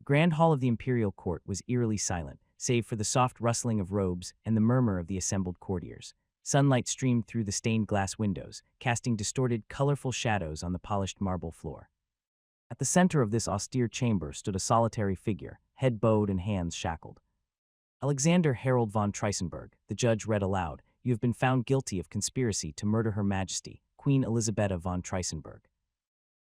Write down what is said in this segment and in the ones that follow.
Grand hall of the imperial court was eerily silent, save for the soft rustling of robes and the murmur of the assembled courtiers. Sunlight streamed through the stained glass windows, casting distorted, colorful shadows on the polished marble floor. At the center of this austere chamber stood a solitary figure, head bowed and hands shackled. Alexander Harold von Triesenberg, the judge read aloud, "You have been found guilty of conspiracy to murder Her Majesty, Queen Elisabetta von Triesenberg."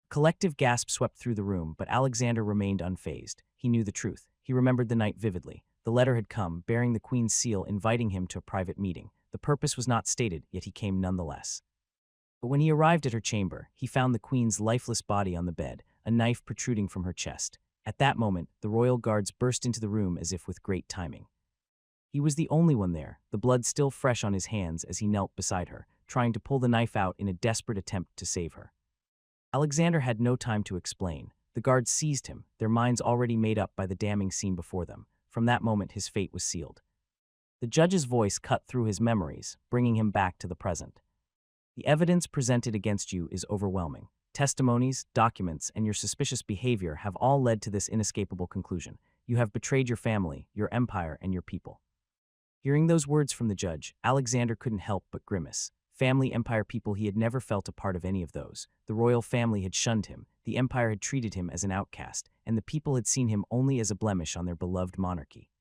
Collective gasp swept through the room, but Alexander remained unfazed. He knew the truth. He remembered the night vividly. The letter had come, bearing the Queen's seal, inviting him to a private meeting. The purpose was not stated, yet he came nonetheless. But when he arrived at her chamber, he found the Queen's lifeless body on the bed, a knife protruding from her chest. At that moment, the royal guards burst into the room as if with great timing. He was the only one there, the blood still fresh on his hands as he knelt beside her, trying to pull the knife out in a desperate attempt to save her. Alexander had no time to explain. The guards seized him, their minds already made up by the damning scene before them. From that moment, his fate was sealed. The judge's voice cut through his memories, bringing him back to the present. "The evidence presented against you is overwhelming. Testimonies, documents, and your suspicious behavior have all led to this inescapable conclusion. You have betrayed your family, your empire, and your people." Hearing those words from the judge, Alexander couldn't help but grimace. Family, empire, people, he had never felt a part of any of those. The royal family had shunned him, the empire had treated him as an outcast, and the people had seen him only as a blemish on their beloved monarchy.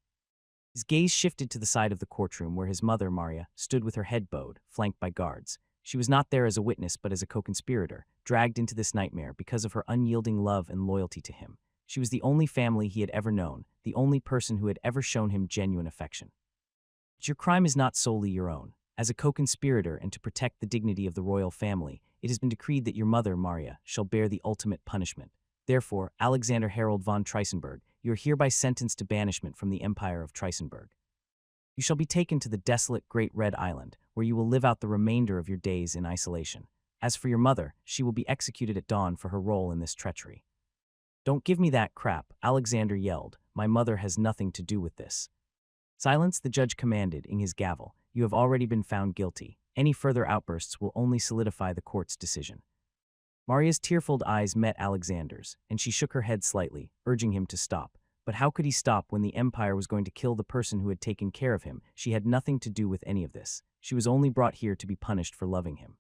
His gaze shifted to the side of the courtroom where his mother, Maria, stood with her head bowed, flanked by guards. She was not there as a witness but as a co-conspirator, dragged into this nightmare because of her unyielding love and loyalty to him. She was the only family he had ever known, the only person who had ever shown him genuine affection. But your crime is not solely your own. As a co-conspirator and to protect the dignity of the royal family, it has been decreed that your mother, Maria, shall bear the ultimate punishment. Therefore, Alexander Harold von Triesenberg, you are hereby sentenced to banishment from the Empire of Triesenberg. You shall be taken to the desolate Great Red Island, where you will live out the remainder of your days in isolation. As for your mother, she will be executed at dawn for her role in this treachery. "Don't give me that crap," Alexander yelled. "My mother has nothing to do with this." "Silence," the judge commanded in his gavel. "You have already been found guilty. Any further outbursts will only solidify the court's decision." Maria's tearful eyes met Alexander's, and she shook her head slightly, urging him to stop. But how could he stop when the Empire was going to kill the person who had taken care of him? She had nothing to do with any of this. She was only brought here to be punished for loving him.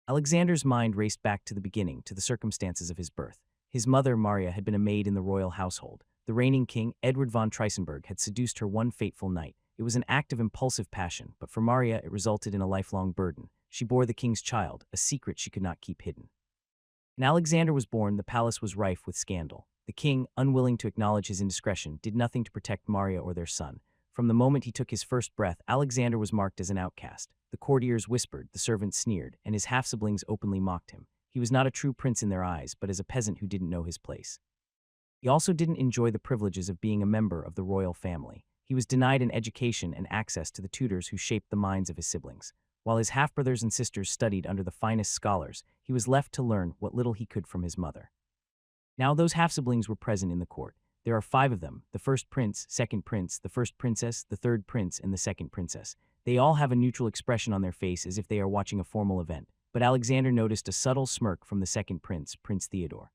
Alexander's mind raced back to the beginning, to the circumstances of his birth. His mother, Maria, had been a maid in the royal household. The reigning king, Edward von Triesenberg, had seduced her one fateful night. It was an act of impulsive passion, but for Maria it resulted in a lifelong burden. She bore the king's child, a secret she could not keep hidden. When Alexander was born, the palace was rife with scandal. The king, unwilling to acknowledge his indiscretion, did nothing to protect Maria or their son. From the moment he took his first breath, Alexander was marked as an outcast. The courtiers whispered, the servants sneered, and his half-siblings openly mocked him. He was not a true prince in their eyes, but as a peasant who didn't know his place. He also didn't enjoy the privileges of being a member of the royal family. He was denied an education and access to the tutors who shaped the minds of his siblings. While his half-brothers and sisters studied under the finest scholars, he was left to learn what little he could from his mother. Now those half-siblings were present in the court. There are 5 of them, the first prince, second prince, the first princess, the third prince, and the second princess. They all have a neutral expression on their face as if they are watching a formal event. But Alexander noticed a subtle smirk from the second prince, Prince Theodore.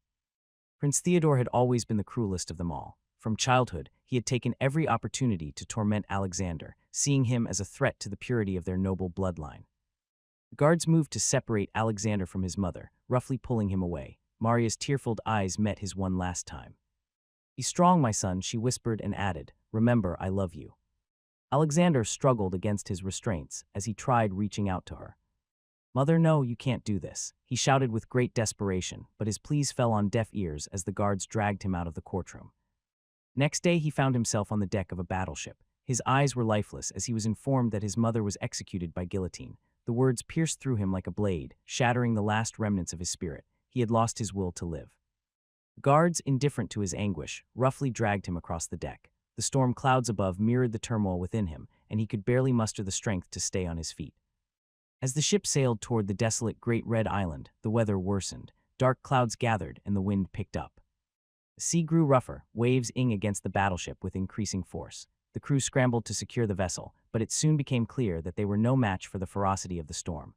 Prince Theodore had always been the cruelest of them all. From childhood, he had taken every opportunity to torment Alexander, seeing him as a threat to the purity of their noble bloodline. The guards moved to separate Alexander from his mother, roughly pulling him away. Maria's tearful eyes met his one last time. "Be strong, my son," she whispered and added, "Remember, I love you." Alexander struggled against his restraints as he tried reaching out to her. "Mother, no, you can't do this," he shouted with great desperation, but his pleas fell on deaf ears as the guards dragged him out of the courtroom. Next day, he found himself on the deck of a battleship. His eyes were lifeless as he was informed that his mother was executed by guillotine. The words pierced through him like a blade, shattering the last remnants of his spirit. He had lost his will to live. Guards, indifferent to his anguish, roughly dragged him across the deck. The storm clouds above mirrored the turmoil within him, and he could barely muster the strength to stay on his feet. As the ship sailed toward the desolate Great Red Island, the weather worsened. Dark clouds gathered, and the wind picked up. The sea grew rougher, waves ing against the battleship with increasing force. The crew scrambled to secure the vessel, but it soon became clear that they were no match for the ferocity of the storm.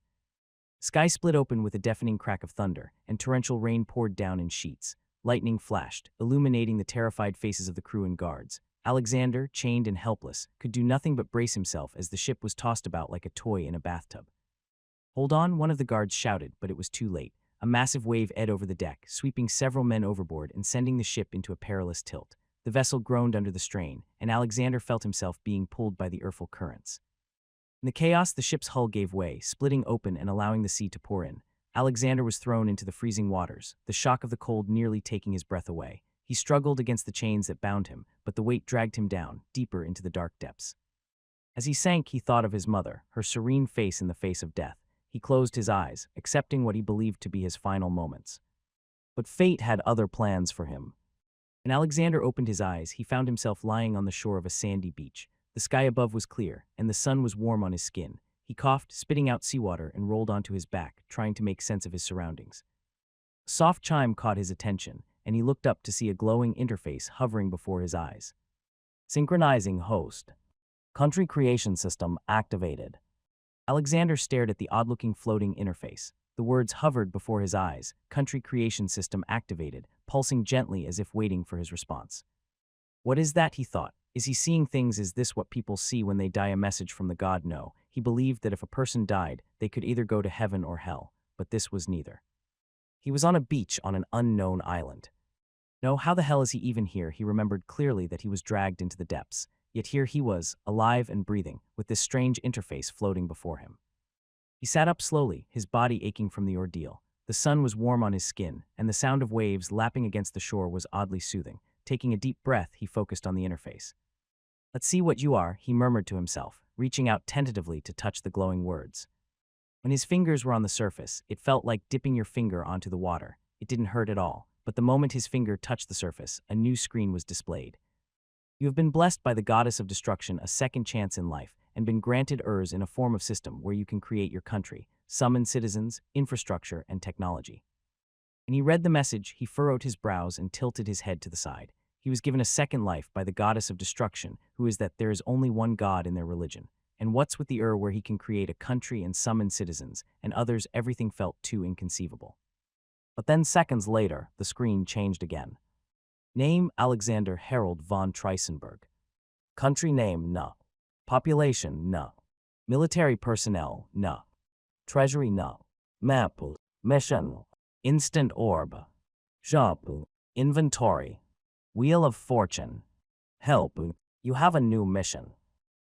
The sky split open with a deafening crack of thunder, and torrential rain poured down in sheets. Lightning flashed, illuminating the terrified faces of the crew and guards. Alexander, chained and helpless, could do nothing but brace himself as the ship was tossed about like a toy in a bathtub. "Hold on," one of the guards shouted, but it was too late. A massive wave edged over the deck, sweeping several men overboard and sending the ship into a perilous tilt. The vessel groaned under the strain, and Alexander felt himself being pulled by the ireful currents. In the chaos, the ship's hull gave way, splitting open and allowing the sea to pour in. Alexander was thrown into the freezing waters, the shock of the cold nearly taking his breath away. He struggled against the chains that bound him, but the weight dragged him down, deeper into the dark depths. As he sank, he thought of his mother, her serene face in the face of death. He closed his eyes, accepting what he believed to be his final moments. But fate had other plans for him. When Alexander opened his eyes, he found himself lying on the shore of a sandy beach. The sky above was clear, and the sun was warm on his skin. He coughed, spitting out seawater, and rolled onto his back, trying to make sense of his surroundings. A soft chime caught his attention, and he looked up to see a glowing interface hovering before his eyes. Synchronizing host. Country creation system activated. Alexander stared at the odd-looking floating interface. The words hovered before his eyes, country creation system activated, pulsing gently as if waiting for his response. What is that, he thought. Is he seeing things? Is this what people see when they die? A message from the god? No. He believed that if a person died, they could either go to heaven or hell, but this was neither. He was on a beach on an unknown island. No, how the hell is he even here? He remembered clearly that he was dragged into the depths. Yet here he was, alive and breathing, with this strange interface floating before him. He sat up slowly, his body aching from the ordeal. The sun was warm on his skin, and the sound of waves lapping against the shore was oddly soothing. Taking a deep breath, he focused on the interface. "Let's see what you are," he murmured to himself, reaching out tentatively to touch the glowing words. When his fingers were on the surface, it felt like dipping your finger onto the water. It didn't hurt at all, but the moment his finger touched the surface, a new screen was displayed. "You have been blessed by the goddess of destruction a second chance in life, and been granted Urs in a form of system where you can create your country, summon citizens, infrastructure, and technology." When he read the message, he furrowed his brows and tilted his head to the side. He was given a second life by the goddess of destruction, who is that there is only one god in their religion. And what's with the where he can create a country and summon citizens, and others? Everything felt too inconceivable. But then seconds later, the screen changed again. Name: Alexander Harold von Treisenberg. Country name: No. Population: No. Military personnel: No. Treasury: No. Map: Mission: Instant Orb. Shop: Inventory. Wheel of Fortune. Help: You have a new mission.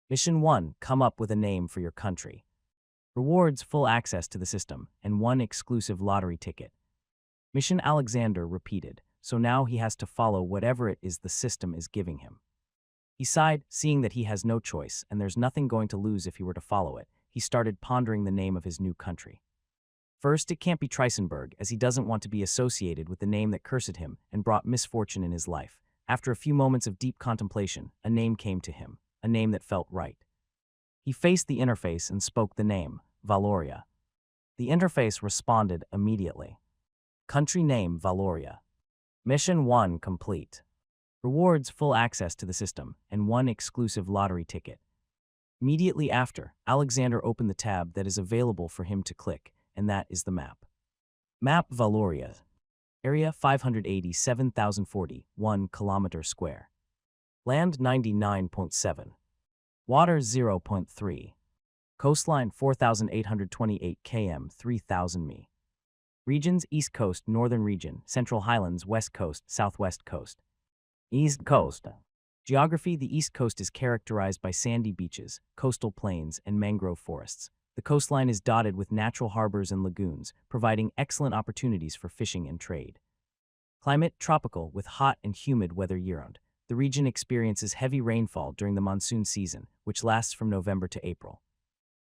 Mission 1: Come up with a name for your country. Rewards: full access to the system, and one exclusive lottery ticket. Mission Alexander repeated, so now he has to follow whatever it is the system is giving him. He sighed, seeing that he has no choice, and there's nothing going to lose if he were to follow it. He started pondering the name of his new country. First, it can't be Treisenberg, as he doesn't want to be associated with the name that cursed him and brought misfortune in his life. After a few moments of deep contemplation, a name came to him, a name that felt right. He faced the interface and spoke the name, Valoria. The interface responded immediately. Country name: Valoria. Mission 1 complete. Rewards: full access to the system, and one exclusive lottery ticket. Immediately after, Alexander opened the tab that is available for him to click, and that is the map. Map: Valoria. Area: 587,040, 1 kilometer square. Land: 99.7. Water: 0.3. Coastline: 4,828 km, 3,000 mi. Regions: East Coast, Northern Region, Central Highlands, West Coast, Southwest Coast. East Coast. Geography: the East Coast is characterized by sandy beaches, coastal plains, and mangrove forests. The coastline is dotted with natural harbors and lagoons, providing excellent opportunities for fishing and trade. Climate: tropical, with hot and humid weather year-round. The region experiences heavy rainfall during the monsoon season, which lasts from November to April.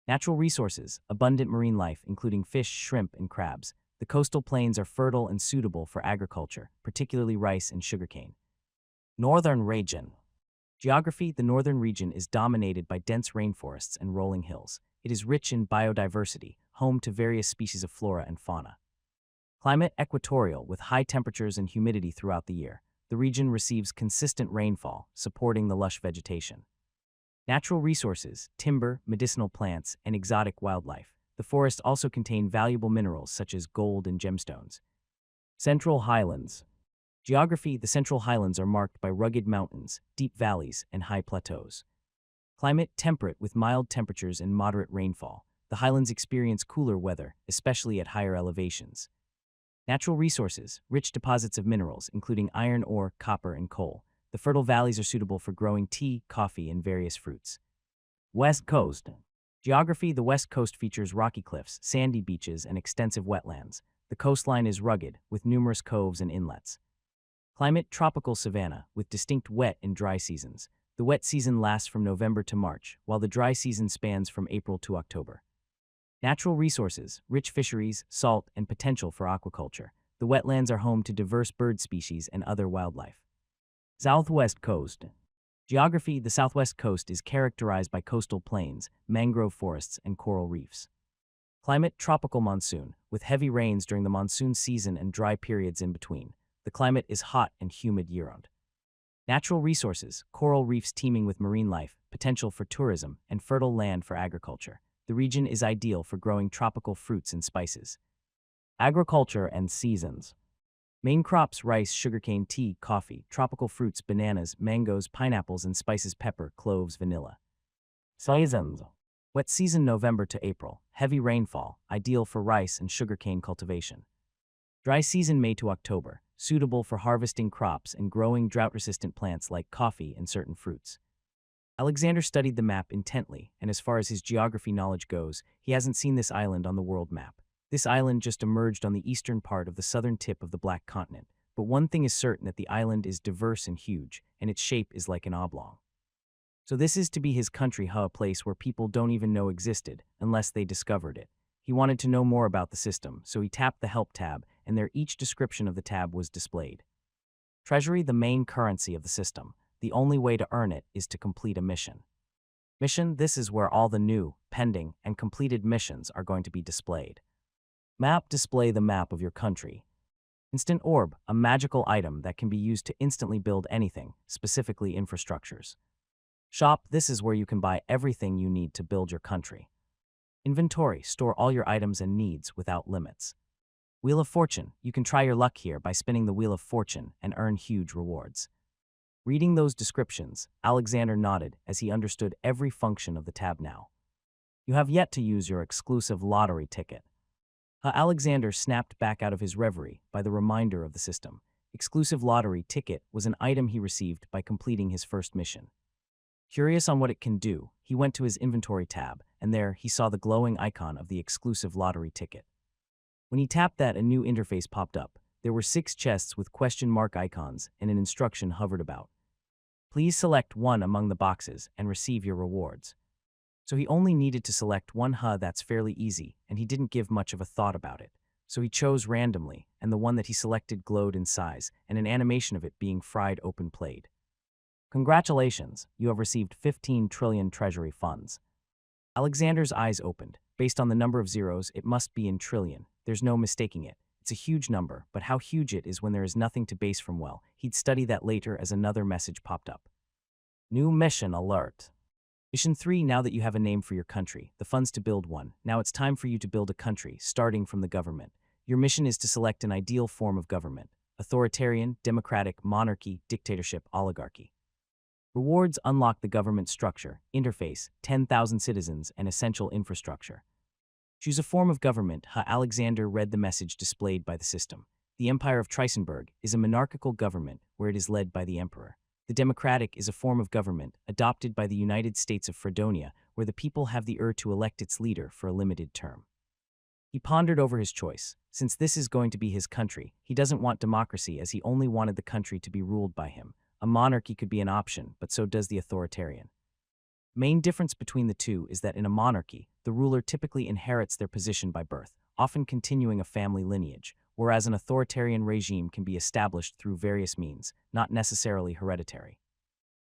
Natural resources: abundant marine life, including fish, shrimp, and crabs. The coastal plains are fertile and suitable for agriculture, particularly rice and sugarcane. Northern Region. Geography: the northern region is dominated by dense rainforests and rolling hills. It is rich in biodiversity, home to various species of flora and fauna. Climate: equatorial, with high temperatures and humidity throughout the year. The region receives consistent rainfall, supporting the lush vegetation. Natural resources: timber, medicinal plants, and exotic wildlife. The forests also contain valuable minerals such as gold and gemstones. Central Highlands. Geography: the Central Highlands are marked by rugged mountains, deep valleys, and high plateaus. Climate: temperate with mild temperatures and moderate rainfall. The highlands experience cooler weather, especially at higher elevations. Natural resources: rich deposits of minerals, including iron ore, copper, and coal. The fertile valleys are suitable for growing tea, coffee, and various fruits. West Coast. Geography: the West Coast features rocky cliffs, sandy beaches, and extensive wetlands. The coastline is rugged, with numerous coves and inlets. Climate: tropical savanna, with distinct wet and dry seasons. The wet season lasts from November to March, while the dry season spans from April to October. Natural resources: rich fisheries, salt, and potential for aquaculture. The wetlands are home to diverse bird species and other wildlife. Southwest Coast. Geography: the Southwest Coast is characterized by coastal plains, mangrove forests, and coral reefs. Climate: tropical monsoon, with heavy rains during the monsoon season and dry periods in between. The climate is hot and humid year-round. Natural resources: coral reefs teeming with marine life, potential for tourism, and fertile land for agriculture. The region is ideal for growing tropical fruits and spices. Agriculture and seasons. Main crops: rice, sugarcane, tea, coffee, tropical fruits, bananas, mangoes, pineapples, and spices, pepper, cloves, vanilla. Seasons. Wet season November to April, heavy rainfall, ideal for rice and sugarcane cultivation. Dry season May to October, suitable for harvesting crops and growing drought-resistant plants like coffee and certain fruits. Alexander studied the map intently, and as far as his geography knowledge goes, he hasn't seen this island on the world map. This island just emerged on the eastern part of the southern tip of the Black Continent, but one thing is certain: that the island is diverse and huge, and its shape is like an oblong. So this is to be his country, a place where people don't even know existed, unless they discovered it. He wanted to know more about the system, so he tapped the Help tab, and there each description of the tab was displayed. Treasury: the main currency of the system. The only way to earn it is to complete a mission. Mission: this is where all the new, pending, and completed missions are going to be displayed. Map: display the map of your country. Instant Orb: a magical item that can be used to instantly build anything, specifically infrastructures. Shop: this is where you can buy everything you need to build your country. Inventory: store all your items and needs without limits. Wheel of Fortune: you can try your luck here by spinning the Wheel of Fortune and earn huge rewards. Reading those descriptions, Alexander nodded as he understood every function of the tab now. You have yet to use your exclusive lottery ticket. Alexander snapped back out of his reverie by the reminder of the system. Exclusive lottery ticket was an item he received by completing his first mission. Curious on what it can do, he went to his inventory tab, and there he saw the glowing icon of the exclusive lottery ticket. When he tapped that, a new interface popped up. There were 6 chests with question mark icons, and an instruction hovered about. Please select one among the boxes and receive your rewards. So he only needed to select one. That's fairly easy, and he didn't give much of a thought about it. So he chose randomly, and the one that he selected glowed in size, and an animation of it being fried open played. Congratulations, you have received 15 trillion treasury funds. Alexander's eyes opened. Based on the number of zeros, it must be in trillion. There's no mistaking it. It's a huge number, but how huge it is when there is nothing to base from, well, he'd study that later as another message popped up. New mission alert. Mission 3: now that you have a name for your country, the funds to build one, now it's time for you to build a country, starting from the government. Your mission is to select an ideal form of government: authoritarian, democratic, monarchy, dictatorship, oligarchy. Rewards: unlock the government structure, interface, 10,000 citizens, and essential infrastructure. Choose a form of government. Alexander read the message displayed by the system. The Empire of Trisenberg is a monarchical government where it is led by the emperor. The democratic is a form of government adopted by the United States of Fredonia, where the people have the to elect its leader for a limited term. He pondered over his choice. Since this is going to be his country, he doesn't want democracy, as he only wanted the country to be ruled by him. A monarchy could be an option, but so does the authoritarian. Main difference between the two is that in a monarchy, the ruler typically inherits their position by birth, often continuing a family lineage, whereas an authoritarian regime can be established through various means, not necessarily hereditary.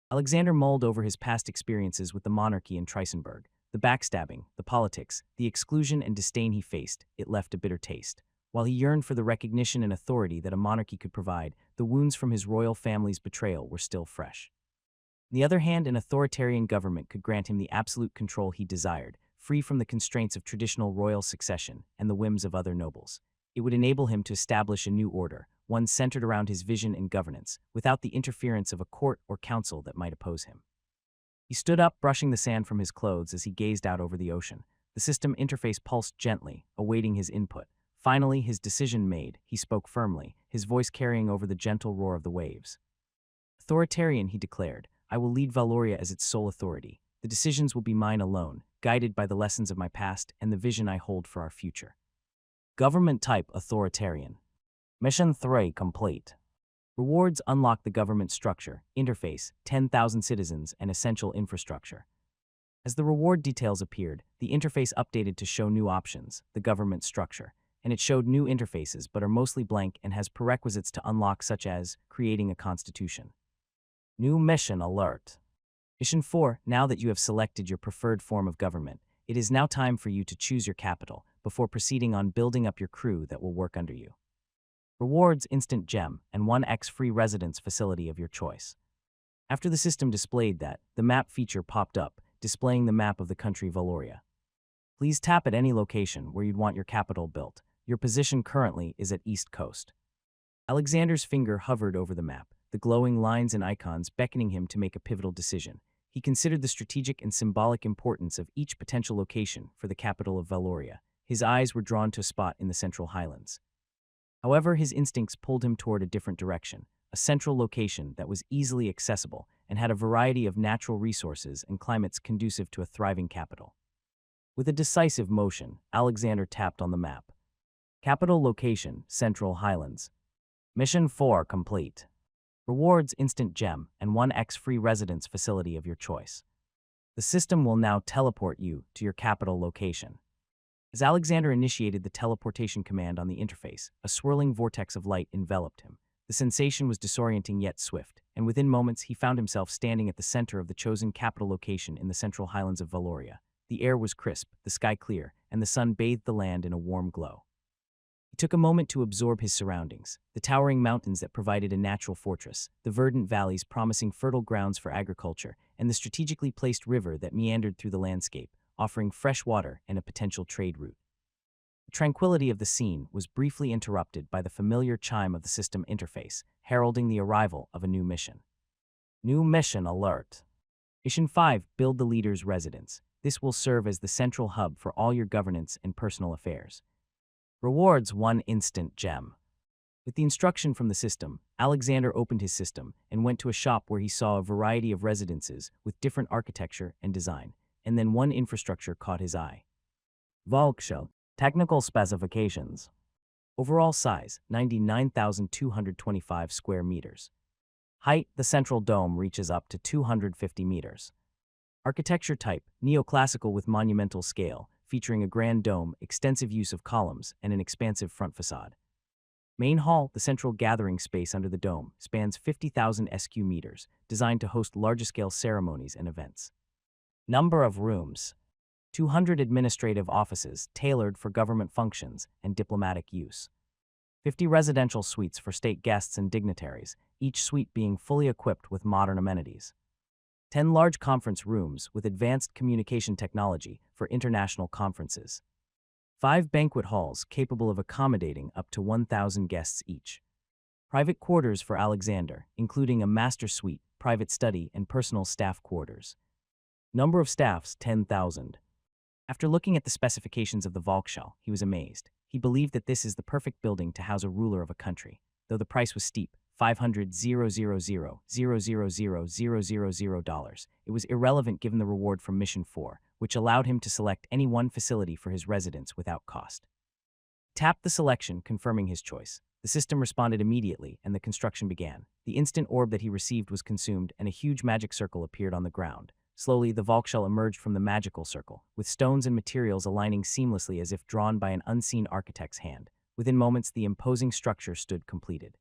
Alexander mulled over his past experiences with the monarchy in Trisenberg. The backstabbing, the politics, the exclusion and disdain he faced, it left a bitter taste. While he yearned for the recognition and authority that a monarchy could provide, the wounds from his royal family's betrayal were still fresh. On the other hand, an authoritarian government could grant him the absolute control he desired, free from the constraints of traditional royal succession and the whims of other nobles. It would enable him to establish a new order, one centered around his vision and governance, without the interference of a court or council that might oppose him. He stood up, brushing the sand from his clothes as he gazed out over the ocean. The system interface pulsed gently, awaiting his input. Finally, his decision made, he spoke firmly, his voice carrying over the gentle roar of the waves. Authoritarian, he declared, I will lead Valoria as its sole authority. The decisions will be mine alone, guided by the lessons of my past and the vision I hold for our future. Government type authoritarian. Mission 3 complete. Rewards unlock the government structure, interface, 10,000 citizens, and essential infrastructure. As the reward details appeared, the interface updated to show new options, the government structure, and it showed new interfaces but are mostly blank and has prerequisites to unlock such as creating a constitution. New mission alert. Mission 4, now that you have selected your preferred form of government, it is now time for you to choose your capital before proceeding on building up your crew that will work under you. Rewards instant gem and 1x free residence facility of your choice. After the system displayed that, the map feature popped up, displaying the map of the country Valoria. Please tap at any location where you'd want your capital built. Your position currently is at East Coast. Alexander's finger hovered over the map, the glowing lines and icons beckoning him to make a pivotal decision. He considered the strategic and symbolic importance of each potential location for the capital of Valoria. His eyes were drawn to a spot in the Central Highlands. However, his instincts pulled him toward a different direction, a central location that was easily accessible and had a variety of natural resources and climates conducive to a thriving capital. With a decisive motion, Alexander tapped on the map. Capital location, Central Highlands. Mission 4 complete. Rewards instant gem and 1x free residence facility of your choice. The system will now teleport you to your capital location. As Alexander initiated the teleportation command on the interface, a swirling vortex of light enveloped him. The sensation was disorienting yet swift, and within moments he found himself standing at the center of the chosen capital location in the Central Highlands of Valoria. The air was crisp, the sky clear, and the sun bathed the land in a warm glow. He took a moment to absorb his surroundings, the towering mountains that provided a natural fortress, the verdant valleys promising fertile grounds for agriculture, and the strategically placed river that meandered through the landscape, offering fresh water and a potential trade route. The tranquility of the scene was briefly interrupted by the familiar chime of the system interface, heralding the arrival of a new mission. New mission alert. Mission 5, build the leader's residence. This will serve as the central hub for all your governance and personal affairs. Rewards 1 instant gem. With the instruction from the system, Alexander opened his system and went to a shop where he saw a variety of residences with different architecture and design, and then one infrastructure caught his eye. Volkshow. Technical specifications. Overall size, 99,225 square meters. Height, the central dome reaches up to 250 meters. Architecture type, neoclassical with monumental scale, featuring a grand dome, extensive use of columns, and an expansive front facade. Main hall, the central gathering space under the dome, spans 50,000 sq meters, designed to host large-scale ceremonies and events. Number of rooms. 200 administrative offices tailored for government functions and diplomatic use. 50 residential suites for state guests and dignitaries, each suite being fully equipped with modern amenities. 10 large conference rooms with advanced communication technology for international conferences. 5 banquet halls capable of accommodating up to 1,000 guests each. Private quarters for Alexander, including a master suite, private study, and personal staff quarters. Number of staffs, 10,000. After looking at the specifications of the Volkshow, he was amazed. He believed that this is the perfect building to house a ruler of a country, though the price was steep, $500,000,000,000. It was irrelevant given the reward from Mission 4, which allowed him to select any one facility for his residence without cost. He tapped the selection, confirming his choice. The system responded immediately, and the construction began. The instant orb that he received was consumed, and a huge magic circle appeared on the ground. Slowly, the Volkshow emerged from the magical circle, with stones and materials aligning seamlessly as if drawn by an unseen architect's hand. Within moments, the imposing structure stood completed.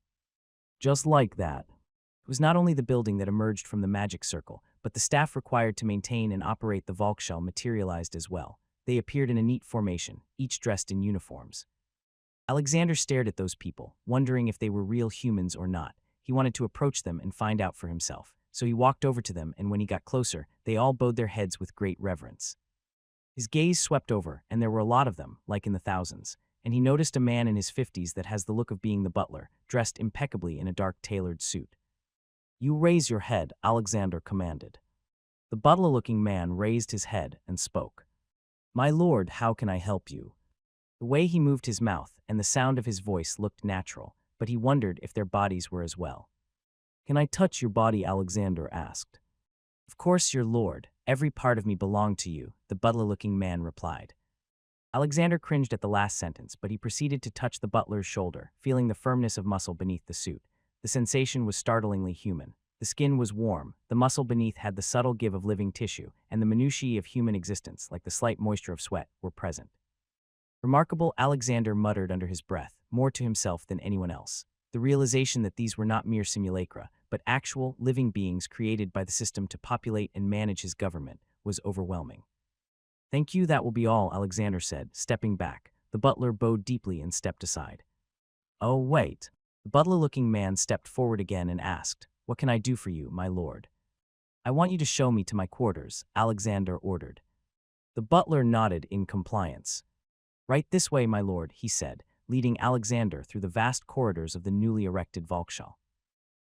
Just like that. It was not only the building that emerged from the magic circle, but the staff required to maintain and operate the Volkshow materialized as well. They appeared in a neat formation, each dressed in uniforms. Alexander stared at those people, wondering if they were real humans or not. He wanted to approach them and find out for himself. So he walked over to them, and when he got closer, they all bowed their heads with great reverence. His gaze swept over, and there were a lot of them, like in the thousands. and he noticed a man in his 50s that has the look of being the butler, dressed impeccably in a dark tailored suit. "You raise your head," Alexander commanded. The butler-looking man raised his head and spoke. "My lord, how can I help you?" The way he moved his mouth and the sound of his voice looked natural, but he wondered if their bodies were as well. "Can I touch your body?" Alexander asked. "Of course, your lord. Every part of me belonged to you," the butler-looking man replied. Alexander cringed at the last sentence, but he proceeded to touch the butler's shoulder, feeling the firmness of muscle beneath the suit. The sensation was startlingly human. The skin was warm, the muscle beneath had the subtle give of living tissue, and the minutiae of human existence, like the slight moisture of sweat, were present. "Remarkable," Alexander muttered under his breath, more to himself than anyone else. The realization that these were not mere simulacra, but actual, living beings created by the system to populate and manage his government, was overwhelming. "Thank you, that will be all," Alexander said, stepping back. The butler bowed deeply and stepped aside. "Oh, wait." The butler-looking man stepped forward again and asked, "What can I do for you, my lord?" "I want you to show me to my quarters," Alexander ordered. The butler nodded in compliance. "Right this way, my lord," he said, leading Alexander through the vast corridors of the newly erected Volkshalle.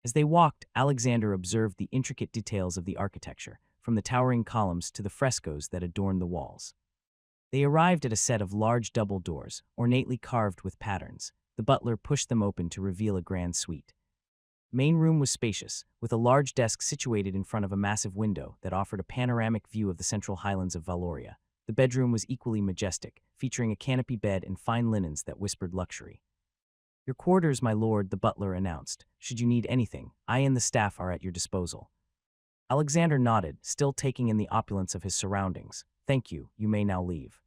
As they walked, Alexander observed the intricate details of the architecture, from the towering columns to the frescoes that adorned the walls. They arrived at a set of large double doors, ornately carved with patterns. The butler pushed them open to reveal a grand suite. The main room was spacious, with a large desk situated in front of a massive window that offered a panoramic view of the central highlands of Valoria. The bedroom was equally majestic, featuring a canopy bed and fine linens that whispered luxury. "Your quarters, my lord," the butler announced. "Should you need anything, I and the staff are at your disposal." Alexander nodded, still taking in the opulence of his surroundings. "Thank you, you may now leave."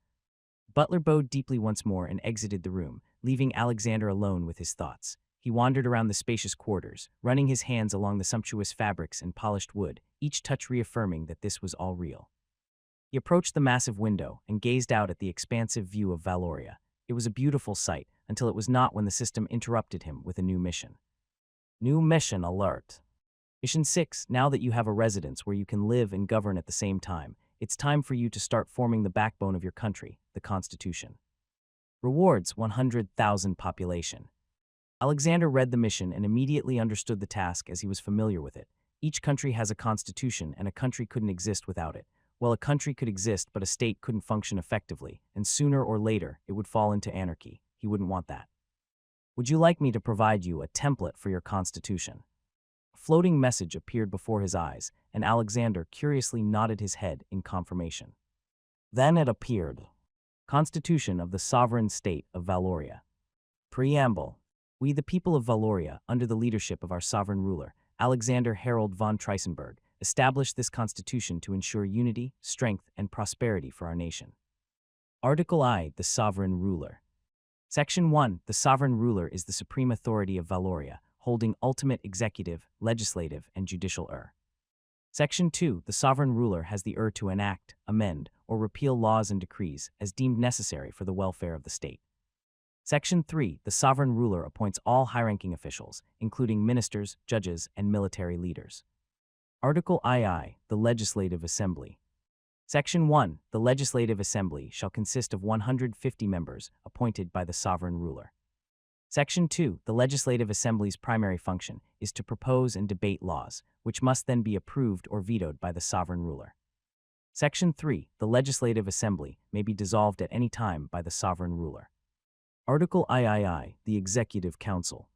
Butler bowed deeply once more and exited the room, leaving Alexander alone with his thoughts. He wandered around the spacious quarters, running his hands along the sumptuous fabrics and polished wood, each touch reaffirming that this was all real. He approached the massive window and gazed out at the expansive view of Valoria. It was a beautiful sight, until it was not when the system interrupted him with a new mission. "New mission alert. Mission 6, now that you have a residence where you can live and govern at the same time, it's time for you to start forming the backbone of your country, the Constitution. Rewards 100,000 population." Alexander read the mission and immediately understood the task as he was familiar with it. Each country has a constitution, and a country couldn't exist without it. Well, a country could exist, but a state couldn't function effectively, and sooner or later, it would fall into anarchy. He wouldn't want that. "Would you like me to provide you a template for your constitution?" A floating message appeared before his eyes, and Alexander curiously nodded his head in confirmation. Then it appeared. Constitution of the Sovereign State of Valoria. Preamble. We, the people of Valoria, under the leadership of our sovereign ruler, Alexander Harold von Triesenberg, established this constitution to ensure unity, strength, and prosperity for our nation. Article I, the Sovereign Ruler. Section 1, the Sovereign Ruler is the supreme authority of Valoria, holding ultimate executive, legislative, and judicial Section 2, the Sovereign Ruler has the to enact, amend, or repeal laws and decrees as deemed necessary for the welfare of the state. Section 3, the Sovereign Ruler appoints all high-ranking officials, including ministers, judges, and military leaders. Article II, the Legislative Assembly. Section 1, the Legislative Assembly shall consist of 150 members appointed by the Sovereign Ruler. Section 2, the Legislative Assembly's primary function is to propose and debate laws, which must then be approved or vetoed by the Sovereign Ruler. Section 3, the Legislative Assembly may be dissolved at any time by the Sovereign Ruler. Article III, the Executive Council.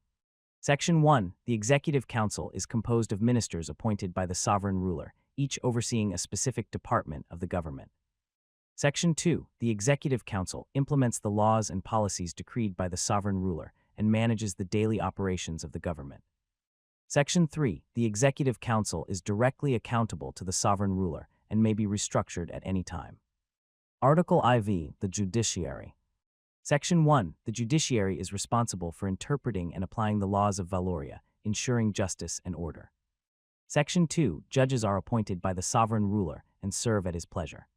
Section 1, the Executive Council is composed of ministers appointed by the Sovereign Ruler, each overseeing a specific department of the government. Section 2, the Executive Council implements the laws and policies decreed by the Sovereign Ruler and manages the daily operations of the government. Section 3, the Executive Council is directly accountable to the Sovereign Ruler and may be restructured at any time. Article IV, the Judiciary. Section 1, the judiciary is responsible for interpreting and applying the laws of Valoria, ensuring justice and order. Section 2, judges are appointed by the sovereign ruler and serve at his pleasure.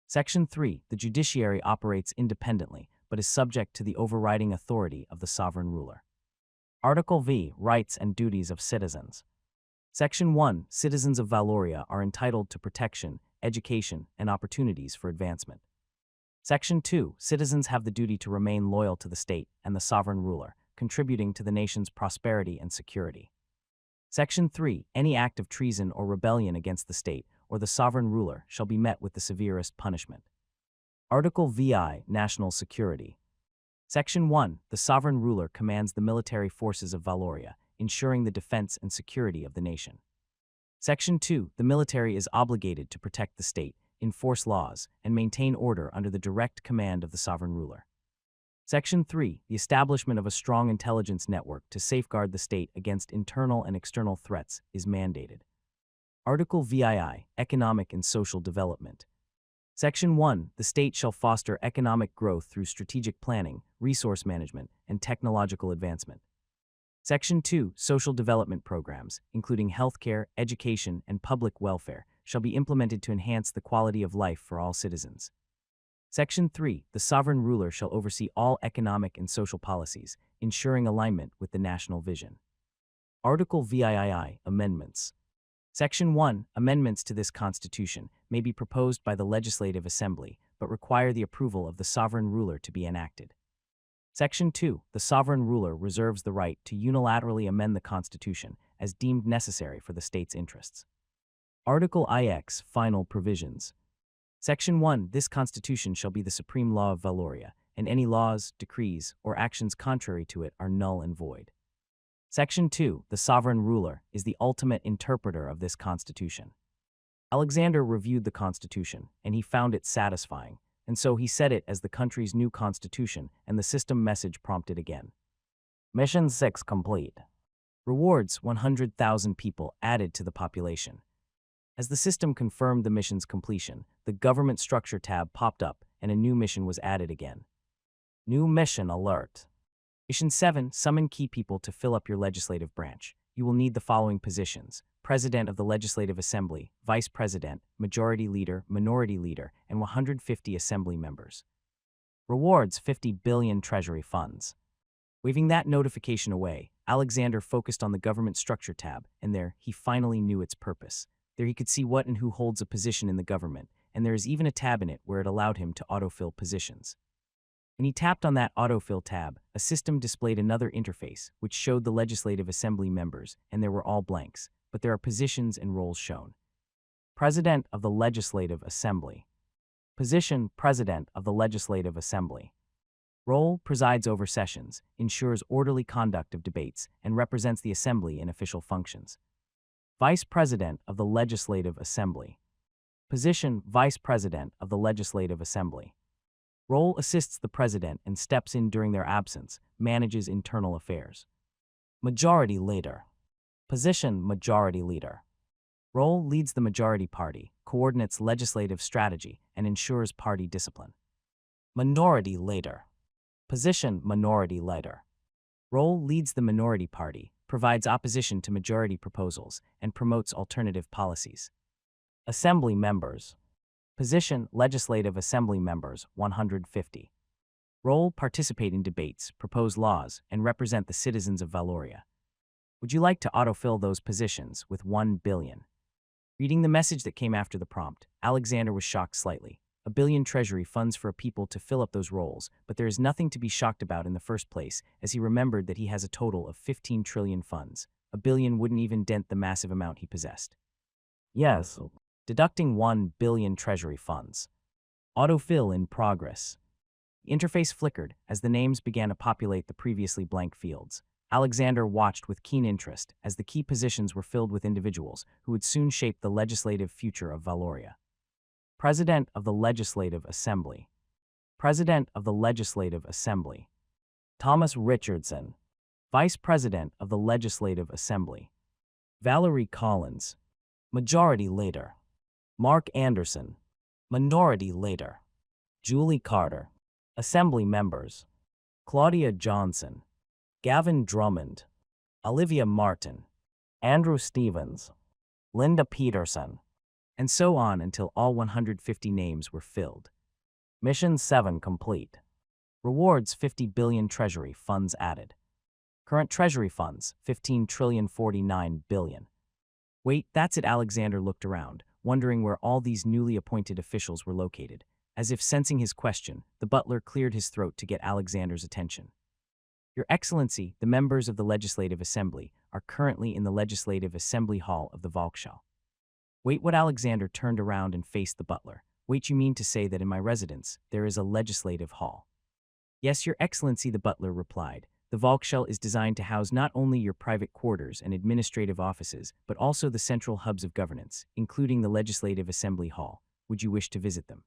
Section 3, the judiciary operates independently, but is subject to the overriding authority of the sovereign ruler. Article V, rights and duties of citizens. Section 1, citizens of Valoria are entitled to protection, education, and opportunities for advancement. Section 2. Citizens have the duty to remain loyal to the state and the sovereign ruler, contributing to the nation's prosperity and security. Section 3. Any act of treason or rebellion against the state or the sovereign ruler shall be met with the severest punishment. Article VI. National Security. Section 1. The sovereign ruler commands the military forces of Valoria, ensuring the defense and security of the nation. Section 2. The military is obligated to protect the state, enforce laws, and maintain order under the direct command of the sovereign ruler. Section 3. The establishment of a strong intelligence network to safeguard the state against internal and external threats is mandated. Article VII. Economic and social development. Section 1. The state shall foster economic growth through strategic planning, resource management, and technological advancement. Section 2. Social development programs, including healthcare, education, and public welfare, shall be implemented to enhance the quality of life for all citizens. Section 3. The sovereign ruler shall oversee all economic and social policies, ensuring alignment with the national vision. Article VIII. Amendments. Section 1. Amendments to this Constitution may be proposed by the Legislative Assembly, but require the approval of the sovereign ruler to be enacted. Section 2. The sovereign ruler reserves the right to unilaterally amend the Constitution as deemed necessary for the state's interests. Article IX. Final Provisions. Section 1. This Constitution shall be the supreme law of Valoria, and any laws, decrees, or actions contrary to it are null and void. Section 2. The sovereign ruler is the ultimate interpreter of this Constitution. Alexander reviewed the Constitution, and he found it satisfying, and so he set it as the country's new Constitution, and the system message prompted again. Mission 6 complete. Rewards: 100,000 people added to the population. As the system confirmed the mission's completion, the Government Structure tab popped up and a new mission was added again. New Mission Alert. Mission 7. Summon key people to fill up your legislative branch. You will need the following positions: President of the Legislative Assembly, Vice President, Majority Leader, Minority Leader, and 150 Assembly members. Rewards: 50 billion Treasury funds. Waving that notification away, Alexander focused on the Government Structure tab, and there he finally knew its purpose. There he could see what and who holds a position in the government, and there is even a tab in it where it allowed him to autofill positions. When he tapped on that autofill tab, a system displayed another interface, which showed the Legislative Assembly members, and there were all blanks, but there are positions and roles shown. President of the Legislative Assembly. Position: President of the Legislative Assembly. Role: presides over sessions, ensures orderly conduct of debates, and represents the Assembly in official functions. Vice President of the Legislative Assembly. Position: Vice President of the Legislative Assembly. Role: assists the President and steps in during their absence, manages internal affairs. Majority Leader. Position: Majority Leader. Role: leads the majority party, coordinates legislative strategy, and ensures party discipline. Minority Leader. Position: Minority Leader. Role: leads the minority party, provides opposition to majority proposals, and promotes alternative policies. Assembly Members. Position: Legislative Assembly members, 150. Role: participate in debates, propose laws, and represent the citizens of Valoria. Would you like to autofill those positions with 1 billion? Reading the message that came after the prompt, Alexander was shocked slightly. 1 billion treasury funds for a people to fill up those roles, but there is nothing to be shocked about in the first place, as he remembered that he has a total of 15 trillion funds. 1 billion wouldn't even dent the massive amount he possessed. Yes. Deducting 1 billion treasury funds. Autofill in progress. The interface flickered as the names began to populate the previously blank fields. Alexander watched with keen interest as the key positions were filled with individuals who would soon shape the legislative future of Valoria. President of the Legislative Assembly. President of the Legislative Assembly. Thomas Richardson. Vice President of the Legislative Assembly. Valerie Collins. Majority Leader. Mark Anderson. Minority Leader. Julie Carter. Assembly Members. Claudia Johnson. Gavin Drummond. Olivia Martin. Andrew Stevens. Linda Peterson. And so on until all 150 names were filled. Mission 7 complete. Rewards: 50 billion treasury funds added. Current treasury funds: 15,049 billion. Wait, that's it. Alexander looked around, wondering where all these newly appointed officials were located. As if sensing his question, the butler cleared his throat to get Alexander's attention. Your Excellency, the members of the Legislative Assembly are currently in the Legislative Assembly Hall of the Volkshalle. Wait, what? Alexander turned around and faced the butler. Wait, you mean to say that in my residence there is a legislative hall? Yes, Your Excellency, the butler replied. The Volkshalle is designed to house not only your private quarters and administrative offices, but also the central hubs of governance, including the Legislative Assembly Hall. Would you wish to visit them?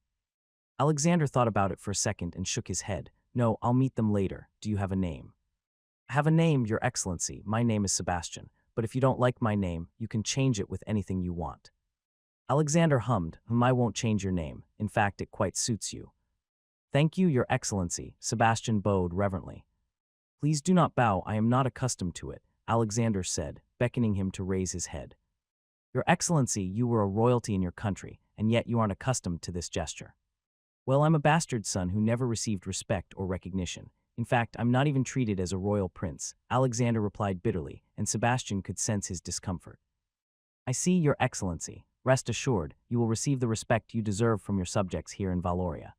Alexander thought about it for a second and shook his head. No, I'll meet them later. Do you have a name? I have a name, Your Excellency. My name is Sebastian, but if you don't like my name, you can change it with anything you want. Alexander hummed. I won't change your name. In fact, it quite suits you. Thank you, Your Excellency. Sebastian bowed reverently. Please do not bow, I am not accustomed to it, Alexander said, beckoning him to raise his head. Your Excellency, you were a royalty in your country, and yet you aren't accustomed to this gesture. Well, I'm a bastard son who never received respect or recognition. In fact, I'm not even treated as a royal prince, Alexander replied bitterly, and Sebastian could sense his discomfort. I see, Your Excellency. Rest assured, you will receive the respect you deserve from your subjects here in Valoria.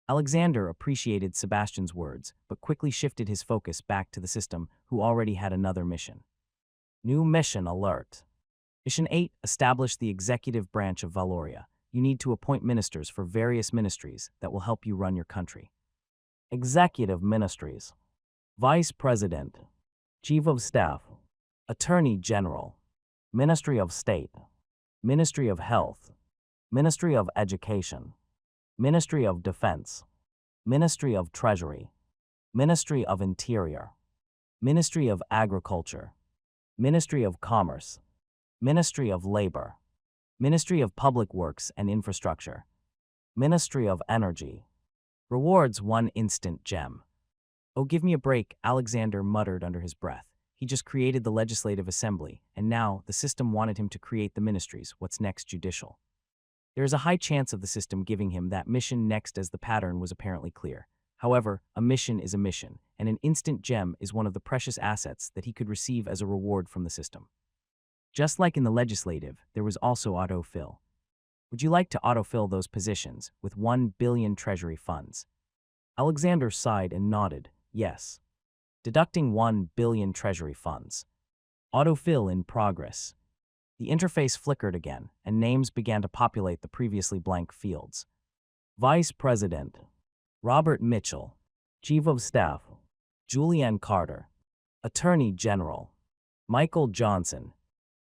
Alexander appreciated Sebastian's words, but quickly shifted his focus back to the system, who already had another mission. New mission alert. Mission 8, establish the executive branch of Valoria. You need to appoint ministers for various ministries that will help you run your country. Executive ministries. Vice President. Chief of Staff. Attorney General. Ministry of State. Ministry of Health. Ministry of Education. Ministry of Defense, Ministry of Treasury, Ministry of Interior, Ministry of Agriculture, Ministry of Commerce, Ministry of Labor, Ministry of Public Works and Infrastructure, Ministry of Energy. Rewards 1 instant gem. Oh, give me a break, Alexander muttered under his breath. He just created the Legislative Assembly, and now the system wanted him to create the ministries. What's next? Judicial. There is a high chance of the system giving him that mission next, as the pattern was apparently clear. However, a mission is a mission, and an instant gem is one of the precious assets that he could receive as a reward from the system. Just like in the legislative, there was also autofill. Would you like to autofill those positions with 1 billion treasury funds? Alexander sighed and nodded, yes. Deducting 1 billion treasury funds. Autofill in progress. The interface flickered again, and names began to populate the previously blank fields. Vice President. Robert Mitchell. Chief of Staff. Julianne Carter. Attorney General. Michael Johnson.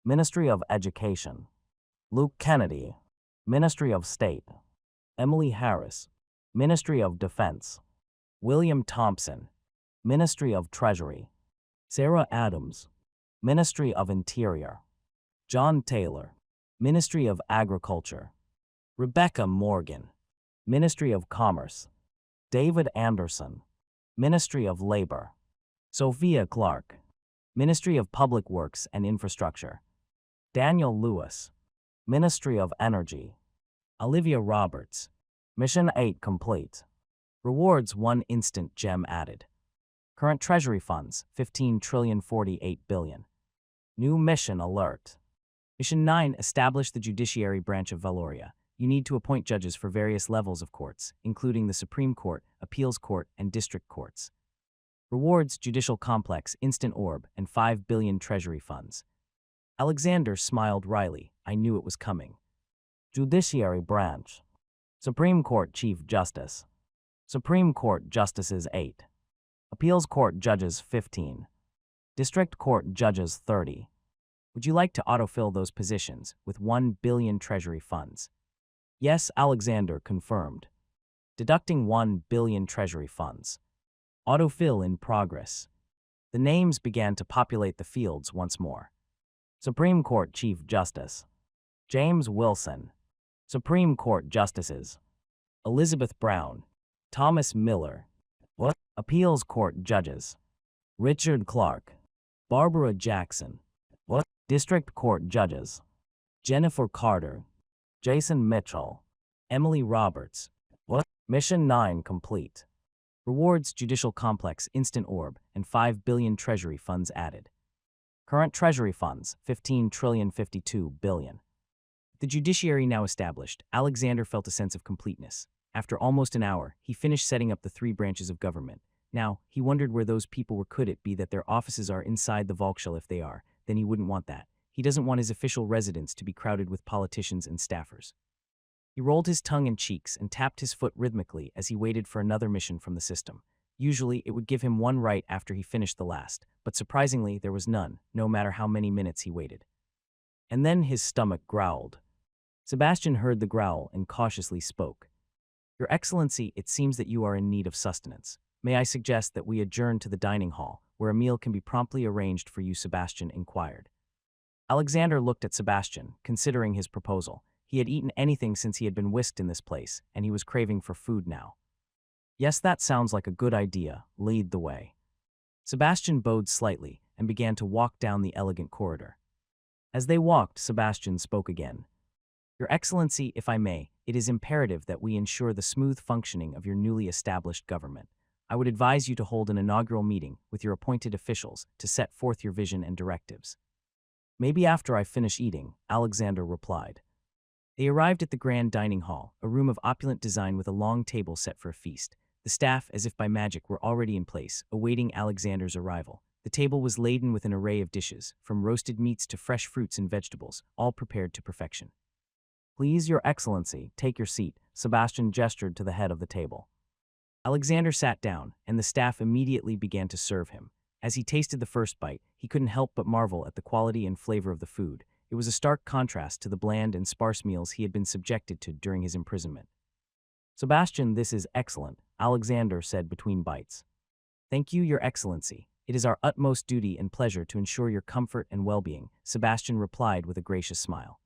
Ministry of Education. Luke Kennedy. Ministry of State. Emily Harris. Ministry of Defense. William Thompson. Ministry of Treasury. Sarah Adams. Ministry of Interior. John Taylor, Ministry of Agriculture. Rebecca Morgan, Ministry of Commerce. David Anderson, Ministry of Labor. Sophia Clark, Ministry of Public Works and Infrastructure. Daniel Lewis, Ministry of Energy. Olivia Roberts, Mission 8 complete. Rewards 1 instant gem added. Current treasury funds, 15,048 billion. New mission alert. Mission 9, establish the judiciary branch of Valoria. You need to appoint judges for various levels of courts, including the Supreme Court, Appeals Court, and District Courts. Rewards, judicial complex, instant orb, and 5 billion treasury funds. Alexander smiled wryly. I knew it was coming. Judiciary branch. Supreme Court Chief Justice. Supreme Court Justices 8. Appeals Court Judges 15. District Court Judges 30. Would you like to autofill those positions with 1 billion treasury funds? Yes, Alexander confirmed. Deducting 1 billion treasury funds. Autofill in progress. The names began to populate the fields once more. Supreme Court Chief Justice. James Wilson. Supreme Court Justices. Elizabeth Brown. Thomas Miller. What? Appeals Court Judges. Richard Clark. Barbara Jackson. What? District Court Judges. Jennifer Carter. Jason Mitchell. Emily Roberts. What? Mission 9 complete. Rewards, judicial complex, instant orb, and 5 billion treasury funds added. Current treasury funds, 15,052 billion. The judiciary now established, Alexander felt a sense of completeness. After almost an hour, he finished setting up the 3 branches of government. Now, he wondered where those people were. Could it be that their offices are inside the Volkshalle? If they are, then he wouldn't want that. He doesn't want his official residence to be crowded with politicians and staffers. He rolled his tongue and cheeks and tapped his foot rhythmically as he waited for another mission from the system. Usually, it would give him one right after he finished the last, but surprisingly, there was none, no matter how many minutes he waited. And then his stomach growled. Sebastian heard the growl and cautiously spoke. "Your Excellency, it seems that you are in need of sustenance. May I suggest that we adjourn to the dining hall, where a meal can be promptly arranged for you?" Sebastian inquired. Alexander looked at Sebastian, considering his proposal. He had eaten anything since he had been whisked in this place, and he was craving for food now. "Yes, that sounds like a good idea. Lead the way." Sebastian bowed slightly and began to walk down the elegant corridor. As they walked, Sebastian spoke again. "Your Excellency, if I may, it is imperative that we ensure the smooth functioning of your newly established government. I would advise you to hold an inaugural meeting with your appointed officials to set forth your vision and directives." "Maybe after I finish eating," Alexander replied. They arrived at the grand dining hall, a room of opulent design with a long table set for a feast. The staff, as if by magic, were already in place, awaiting Alexander's arrival. The table was laden with an array of dishes, from roasted meats to fresh fruits and vegetables, all prepared to perfection. "Please, Your Excellency, take your seat," Sebastian gestured to the head of the table. Alexander sat down, and the staff immediately began to serve him. As he tasted the first bite, he couldn't help but marvel at the quality and flavor of the food. It was a stark contrast to the bland and sparse meals he had been subjected to during his imprisonment. "Sebastian, this is excellent," Alexander said between bites. "Thank you, Your Excellency. It is our utmost duty and pleasure to ensure your comfort and well-being," Sebastian replied with a gracious smile.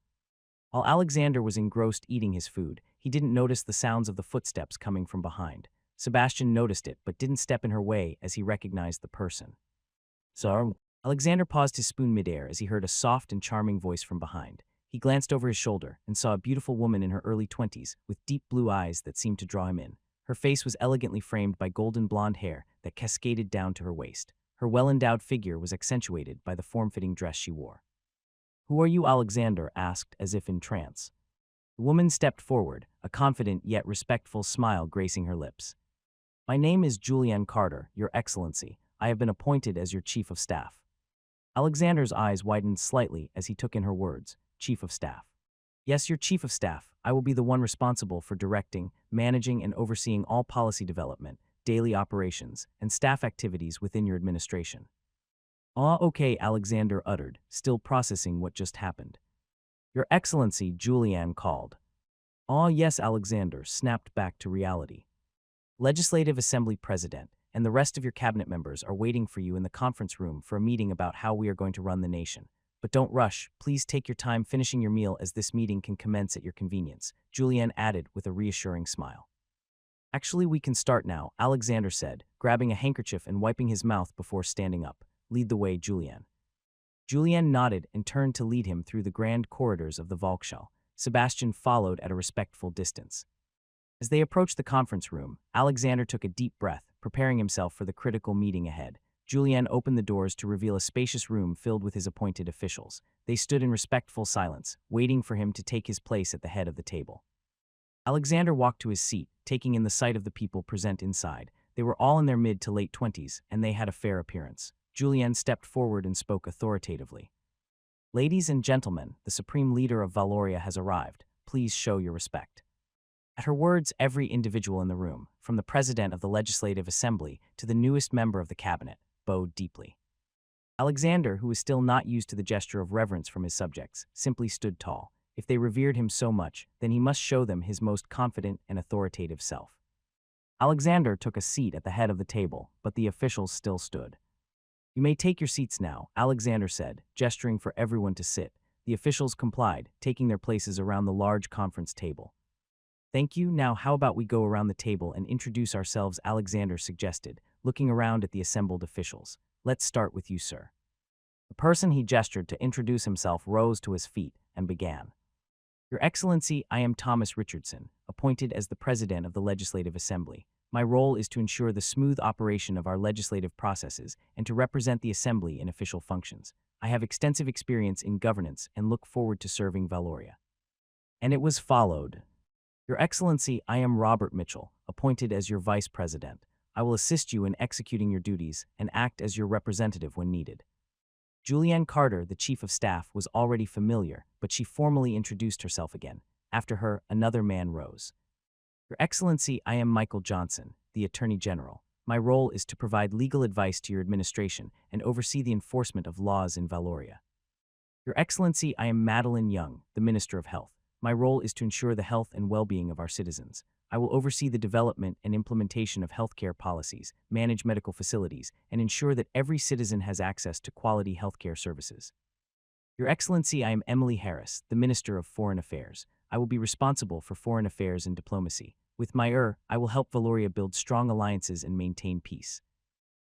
While Alexander was engrossed eating his food, he didn't notice the sounds of the footsteps coming from behind. Sebastian noticed it, but didn't step in her way as he recognized the person. "Sir?" Alexander paused his spoon midair as he heard a soft and charming voice from behind. He glanced over his shoulder and saw a beautiful woman in her early 20s with deep blue eyes that seemed to draw him in. Her face was elegantly framed by golden blonde hair that cascaded down to her waist. Her well-endowed figure was accentuated by the form-fitting dress she wore. "Who are you?" Alexander asked as if in trance. The woman stepped forward, a confident yet respectful smile gracing her lips. "My name is Julianne Carter, Your Excellency. I have been appointed as your Chief of Staff." Alexander's eyes widened slightly as he took in her words. "Chief of Staff." "Yes, your Chief of Staff. I will be the one responsible for directing, managing, and overseeing all policy development, daily operations, and staff activities within your administration." "Ah, okay," Alexander uttered, still processing what just happened. "Your Excellency," Julianne called. "Ah, yes," Alexander snapped back to reality. "Legislative Assembly President and the rest of your cabinet members are waiting for you in the conference room for a meeting about how we are going to run the nation. But don't rush. Please take your time finishing your meal as this meeting can commence at your convenience," Julianne added with a reassuring smile. "Actually, we can start now," Alexander said, grabbing a handkerchief and wiping his mouth before standing up. "Lead the way, Julianne." Julianne nodded and turned to lead him through the grand corridors of the Volkshalle. Sebastian followed at a respectful distance. As they approached the conference room, Alexander took a deep breath, preparing himself for the critical meeting ahead. Julianne opened the doors to reveal a spacious room filled with his appointed officials. They stood in respectful silence, waiting for him to take his place at the head of the table. Alexander walked to his seat, taking in the sight of the people present inside. They were all in their mid to late 20s, and they had a fair appearance. Julianne stepped forward and spoke authoritatively. "Ladies and gentlemen, the supreme leader of Valoria has arrived. Please show your respect." At her words, every individual in the room, from the president of the Legislative Assembly to the newest member of the cabinet, bowed deeply. Alexander, who was still not used to the gesture of reverence from his subjects, simply stood tall. If they revered him so much, then he must show them his most confident and authoritative self. Alexander took a seat at the head of the table, but the officials still stood. "You may take your seats now," Alexander said, gesturing for everyone to sit. The officials complied, taking their places around the large conference table. "Thank you. Now how about we go around the table and introduce ourselves," Alexander suggested, looking around at the assembled officials. "Let's start with you, sir." The person he gestured to introduce himself rose to his feet and began. "Your Excellency, I am Thomas Richardson, appointed as the President of the Legislative Assembly. My role is to ensure the smooth operation of our legislative processes and to represent the Assembly in official functions. I have extensive experience in governance and look forward to serving Valoria." And it was followed. Your Excellency, I am Robert Mitchell, appointed as your Vice President. I will assist you in executing your duties and act as your representative when needed. Julianne Carter, the Chief of Staff, was already familiar, but she formally introduced herself again. After her, another man rose. Your Excellency, I am Michael Johnson, the Attorney General. My role is to provide legal advice to your administration and oversee the enforcement of laws in Valoria. Your Excellency, I am Madeline Young, the Minister of Health. My role is to ensure the health and well-being of our citizens. I will oversee the development and implementation of healthcare policies, manage medical facilities, and ensure that every citizen has access to quality healthcare services. Your Excellency, I am Emily Harris, the Minister of Foreign Affairs. I will be responsible for foreign affairs and diplomacy. With my I will help Valoria build strong alliances and maintain peace.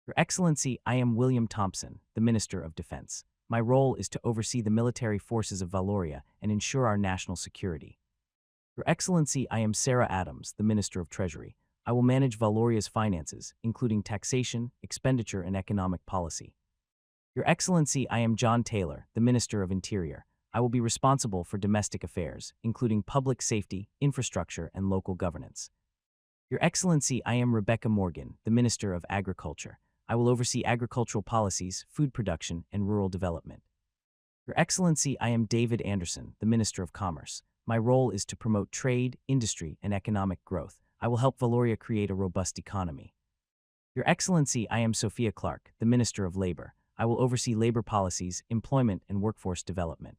Your Excellency, I am William Thompson, the Minister of Defense. My role is to oversee the military forces of Valoria and ensure our national security. Your Excellency, I am Sarah Adams, the Minister of Treasury. I will manage Valoria's finances, including taxation, expenditure, and economic policy. Your Excellency, I am John Taylor, the Minister of Interior. I will be responsible for domestic affairs, including public safety, infrastructure, and local governance. Your Excellency, I am Rebecca Morgan, the Minister of Agriculture. I will oversee agricultural policies, food production, and rural development. Your Excellency, I am David Anderson, the Minister of Commerce. My role is to promote trade, industry, and economic growth. I will help Valoria create a robust economy. Your Excellency, I am Sophia Clark, the Minister of Labor. I will oversee labor policies, employment, and workforce development.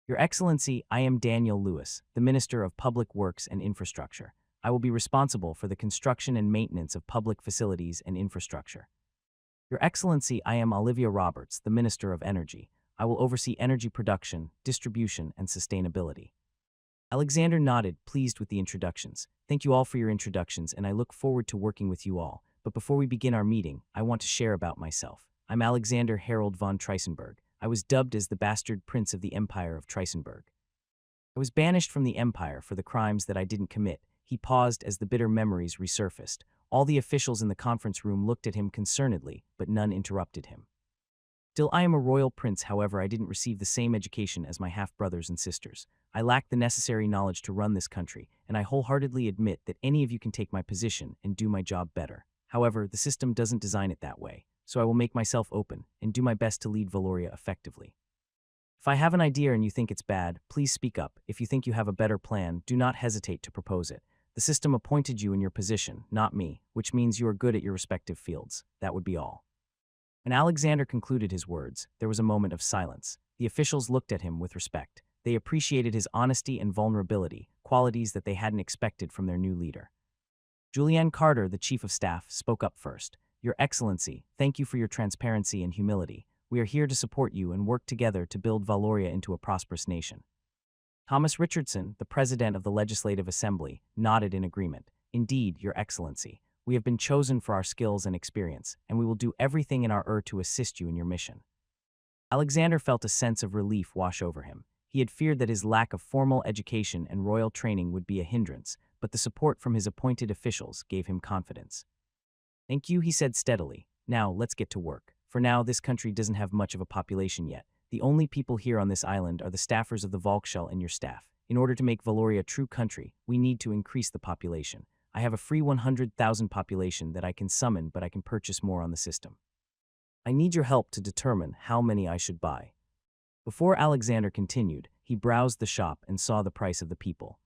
Your Excellency, I am Daniel Lewis, the Minister of Public Works and Infrastructure. I will be responsible for the construction and maintenance of public facilities and infrastructure. Your Excellency, I am Olivia Roberts, the Minister of Energy. I will oversee energy production, distribution, and sustainability. Alexander nodded, pleased with the introductions. Thank you all for your introductions, and I look forward to working with you all. But before we begin our meeting, I want to share about myself. I'm Alexander Harold von Triesenberg. I was dubbed as the bastard prince of the Empire of Triesenberg. I was banished from the Empire for the crimes that I didn't commit. He paused as the bitter memories resurfaced. All the officials in the conference room looked at him concernedly, but none interrupted him. Still, I am a royal prince, however, I didn't receive the same education as my half-brothers and sisters. I lack the necessary knowledge to run this country, and I wholeheartedly admit that any of you can take my position and do my job better. However, the system doesn't design it that way, so I will make myself open and do my best to lead Valoria effectively. If I have an idea and you think it's bad, please speak up. If you think you have a better plan, do not hesitate to propose it. The system appointed you in your position, not me, which means you are good at your respective fields. That would be all. When Alexander concluded his words, there was a moment of silence. The officials looked at him with respect. They appreciated his honesty and vulnerability, qualities that they hadn't expected from their new leader. Julianne Carter, the Chief of Staff, spoke up first. Your Excellency, thank you for your transparency and humility. We are here to support you and work together to build Valoria into a prosperous nation. Thomas Richardson, the President of the Legislative Assembly, nodded in agreement. Indeed, Your Excellency, we have been chosen for our skills and experience, and we will do everything in our to assist you in your mission. Alexander felt a sense of relief wash over him. He had feared that his lack of formal education and royal training would be a hindrance, but the support from his appointed officials gave him confidence. Thank you, he said steadily. Now, let's get to work. For now, this country doesn't have much of a population yet. The only people here on this island are the staffers of the Volksschule and your staff. In order to make Valoria a true country, we need to increase the population. I have a free 100,000 population that I can summon, but I can purchase more on the system. I need your help to determine how many I should buy. Before Alexander continued, he browsed the shop and saw the price of the people.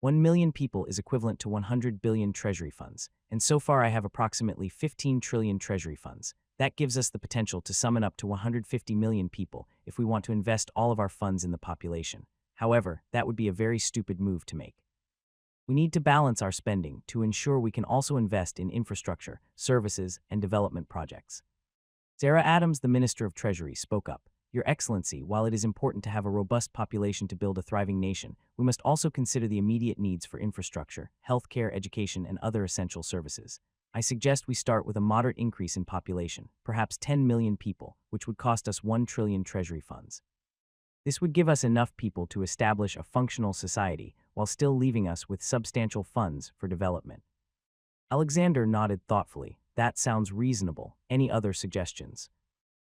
1 million people is equivalent to 100 billion treasury funds, and so far I have approximately 15 trillion treasury funds. That gives us the potential to summon up to 150 million people if we want to invest all of our funds in the population. However, that would be a very stupid move to make. We need to balance our spending to ensure we can also invest in infrastructure, services, and development projects. Sarah Adams, the Minister of Treasury, spoke up. Your Excellency, while it is important to have a robust population to build a thriving nation, we must also consider the immediate needs for infrastructure, healthcare, education, and other essential services. I suggest we start with a moderate increase in population, perhaps 10 million people, which would cost us 1 trillion treasury funds. This would give us enough people to establish a functional society while still leaving us with substantial funds for development. Alexander nodded thoughtfully. That sounds reasonable. Any other suggestions?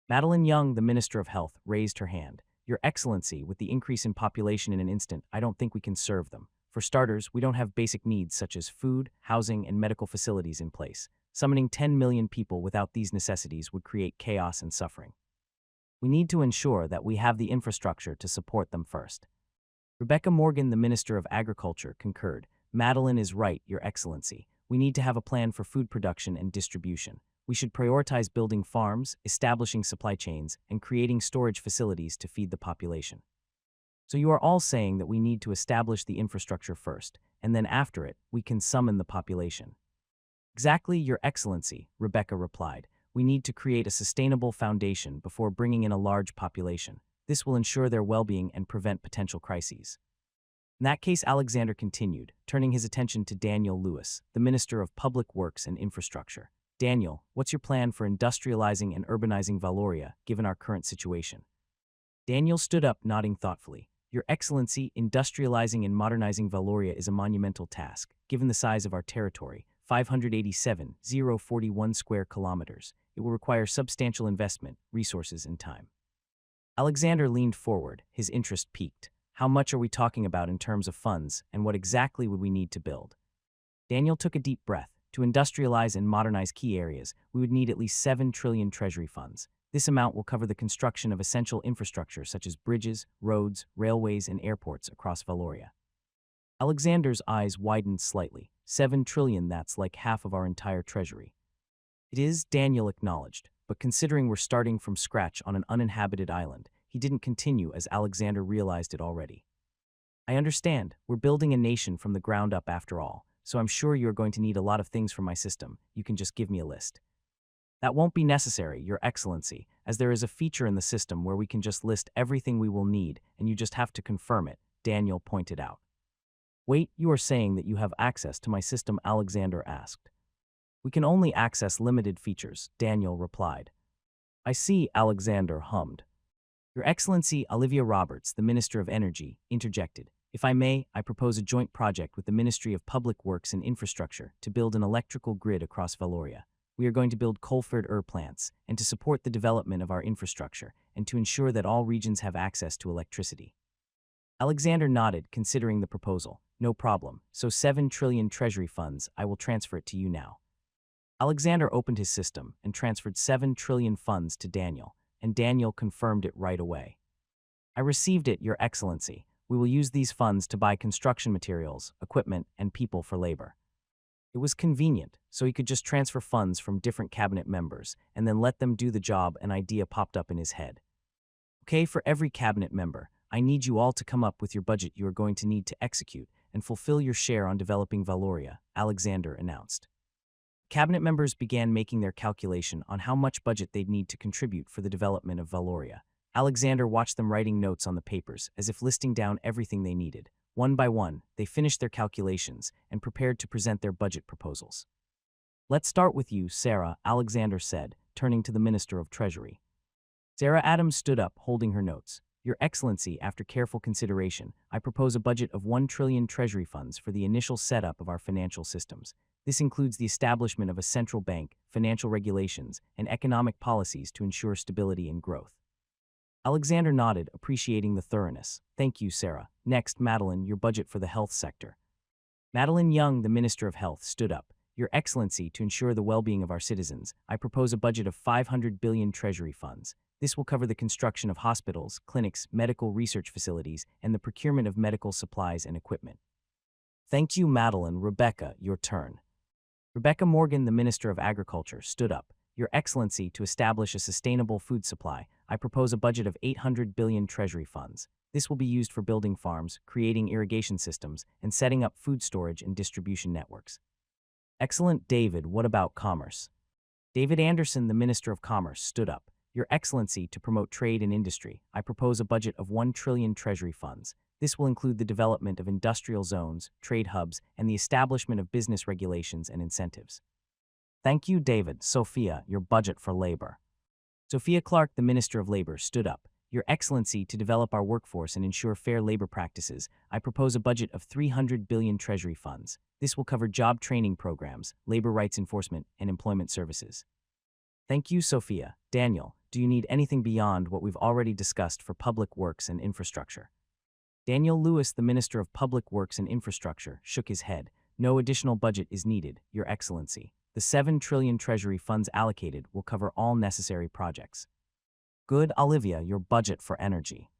Madeline Young, the Minister of Health, raised her hand. Your Excellency, with the increase in population in an instant, I don't think we can serve them. For starters, we don't have basic needs such as food, housing, and medical facilities in place. Summoning 10 million people without these necessities would create chaos and suffering. We need to ensure that we have the infrastructure to support them first. Rebecca Morgan, the Minister of Agriculture, concurred. Madeline is right, Your Excellency. We need to have a plan for food production and distribution. We should prioritize building farms, establishing supply chains, and creating storage facilities to feed the population. So you are all saying that we need to establish the infrastructure first, and then after it, we can summon the population. Exactly, Your Excellency, Rebecca replied. We need to create a sustainable foundation before bringing in a large population. This will ensure their well-being and prevent potential crises. In that case, Alexander continued, turning his attention to Daniel Lewis, the Minister of Public Works and Infrastructure. Daniel, what's your plan for industrializing and urbanizing Valoria, given our current situation? Daniel stood up, nodding thoughtfully. Your Excellency, industrializing and modernizing Valoria is a monumental task, given the size of our territory, 587,041 square kilometers. It will require substantial investment, resources, and time. Alexander leaned forward, his interest piqued. How much are we talking about in terms of funds, and what exactly would we need to build? Daniel took a deep breath. To industrialize and modernize key areas, we would need at least 7 trillion treasury funds. This amount will cover the construction of essential infrastructure such as bridges, roads, railways, and airports across Valoria. Alexander's eyes widened slightly. 7 trillion, that's like half of our entire treasury. It is, Daniel acknowledged, but considering we're starting from scratch on an uninhabited island, he didn't continue as Alexander realized it already. I understand, we're building a nation from the ground up after all, so I'm sure you're going to need a lot of things from my system. You can just give me a list. That won't be necessary, Your Excellency, as there is a feature in the system where we can just list everything we will need and you just have to confirm it, Daniel pointed out. Wait, you are saying that you have access to my system? Alexander asked. We can only access limited features, Daniel replied. I see, Alexander hummed. Your Excellency, Olivia Roberts, the Minister of Energy, interjected. If I may, I propose a joint project with the Ministry of Public Works and Infrastructure to build an electrical grid across Valoria. We are going to build coal-fired plants, and to support the development of our infrastructure, and to ensure that all regions have access to electricity. Alexander nodded, considering the proposal. No problem, so 7 trillion treasury funds, I will transfer it to you now. Alexander opened his system and transferred 7 trillion funds to Daniel, and Daniel confirmed it right away. I received it, Your Excellency. We will use these funds to buy construction materials, equipment, and people for labor. It was convenient, so he could just transfer funds from different cabinet members and then let them do the job. An idea popped up in his head. Okay, for every cabinet member, I need you all to come up with your budget you are going to need to execute and fulfill your share on developing Valoria, Alexander announced. Cabinet members began making their calculation on how much budget they'd need to contribute for the development of Valoria. Alexander watched them writing notes on the papers, as if listing down everything they needed. One by one, they finished their calculations and prepared to present their budget proposals. Let's start with you, Sarah, Alexander said, turning to the Minister of Treasury. Sarah Adams stood up, holding her notes. Your Excellency, after careful consideration, I propose a budget of 1 trillion treasury funds for the initial setup of our financial systems. This includes the establishment of a central bank, financial regulations, and economic policies to ensure stability and growth. Alexander nodded, appreciating the thoroughness. Thank you, Sarah. Next, Madeline, your budget for the health sector. Madeline Young, the Minister of Health, stood up. Your Excellency, to ensure the well-being of our citizens, I propose a budget of 500 billion treasury funds. This will cover the construction of hospitals, clinics, medical research facilities, and the procurement of medical supplies and equipment. Thank you, Madeline. Rebecca, your turn. Rebecca Morgan, the Minister of Agriculture, stood up. Your Excellency, to establish a sustainable food supply, I propose a budget of 800 billion treasury funds. This will be used for building farms, creating irrigation systems, and setting up food storage and distribution networks. Excellent, David. What about commerce? David Anderson, the Minister of Commerce, stood up. Your Excellency, to promote trade and industry, I propose a budget of 1 trillion treasury funds. This will include the development of industrial zones, trade hubs, and the establishment of business regulations and incentives. Thank you, David. Sophia, your budget for labor. Sophia Clark, the Minister of Labor, stood up. Your Excellency, to develop our workforce and ensure fair labor practices, I propose a budget of 300 billion treasury funds. This will cover job training programs, labor rights enforcement, and employment services. Thank you, Sophia. Daniel, do you need anything beyond what we've already discussed for public works and infrastructure? Daniel Lewis, the Minister of Public Works and Infrastructure, shook his head. No additional budget is needed, Your Excellency. The 7 trillion Treasury funds allocated will cover all necessary projects. Good, Olivia, your budget for energy.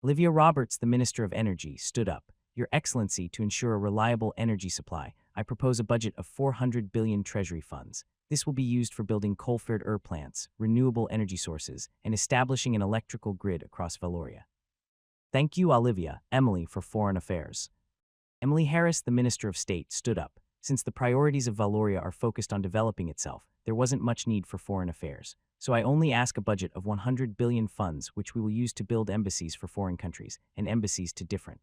Olivia Roberts, the Minister of Energy, stood up. Your Excellency, to ensure a reliable energy supply, I propose a budget of 400 billion Treasury funds. This will be used for building coal-fired plants, renewable energy sources, and establishing an electrical grid across Valoria. Thank you, Olivia. Emily, for Foreign Affairs. Emily Harris, the Minister of State, stood up. Since the priorities of Valoria are focused on developing itself, there wasn't much need for foreign affairs. So I only ask a budget of 100 billion funds which we will use to build embassies for foreign countries and embassies to different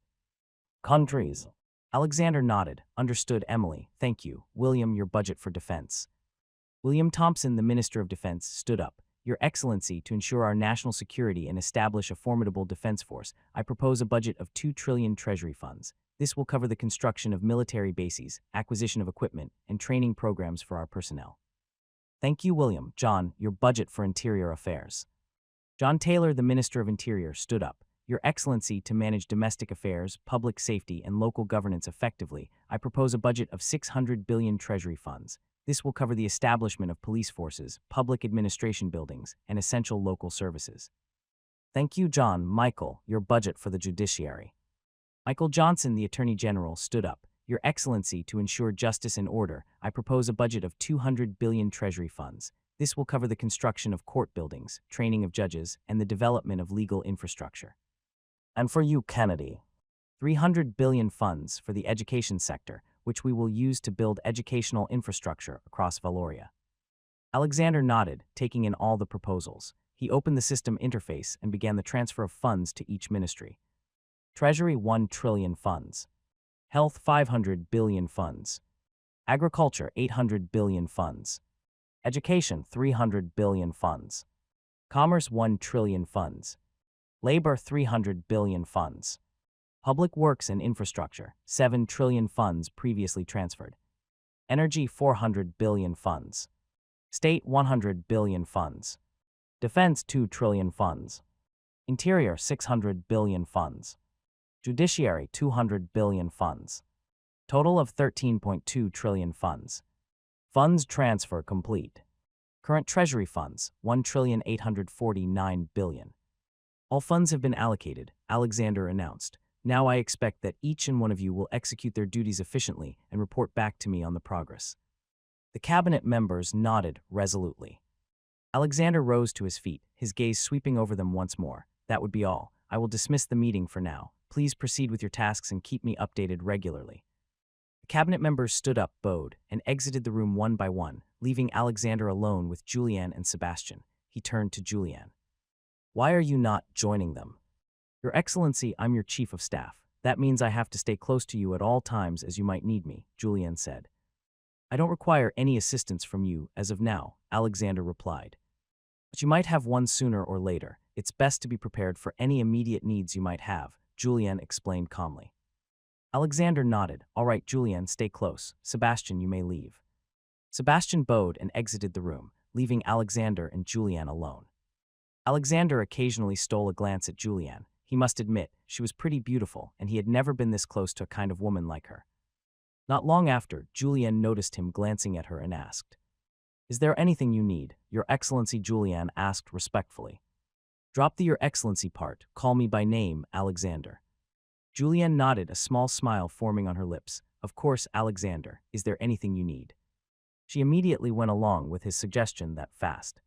countries. Alexander nodded. Understood, Emily. Thank you. William, your budget for defense. William Thompson, the Minister of Defense, stood up. Your Excellency, to ensure our national security and establish a formidable defense force, I propose a budget of 2 trillion Treasury funds. This will cover the construction of military bases, acquisition of equipment, and training programs for our personnel. Thank you, William. John, your budget for Interior Affairs. John Taylor, the Minister of Interior, stood up. Your Excellency, to manage domestic affairs, public safety, and local governance effectively, I propose a budget of 600 billion Treasury funds. This will cover the establishment of police forces, public administration buildings, and essential local services. Thank you, John. Michael, your budget for the judiciary. Michael Johnson, the Attorney General, stood up. Your Excellency, to ensure justice and order, I propose a budget of 200 billion Treasury funds. This will cover the construction of court buildings, training of judges, and the development of legal infrastructure. And for you, Kennedy, 300 billion funds for the education sector, which we will use to build educational infrastructure across Valoria. Alexander nodded, taking in all the proposals. He opened the system interface and began the transfer of funds to each ministry. Treasury 1 trillion funds. Health 500 billion funds. Agriculture 800 billion funds. Education 300 billion funds. Commerce 1 trillion funds. Labor 300 billion funds. Public Works and Infrastructure 7 trillion funds previously transferred. Energy 400 billion funds. State 100 billion funds. Defense 2 trillion funds. Interior 600 billion funds. Judiciary 200 billion funds. Total of 13.2 trillion funds. Funds transfer complete. Current Treasury funds 1,849 billion. All funds have been allocated, Alexander announced. Now I expect that each and one of you will execute their duties efficiently and report back to me on the progress. The cabinet members nodded resolutely. Alexander rose to his feet, his gaze sweeping over them once more. That would be all. I will dismiss the meeting for now. Please proceed with your tasks and keep me updated regularly. The cabinet members stood up, bowed, and exited the room one by one, leaving Alexander alone with Julianne and Sebastian. He turned to Julianne. Why are you not joining them? Your Excellency, I'm your Chief of Staff. That means I have to stay close to you at all times as you might need me, Julianne said. I don't require any assistance from you as of now, Alexander replied. But you might have one sooner or later. It's best to be prepared for any immediate needs you might have, Julianne explained calmly. Alexander nodded. All right, Julianne, stay close. Sebastian, you may leave. Sebastian bowed and exited the room, leaving Alexander and Julianne alone. Alexander occasionally stole a glance at Julianne. He must admit, she was pretty beautiful, and he had never been this close to a kind of woman like her. Not long after, Julianne noticed him glancing at her and asked, Is there anything you need? Your Excellency, Julianne asked respectfully. Drop the Your Excellency part. Call me by name, Alexander. Julianne nodded, a small smile forming on her lips. Of course, Alexander. Is there anything you need? She immediately went along with his suggestion that fast.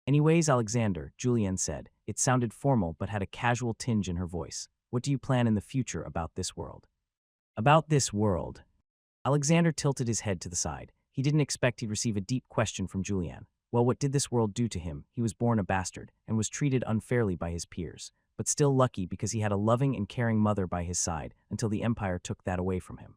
Anyways, Alexander, Julianne said. It sounded formal but had a casual tinge in her voice. What do you plan in the future about this world? About this world. Alexander tilted his head to the side. He didn't expect he'd receive a deep question from Julianne. Well, what did this world do to him? He was born a bastard and was treated unfairly by his peers, but still lucky because he had a loving and caring mother by his side until the Empire took that away from him.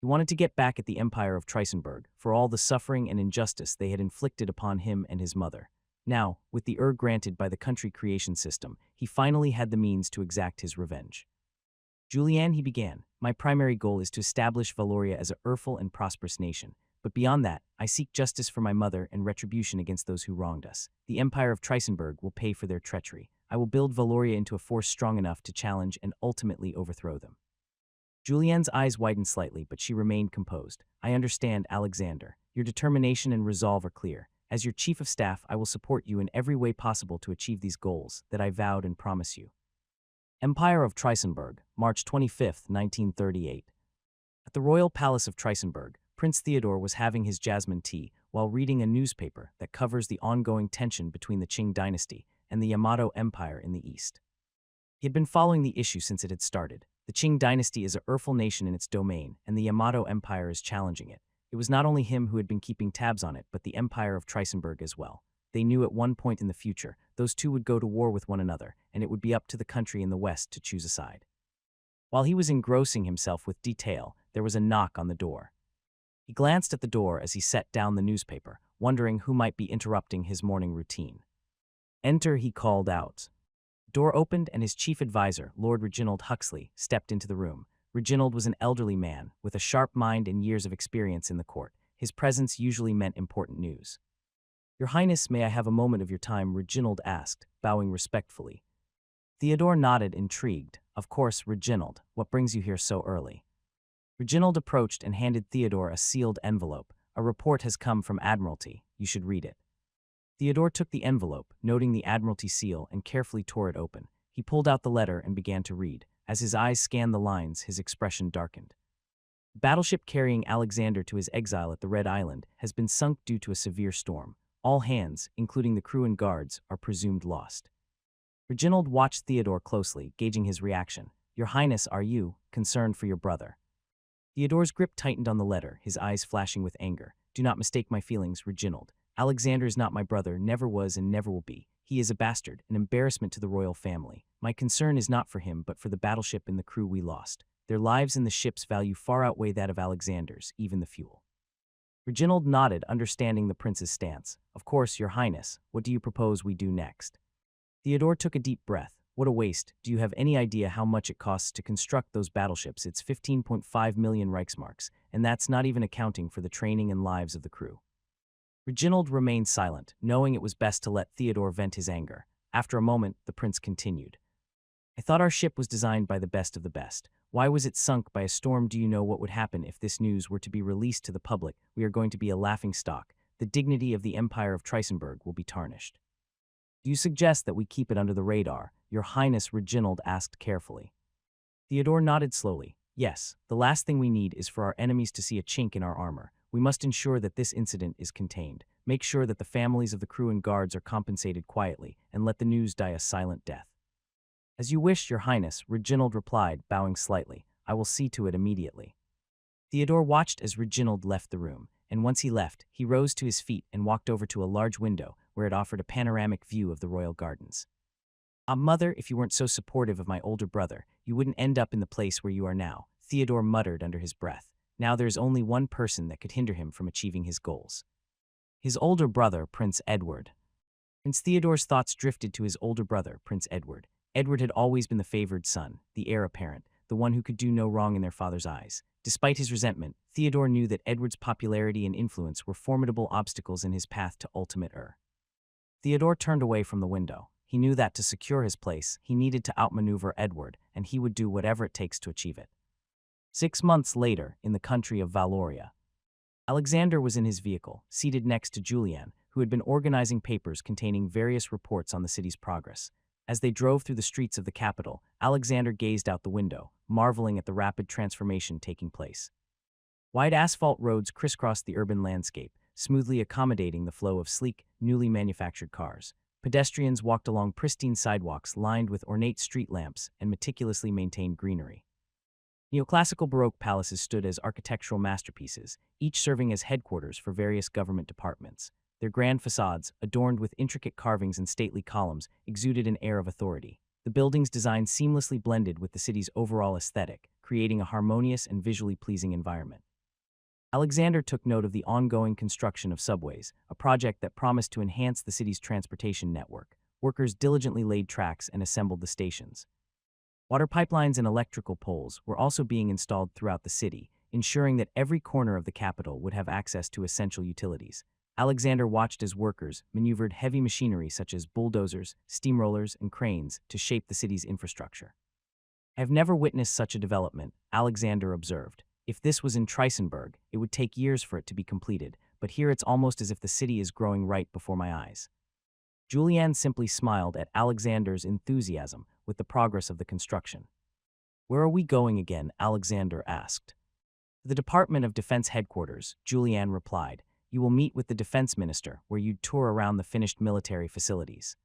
He wanted to get back at the Empire of Trisenberg for all the suffering and injustice they had inflicted upon him and his mother. Now, with the granted by the country creation system, he finally had the means to exact his revenge. Julianne, he began, my primary goal is to establish Valoria as a erful and prosperous nation. But beyond that, I seek justice for my mother and retribution against those who wronged us. The Empire of Trisenberg will pay for their treachery. I will build Valoria into a force strong enough to challenge and ultimately overthrow them." Julianne's eyes widened slightly, but she remained composed. "I understand, Alexander. Your determination and resolve are clear. As your chief of staff, I will support you in every way possible to achieve these goals that I vowed and promise you." Empire of Trisenberg, March 25, 1938. At the royal palace of Trisenberg, Prince Theodore was having his jasmine tea while reading a newspaper that covers the ongoing tension between the Qing dynasty and the Yamato Empire in the east. He had been following the issue since it had started. The Qing dynasty is a erful nation in its domain, and the Yamato Empire is challenging it. It was not only him who had been keeping tabs on it, but the Empire of Trisenberg as well. They knew at one point in the future, those two would go to war with one another, and it would be up to the country in the west to choose a side. While he was engrossing himself with detail, there was a knock on the door. He glanced at the door as he set down the newspaper, wondering who might be interrupting his morning routine. "Enter," he called out. The door opened and his chief advisor, Lord Reginald Huxley, stepped into the room. Reginald was an elderly man, with a sharp mind and years of experience in the court. His presence usually meant important news. "Your Highness, may I have a moment of your time?" Reginald asked, bowing respectfully. Theodore nodded, intrigued. "Of course, Reginald. What brings you here so early?" Reginald approached and handed Theodore a sealed envelope. "A report has come from Admiralty. You should read it." Theodore took the envelope, noting the Admiralty seal, and carefully tore it open. He pulled out the letter and began to read. As his eyes scanned the lines, his expression darkened. "The battleship carrying Alexander to his exile at the Red Island has been sunk due to a severe storm. All hands, including the crew and guards, are presumed lost." Reginald watched Theodore closely, gauging his reaction. "Your Highness, are you concerned for your brother?" Theodore's grip tightened on the letter, his eyes flashing with anger. "Do not mistake my feelings, Reginald. Alexander is not my brother, never was and never will be. He is a bastard, an embarrassment to the royal family. My concern is not for him, but for the battleship and the crew we lost. Their lives and the ship's value far outweigh that of Alexander's, even the fuel." Reginald nodded, understanding the prince's stance. "Of course, Your Highness. What do you propose we do next?" Theodore took a deep breath. "What a waste. Do you have any idea how much it costs to construct those battleships? It's 15.5 million Reichsmarks, and that's not even accounting for the training and lives of the crew." Reginald remained silent, knowing it was best to let Theodore vent his anger. After a moment, the prince continued. "I thought our ship was designed by the best of the best. Why was it sunk by a storm? Do you know what would happen if this news were to be released to the public? We are going to be a laughingstock. The dignity of the Empire of Trisenberg will be tarnished." "Do you suggest that we keep it under the radar?" Your Highness, Reginald asked carefully. Theodore nodded slowly. "Yes, the last thing we need is for our enemies to see a chink in our armor. We must ensure that this incident is contained. Make sure that the families of the crew and guards are compensated quietly, and let the news die a silent death." "As you wish, Your Highness," Reginald replied, bowing slightly. "I will see to it immediately." Theodore watched as Reginald left the room, and once he left, he rose to his feet and walked over to a large window where it offered a panoramic view of the royal gardens. "Ah, Mother, if you weren't so supportive of my older brother, you wouldn't end up in the place where you are now," Theodore muttered under his breath. Now there's only one person that could hinder him from achieving his goals. His older brother, Prince Edward. Prince Theodore's thoughts drifted to his older brother, Prince Edward. Edward had always been the favored son, the heir apparent, the one who could do no wrong in their father's eyes. Despite his resentment, Theodore knew that Edward's popularity and influence were formidable obstacles in his path to ultimate heir. Theodore turned away from the window. He knew that to secure his place, he needed to outmaneuver Edward, and he would do whatever it takes to achieve it. 6 months later, in the country of Valoria, Alexander was in his vehicle, seated next to Julianne, who had been organizing papers containing various reports on the city's progress. As they drove through the streets of the capital, Alexander gazed out the window, marveling at the rapid transformation taking place. Wide asphalt roads crisscrossed the urban landscape, smoothly accommodating the flow of sleek, newly manufactured cars. Pedestrians walked along pristine sidewalks lined with ornate street lamps and meticulously maintained greenery. Neoclassical Baroque palaces stood as architectural masterpieces, each serving as headquarters for various government departments. Their grand facades, adorned with intricate carvings and stately columns, exuded an air of authority. The building's design seamlessly blended with the city's overall aesthetic, creating a harmonious and visually pleasing environment. Alexander took note of the ongoing construction of subways, a project that promised to enhance the city's transportation network. Workers diligently laid tracks and assembled the stations. Water pipelines and electrical poles were also being installed throughout the city, ensuring that every corner of the capital would have access to essential utilities. Alexander watched as workers maneuvered heavy machinery such as bulldozers, steamrollers, and cranes to shape the city's infrastructure. "I have never witnessed such a development," Alexander observed. "If this was in Trisenberg, it would take years for it to be completed, but here it's almost as if the city is growing right before my eyes." Julianne simply smiled at Alexander's enthusiasm with the progress of the construction. "Where are we going again?" Alexander asked. "The Department of Defense headquarters," Julianne replied. "You will meet with the defense minister, where you'd tour around the finished military facilities."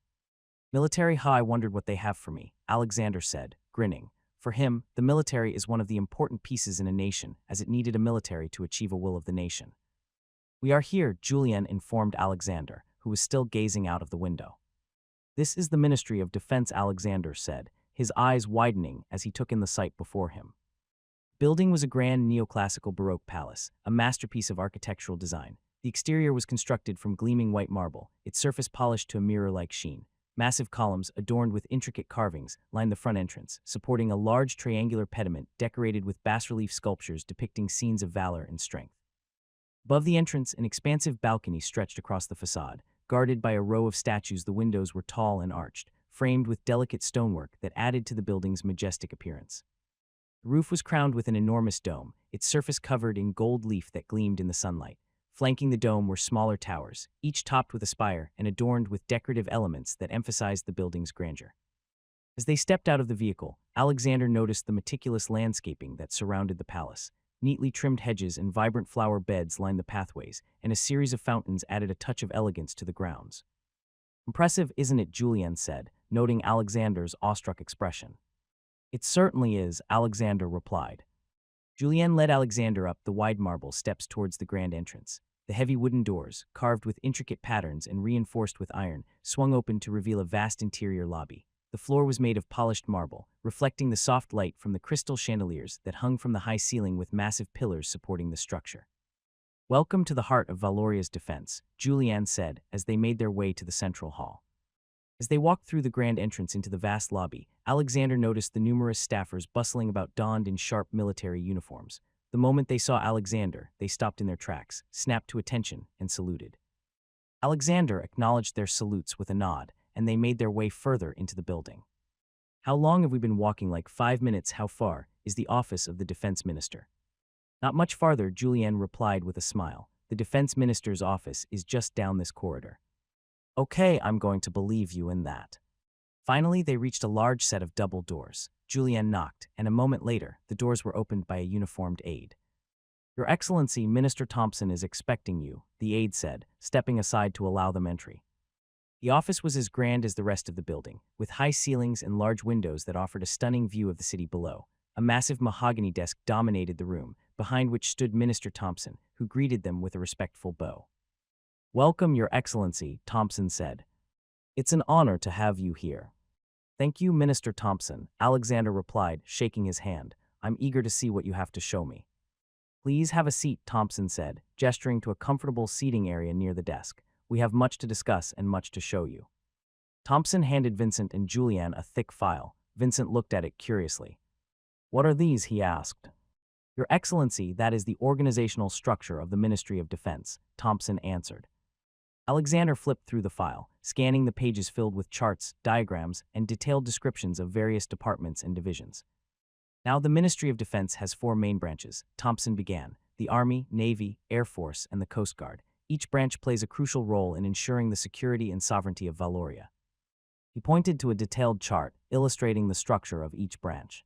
"Military? Huh, I wondered what they have for me," Alexander said, grinning. For him, the military is one of the important pieces in a nation, as it needed a military to achieve a will of the nation. "We are here," Julianne informed Alexander, who was still gazing out of the window. "This is the Ministry of Defense," Alexander said, his eyes widening as he took in the sight before him. The building was a grand neoclassical Baroque palace, a masterpiece of architectural design. The exterior was constructed from gleaming white marble, its surface polished to a mirror-like sheen. Massive columns, adorned with intricate carvings, lined the front entrance, supporting a large triangular pediment decorated with bas-relief sculptures depicting scenes of valor and strength. Above the entrance, an expansive balcony stretched across the facade. Guarded by a row of statues, the windows were tall and arched, framed with delicate stonework that added to the building's majestic appearance. The roof was crowned with an enormous dome, its surface covered in gold leaf that gleamed in the sunlight. Flanking the dome were smaller towers, each topped with a spire and adorned with decorative elements that emphasized the building's grandeur. As they stepped out of the vehicle, Alexander noticed the meticulous landscaping that surrounded the palace. Neatly trimmed hedges and vibrant flower beds lined the pathways, and a series of fountains added a touch of elegance to the grounds. "Impressive, isn't it?" Julianne said, noting Alexander's awestruck expression. "It certainly is," Alexander replied. Julianne led Alexander up the wide marble steps towards the grand entrance. The heavy wooden doors, carved with intricate patterns and reinforced with iron, swung open to reveal a vast interior lobby. The floor was made of polished marble, reflecting the soft light from the crystal chandeliers that hung from the high ceiling with massive pillars supporting the structure. "Welcome to the heart of Valoria's defense," Julianne said as they made their way to the central hall. As they walked through the grand entrance into the vast lobby, Alexander noticed the numerous staffers bustling about donned in sharp military uniforms. The moment they saw Alexander, they stopped in their tracks, snapped to attention, and saluted. Alexander acknowledged their salutes with a nod, and they made their way further into the building. "How long have we been walking?" "Like 5 minutes." "How far is the office of the defense minister?" "Not much farther," Julianne replied with a smile. "The defense minister's office is just down this corridor." "Okay, I'm going to believe you in that." Finally, they reached a large set of double doors. Julianne knocked, and a moment later, the doors were opened by a uniformed aide. "Your Excellency, Minister Thompson is expecting you," the aide said, stepping aside to allow them entry. The office was as grand as the rest of the building, with high ceilings and large windows that offered a stunning view of the city below. A massive mahogany desk dominated the room, behind which stood Minister Thompson, who greeted them with a respectful bow. "Welcome, Your Excellency," Thompson said. "It's an honor to have you here." "Thank you, Minister Thompson," Alexander replied, shaking his hand. "I'm eager to see what you have to show me." "Please have a seat," Thompson said, gesturing to a comfortable seating area near the desk. "We have much to discuss and much to show you." Thompson handed Vincent and Julianne a thick file. Vincent looked at it curiously. "What are these?" he asked. "Your Excellency, that is the organizational structure of the Ministry of Defense," Thompson answered. Alexander flipped through the file, scanning the pages filled with charts, diagrams, and detailed descriptions of various departments and divisions. "Now, the Ministry of Defense has 4 main branches," Thompson began: the Army, Navy, Air Force, and the Coast Guard. Each branch plays a crucial role in ensuring the security and sovereignty of Valoria. He pointed to a detailed chart illustrating the structure of each branch.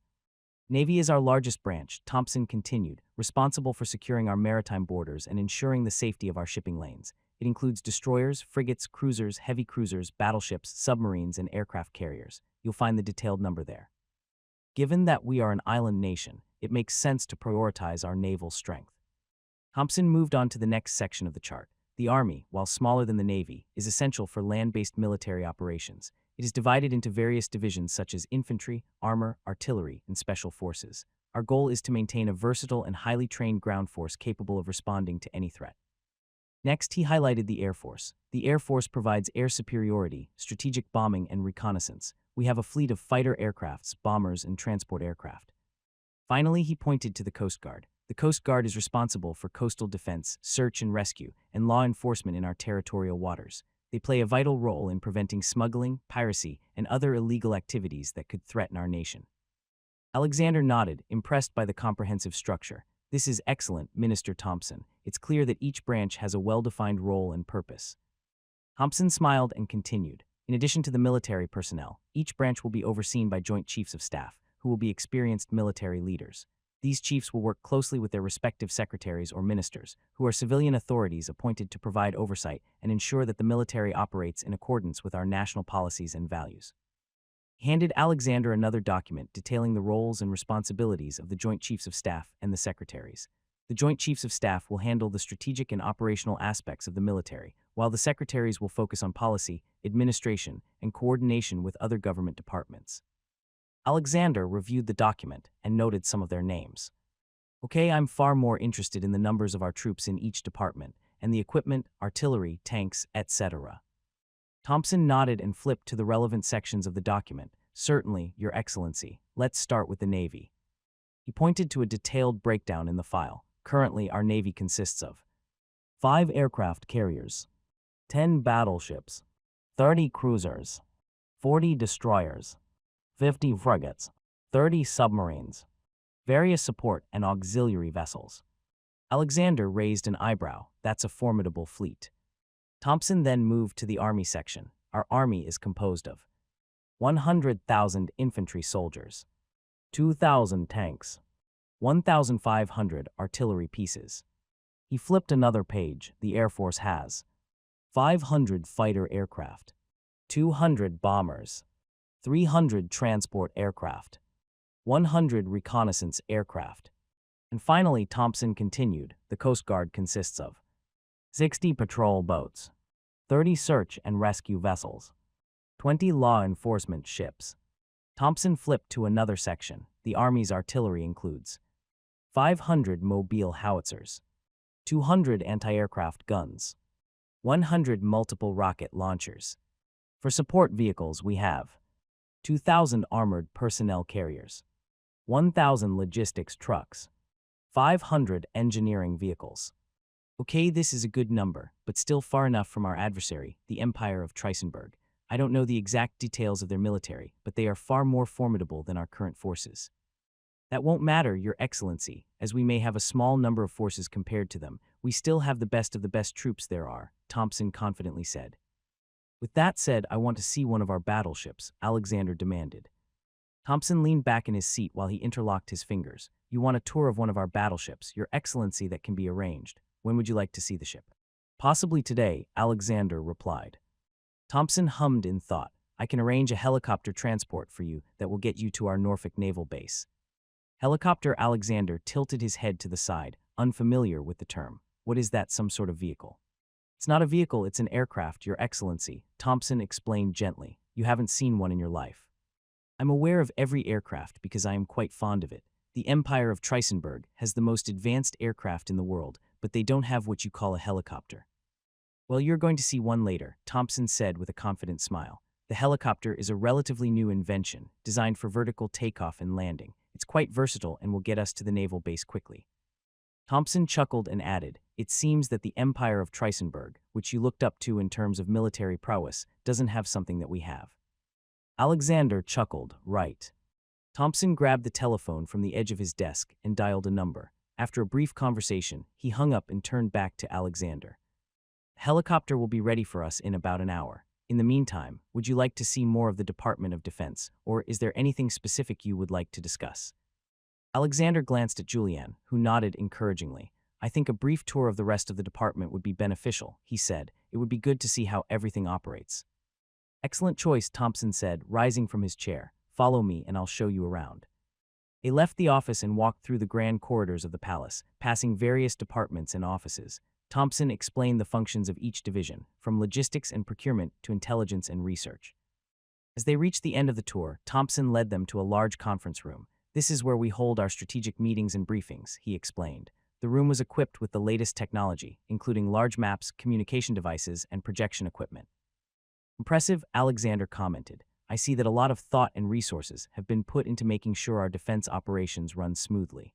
"Navy is our largest branch," Thompson continued, "responsible for securing our maritime borders and ensuring the safety of our shipping lanes. It includes destroyers, frigates, cruisers, heavy cruisers, battleships, submarines, and aircraft carriers. You'll find the detailed number there. Given that we are an island nation, it makes sense to prioritize our naval strength." Thompson moved on to the next section of the chart. The Army, while smaller than the Navy, is essential for land-based military operations. It is divided into various divisions such as infantry, armor, artillery, and special forces. Our goal is to maintain a versatile and highly trained ground force capable of responding to any threat. Next, he highlighted the Air Force. The Air Force provides air superiority, strategic bombing, and reconnaissance. We have a fleet of fighter aircrafts, bombers, and transport aircraft. Finally, he pointed to the Coast Guard. The Coast Guard is responsible for coastal defense, search and rescue, and law enforcement in our territorial waters. They play a vital role in preventing smuggling, piracy, and other illegal activities that could threaten our nation. Alexander nodded, impressed by the comprehensive structure. This is excellent, Minister Thompson. It's clear that each branch has a well-defined role and purpose. Thompson smiled and continued. In addition to the military personnel, each branch will be overseen by Joint Chiefs of Staff, who will be experienced military leaders. These chiefs will work closely with their respective secretaries or ministers, who are civilian authorities appointed to provide oversight and ensure that the military operates in accordance with our national policies and values. He handed Alexander another document detailing the roles and responsibilities of the Joint Chiefs of Staff and the secretaries. The Joint Chiefs of Staff will handle the strategic and operational aspects of the military, while the secretaries will focus on policy, administration, and coordination with other government departments. Alexander reviewed the document and noted some of their names. Okay, I'm far more interested in the numbers of our troops in each department, and the equipment, artillery, tanks, etc. Thompson nodded and flipped to the relevant sections of the document. Certainly, Your Excellency. Let's start with the Navy. He pointed to a detailed breakdown in the file. Currently, our Navy consists of 5 aircraft carriers, 10 battleships, 30 cruisers, 40 destroyers, 50 frigates, 30 submarines, various support and auxiliary vessels. Alexander raised an eyebrow. That's a formidable fleet. Thompson then moved to the Army section. Our Army is composed of 100,000 infantry soldiers, 2,000 tanks, 1,500 artillery pieces. He flipped another page. The Air Force has 500 fighter aircraft, 200 bombers, 300 transport aircraft, 100 reconnaissance aircraft. And finally, Thompson continued, the Coast Guard consists of 60 patrol boats, 30 search and rescue vessels, 20 law enforcement ships. Thompson flipped to another section. The Army's artillery includes 500 mobile howitzers, 200 anti-aircraft guns, 100 multiple rocket launchers. For support vehicles, we have 2,000 armored personnel carriers, 1,000 logistics trucks, 500 engineering vehicles. Okay, this is a good number, but still far enough from our adversary, the Empire of Trisenberg. I don't know the exact details of their military, but they are far more formidable than our current forces. That won't matter, Your Excellency, as we may have a small number of forces compared to them. We still have the best of the best troops there are, Thompson confidently said. With that said, I want to see one of our battleships, Alexander demanded. Thompson leaned back in his seat while he interlocked his fingers. You want a tour of one of our battleships, Your Excellency, that can be arranged. When would you like to see the ship? Possibly today, Alexander replied. Thompson hummed in thought. I can arrange a helicopter transport for you that will get you to our Norfolk Naval Base. Helicopter. Alexander tilted his head to the side, unfamiliar with the term. What is that, some sort of vehicle? It's not a vehicle, it's an aircraft, Your Excellency, Thompson explained gently. You haven't seen one in your life. I'm aware of every aircraft because I am quite fond of it. The Empire of Trisenberg has the most advanced aircraft in the world, but they don't have what you call a helicopter. Well, you're going to see one later, Thompson said with a confident smile. The helicopter is a relatively new invention, designed for vertical takeoff and landing. It's quite versatile and will get us to the naval base quickly. Thompson chuckled and added, it seems that the Empire of Trisenberg, which you looked up to in terms of military prowess, doesn't have something that we have. Alexander chuckled, right. Thompson grabbed the telephone from the edge of his desk and dialed a number. After a brief conversation, he hung up and turned back to Alexander. The helicopter will be ready for us in about an hour. In the meantime, would you like to see more of the Department of Defense, or is there anything specific you would like to discuss? Alexander glanced at Julianne, who nodded encouragingly. I think a brief tour of the rest of the department would be beneficial, he said. It would be good to see how everything operates. Excellent choice, Thompson said, rising from his chair. Follow me and I'll show you around. They left the office and walked through the grand corridors of the palace, passing various departments and offices. Thompson explained the functions of each division, from logistics and procurement to intelligence and research. As they reached the end of the tour, Thompson led them to a large conference room. This is where we hold our strategic meetings and briefings, he explained. The room was equipped with the latest technology, including large maps, communication devices, and projection equipment. Impressive, Alexander commented. I see that a lot of thought and resources have been put into making sure our defense operations run smoothly.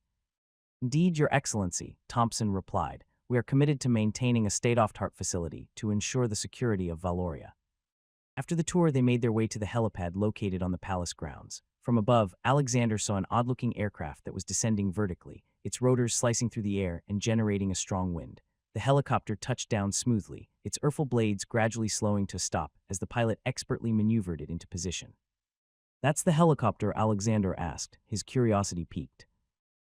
Indeed, Your Excellency, Thompson replied. We are committed to maintaining a state-of-the-art facility to ensure the security of Valoria. After the tour, they made their way to the helipad located on the palace grounds. From above, Alexander saw an odd-looking aircraft that was descending vertically, its rotors slicing through the air and generating a strong wind. The helicopter touched down smoothly, its earful blades gradually slowing to a stop as the pilot expertly maneuvered it into position. That's the helicopter, Alexander asked, his curiosity piqued.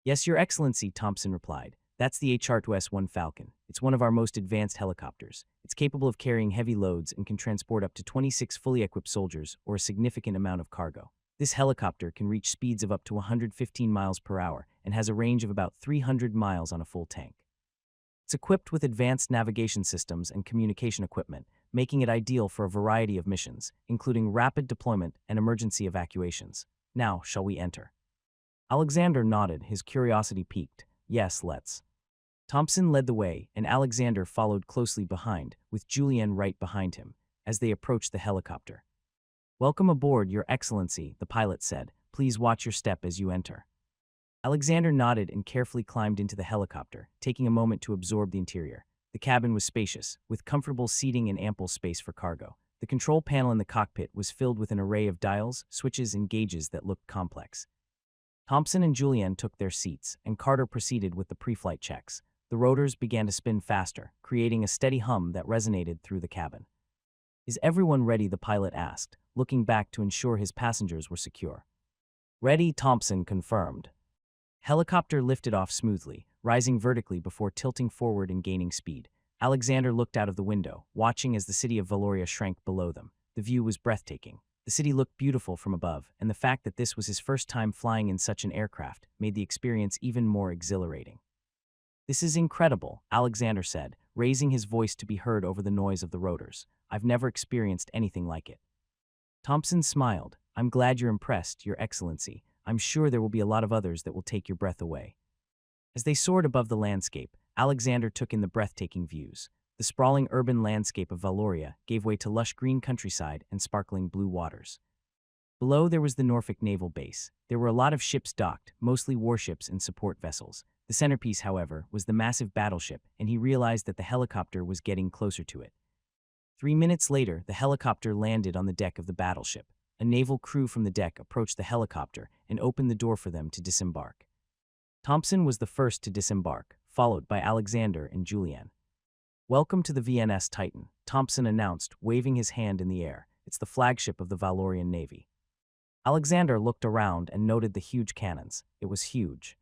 Yes, Your Excellency, Thompson replied. That's the HR-2S-1 Falcon. It's one of our most advanced helicopters. It's capable of carrying heavy loads and can transport up to 26 fully equipped soldiers or a significant amount of cargo. This helicopter can reach speeds of up to 115 miles per hour and has a range of about 300 miles on a full tank. It's equipped with advanced navigation systems and communication equipment, making it ideal for a variety of missions, including rapid deployment and emergency evacuations. Now, shall we enter? Alexander nodded, his curiosity piqued. Yes, let's. Thompson led the way, and Alexander followed closely behind, with Julien right behind him, as they approached the helicopter. Welcome aboard, Your Excellency, the pilot said. Please watch your step as you enter. Alexander nodded and carefully climbed into the helicopter, taking a moment to absorb the interior. The cabin was spacious, with comfortable seating and ample space for cargo. The control panel in the cockpit was filled with an array of dials, switches, and gauges that looked complex. Thompson and Julien took their seats, and Carter proceeded with the pre-flight checks. The rotors began to spin faster, creating a steady hum that resonated through the cabin. Is everyone ready? The pilot asked, looking back to ensure his passengers were secure. Ready, Thompson confirmed. Helicopter lifted off smoothly, rising vertically before tilting forward and gaining speed. Alexander looked out of the window, watching as the city of Valoria shrank below them. The view was breathtaking. The city looked beautiful from above, and the fact that this was his first time flying in such an aircraft made the experience even more exhilarating. This is incredible, Alexander said, raising his voice to be heard over the noise of the rotors. I've never experienced anything like it. Thompson smiled. I'm glad you're impressed, Your Excellency. I'm sure there will be a lot of others that will take your breath away. As they soared above the landscape, Alexander took in the breathtaking views. The sprawling urban landscape of Valoria gave way to lush green countryside and sparkling blue waters. Below there was the Norfolk Naval Base. There were a lot of ships docked, mostly warships and support vessels. The centerpiece, however, was the massive battleship, and he realized that the helicopter was getting closer to it. 3 minutes later, the helicopter landed on the deck of the battleship. A naval crew from the deck approached the helicopter and opened the door for them to disembark. Thompson was the first to disembark, followed by Alexander and Julien. Welcome to the VNS Titan, Thompson announced, waving his hand in the air. It's the flagship of the Valorian Navy. Alexander looked around and noted the huge cannons. It was huge.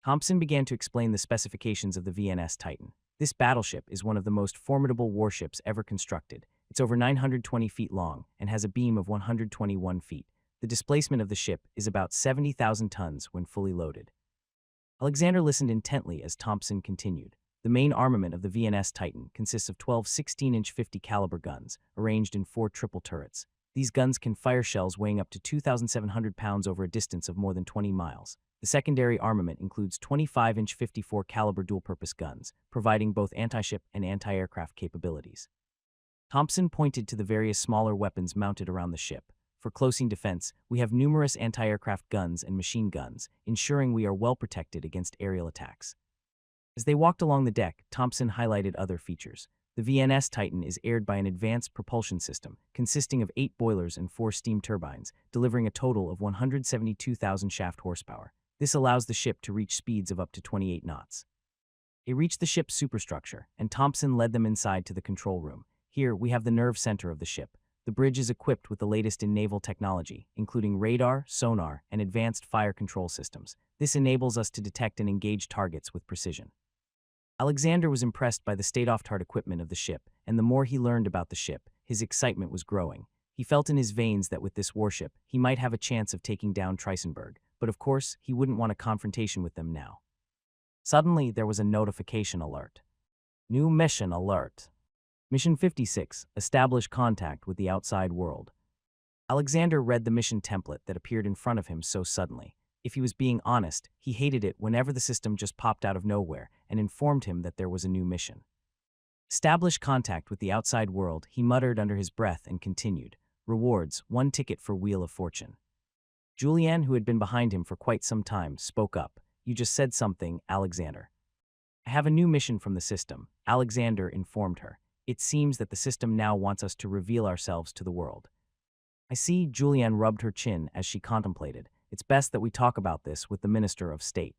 Thompson began to explain the specifications of the VNS Titan. This battleship is one of the most formidable warships ever constructed. It's over 920 feet long and has a beam of 121 feet. The displacement of the ship is about 70,000 tons when fully loaded. Alexander listened intently as Thompson continued. The main armament of the VNS Titan consists of 12 16-inch 50-caliber guns, arranged in 4 triple turrets. These guns can fire shells weighing up to 2,700 pounds over a distance of more than 20 miles. The secondary armament includes 25-inch 54-caliber dual-purpose guns, providing both anti-ship and anti-aircraft capabilities. Thompson pointed to the various smaller weapons mounted around the ship. For closing defense, we have numerous anti-aircraft guns and machine guns, ensuring we are well protected against aerial attacks. As they walked along the deck, Thompson highlighted other features. The VNS Titan is aired by an advanced propulsion system, consisting of 8 boilers and 4 steam turbines, delivering a total of 172,000 shaft horsepower. This allows the ship to reach speeds of up to 28 knots. They reached the ship's superstructure, and Thompson led them inside to the control room. Here, we have the nerve center of the ship. The bridge is equipped with the latest in naval technology, including radar, sonar, and advanced fire control systems. This enables us to detect and engage targets with precision. Alexander was impressed by the state-of-the-art equipment of the ship, and the more he learned about the ship, his excitement was growing. He felt in his veins that with this warship, he might have a chance of taking down Trisenberg, but of course, he wouldn't want a confrontation with them now. Suddenly, there was a notification alert. New mission alert. Mission 56, establish contact with the outside world. Alexander read the mission template that appeared in front of him so suddenly. If he was being honest, he hated it whenever the system just popped out of nowhere and informed him that there was a new mission. Establish contact with the outside world, he muttered under his breath and continued. Rewards, 1 ticket for Wheel of Fortune. Julien, who had been behind him for quite some time, spoke up. you just said something, Alexander. I have a new mission from the system, Alexander informed her. It seems that the system now wants us to reveal ourselves to the world. I see, Julianne rubbed her chin as she contemplated. It's best that we talk about this with the Minister of State.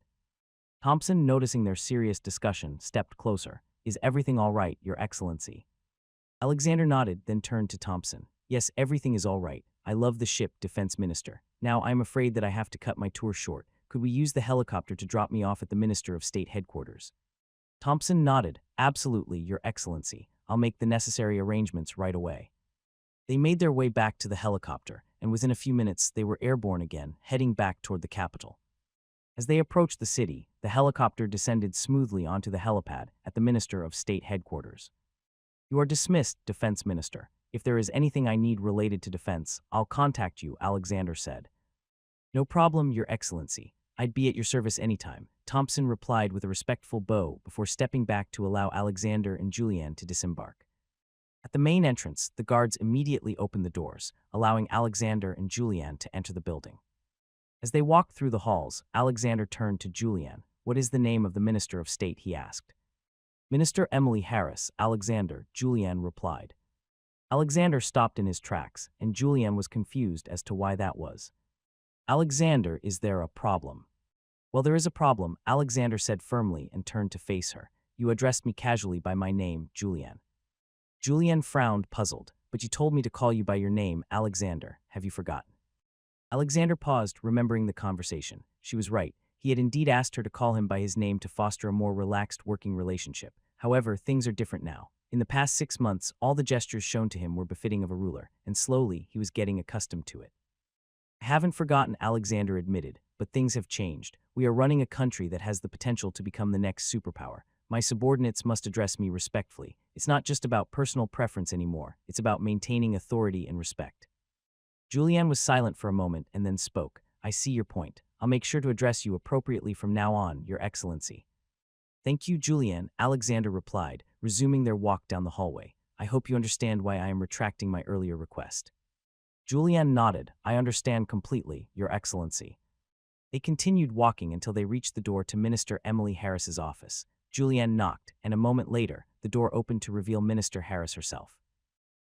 Thompson, noticing their serious discussion, stepped closer. Is everything all right, Your Excellency? Alexander nodded, then turned to Thompson. Yes, everything is all right. I love the ship, Defense Minister. Now I'm afraid that I have to cut my tour short. Could we use the helicopter to drop me off at the Minister of State headquarters? Thompson nodded. Absolutely, Your Excellency. I'll make the necessary arrangements right away. They made their way back to the helicopter, and within a few minutes they were airborne again, heading back toward the capital. As they approached the city, the helicopter descended smoothly onto the helipad at the Minister of State headquarters. You are dismissed, Defense Minister. If there is anything I need related to defense, I'll contact you, Alexander said. No problem, Your Excellency. I'd be at your service anytime, Thompson replied with a respectful bow before stepping back to allow Alexander and Julianne to disembark. At the main entrance, the guards immediately opened the doors, allowing Alexander and Julianne to enter the building. As they walked through the halls, Alexander turned to Julianne. What is the name of the Minister of State, he asked. Minister Emily Harris, Alexander, Julianne replied. Alexander stopped in his tracks, and Julianne was confused as to why that was. Alexander, is there a problem? Well, there is a problem, Alexander said firmly and turned to face her. You addressed me casually by my name, Julianne. Julianne frowned, puzzled. But you told me to call you by your name, Alexander. Have you forgotten? Alexander paused, remembering the conversation. She was right. He had indeed asked her to call him by his name to foster a more relaxed working relationship. However, things are different now. In the past 6 months, all the gestures shown to him were befitting of a ruler, and slowly he was getting accustomed to it. I haven't forgotten, Alexander admitted, but things have changed. We are running a country that has the potential to become the next superpower. My subordinates must address me respectfully. It's not just about personal preference anymore. It's about maintaining authority and respect. Julianne was silent for a moment and then spoke. I see your point. I'll make sure to address you appropriately from now on, Your Excellency. Thank you, Julianne, Alexander replied, resuming their walk down the hallway. I hope you understand why I am retracting my earlier request. Julianne nodded. I understand completely, Your Excellency. They continued walking until they reached the door to Minister Emily Harris's office. Julianne knocked, and a moment later, the door opened to reveal Minister Harris herself.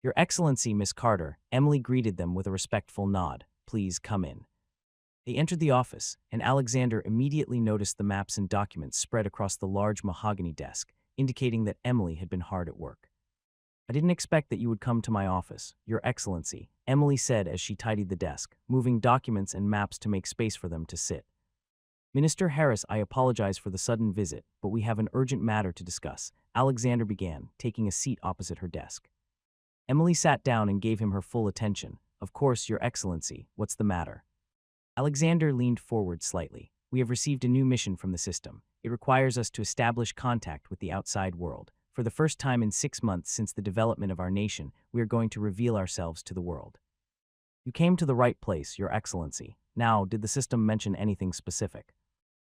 Your Excellency, Miss Carter, Emily greeted them with a respectful nod. Please come in. They entered the office, and Alexander immediately noticed the maps and documents spread across the large mahogany desk, indicating that Emily had been hard at work. I didn't expect that you would come to my office, Your Excellency, Emily said as she tidied the desk, moving documents and maps to make space for them to sit. Minister Harris, I apologize for the sudden visit, but we have an urgent matter to discuss, Alexander began, taking a seat opposite her desk. Emily sat down and gave him her full attention. Of course, Your Excellency, what's the matter? Alexander leaned forward slightly. We have received a new mission from the system. It requires us to establish contact with the outside world. For the first time in 6 months since the development of our nation, we are going to reveal ourselves to the world. You came to the right place, Your Excellency. Now, did the system mention anything specific?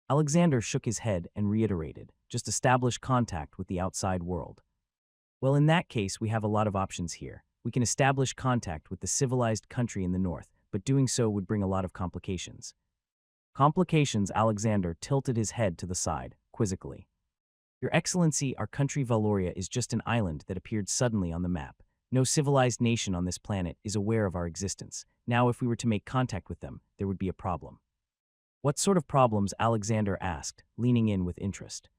Alexander shook his head and reiterated, just establish contact with the outside world. Well, in that case, we have a lot of options here. We can establish contact with the civilized country in the north, but doing so would bring a lot of complications. Complications? Alexander tilted his head to the side, quizzically. Your Excellency, our country Valoria is just an island that appeared suddenly on the map. No civilized nation on this planet is aware of our existence. Now, if we were to make contact with them, there would be a problem. What sort of problems? Alexander asked, leaning in with interest.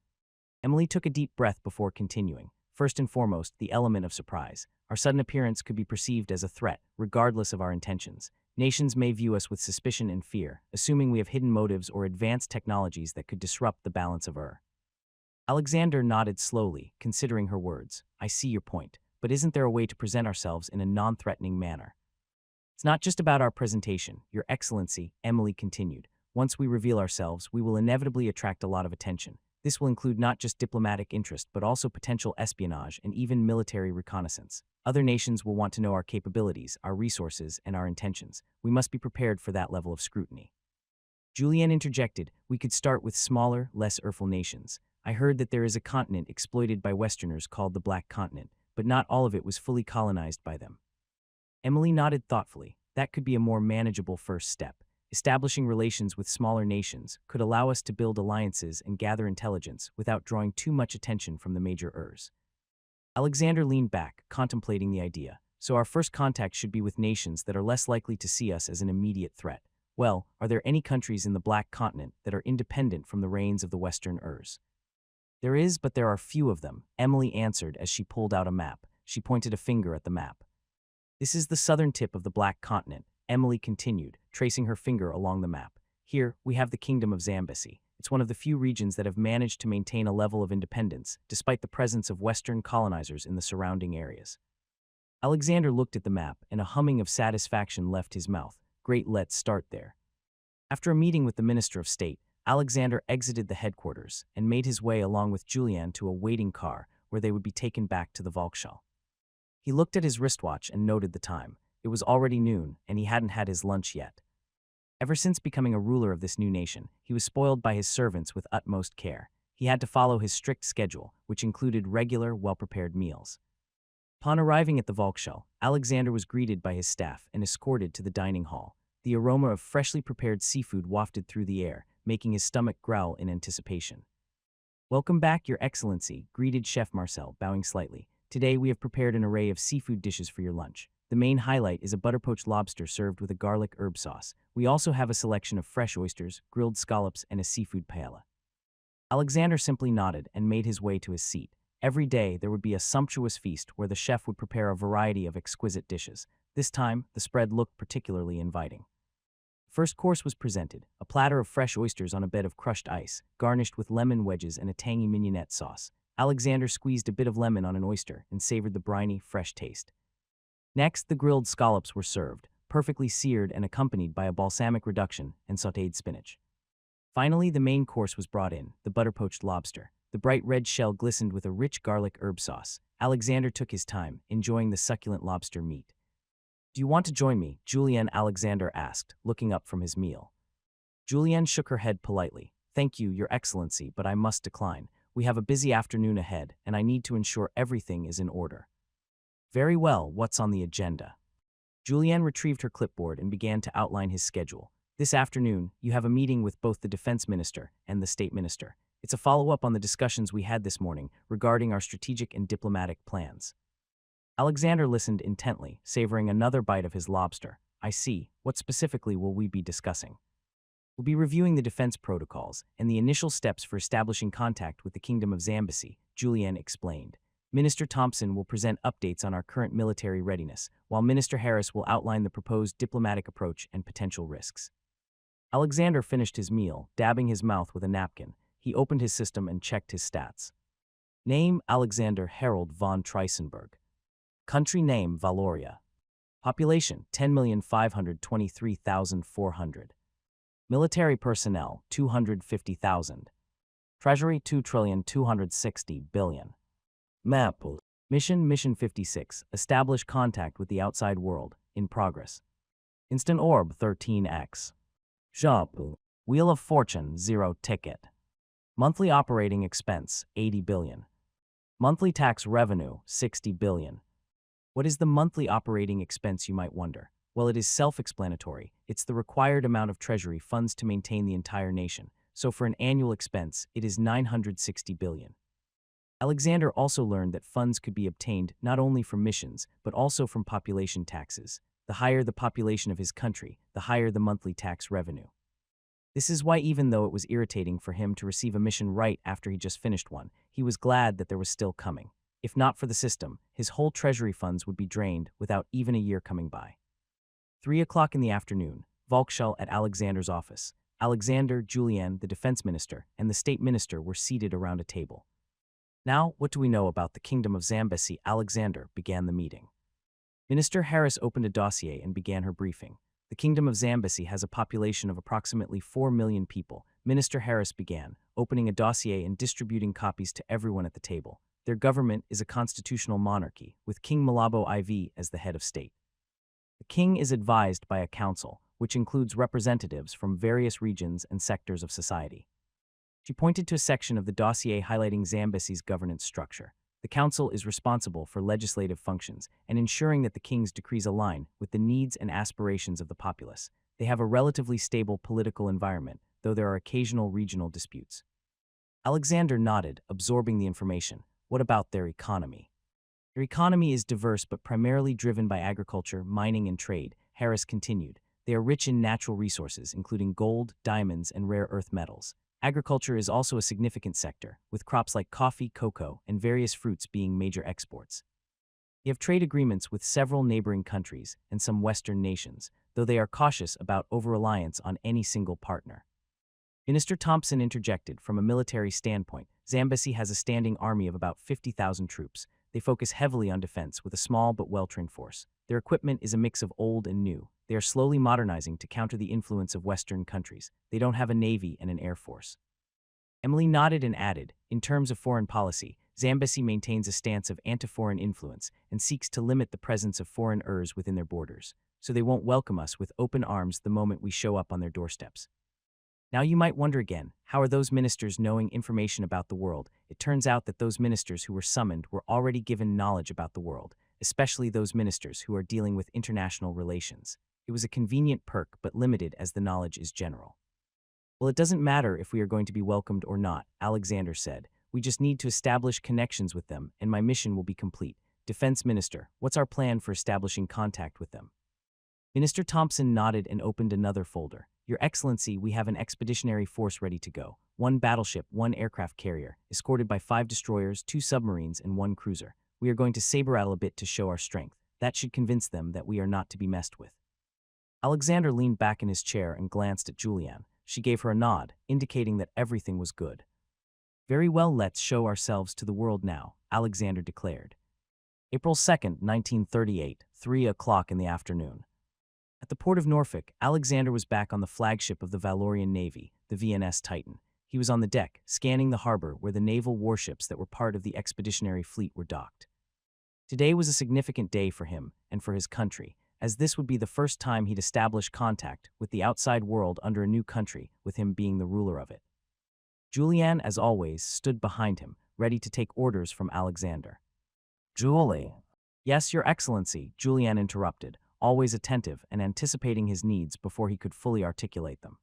Emily took a deep breath before continuing. First and foremost, the element of surprise. Our sudden appearance could be perceived as a threat, regardless of our intentions. Nations may view us with suspicion and fear, assuming we have hidden motives or advanced technologies that could disrupt the balance of Ur. Alexander nodded slowly, considering her words. I see your point, but isn't there a way to present ourselves in a non-threatening manner? It's not just about our presentation, Your Excellency, Emily continued. Once we reveal ourselves, we will inevitably attract a lot of attention. This will include not just diplomatic interest, but also potential espionage and even military reconnaissance. Other nations will want to know our capabilities, our resources, and our intentions. We must be prepared for that level of scrutiny. Julianne interjected, we could start with smaller, less urful nations. I heard that there is a continent exploited by Westerners called the Black Continent, but not all of it was fully colonized by them. Emily nodded thoughtfully. That could be a more manageable first step. establishing relations with smaller nations could allow us to build alliances and gather intelligence without drawing too much attention from the major Urs. Alexander leaned back, contemplating the idea. So our first contact should be with nations that are less likely to see us as an immediate threat. Well, are there any countries in the Black Continent that are independent from the reigns of the Western Urs? There is, but there are few of them, Emily answered as she pulled out a map. She pointed a finger at the map. This is the southern tip of the Black Continent, Emily continued, tracing her finger along the map. Here, we have the Kingdom of Zambesi. It's one of the few regions that have managed to maintain a level of independence, despite the presence of Western colonizers in the surrounding areas. Alexander looked at the map, and a humming of satisfaction left his mouth. Great, let's start there. After a meeting with the Minister of State, Alexander exited the headquarters and made his way along with Julian to a waiting car where they would be taken back to the Volksschule. He looked at his wristwatch and noted the time. It was already noon, and he hadn't had his lunch yet. Ever since becoming a ruler of this new nation, he was spoiled by his servants with utmost care. He had to follow his strict schedule, which included regular, well-prepared meals. Upon arriving at the Volksschule, Alexander was greeted by his staff and escorted to the dining hall. The aroma of freshly prepared seafood wafted through the air, making his stomach growl in anticipation. "Welcome back, Your Excellency," greeted Chef Marcel, bowing slightly. "Today we have prepared an array of seafood dishes for your lunch. The main highlight is a butter-poached lobster served with a garlic herb sauce. We also have a selection of fresh oysters, grilled scallops, and a seafood paella." Alexander simply nodded and made his way to his seat. Every day there would be a sumptuous feast where the chef would prepare a variety of exquisite dishes. This time, the spread looked particularly inviting. First course was presented, a platter of fresh oysters on a bed of crushed ice, garnished with lemon wedges and a tangy mignonette sauce. Alexander squeezed a bit of lemon on an oyster and savored the briny, fresh taste. Next, the grilled scallops were served, perfectly seared and accompanied by a balsamic reduction and sautéed spinach. Finally, the main course was brought in, the butter-poached lobster. The bright red shell glistened with a rich garlic herb sauce. Alexander took his time, enjoying the succulent lobster meat. "Do you want to join me?" Julian Alexander asked, looking up from his meal. Julian shook her head politely. "Thank you, Your Excellency, but I must decline. We have a busy afternoon ahead, and I need to ensure everything is in order." "Very well, what's on the agenda?" Julian retrieved her clipboard and began to outline his schedule. "This afternoon, you have a meeting with both the Defense Minister and the State Minister. It's a follow-up on the discussions we had this morning regarding our strategic and diplomatic plans." Alexander listened intently, savoring another bite of his lobster. "I see. What specifically will we be discussing?" "We'll be reviewing the defense protocols and the initial steps for establishing contact with the Kingdom of Zambesi," Julian explained. "Minister Thompson will present updates on our current military readiness, while Minister Harris will outline the proposed diplomatic approach and potential risks." Alexander finished his meal, dabbing his mouth with a napkin. He opened his system and checked his stats. Name: Alexander Harold von Triesenberg. Country name: Valoria. Population: 10,523,400. Military personnel: 250,000. Treasury: 2,260 billion. Map. Mission 56. Establish contact with the outside world. In progress. Instant orb 13x. Shop. Wheel of Fortune 0 ticket. Monthly operating expense, 80 billion. Monthly tax revenue, 60 billion. What is the monthly operating expense, you might wonder? Well, it is self-explanatory. It's the required amount of treasury funds to maintain the entire nation. So for an annual expense, it is 960 billion. Alexander also learned that funds could be obtained not only from missions, but also from population taxes. The higher the population of his country, the higher the monthly tax revenue. This is why, even though it was irritating for him to receive a mission right after he just finished one, he was glad that there was still coming. If not for the system, his whole treasury funds would be drained without even a year coming by. 3 o'clock in the afternoon, Volksschule at Alexander's office. Alexander, Julian, the defense minister, and the state minister were seated around a table. "Now, what do we know about the Kingdom of Zambesi?" Alexander began the meeting. Minister Harris opened a dossier and began her briefing. "The Kingdom of Zambesi has a population of approximately 4 million people," Minister Harris began, opening a dossier and distributing copies to everyone at the table. "Their government is a constitutional monarchy, with King Malabo IV as the head of state. The king is advised by a council, which includes representatives from various regions and sectors of society." She pointed to a section of the dossier highlighting Zambesi's governance structure. "The council is responsible for legislative functions and ensuring that the king's decrees align with the needs and aspirations of the populace. They have a relatively stable political environment, though there are occasional regional disputes. Alexander nodded, absorbing the information. What about their economy? Their economy is diverse but primarily driven by agriculture, mining, and trade, Harris continued. They are rich in natural resources, including gold, diamonds, and rare earth metals. Agriculture is also a significant sector, with crops like coffee, cocoa, and various fruits being major exports. They have trade agreements with several neighboring countries and some Western nations, though they are cautious about over-reliance on any single partner. Minister Thompson interjected. From a military standpoint, Zambezi has a standing army of about 50,000 troops. They focus heavily on defense with a small but well-trained force. Their equipment is a mix of old and new. They are slowly modernizing to counter the influence of Western countries. They don't have a navy and an air force. Emily nodded and added, in terms of foreign policy, Zambezi maintains a stance of anti-foreign influence and seeks to limit the presence of foreigners within their borders, so they won't welcome us with open arms the moment we show up on their doorsteps. Now you might wonder again, how are those ministers knowing information about the world? It turns out that those ministers who were summoned were already given knowledge about the world, especially those ministers who are dealing with international relations. It was a convenient perk but limited as the knowledge is general. Well, it doesn't matter if we are going to be welcomed or not, Alexander said. We just need to establish connections with them, and my mission will be complete. Defense Minister, what's our plan for establishing contact with them? Minister Thompson nodded and opened another folder. Your Excellency, we have an expeditionary force ready to go. 1 battleship, 1 aircraft carrier, escorted by 5 destroyers, 2 submarines, and 1 cruiser. We are going to saber-rattle a bit to show our strength. That should convince them that we are not to be messed with. Alexander leaned back in his chair and glanced at Julianne. She gave her a nod, indicating that everything was good. Very well, let's show ourselves to the world now, Alexander declared. April 2nd, 1938, 3 o'clock in the afternoon. At the port of Norfolk, Alexander was back on the flagship of the Valorian Navy, the VNS Titan. He was on the deck, scanning the harbor where the naval warships that were part of the expeditionary fleet were docked. Today was a significant day for him and for his country, as this would be the first time he'd established contact with the outside world under a new country, with him being the ruler of it. Julianne, as always, stood behind him, ready to take orders from Alexander. Julie. Yes, Your Excellency, Julianne interrupted, always attentive and anticipating his needs before he could fully articulate them.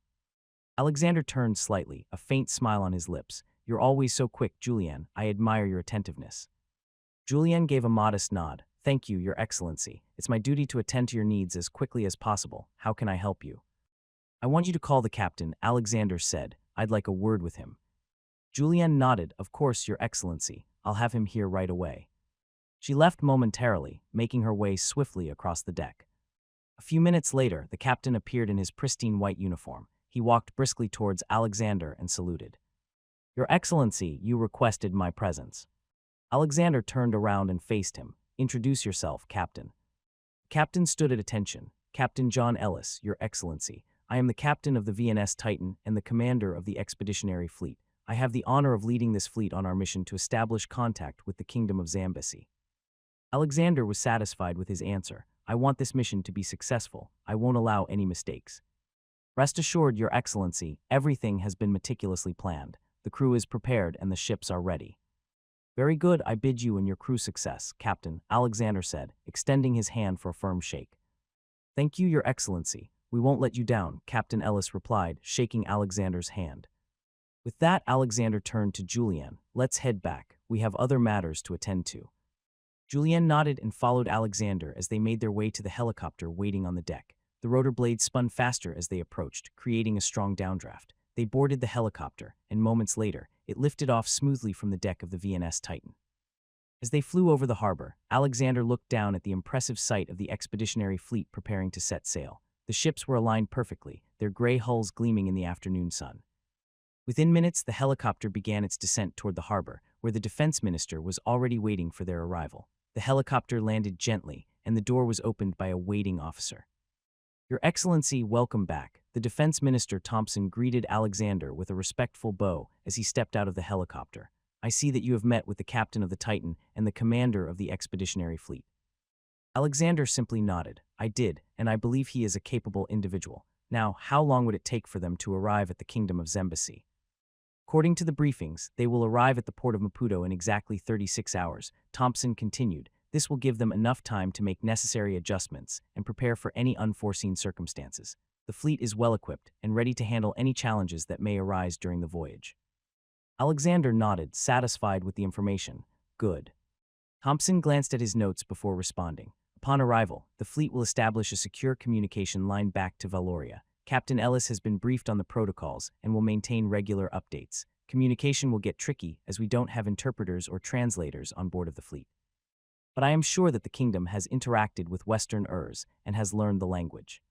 Alexander turned slightly, a faint smile on his lips. You're always so quick, Julianne. I admire your attentiveness. Julianne gave a modest nod. Thank you, Your Excellency. It's my duty to attend to your needs as quickly as possible. How can I help you? I want you to call the captain, Alexander said. I'd like a word with him. Julianne nodded. Of course, Your Excellency. I'll have him here right away. She left momentarily, making her way swiftly across the deck. A few minutes later, the captain appeared in his pristine white uniform. He walked briskly towards Alexander and saluted. Your Excellency, you requested my presence. Alexander turned around and faced him. Introduce yourself, Captain. Captain stood at attention. Captain John Ellis, Your Excellency. I am the captain of the VNS Titan and the commander of the expeditionary fleet. I have the honor of leading this fleet on our mission to establish contact with the Kingdom of Zambezi. Alexander was satisfied with his answer. I want this mission to be successful. I won't allow any mistakes. Rest assured, Your Excellency, everything has been meticulously planned. The crew is prepared and the ships are ready. Very good, I bid you and your crew success, Captain, Alexander said, extending his hand for a firm shake. Thank you, Your Excellency. We won't let you down, Captain Ellis replied, shaking Alexander's hand. With that, Alexander turned to Julianne. Let's head back. We have other matters to attend to. Julianne nodded and followed Alexander as they made their way to the helicopter waiting on the deck. The rotor blades spun faster as they approached, creating a strong downdraft. They boarded the helicopter, and moments later, it lifted off smoothly from the deck of the VNS Titan. As they flew over the harbor, Alexander looked down at the impressive sight of the expeditionary fleet preparing to set sail. The ships were aligned perfectly, their gray hulls gleaming in the afternoon sun. Within minutes, the helicopter began its descent toward the harbor, where the defense minister was already waiting for their arrival. The helicopter landed gently, and the door was opened by a waiting officer. Your Excellency, welcome back. The Defense Minister Thompson greeted Alexander with a respectful bow as he stepped out of the helicopter. I see that you have met with the captain of the Titan and the commander of the expeditionary fleet. Alexander simply nodded. I did, and I believe he is a capable individual. Now, how long would it take for them to arrive at the Kingdom of Zambezi? According to the briefings, they will arrive at the port of Maputo in exactly 36 hours, Thompson continued. This will give them enough time to make necessary adjustments and prepare for any unforeseen circumstances. The fleet is well-equipped and ready to handle any challenges that may arise during the voyage. Alexander nodded, satisfied with the information. Good. Thompson glanced at his notes before responding. Upon arrival, the fleet will establish a secure communication line back to Valoria. Captain Ellis has been briefed on the protocols and will maintain regular updates. Communication will get tricky as we don't have interpreters or translators on board of the fleet. But I am sure that the kingdom has interacted with Western Urs and has learned the language.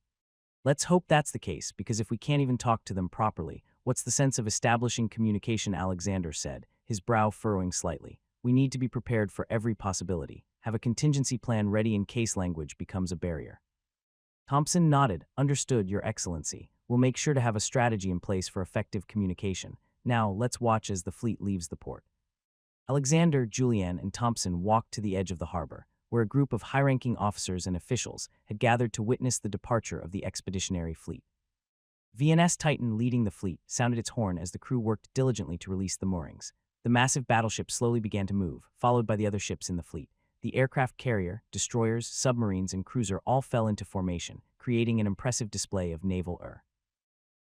Let's hope that's the case, because if we can't even talk to them properly, what's the sense of establishing communication? Alexander said, his brow furrowing slightly. We need to be prepared for every possibility, have a contingency plan ready in case language becomes a barrier. Thompson nodded. Understood, Your Excellency. We'll make sure to have a strategy in place for effective communication. Now, let's watch as the fleet leaves the port. Alexander, Julian, and Thompson walked to the edge of the harbor, where a group of high-ranking officers and officials had gathered to witness the departure of the expeditionary fleet. VNS Titan, leading the fleet, sounded its horn as the crew worked diligently to release the moorings. The massive battleship slowly began to move, followed by the other ships in the fleet. The aircraft carrier, destroyers, submarines, and cruiser all fell into formation, creating an impressive display of naval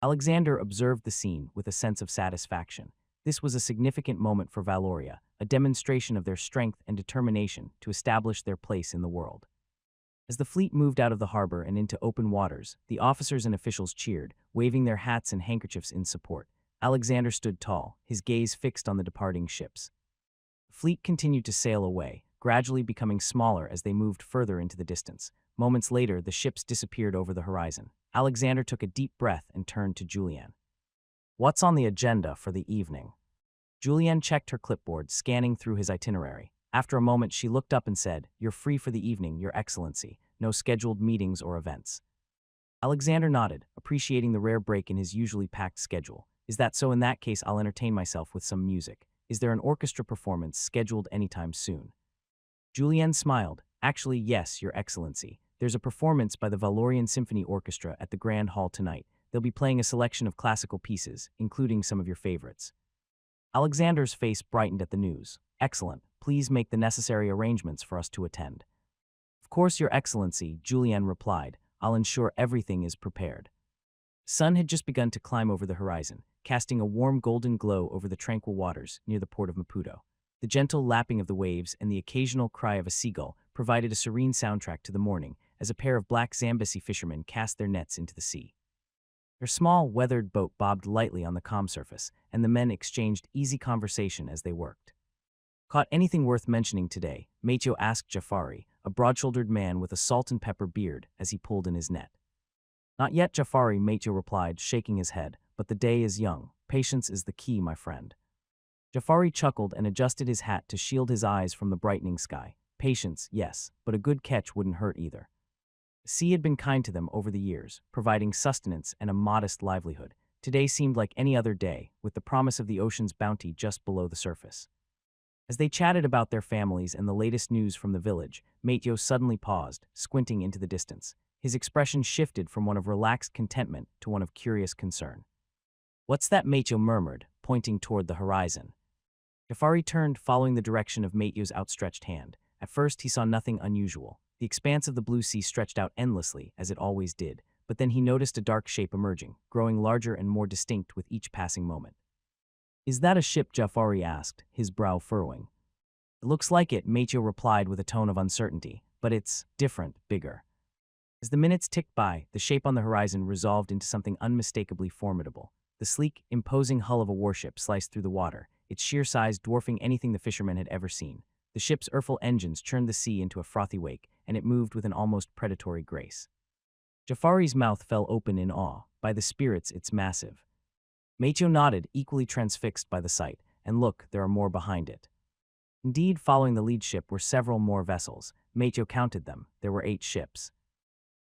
Alexander observed the scene with a sense of satisfaction. This was a significant moment for Valoria, a demonstration of their strength and determination to establish their place in the world. As the fleet moved out of the harbor and into open waters, the officers and officials cheered, waving their hats and handkerchiefs in support. Alexander stood tall, his gaze fixed on the departing ships. The fleet continued to sail away, gradually becoming smaller as they moved further into the distance. Moments later, the ships disappeared over the horizon. Alexander took a deep breath and turned to Julianne. What's on the agenda for the evening? Julianne checked her clipboard, scanning through his itinerary. After a moment, she looked up and said, You're free for the evening, Your Excellency. No scheduled meetings or events. Alexander nodded, appreciating the rare break in his usually packed schedule. Is that so? In that case, I'll entertain myself with some music. Is there an orchestra performance scheduled anytime soon? Julianne smiled. Actually, yes, Your Excellency. There's a performance by the Valorian Symphony Orchestra at the Grand Hall tonight. They'll be playing a selection of classical pieces, including some of your favorites. Alexander's face brightened at the news. Excellent. Please make the necessary arrangements for us to attend. Of course, Your Excellency, Julianne replied. I'll ensure everything is prepared. The sun had just begun to climb over the horizon, casting a warm golden glow over the tranquil waters near the port of Maputo. The gentle lapping of the waves and the occasional cry of a seagull provided a serene soundtrack to the morning as a pair of black Zambesi fishermen cast their nets into the sea. Their small, weathered boat bobbed lightly on the calm surface, and the men exchanged easy conversation as they worked. Caught anything worth mentioning today? Macho asked Jafari, a broad-shouldered man with a salt and pepper beard, as he pulled in his net. Not yet, Jafari, Macho replied, shaking his head, but the day is young. Patience is the key, my friend. Jafari chuckled and adjusted his hat to shield his eyes from the brightening sky. Patience, yes, but a good catch wouldn't hurt either. The sea had been kind to them over the years, providing sustenance and a modest livelihood. Today seemed like any other day, with the promise of the ocean's bounty just below the surface. As they chatted about their families and the latest news from the village, Mateo suddenly paused, squinting into the distance. His expression shifted from one of relaxed contentment to one of curious concern. What's that? Mateo murmured, pointing toward the horizon. Jafari turned, following the direction of Mateo's outstretched hand. At first, he saw nothing unusual. The expanse of the blue sea stretched out endlessly, as it always did, but then he noticed a dark shape emerging, growing larger and more distinct with each passing moment. Is that a ship? Jafari asked, his brow furrowing. It looks like it, Mateo replied with a tone of uncertainty, but it's different, bigger. As the minutes ticked by, the shape on the horizon resolved into something unmistakably formidable. The sleek, imposing hull of a warship sliced through the water, its sheer size dwarfing anything the fishermen had ever seen. The ship's ireful engines churned the sea into a frothy wake, and it moved with an almost predatory grace. Jafari's mouth fell open in awe. By the spirits, it's massive. Mateo nodded, equally transfixed by the sight, and look, there are more behind it. Indeed, following the lead ship were several more vessels. Mateo counted them. There were 8 ships.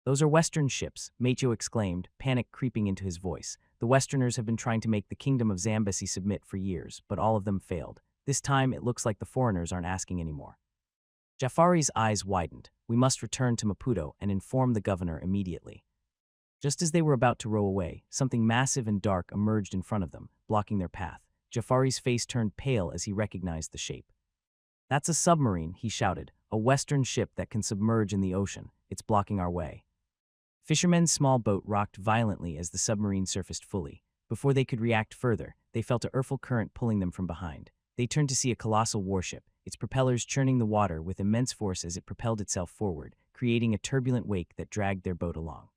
Those are Western ships, Mateo exclaimed, panic creeping into his voice. The Westerners have been trying to make the kingdom of Zambesi submit for years, but all of them failed. This time, it looks like the foreigners aren't asking anymore. Jafari's eyes widened. We must return to Maputo and inform the governor immediately. Just as they were about to row away, something massive and dark emerged in front of them, blocking their path. Jafari's face turned pale as he recognized the shape. That's a submarine, he shouted. A Western ship that can submerge in the ocean. It's blocking our way. Fishermen's small boat rocked violently as the submarine surfaced fully. Before they could react further, they felt a earthful current pulling them from behind. They turned to see a colossal warship, its propellers churning the water with immense force as it propelled itself forward, creating a turbulent wake that dragged their boat along.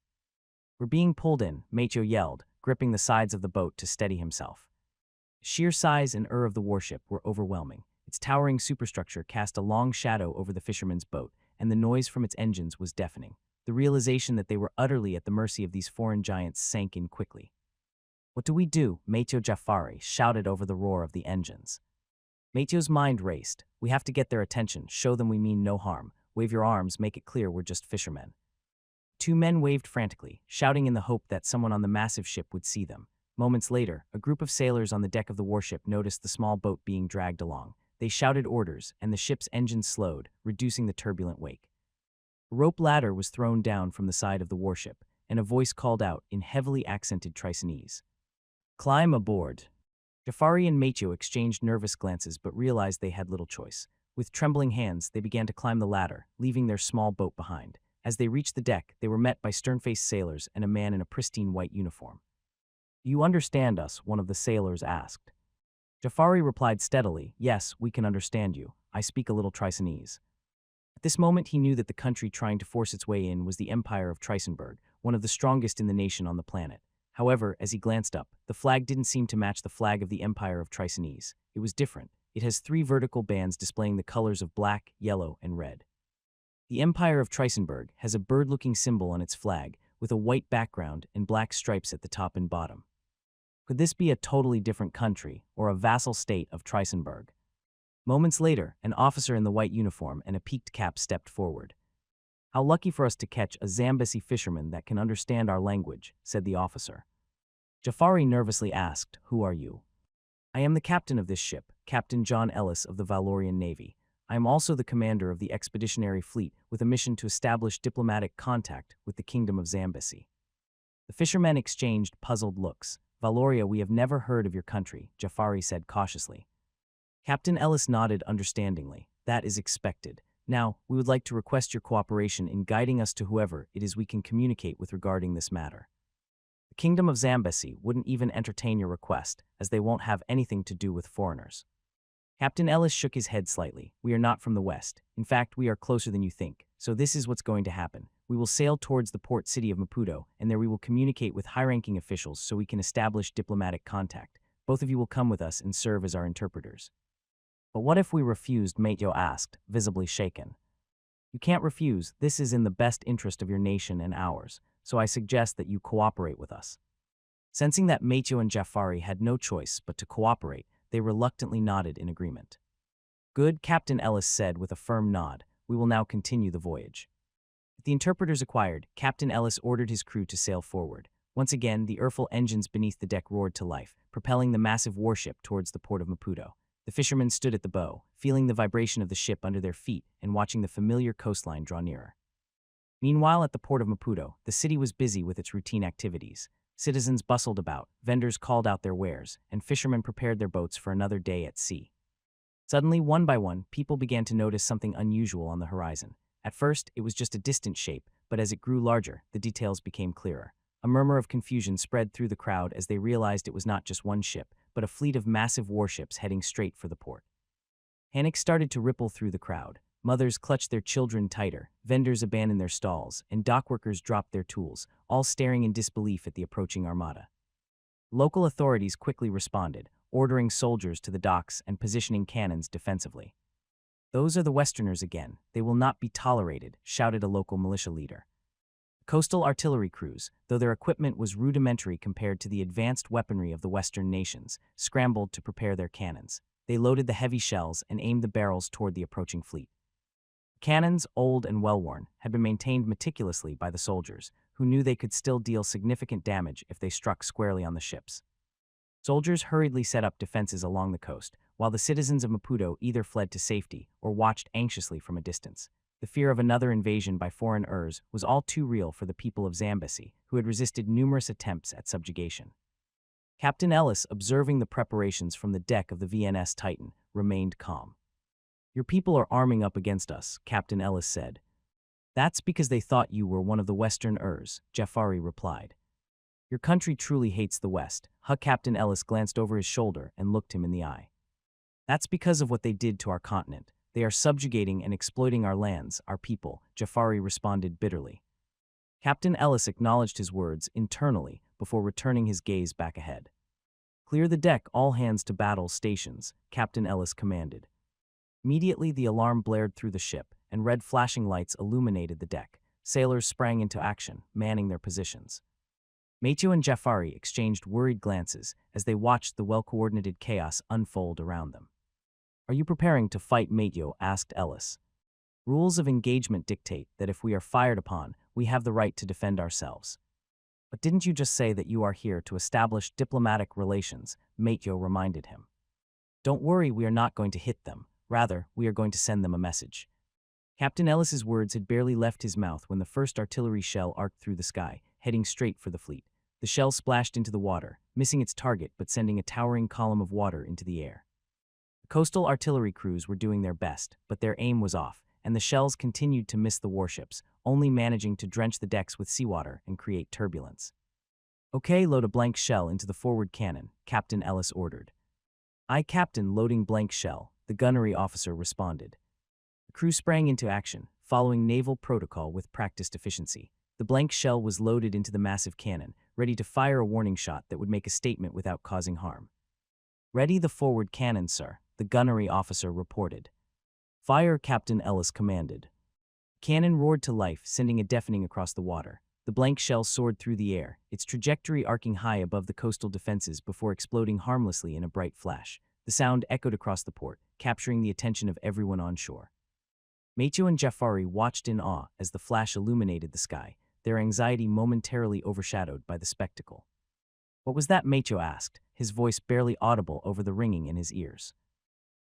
"We're being pulled in," Meicho yelled, gripping the sides of the boat to steady himself. The sheer size and of the warship were overwhelming. Its towering superstructure cast a long shadow over the fisherman's boat, and the noise from its engines was deafening. The realization that they were utterly at the mercy of these foreign giants sank in quickly. "What do we do?" Meicho Jafari shouted over the roar of the engines. Meicho's mind raced. "We have to get their attention, show them we mean no harm. Wave your arms, make it clear we're just fishermen." Two men waved frantically, shouting in the hope that someone on the massive ship would see them. Moments later, a group of sailors on the deck of the warship noticed the small boat being dragged along. They shouted orders, and the ship's engines slowed, reducing the turbulent wake. A rope ladder was thrown down from the side of the warship, and a voice called out in heavily accented Tritonese. "Climb aboard." Jafari and Meicho exchanged nervous glances but realized they had little choice. With trembling hands, they began to climb the ladder, leaving their small boat behind. As they reached the deck, they were met by stern-faced sailors and a man in a pristine white uniform. "You understand us?" one of the sailors asked. Jafari replied steadily, "Yes, we can understand you. I speak a little Tritonese." At this moment, he knew that the country trying to force its way in was the Empire of Trisenberg, one of the strongest in the nation on the planet. However, as he glanced up, the flag didn't seem to match the flag of the Empire of Tritonese. It was different. It has 3 vertical bands displaying the colors of black, yellow, and red. The Empire of Trisenberg has a bird-looking symbol on its flag, with a white background and black stripes at the top and bottom. Could this be a totally different country, or a vassal state of Trisenberg? Moments later, an officer in the white uniform and a peaked cap stepped forward. "How lucky for us to catch a Zambesi fisherman that can understand our language," said the officer. Jafari nervously asked, "Who are you?" "I am the captain of this ship, Captain John Ellis of the Valorian Navy. I am also the commander of the expeditionary fleet with a mission to establish diplomatic contact with the Kingdom of Zambesi." The fishermen exchanged puzzled looks. "Valoria, we have never heard of your country," Jafari said cautiously. Captain Ellis nodded understandingly. "That is expected. Now, we would like to request your cooperation in guiding us to whoever it is we can communicate with regarding this matter." "The Kingdom of Zambesi wouldn't even entertain your request, as they won't have anything to do with foreigners." Captain Ellis shook his head slightly. "We are not from the west. In fact, we are closer than you think. So this is what's going to happen. We will sail towards the port city of Maputo, and there we will communicate with high-ranking officials so we can establish diplomatic contact. Both of you will come with us and serve as our interpreters." "But what if we refused?" Meicho asked, visibly shaken. "You can't refuse. This is in the best interest of your nation and ours, so I suggest that you cooperate with us." Sensing that Meicho and Jafari had no choice but to cooperate, they reluctantly nodded in agreement. "Good," Captain Ellis said with a firm nod. "We will now continue the voyage." With the interpreters acquired, Captain Ellis ordered his crew to sail forward. Once again, the earthful engines beneath the deck roared to life, propelling the massive warship towards the port of Maputo. The fishermen stood at the bow, feeling the vibration of the ship under their feet and watching the familiar coastline draw nearer. Meanwhile, at the port of Maputo, the city was busy with its routine activities. Citizens bustled about, vendors called out their wares, and fishermen prepared their boats for another day at sea. Suddenly, one by one, people began to notice something unusual on the horizon. At first, it was just a distant shape, but as it grew larger, the details became clearer. A murmur of confusion spread through the crowd as they realized it was not just one ship, but a fleet of massive warships heading straight for the port. Panic started to ripple through the crowd. Mothers clutched their children tighter, vendors abandoned their stalls, and dockworkers dropped their tools, all staring in disbelief at the approaching armada. Local authorities quickly responded, ordering soldiers to the docks and positioning cannons defensively. "Those are the Westerners again. They will not be tolerated," shouted a local militia leader. Coastal artillery crews, though their equipment was rudimentary compared to the advanced weaponry of the Western nations, scrambled to prepare their cannons. They loaded the heavy shells and aimed the barrels toward the approaching fleet. Cannons, old and well-worn, had been maintained meticulously by the soldiers, who knew they could still deal significant damage if they struck squarely on the ships. Soldiers hurriedly set up defenses along the coast, while the citizens of Maputo either fled to safety or watched anxiously from a distance. The fear of another invasion by foreigners was all too real for the people of Zambesi, who had resisted numerous attempts at subjugation. Captain Ellis, observing the preparations from the deck of the VNS Titan, remained calm. "Your people are arming up against us," Captain Ellis said. That's because they thought you were one of the Western Urs, Jafari replied. Your country truly hates the West. Captain Ellis glanced over his shoulder and looked him in the eye. That's because of what they did to our continent. They are subjugating and exploiting our lands, our people, Jafari responded bitterly. Captain Ellis acknowledged his words internally before returning his gaze back ahead. Clear the deck, all hands to battle stations, Captain Ellis commanded. Immediately the alarm blared through the ship, and red flashing lights illuminated the deck. Sailors sprang into action, manning their positions. Mateo and Jafari exchanged worried glances as they watched the well-coordinated chaos unfold around them. Are you preparing to fight, Mateo? Asked Ellis. Rules of engagement dictate that if we are fired upon, we have the right to defend ourselves. But didn't you just say that you are here to establish diplomatic relations? Mateo reminded him. Don't worry, we are not going to hit them. Rather, we are going to send them a message. Captain Ellis's words had barely left his mouth when the first artillery shell arced through the sky, heading straight for the fleet. The shell splashed into the water, missing its target but sending a towering column of water into the air. The coastal artillery crews were doing their best, but their aim was off, and the shells continued to miss the warships, only managing to drench the decks with seawater and create turbulence. Okay, load a blank shell into the forward cannon, Captain Ellis ordered. Aye, Captain, loading blank shell, the gunnery officer responded. The crew sprang into action, following naval protocol with practiced efficiency. The blank shell was loaded into the massive cannon, ready to fire a warning shot that would make a statement without causing harm. Ready the forward cannon, sir, the gunnery officer reported. Fire, Captain Ellis commanded. Cannon roared to life, sending a deafening across the water. The blank shell soared through the air, its trajectory arcing high above the coastal defenses before exploding harmlessly in a bright flash. The sound echoed across the port, capturing the attention of everyone on shore. Mateo and Jafari watched in awe as the flash illuminated the sky, their anxiety momentarily overshadowed by the spectacle. What was that? Mateo asked, his voice barely audible over the ringing in his ears.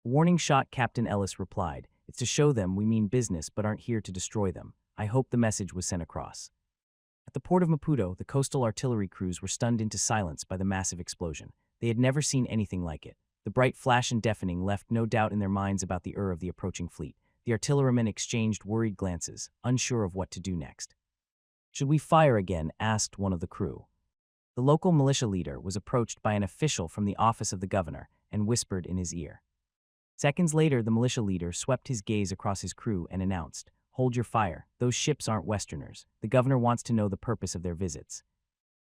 A warning shot, Captain Ellis replied. It's to show them we mean business but aren't here to destroy them. I hope the message was sent across. At the port of Maputo, the coastal artillery crews were stunned into silence by the massive explosion. They had never seen anything like it. The bright flash and deafening left no doubt in their minds about the of the approaching fleet. The artillerymen exchanged worried glances, unsure of what to do next. Should we fire again? Asked one of the crew. The local militia leader was approached by an official from the office of the governor and whispered in his ear. Seconds later, the militia leader swept his gaze across his crew and announced, Hold your fire, those ships aren't Westerners. The governor wants to know the purpose of their visits.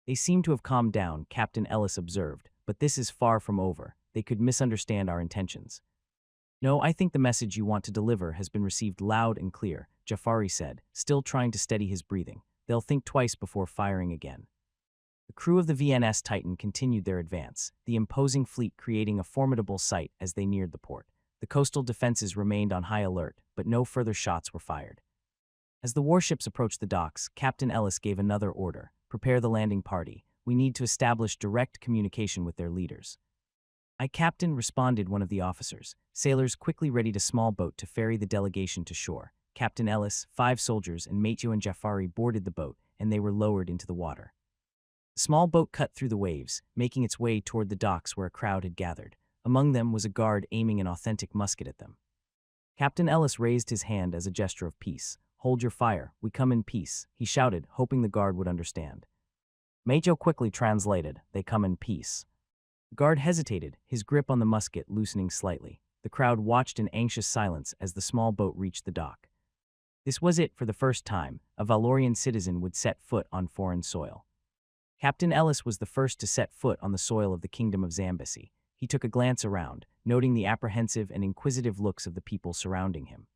They seem to have calmed down, Captain Ellis observed, but this is far from over. They could misunderstand our intentions. No, I think the message you want to deliver has been received loud and clear, Jafari said, still trying to steady his breathing. They'll think twice before firing again. The crew of the VNS Titan continued their advance, the imposing fleet creating a formidable sight as they neared the port. The coastal defenses remained on high alert, but no further shots were fired. As the warships approached the docks, Captain Ellis gave another order. Prepare the landing party. We need to establish direct communication with their leaders. Aye, Captain, responded one of the officers. Sailors quickly readied a small boat to ferry the delegation to shore. Captain Ellis, 5 soldiers, and Mateo and Jafari boarded the boat, and they were lowered into the water. The small boat cut through the waves, making its way toward the docks where a crowd had gathered. Among them was a guard aiming an authentic musket at them. Captain Ellis raised his hand as a gesture of peace. Hold your fire, we come in peace, he shouted, hoping the guard would understand. Mateo quickly translated, they come in peace. The guard hesitated, his grip on the musket loosening slightly. The crowd watched in anxious silence as the small boat reached the dock. This was it for the first time, a Valorian citizen would set foot on foreign soil. Captain Ellis was the first to set foot on the soil of the Kingdom of Zambesi. He took a glance around, noting the apprehensive and inquisitive looks of the people surrounding him.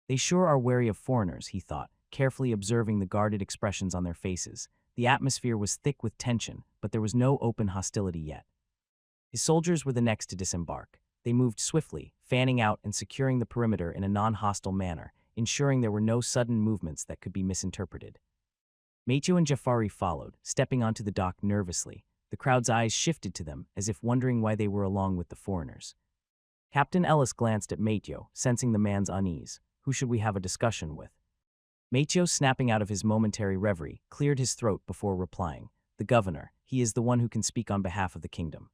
They sure are wary of foreigners, he thought, carefully observing the guarded expressions on their faces. The atmosphere was thick with tension, but there was no open hostility yet. His soldiers were the next to disembark. They moved swiftly, fanning out and securing the perimeter in a non-hostile manner, ensuring there were no sudden movements that could be misinterpreted. Mateo and Jafari followed, stepping onto the dock nervously. The crowd's eyes shifted to them, as if wondering why they were along with the foreigners. Captain Ellis glanced at Mateo, sensing the man's unease. Who should we have a discussion with? Mateo, snapping out of his momentary reverie, cleared his throat before replying. The governor. He is the one who can speak on behalf of the kingdom.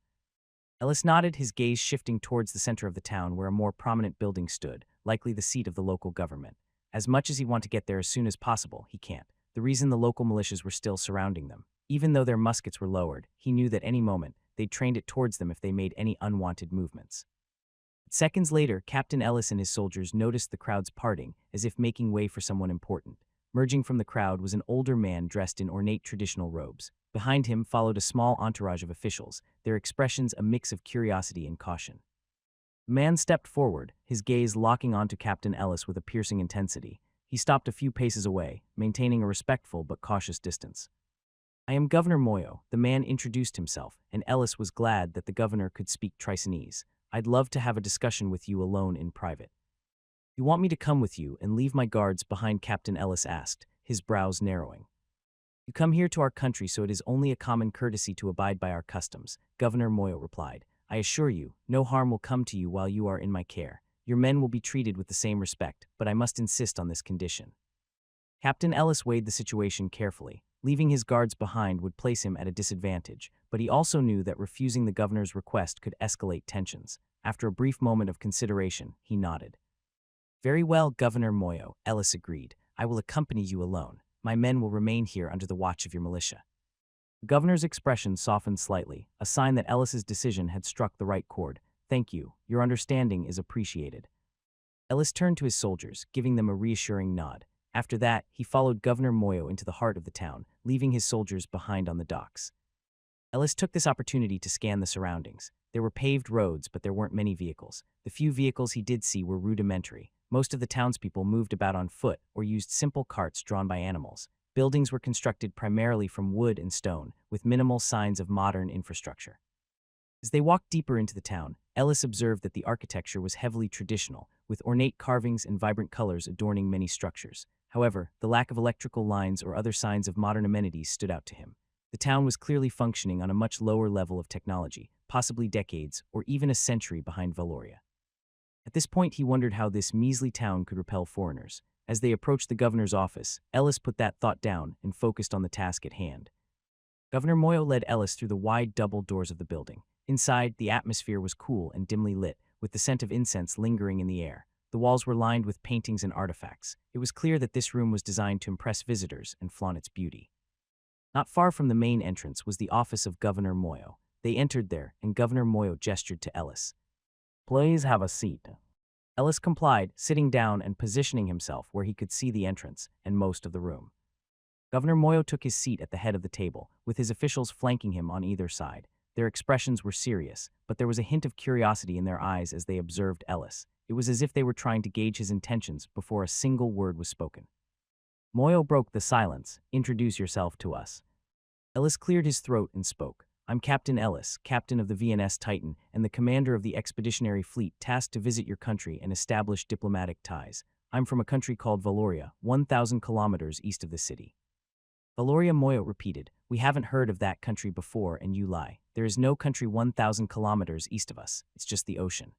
Ellis nodded, his gaze shifting towards the center of the town where a more prominent building stood, likely the seat of the local government. As much as he wanted to get there as soon as possible, he can't. The reason the local militias were still surrounding them. Even though their muskets were lowered, he knew that any moment, they'd trained it towards them if they made any unwanted movements. Seconds later, Captain Ellis and his soldiers noticed the crowds parting, as if making way for someone important. Merging from the crowd was an older man dressed in ornate traditional robes. Behind him followed a small entourage of officials, their expressions a mix of curiosity and caution. The man stepped forward, his gaze locking onto Captain Ellis with a piercing intensity. He stopped a few paces away, maintaining a respectful but cautious distance. "I am Governor Moyo," the man introduced himself, and Ellis was glad that the governor could speak Tritonese. "I'd love to have a discussion with you alone in private." "You want me to come with you and leave my guards behind?" Captain Ellis asked, his brows narrowing. "You come here to our country, so it is only a common courtesy to abide by our customs," Governor Moyo replied. "I assure you, no harm will come to you while you are in my care. Your men will be treated with the same respect, but I must insist on this condition." Captain Ellis weighed the situation carefully. Leaving his guards behind would place him at a disadvantage, but he also knew that refusing the governor's request could escalate tensions. After a brief moment of consideration, he nodded. "Very well, Governor Moyo," Ellis agreed. "I will accompany you alone. My men will remain here under the watch of your militia." The governor's expression softened slightly, a sign that Ellis's decision had struck the right chord. "Thank you. Your understanding is appreciated." Ellis turned to his soldiers, giving them a reassuring nod. After that, he followed Governor Moyo into the heart of the town, leaving his soldiers behind on the docks. Ellis took this opportunity to scan the surroundings. There were paved roads, but there weren't many vehicles. The few vehicles he did see were rudimentary. Most of the townspeople moved about on foot or used simple carts drawn by animals. Buildings were constructed primarily from wood and stone, with minimal signs of modern infrastructure. As they walked deeper into the town, Ellis observed that the architecture was heavily traditional, with ornate carvings and vibrant colors adorning many structures. However, the lack of electrical lines or other signs of modern amenities stood out to him. The town was clearly functioning on a much lower level of technology, possibly decades or even a century behind Valoria. At this point, he wondered how this measly town could repel foreigners. As they approached the governor's office, Ellis put that thought down and focused on the task at hand. Governor Moyo led Ellis through the wide double doors of the building. Inside, the atmosphere was cool and dimly lit, with the scent of incense lingering in the air. The walls were lined with paintings and artifacts. It was clear that this room was designed to impress visitors and flaunt its beauty. Not far from the main entrance was the office of Governor Moyo. They entered there, and Governor Moyo gestured to Ellis. "Please have a seat." Ellis complied, sitting down and positioning himself where he could see the entrance and most of the room. Governor Moyo took his seat at the head of the table, with his officials flanking him on either side. Their expressions were serious, but there was a hint of curiosity in their eyes as they observed Ellis. It was as if they were trying to gauge his intentions before a single word was spoken. Moyo broke the silence. "Introduce yourself to us." Ellis cleared his throat and spoke. "I'm Captain Ellis, captain of the VNS Titan, and the commander of the expeditionary fleet tasked to visit your country and establish diplomatic ties. I'm from a country called Valoria, 1,000 kilometers east of the city." Valoria, Moyo repeated. "We haven't heard of that country before, and you lie. There is no country 1,000 kilometers east of us. It's just the ocean."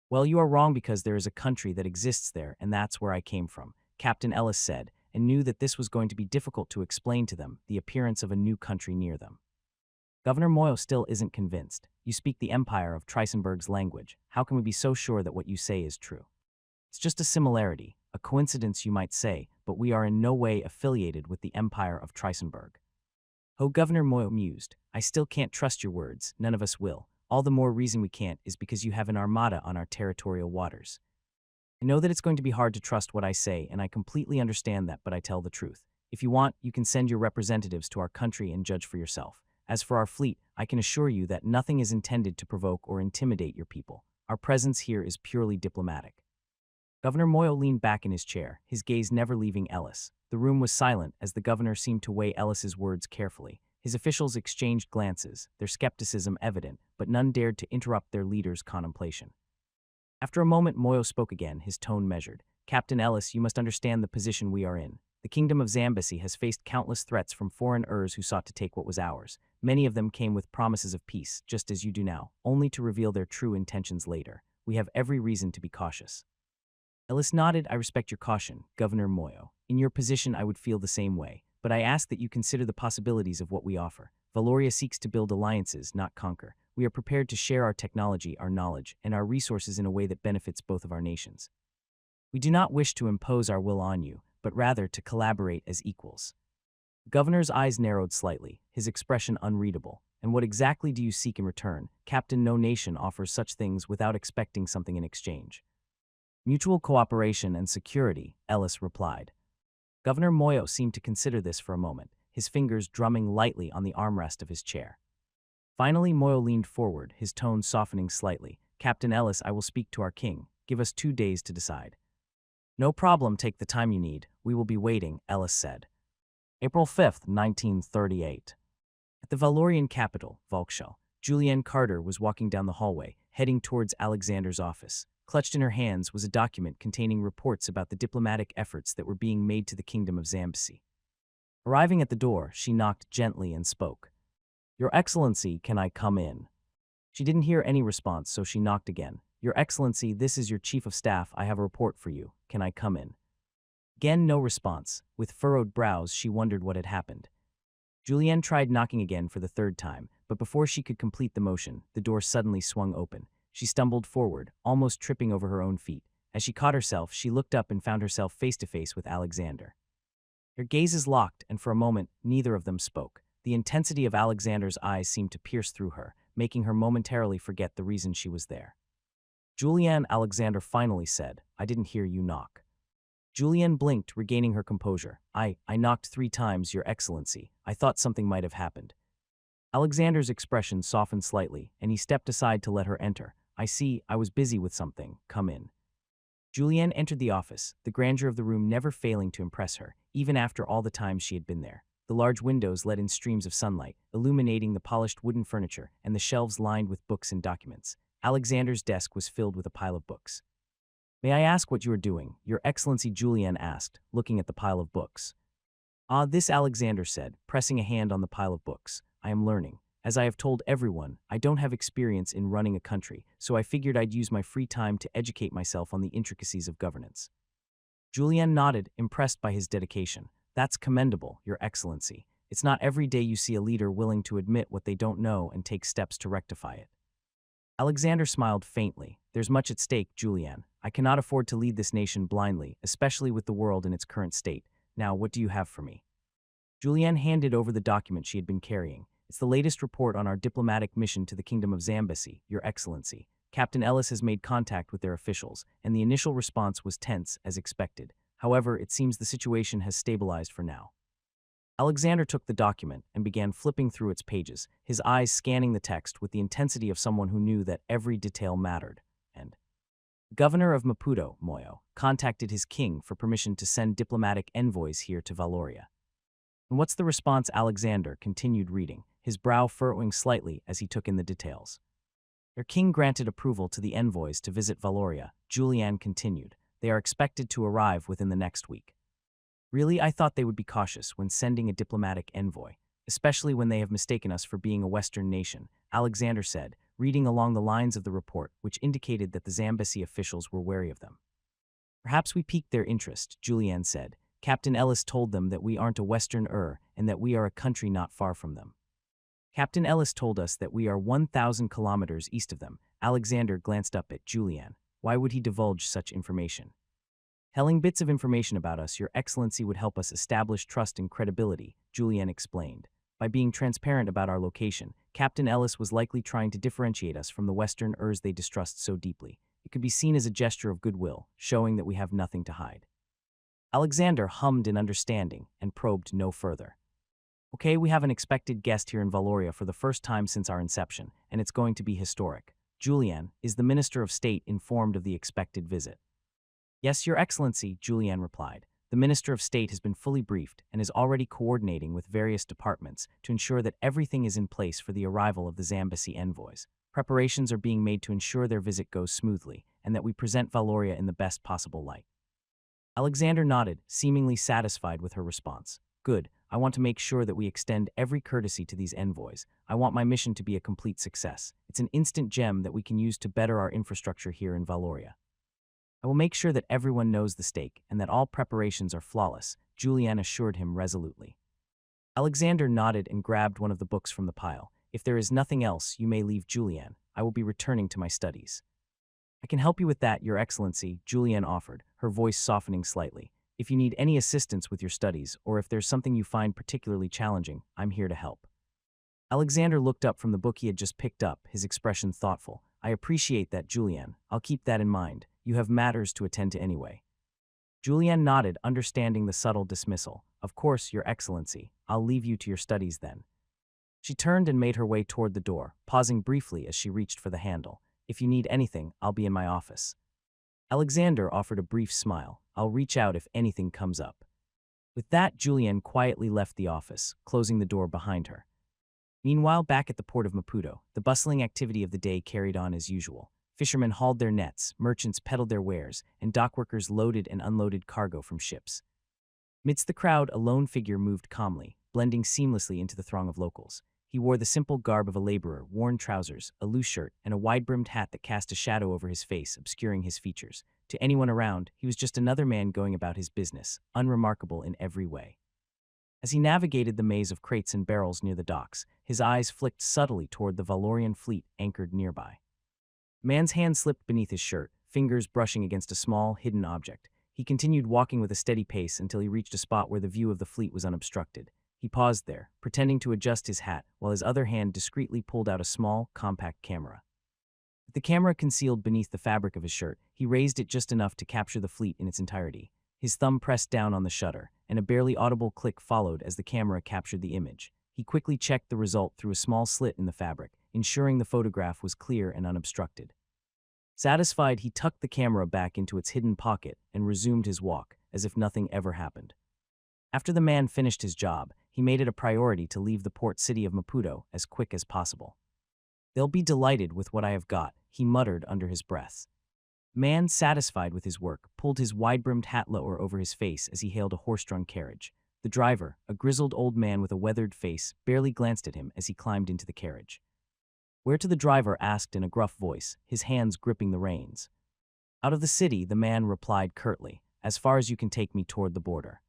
"Well, you are wrong because there is a country that exists there, and that's where I came from," Captain Ellis said, and knew that this was going to be difficult to explain to them, the appearance of a new country near them. Governor Moyo still isn't convinced. "You speak the Empire of Trisenberg's language. How can we be so sure that what you say is true?" "It's just a similarity, a coincidence you might say, but we are in no way affiliated with the Empire of Trisenberg." "Oh," Governor Moyo mused, "I still can't trust your words. None of us will. All the more reason we can't is because you have an armada on our territorial waters." "I know that it's going to be hard to trust what I say, and I completely understand that, but I tell the truth. If you want, you can send your representatives to our country and judge for yourself. As for our fleet, I can assure you that nothing is intended to provoke or intimidate your people. Our presence here is purely diplomatic." Governor Moyo leaned back in his chair, his gaze never leaving Ellis. The room was silent as the governor seemed to weigh Ellis's words carefully. His officials exchanged glances, their skepticism evident, but none dared to interrupt their leader's contemplation. After a moment, Moyo spoke again, his tone measured. "Captain Ellis, you must understand the position we are in. The kingdom of Zambesi has faced countless threats from foreign Urs who sought to take what was ours. Many of them came with promises of peace, just as you do now, only to reveal their true intentions later. We have every reason to be cautious." Ellis nodded. "I respect your caution, Governor Moyo. In your position, I would feel the same way. But I ask that you consider the possibilities of what we offer. Valoria seeks to build alliances, not conquer. We are prepared to share our technology, our knowledge, and our resources in a way that benefits both of our nations." We do not wish to impose our will on you, but rather to collaborate as equals. The governor's eyes narrowed slightly, his expression unreadable. And what exactly do you seek in return? Captain, no nation offers such things without expecting something in exchange. Mutual cooperation and security, Ellis replied. Governor Moyo seemed to consider this for a moment, his fingers drumming lightly on the armrest of his chair. Finally, Moyo leaned forward, his tone softening slightly. Captain Ellis, I will speak to our king. Give us 2 days to decide. No problem, take the time you need. We will be waiting, Ellis said. April 5th, 1938. At the Valorian capital, Volkshaw, Julianne Carter was walking down the hallway, heading towards Alexander's office. Clutched in her hands was a document containing reports about the diplomatic efforts that were being made to the Kingdom of Zambesi. Arriving at the door, she knocked gently and spoke. Your Excellency, can I come in? She didn't hear any response, so she knocked again. Your Excellency, this is your Chief of Staff. I have a report for you. Can I come in? Again, no response. With furrowed brows, she wondered what had happened. Julianne tried knocking again for the 3rd time, but before she could complete the motion, the door suddenly swung open. She stumbled forward, almost tripping over her own feet. As she caught herself, she looked up and found herself face to face with Alexander. Their gazes locked, and for a moment, neither of them spoke. The intensity of Alexander's eyes seemed to pierce through her, making her momentarily forget the reason she was there. Julianne, Alexander finally said, I didn't hear you knock. Julianne blinked, regaining her composure. I knocked 3 times, Your Excellency. I thought something might have happened. Alexander's expression softened slightly, and he stepped aside to let her enter. I see, I was busy with something. Come in. Julianne entered the office, the grandeur of the room never failing to impress her, even after all the time she had been there. The large windows let in streams of sunlight, illuminating the polished wooden furniture and the shelves lined with books and documents. Alexander's desk was filled with a pile of books. May I ask what you are doing? Your Excellency, Julianne asked, looking at the pile of books. This, Alexander said, pressing a hand on the pile of books. I am learning. As I have told everyone, I don't have experience in running a country, so I figured I'd use my free time to educate myself on the intricacies of governance. Julianne nodded, impressed by his dedication. That's commendable, Your Excellency. It's not every day you see a leader willing to admit what they don't know and take steps to rectify it. Alexander smiled faintly. There's much at stake, Julianne. I cannot afford to lead this nation blindly, especially with the world in its current state. Now, what do you have for me? Julianne handed over the document she had been carrying. It's the latest report on our diplomatic mission to the Kingdom of Zambesi, Your Excellency. Captain Ellis has made contact with their officials, and the initial response was tense, as expected. However, it seems the situation has stabilized for now. Alexander took the document and began flipping through its pages, his eyes scanning the text with the intensity of someone who knew that every detail mattered. And Governor of Maputo, Moyo, contacted his king for permission to send diplomatic envoys here to Valoria. And what's the response? Alexander continued reading, his brow furrowing slightly as he took in the details. Their king granted approval to the envoys to visit Valoria, Julianne continued. They are expected to arrive within the next week. Really, I thought they would be cautious when sending a diplomatic envoy, especially when they have mistaken us for being a Western nation, Alexander said, reading along the lines of the report, which indicated that the Zambesi officials were wary of them. Perhaps we piqued their interest, Julianne said. Captain Ellis told them that we aren't a Western and that we are a country not far from them. Captain Ellis told us that we are 1,000 kilometers east of them. Alexander glanced up at Julianne. Why would he divulge such information? Telling bits of information about us, Your Excellency, would help us establish trust and credibility, Julianne explained. By being transparent about our location, Captain Ellis was likely trying to differentiate us from the Western they distrust so deeply. It could be seen as a gesture of goodwill, showing that we have nothing to hide. Alexander hummed in understanding and probed no further. Okay, we have an expected guest here in Valoria for the first time since our inception, and it's going to be historic. Julianne, is the Minister of State informed of the expected visit? Yes, Your Excellency, Julianne replied. The Minister of State has been fully briefed and is already coordinating with various departments to ensure that everything is in place for the arrival of the Zambesi envoys. Preparations are being made to ensure their visit goes smoothly and that we present Valoria in the best possible light. Alexander nodded, seemingly satisfied with her response. Good, I want to make sure that we extend every courtesy to these envoys. I want my mission to be a complete success. It's an instant gem that we can use to better our infrastructure here in Valoria. I will make sure that everyone knows the stake and that all preparations are flawless, Julianne assured him resolutely. Alexander nodded and grabbed one of the books from the pile. If there is nothing else, you may leave, Julianne. I will be returning to my studies. I can help you with that, Your Excellency, Julianne offered, her voice softening slightly. "If you need any assistance with your studies, or if there's something you find particularly challenging, I'm here to help." Alexander looked up from the book he had just picked up, his expression thoughtful. "I appreciate that, Julianne. I'll keep that in mind. You have matters to attend to anyway." Julianne nodded, understanding the subtle dismissal. "Of course, Your Excellency. I'll leave you to your studies then." She turned and made her way toward the door, pausing briefly as she reached for the handle. "If you need anything, I'll be in my office." Alexander offered a brief smile. "I'll reach out if anything comes up." With that, Julianne quietly left the office, closing the door behind her. Meanwhile, back at the port of Maputo, the bustling activity of the day carried on as usual. Fishermen hauled their nets, merchants peddled their wares, and dockworkers loaded and unloaded cargo from ships. Midst the crowd, a lone figure moved calmly, blending seamlessly into the throng of locals. He wore the simple garb of a laborer, worn trousers, a loose shirt, and a wide-brimmed hat that cast a shadow over his face, obscuring his features. To anyone around, he was just another man going about his business, unremarkable in every way. As he navigated the maze of crates and barrels near the docks, his eyes flicked subtly toward the Valorian fleet anchored nearby. The man's hand slipped beneath his shirt, fingers brushing against a small, hidden object. He continued walking with a steady pace until he reached a spot where the view of the fleet was unobstructed. He paused there, pretending to adjust his hat, while his other hand discreetly pulled out a small, compact camera. With the camera concealed beneath the fabric of his shirt, he raised it just enough to capture the fleet in its entirety. His thumb pressed down on the shutter, and a barely audible click followed as the camera captured the image. He quickly checked the result through a small slit in the fabric, ensuring the photograph was clear and unobstructed. Satisfied, he tucked the camera back into its hidden pocket and resumed his walk, as if nothing ever happened. After the man finished his job, he made it a priority to leave the port city of Maputo as quick as possible. "They'll be delighted with what I have got," he muttered under his breath. Man, satisfied with his work, pulled his wide-brimmed hat lower over his face as he hailed a horse-drawn carriage. The driver, a grizzled old man with a weathered face, barely glanced at him as he climbed into the carriage. "Where to?" the driver asked in a gruff voice, his hands gripping the reins. "Out of the city," the man replied curtly, "as far as you can take me toward the border."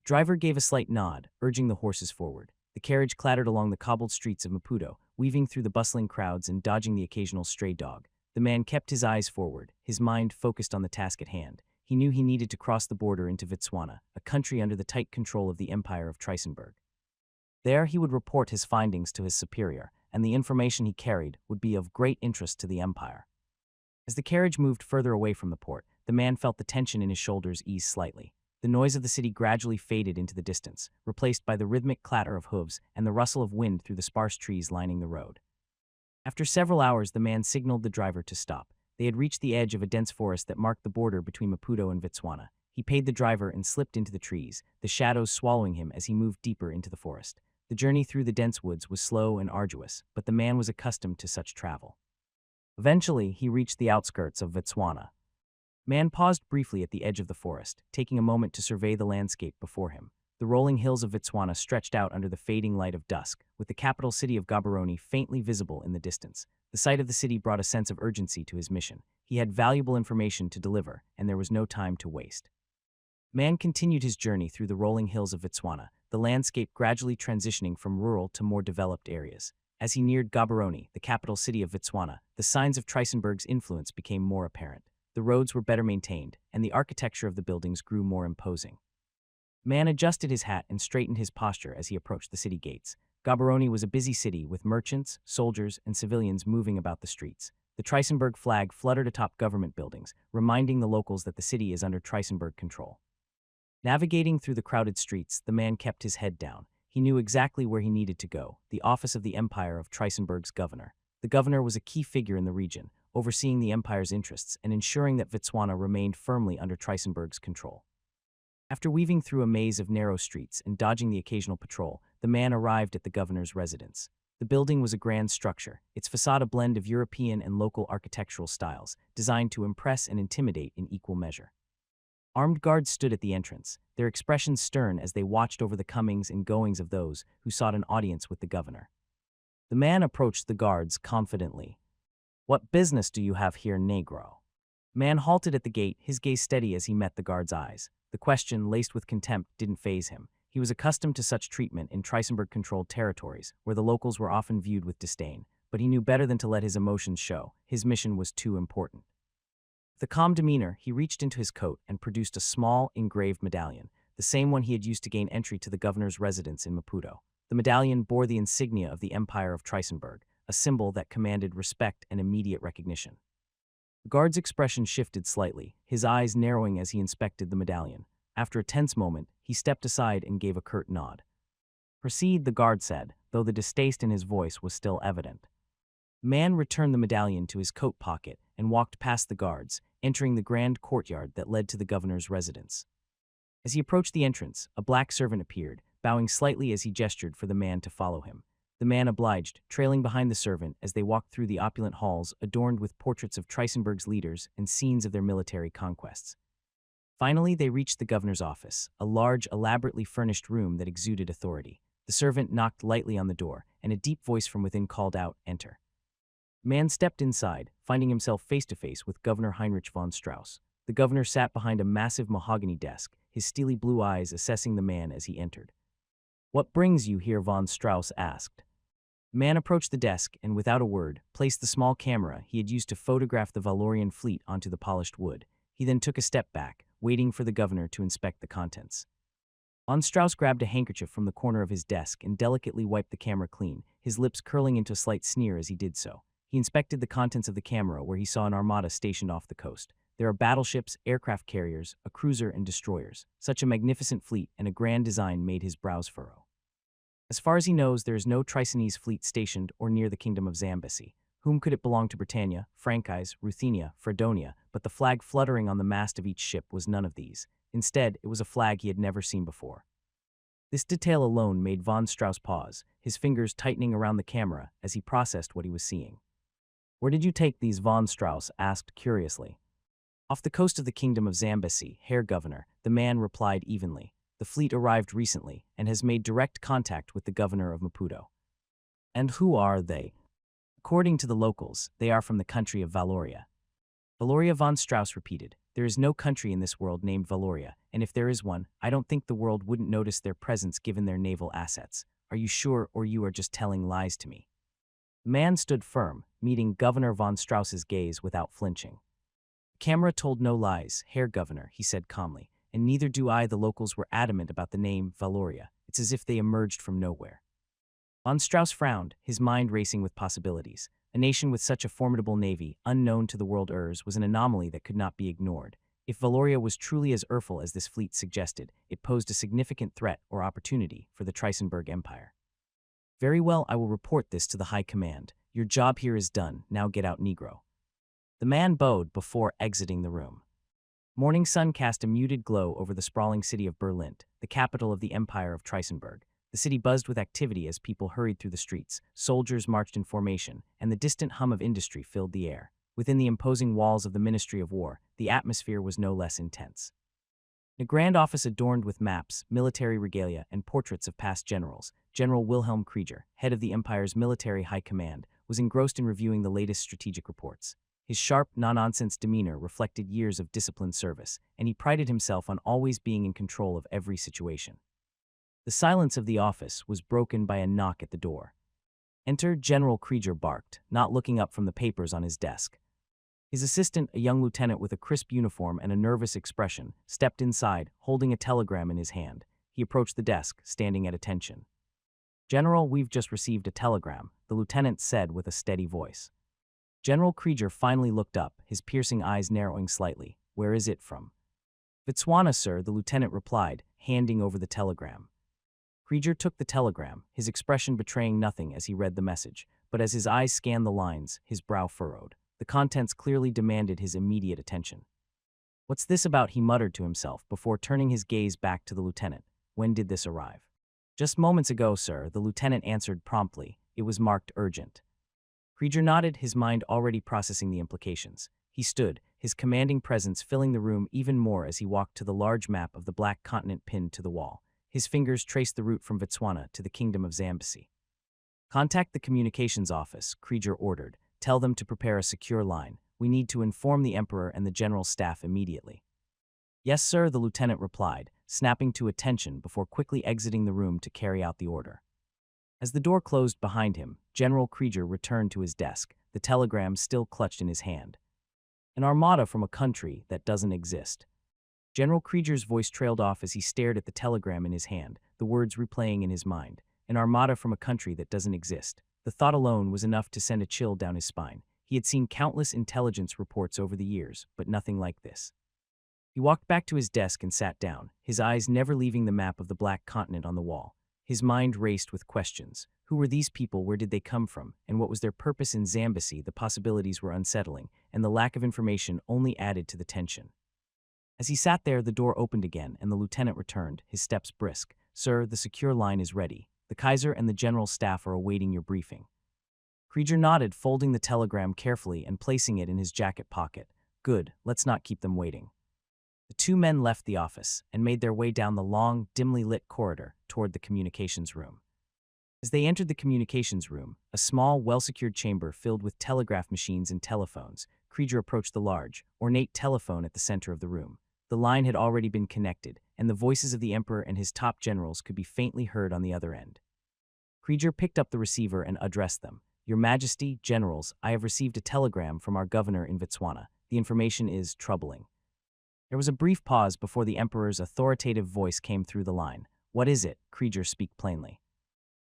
The driver gave a slight nod, urging the horses forward. The carriage clattered along the cobbled streets of Maputo, weaving through the bustling crowds and dodging the occasional stray dog. The man kept his eyes forward, his mind focused on the task at hand. He knew he needed to cross the border into Botswana, a country under the tight control of the Empire of Trisenberg. There he would report his findings to his superior, and the information he carried would be of great interest to the Empire. As the carriage moved further away from the port, the man felt the tension in his shoulders ease slightly. The noise of the city gradually faded into the distance, replaced by the rhythmic clatter of hooves and the rustle of wind through the sparse trees lining the road. After several hours, the man signaled the driver to stop. They had reached the edge of a dense forest that marked the border between Maputo and Botswana. He paid the driver and slipped into the trees, the shadows swallowing him as he moved deeper into the forest. The journey through the dense woods was slow and arduous, but the man was accustomed to such travel. Eventually, he reached the outskirts of Botswana. Man paused briefly at the edge of the forest, taking a moment to survey the landscape before him. The rolling hills of Botswana stretched out under the fading light of dusk, with the capital city of Gaborone faintly visible in the distance. The sight of the city brought a sense of urgency to his mission. He had valuable information to deliver, and there was no time to waste. Man continued his journey through the rolling hills of Botswana, the landscape gradually transitioning from rural to more developed areas. As he neared Gaborone, the capital city of Botswana, the signs of Trisenberg's influence became more apparent. The roads were better maintained, and the architecture of the buildings grew more imposing. Man adjusted his hat and straightened his posture as he approached the city gates. Gaborone was a busy city with merchants, soldiers, and civilians moving about the streets. The Trisenberg flag fluttered atop government buildings, reminding the locals that the city is under Trisenberg control. Navigating through the crowded streets, the man kept his head down. He knew exactly where he needed to go, the office of the Empire of Trisenberg's governor. The governor was a key figure in the region, overseeing the Empire's interests and ensuring that Botswana remained firmly under Trisenberg's control. After weaving through a maze of narrow streets and dodging the occasional patrol, the man arrived at the governor's residence. The building was a grand structure, its facade a blend of European and local architectural styles, designed to impress and intimidate in equal measure. Armed guards stood at the entrance, their expressions stern as they watched over the comings and goings of those who sought an audience with the governor. The man approached the guards confidently. "What business do you have here, Negro?" Man halted at the gate, his gaze steady as he met the guard's eyes. The question, laced with contempt, didn't faze him. He was accustomed to such treatment in Trisenberg-controlled territories, where the locals were often viewed with disdain, but he knew better than to let his emotions show. His mission was too important. With a calm demeanor, he reached into his coat and produced a small, engraved medallion, the same one he had used to gain entry to the governor's residence in Maputo. The medallion bore the insignia of the Empire of Trisenberg, a symbol that commanded respect and immediate recognition. The guard's expression shifted slightly, his eyes narrowing as he inspected the medallion. After a tense moment, he stepped aside and gave a curt nod. "Proceed," the guard said, though the distaste in his voice was still evident. The man returned the medallion to his coat pocket and walked past the guards, entering the grand courtyard that led to the governor's residence. As he approached the entrance, a black servant appeared, bowing slightly as he gestured for the man to follow him. The man obliged, trailing behind the servant as they walked through the opulent halls adorned with portraits of Trisenberg's leaders and scenes of their military conquests. Finally, they reached the governor's office, a large, elaborately furnished room that exuded authority. The servant knocked lightly on the door, and a deep voice from within called out, "Enter." The man stepped inside, finding himself face to face with Governor Heinrich von Strauss. The governor sat behind a massive mahogany desk, his steely blue eyes assessing the man as he entered. "What brings you here?" von Strauss asked. The man approached the desk and, without a word, placed the small camera he had used to photograph the Valorian fleet onto the polished wood. He then took a step back, waiting for the governor to inspect the contents. Von Strauss grabbed a handkerchief from the corner of his desk and delicately wiped the camera clean, his lips curling into a slight sneer as he did so. He inspected the contents of the camera, where he saw an armada stationed off the coast. There are battleships, aircraft carriers, a cruiser, and destroyers. Such a magnificent fleet and a grand design made his brows furrow. As far as he knows, there is no Tricenese fleet stationed or near the kingdom of Zambesi. Whom could it belong to? Britannia, Frankise, Ruthenia, Fredonia, but the flag fluttering on the mast of each ship was none of these. Instead, it was a flag he had never seen before. This detail alone made von Strauss pause, his fingers tightening around the camera as he processed what he was seeing. "Where did you take these?" von Strauss asked curiously. "Off the coast of the kingdom of Zambesi, Herr Governor," the man replied evenly. "The fleet arrived recently and has made direct contact with the governor of Maputo." "And who are they?" "According to the locals, they are from the country of Valoria." "Valoria," von Strauss repeated. "There is no country in this world named Valoria, and if there is one, I don't think the world wouldn't notice their presence given their naval assets. Are you sure, or you are just telling lies to me?" The man stood firm, meeting Governor von Strauss's gaze without flinching. "The camera told no lies, Herr Governor," he said calmly, "and neither do I." The locals were adamant about the name Valoria. It's as if they emerged from nowhere. Von Strauss frowned, his mind racing with possibilities. A nation with such a formidable navy, unknown to the world Urs, was an anomaly that could not be ignored. If Valoria was truly as awful as this fleet suggested, it posed a significant threat or opportunity for the Trisenberg Empire. "Very well, I will report this to the High Command. Your job here is done, now get out, Negro." The man bowed before exiting the room. Morning sun cast a muted glow over the sprawling city of Berlin, the capital of the Empire of Trisenberg. The city buzzed with activity as people hurried through the streets, soldiers marched in formation, and the distant hum of industry filled the air. Within the imposing walls of the Ministry of War, the atmosphere was no less intense. In a grand office adorned with maps, military regalia, and portraits of past generals, General Wilhelm Krieger, head of the Empire's military high command, was engrossed in reviewing the latest strategic reports. His sharp, no-nonsense demeanor reflected years of disciplined service, and he prided himself on always being in control of every situation. The silence of the office was broken by a knock at the door. "Enter," General Krieger barked, not looking up from the papers on his desk. His assistant, a young lieutenant with a crisp uniform and a nervous expression, stepped inside, holding a telegram in his hand. He approached the desk, standing at attention. "General, we've just received a telegram," the lieutenant said with a steady voice. General Krieger finally looked up, his piercing eyes narrowing slightly. "Where is it from?" "Botswana, sir," the lieutenant replied, handing over the telegram. Krieger took the telegram, his expression betraying nothing as he read the message, but as his eyes scanned the lines, his brow furrowed. The contents clearly demanded his immediate attention. "What's this about?" he muttered to himself before turning his gaze back to the lieutenant. "When did this arrive?" "Just moments ago, sir," the lieutenant answered promptly. It was marked urgent. Krieger nodded, his mind already processing the implications. He stood, his commanding presence filling the room even more as he walked to the large map of the black continent pinned to the wall. His fingers traced the route from Botswana to the kingdom of Zambesi. "Contact the communications office," Krieger ordered. "Tell them to prepare a secure line. We need to inform the Emperor and the general staff immediately." "Yes, sir," the lieutenant replied, snapping to attention before quickly exiting the room to carry out the order. As the door closed behind him, General Krieger returned to his desk, the telegram still clutched in his hand. An armada from a country that doesn't exist. General Krieger's voice trailed off as he stared at the telegram in his hand, the words replaying in his mind. An armada from a country that doesn't exist. The thought alone was enough to send a chill down his spine. He had seen countless intelligence reports over the years, but nothing like this. He walked back to his desk and sat down, his eyes never leaving the map of the Black Continent on the wall. His mind raced with questions. Who were these people, where did they come from, and what was their purpose in Zambesi? The possibilities were unsettling, and the lack of information only added to the tension. As he sat there, the door opened again, and the lieutenant returned, his steps brisk. "Sir, the secure line is ready. The Kaiser and the general staff are awaiting your briefing." Krieger nodded, folding the telegram carefully and placing it in his jacket pocket. "Good, let's not keep them waiting." The two men left the office and made their way down the long, dimly lit corridor toward the communications room. As they entered the communications room, a small, well-secured chamber filled with telegraph machines and telephones, Krieger approached the large, ornate telephone at the center of the room. The line had already been connected, and the voices of the Emperor and his top generals could be faintly heard on the other end. Krieger picked up the receiver and addressed them. "Your Majesty, generals, I have received a telegram from our governor in Botswana. The information is troubling." There was a brief pause before the Emperor's authoritative voice came through the line. "What is it?" Krieger spoke plainly.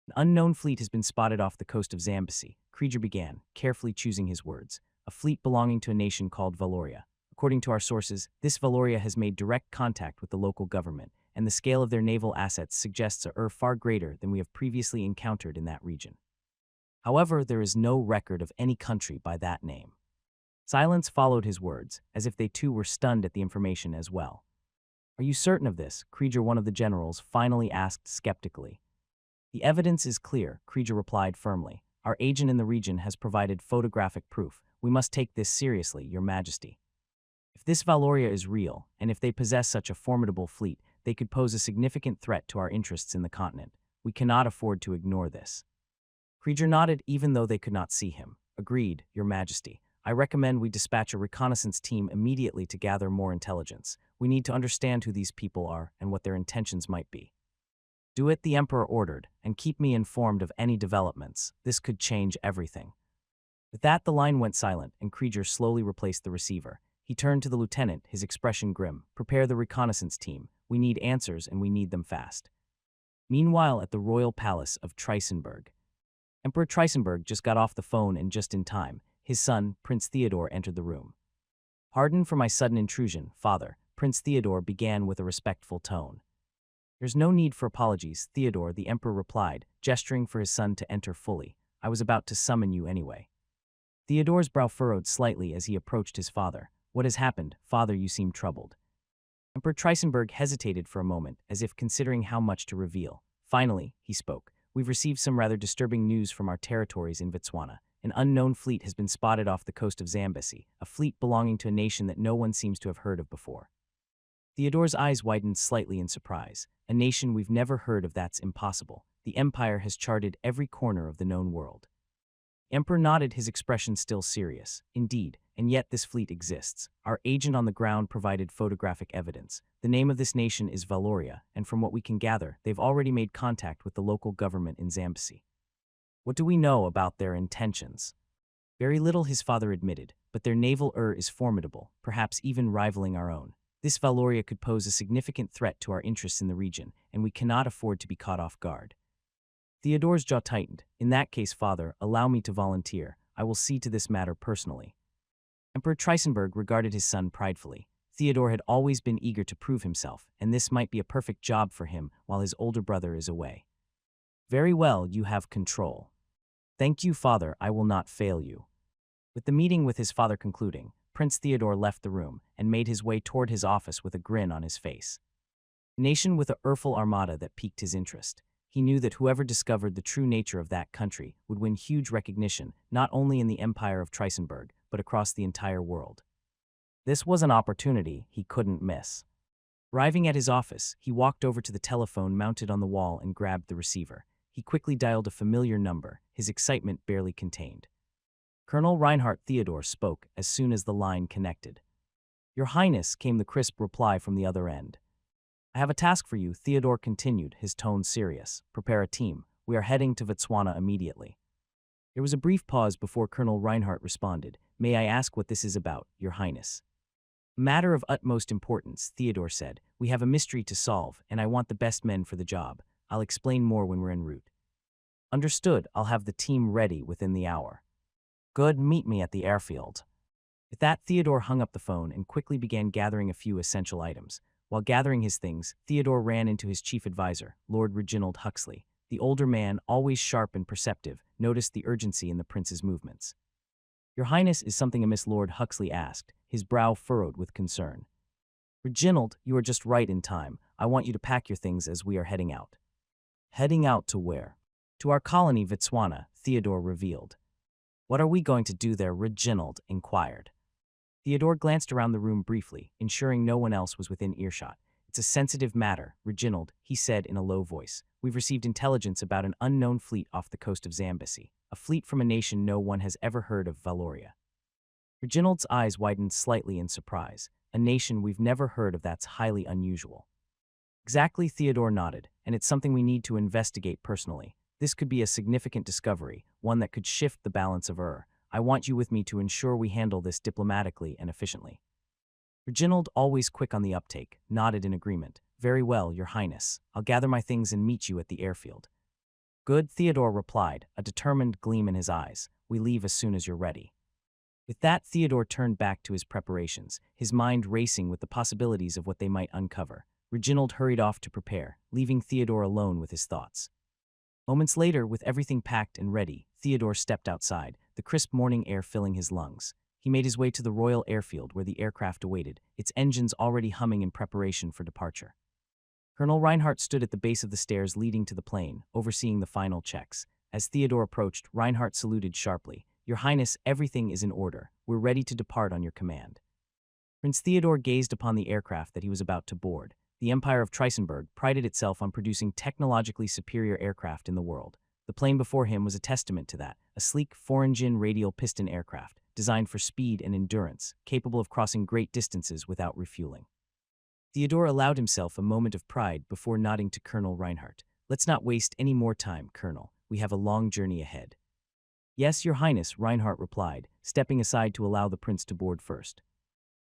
"An unknown fleet has been spotted off the coast of Zambesi," Krieger began, carefully choosing his words. "A fleet belonging to a nation called Valoria. According to our sources, this Valoria has made direct contact with the local government, and the scale of their naval assets suggests a far greater than we have previously encountered in that region. However, there is no record of any country by that name." Silence followed his words, as if they too were stunned at the information as well. "Are you certain of this?" Krieger, one of the generals, finally asked skeptically. "The evidence is clear," Krieger replied firmly. "Our agent in the region has provided photographic proof. We must take this seriously, Your Majesty. If this Valoria is real, and if they possess such a formidable fleet, they could pose a significant threat to our interests in the continent. We cannot afford to ignore this." Krieger nodded, even though they could not see him. "Agreed, Your Majesty. I recommend we dispatch a reconnaissance team immediately to gather more intelligence. We need to understand who these people are and what their intentions might be." "Do it," the Emperor ordered, "and keep me informed of any developments. This could change everything." With that, the line went silent, and Krieger slowly replaced the receiver. He turned to the lieutenant, his expression grim. "Prepare the reconnaissance team. We need answers, and we need them fast." Meanwhile, at the royal palace of Trisenberg, Emperor Trisenberg just got off the phone, and just in time. His son, Prince Theodore, entered the room. "Pardon for my sudden intrusion, Father," Prince Theodore began with a respectful tone. "There's no need for apologies, Theodore," the Emperor replied, gesturing for his son to enter fully. "I was about to summon you anyway." Theodore's brow furrowed slightly as he approached his father. "What has happened, Father? You seem troubled." Emperor Trisenberg hesitated for a moment, as if considering how much to reveal. Finally, he spoke. "We've received some rather disturbing news from our territories in Botswana. An unknown fleet has been spotted off the coast of Zambesi, a fleet belonging to a nation that no one seems to have heard of before." Theodore's eyes widened slightly in surprise. "A nation we've never heard of? That's impossible. The Empire has charted every corner of the known world." The Emperor nodded, his expression still serious. "Indeed, and yet this fleet exists. Our agent on the ground provided photographic evidence. The name of this nation is Valoria, and from what we can gather, they've already made contact with the local government in Zambesi." "What do we know about their intentions?" "Very little," his father admitted, "but their naval is formidable, perhaps even rivaling our own. This Valoria could pose a significant threat to our interests in the region, and we cannot afford to be caught off guard." Theodore's jaw tightened. "In that case, Father, allow me to volunteer. I will see to this matter personally." Emperor Trisenberg regarded his son pridefully. Theodore had always been eager to prove himself, and this might be a perfect job for him while his older brother is away. "Very well, you have control." "Thank you, Father, I will not fail you." With the meeting with his father concluding, Prince Theodore left the room and made his way toward his office with a grin on his face. A nation with a Urfel armada that piqued his interest. He knew that whoever discovered the true nature of that country would win huge recognition, not only in the Empire of Trisenberg, but across the entire world. This was an opportunity he couldn't miss. Arriving at his office, he walked over to the telephone mounted on the wall and grabbed the receiver. He quickly dialed a familiar number, his excitement barely contained. Colonel Reinhardt Theodore spoke as soon as the line connected. "Your Highness," came the crisp reply from the other end. "I have a task for you," Theodore continued, his tone serious. "Prepare a team. We are heading to Botswana immediately." There was a brief pause before Colonel Reinhardt responded. "May I ask what this is about, Your Highness?" "Matter of utmost importance," Theodore said. "We have a mystery to solve, and I want the best men for the job. I'll explain more when we're en route." "Understood. I'll have the team ready within the hour." "Good, meet me at the airfield." With that, Theodore hung up the phone and quickly began gathering a few essential items. While gathering his things, Theodore ran into his chief advisor, Lord Reginald Huxley. The older man, always sharp and perceptive, noticed the urgency in the prince's movements. "Your Highness, is something amiss?" Lord Huxley asked, his brow furrowed with concern. "Reginald, you are just right in time. I want you to pack your things as we are heading out." "Heading out to where?" "To our colony, Vitswana," Theodore revealed. "What are we going to do there?" Reginald inquired. Theodore glanced around the room briefly, ensuring no one else was within earshot. "It's a sensitive matter, Reginald," he said in a low voice. "We've received intelligence about an unknown fleet off the coast of Zambesi, a fleet from a nation no one has ever heard of, Valoria." Reginald's eyes widened slightly in surprise. "A nation we've never heard of? That's highly unusual." "Exactly," Theodore nodded, "and it's something we need to investigate personally. This could be a significant discovery, one that could shift the balance of I want you with me to ensure we handle this diplomatically and efficiently." Reginald, always quick on the uptake, nodded in agreement. "Very well, Your Highness. I'll gather my things and meet you at the airfield." "Good," Theodore replied, a determined gleam in his eyes. "We leave as soon as you're ready." With that, Theodore turned back to his preparations, his mind racing with the possibilities of what they might uncover. Reginald hurried off to prepare, leaving Theodore alone with his thoughts. Moments later, with everything packed and ready, Theodore stepped outside, the crisp morning air filling his lungs. He made his way to the Royal Airfield where the aircraft awaited, its engines already humming in preparation for departure. Colonel Reinhardt stood at the base of the stairs leading to the plane, overseeing the final checks. As Theodore approached, Reinhardt saluted sharply. "Your Highness, everything is in order. We're ready to depart on your command." Prince Theodore gazed upon the aircraft that he was about to board. The Empire of Trisenberg prided itself on producing technologically superior aircraft in the world. The plane before him was a testament to that, a sleek four-engine radial piston aircraft, designed for speed and endurance, capable of crossing great distances without refueling. Theodore allowed himself a moment of pride before nodding to Colonel Reinhardt. "Let's not waste any more time, Colonel. We have a long journey ahead." "Yes, Your Highness," Reinhardt replied, stepping aside to allow the prince to board first.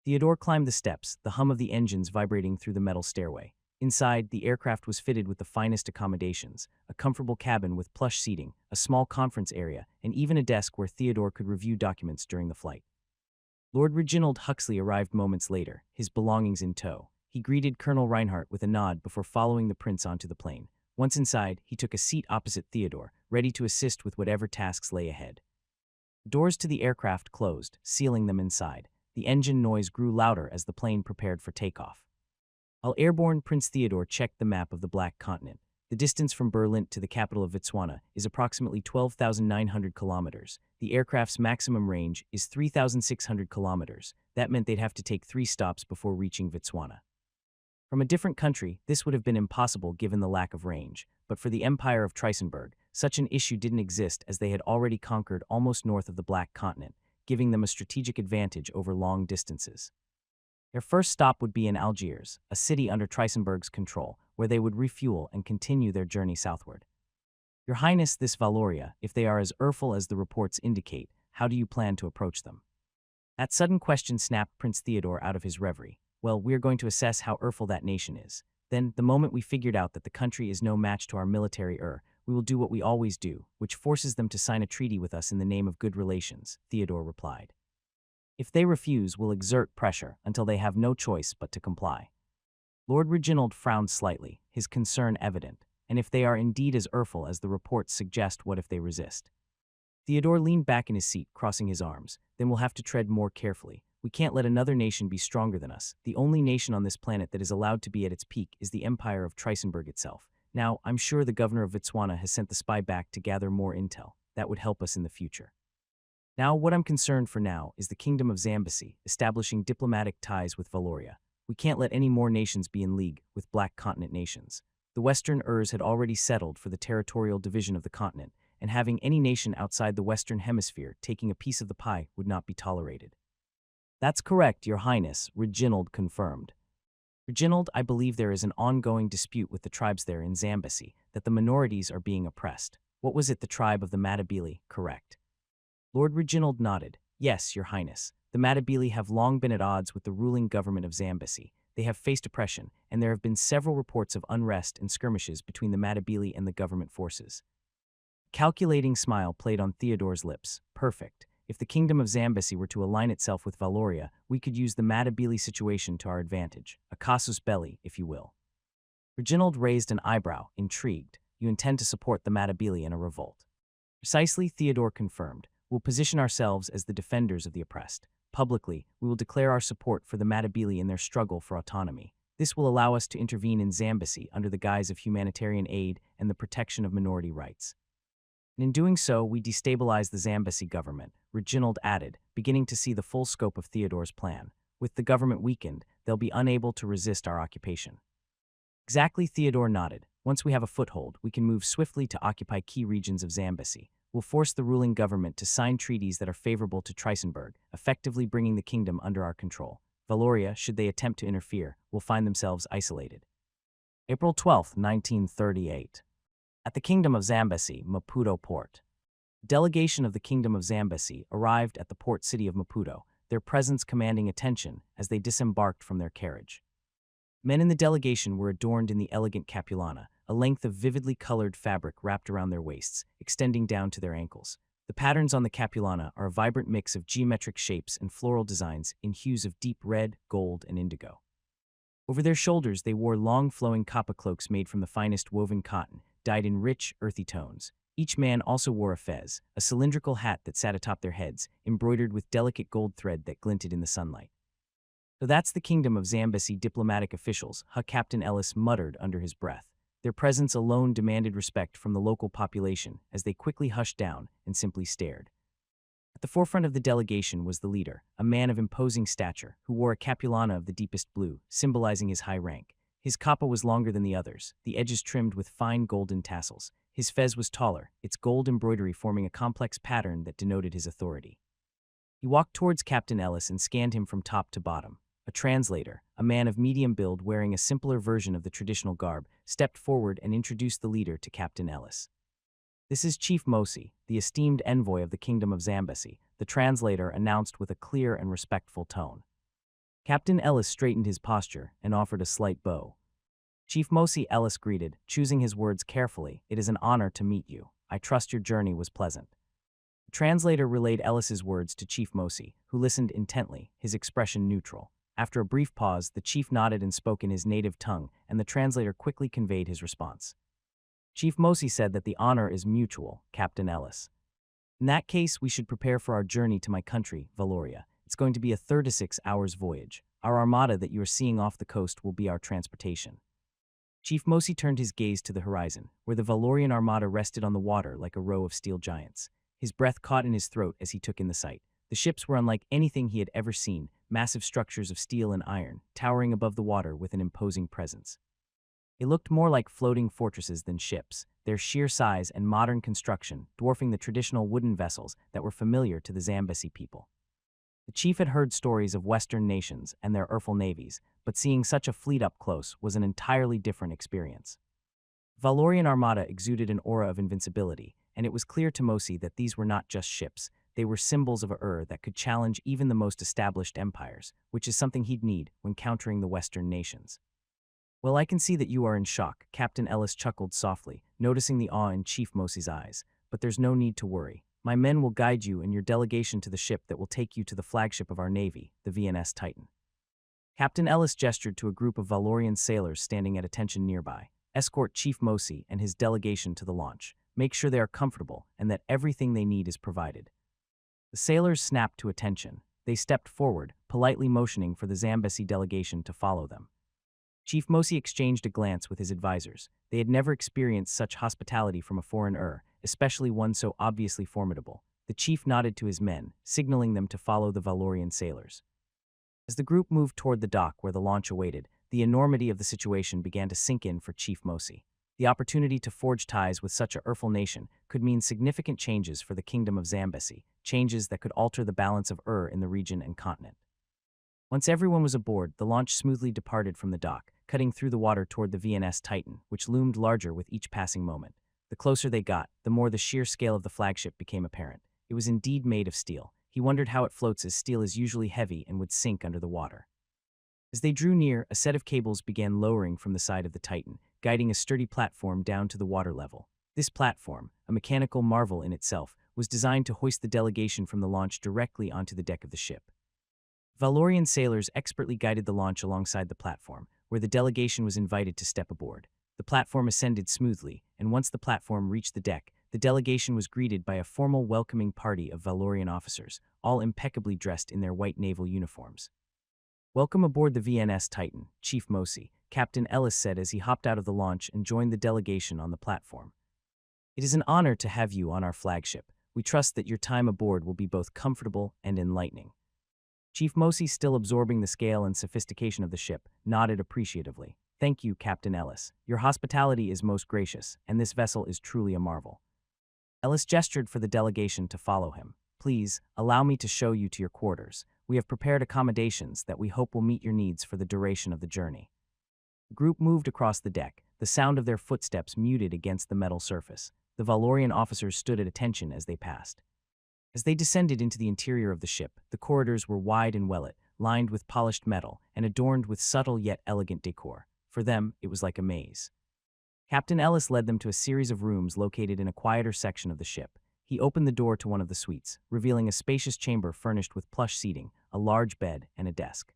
Theodore climbed the steps, the hum of the engines vibrating through the metal stairway. Inside, the aircraft was fitted with the finest accommodations, a comfortable cabin with plush seating, a small conference area, and even a desk where Theodore could review documents during the flight. Lord Reginald Huxley arrived moments later, his belongings in tow. He greeted Colonel Reinhardt with a nod before following the prince onto the plane. Once inside, he took a seat opposite Theodore, ready to assist with whatever tasks lay ahead. Doors to the aircraft closed, sealing them inside. The engine noise grew louder as the plane prepared for takeoff. While airborne, Prince Theodore checked the map of the Black Continent. The distance from Berlin to the capital of Vitswana is approximately 12,900 kilometers. The aircraft's maximum range is 3,600 kilometers. That meant they'd have to take 3 stops before reaching Vitswana. From a different country, this would have been impossible given the lack of range, but for the Empire of Trisenberg, such an issue didn't exist as they had already conquered almost north of the Black Continent, giving them a strategic advantage over long distances. Their first stop would be in Algiers, a city under Trisenberg's control, where they would refuel and continue their journey southward. "Your Highness, this Valoria, if they are as Urful as the reports indicate, how do you plan to approach them?" That sudden question snapped Prince Theodore out of his reverie. "Well, we're going to assess how Urful that nation is. Then, the moment we figured out that the country is no match to our military we will do what we always do, which forces them to sign a treaty with us in the name of good relations," Theodore replied. "If they refuse, we'll exert pressure until they have no choice but to comply." Lord Reginald frowned slightly, his concern evident. "And if they are indeed as Urful as the reports suggest, what if they resist?" Theodore leaned back in his seat, crossing his arms. "Then we'll have to tread more carefully. We can't let another nation be stronger than us. The only nation on this planet that is allowed to be at its peak is the Empire of Trisenberg itself. Now, I'm sure the governor of Vitswana has sent the spy back to gather more intel. That would help us in the future. Now, what I'm concerned for now is the Kingdom of Zambesi, establishing diplomatic ties with Valoria. We can't let any more nations be in league with Black Continent nations. The Western Urs had already settled for the territorial division of the continent, and having any nation outside the Western Hemisphere taking a piece of the pie would not be tolerated." "That's correct, Your Highness," Reginald confirmed. "Reginald, I believe there is an ongoing dispute with the tribes there in Zambesi, that the minorities are being oppressed. What was it, the tribe of the Matabele? Correct. Lord Reginald nodded. Yes, Your Highness. The Matabele have long been at odds with the ruling government of Zambesi. They have faced oppression, and there have been several reports of unrest and skirmishes between the Matabele and the government forces. Calculating smile played on Theodore's lips. Perfect. If the kingdom of Zambesi were to align itself with Valoria, we could use the Matabele situation to our advantage. A casus belli, if you will. Reginald raised an eyebrow, intrigued. You intend to support the Matabele in a revolt. Precisely, Theodore confirmed. We'll position ourselves as the defenders of the oppressed. Publicly, we will declare our support for the Matabele in their struggle for autonomy. This will allow us to intervene in Zambesi under the guise of humanitarian aid and the protection of minority rights. And in doing so, we destabilize the Zambesi government, Reginald added, beginning to see the full scope of Theodore's plan. With the government weakened, they'll be unable to resist our occupation. Exactly, Theodore nodded. Once we have a foothold, we can move swiftly to occupy key regions of Zambesi. We'll force the ruling government to sign treaties that are favorable to Trisenberg, effectively bringing the kingdom under our control. Valoria, should they attempt to interfere, will find themselves isolated. April 12, 1938. At the Kingdom of Zambesi, Maputo Port. A delegation of the Kingdom of Zambesi arrived at the port city of Maputo, their presence commanding attention as they disembarked from their carriage. Men in the delegation were adorned in the elegant capulana, a length of vividly colored fabric wrapped around their waists, extending down to their ankles. The patterns on the capulana are a vibrant mix of geometric shapes and floral designs in hues of deep red, gold, and indigo. Over their shoulders, they wore long flowing kapa cloaks made from the finest woven cotton, dyed in rich, earthy tones. Each man also wore a fez, a cylindrical hat that sat atop their heads, embroidered with delicate gold thread that glinted in the sunlight. So that's the Kingdom of Zambesi diplomatic officials, Captain Ellis muttered under his breath. Their presence alone demanded respect from the local population as they quickly hushed down and simply stared. At the forefront of the delegation was the leader, a man of imposing stature, who wore a capulana of the deepest blue, symbolizing his high rank. His kapa was longer than the others, the edges trimmed with fine golden tassels. His fez was taller, its gold embroidery forming a complex pattern that denoted his authority. He walked towards Captain Ellis and scanned him from top to bottom. A translator, a man of medium build wearing a simpler version of the traditional garb, stepped forward and introduced the leader to Captain Ellis. This is Chief Mosi, the esteemed envoy of the Kingdom of Zambesi, the translator announced with a clear and respectful tone. Captain Ellis straightened his posture and offered a slight bow. Chief Mosi, Ellis greeted, choosing his words carefully. It is an honor to meet you. I trust your journey was pleasant. The translator relayed Ellis's words to Chief Mosi, who listened intently, his expression neutral. After a brief pause, the chief nodded and spoke in his native tongue, and the translator quickly conveyed his response. Chief Mosi said that the honor is mutual, Captain Ellis. In that case, we should prepare for our journey to my country, Valoria. It's going to be a 36 hours voyage. Our armada that you are seeing off the coast will be our transportation. Chief Mosi turned his gaze to the horizon, where the Valorian armada rested on the water like a row of steel giants. His breath caught in his throat as he took in the sight. The ships were unlike anything he had ever seen, massive structures of steel and iron, towering above the water with an imposing presence. They looked more like floating fortresses than ships, their sheer size and modern construction dwarfing the traditional wooden vessels that were familiar to the Zambesi people. The chief had heard stories of Western nations and their Urfel navies, but seeing such a fleet up close was an entirely different experience. Valorian armada exuded an aura of invincibility, and it was clear to Mosi that these were not just ships. They were symbols of a that could challenge even the most established empires, which is something he'd need when countering the Western nations. Well, I can see that you are in shock, Captain Ellis chuckled softly, noticing the awe in Chief Mosi's eyes. But there's no need to worry. My men will guide you and your delegation to the ship that will take you to the flagship of our navy, the VNS Titan. Captain Ellis gestured to a group of Valorian sailors standing at attention nearby. Escort Chief Mosi and his delegation to the launch. Make sure they are comfortable and that everything they need is provided. The sailors snapped to attention. They stepped forward, politely motioning for the Zambesi delegation to follow them. Chief Mosi exchanged a glance with his advisors. They had never experienced such hospitality from a foreign especially one so obviously formidable. The chief nodded to his men, signaling them to follow the Valorian sailors. As the group moved toward the dock where the launch awaited, the enormity of the situation began to sink in for Chief Mosi. The opportunity to forge ties with such a Urfel nation could mean significant changes for the Kingdom of Zambesi, changes that could alter the balance of in the region and continent. Once everyone was aboard, the launch smoothly departed from the dock, cutting through the water toward the VNS Titan, which loomed larger with each passing moment. The closer they got, the more the sheer scale of the flagship became apparent. It was indeed made of steel. He wondered how it floats, as steel is usually heavy and would sink under the water. As they drew near, a set of cables began lowering from the side of the Titan, guiding a sturdy platform down to the water level. This platform, a mechanical marvel in itself, was designed to hoist the delegation from the launch directly onto the deck of the ship. Valorian sailors expertly guided the launch alongside the platform, where the delegation was invited to step aboard. The platform ascended smoothly, and once the platform reached the deck, the delegation was greeted by a formal welcoming party of Valorian officers, all impeccably dressed in their white naval uniforms. "Welcome aboard the VNS Titan, Chief Mosi," Captain Ellis said as he hopped out of the launch and joined the delegation on the platform. "It is an honor to have you on our flagship. We trust that your time aboard will be both comfortable and enlightening." Chief Mosi, still absorbing the scale and sophistication of the ship, nodded appreciatively. "Thank you, Captain Ellis. Your hospitality is most gracious, and this vessel is truly a marvel." Ellis gestured for the delegation to follow him. "Please, allow me to show you to your quarters. We have prepared accommodations that we hope will meet your needs for the duration of the journey." The group moved across the deck, the sound of their footsteps muted against the metal surface. The Valorian officers stood at attention as they passed. As they descended into the interior of the ship, the corridors were wide and well-lit, lined with polished metal, and adorned with subtle yet elegant decor. For them, it was like a maze. Captain Ellis led them to a series of rooms located in a quieter section of the ship. He opened the door to one of the suites, revealing a spacious chamber furnished with plush seating, a large bed, and a desk.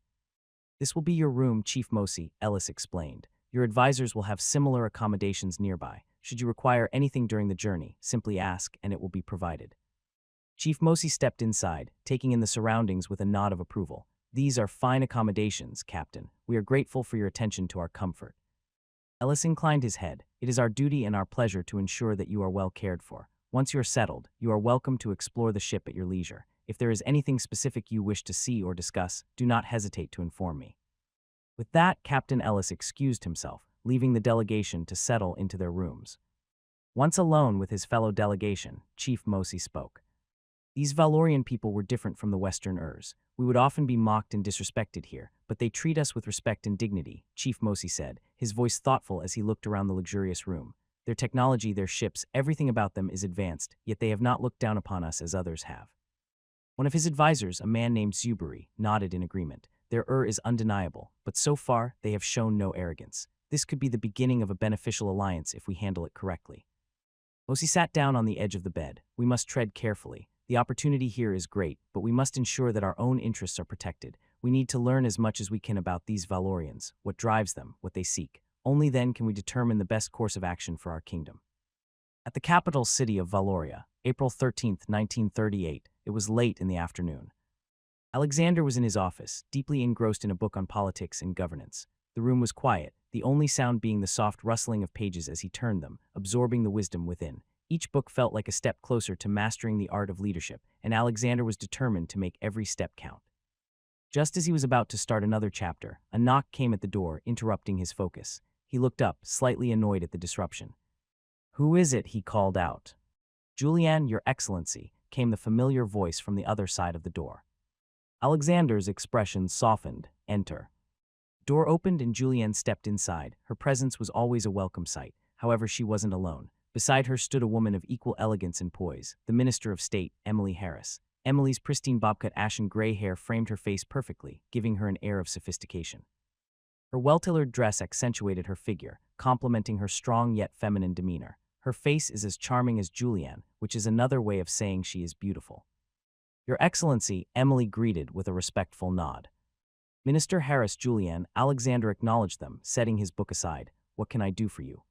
"This will be your room, Chief Mosi," Ellis explained. "Your advisors will have similar accommodations nearby. Should you require anything during the journey, simply ask and it will be provided." Chief Mosi stepped inside, taking in the surroundings with a nod of approval. "These are fine accommodations, Captain. We are grateful for your attention to our comfort." Ellis inclined his head. "It is our duty and our pleasure to ensure that you are well cared for. Once you are settled, you are welcome to explore the ship at your leisure. If there is anything specific you wish to see or discuss, do not hesitate to inform me." With that, Captain Ellis excused himself, leaving the delegation to settle into their rooms. Once alone with his fellow delegation, Chief Mosi spoke. "These Valorian people were different from the Western Urs. We would often be mocked and disrespected here, but they treat us with respect and dignity," Chief Mosi said, his voice thoughtful as he looked around the luxurious room. "Their technology, their ships, everything about them is advanced, yet they have not looked down upon us as others have." One of his advisors, a man named Zuberi, nodded in agreement. "Their is undeniable, but so far they have shown no arrogance. This could be the beginning of a beneficial alliance if we handle it correctly." Mosi sat down on the edge of the bed. "We must tread carefully. The opportunity here is great, but we must ensure that our own interests are protected. We need to learn as much as we can about these Valorians, what drives them, what they seek. Only then can we determine the best course of action for our kingdom." At the capital city of Valoria, April 13th, 1938, it was late in the afternoon. Alexander was in his office, deeply engrossed in a book on politics and governance. The room was quiet, the only sound being the soft rustling of pages as he turned them, absorbing the wisdom within. Each book felt like a step closer to mastering the art of leadership, and Alexander was determined to make every step count. Just as he was about to start another chapter, a knock came at the door, interrupting his focus. He looked up, slightly annoyed at the disruption. "Who is it?" he called out. "Julian, Your Excellency," came the familiar voice from the other side of the door. Alexander's expression softened. "Enter." Door opened and Julian stepped inside. Her presence was always a welcome sight. However, she wasn't alone. Beside her stood a woman of equal elegance and poise, the Minister of State, Emily Harris. Emily's pristine bobcut ashen gray hair framed her face perfectly, giving her an air of sophistication. Her well-tailored dress accentuated her figure, complementing her strong yet feminine demeanor. Her face is as charming as Julian, which is another way of saying she is beautiful. "Your Excellency," Emily greeted with a respectful nod. Minister Harris, Julian, Alexander acknowledged them, setting his book aside. "What can I do for you?"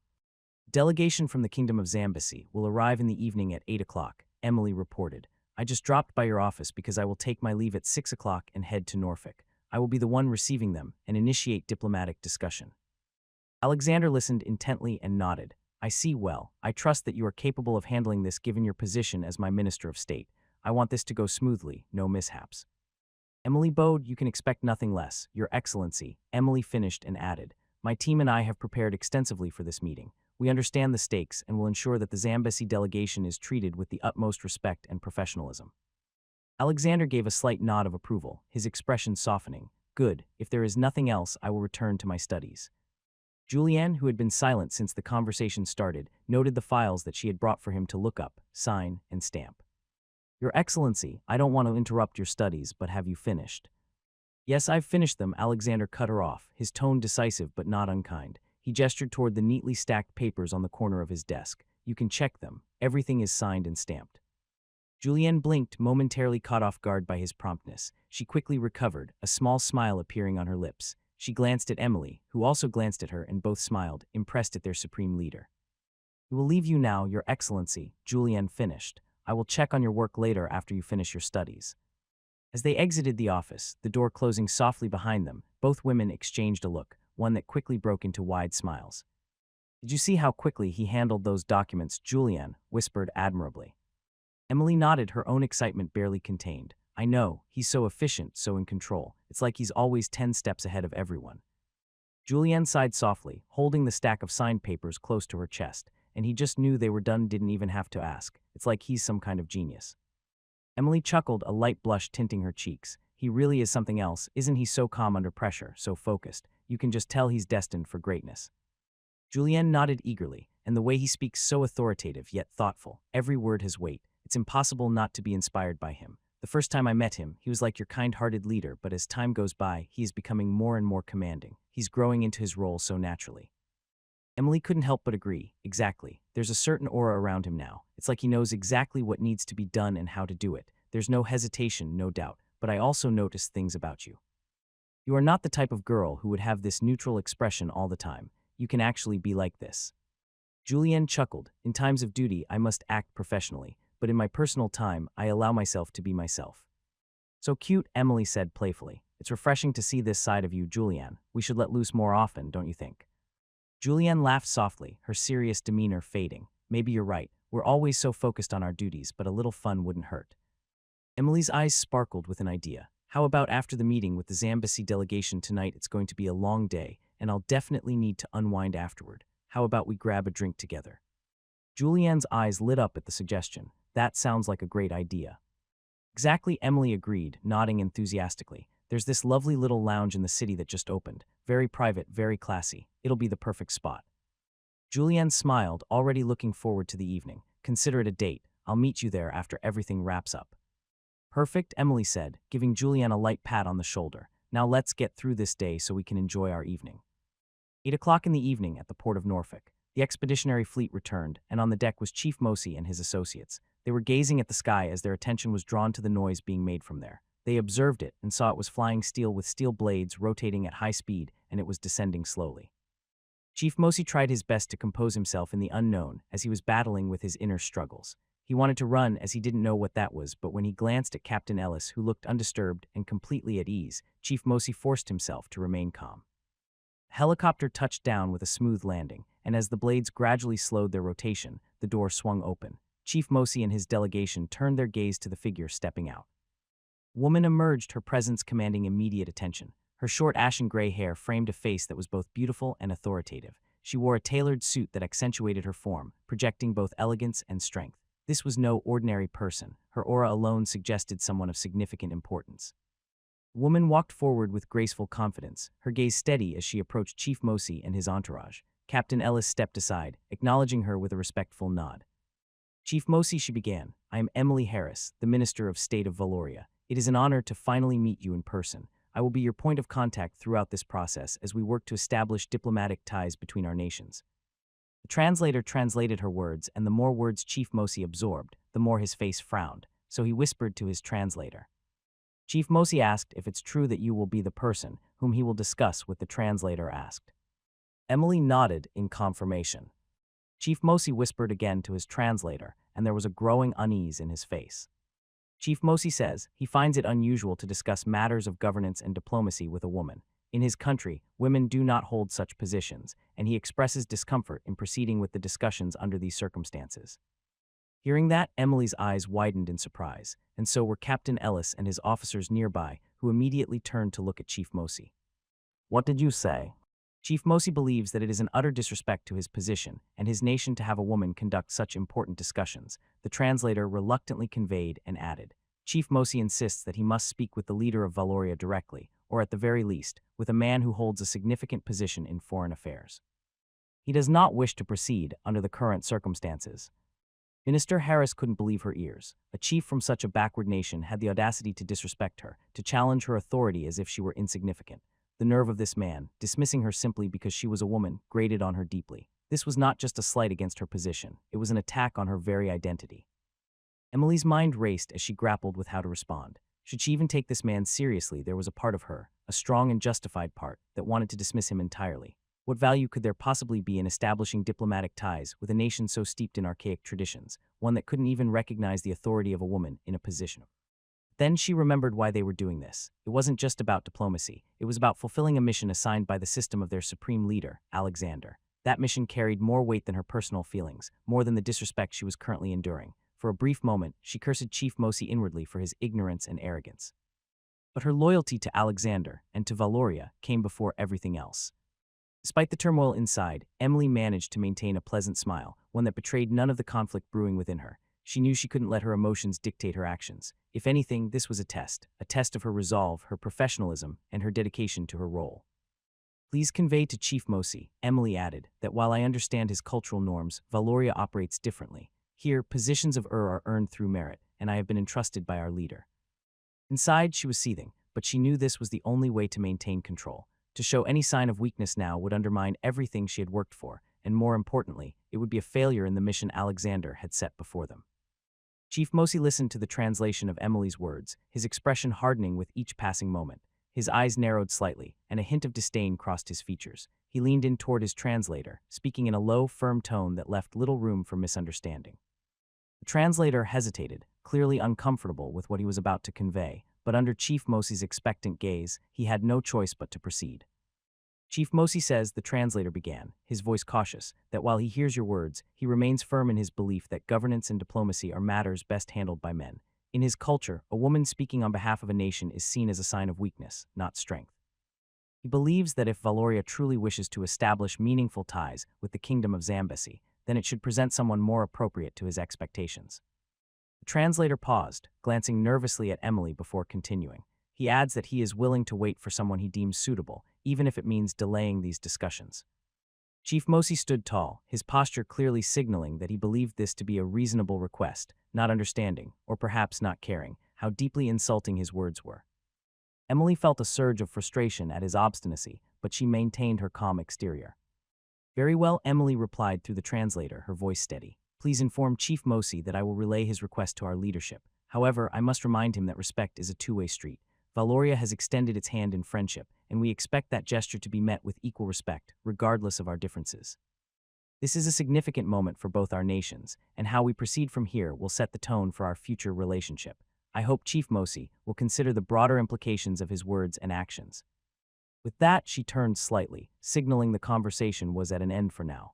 "Delegation from the Kingdom of Zambesi will arrive in the evening at 8 o'clock, Emily reported. "I just dropped by your office because I will take my leave at 6 o'clock and head to Norfolk. I will be the one receiving them and initiate diplomatic discussion." Alexander listened intently and nodded. "I see well. I trust that you are capable of handling this given your position as my Minister of State. I want this to go smoothly, no mishaps." Emily bowed. "You can expect nothing less, Your Excellency," Emily finished and added. "My team and I have prepared extensively for this meeting. We understand the stakes and will ensure that the Zambesi delegation is treated with the utmost respect and professionalism." Alexander gave a slight nod of approval, his expression softening. "Good. If there is nothing else, I will return to my studies." Julianne, who had been silent since the conversation started, noted the files that she had brought for him to look up, sign, and stamp. Your Excellency, I don't want to interrupt your studies, but have you finished? Yes, I've finished them, Alexander cut her off, his tone decisive but not unkind. He gestured toward the neatly stacked papers on the corner of his desk. You can check them. Everything is signed and stamped. Julianne blinked, momentarily caught off guard by his promptness. She quickly recovered, a small smile appearing on her lips. She glanced at Emily, who also glanced at her, and both smiled, impressed at their supreme leader. We will leave you now, Your Excellency, Julianne finished. I will check on your work later after you finish your studies. As they exited the office, the door closing softly behind them, both women exchanged a look, one that quickly broke into wide smiles. Did you see how quickly he handled those documents? Julianne whispered admirably. Emily nodded, her own excitement barely contained. I know, he's so efficient, so in control. It's like he's always 10 steps ahead of everyone. Julianne sighed softly, holding the stack of signed papers close to her chest, and he just knew they were done, didn't even have to ask. It's like he's some kind of genius. Emily chuckled, a light blush tinting her cheeks. He really is something else. Isn't he so calm under pressure, so focused? You can just tell he's destined for greatness. Julianne nodded eagerly, and the way he speaks so authoritative yet thoughtful. Every word has weight. It's impossible not to be inspired by him. The first time I met him, he was like your kind-hearted leader, but as time goes by, he is becoming more and more commanding. He's growing into his role so naturally. Emily couldn't help but agree. Exactly. There's a certain aura around him now. It's like he knows exactly what needs to be done and how to do it. There's no hesitation, no doubt, but I also noticed things about you. You are not the type of girl who would have this neutral expression all the time. You can actually be like this. Julianne chuckled. In times of duty, I must act professionally, but in my personal time, I allow myself to be myself. So cute, Emily said playfully. It's refreshing to see this side of you, Julianne. We should let loose more often, don't you think? Julianne laughed softly, her serious demeanor fading. Maybe you're right. We're always so focused on our duties, but a little fun wouldn't hurt. Emily's eyes sparkled with an idea. How about after the meeting with the Zambesi delegation tonight? It's going to be a long day, and I'll definitely need to unwind afterward. How about we grab a drink together? Julianne's eyes lit up at the suggestion. That sounds like a great idea. Exactly, Emily agreed, nodding enthusiastically. There's this lovely little lounge in the city that just opened. Very private, very classy. It'll be the perfect spot. Julianne smiled, already looking forward to the evening. Consider it a date. I'll meet you there after everything wraps up. Perfect, Emily said, giving Julianne a light pat on the shoulder. Now let's get through this day so we can enjoy our evening. 8 o'clock in the evening at the port of Norfolk. The expeditionary fleet returned, and on the deck was Chief Mosi and his associates. They were gazing at the sky as their attention was drawn to the noise being made from there. They observed it and saw it was flying steel with steel blades rotating at high speed, and it was descending slowly. Chief Mosi tried his best to compose himself in the unknown as he was battling with his inner struggles. He wanted to run as he didn't know what that was, but when he glanced at Captain Ellis, who looked undisturbed and completely at ease, Chief Mosi forced himself to remain calm. The helicopter touched down with a smooth landing, and as the blades gradually slowed their rotation, the door swung open. Chief Mosi and his delegation turned their gaze to the figure stepping out. A woman emerged, her presence commanding immediate attention. Her short ashen gray hair framed a face that was both beautiful and authoritative. She wore a tailored suit that accentuated her form, projecting both elegance and strength. This was no ordinary person. Her aura alone suggested someone of significant importance. The woman walked forward with graceful confidence, her gaze steady as she approached Chief Mosi and his entourage. Captain Ellis stepped aside, acknowledging her with a respectful nod. Chief Mosi, she began, I am Emily Harris, the Minister of State of Valoria. It is an honor to finally meet you in person. I will be your point of contact throughout this process as we work to establish diplomatic ties between our nations. The translator translated her words, and the more words Chief Mosi absorbed, the more his face frowned, so he whispered to his translator. Chief Mosi asked if it's true that you will be the person whom he will discuss with, the translator asked. Emily nodded in confirmation. Chief Mosi whispered again to his translator, and there was a growing unease in his face. Chief Mosi says he finds it unusual to discuss matters of governance and diplomacy with a woman. In his country, women do not hold such positions, and he expresses discomfort in proceeding with the discussions under these circumstances. Hearing that, Emily's eyes widened in surprise, and so were Captain Ellis and his officers nearby, who immediately turned to look at Chief Mosi. What did you say? Chief Mosi believes that it is an utter disrespect to his position and his nation to have a woman conduct such important discussions, the translator reluctantly conveyed and added. Chief Mosi insists that he must speak with the leader of Valoria directly, or at the very least, with a man who holds a significant position in foreign affairs. He does not wish to proceed under the current circumstances. Minister Harris couldn't believe her ears. A chief from such a backward nation had the audacity to disrespect her, to challenge her authority as if she were insignificant. The nerve of this man, dismissing her simply because she was a woman, grated on her deeply. This was not just a slight against her position, it was an attack on her very identity. Emily's mind raced as she grappled with how to respond. Should she even take this man seriously, there was a part of her, a strong and justified part, that wanted to dismiss him entirely. What value could there possibly be in establishing diplomatic ties with a nation so steeped in archaic traditions, one that couldn't even recognize the authority of a woman in a position? Then she remembered why they were doing this. It wasn't just about diplomacy. It was about fulfilling a mission assigned by the system of their supreme leader, Alexander. That mission carried more weight than her personal feelings, more than the disrespect she was currently enduring. For a brief moment, she cursed Chief Mosi inwardly for his ignorance and arrogance. But her loyalty to Alexander and to Valoria came before everything else. Despite the turmoil inside, Emily managed to maintain a pleasant smile, one that betrayed none of the conflict brewing within her. She knew she couldn't let her emotions dictate her actions. If anything, this was a test of her resolve, her professionalism, and her dedication to her role. Please convey to Chief Mosi, Emily added, that while I understand his cultural norms, Valoria operates differently. Here, positions of are earned through merit, and I have been entrusted by our leader. Inside, she was seething, but she knew this was the only way to maintain control. To show any sign of weakness now would undermine everything she had worked for, and more importantly, it would be a failure in the mission Alexander had set before them. Chief Mosi listened to the translation of Emily's words, his expression hardening with each passing moment. His eyes narrowed slightly, and a hint of disdain crossed his features. He leaned in toward his translator, speaking in a low, firm tone that left little room for misunderstanding. The translator hesitated, clearly uncomfortable with what he was about to convey, but under Chief Mosi's expectant gaze, he had no choice but to proceed. Chief Mosi says, the translator began, his voice cautious, that while he hears your words, he remains firm in his belief that governance and diplomacy are matters best handled by men. In his culture, a woman speaking on behalf of a nation is seen as a sign of weakness, not strength. He believes that if Valoria truly wishes to establish meaningful ties with the kingdom of Zambesi, then it should present someone more appropriate to his expectations. The translator paused, glancing nervously at Emily before continuing. He adds that he is willing to wait for someone he deems suitable, even if it means delaying these discussions. Chief Mosi stood tall, his posture clearly signaling that he believed this to be a reasonable request, not understanding, or perhaps not caring, how deeply insulting his words were. Emily felt a surge of frustration at his obstinacy, but she maintained her calm exterior. Very well, Emily replied through the translator, her voice steady. Please inform Chief Mosi that I will relay his request to our leadership. However, I must remind him that respect is a two-way street. Valoria has extended its hand in friendship, and we expect that gesture to be met with equal respect, regardless of our differences. This is a significant moment for both our nations, and how we proceed from here will set the tone for our future relationship. I hope Chief Mosi will consider the broader implications of his words and actions. With that, she turned slightly, signaling the conversation was at an end for now.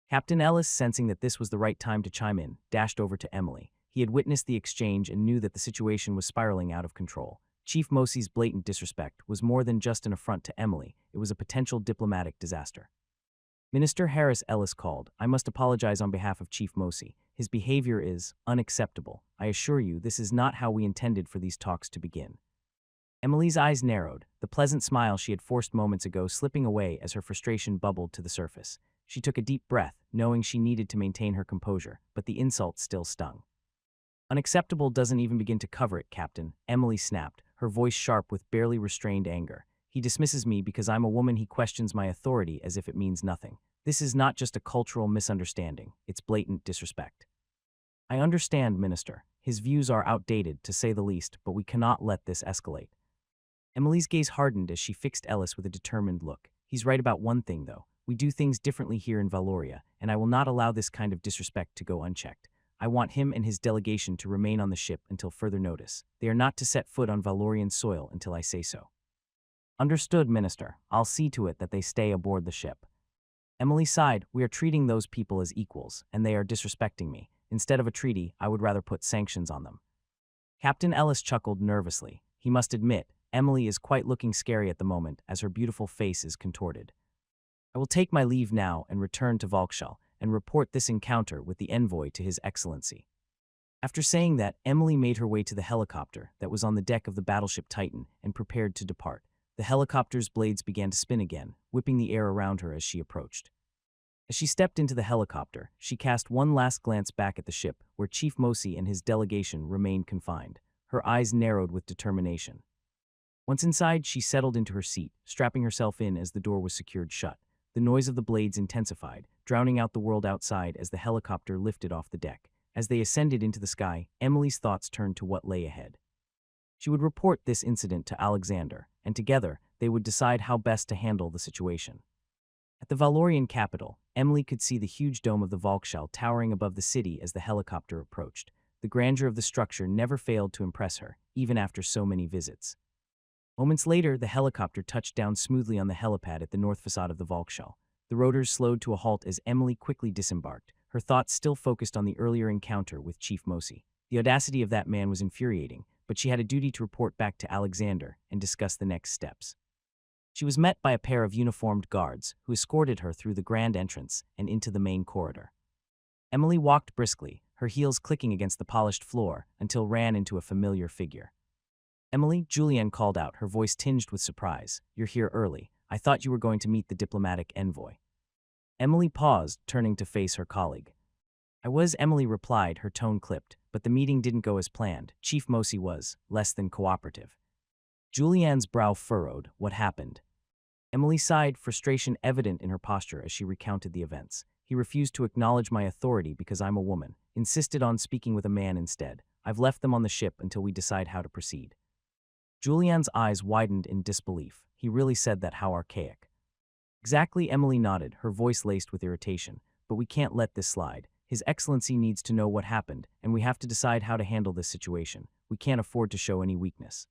Captain Ellis, sensing that this was the right time to chime in, dashed over to Emily. He had witnessed the exchange and knew that the situation was spiraling out of control. Chief Mosi's blatant disrespect was more than just an affront to Emily, it was a potential diplomatic disaster. Minister Harris Ellis called. I must apologize on behalf of Chief Mosi. His behavior is unacceptable. I assure you, this is not how we intended for these talks to begin. Emily's eyes narrowed, the pleasant smile she had forced moments ago slipping away as her frustration bubbled to the surface. She took a deep breath, knowing she needed to maintain her composure, but the insult still stung. Unacceptable doesn't even begin to cover it, Captain, Emily snapped, her voice sharp with barely restrained anger. He dismisses me because I'm a woman. He questions my authority as if it means nothing. This is not just a cultural misunderstanding, it's blatant disrespect. I understand, Minister. His views are outdated, to say the least, but we cannot let this escalate. Emily's gaze hardened as she fixed Ellis with a determined look. He's right about one thing, though. We do things differently here in Valoria, and I will not allow this kind of disrespect to go unchecked. I want him and his delegation to remain on the ship until further notice. They are not to set foot on Valorian soil until I say so. Understood, Minister. I'll see to it that they stay aboard the ship. Emily sighed. We are treating those people as equals, and they are disrespecting me. Instead of a treaty, I would rather put sanctions on them. Captain Ellis chuckled nervously. He must admit, Emily is quite looking scary at the moment as her beautiful face is contorted. I will take my leave now and return to Valkshall and report this encounter with the envoy to His Excellency. After saying that, Emily made her way to the helicopter that was on the deck of the battleship Titan and prepared to depart. The helicopter's blades began to spin again, whipping the air around her as she approached. As she stepped into the helicopter, she cast one last glance back at the ship, where Chief Mosi and his delegation remained confined. Her eyes narrowed with determination. Once inside, she settled into her seat, strapping herself in as the door was secured shut. The noise of the blades intensified, drowning out the world outside as the helicopter lifted off the deck. As they ascended into the sky, Emily's thoughts turned to what lay ahead. She would report this incident to Alexander, and together, they would decide how best to handle the situation. At the Valorian capital, Emily could see the huge dome of the Volkschau towering above the city as the helicopter approached. The grandeur of the structure never failed to impress her, even after so many visits. Moments later, the helicopter touched down smoothly on the helipad at the north facade of the Volkschau. The rotors slowed to a halt as Emily quickly disembarked, her thoughts still focused on the earlier encounter with Chief Mosi. The audacity of that man was infuriating, but she had a duty to report back to Alexander and discuss the next steps. She was met by a pair of uniformed guards who escorted her through the grand entrance and into the main corridor. Emily walked briskly, her heels clicking against the polished floor, until ran into a familiar figure. "Emily," Julianne called out, her voice tinged with surprise. "You're here early. I thought you were going to meet the diplomatic envoy." Emily paused, turning to face her colleague. "I was," Emily replied, her tone clipped, "but the meeting didn't go as planned. Chief Mosi was less than cooperative." Julianne's brow furrowed. What happened? Emily sighed, frustration evident in her posture as she recounted the events. "He refused to acknowledge my authority because I'm a woman, insisted on speaking with a man instead. I've left them on the ship until we decide how to proceed." Julianne's eyes widened in disbelief. "He really said that? How archaic." "Exactly," Emily nodded, her voice laced with irritation. "But we can't let this slide. His Excellency needs to know what happened, and we have to decide how to handle this situation. We can't afford to show any weakness."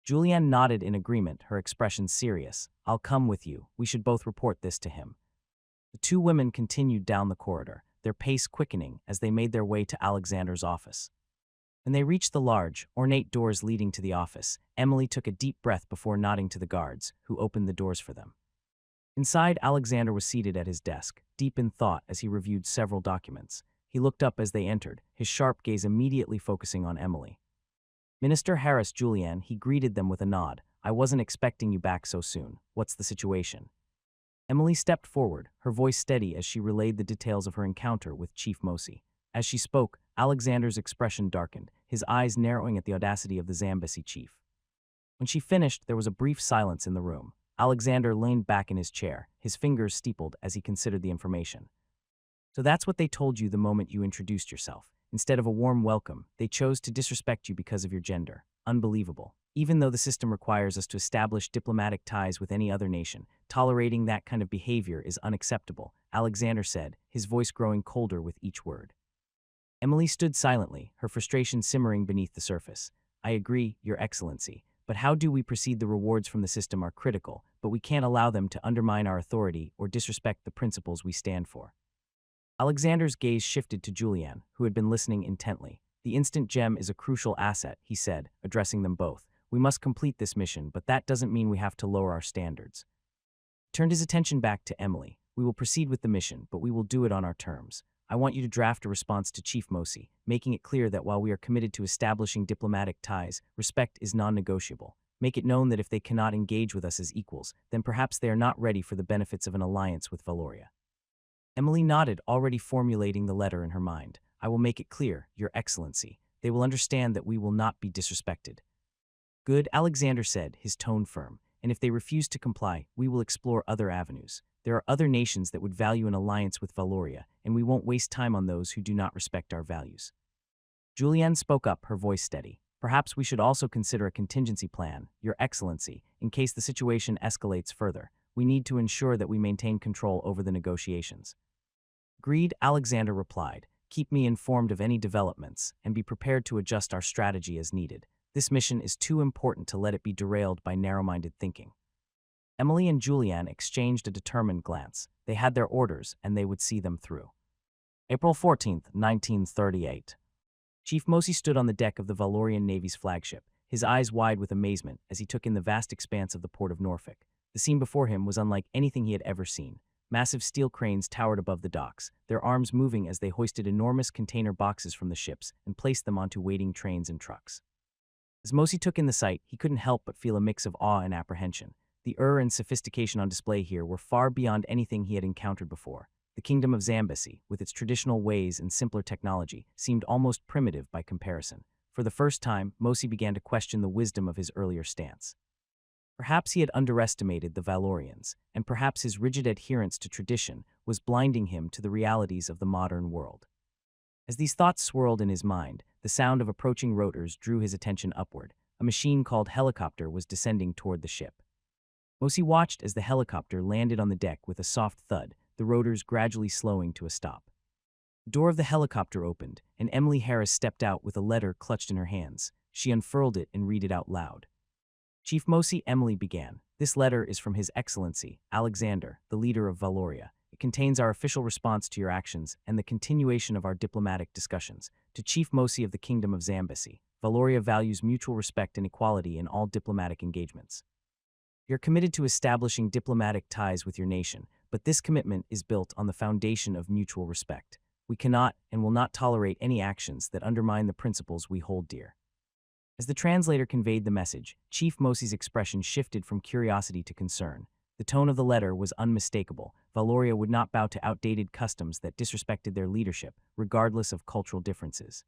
Julianne nodded in agreement, her expression serious. "I'll come with you. We should both report this to him." The two women continued down the corridor, their pace quickening as they made their way to Alexander's office. When they reached the large, ornate doors leading to the office, Emily took a deep breath before nodding to the guards, who opened the doors for them. Inside, Alexander was seated at his desk, deep in thought as he reviewed several documents. He looked up as they entered, his sharp gaze immediately focusing on Emily. "Minister Harris," Julianne, he greeted them with a nod. "I wasn't expecting you back so soon. What's the situation?" Emily stepped forward, her voice steady as she relayed the details of her encounter with Chief Mosi. As she spoke, Alexander's expression darkened, his eyes narrowing at the audacity of the Zambesi chief. When she finished, there was a brief silence in the room. Alexander leaned back in his chair, his fingers steepled as he considered the information. "So that's what they told you the moment you introduced yourself. Instead of a warm welcome, they chose to disrespect you because of your gender. Unbelievable. Even though the system requires us to establish diplomatic ties with any other nation, tolerating that kind of behavior is unacceptable," Alexander said, his voice growing colder with each word. Emily stood silently, her frustration simmering beneath the surface. "I agree, Your Excellency, but how do we proceed? The rewards from the system are critical, but we can't allow them to undermine our authority or disrespect the principles we stand for." Alexander's gaze shifted to Julianne, who had been listening intently. "The instant gem is a crucial asset," he said, addressing them both. "We must complete this mission, but that doesn't mean we have to lower our standards." He turned his attention back to Emily. "We will proceed with the mission, but we will do it on our terms. I want you to draft a response to Chief Mosi, making it clear that while we are committed to establishing diplomatic ties, respect is non-negotiable. Make it known that if they cannot engage with us as equals, then perhaps they are not ready for the benefits of an alliance with Valoria." Emily nodded, already formulating the letter in her mind. "I will make it clear, Your Excellency. They will understand that we will not be disrespected." "Good," Alexander said, his tone firm. "And if they refuse to comply, we will explore other avenues. There are other nations that would value an alliance with Valoria, and we won't waste time on those who do not respect our values." Julianne spoke up, her voice steady. "Perhaps we should also consider a contingency plan, Your Excellency, in case the situation escalates further. We need to ensure that we maintain control over the negotiations." "Agreed," Alexander replied. "Keep me informed of any developments, and be prepared to adjust our strategy as needed. This mission is too important to let it be derailed by narrow-minded thinking." Emily and Julianne exchanged a determined glance. They had their orders, and they would see them through. April 14th, 1938. Chief Mosi stood on the deck of the Valorian Navy's flagship, his eyes wide with amazement as he took in the vast expanse of the port of Norfolk. The scene before him was unlike anything he had ever seen. Massive steel cranes towered above the docks, their arms moving as they hoisted enormous container boxes from the ships and placed them onto waiting trains and trucks. As Mosi took in the sight, he couldn't help but feel a mix of awe and apprehension. The and sophistication on display here were far beyond anything he had encountered before. The kingdom of Zambesi, with its traditional ways and simpler technology, seemed almost primitive by comparison. For the first time, Mosi began to question the wisdom of his earlier stance. Perhaps he had underestimated the Valorians, and perhaps his rigid adherence to tradition was blinding him to the realities of the modern world. As these thoughts swirled in his mind, the sound of approaching rotors drew his attention upward. A machine called helicopter was descending toward the ship. Mosi watched as the helicopter landed on the deck with a soft thud, the rotors gradually slowing to a stop. The door of the helicopter opened, and Emily Harris stepped out with a letter clutched in her hands. She unfurled it and read it out loud. Chief Mosi, Emily began. This letter is from His Excellency, Alexander, the leader of Valoria. It contains our official response to your actions and the continuation of our diplomatic discussions. To Chief Mosi of the Kingdom of Zambesi, Valoria values mutual respect and equality in all diplomatic engagements. You're committed to establishing diplomatic ties with your nation, but this commitment is built on the foundation of mutual respect. We cannot and will not tolerate any actions that undermine the principles we hold dear. As the translator conveyed the message, Chief Mosi's expression shifted from curiosity to concern. The tone of the letter was unmistakable. Valoria would not bow to outdated customs that disrespected their leadership, regardless of cultural differences.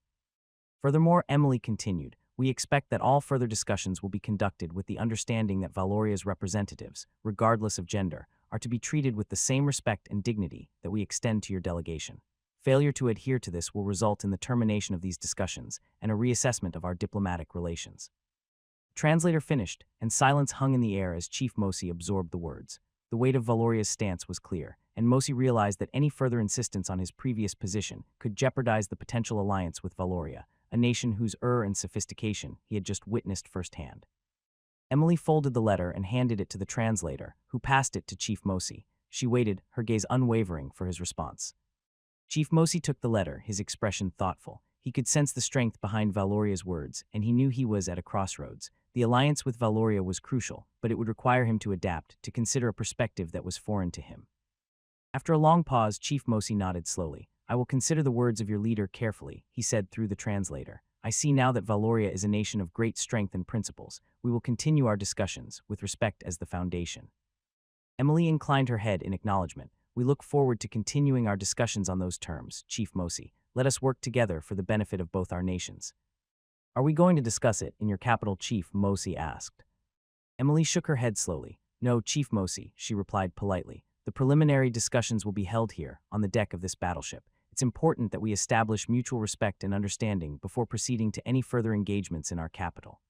Furthermore, Emily continued, we expect that all further discussions will be conducted with the understanding that Valoria's representatives, regardless of gender, are to be treated with the same respect and dignity that we extend to your delegation. Failure to adhere to this will result in the termination of these discussions and a reassessment of our diplomatic relations. The translator finished, and silence hung in the air as Chief Mosi absorbed the words. The weight of Valoria's stance was clear, and Mosi realized that any further insistence on his previous position could jeopardize the potential alliance with Valoria, a nation whose and sophistication he had just witnessed firsthand. Emily folded the letter and handed it to the translator, who passed it to Chief Mosi. She waited, her gaze unwavering, for his response. Chief Mosi took the letter, his expression thoughtful. He could sense the strength behind Valoria's words, and he knew he was at a crossroads. The alliance with Valoria was crucial, but it would require him to adapt, to consider a perspective that was foreign to him. After a long pause, Chief Mosi nodded slowly. I will consider the words of your leader carefully, he said through the translator. I see now that Valoria is a nation of great strength and principles. We will continue our discussions, with respect as the foundation. Emily inclined her head in acknowledgement. We look forward to continuing our discussions on those terms, Chief Mosi. Let us work together for the benefit of both our nations. Are we going to discuss it in your capital, Chief Mosi asked. Emily shook her head slowly. No, Chief Mosi, she replied politely. The preliminary discussions will be held here, on the deck of this battleship. It's important that we establish mutual respect and understanding before proceeding to any further engagements in our capital.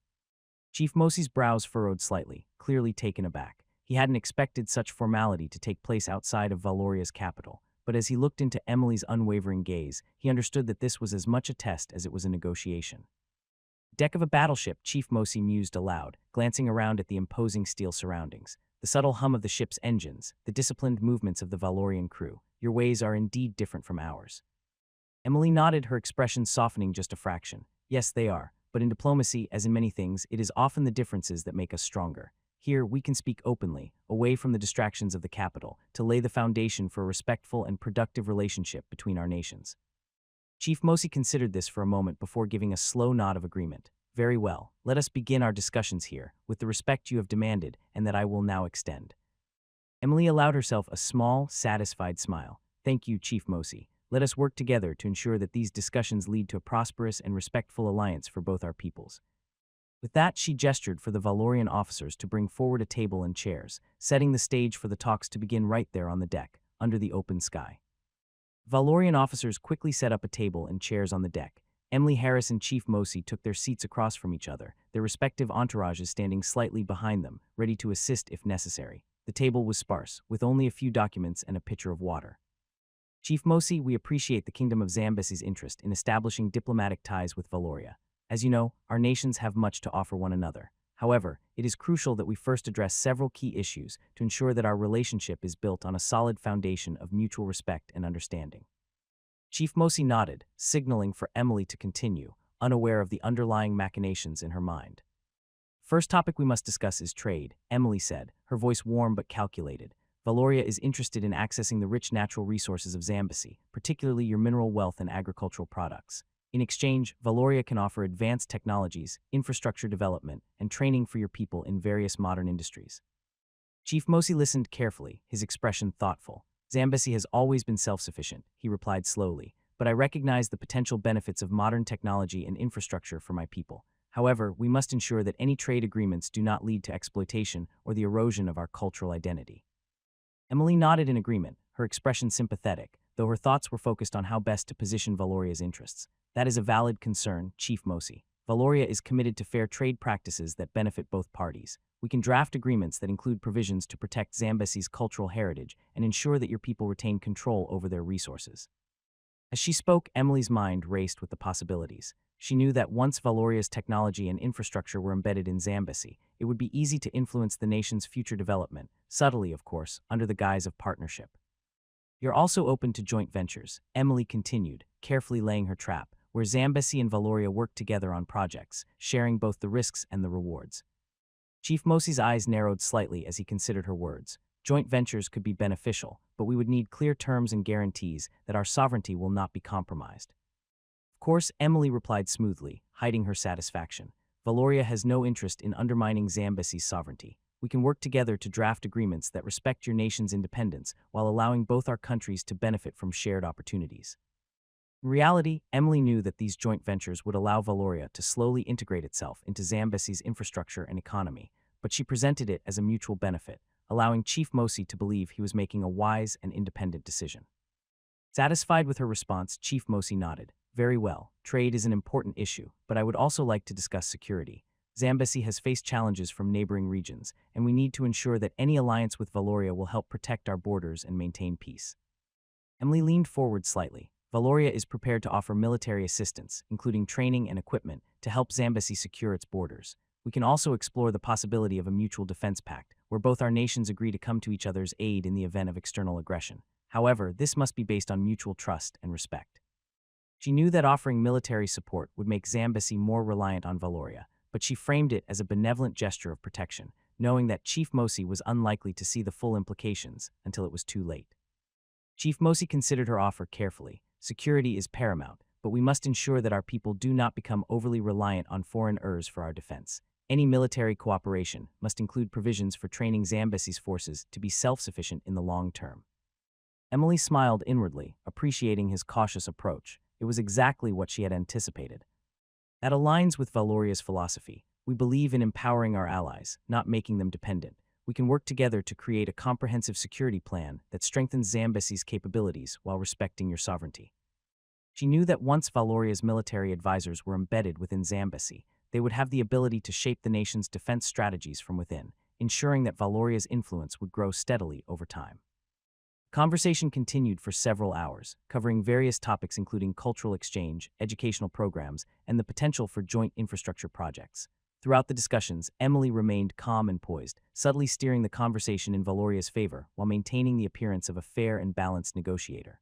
Chief Mosi's brows furrowed slightly, clearly taken aback. He hadn't expected such formality to take place outside of Valoria's capital, but as he looked into Emily's unwavering gaze, he understood that this was as much a test as it was a negotiation. Deck of a battleship, Chief Mosi mused aloud, glancing around at the imposing steel surroundings. The subtle hum of the ship's engines, the disciplined movements of the Valorian crew. Your ways are indeed different from ours. Emily nodded, her expression softening just a fraction. Yes, they are, but in diplomacy, as in many things, it is often the differences that make us stronger. Here, we can speak openly, away from the distractions of the capital, to lay the foundation for a respectful and productive relationship between our nations. Chief Mosi considered this for a moment before giving a slow nod of agreement. Very well, let us begin our discussions here, with the respect you have demanded and that I will now extend. Emily allowed herself a small, satisfied smile. Thank you, Chief Mosi. Let us work together to ensure that these discussions lead to a prosperous and respectful alliance for both our peoples. With that, she gestured for the Valorian officers to bring forward a table and chairs, setting the stage for the talks to begin right there on the deck, under the open sky. Valorian officers quickly set up a table and chairs on the deck. Emily Harris and Chief Mosi took their seats across from each other, their respective entourages standing slightly behind them, ready to assist if necessary. The table was sparse, with only a few documents and a pitcher of water. Chief Mosi, we appreciate the Kingdom of Zambesi's interest in establishing diplomatic ties with Valoria. As you know, our nations have much to offer one another. However, it is crucial that we first address several key issues to ensure that our relationship is built on a solid foundation of mutual respect and understanding. Chief Mosi nodded, signaling for Emily to continue, unaware of the underlying machinations in her mind. First topic we must discuss is trade, Emily said, her voice warm but calculated. Valoria is interested in accessing the rich natural resources of Zambesi, particularly your mineral wealth and agricultural products. In exchange, Valoria can offer advanced technologies, infrastructure development, and training for your people in various modern industries. Chief Mosi listened carefully, his expression thoughtful. Zambesi has always been self-sufficient, he replied slowly, but I recognize the potential benefits of modern technology and infrastructure for my people. However, we must ensure that any trade agreements do not lead to exploitation or the erosion of our cultural identity. Emily nodded in agreement, her expression sympathetic, though her thoughts were focused on how best to position Valoria's interests. That is a valid concern, Chief Mosi. Valoria is committed to fair trade practices that benefit both parties. We can draft agreements that include provisions to protect Zambesi's cultural heritage and ensure that your people retain control over their resources. As she spoke, Emily's mind raced with the possibilities. She knew that once Valoria's technology and infrastructure were embedded in Zambesi, it would be easy to influence the nation's future development, subtly, of course, under the guise of partnership. You're also open to joint ventures, Emily continued, carefully laying her trap, where Zambesi and Valoria worked together on projects, sharing both the risks and the rewards. Chief Mosi's eyes narrowed slightly as he considered her words. Joint ventures could be beneficial, but we would need clear terms and guarantees that our sovereignty will not be compromised. Of course, Emily replied smoothly, hiding her satisfaction. Valoria has no interest in undermining Zambesi's sovereignty. We can work together to draft agreements that respect your nation's independence while allowing both our countries to benefit from shared opportunities. In reality, Emily knew that these joint ventures would allow Valoria to slowly integrate itself into Zambesi's infrastructure and economy, but she presented it as a mutual benefit, allowing Chief Mosi to believe he was making a wise and independent decision. Satisfied with her response, Chief Mosi nodded. Very well, trade is an important issue, but I would also like to discuss security. Zambesi has faced challenges from neighboring regions, and we need to ensure that any alliance with Valoria will help protect our borders and maintain peace. Emily leaned forward slightly. Valoria is prepared to offer military assistance, including training and equipment, to help Zambesi secure its borders. We can also explore the possibility of a mutual defense pact, where both our nations agree to come to each other's aid in the event of external aggression. However, this must be based on mutual trust and respect. She knew that offering military support would make Zambesi more reliant on Valoria, but she framed it as a benevolent gesture of protection, knowing that Chief Mosi was unlikely to see the full implications until it was too late. Chief Mosi considered her offer carefully. Security is paramount, but we must ensure that our people do not become overly reliant on foreign ers for our defense. Any military cooperation must include provisions for training Zambesi's forces to be self-sufficient in the long term. Emily smiled inwardly, appreciating his cautious approach. It was exactly what she had anticipated. That aligns with Valoria's philosophy. We believe in empowering our allies, not making them dependent. We can work together to create a comprehensive security plan that strengthens Zambesi's capabilities while respecting your sovereignty. She knew that once Valoria's military advisors were embedded within Zambesi, they would have the ability to shape the nation's defense strategies from within, ensuring that Valoria's influence would grow steadily over time. Conversation continued for several hours, covering various topics including cultural exchange, educational programs, and the potential for joint infrastructure projects. Throughout the discussions, Emily remained calm and poised, subtly steering the conversation in Valoria's favor while maintaining the appearance of a fair and balanced negotiator.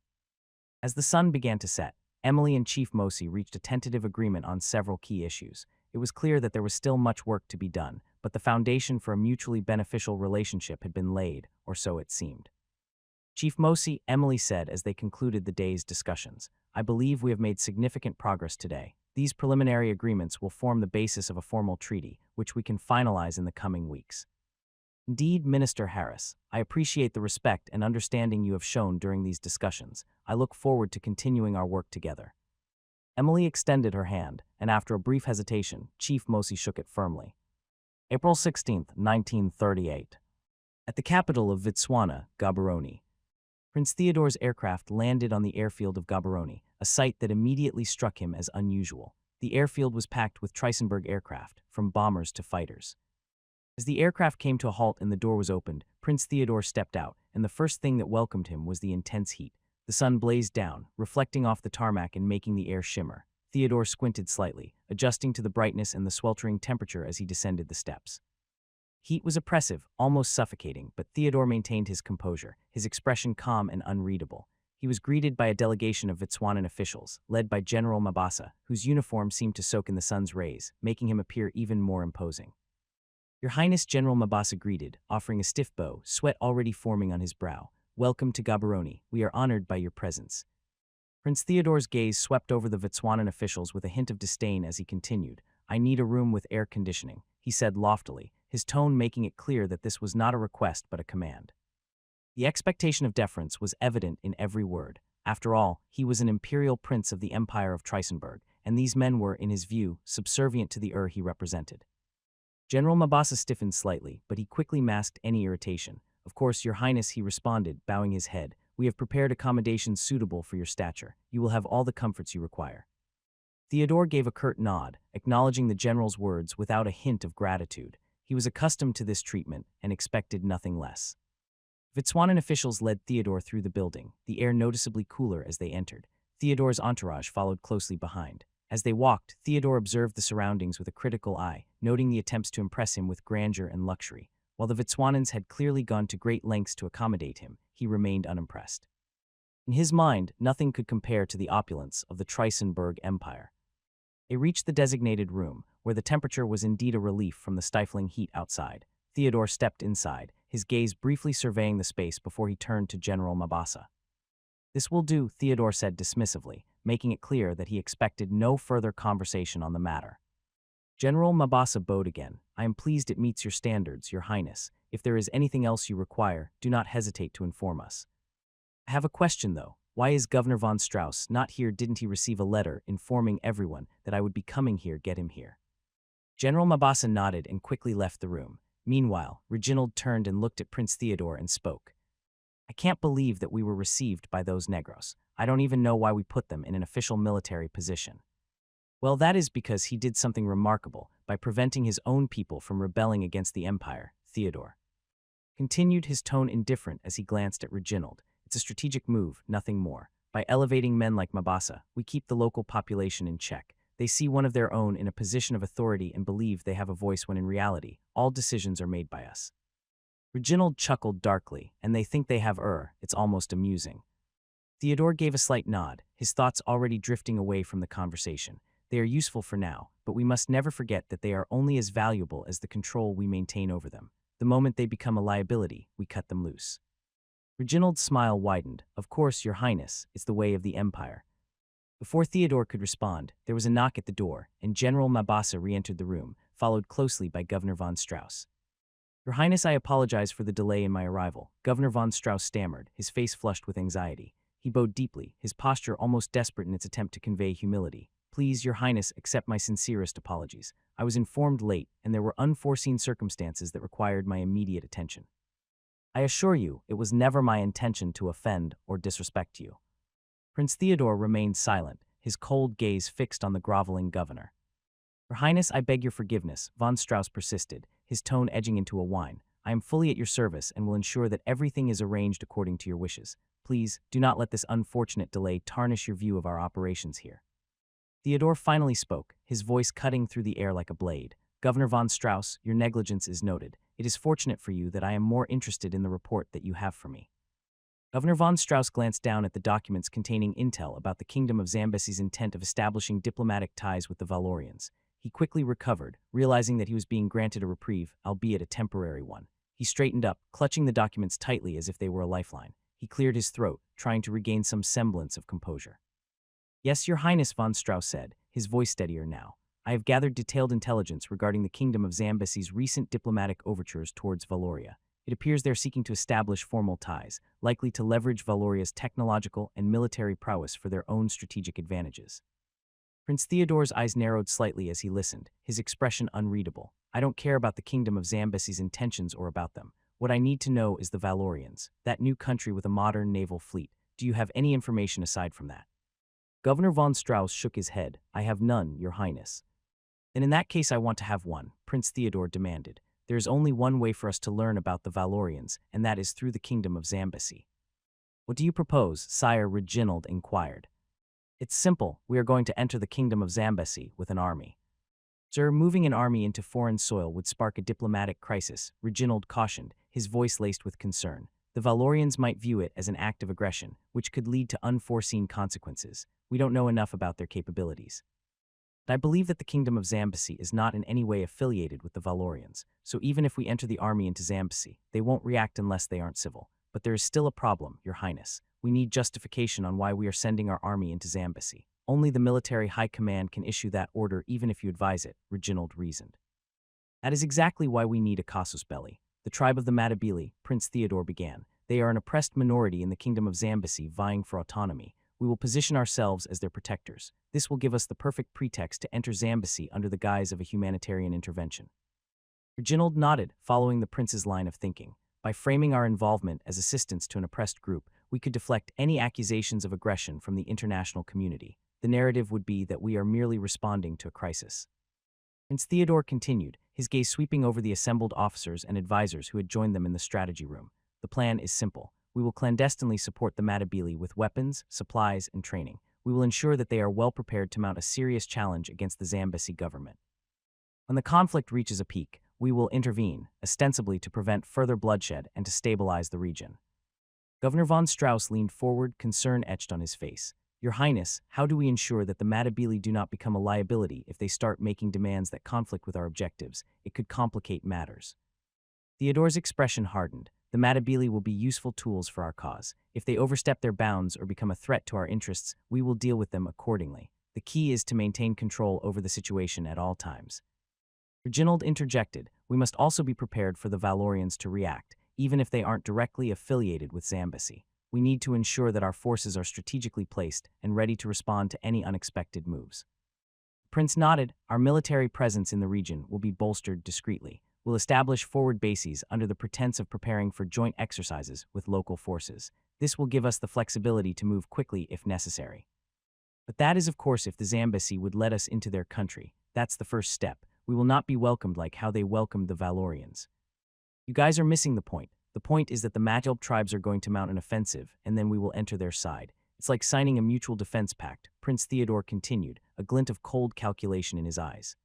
As the sun began to set, Emily and Chief Mosi reached a tentative agreement on several key issues. It was clear that there was still much work to be done, but the foundation for a mutually beneficial relationship had been laid, or so it seemed. Chief Mosi, Emily said as they concluded the day's discussions, I believe we have made significant progress today. These preliminary agreements will form the basis of a formal treaty, which we can finalize in the coming weeks. Indeed, Minister Harris, I appreciate the respect and understanding you have shown during these discussions. I look forward to continuing our work together. Emily extended her hand, and after a brief hesitation, Chief Mosi shook it firmly. April 16, 1938. At the capital of Botswana, Gaborone, Prince Theodore's aircraft landed on the airfield of Gaborone, a sight that immediately struck him as unusual. The airfield was packed with Trisenberg aircraft, from bombers to fighters. As the aircraft came to a halt and the door was opened, Prince Theodore stepped out, and the first thing that welcomed him was the intense heat. The sun blazed down, reflecting off the tarmac and making the air shimmer. Theodore squinted slightly, adjusting to the brightness and the sweltering temperature as he descended the steps. Heat was oppressive, almost suffocating, but Theodore maintained his composure, his expression calm and unreadable. He was greeted by a delegation of Botswanan officials, led by General Mabasa, whose uniform seemed to soak in the sun's rays, making him appear even more imposing. Your Highness, General Mabasa greeted, offering a stiff bow, sweat already forming on his brow. Welcome to Gaborone. We are honored by your presence. Prince Theodore's gaze swept over the Botswanan officials with a hint of disdain as he continued. I need a room with air conditioning, he said loftily, his tone making it clear that this was not a request but a command. The expectation of deference was evident in every word. After all, he was an imperial prince of the Empire of Trisenberg, and these men were, in his view, subservient to the he represented. General Mabasa stiffened slightly, but he quickly masked any irritation. "Of course, Your Highness," he responded, bowing his head. "We have prepared accommodations suitable for your stature. You will have all the comforts you require." Theodore gave a curt nod, acknowledging the general's words without a hint of gratitude. He was accustomed to this treatment and expected nothing less. Vitswanen officials led Theodore through the building, the air noticeably cooler as they entered. Theodore's entourage followed closely behind. As they walked, Theodore observed the surroundings with a critical eye, noting the attempts to impress him with grandeur and luxury. While the Vitswanens had clearly gone to great lengths to accommodate him, he remained unimpressed. In his mind, nothing could compare to the opulence of the Trisenberg Empire. They reached the designated room, where the temperature was indeed a relief from the stifling heat outside. Theodore stepped inside, his gaze briefly surveying the space before he turned to General Mabasa. "This will do," Theodore said dismissively, making it clear that he expected no further conversation on the matter. General Mabasa bowed again. "I am pleased it meets your standards, Your Highness. If there is anything else you require, do not hesitate to inform us." "I have a question, though. Why is Governor von Strauss not here? Didn't he receive a letter informing everyone that I would be coming here? Get him here." General Mabasa nodded and quickly left the room. Meanwhile, Reginald turned and looked at Prince Theodore and spoke. "I can't believe that we were received by those Negros. I don't even know why we put them in an official military position." "Well, that is because he did something remarkable by preventing his own people from rebelling against the Empire," Theodore continued, his tone indifferent as he glanced at Reginald. "It's a strategic move, nothing more. By elevating men like Mabasa, we keep the local population in check. They see one of their own in a position of authority and believe they have a voice when in reality, all decisions are made by us." Reginald chuckled darkly, "And they think they have it's almost amusing." Theodore gave a slight nod, his thoughts already drifting away from the conversation. "They are useful for now, but we must never forget that they are only as valuable as the control we maintain over them. The moment they become a liability, we cut them loose." Reginald's smile widened. "Of course, Your Highness, it's the way of the Empire." Before Theodore could respond, there was a knock at the door, and General Mabasa re-entered the room, followed closely by Governor von Strauss. "Your Highness, I apologize for the delay in my arrival," Governor von Strauss stammered, his face flushed with anxiety. He bowed deeply, his posture almost desperate in its attempt to convey humility. "Please, Your Highness, accept my sincerest apologies. I was informed late, and there were unforeseen circumstances that required my immediate attention. I assure you, it was never my intention to offend or disrespect you." Prince Theodore remained silent, his cold gaze fixed on the groveling governor. "Your Highness, I beg your forgiveness," von Strauss persisted, his tone edging into a whine. "I am fully at your service and will ensure that everything is arranged according to your wishes. Please, do not let this unfortunate delay tarnish your view of our operations here." Theodore finally spoke, his voice cutting through the air like a blade. "Governor von Strauss, your negligence is noted. It is fortunate for you that I am more interested in the report that you have for me." Governor von Strauss glanced down at the documents containing intel about the Kingdom of Zambesi's intent of establishing diplomatic ties with the Valorians. He quickly recovered, realizing that he was being granted a reprieve, albeit a temporary one. He straightened up, clutching the documents tightly as if they were a lifeline. He cleared his throat, trying to regain some semblance of composure. "Yes, Your Highness," von Strauss said, his voice steadier now. "I have gathered detailed intelligence regarding the Kingdom of Zambesi's recent diplomatic overtures towards Valoria. It appears they're seeking to establish formal ties, likely to leverage Valoria's technological and military prowess for their own strategic advantages." Prince Theodore's eyes narrowed slightly as he listened, his expression unreadable. "I don't care about the Kingdom of Zambesi's intentions or about them. What I need to know is the Valorians, that new country with a modern naval fleet. Do you have any information aside from that?" Governor von Strauss shook his head. "I have none, Your Highness." "Then in that case I want to have one," Prince Theodore demanded. "There is only one way for us to learn about the Valorians, and that is through the Kingdom of Zambesi." "What do you propose?" Sire Reginald inquired. "It's simple. We are going to enter the Kingdom of Zambesi with an army." "Sir, moving an army into foreign soil would spark a diplomatic crisis," Reginald cautioned, his voice laced with concern. "The Valorians might view it as an act of aggression, which could lead to unforeseen consequences. We don't know enough about their capabilities. I believe that the Kingdom of Zambesi is not in any way affiliated with the Valorians, so even if we enter the army into Zambesi, they won't react unless they aren't civil. But there is still a problem, Your Highness. We need justification on why we are sending our army into Zambesi. Only the military high command can issue that order even if you advise it," Reginald reasoned. "That is exactly why we need a casus belli. The tribe of the Matabili," Prince Theodore began. They are an oppressed minority in the kingdom of Zambesi vying for autonomy. We will position ourselves as their protectors. This will give us the perfect pretext to enter Zambesi under the guise of a humanitarian intervention. Reginald nodded, following the prince's line of thinking. By framing our involvement as assistance to an oppressed group, we could deflect any accusations of aggression from the international community. The narrative would be that we are merely responding to a crisis. Prince Theodore continued, his gaze sweeping over the assembled officers and advisors who had joined them in the strategy room. The plan is simple. We will clandestinely support the Matabele with weapons, supplies, and training. We will ensure that they are well prepared to mount a serious challenge against the Zambesi government. When the conflict reaches a peak, we will intervene, ostensibly to prevent further bloodshed and to stabilize the region. Governor von Strauss leaned forward, concern etched on his face. Your Highness, how do we ensure that the Matabele do not become a liability if they start making demands that conflict with our objectives? It could complicate matters. Theodore's expression hardened. The Matabele will be useful tools for our cause. If they overstep their bounds or become a threat to our interests, we will deal with them accordingly. The key is to maintain control over the situation at all times. Reginald interjected, we must also be prepared for the Valorians to react, even if they aren't directly affiliated with Zambesi. We need to ensure that our forces are strategically placed and ready to respond to any unexpected moves. Prince nodded, our military presence in the region will be bolstered discreetly. We'll establish forward bases under the pretense of preparing for joint exercises with local forces. This will give us the flexibility to move quickly if necessary. But that is, of course, if the Zambesi would let us into their country. That's the first step. We will not be welcomed like how they welcomed the Valorians. You guys are missing the point. The point is that the Matilb tribes are going to mount an offensive, and then we will enter their side. It's like signing a mutual defense pact, Prince Theodore continued, a glint of cold calculation in his eyes.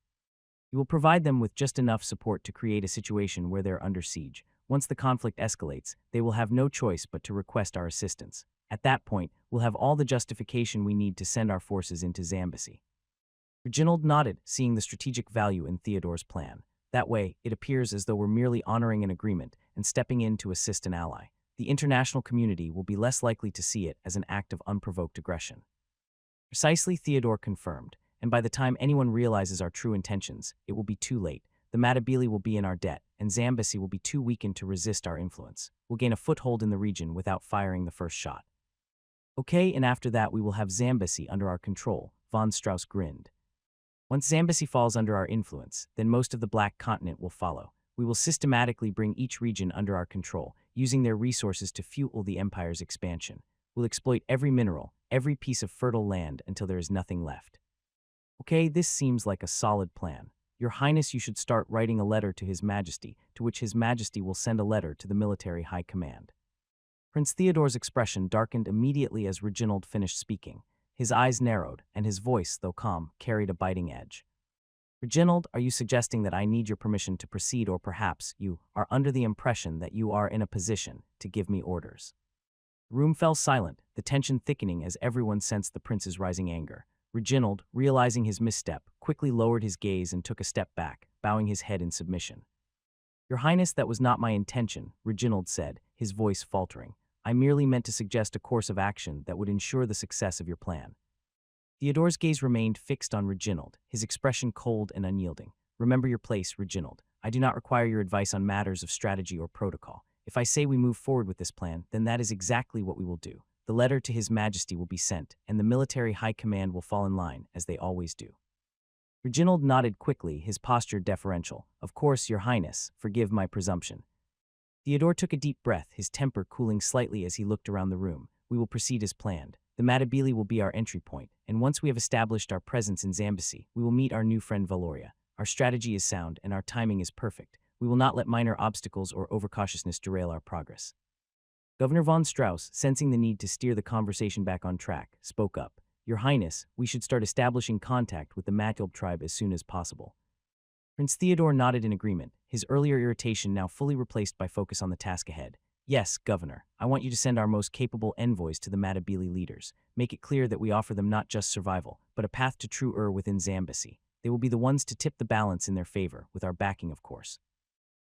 You will provide them with just enough support to create a situation where they're under siege. Once the conflict escalates, they will have no choice but to request our assistance. At that point, we'll have all the justification we need to send our forces into Zambesi. Reginald nodded, seeing the strategic value in Theodore's plan. That way, it appears as though we're merely honoring an agreement and stepping in to assist an ally. The international community will be less likely to see it as an act of unprovoked aggression. Precisely, Theodore confirmed, and by the time anyone realizes our true intentions, it will be too late. The Matabele will be in our debt, and Zambesi will be too weakened to resist our influence. We'll gain a foothold in the region without firing the first shot. Okay, and after that we will have Zambesi under our control, von Strauss grinned. Once Zambesi falls under our influence, then most of the Black Continent will follow. We will systematically bring each region under our control, using their resources to fuel the empire's expansion. We'll exploit every mineral, every piece of fertile land until there is nothing left. Okay, this seems like a solid plan. Your Highness, you should start writing a letter to His Majesty, to which His Majesty will send a letter to the military high command. Prince Theodore's expression darkened immediately as Reginald finished speaking. His eyes narrowed, and his voice, though calm, carried a biting edge. Reginald, are you suggesting that I need your permission to proceed, or perhaps you are under the impression that you are in a position to give me orders? The room fell silent, the tension thickening as everyone sensed the prince's rising anger. Reginald, realizing his misstep, quickly lowered his gaze and took a step back, bowing his head in submission. Your Highness, that was not my intention, Reginald said, his voice faltering. I merely meant to suggest a course of action that would ensure the success of your plan. Theodore's gaze remained fixed on Reginald, his expression cold and unyielding. Remember your place, Reginald. I do not require your advice on matters of strategy or protocol. If I say we move forward with this plan, then that is exactly what we will do. The letter to His Majesty will be sent, and the military high command will fall in line, as they always do. Reginald nodded quickly, his posture deferential. Of course, Your Highness, forgive my presumption. Theodore took a deep breath, his temper cooling slightly as he looked around the room. We will proceed as planned. The Matabele will be our entry point, and once we have established our presence in Zambesi, we will meet our new friend Valoria. Our strategy is sound, and our timing is perfect. We will not let minor obstacles or overcautiousness derail our progress. Governor von Strauss, sensing the need to steer the conversation back on track, spoke up. Your Highness, we should start establishing contact with the Matilb tribe as soon as possible. Prince Theodore nodded in agreement, his earlier irritation now fully replaced by focus on the task ahead. Yes, Governor, I want you to send our most capable envoys to the Matabele leaders. Make it clear that we offer them not just survival, but a path to true within Zambesi. They will be the ones to tip the balance in their favor, with our backing, of course.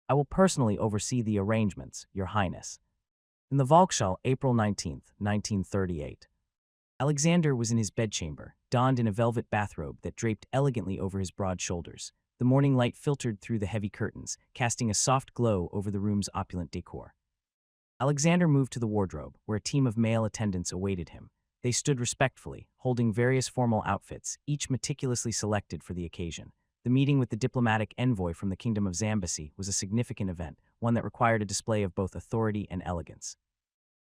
I will personally oversee the arrangements, Your Highness. In the Volkshalle, April 19, 1938. Alexander was in his bedchamber, donned in a velvet bathrobe that draped elegantly over his broad shoulders. The morning light filtered through the heavy curtains, casting a soft glow over the room's opulent decor. Alexander moved to the wardrobe, where a team of male attendants awaited him. They stood respectfully, holding various formal outfits, each meticulously selected for the occasion. The meeting with the diplomatic envoy from the Kingdom of Zambacy was a significant event, one that required a display of both authority and elegance.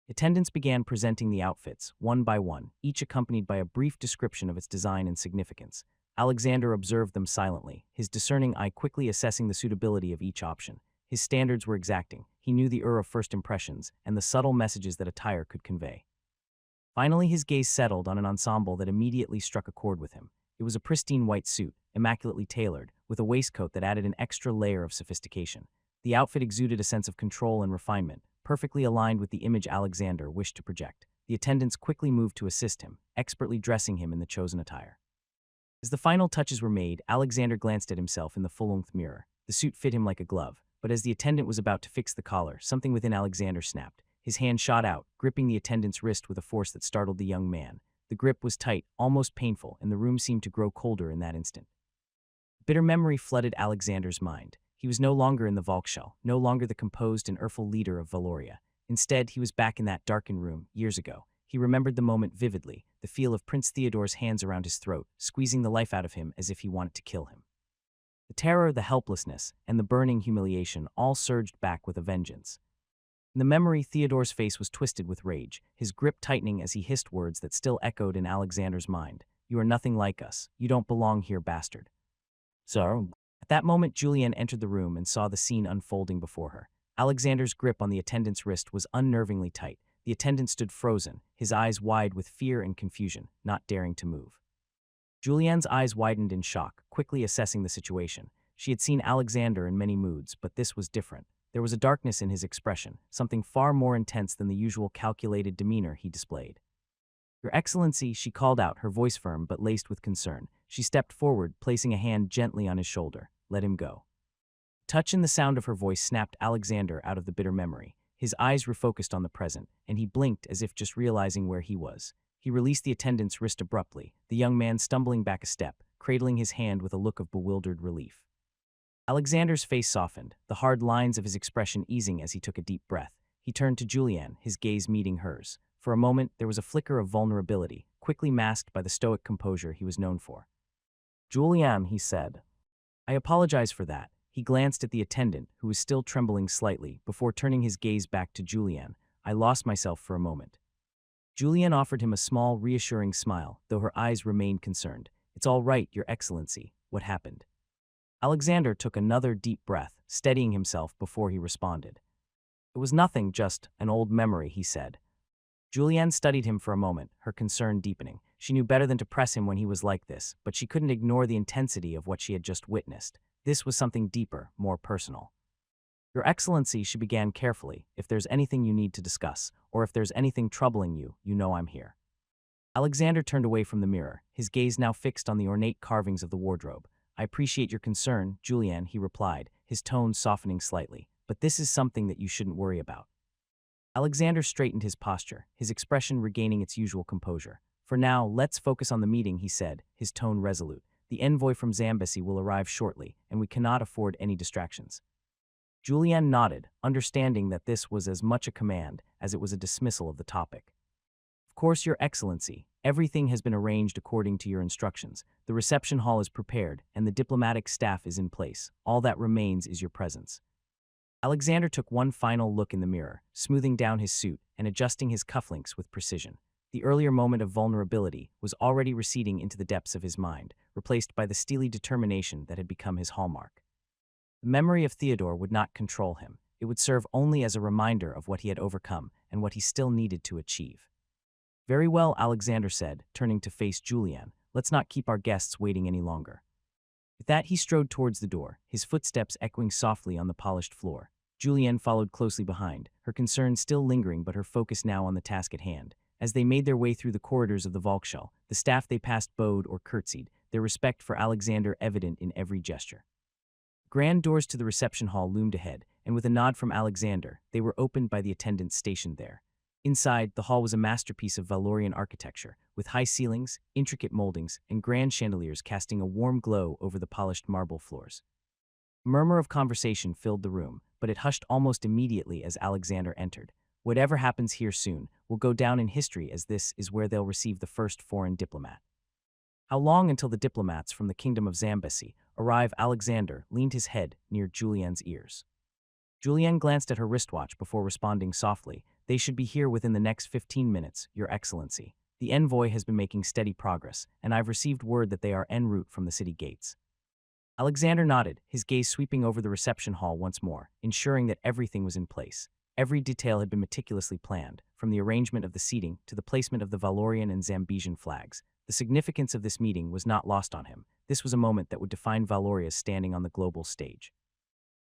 Attendants began presenting the outfits, one by one, each accompanied by a brief description of its design and significance. Alexander observed them silently, his discerning eye quickly assessing the suitability of each option. His standards were exacting. He knew the of first impressions and the subtle messages that attire could convey. Finally, his gaze settled on an ensemble that immediately struck a chord with him. It was a pristine white suit, immaculately tailored, with a waistcoat that added an extra layer of sophistication. The outfit exuded a sense of control and refinement, perfectly aligned with the image Alexander wished to project. The attendants quickly moved to assist him, expertly dressing him in the chosen attire. As the final touches were made, Alexander glanced at himself in the full-length mirror. The suit fit him like a glove, but as the attendant was about to fix the collar, something within Alexander snapped. His hand shot out, gripping the attendant's wrist with a force that startled the young man. The grip was tight, almost painful, and the room seemed to grow colder in that instant. Bitter memory flooded Alexander's mind. He was no longer in the Volkshalle, no longer the composed and earful leader of Valoria. Instead, he was back in that darkened room, years ago. He remembered the moment vividly, the feel of Prince Theodore's hands around his throat, squeezing the life out of him as if he wanted to kill him. The terror, the helplessness, and the burning humiliation all surged back with a vengeance. In the memory, Theodore's face was twisted with rage, his grip tightening as he hissed words that still echoed in Alexander's mind. "You are nothing like us. You don't belong here, bastard." "Sir?" At that moment, Julianne entered the room and saw the scene unfolding before her. Alexander's grip on the attendant's wrist was unnervingly tight. The attendant stood frozen, his eyes wide with fear and confusion, not daring to move. Julianne's eyes widened in shock, quickly assessing the situation. She had seen Alexander in many moods, but this was different. There was a darkness in his expression, something far more intense than the usual calculated demeanor he displayed. "Your Excellency," she called out, her voice firm but laced with concern. She stepped forward, placing a hand gently on his shoulder. "Let him go." Touch and the sound of her voice snapped Alexander out of the bitter memory. His eyes refocused on the present, and he blinked as if just realizing where he was. He released the attendant's wrist abruptly, the young man stumbling back a step, cradling his hand with a look of bewildered relief. Alexander's face softened, the hard lines of his expression easing as he took a deep breath. He turned to Julianne, his gaze meeting hers. For a moment, there was a flicker of vulnerability, quickly masked by the stoic composure he was known for. "Julianne," he said. "I apologize for that." He glanced at the attendant, who was still trembling slightly, before turning his gaze back to Julianne. "I lost myself for a moment." Julianne offered him a small, reassuring smile, though her eyes remained concerned. "It's all right, Your Excellency. What happened?" Alexander took another deep breath, steadying himself before he responded. "It was nothing, just an old memory," he said. Julianne studied him for a moment, her concern deepening. She knew better than to press him when he was like this, but she couldn't ignore the intensity of what she had just witnessed. This was something deeper, more personal. "Your Excellency," she began carefully, "if there's anything you need to discuss, or if there's anything troubling you, you know I'm here." Alexander turned away from the mirror, his gaze now fixed on the ornate carvings of the wardrobe. "I appreciate your concern, Julianne," he replied, his tone softening slightly, "but this is something that you shouldn't worry about." Alexander straightened his posture, his expression regaining its usual composure. "For now, let's focus on the meeting," he said, his tone resolute. "The envoy from Zambacy will arrive shortly, and we cannot afford any distractions." Julianne nodded, understanding that this was as much a command as it was a dismissal of the topic. "Of course, Your Excellency. Everything has been arranged according to your instructions. The reception hall is prepared, and the diplomatic staff is in place. All that remains is your presence." Alexander took one final look in the mirror, smoothing down his suit and adjusting his cufflinks with precision. The earlier moment of vulnerability was already receding into the depths of his mind, replaced by the steely determination that had become his hallmark. The memory of Theodore would not control him. It would serve only as a reminder of what he had overcome and what he still needed to achieve. "Very well," Alexander said, turning to face Julianne. "Let's not keep our guests waiting any longer." With that, he strode towards the door, his footsteps echoing softly on the polished floor. Julianne followed closely behind, her concern still lingering but her focus now on the task at hand. As they made their way through the corridors of the Volkshalle, the staff they passed bowed or curtsied, their respect for Alexander evident in every gesture. Grand doors to the reception hall loomed ahead, and with a nod from Alexander, they were opened by the attendants stationed there. Inside, the hall was a masterpiece of Valorian architecture, with high ceilings, intricate moldings, and grand chandeliers casting a warm glow over the polished marble floors. A murmur of conversation filled the room, but it hushed almost immediately as Alexander entered. Whatever happens here soon will go down in history, as this is where they'll receive the first foreign diplomat. How long until the diplomats from the kingdom of Zambesi arrive? Alexander leaned his head near Julienne's ears. Julienne glanced at her wristwatch before responding softly. They should be here within the next 15 minutes, Your Excellency. The envoy has been making steady progress, and I've received word that they are en route from the city gates. Alexander nodded, his gaze sweeping over the reception hall once more, ensuring that everything was in place. Every detail had been meticulously planned, from the arrangement of the seating to the placement of the Valorian and Zambesian flags. The significance of this meeting was not lost on him. This was a moment that would define Valoria's standing on the global stage.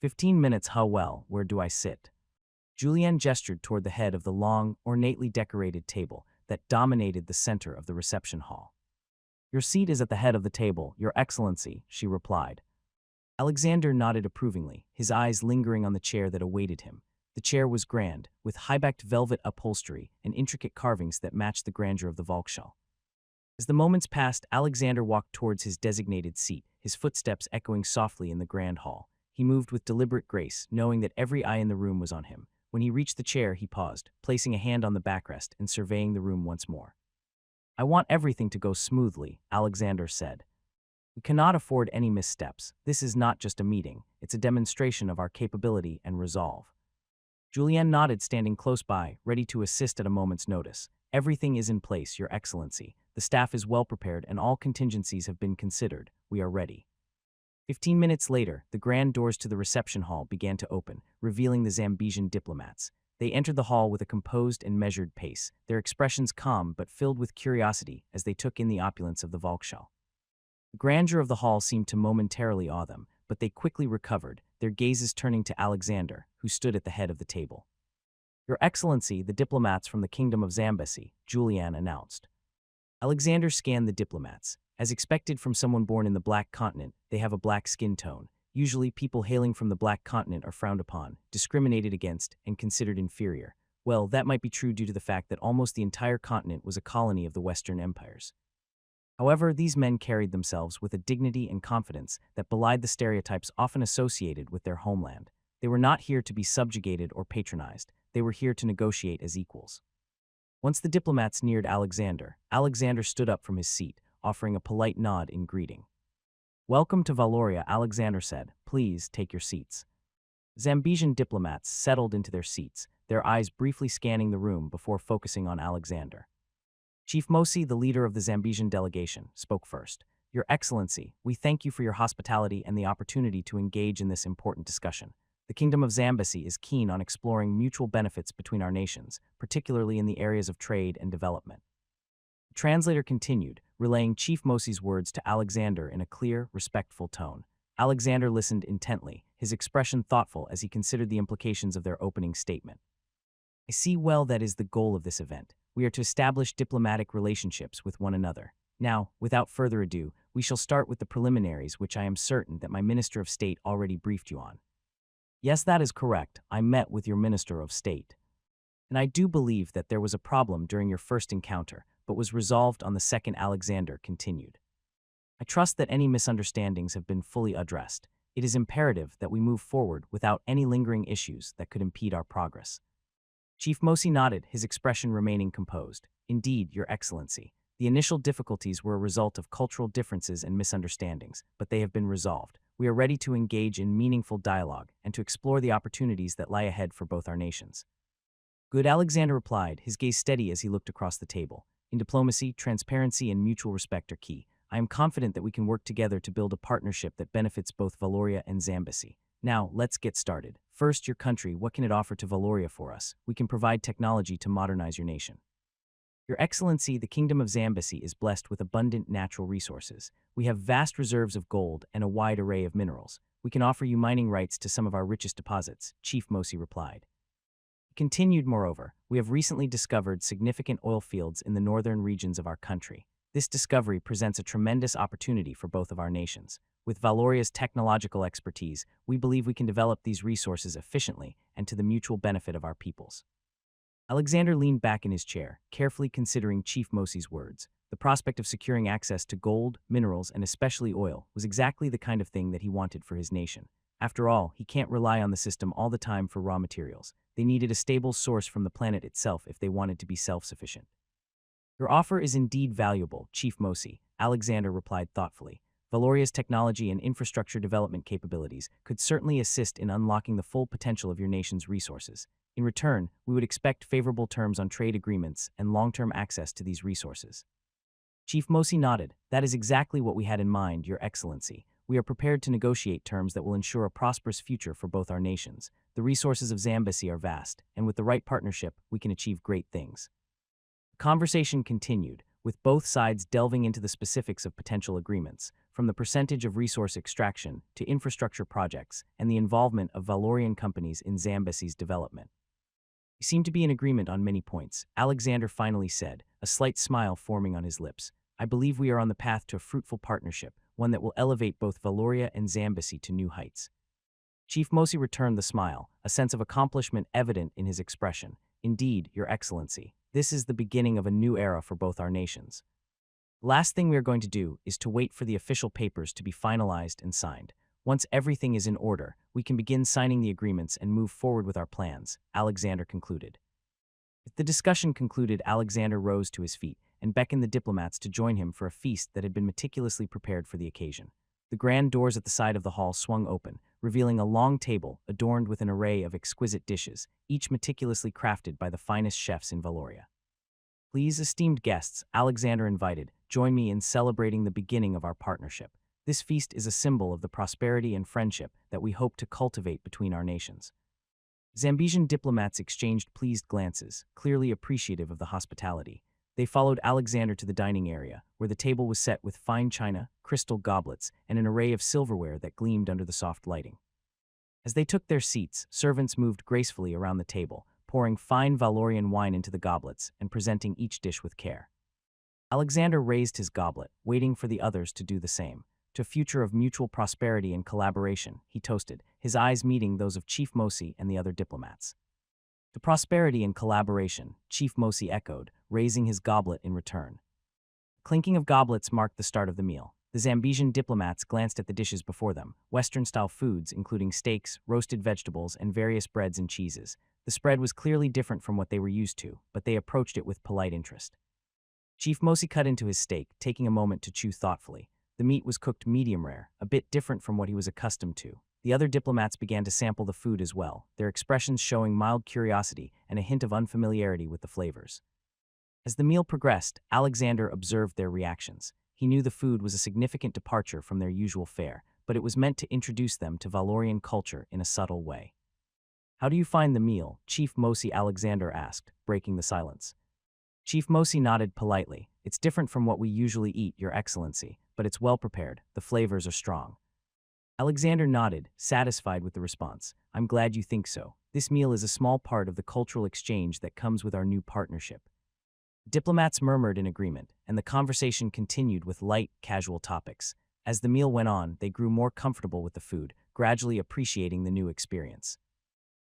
15 minutes, how well, where do I sit? Julienne gestured toward the head of the long, ornately decorated table that dominated the center of the reception hall. Your seat is at the head of the table, Your Excellency, she replied. Alexander nodded approvingly, his eyes lingering on the chair that awaited him. The chair was grand, with high-backed velvet upholstery and intricate carvings that matched the grandeur of the Volkshalle. As the moments passed, Alexander walked towards his designated seat, his footsteps echoing softly in the grand hall. He moved with deliberate grace, knowing that every eye in the room was on him. When he reached the chair, he paused, placing a hand on the backrest and surveying the room once more. I want everything to go smoothly, Alexander said. We cannot afford any missteps. This is not just a meeting, it's a demonstration of our capability and resolve. Julienne nodded, standing close by, ready to assist at a moment's notice. Everything is in place, Your Excellency. The staff is well prepared and all contingencies have been considered. We are ready. 15 minutes later, the grand doors to the reception hall began to open, revealing the Zambesian diplomats. They entered the hall with a composed and measured pace, their expressions calm but filled with curiosity as they took in the opulence of the Volkshalle. The grandeur of the hall seemed to momentarily awe them, but they quickly recovered, their gazes turning to Alexander, who stood at the head of the table. Your Excellency, the diplomats from the kingdom of Zambesi, Julienne announced. Alexander scanned the diplomats. As expected from someone born in the Black Continent, they have a black skin tone. Usually, people hailing from the Black Continent are frowned upon, discriminated against, and considered inferior. Well, that might be true due to the fact that almost the entire continent was a colony of the Western empires. However, these men carried themselves with a dignity and confidence that belied the stereotypes often associated with their homeland. They were not here to be subjugated or patronized. They were here to negotiate as equals. Once the diplomats neared Alexander, Alexander stood up from his seat, offering a polite nod in greeting. Welcome to Valoria, Alexander said. Please take your seats. Zambesian diplomats settled into their seats, their eyes briefly scanning the room before focusing on Alexander. Chief Mosi, the leader of the Zambesian delegation, spoke first. Your Excellency, we thank you for your hospitality and the opportunity to engage in this important discussion. The Kingdom of Zambesi is keen on exploring mutual benefits between our nations, particularly in the areas of trade and development. The translator continued, relaying Chief Mosi's words to Alexander in a clear, respectful tone. Alexander listened intently, his expression thoughtful as he considered the implications of their opening statement. I see well that is the goal of this event. We are to establish diplomatic relationships with one another. Now, without further ado, we shall start with the preliminaries, which I am certain that my Minister of State already briefed you on. Yes, that is correct. I met with your Minister of State. And I do believe that there was a problem during your first encounter, but was resolved on the second, Alexander continued. I trust that any misunderstandings have been fully addressed. It is imperative that we move forward without any lingering issues that could impede our progress. Chief Mosi nodded, his expression remaining composed. Indeed, Your Excellency. The initial difficulties were a result of cultural differences and misunderstandings, but they have been resolved. We are ready to engage in meaningful dialogue and to explore the opportunities that lie ahead for both our nations. Good, Alexander replied, his gaze steady as he looked across the table. In diplomacy, transparency and mutual respect are key. I am confident that we can work together to build a partnership that benefits both Valoria and Zambesi. Now, let's get started. First, your country, what can it offer to Valoria for us? We can provide technology to modernize your nation. Your Excellency, the Kingdom of Zambesi is blessed with abundant natural resources. We have vast reserves of gold and a wide array of minerals. We can offer you mining rights to some of our richest deposits, Chief Mosi replied. He continued, moreover, we have recently discovered significant oil fields in the northern regions of our country. This discovery presents a tremendous opportunity for both of our nations. With Valoria's technological expertise, we believe we can develop these resources efficiently and to the mutual benefit of our peoples. Alexander leaned back in his chair, carefully considering Chief Mosi's words. The prospect of securing access to gold, minerals, and especially oil was exactly the kind of thing that he wanted for his nation. After all, he can't rely on the system all the time for raw materials. They needed a stable source from the planet itself if they wanted to be self-sufficient. Your offer is indeed valuable, Chief Mosi, Alexander replied thoughtfully. Valoria's technology and infrastructure development capabilities could certainly assist in unlocking the full potential of your nation's resources. In return, we would expect favorable terms on trade agreements and long-term access to these resources. Chief Mosi nodded. That is exactly what we had in mind, Your Excellency. We are prepared to negotiate terms that will ensure a prosperous future for both our nations. The resources of Zambesi are vast, and with the right partnership, we can achieve great things. The conversation continued, with both sides delving into the specifics of potential agreements, from the percentage of resource extraction to infrastructure projects and the involvement of Valorian companies in Zambesi's development. We seem to be in agreement on many points, Alexander finally said, a slight smile forming on his lips. I believe we are on the path to a fruitful partnership, one that will elevate both Valoria and Zambesi to new heights. Chief Mosi returned the smile, a sense of accomplishment evident in his expression. Indeed, Your Excellency, this is the beginning of a new era for both our nations. The last thing we are going to do is to wait for the official papers to be finalized and signed. Once everything is in order, we can begin signing the agreements and move forward with our plans, Alexander concluded. The discussion concluded, Alexander rose to his feet and beckoned the diplomats to join him for a feast that had been meticulously prepared for the occasion. The grand doors at the side of the hall swung open, revealing a long table adorned with an array of exquisite dishes, each meticulously crafted by the finest chefs in Valoria. Please, esteemed guests, Alexander invited, join me in celebrating the beginning of our partnership. This feast is a symbol of the prosperity and friendship that we hope to cultivate between our nations. Zambesian diplomats exchanged pleased glances, clearly appreciative of the hospitality. They followed Alexander to the dining area, where the table was set with fine china, crystal goblets, and an array of silverware that gleamed under the soft lighting. As they took their seats, servants moved gracefully around the table, pouring fine Valorian wine into the goblets and presenting each dish with care. Alexander raised his goblet, waiting for the others to do the same. To a future of mutual prosperity and collaboration, he toasted, his eyes meeting those of Chief Mosi and the other diplomats. To prosperity and collaboration, Chief Mosi echoed, raising his goblet in return. Clinking of goblets marked the start of the meal. The Zambesian diplomats glanced at the dishes before them, Western-style foods including steaks, roasted vegetables, and various breads and cheeses. The spread was clearly different from what they were used to, but they approached it with polite interest. Chief Mosi cut into his steak, taking a moment to chew thoughtfully. The meat was cooked medium rare, a bit different from what he was accustomed to. The other diplomats began to sample the food as well, their expressions showing mild curiosity and a hint of unfamiliarity with the flavors. As the meal progressed, Alexander observed their reactions. He knew the food was a significant departure from their usual fare, but it was meant to introduce them to Valorian culture in a subtle way. How do you find the meal? Chief Mosi, Alexander asked, breaking the silence. Chief Mosi nodded politely. It's different from what we usually eat, Your Excellency, but it's well prepared. The flavors are strong. Alexander nodded, satisfied with the response. I'm glad you think so. This meal is a small part of the cultural exchange that comes with our new partnership. Diplomats murmured in agreement, and the conversation continued with light, casual topics. As the meal went on, they grew more comfortable with the food, gradually appreciating the new experience.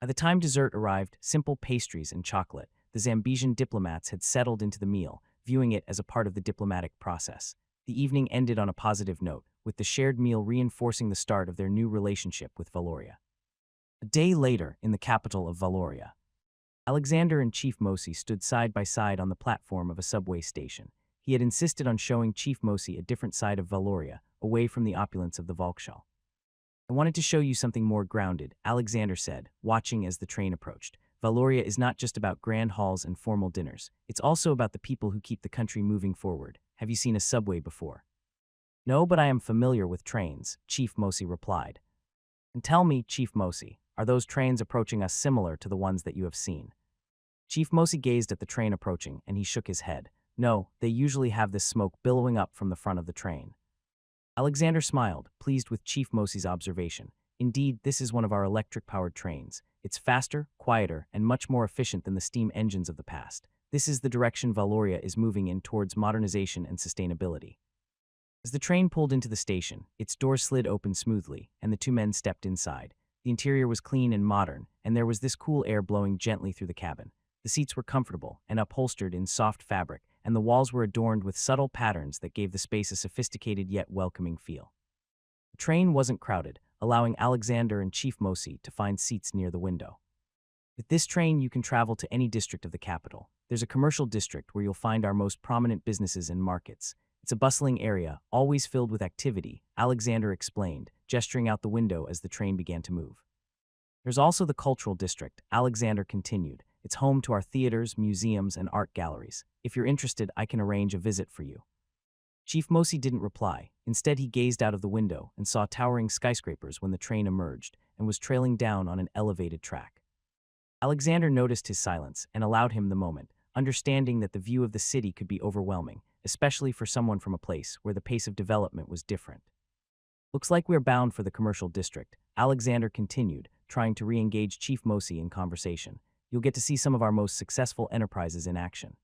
By the time dessert arrived, simple pastries and chocolate, the Zambesian diplomats had settled into the meal, viewing it as a part of the diplomatic process. The evening ended on a positive note, with the shared meal reinforcing the start of their new relationship with Valoria. A day later, in the capital of Valoria, Alexander and Chief Mosi stood side by side on the platform of a subway station. He had insisted on showing Chief Mosi a different side of Valoria, away from the opulence of the Volkshalle. I wanted to show you something more grounded, Alexander said, watching as the train approached. Valoria is not just about grand halls and formal dinners. It's also about the people who keep the country moving forward. Have you seen a subway before? No, but I am familiar with trains, Chief Mosi replied. And tell me, Chief Mosi, are those trains approaching us similar to the ones that you have seen? Chief Mosi gazed at the train approaching, and he shook his head. No, they usually have this smoke billowing up from the front of the train. Alexander smiled, pleased with Chief Mosi's observation. Indeed, this is one of our electric-powered trains. It's faster, quieter, and much more efficient than the steam engines of the past. This is the direction Valoria is moving in towards modernization and sustainability. As the train pulled into the station, its doors slid open smoothly, and the two men stepped inside. The interior was clean and modern, and there was this cool air blowing gently through the cabin. The seats were comfortable and upholstered in soft fabric, and the walls were adorned with subtle patterns that gave the space a sophisticated yet welcoming feel. The train wasn't crowded. allowing Alexander and Chief Mosi to find seats near the window. With this train, you can travel to any district of the capital. There's a commercial district where you'll find our most prominent businesses and markets. It's a bustling area, always filled with activity, Alexander explained, gesturing out the window as the train began to move. There's also the cultural district, Alexander continued. It's home to our theaters, museums, and art galleries. If you're interested, I can arrange a visit for you. Chief Mosi didn't reply. Instead, he gazed out of the window and saw towering skyscrapers when the train emerged and was trailing down on an elevated track. Alexander noticed his silence and allowed him the moment, understanding that the view of the city could be overwhelming, especially for someone from a place where the pace of development was different. Looks like we're bound for the commercial district, Alexander continued, trying to re-engage Chief Mosi in conversation. You'll get to see some of our most successful enterprises in action.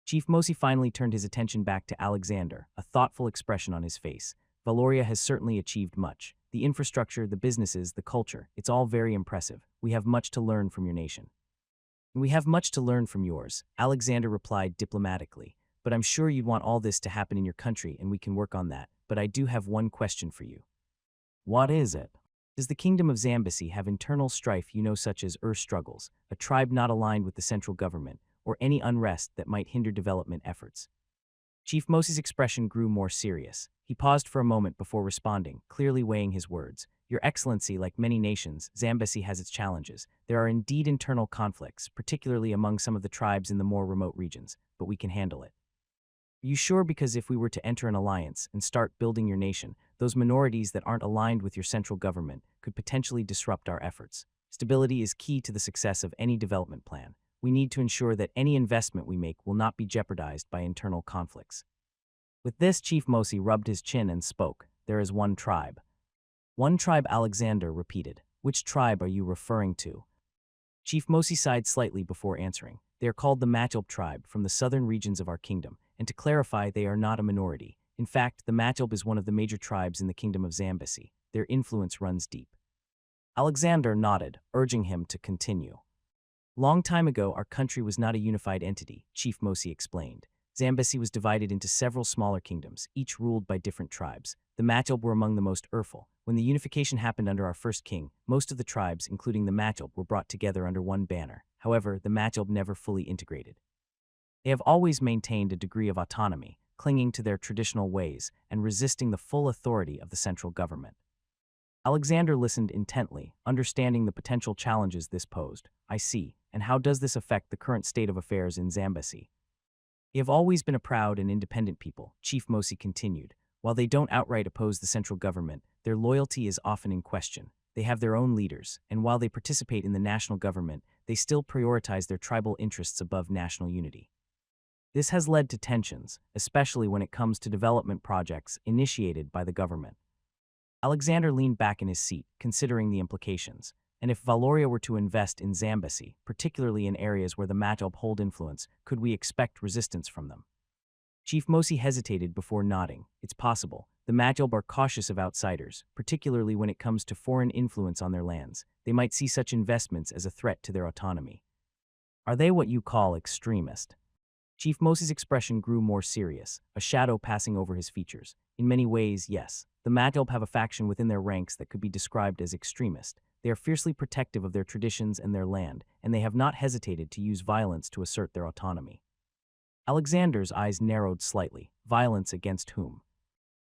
Chief Mosi finally turned his attention back to Alexander, a thoughtful expression on his face. Valoria has certainly achieved much. The infrastructure, the businesses, the culture, it's all very impressive. We have much to learn from your nation. We have much to learn from yours, Alexander replied diplomatically. But I'm sure you'd want all this to happen in your country, and we can work on that. But I do have one question for you. What is it? Does the kingdom of Zambesi have internal strife, such as struggles, a tribe not aligned with the central government, or any unrest that might hinder development efforts? Chief Mosi's expression grew more serious. He paused for a moment before responding, clearly weighing his words. Your Excellency, like many nations, Zambesi has its challenges. There are indeed internal conflicts, particularly among some of the tribes in the more remote regions, but we can handle it. Are you sure? Because if we were to enter an alliance and start building your nation, those minorities that aren't aligned with your central government could potentially disrupt our efforts. Stability is key to the success of any development plan. We need to ensure that any investment we make will not be jeopardized by internal conflicts. With this, Chief Mosi rubbed his chin and spoke. There is one tribe. One tribe, Alexander repeated. Which tribe are you referring to? Chief Mosi sighed slightly before answering. They are called the Matulb tribe from the southern regions of our kingdom, and to clarify, they are not a minority. In fact, the Matulb is one of the major tribes in the kingdom of Zambesi. Their influence runs deep. Alexander nodded, urging him to continue. Long time ago, our country was not a unified entity, Chief Mosi explained. Zambesi was divided into several smaller kingdoms, each ruled by different tribes. The Matulb were among the most powerful. When the unification happened under our first king, most of the tribes, including the Matulb, were brought together under one banner. However, the Matulb never fully integrated. They have always maintained a degree of autonomy, clinging to their traditional ways and resisting the full authority of the central government. Alexander listened intently, understanding the potential challenges this posed. I see. And how does this affect the current state of affairs in Zambesi? They have always been a proud and independent people, Chief Mosi continued. While they don't outright oppose the central government, their loyalty is often in question. They have their own leaders, and while they participate in the national government, they still prioritize their tribal interests above national unity. This has led to tensions, especially when it comes to development projects initiated by the government. Alexander leaned back in his seat, considering the implications. And if Valoria were to invest in Zambesi, particularly in areas where the Matulb hold influence, could we expect resistance from them? Chief Mosi hesitated before nodding. It's possible. The Matulb are cautious of outsiders, particularly when it comes to foreign influence on their lands. They might see such investments as a threat to their autonomy. Are they what you call extremist? Chief Mosi's expression grew more serious, a shadow passing over his features. In many ways, yes. The Matulb have a faction within their ranks that could be described as extremist. They are fiercely protective of their traditions and their land, and they have not hesitated to use violence to assert their autonomy. Alexander's eyes narrowed slightly. Violence against whom?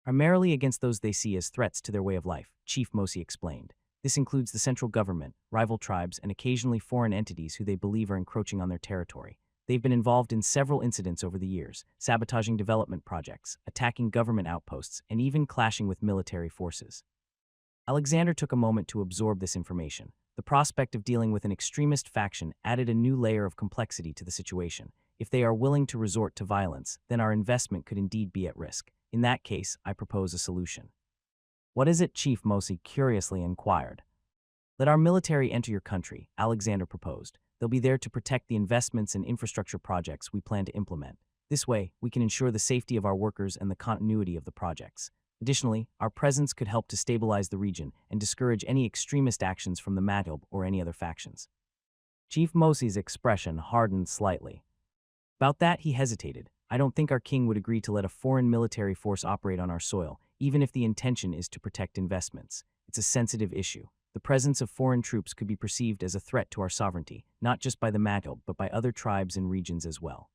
Primarily against those they see as threats to their way of life, Chief Mosi explained. This includes the central government, rival tribes, and occasionally foreign entities who they believe are encroaching on their territory. They've been involved in several incidents over the years, sabotaging development projects, attacking government outposts, and even clashing with military forces. Alexander took a moment to absorb this information. The prospect of dealing with an extremist faction added a new layer of complexity to the situation. If they are willing to resort to violence, then our investment could indeed be at risk. In that case, I propose a solution. What is it? Chief Mosi curiously inquired. Let our military enter your country, Alexander proposed. They'll be there to protect the investments and infrastructure projects we plan to implement. This way, we can ensure the safety of our workers and the continuity of the projects. Additionally, our presence could help to stabilize the region and discourage any extremist actions from the Matulb or any other factions. Chief Mosi's expression hardened slightly. About that, he hesitated. I don't think our king would agree to let a foreign military force operate on our soil, even if the intention is to protect investments. It's a sensitive issue. The presence of foreign troops could be perceived as a threat to our sovereignty, not just by the Magog, but by other tribes and regions as well.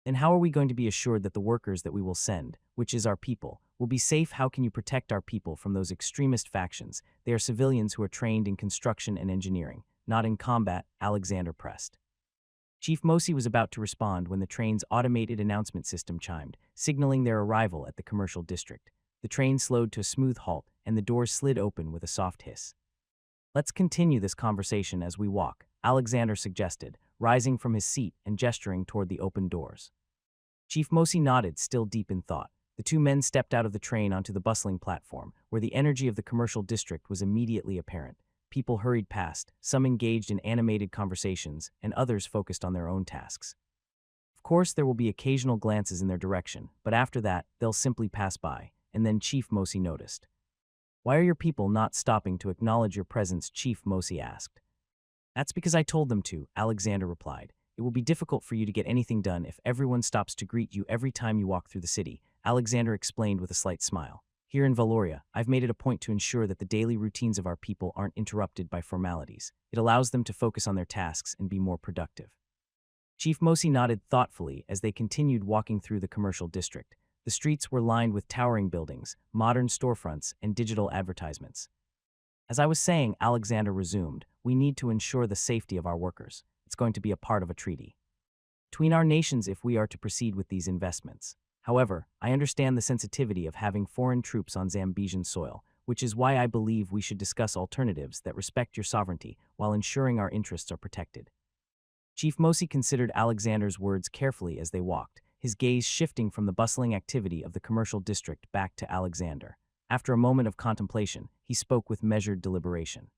And how are we going to be assured that the workers that we will send, which is our people, will be safe? How can you protect our people from those extremist factions? They are civilians who are trained in construction and engineering, not in combat, Alexander pressed. Chief Mosi was about to respond when the train's automated announcement system chimed, signaling their arrival at the commercial district. The train slowed to a smooth halt, and the doors slid open with a soft hiss. "Let's continue this conversation as we walk," Alexander suggested, rising from his seat and gesturing toward the open doors. Chief Mosi nodded, still deep in thought. The two men stepped out of the train onto the bustling platform, where the energy of the commercial district was immediately apparent. People hurried past, some engaged in animated conversations, and others focused on their own tasks. Of course, there will be occasional glances in their direction, but after that, they'll simply pass by, and then Chief Mosi noticed. "Why are your people not stopping to acknowledge your presence?" Chief Mosi asked. "That's because I told them to," Alexander replied. "It will be difficult for you to get anything done if everyone stops to greet you every time you walk through the city," Alexander explained with a slight smile. "Here in Valoria, I've made it a point to ensure that the daily routines of our people aren't interrupted by formalities. It allows them to focus on their tasks and be more productive." Chief Mosi nodded thoughtfully as they continued walking through the commercial district. The streets were lined with towering buildings, modern storefronts, and digital advertisements. "As I was saying," Alexander resumed, "we need to ensure the safety of our workers. It's going to be a part of a treaty between our nations if we are to proceed with these investments. However, I understand the sensitivity of having foreign troops on Zambesian soil, which is why I believe we should discuss alternatives that respect your sovereignty while ensuring our interests are protected." Chief Mosi considered Alexander's words carefully as they walked, his gaze shifting from the bustling activity of the commercial district back to Alexander. After a moment of contemplation, he spoke with measured deliberation.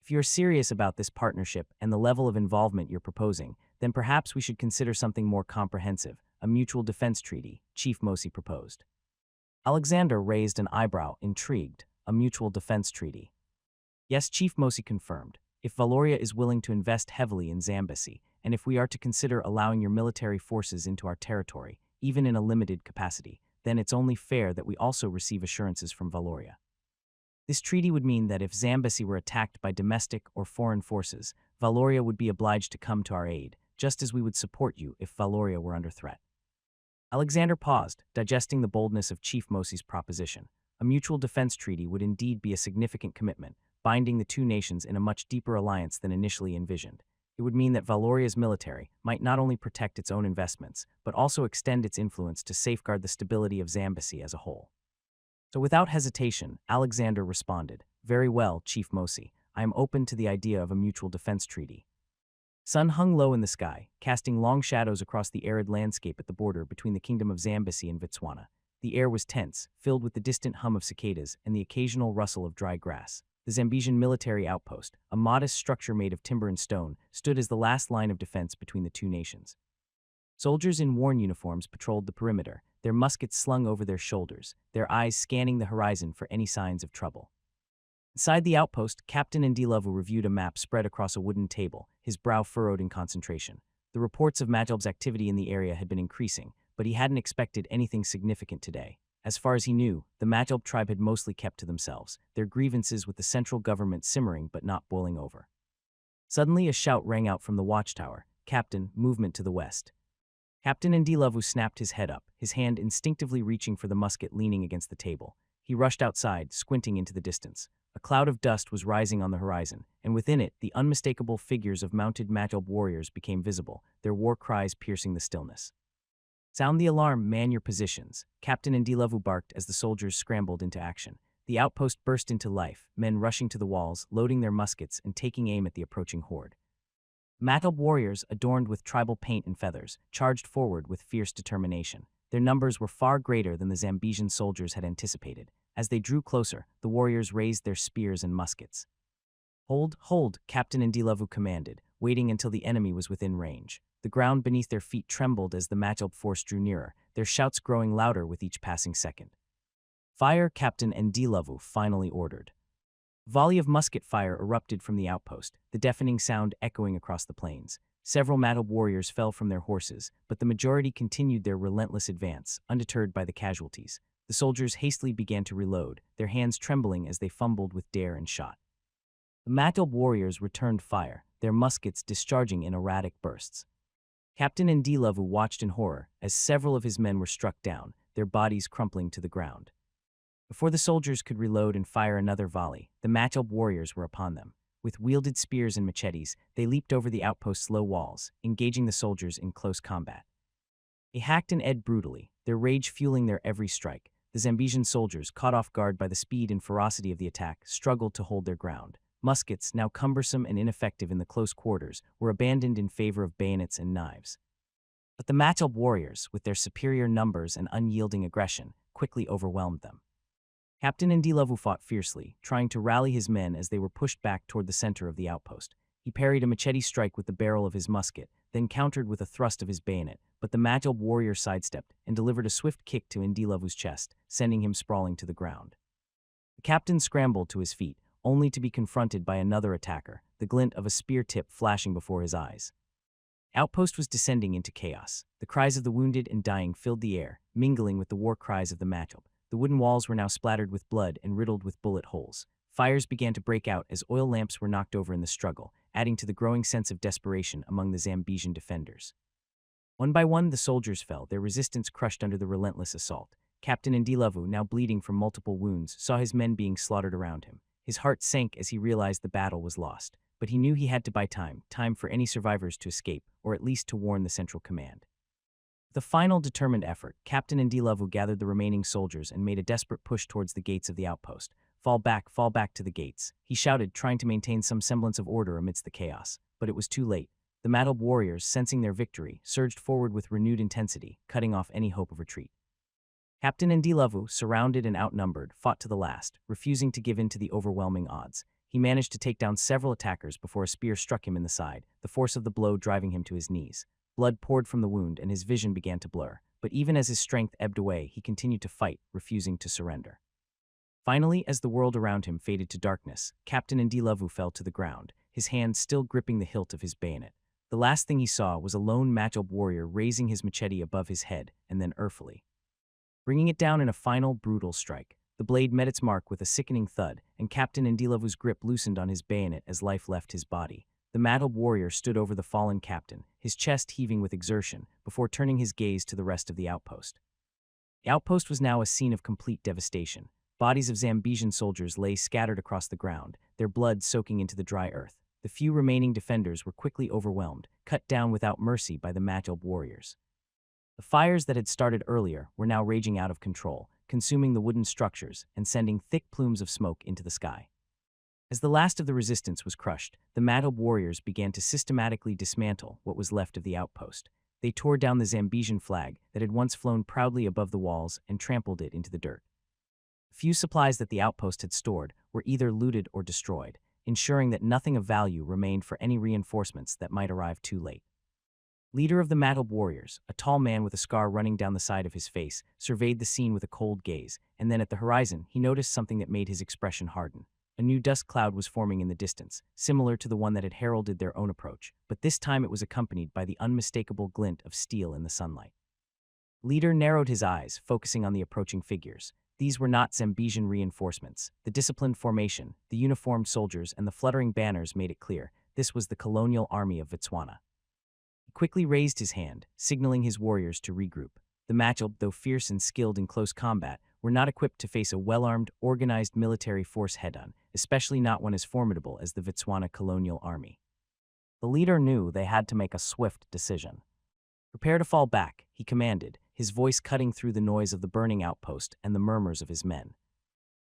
"If you're serious about this partnership and the level of involvement you're proposing, then perhaps we should consider something more comprehensive, a mutual defense treaty," Chief Mosi proposed. Alexander raised an eyebrow, intrigued. "A mutual defense treaty?" "Yes," Chief Mosi confirmed. "If Valoria is willing to invest heavily in Zambesi, and if we are to consider allowing your military forces into our territory, even in a limited capacity, then it's only fair that we also receive assurances from Valoria. This treaty would mean that if Zambesi were attacked by domestic or foreign forces, Valoria would be obliged to come to our aid, just as we would support you if Valoria were under threat." Alexander paused, digesting the boldness of Chief Mosi's proposition. A mutual defense treaty would indeed be a significant commitment, binding the two nations in a much deeper alliance than initially envisioned. It would mean that Valoria's military might not only protect its own investments, but also extend its influence to safeguard the stability of Zambesi as a whole. So without hesitation, Alexander responded, "Very well, Chief Mosi, I am open to the idea of a mutual defense treaty." Sun hung low in the sky, casting long shadows across the arid landscape at the border between the kingdom of Zambesi and Botswana. The air was tense, filled with the distant hum of cicadas and the occasional rustle of dry grass. The Zambesian military outpost, a modest structure made of timber and stone, stood as the last line of defense between the two nations. Soldiers in worn uniforms patrolled the perimeter, their muskets slung over their shoulders, their eyes scanning the horizon for any signs of trouble. Inside the outpost, Captain Ndilovu reviewed a map spread across a wooden table, his brow furrowed in concentration. The reports of Majob's activity in the area had been increasing, but he hadn't expected anything significant today. As far as he knew, the Majob tribe had mostly kept to themselves, their grievances with the central government simmering but not boiling over. Suddenly a shout rang out from the watchtower, "Captain, movement to the west." Captain Ndilovu snapped his head up, his hand instinctively reaching for the musket leaning against the table. He rushed outside, squinting into the distance. A cloud of dust was rising on the horizon, and within it, the unmistakable figures of mounted Majob warriors became visible, their war cries piercing the stillness. "Sound the alarm, man your positions," Captain Ndilovu barked as the soldiers scrambled into action. The outpost burst into life, men rushing to the walls, loading their muskets and taking aim at the approaching horde. Majob warriors, adorned with tribal paint and feathers, charged forward with fierce determination. Their numbers were far greater than the Zambesian soldiers had anticipated. As they drew closer, the warriors raised their spears and muskets. "Hold, hold," Captain Ndilovu commanded, waiting until the enemy was within range. The ground beneath their feet trembled as the Majob force drew nearer, their shouts growing louder with each passing second. "Fire," Captain Ndilovu finally ordered. A volley of musket fire erupted from the outpost, the deafening sound echoing across the plains. Several Majob warriors fell from their horses, but the majority continued their relentless advance, undeterred by the casualties. The soldiers hastily began to reload, their hands trembling as they fumbled with dare and shot. The manhwaedit warriors returned fire, their muskets discharging in erratic bursts. Captain Ndilavu watched in horror as several of his men were struck down, their bodies crumpling to the ground. Before the soldiers could reload and fire another volley, the manhwaedit warriors were upon them. With wielded spears and machetes, they leaped over the outpost's low walls, engaging the soldiers in close combat. They hacked and ed brutally, their rage fueling their every strike. The Zambesian soldiers, caught off guard by the speed and ferocity of the attack, struggled to hold their ground. Muskets, now cumbersome and ineffective in the close quarters, were abandoned in favor of bayonets and knives. But the manhwaedit warriors, with their superior numbers and unyielding aggression, quickly overwhelmed them. Captain Ndilavu fought fiercely, trying to rally his men as they were pushed back toward the center of the outpost. He parried a machete strike with the barrel of his musket, then countered with a thrust of his bayonet, but the manhwaedit warrior sidestepped and delivered a swift kick to Ndilavu's chest, sending him sprawling to the ground. The captain scrambled to his feet, only to be confronted by another attacker, the glint of a spear tip flashing before his eyes. The outpost was descending into chaos. The cries of the wounded and dying filled the air, mingling with the war cries of the manhwaedit. The wooden walls were now splattered with blood and riddled with bullet holes. Fires began to break out as oil lamps were knocked over in the struggle, adding to the growing sense of desperation among the Zambesian defenders. One by one, the soldiers fell, their resistance crushed under the relentless assault. Captain Ndilavu, now bleeding from multiple wounds, saw his men being slaughtered around him. His heart sank as he realized the battle was lost, but he knew he had to buy time for any survivors to escape, or at least to warn the central command. With a final determined effort, Captain Ndilavu gathered the remaining soldiers and made a desperate push towards the gates of the outpost. Fall back to the gates," he shouted, trying to maintain some semblance of order amidst the chaos. But it was too late. The manhwaedit warriors, sensing their victory, surged forward with renewed intensity, cutting off any hope of retreat. Captain Ndilavu, surrounded and outnumbered, fought to the last, refusing to give in to the overwhelming odds. He managed to take down several attackers before a spear struck him in the side, the force of the blow driving him to his knees. Blood poured from the wound and his vision began to blur, but even as his strength ebbed away, he continued to fight, refusing to surrender. Finally, as the world around him faded to darkness, Captain Ndilavu fell to the ground, his hand still gripping the hilt of his bayonet. The last thing he saw was a lone manhwaedit warrior raising his machete above his head, and then earthily bringing it down in a final, brutal strike. The blade met its mark with a sickening thud, and Captain Ndilavu's grip loosened on his bayonet as life left his body. The manhwaedit warrior stood over the fallen captain, his chest heaving with exertion, before turning his gaze to the rest of the outpost. The outpost was now a scene of complete devastation. Bodies of Zambesian soldiers lay scattered across the ground, their blood soaking into the dry earth. The few remaining defenders were quickly overwhelmed, cut down without mercy by the manhwaedit warriors. The fires that had started earlier were now raging out of control, consuming the wooden structures and sending thick plumes of smoke into the sky. As the last of the resistance was crushed, the manhwaedit warriors began to systematically dismantle what was left of the outpost. They tore down the Zambesian flag that had once flown proudly above the walls and trampled it into the dirt. The few supplies that the outpost had stored were either looted or destroyed, ensuring that nothing of value remained for any reinforcements that might arrive too late. Leader of the manhwaedit warriors, a tall man with a scar running down the side of his face, surveyed the scene with a cold gaze, and then at the horizon he noticed something that made his expression harden. A new dust cloud was forming in the distance, similar to the one that had heralded their own approach, but this time it was accompanied by the unmistakable glint of steel in the sunlight. Leader narrowed his eyes, focusing on the approaching figures. These were not Zambesian reinforcements. The disciplined formation, the uniformed soldiers, and the fluttering banners made it clear this was the colonial army of Botswana. He quickly raised his hand, signaling his warriors to regroup. The manhwaedit, though fierce and skilled in close combat, were not equipped to face a well-armed, organized military force head-on, especially not one as formidable as the Botswana colonial army. The leader knew they had to make a swift decision. "Prepare to fall back," he commanded, his voice cutting through the noise of the burning outpost and the murmurs of his men.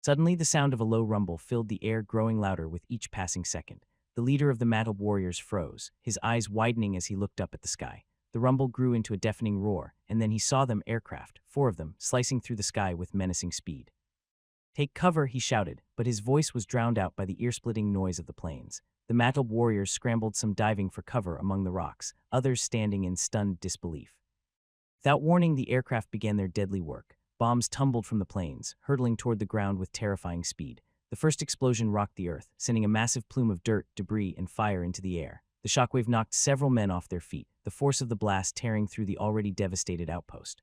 Suddenly, the sound of a low rumble filled the air, growing louder with each passing second. The leader of the manhwaedit warriors froze, his eyes widening as he looked up at the sky. The rumble grew into a deafening roar, and then he saw them, aircraft, 4 of them, slicing through the sky with menacing speed. "Take cover," he shouted, but his voice was drowned out by the ear-splitting noise of the planes. The manhwaedit warriors scrambled, some diving for cover among the rocks, others standing in stunned disbelief. Without warning, the aircraft began their deadly work. Bombs tumbled from the planes, hurtling toward the ground with terrifying speed. The first explosion rocked the earth, sending a massive plume of dirt, debris, and fire into the air. The shockwave knocked several men off their feet, the force of the blast tearing through the already devastated outpost.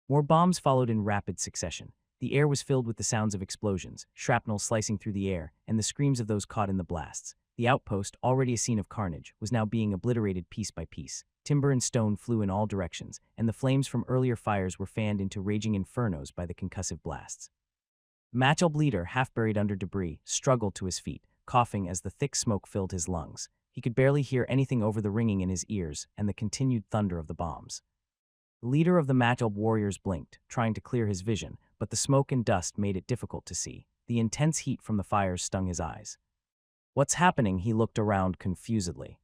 More bombs followed in rapid succession. The air was filled with the sounds of explosions, shrapnel slicing through the air, and the screams of those caught in the blasts. The outpost, already a scene of carnage, was now being obliterated piece by piece. Timber and stone flew in all directions, and the flames from earlier fires were fanned into raging infernos by the concussive blasts. Matchel Bleeder, half buried under debris, struggled to his feet, coughing as the thick smoke filled his lungs. He could barely hear anything over the ringing in his ears and the continued thunder of the bombs. The leader of the Matchel warriors blinked, trying to clear his vision, but the smoke and dust made it difficult to see. The intense heat from the fires stung his eyes. "What's happening?" He looked around confusedly.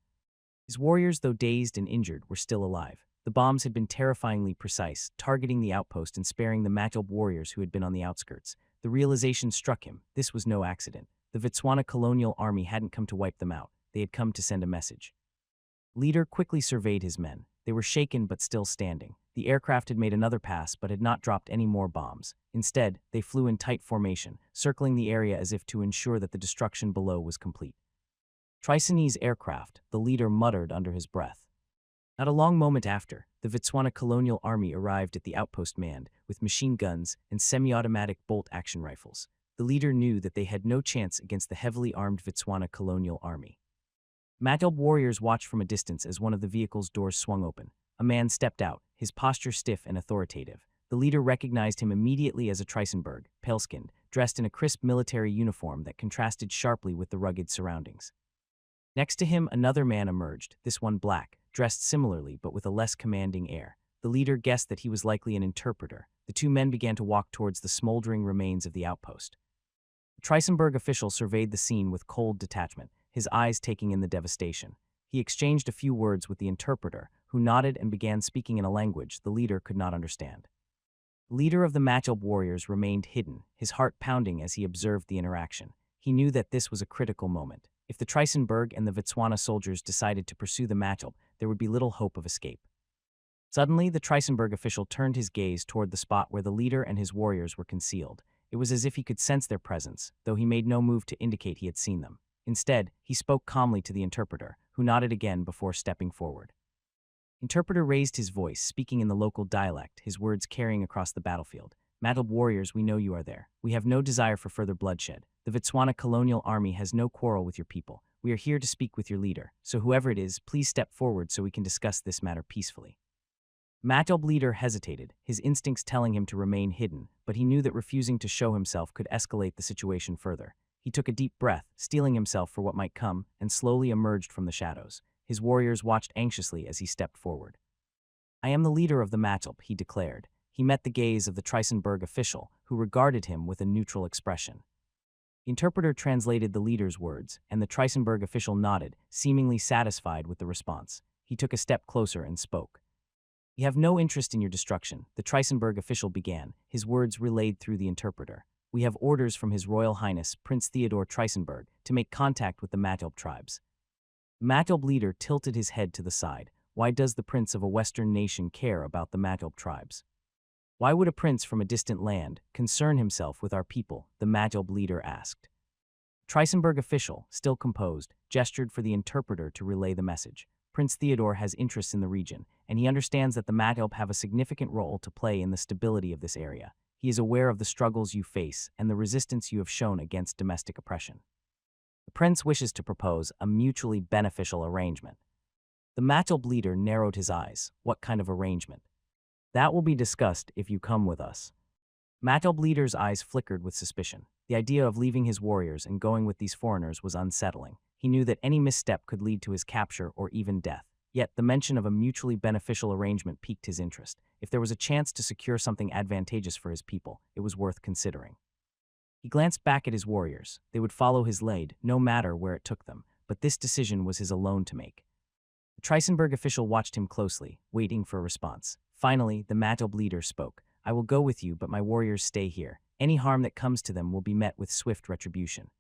His warriors, though dazed and injured, were still alive. The bombs had been terrifyingly precise, targeting the outpost and sparing the Matchel warriors who had been on the outskirts. The realization struck him. This was no accident. The Vitswana colonial army hadn't come to wipe them out. They had come to send a message. Leader quickly surveyed his men. They were shaken but still standing. The aircraft had made another pass but had not dropped any more bombs. Instead, they flew in tight formation, circling the area as if to ensure that the destruction below was complete. "Tricenese aircraft," the leader muttered under his breath. Not a long moment after, the Vitswana colonial army arrived at the outpost manned with machine guns and semi-automatic bolt-action rifles. The leader knew that they had no chance against the heavily armed Vitswana colonial army. Matchel warriors watched from a distance as one of the vehicle's doors swung open. A man stepped out, his posture stiff and authoritative. The leader recognized him immediately as a Tricenberg, pale-skinned, dressed in a crisp military uniform that contrasted sharply with the rugged surroundings. Next to him, another man emerged, this one black, dressed similarly but with a less commanding air. The leader guessed that he was likely an interpreter. The two men began to walk towards the smoldering remains of the outpost. The Tricenberg official surveyed the scene with cold detachment, his eyes taking in the devastation. He exchanged a few words with the interpreter, who nodded and began speaking in a language the leader could not understand. The leader of the Matchel warriors remained hidden, his heart pounding as he observed the interaction. He knew that this was a critical moment. If the Tricenberg and the Vitswana soldiers decided to pursue the Matchel, there would be little hope of escape. Suddenly, the Tricenberg official turned his gaze toward the spot where the leader and his warriors were concealed. It was as if he could sense their presence, though he made no move to indicate he had seen them. Instead, he spoke calmly to the interpreter, who nodded again before stepping forward. Interpreter raised his voice, speaking in the local dialect, his words carrying across the battlefield. "Matchel warriors, we know you are there. We have no desire for further bloodshed. The Vitswana colonial army has no quarrel with your people. We are here to speak with your leader, so whoever it is, please step forward so we can discuss this matter peacefully." Matchel leader hesitated, his instincts telling him to remain hidden, but he knew that refusing to show himself could escalate the situation further. He took a deep breath, steeling himself for what might come, and slowly emerged from the shadows. His warriors watched anxiously as he stepped forward. "I am the leader of the Matchel," he declared. He met the gaze of the Tricenberg official, who regarded him with a neutral expression. The interpreter translated the leader's words, and the Tricenberg official nodded, seemingly satisfied with the response. He took a step closer and spoke. "We have no interest in your destruction," the Tricenberg official began, his words relayed through the interpreter. "We have orders from His Royal Highness, Prince Theodore Tricenberg, to make contact with the Matchel tribes." The Matchel leader tilted his head to the side. Why does the prince of a Western nation care about the Matchel tribes? Why would a prince from a distant land concern himself with our people? The Matchel leader asked. The Tricenberg official, still composed, gestured for the interpreter to relay the message. Prince Theodore has interests in the region, and he understands that the Matchel have a significant role to play in the stability of this area. He is aware of the struggles you face and the resistance you have shown against domestic oppression. The prince wishes to propose a mutually beneficial arrangement. The Matchel leader narrowed his eyes. What kind of arrangement? That will be discussed if you come with us. Matchel leader's eyes flickered with suspicion. The idea of leaving his warriors and going with these foreigners was unsettling. He knew that any misstep could lead to his capture or even death. Yet the mention of a mutually beneficial arrangement piqued his interest. If there was a chance to secure something advantageous for his people, it was worth considering. He glanced back at his warriors. They would follow his lead, no matter where it took them, but this decision was his alone to make. The Tricenberg official watched him closely, waiting for a response. Finally, the Matchel leader spoke. "I will go with you, but my warriors stay here. Any harm that comes to them will be met with swift retribution."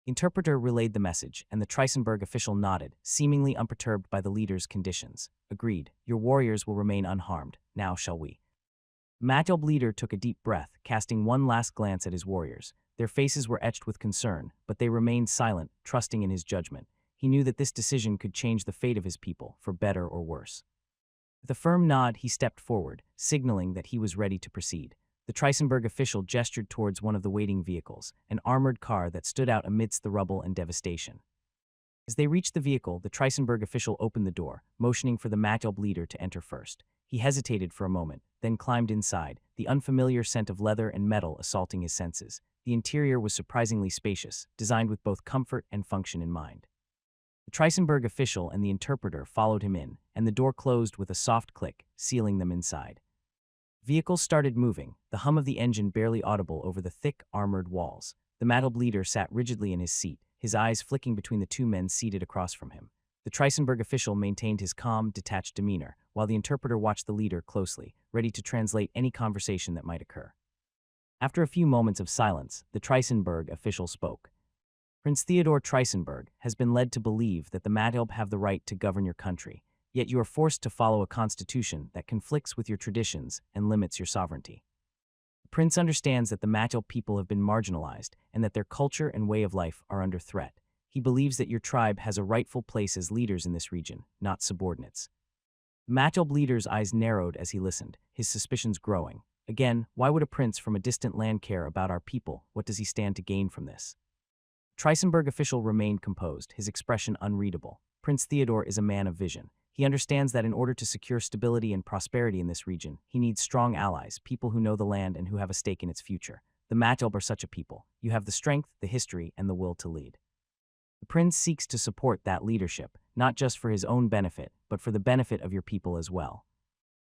The interpreter relayed the message, and the Tricenberg official nodded, seemingly unperturbed by the leader's conditions. "Agreed. Your warriors will remain unharmed. Now shall we?" Matchel leader took a deep breath, casting one last glance at his warriors. Their faces were etched with concern, but they remained silent, trusting in his judgment. He knew that this decision could change the fate of his people, for better or worse. With a firm nod, he stepped forward, signaling that he was ready to proceed. The Trisenberg official gestured towards one of the waiting vehicles, an armored car that stood out amidst the rubble and devastation. As they reached the vehicle, the Trisenberg official opened the door, motioning for the Mattelb leader to enter first. He hesitated for a moment, then climbed inside, the unfamiliar scent of leather and metal assaulting his senses. The interior was surprisingly spacious, designed with both comfort and function in mind. The Trisenberg official and the interpreter followed him in, and the door closed with a soft click, sealing them inside. Vehicles started moving, the hum of the engine barely audible over the thick, armored walls. The Mattelb leader sat rigidly in his seat, his eyes flicking between the two men seated across from him. The Trisenberg official maintained his calm, detached demeanor, while the interpreter watched the leader closely, ready to translate any conversation that might occur. After a few moments of silence, the Trisenberg official spoke. Prince Theodore Trisenberg has been led to believe that the Mattelb have the right to govern your country, yet you are forced to follow a constitution that conflicts with your traditions and limits your sovereignty. The prince understands that the Mattelb people have been marginalized and that their culture and way of life are under threat. He believes that your tribe has a rightful place as leaders in this region, not subordinates. The Mattelb leader's eyes narrowed as he listened, his suspicions growing. Again, why would a prince from a distant land care about our people? What does he stand to gain from this? Trisenberg official remained composed, his expression unreadable. Prince Theodore is a man of vision. He understands that in order to secure stability and prosperity in this region, he needs strong allies, people who know the land and who have a stake in its future. The Mattelb are such a people. You have the strength, the history, and the will to lead. The prince seeks to support that leadership, not just for his own benefit, but for the benefit of your people as well.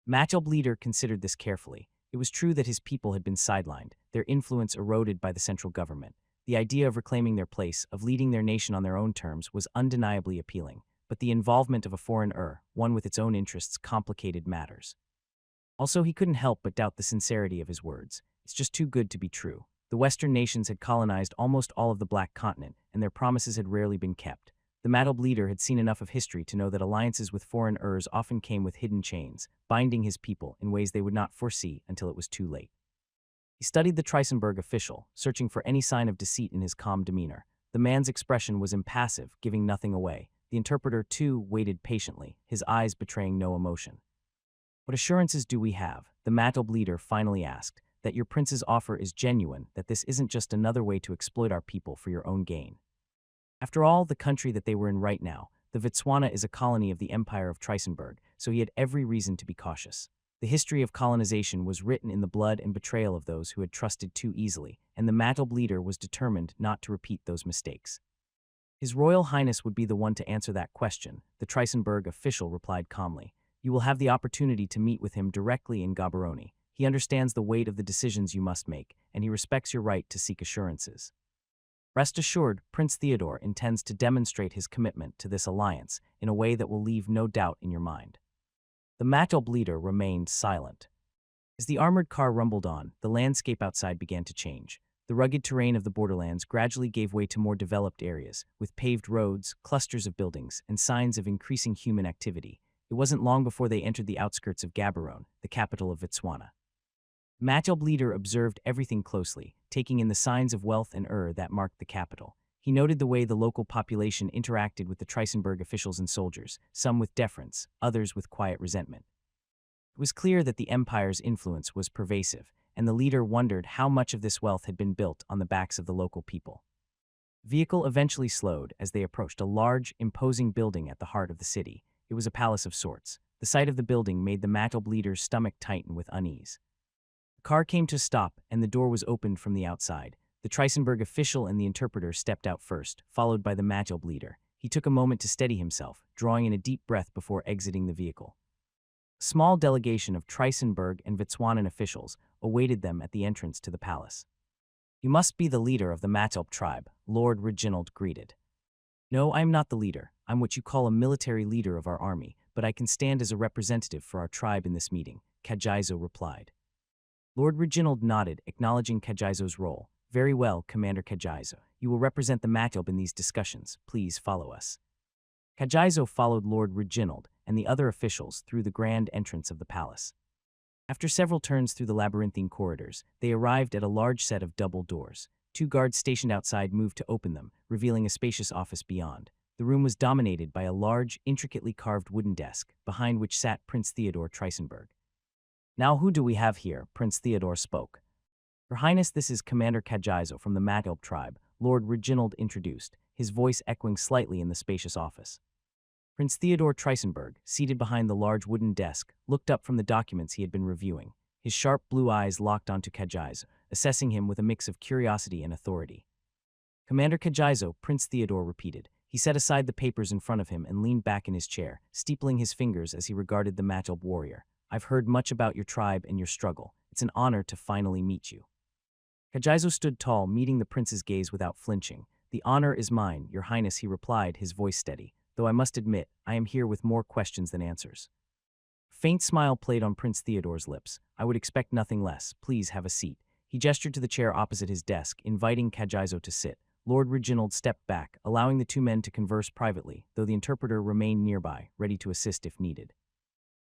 Mattelb leader considered this carefully. It was true that his people had been sidelined, their influence eroded by the central government. The idea of reclaiming their place, of leading their nation on their own terms, was undeniably appealing. But the involvement of a foreign one with its own interests, complicated matters. Also, he couldn't help but doubt the sincerity of his words. It's just too good to be true. The Western nations had colonized almost all of the Black Continent, and their promises had rarely been kept. The Mattelb leader had seen enough of history to know that alliances with foreign often came with hidden chains, binding his people in ways they would not foresee until it was too late. He studied the Trisenberg official, searching for any sign of deceit in his calm demeanor. The man's expression was impassive, giving nothing away. The interpreter, too, waited patiently, his eyes betraying no emotion. What assurances do we have? The Mattelb leader finally asked. That your prince's offer is genuine, that this isn't just another way to exploit our people for your own gain. After all, the country that they were in right now, the Vitswana, is a colony of the Empire of Trisenberg, so he had every reason to be cautious. The history of colonization was written in the blood and betrayal of those who had trusted too easily, and the Mattelb leader was determined not to repeat those mistakes. His Royal Highness would be the one to answer that question, the Trisenberg official replied calmly. You will have the opportunity to meet with him directly in Gaborone. He understands the weight of the decisions you must make, and he respects your right to seek assurances. Rest assured, Prince Theodore intends to demonstrate his commitment to this alliance in a way that will leave no doubt in your mind. The Mattelb leader remained silent. As the armored car rumbled on, the landscape outside began to change. The rugged terrain of the borderlands gradually gave way to more developed areas, with paved roads, clusters of buildings, and signs of increasing human activity. It wasn't long before they entered the outskirts of Gaborone, the capital of Vitswana. Mattelb leader observed everything closely, taking in the signs of wealth and that marked the capital. He noted the way the local population interacted with the Trisenberg officials and soldiers, some with deference, others with quiet resentment. It was clear that the empire's influence was pervasive, and the leader wondered how much of this wealth had been built on the backs of the local people. The vehicle eventually slowed as they approached a large, imposing building at the heart of the city. It was a palace of sorts. The sight of the building made the Mattelb leader's stomach tighten with unease. The car came to a stop, and the door was opened from the outside. The Trisenberg official and the interpreter stepped out first, followed by the Mattelb leader. He took a moment to steady himself, drawing in a deep breath before exiting the vehicle. A small delegation of Trisenberg and Vitswanan officials awaited them at the entrance to the palace. You must be the leader of the Mattelb tribe, Lord Reginald greeted. No, I am not the leader. I'm what you call a military leader of our army, but I can stand as a representative for our tribe in this meeting, Kajizo replied. Lord Reginald nodded, acknowledging Kajizo's role. Very well, Commander Kajizo. You will represent the Mattelb in these discussions. Please follow us. Kajizo followed Lord Reginald and the other officials through the grand entrance of the palace. After several turns through the labyrinthine corridors, they arrived at a large set of double doors. Two guards stationed outside moved to open them, revealing a spacious office beyond. The room was dominated by a large, intricately carved wooden desk, behind which sat Prince Theodore Trisenberg. "Now who do we have here?" Prince Theodore spoke. "Your Highness, this is Commander Kajizo from the Matilp tribe," Lord Reginald introduced, his voice echoing slightly in the spacious office. Prince Theodore Trisenberg, seated behind the large wooden desk, looked up from the documents he had been reviewing, his sharp blue eyes locked onto Kajizo, assessing him with a mix of curiosity and authority. "Commander Kajizo," Prince Theodore repeated. He set aside the papers in front of him and leaned back in his chair, steepling his fingers as he regarded the Matilp warrior. "I've heard much about your tribe and your struggle. It's an honor to finally meet you." Kajizo stood tall, meeting the prince's gaze without flinching. "The honor is mine, Your Highness," he replied, his voice steady, "though I must admit, I am here with more questions than answers." A faint smile played on Prince Theodore's lips. "I would expect nothing less. Please have a seat." He gestured to the chair opposite his desk, inviting Kajizo to sit. Lord Reginald stepped back, allowing the two men to converse privately, though the interpreter remained nearby, ready to assist if needed.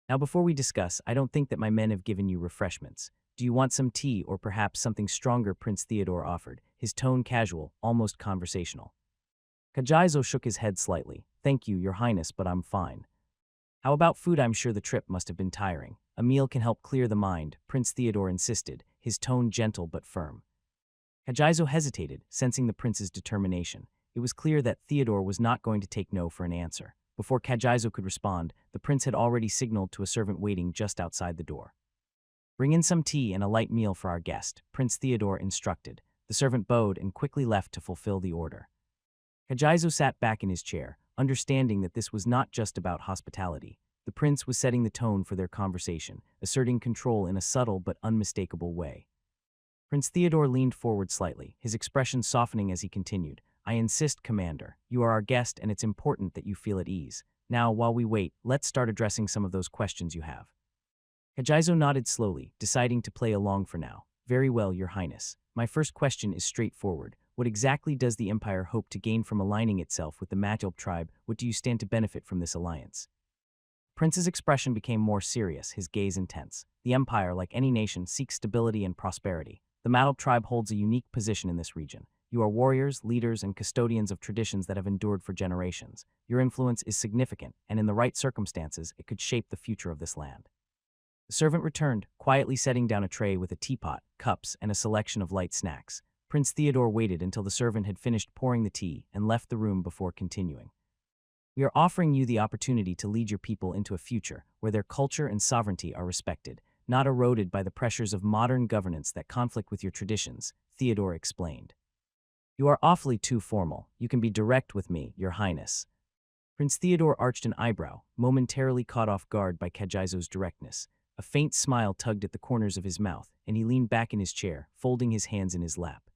"Now before we discuss, I don't think that my men have given you refreshments. Do you want some tea or perhaps something stronger?" Prince Theodore offered, his tone casual, almost conversational. Kajizo shook his head slightly. "Thank you, Your Highness, but I'm fine." "How about food? I'm sure the trip must have been tiring. A meal can help clear the mind," Prince Theodore insisted, his tone gentle but firm. Kajizo hesitated, sensing the prince's determination. It was clear that Theodore was not going to take no for an answer. Before Kajizo could respond, the prince had already signaled to a servant waiting just outside the door. "Bring in some tea and a light meal for our guest," Prince Theodore instructed. The servant bowed and quickly left to fulfill the order. Kajizo sat back in his chair, understanding that this was not just about hospitality. The prince was setting the tone for their conversation, asserting control in a subtle but unmistakable way. Prince Theodore leaned forward slightly, his expression softening as he continued. "I insist, Commander. You are our guest and it's important that you feel at ease. Now, while we wait, let's start addressing some of those questions you have." Kajizo nodded slowly, deciding to play along for now. "Very well, Your Highness. My first question is straightforward. What exactly does the Empire hope to gain from aligning itself with the Matilp tribe? What do you stand to benefit from this alliance?" Prince's expression became more serious, his gaze intense. "The Empire, like any nation, seeks stability and prosperity. The Matilp tribe holds a unique position in this region. You are warriors, leaders, and custodians of traditions that have endured for generations. Your influence is significant, and in the right circumstances, it could shape the future of this land." The servant returned, quietly setting down a tray with a teapot, cups, and a selection of light snacks. Prince Theodore waited until the servant had finished pouring the tea and left the room before continuing. "We are offering you the opportunity to lead your people into a future where their culture and sovereignty are respected, not eroded by the pressures of modern governance that conflict with your traditions," Theodore explained. "You are awfully too formal. You can be direct with me, Your Highness." Prince Theodore arched an eyebrow, momentarily caught off guard by Kajizo's directness. A faint smile tugged at the corners of his mouth, and he leaned back in his chair, folding his hands in his lap.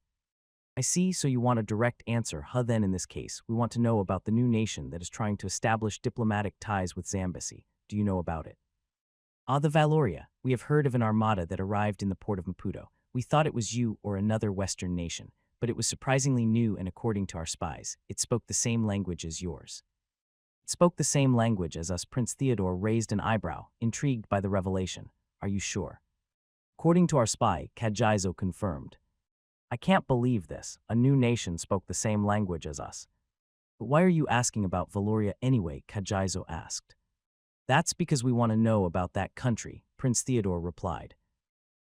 "I see, so you want a direct answer, huh? Then in this case, we want to know about the new nation that is trying to establish diplomatic ties with Zambesi. Do you know about it?" "Ah, the Valoria. We have heard of an armada that arrived in the port of Maputo. We thought it was you or another Western nation, but it was surprisingly new, and according to our spies, it spoke the same language as yours." "It spoke the same language as us." Prince Theodore raised an eyebrow, intrigued by the revelation. "Are you sure?" "According to our spy," Kajizo confirmed. "I can't believe this. A new nation spoke the same language as us." "But why are you asking about Valoria anyway?" Kajizo asked. "That's because we want to know about that country," Prince Theodore replied.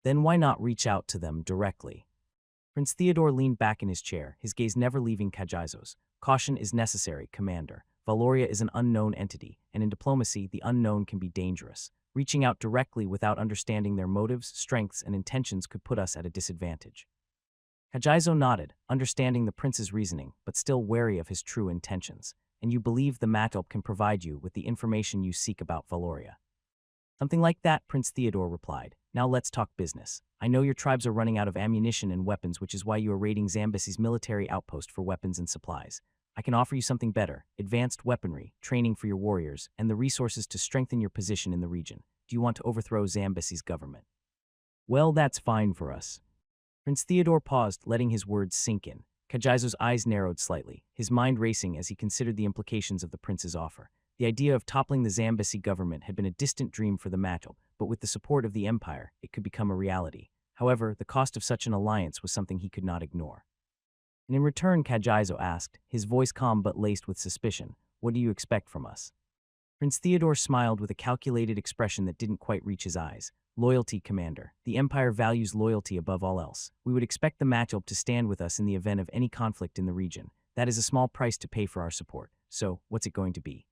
"Then why not reach out to them directly?" Prince Theodore leaned back in his chair, his gaze never leaving Kajizo's. "Caution is necessary, Commander. Valoria is an unknown entity, and in diplomacy, the unknown can be dangerous. Reaching out directly without understanding their motives, strengths, and intentions could put us at a disadvantage." Kajizo nodded, understanding the prince's reasoning, but still wary of his true intentions. "And you believe the Matilp can provide you with the information you seek about Valoria?" "Something like that," Prince Theodore replied. "Now let's talk business. I know your tribes are running out of ammunition and weapons, which is why you are raiding Zambesi's military outpost for weapons and supplies. I can offer you something better: advanced weaponry, training for your warriors, and the resources to strengthen your position in the region. Do you want to overthrow Zambesi's government?" "Well, that's fine for us." Prince Theodore paused, letting his words sink in. Kajizo's eyes narrowed slightly, his mind racing as he considered the implications of the prince's offer. The idea of toppling the Zambesi government had been a distant dream for the Matilp, but with the support of the Empire, it could become a reality. However, the cost of such an alliance was something he could not ignore. And in return, Kajizo asked, his voice calm but laced with suspicion, "What do you expect from us?" Prince Theodore smiled with a calculated expression that didn't quite reach his eyes. "Loyalty, Commander. The Empire values loyalty above all else. We would expect the Matchulp to stand with us in the event of any conflict in the region. That is a small price to pay for our support. So, what's it going to be?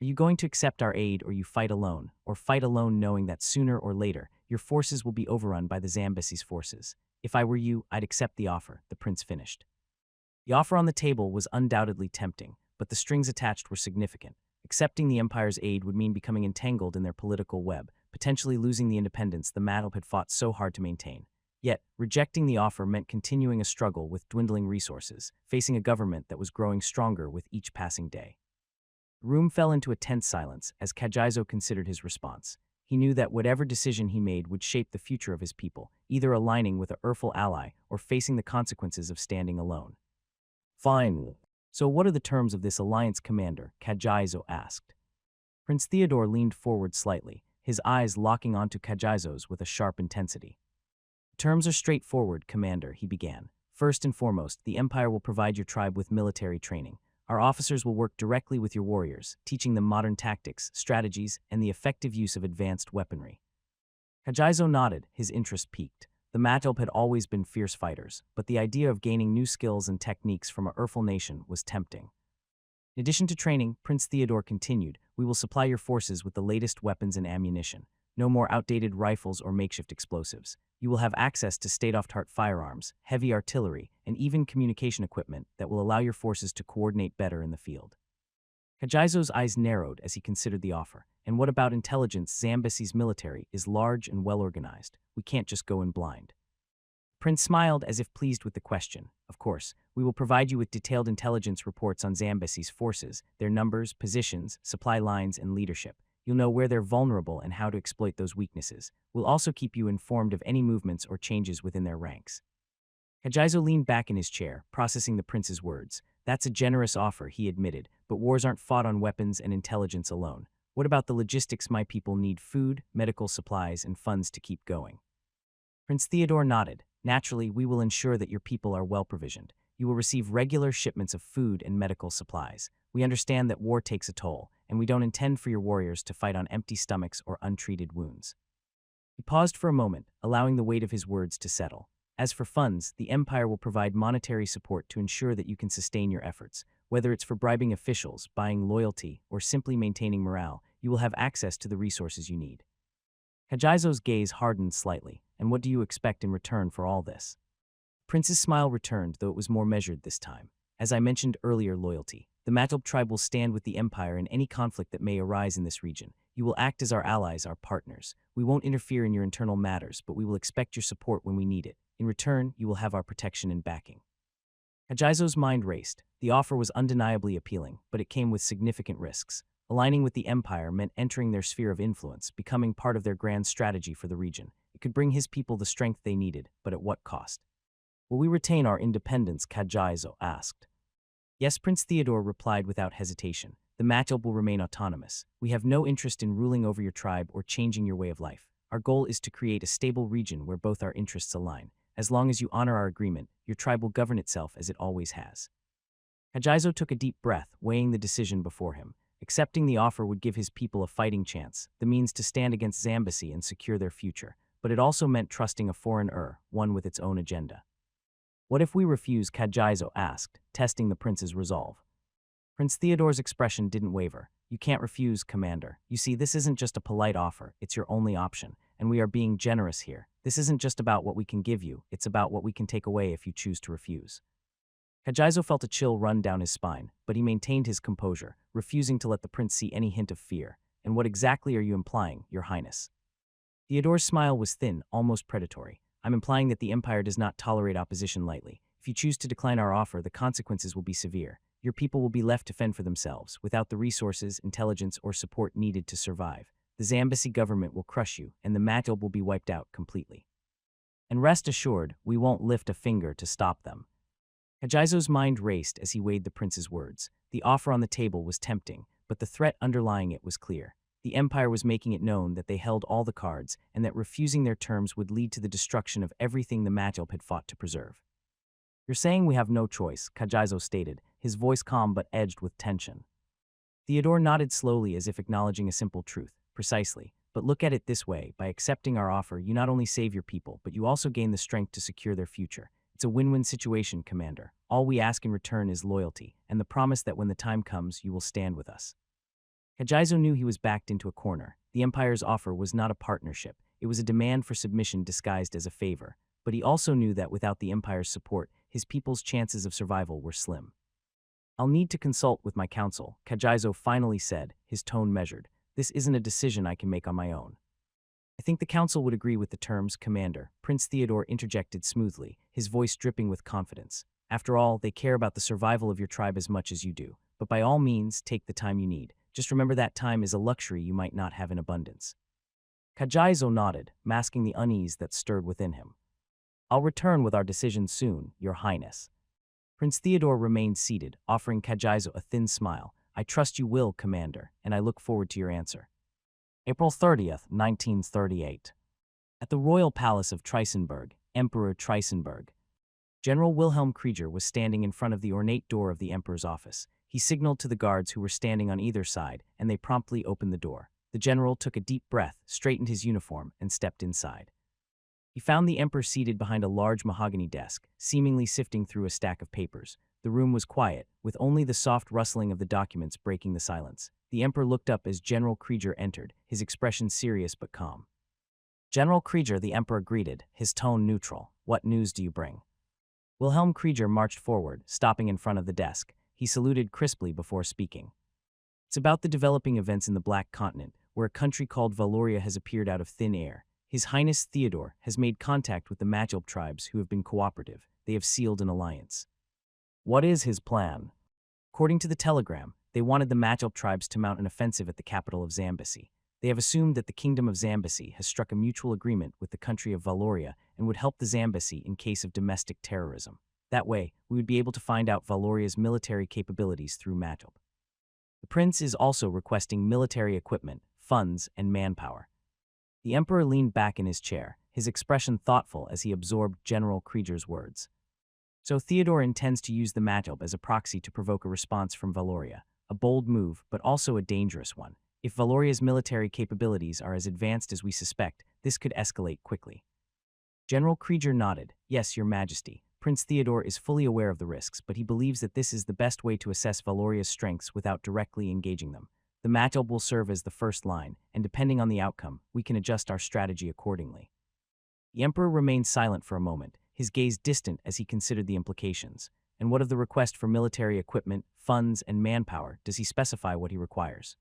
Are you going to accept our aid, or you fight alone, or fight alone knowing that sooner or later, your forces will be overrun by the Zambesy's forces? If I were you, I'd accept the offer," the prince finished. The offer on the table was undoubtedly tempting, but the strings attached were significant. Accepting the Empire's aid would mean becoming entangled in their political web, potentially losing the independence the Matulp had fought so hard to maintain. Yet, rejecting the offer meant continuing a struggle with dwindling resources, facing a government that was growing stronger with each passing day. The room fell into a tense silence as Kajizo considered his response. He knew that whatever decision he made would shape the future of his people, either aligning with a Urful ally or facing the consequences of standing alone. "Fine. So what are the terms of this alliance, Commander?" Kajizo asked. Prince Theodore leaned forward slightly, his eyes locking onto Kajizo's with a sharp intensity. "The terms are straightforward, Commander," he began. "First and foremost, the Empire will provide your tribe with military training. Our officers will work directly with your warriors, teaching them modern tactics, strategies, and the effective use of advanced weaponry." Kajizo nodded, his interest piqued. The Matulp had always been fierce fighters, but the idea of gaining new skills and techniques from a Urful nation was tempting. "In addition to training," Prince Theodore continued, "we will supply your forces with the latest weapons and ammunition. No more outdated rifles or makeshift explosives. You will have access to state-of-the-art firearms, heavy artillery, and even communication equipment that will allow your forces to coordinate better in the field." Kajizo's eyes narrowed as he considered the offer. "And what about intelligence? Zambesy's military is large and well-organized. We can't just go in blind." Prince smiled as if pleased with the question. "Of course, we will provide you with detailed intelligence reports on Zambesy's forces, their numbers, positions, supply lines, and leadership. You'll know where they're vulnerable and how to exploit those weaknesses. We'll also keep you informed of any movements or changes within their ranks." Kajizo leaned back in his chair, processing the prince's words. "That's a generous offer," he admitted, "but wars aren't fought on weapons and intelligence alone. What about the logistics? My people need food, medical supplies, and funds to keep going." Prince Theodore nodded. "Naturally, we will ensure that your people are well provisioned. You will receive regular shipments of food and medical supplies. We understand that war takes a toll, and we don't intend for your warriors to fight on empty stomachs or untreated wounds." He paused for a moment, allowing the weight of his words to settle. "As for funds, the Empire will provide monetary support to ensure that you can sustain your efforts. Whether it's for bribing officials, buying loyalty, or simply maintaining morale, you will have access to the resources you need." Kajizo's gaze hardened slightly. "And what do you expect in return for all this?" Prince's smile returned, though it was more measured this time. "As I mentioned earlier, loyalty. The Matulp tribe will stand with the Empire in any conflict that may arise in this region. You will act as our allies, our partners. We won't interfere in your internal matters, but we will expect your support when we need it. In return, you will have our protection and backing." Kajizo's mind raced. The offer was undeniably appealing, but it came with significant risks. Aligning with the Empire meant entering their sphere of influence, becoming part of their grand strategy for the region. It could bring his people the strength they needed, but at what cost? "Will we retain our independence?" Kajizo asked. "Yes," Prince Theodore replied without hesitation. "The Matulp will remain autonomous. We have no interest in ruling over your tribe or changing your way of life. Our goal is to create a stable region where both our interests align. As long as you honor our agreement, your tribe will govern itself as it always has." Kajizo took a deep breath, weighing the decision before him. Accepting the offer would give his people a fighting chance, the means to stand against Zambesi and secure their future, but it also meant trusting a foreign one with its own agenda. "What if we refuse?" Kajizo asked, testing the prince's resolve. Prince Theodore's expression didn't waver. "You can't refuse, Commander. You see, this isn't just a polite offer, it's your only option, and we are being generous here. This isn't just about what we can give you, it's about what we can take away if you choose to refuse." Kajizo felt a chill run down his spine, but he maintained his composure, refusing to let the prince see any hint of fear. "And what exactly are you implying, Your Highness?" Theodore's smile was thin, almost predatory. "I'm implying that the Empire does not tolerate opposition lightly. If you choose to decline our offer, the consequences will be severe. Your people will be left to fend for themselves, without the resources, intelligence, or support needed to survive. The Zambesi government will crush you, and the Matulp will be wiped out completely. And rest assured, we won't lift a finger to stop them." Kajizo's mind raced as he weighed the prince's words. The offer on the table was tempting, but the threat underlying it was clear. The Empire was making it known that they held all the cards, and that refusing their terms would lead to the destruction of everything the Matulp had fought to preserve. You're saying we have no choice, Kajizo stated, his voice calm but edged with tension. Theodore nodded slowly as if acknowledging a simple truth. Precisely. But look at it this way, by accepting our offer, you not only save your people, but you also gain the strength to secure their future. It's a win-win situation, Commander. All we ask in return is loyalty, and the promise that when the time comes, you will stand with us. Kajizo knew he was backed into a corner. The Empire's offer was not a partnership. It was a demand for submission disguised as a favor. But he also knew that without the Empire's support, his people's chances of survival were slim. I'll need to consult with my council, Kajizo finally said, his tone measured. This isn't a decision I can make on my own. I think the council would agree with the terms, Commander, Prince Theodore interjected smoothly, his voice dripping with confidence. After all, they care about the survival of your tribe as much as you do. But by all means, take the time you need. Just remember that time is a luxury you might not have in abundance. Kajizo nodded, masking the unease that stirred within him. I'll return with our decision soon, Your Highness. Prince Theodore remained seated, offering Kajizo a thin smile. I trust you will, Commander, and I look forward to your answer. April 30th, 1938. At the royal palace of Trisenberg, Emperor Trisenberg, General Wilhelm Krieger was standing in front of the ornate door of the emperor's office. He signaled to the guards who were standing on either side, and they promptly opened the door. The general took a deep breath, straightened his uniform, and stepped inside. He found the emperor seated behind a large mahogany desk, seemingly sifting through a stack of papers. The room was quiet, with only the soft rustling of the documents breaking the silence. The emperor looked up as General Krieger entered, his expression serious but calm. General Krieger, the emperor greeted, his tone neutral. What news do you bring? Wilhelm Krieger marched forward, stopping in front of the desk. He saluted crisply before speaking. It's about the developing events in the Black Continent, where a country called Valoria has appeared out of thin air. His Highness Theodore has made contact with the Magilb tribes who have been cooperative. They have sealed an alliance. What is his plan? According to the telegram, they wanted the Magilb tribes to mount an offensive at the capital of Zambesi. They have assumed that the Kingdom of Zambesi has struck a mutual agreement with the country of Valoria and would help the Zambesi in case of domestic terrorism. That way, we would be able to find out Valoria's military capabilities through Magilb. The prince is also requesting military equipment, funds, and manpower. The emperor leaned back in his chair, his expression thoughtful as he absorbed General Krieger's words. So Theodore intends to use the Magilb as a proxy to provoke a response from Valoria, a bold move, but also a dangerous one. If Valoria's military capabilities are as advanced as we suspect, this could escalate quickly. General Krieger nodded. Yes, Your Majesty. Prince Theodore is fully aware of the risks, but he believes that this is the best way to assess Valoria's strengths without directly engaging them. The Magilb will serve as the first line, and depending on the outcome, we can adjust our strategy accordingly. The emperor remained silent for a moment, his gaze distant as he considered the implications. And what of the request for military equipment, funds, and manpower? Does he specify what he requires?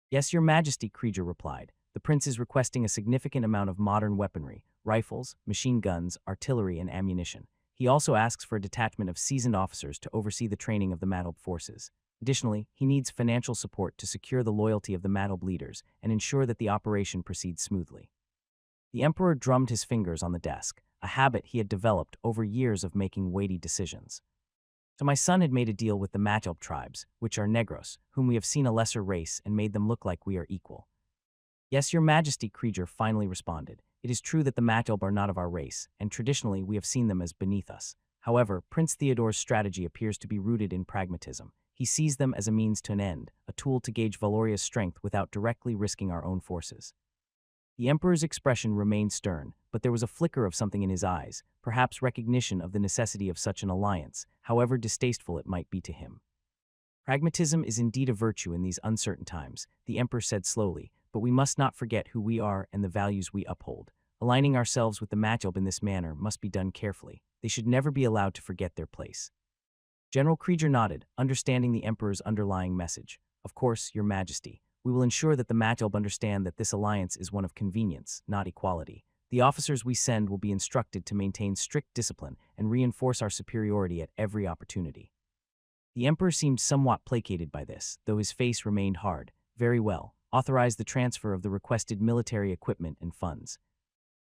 Yes, Your Majesty, Krieger replied. The prince is requesting a significant amount of modern weaponry, rifles, machine guns, artillery, and ammunition. He also asks for a detachment of seasoned officers to oversee the training of the Magilb forces. Additionally, he needs financial support to secure the loyalty of the Magilb leaders and ensure that the operation proceeds smoothly. The emperor drummed his fingers on the desk, a habit he had developed over years of making weighty decisions. So my son had made a deal with the Magilb tribes, which are Negros, whom we have seen a lesser race, and made them look like we are equal. Yes, Your Majesty, Krieger finally responded. It is true that the Magilb are not of our race, and traditionally we have seen them as beneath us. However, Prince Theodore's strategy appears to be rooted in pragmatism. He sees them as a means to an end, a tool to gauge Valoria's strength without directly risking our own forces. The emperor's expression remained stern, but there was a flicker of something in his eyes, perhaps recognition of the necessity of such an alliance, however distasteful it might be to him. Pragmatism is indeed a virtue in these uncertain times, the emperor said slowly, but we must not forget who we are and the values we uphold. Aligning ourselves with the Magilb in this manner must be done carefully. They should never be allowed to forget their place. General Krieger nodded, understanding the emperor's underlying message. Of course, Your Majesty. We will ensure that the Magilb understand that this alliance is one of convenience, not equality. The officers we send will be instructed to maintain strict discipline and reinforce our superiority at every opportunity. The emperor seemed somewhat placated by this, though his face remained hard. Very well. Authorize the transfer of the requested military equipment and funds.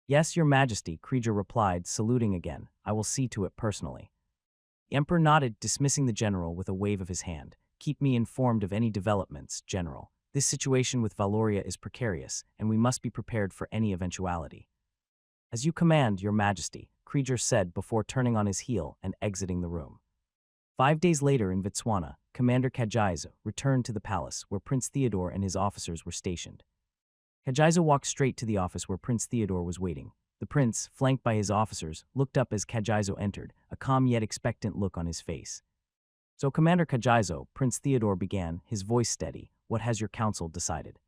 Yes, Your Majesty, Krieger replied, saluting again. I will see to it personally. The emperor nodded, dismissing the general with a wave of his hand. Keep me informed of any developments, General. This situation with Valoria is precarious, and we must be prepared for any eventuality. As you command, Your Majesty, Krieger said before turning on his heel and exiting the room. 5 days later in Vitswana, Commander Kajizo returned to the palace where Prince Theodore and his officers were stationed. Kajizo walked straight to the office where Prince Theodore was waiting. The prince, flanked by his officers, looked up as Kajizo entered, a calm yet expectant look on his face. "So, Commander Kajizo," Prince Theodore began, his voice steady, "what has your council decided?"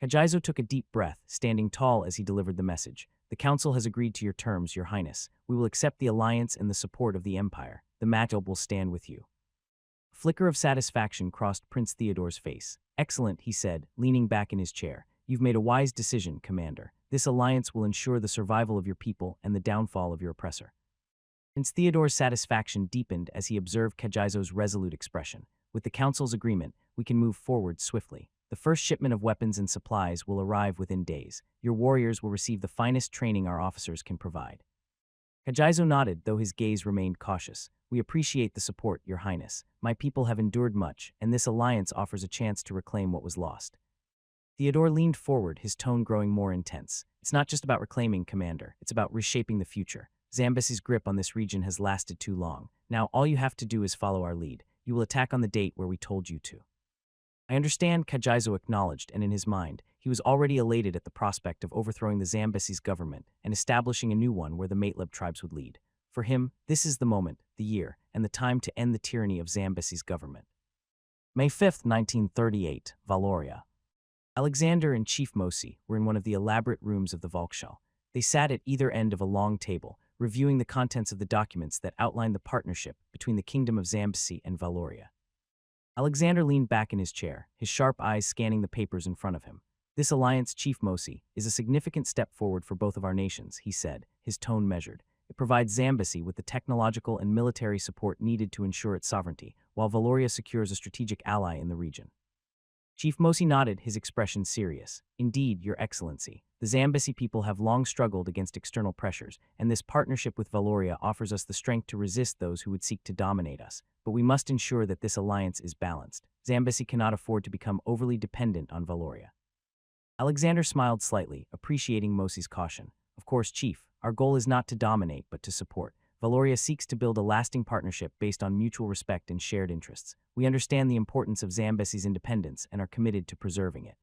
Kajizo took a deep breath, standing tall as he delivered the message. "The council has agreed to your terms, your highness. We will accept the alliance and the support of the empire. The manhwaedit will stand with you." A flicker of satisfaction crossed Prince Theodore's face. "Excellent," he said, leaning back in his chair. "You've made a wise decision, Commander. This alliance will ensure the survival of your people and the downfall of your oppressor." Prince Theodore's satisfaction deepened as he observed Kajizo's resolute expression. "With the council's agreement, we can move forward swiftly. The first shipment of weapons and supplies will arrive within days. Your warriors will receive the finest training our officers can provide." Kajizo nodded, though his gaze remained cautious. "We appreciate the support, your highness. My people have endured much, and this alliance offers a chance to reclaim what was lost." Theodore leaned forward, his tone growing more intense. "It's not just about reclaiming, Commander. It's about reshaping the future. Zambesi's grip on this region has lasted too long. Now all you have to do is follow our lead. You will attack on the date where we told you to." "I understand," Kajizo acknowledged, and in his mind, he was already elated at the prospect of overthrowing the Zambesi's government and establishing a new one where the Mateleb tribes would lead. For him, this is the moment, the year, and the time to end the tyranny of Zambesi's government. May 5, 1938, Valoria. Alexander and Chief Mosi were in one of the elaborate rooms of the Volkshalle. They sat at either end of a long table, reviewing the contents of the documents that outlined the partnership between the Kingdom of Zambesi and Valoria. Alexander leaned back in his chair, his sharp eyes scanning the papers in front of him. "This alliance, Chief Mosi, is a significant step forward for both of our nations," he said, his tone measured. "It provides Zambesi with the technological and military support needed to ensure its sovereignty, while Valoria secures a strategic ally in the region." Chief Mosi nodded, his expression serious. "Indeed, Your Excellency. The Zambesi people have long struggled against external pressures, and this partnership with Valoria offers us the strength to resist those who would seek to dominate us. But we must ensure that this alliance is balanced. Zambesi cannot afford to become overly dependent on Valoria." Alexander smiled slightly, appreciating Mosi's caution. "Of course, Chief, our goal is not to dominate but to support. Valoria seeks to build a lasting partnership based on mutual respect and shared interests. We understand the importance of Zambesi's independence and are committed to preserving it."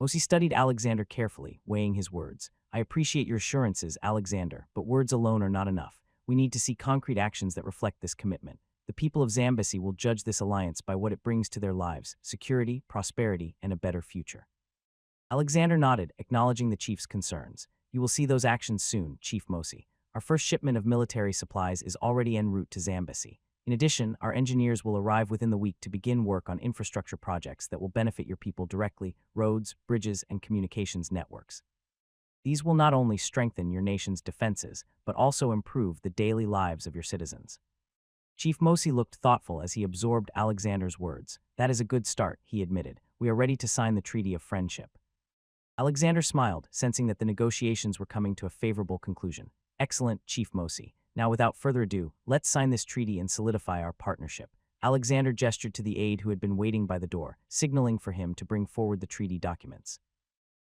Mosi studied Alexander carefully, weighing his words. "I appreciate your assurances, Alexander, but words alone are not enough. We need to see concrete actions that reflect this commitment. The people of Zambesi will judge this alliance by what it brings to their lives: security, prosperity, and a better future." Alexander nodded, acknowledging the chief's concerns. "You will see those actions soon, Chief Mosi. Our first shipment of military supplies is already en route to Zambesi. In addition, our engineers will arrive within the week to begin work on infrastructure projects that will benefit your people directly: roads, bridges, and communications networks. These will not only strengthen your nation's defenses, but also improve the daily lives of your citizens." Chief Mosi looked thoughtful as he absorbed Alexander's words. "That is a good start," he admitted. "We are ready to sign the Treaty of Friendship." Alexander smiled, sensing that the negotiations were coming to a favorable conclusion. "Excellent, Chief Mosi. Now, without further ado, let's sign this treaty and solidify our partnership." Alexander gestured to the aide who had been waiting by the door, signaling for him to bring forward the treaty documents.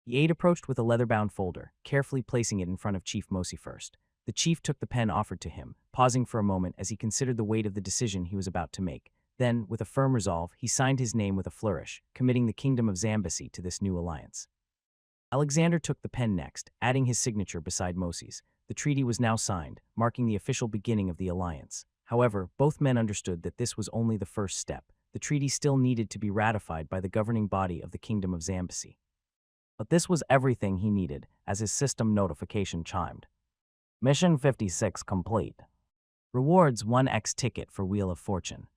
The aide approached with a leather-bound folder, carefully placing it in front of Chief Mosi first. The chief took the pen offered to him, pausing for a moment as he considered the weight of the decision he was about to make. Then, with a firm resolve, he signed his name with a flourish, committing the Kingdom of Zambesi to this new alliance. Alexander took the pen next, adding his signature beside Mosi's. The treaty was now signed, marking the official beginning of the alliance. However, both men understood that this was only the first step. The treaty still needed to be ratified by the governing body of the Kingdom of Zambesi. But this was everything he needed, as his system notification chimed. Mission 56 complete. Rewards 1x ticket for Wheel of Fortune.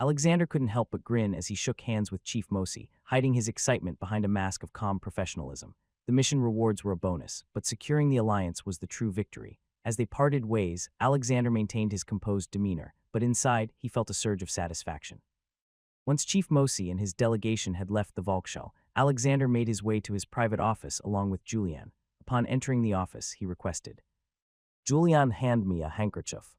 Alexander couldn't help but grin as he shook hands with Chief Mosi, hiding his excitement behind a mask of calm professionalism. The mission rewards were a bonus, but securing the alliance was the true victory. As they parted ways, Alexander maintained his composed demeanor, but inside, he felt a surge of satisfaction. Once Chief Mosi and his delegation had left the Volkshalle, Alexander made his way to his private office along with Julian. Upon entering the office, he requested, "Julian, hand me a handkerchief."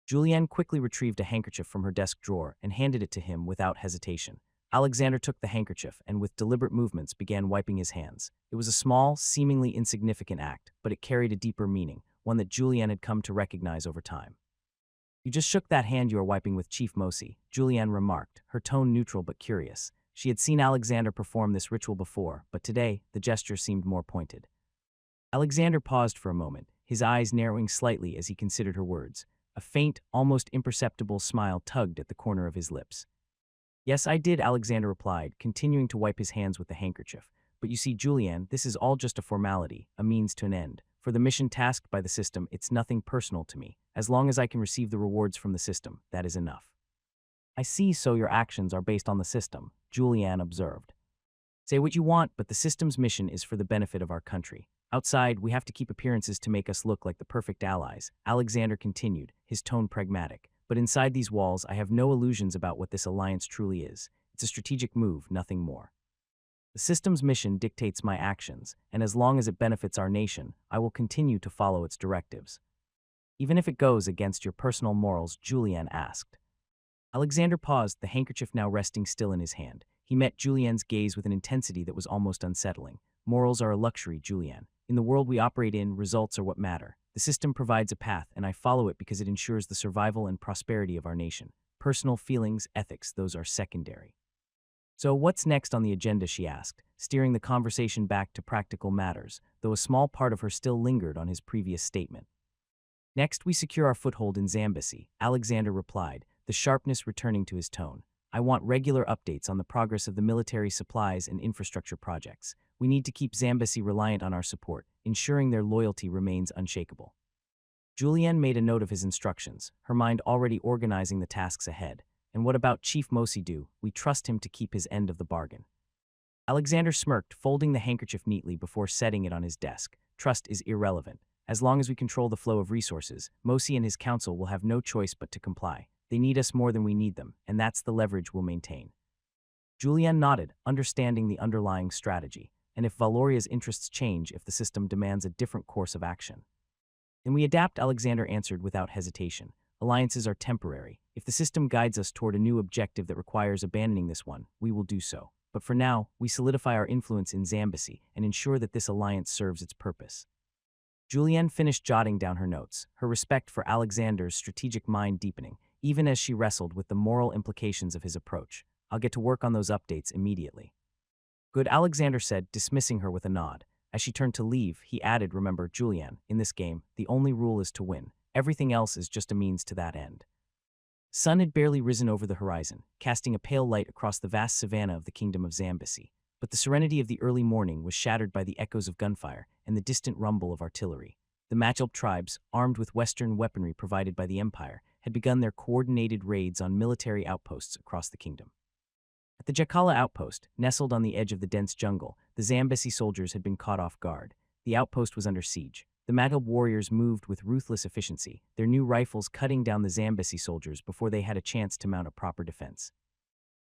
Julianne quickly retrieved a handkerchief from her desk drawer and handed it to him without hesitation. Alexander took the handkerchief and with deliberate movements began wiping his hands. It was a small, seemingly insignificant act, but it carried a deeper meaning. one that Julianne had come to recognize over time. "You just shook that hand you are wiping with Chief Mosi," Julianne remarked, her tone neutral but curious. She had seen Alexander perform this ritual before, but today, the gesture seemed more pointed. Alexander paused for a moment, his eyes narrowing slightly as he considered her words. A faint, almost imperceptible smile tugged at the corner of his lips. "Yes, I did," Alexander replied, continuing to wipe his hands with the handkerchief. "But you see, Julianne, this is all just a formality, a means to an end. For the mission tasked by the system, it's nothing personal to me. As long as I can receive the rewards from the system, that is enough." "I see, so your actions are based on the system," Julianne observed. "Say what you want, but the system's mission is for the benefit of our country. Outside, we have to keep appearances to make us look like the perfect allies," Alexander continued, his tone pragmatic. "But inside these walls, I have no illusions about what this alliance truly is. It's a strategic move, nothing more. The system's mission dictates my actions, and as long as it benefits our nation, I will continue to follow its directives." "Even if it goes against your personal morals?" Julianne asked. Alexander paused, the handkerchief now resting still in his hand. He met Julianne's gaze with an intensity that was almost unsettling. "Morals are a luxury, Julianne. In the world we operate in, results are what matter. The system provides a path, and I follow it because it ensures the survival and prosperity of our nation. Personal feelings, ethics, those are secondary." "So what's next on the agenda?" she asked, steering the conversation back to practical matters, though a small part of her still lingered on his previous statement. "Next, we secure our foothold in Zambesi," Alexander replied, the sharpness returning to his tone. "I want regular updates on the progress of the military supplies and infrastructure projects. We need to keep Zambesi reliant on our support, ensuring their loyalty remains unshakable." Julianne made a note of his instructions, her mind already organizing the tasks ahead. "And what about Chief Mosidu? We trust him to keep his end of the bargain." Alexander smirked, folding the handkerchief neatly before setting it on his desk. "Trust is irrelevant. As long as we control the flow of resources, Mosi and his council will have no choice but to comply. They need us more than we need them, and that's the leverage we'll maintain." Julianne nodded, understanding the underlying strategy. "And if Valoria's interests change, if the system demands a different course of action?" "Then we adapt," Alexander answered without hesitation. "Alliances are temporary. If the system guides us toward a new objective that requires abandoning this one, we will do so. But for now, we solidify our influence in Zambesi and ensure that this alliance serves its purpose." Julianne finished jotting down her notes, her respect for Alexander's strategic mind deepening, even as she wrestled with the moral implications of his approach. "I'll get to work on those updates immediately." "Good," Alexander said, dismissing her with a nod. As she turned to leave, he added, "Remember, Julianne, in this game, the only rule is to win. Everything else is just a means to that end." Sun had barely risen over the horizon, casting a pale light across the vast savanna of the kingdom of Zambesi. But the serenity of the early morning was shattered by the echoes of gunfire and the distant rumble of artillery. The Machilp tribes, armed with Western weaponry provided by the Empire, had begun their coordinated raids on military outposts across the kingdom. At the Jakala outpost, nestled on the edge of the dense jungle, the Zambesi soldiers had been caught off guard. The outpost was under siege. The Machilp warriors moved with ruthless efficiency, their new rifles cutting down the Zambesi soldiers before they had a chance to mount a proper defense.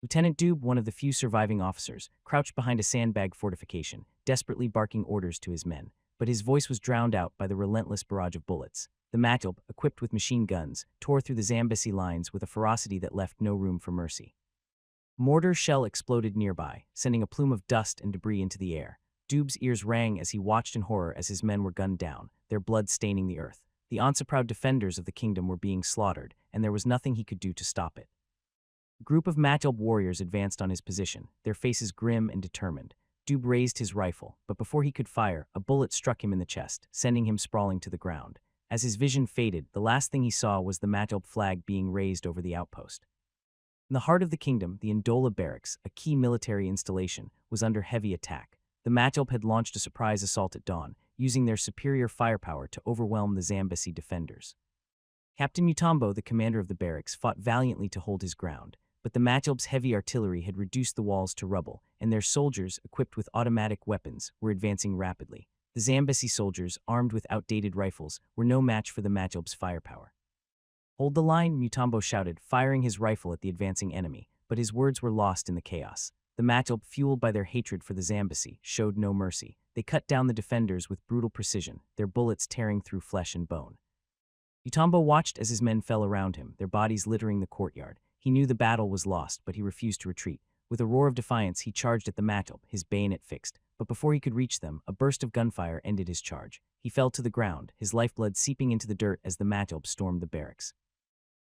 Lieutenant Dube, one of the few surviving officers, crouched behind a sandbag fortification, desperately barking orders to his men, but his voice was drowned out by the relentless barrage of bullets. The Machilp, equipped with machine guns, tore through the Zambesi lines with a ferocity that left no room for mercy. Mortar shell exploded nearby, sending a plume of dust and debris into the air. Dube's ears rang as he watched in horror as his men were gunned down, their blood staining the earth. The once-proud defenders of the kingdom were being slaughtered, and there was nothing he could do to stop it. A group of Machilp warriors advanced on his position, their faces grim and determined. Dube raised his rifle, but before he could fire, a bullet struck him in the chest, sending him sprawling to the ground. As his vision faded, the last thing he saw was the Machilp flag being raised over the outpost. In the heart of the kingdom, the Ndola barracks, a key military installation, was under heavy attack. The Machilp had launched a surprise assault at dawn, using their superior firepower to overwhelm the Zambesi defenders. Captain Mutombo, the commander of the barracks, fought valiantly to hold his ground, but the Machilp's heavy artillery had reduced the walls to rubble, and their soldiers, equipped with automatic weapons, were advancing rapidly. The Zambesi soldiers, armed with outdated rifles, were no match for the Machilp's firepower. "Hold the line," Mutombo shouted, firing his rifle at the advancing enemy, but his words were lost in the chaos. The Machilp, fueled by their hatred for the Zambesi, showed no mercy. They cut down the defenders with brutal precision, their bullets tearing through flesh and bone. Mutombo watched as his men fell around him, their bodies littering the courtyard. He knew the battle was lost, but he refused to retreat. With a roar of defiance, he charged at the Machilp, his bayonet fixed. but before he could reach them, a burst of gunfire ended his charge. He fell to the ground, his lifeblood seeping into the dirt as the manhwaedit stormed the barracks.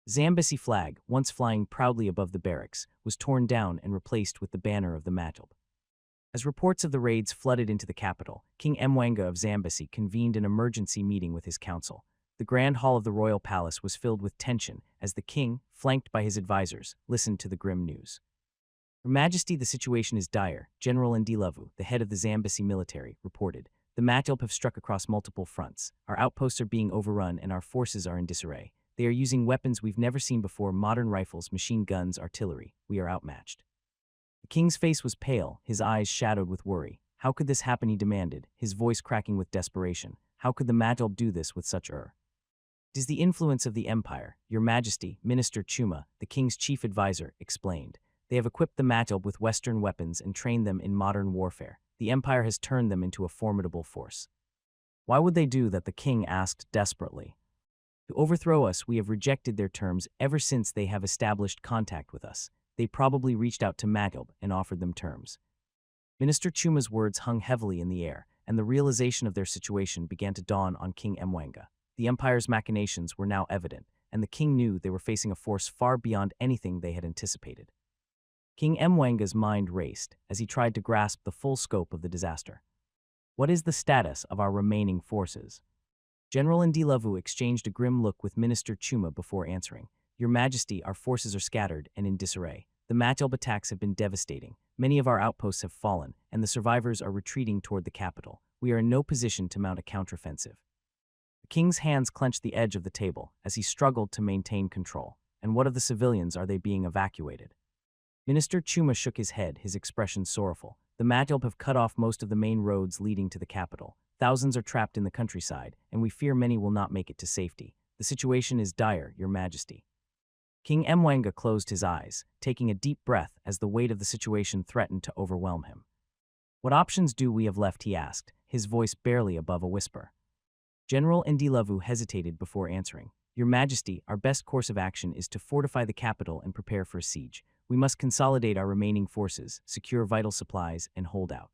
Zambesi flag, once flying proudly above the barracks, was torn down and replaced with the banner of the manhwaedit. As reports of the raids flooded into the capital, King Mwanga of Zambesi convened an emergency meeting with his council. The grand hall of the royal palace was filled with tension as the king, flanked by his advisors, listened to the grim news. Your Majesty, the situation is dire, General Ndilavu, the head of the Zambesi military, reported. The manhwaedit have struck across multiple fronts. Our outposts are being overrun and our forces are in disarray. They are using weapons we've never seen before, modern rifles, machine guns, artillery. We are outmatched. The king's face was pale, his eyes shadowed with worry. How could this happen, he demanded, his voice cracking with desperation. How could the manhwaedit do this with such It is the influence of the empire, Your Majesty, Minister Chuma, the king's chief advisor, explained. They have equipped the manhwaedit with Western weapons and trained them in modern warfare. The empire has turned them into a formidable force. Why would they do that? The king asked desperately. To overthrow us, we have rejected their terms ever since they have established contact with us. They probably reached out to manhwaedit and offered them terms. Minister Chuma's words hung heavily in the air, and the realization of their situation began to dawn on King Mwanga. The empire's machinations were now evident, and the king knew they were facing a force far beyond anything they had anticipated. King Mwanga's mind raced as he tried to grasp the full scope of the disaster. What is the status of our remaining forces? General Ndilavu exchanged a grim look with Minister Chuma before answering. Your Majesty, our forces are scattered and in disarray. The manhwaedit attacks have been devastating. Many of our outposts have fallen, and the survivors are retreating toward the capital. We are in no position to mount a counteroffensive. The king's hands clenched the edge of the table as he struggled to maintain control. And what of the civilians? Are they being evacuated? Minister Chuma shook his head, his expression sorrowful. The manhwaedit have cut off most of the main roads leading to the capital. Thousands are trapped in the countryside, and we fear many will not make it to safety. The situation is dire, Your Majesty. King Mwanga closed his eyes, taking a deep breath as the weight of the situation threatened to overwhelm him. What options do we have left? He asked, his voice barely above a whisper. General Ndilavu hesitated before answering. Your Majesty, our best course of action is to fortify the capital and prepare for a siege. We must consolidate our remaining forces, secure vital supplies, and hold out.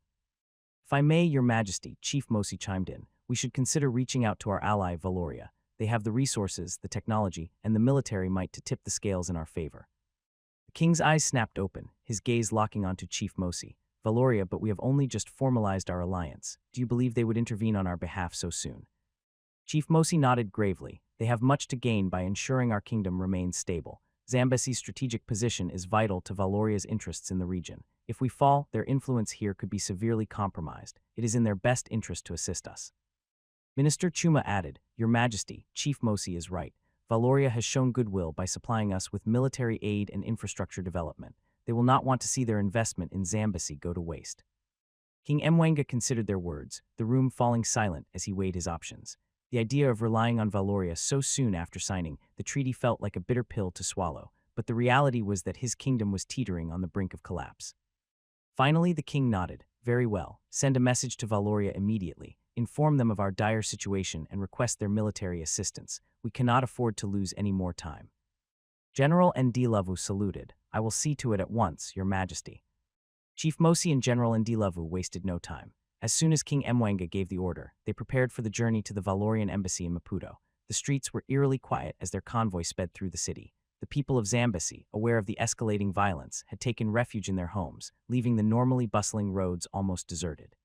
If I may, Your Majesty, Chief Mosi chimed in, we should consider reaching out to our ally Valoria. They have the resources, the technology, and the military might to tip the scales in our favor. The king's eyes snapped open, his gaze locking onto Chief Mosi. Valoria, but we have only just formalized our alliance. Do you believe they would intervene on our behalf so soon? Chief Mosi nodded gravely. They have much to gain by ensuring our kingdom remains stable. Zambesi's strategic position is vital to Valoria's interests in the region. If we fall, their influence here could be severely compromised. It is in their best interest to assist us. Minister Chuma added, Your Majesty, Chief Mosi is right. Valoria has shown goodwill by supplying us with military aid and infrastructure development. They will not want to see their investment in Zambesi go to waste. King Mwanga considered their words, the room falling silent as he weighed his options. The idea of relying on Valoria so soon after signing the treaty felt like a bitter pill to swallow, but the reality was that his kingdom was teetering on the brink of collapse. Finally, the king nodded. Very well. Send a message to Valoria immediately. Inform them of our dire situation and request their military assistance. We cannot afford to lose any more time. General Ndilavu saluted. I will see to it at once, Your Majesty. Chief Mosi and General Ndilavu wasted no time. As soon as King Mwanga gave the order, they prepared for the journey to the Valorian embassy in Maputo. The streets were eerily quiet as their convoy sped through the city. The people of Zambesi, aware of the escalating violence, had taken refuge in their homes, leaving the normally bustling roads almost deserted.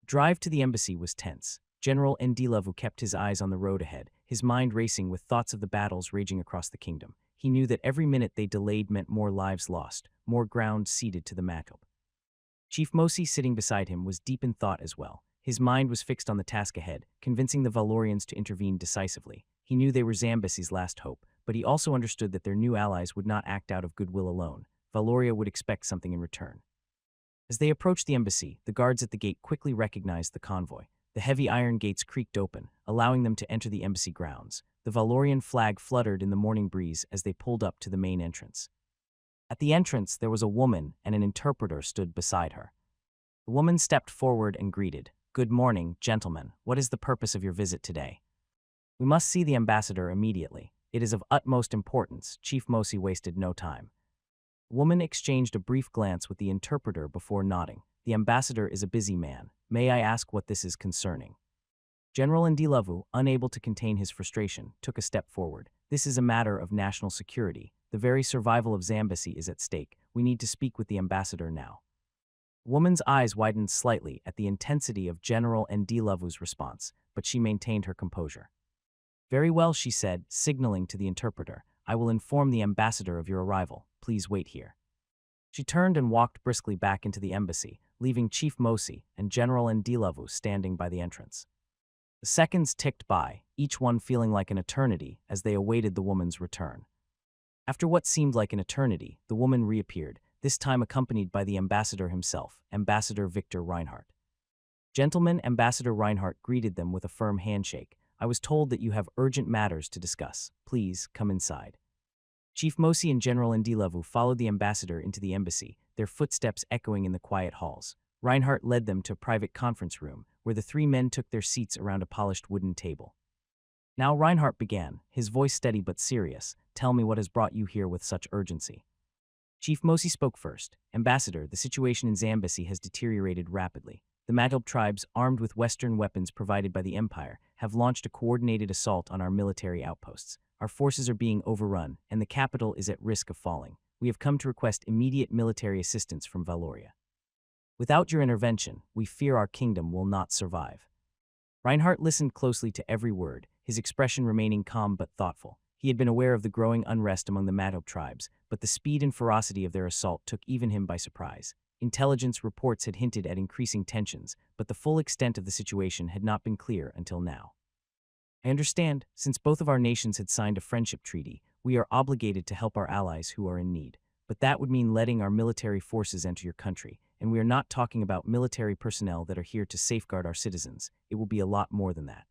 The drive to the embassy was tense. General Ndilavu kept his eyes on the road ahead, his mind racing with thoughts of the battles raging across the kingdom. He knew that every minute they delayed meant more lives lost, more ground ceded to the manhwaedit. Chief Mosi, sitting beside him, was deep in thought as well. His mind was fixed on the task ahead, convincing the Valorians to intervene decisively. He knew they were Zambesi's last hope, but he also understood that their new allies would not act out of goodwill alone. Valoria would expect something in return. As they approached the embassy, the guards at the gate quickly recognized the convoy. The heavy iron gates creaked open, allowing them to enter the embassy grounds. The Valorian flag fluttered in the morning breeze as they pulled up to the main entrance. At the entrance, there was a woman, and an interpreter stood beside her. The woman stepped forward and greeted. Good morning, gentlemen. What is the purpose of your visit today? We must see the ambassador immediately. It is of utmost importance. Chief Mosi wasted no time. Woman exchanged a brief glance with the interpreter before nodding. The ambassador is a busy man. May I ask what this is concerning? General Ndilavu, unable to contain his frustration, took a step forward. This is a matter of national security. The very survival of Zambesi is at stake. We need to speak with the ambassador now. Woman's eyes widened slightly at the intensity of General Ndilavu's response, but she maintained her composure. Very well, she said, signaling to the interpreter. I will inform the ambassador of your arrival. Please wait here. She turned and walked briskly back into the embassy, leaving Chief Mosi and General Ndilavu standing by the entrance. The seconds ticked by, each one feeling like an eternity as they awaited the woman's return. After what seemed like an eternity, the woman reappeared, this time accompanied by the ambassador himself, Ambassador Victor Reinhardt. Gentleman, Ambassador Reinhardt greeted them with a firm handshake. I was told that you have urgent matters to discuss. Please, come inside. Chief Mosi and General Ndilavu followed the ambassador into the embassy, their footsteps echoing in the quiet halls. Reinhardt led them to a private conference room, where the three men took their seats around a polished wooden table. Now Reinhardt began, his voice steady but serious. Tell me what has brought you here with such urgency. Chief Mosi spoke first. Ambassador, the situation in Zambesi has deteriorated rapidly. The Matlab tribes, armed with Western weapons provided by the Empire, have launched a coordinated assault on our military outposts. Our forces are being overrun, and the capital is at risk of falling. We have come to request immediate military assistance from Valoria. Without your intervention, we fear our kingdom will not survive. Reinhardt listened closely to every word, his expression remaining calm but thoughtful. He had been aware of the growing unrest among the Matlab tribes, but the speed and ferocity of their assault took even him by surprise. Intelligence reports had hinted at increasing tensions, but the full extent of the situation had not been clear until now. I understand, since both of our nations had signed a friendship treaty, we are obligated to help our allies who are in need. But that would mean letting our military forces enter your country, and we are not talking about military personnel that are here to safeguard our citizens. It will be a lot more than that.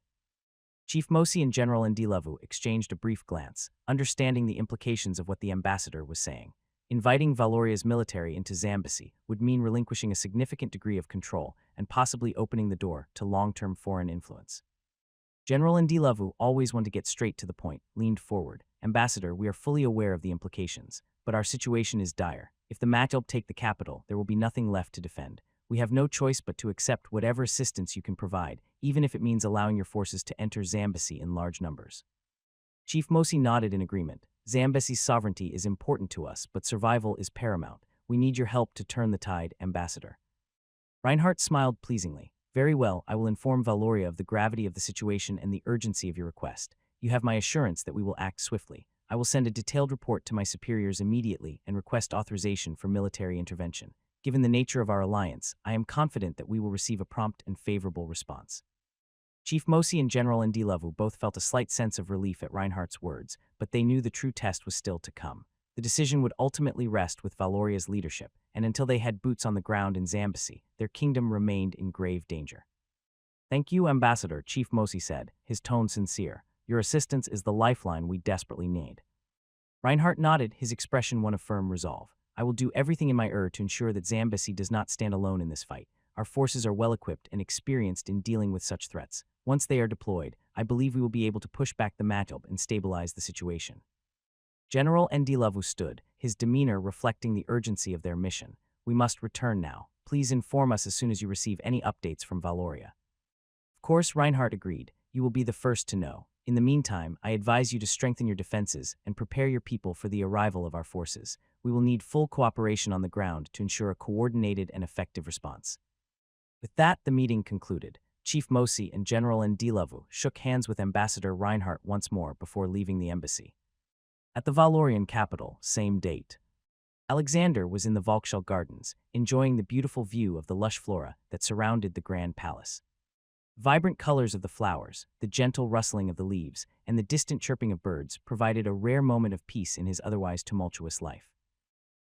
Chief Mosi and General Ndilavu exchanged a brief glance, understanding the implications of what the ambassador was saying. Inviting Valoria's military into Zambesi would mean relinquishing a significant degree of control and possibly opening the door to long-term foreign influence. General Ndilavu, always one to get straight to the point, leaned forward. Ambassador, we are fully aware of the implications, but our situation is dire. If the Matlab take the capital, there will be nothing left to defend. We have no choice but to accept whatever assistance you can provide, even if it means allowing your forces to enter Zambesi in large numbers. Chief Mosi nodded in agreement. Zambesi's sovereignty is important to us, but survival is paramount. We need your help to turn the tide, Ambassador. Reinhardt smiled pleasingly. Very well, I will inform Valoria of the gravity of the situation and the urgency of your request. You have my assurance that we will act swiftly. I will send a detailed report to my superiors immediately and request authorization for military intervention. Given the nature of our alliance, I am confident that we will receive a prompt and favorable response. Chief Mosi and General Ndilavu both felt a slight sense of relief at Reinhardt's words, but they knew the true test was still to come. The decision would ultimately rest with Valoria's leadership, and until they had boots on the ground in Zambesi, their kingdom remained in grave danger. Thank you, Ambassador, Chief Mosi said, his tone sincere. Your assistance is the lifeline we desperately need. Reinhardt nodded, his expression one of firm resolve. I will do everything in my to ensure that Zambesi does not stand alone in this fight. Our forces are well-equipped and experienced in dealing with such threats. Once they are deployed, I believe we will be able to push back the Matlab and stabilize the situation. General Ndilavu stood, his demeanor reflecting the urgency of their mission. We must return now. Please inform us as soon as you receive any updates from Valoria. Of course, Reinhardt agreed. You will be the first to know. In the meantime, I advise you to strengthen your defenses and prepare your people for the arrival of our forces. We will need full cooperation on the ground to ensure a coordinated and effective response. With that, the meeting concluded. Chief Mosi and General Ndilavu shook hands with Ambassador Reinhardt once more before leaving the embassy. At the Valorian capital, same date. Alexander was in the Volkshall Gardens, enjoying the beautiful view of the lush flora that surrounded the grand palace. Vibrant colors of the flowers, the gentle rustling of the leaves, and the distant chirping of birds provided a rare moment of peace in his otherwise tumultuous life.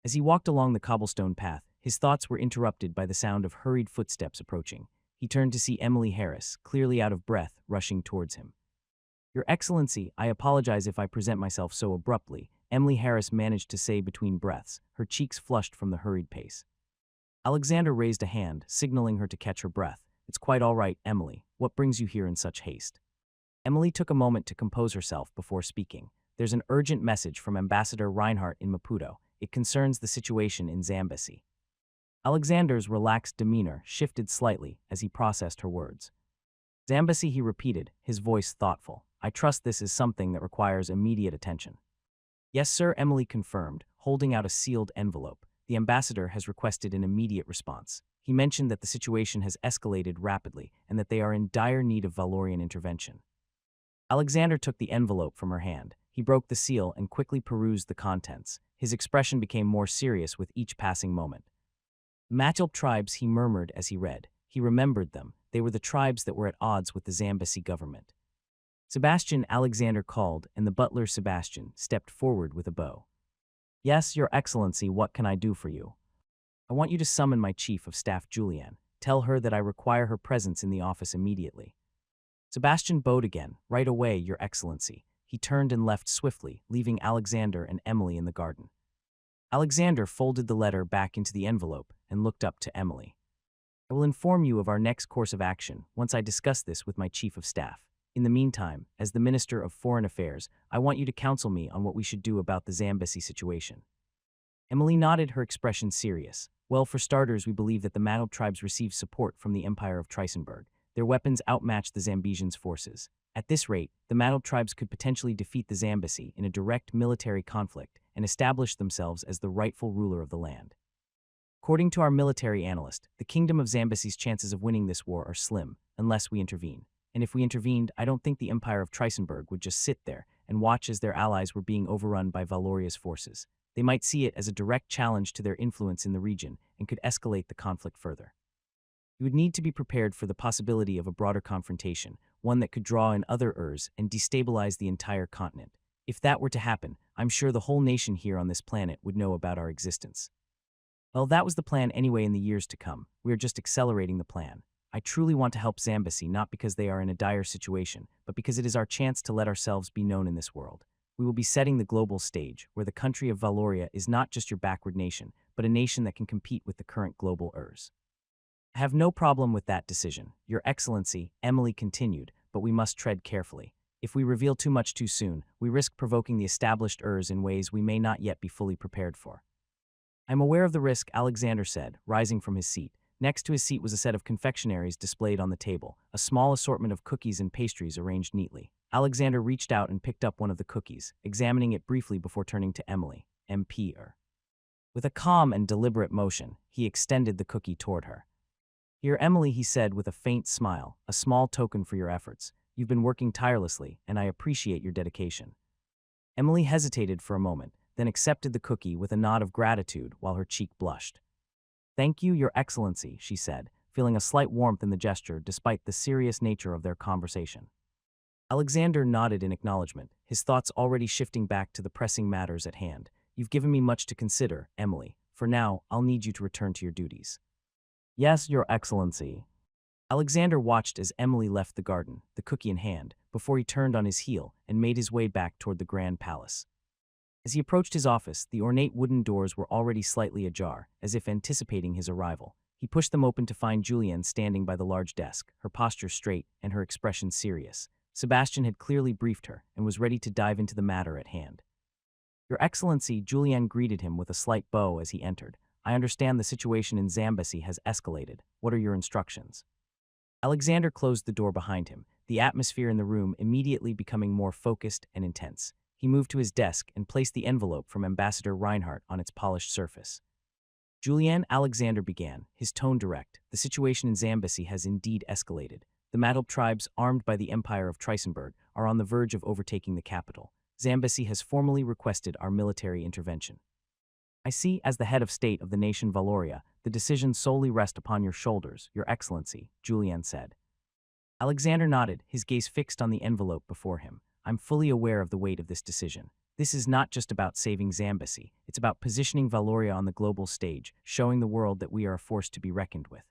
As he walked along the cobblestone path, his thoughts were interrupted by the sound of hurried footsteps approaching. He turned to see Emily Harris, clearly out of breath, rushing towards him. Your Excellency, I apologize if I present myself so abruptly, Emily Harris managed to say between breaths, her cheeks flushed from the hurried pace. Alexander raised a hand, signaling her to catch her breath. It's quite all right, Emily. What brings you here in such haste? Emily took a moment to compose herself before speaking. There's an urgent message from Ambassador Reinhardt in Maputo, It concerns the situation in Zambesi. Alexander's relaxed demeanor shifted slightly as he processed her words. Zambesi, he repeated, his voice thoughtful. I trust this is something that requires immediate attention. Yes, sir, Emily confirmed, holding out a sealed envelope. The ambassador has requested an immediate response. He mentioned that the situation has escalated rapidly and that they are in dire need of Valorian intervention. Alexander took the envelope from her hand. He broke the seal and quickly perused the contents. His expression became more serious with each passing moment. Matilp tribes, he murmured as he read. He remembered them. They were the tribes that were at odds with the Zambesi government. Sebastian, Alexander called, and the butler Sebastian stepped forward with a bow. Yes, Your Excellency, what can I do for you? I want you to summon my chief of staff, Julianne. Tell her that I require her presence in the office immediately. Sebastian bowed again. Right away, Your Excellency. He turned and left swiftly, leaving Alexander and Emily in the garden. Alexander folded the letter back into the envelope and looked up to Emily. I will inform you of our next course of action once I discuss this with my chief of staff. In the meantime, as the Minister of Foreign Affairs, I want you to counsel me on what we should do about the Zambesi situation. Emily nodded, her expression serious. Well, for starters, we believe that the Matilp tribes received support from the Empire of Trisenberg. Their weapons outmatched the Zambesians' forces. At this rate, the Matilp tribes could potentially defeat the Zambesi in a direct military conflict and establish themselves as the rightful ruler of the land. According to our military analyst, the Kingdom of Zambesi's chances of winning this war are slim, unless we intervene. And if we intervened, I don't think the Empire of Trisenberg would just sit there and watch as their allies were being overrun by Valoria's forces. They might see it as a direct challenge to their influence in the region and could escalate the conflict further. You would need to be prepared for the possibility of a broader confrontation, one that could draw in other Urs and destabilize the entire continent. If that were to happen, I'm sure the whole nation here on this planet would know about our existence. Well, that was the plan anyway in the years to come. We are just accelerating the plan. I truly want to help Zambesi not because they are in a dire situation, but because it is our chance to let ourselves be known in this world. We will be setting the global stage, where the country of Valoria is not just your backward nation, but a nation that can compete with the current global Urs. I have no problem with that decision, Your Excellency, Emily continued, but we must tread carefully. If we reveal too much too soon, we risk provoking the established Urs in ways we may not yet be fully prepared for. I'm aware of the risk, Alexander said, rising from his seat. Next to his seat was a set of confectionaries displayed on the table, a small assortment of cookies and pastries arranged neatly. Alexander reached out and picked up one of the cookies, examining it briefly before turning to Emily, MP. With a calm and deliberate motion, he extended the cookie toward her. Here, Emily, he said with a faint smile, a small token for your efforts. You've been working tirelessly, and I appreciate your dedication. Emily hesitated for a moment, then accepted the cookie with a nod of gratitude while her cheek blushed. Thank you, Your Excellency, she said, feeling a slight warmth in the gesture despite the serious nature of their conversation. Alexander nodded in acknowledgement, his thoughts already shifting back to the pressing matters at hand. You've given me much to consider, Emily. For now, I'll need you to return to your duties. Yes, Your Excellency. Alexander watched as Emily left the garden, the cookie in hand, before he turned on his heel and made his way back toward the Grand Palace. As he approached his office, the ornate wooden doors were already slightly ajar, as if anticipating his arrival. He pushed them open to find Julianne standing by the large desk, her posture straight and her expression serious. Sebastian had clearly briefed her and was ready to dive into the matter at hand. Your Excellency, Julianne greeted him with a slight bow as he entered. I understand the situation in Zambesi has escalated. What are your instructions? Alexander closed the door behind him, the atmosphere in the room immediately becoming more focused and intense. He moved to his desk and placed the envelope from Ambassador Reinhardt on its polished surface. Julianne, Alexander began, his tone direct. The situation in Zambesi has indeed escalated. The Matilp tribes, armed by the Empire of Trisenberg, are on the verge of overtaking the capital. Zambesi has formally requested our military intervention. I see, as the head of state of the nation Valoria, the decision solely rests upon your shoulders, Your Excellency, Julianne said. Alexander nodded, his gaze fixed on the envelope before him. I'm fully aware of the weight of this decision. This is not just about saving Zambesi, it's about positioning Valoria on the global stage, showing the world that we are a force to be reckoned with.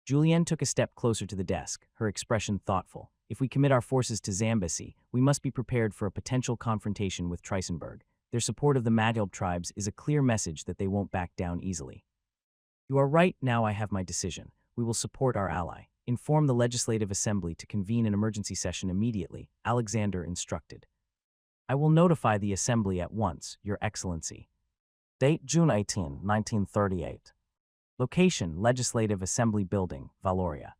Julianne took a step closer to the desk, her expression thoughtful. If we commit our forces to Zambesi, we must be prepared for a potential confrontation with Trisenberg. Their support of the Matilp tribes is a clear message that they won't back down easily. You are right, now I have my decision. We will support our ally. Inform the Legislative Assembly to convene an emergency session immediately, Alexander instructed. I will notify the Assembly at once, Your Excellency. Date June 18, 1938. Location Legislative Assembly Building, Valoria.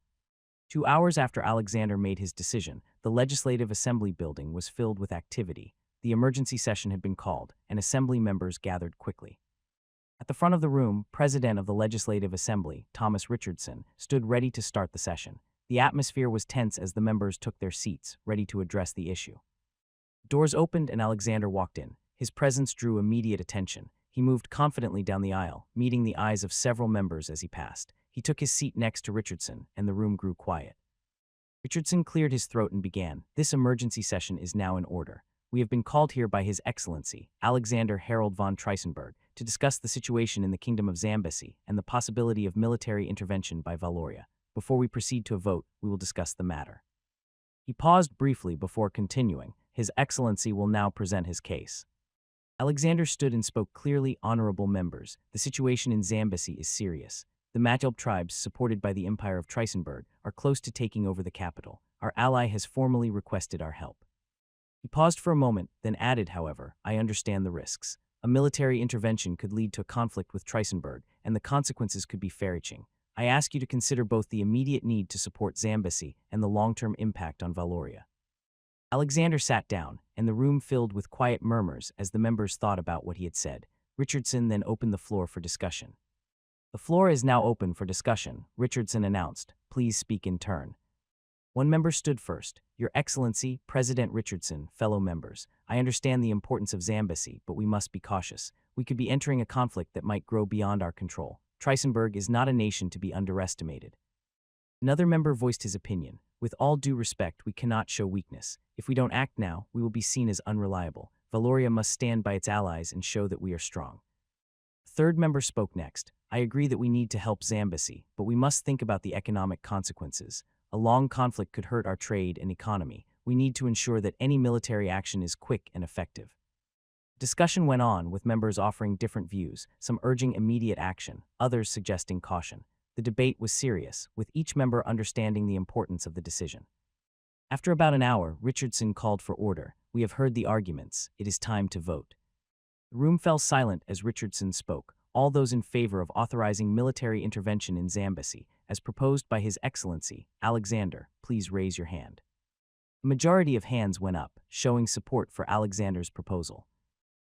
2 hours after Alexander made his decision, the Legislative Assembly Building was filled with activity. The emergency session had been called, and assembly members gathered quickly. At the front of the room, President of the Legislative Assembly, Thomas Richardson, stood ready to start the session. The atmosphere was tense as the members took their seats, ready to address the issue. Doors opened and Alexander walked in. His presence drew immediate attention. He moved confidently down the aisle, meeting the eyes of several members as he passed. He took his seat next to Richardson, and the room grew quiet. Richardson cleared his throat and began, "This emergency session is now in order. We have been called here by His Excellency, Alexander Harold von Triesenberg, to discuss the situation in the Kingdom of Zambesi and the possibility of military intervention by Valoria. Before we proceed to a vote, we will discuss the matter." He paused briefly before continuing. His Excellency will now present his case. Alexander stood and spoke clearly. "Honorable members, the situation in Zambesi is serious. The Matilb tribes, supported by the Empire of Triesenberg, are close to taking over the capital. Our ally has formally requested our help." He paused for a moment, then added, "However, I understand the risks. A military intervention could lead to a conflict with Triesenberg, and the consequences could be far-reaching. I ask you to consider both the immediate need to support Zambesi and the long-term impact on Valoria." Alexander sat down, and the room filled with quiet murmurs as the members thought about what he had said. Richardson then opened the floor for discussion. "The floor is now open for discussion," Richardson announced. "Please speak in turn." One member stood first. "Your Excellency, President Richardson, fellow members, I understand the importance of Zambesi, but we must be cautious. We could be entering a conflict that might grow beyond our control. Triesenberg is not a nation to be underestimated." Another member voiced his opinion. "With all due respect, we cannot show weakness. If we don't act now, we will be seen as unreliable. Valoria must stand by its allies and show that we are strong." A third member spoke next. "I agree that we need to help Zambesi, but we must think about the economic consequences. A long conflict could hurt our trade and economy. We need to ensure that any military action is quick and effective." Discussion went on, with members offering different views, some urging immediate action, others suggesting caution. The debate was serious, with each member understanding the importance of the decision. After about an hour, Richardson called for order. "We have heard the arguments. It is time to vote." The room fell silent as Richardson spoke. "All those in favor of authorizing military intervention in Zambesi, as proposed by His Excellency, Alexander, please raise your hand." A majority of hands went up, showing support for Alexander's proposal.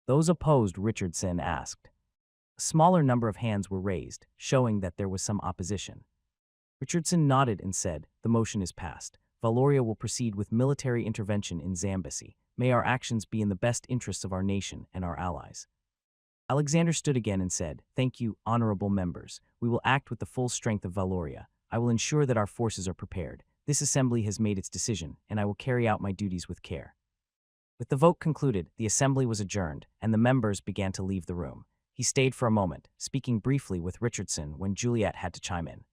"Those opposed?" Richardson asked. A smaller number of hands were raised, showing that there was some opposition. Richardson nodded and said, "The motion is passed. Valoria will proceed with military intervention in Zambesi. May our actions be in the best interests of our nation and our allies." Alexander stood again and said, "Thank you, honorable members. We will act with the full strength of Valoria. I will ensure that our forces are prepared. This assembly has made its decision, and I will carry out my duties with care." With the vote concluded, the assembly was adjourned, and the members began to leave the room. He stayed for a moment, speaking briefly with Richardson when Juliet had to chime in.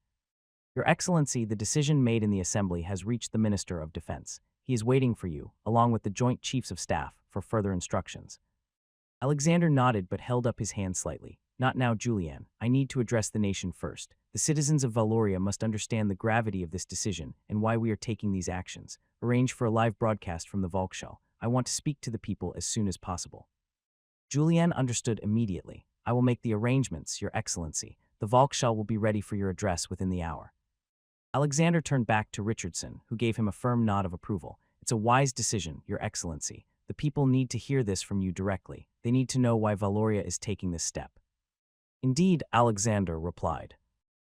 "Your Excellency, the decision made in the assembly has reached the Minister of Defense. He is waiting for you, along with the Joint Chiefs of Staff, for further instructions." Alexander nodded but held up his hand slightly. "Not now, Julian. I need to address the nation first. The citizens of Valoria must understand the gravity of this decision and why we are taking these actions. Arrange for a live broadcast from the Volkshalle. I want to speak to the people as soon as possible." Julian understood immediately. "I will make the arrangements, Your Excellency. The Volkshalle will be ready for your address within the hour." Alexander turned back to Richardson, who gave him a firm nod of approval. "It's a wise decision, Your Excellency. The people need to hear this from you directly. They need to know why Valoria is taking this step." "Indeed," Alexander replied.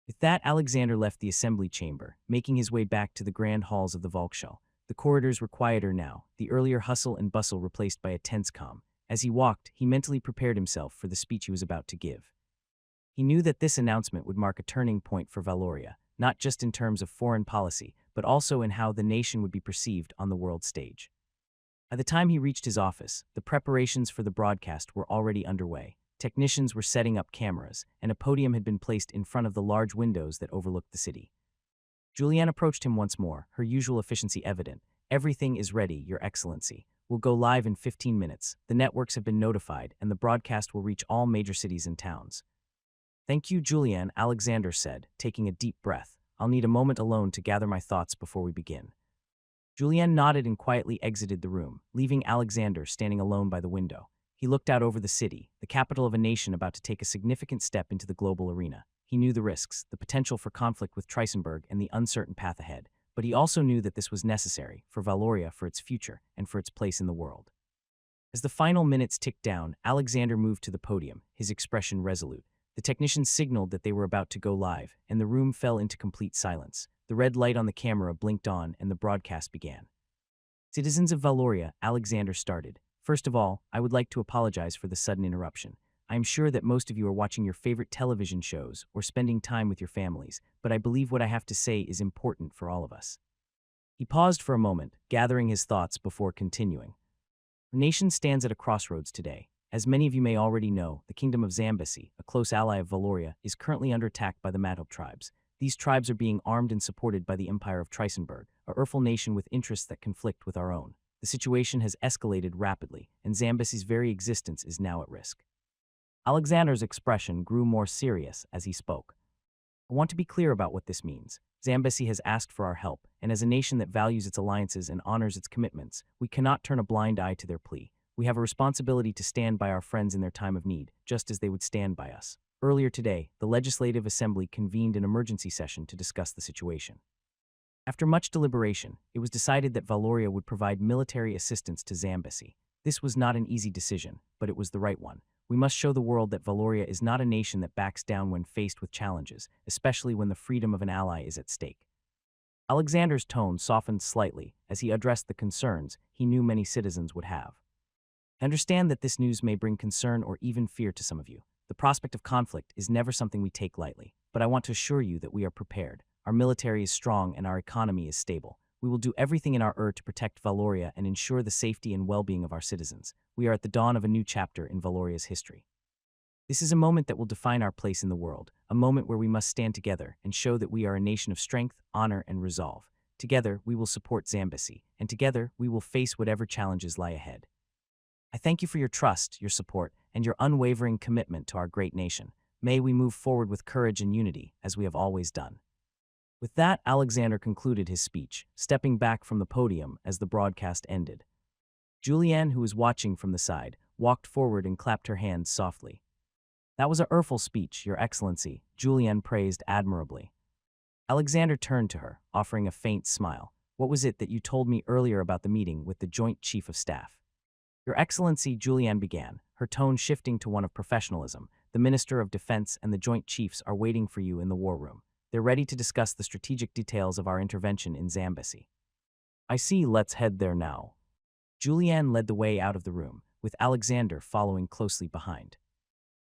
With that, Alexander left the assembly chamber, making his way back to the grand halls of the Volkshalle. The corridors were quieter now, the earlier hustle and bustle replaced by a tense calm. As he walked, he mentally prepared himself for the speech he was about to give. He knew that this announcement would mark a turning point for Valoria, not just in terms of foreign policy, but also in how the nation would be perceived on the world stage. By the time he reached his office, the preparations for the broadcast were already underway. Technicians were setting up cameras, and a podium had been placed in front of the large windows that overlooked the city. Julianne approached him once more, her usual efficiency evident. "Everything is ready, Your Excellency. We'll go live in 15 minutes. The networks have been notified, and the broadcast will reach all major cities and towns." "Thank you, Julianne," Alexander said, taking a deep breath. "I'll need a moment alone to gather my thoughts before we begin." Julianne nodded and quietly exited the room, leaving Alexander standing alone by the window. He looked out over the city, the capital of a nation about to take a significant step into the global arena. He knew the risks, the potential for conflict with Trisenberg, and the uncertain path ahead. But he also knew that this was necessary for Valoria, for its future, and for its place in the world. As the final minutes ticked down, Alexander moved to the podium, his expression resolute. The technicians signaled that they were about to go live, and the room fell into complete silence. The red light on the camera blinked on, and the broadcast began. Citizens of Valoria, Alexander started. First of all, I would like to apologize for the sudden interruption. I am sure that most of you are watching your favorite television shows or spending time with your families, but I believe what I have to say is important for all of us. He paused for a moment, gathering his thoughts before continuing. Our nation stands at a crossroads today. As many of you may already know, the kingdom of Zambesi, a close ally of Valoria, is currently under attack by the Matop tribes. These tribes are being armed and supported by the Empire of Trisenberg, a Urfel nation with interests that conflict with our own. The situation has escalated rapidly, and Zambesi's very existence is now at risk. Alexander's expression grew more serious as he spoke. I want to be clear about what this means. Zambesi has asked for our help, and as a nation that values its alliances and honors its commitments, we cannot turn a blind eye to their plea. We have a responsibility to stand by our friends in their time of need, just as they would stand by us. Earlier today, the Legislative Assembly convened an emergency session to discuss the situation. After much deliberation, it was decided that Valoria would provide military assistance to Zambesi. This was not an easy decision, but it was the right one. We must show the world that Valoria is not a nation that backs down when faced with challenges, especially when the freedom of an ally is at stake. Alexander's tone softened slightly as he addressed the concerns he knew many citizens would have. I understand that this news may bring concern or even fear to some of you. The prospect of conflict is never something we take lightly, but I want to assure you that we are prepared. Our military is strong and our economy is stable. We will do everything in our to protect Valoria and ensure the safety and well-being of our citizens. We are at the dawn of a new chapter in Valoria's history. This is a moment that will define our place in the world, a moment where we must stand together and show that we are a nation of strength, honor, and resolve. Together, we will support Zambesi, and together, we will face whatever challenges lie ahead. I thank you for your trust, your support, and your unwavering commitment to our great nation. May we move forward with courage and unity, as we have always done. With that, Alexander concluded his speech, stepping back from the podium as the broadcast ended. Julianne, who was watching from the side, walked forward and clapped her hands softly. That was a Urfel speech, Your Excellency, Julianne praised admirably. Alexander turned to her, offering a faint smile. What was it that you told me earlier about the meeting with the Joint Chief of Staff? Your Excellency, Julianne began, her tone shifting to one of professionalism. The Minister of Defense and the Joint Chiefs are waiting for you in the war room. They're ready to discuss the strategic details of our intervention in Zambesi. I see, let's head there now. Julianne led the way out of the room, with Alexander following closely behind.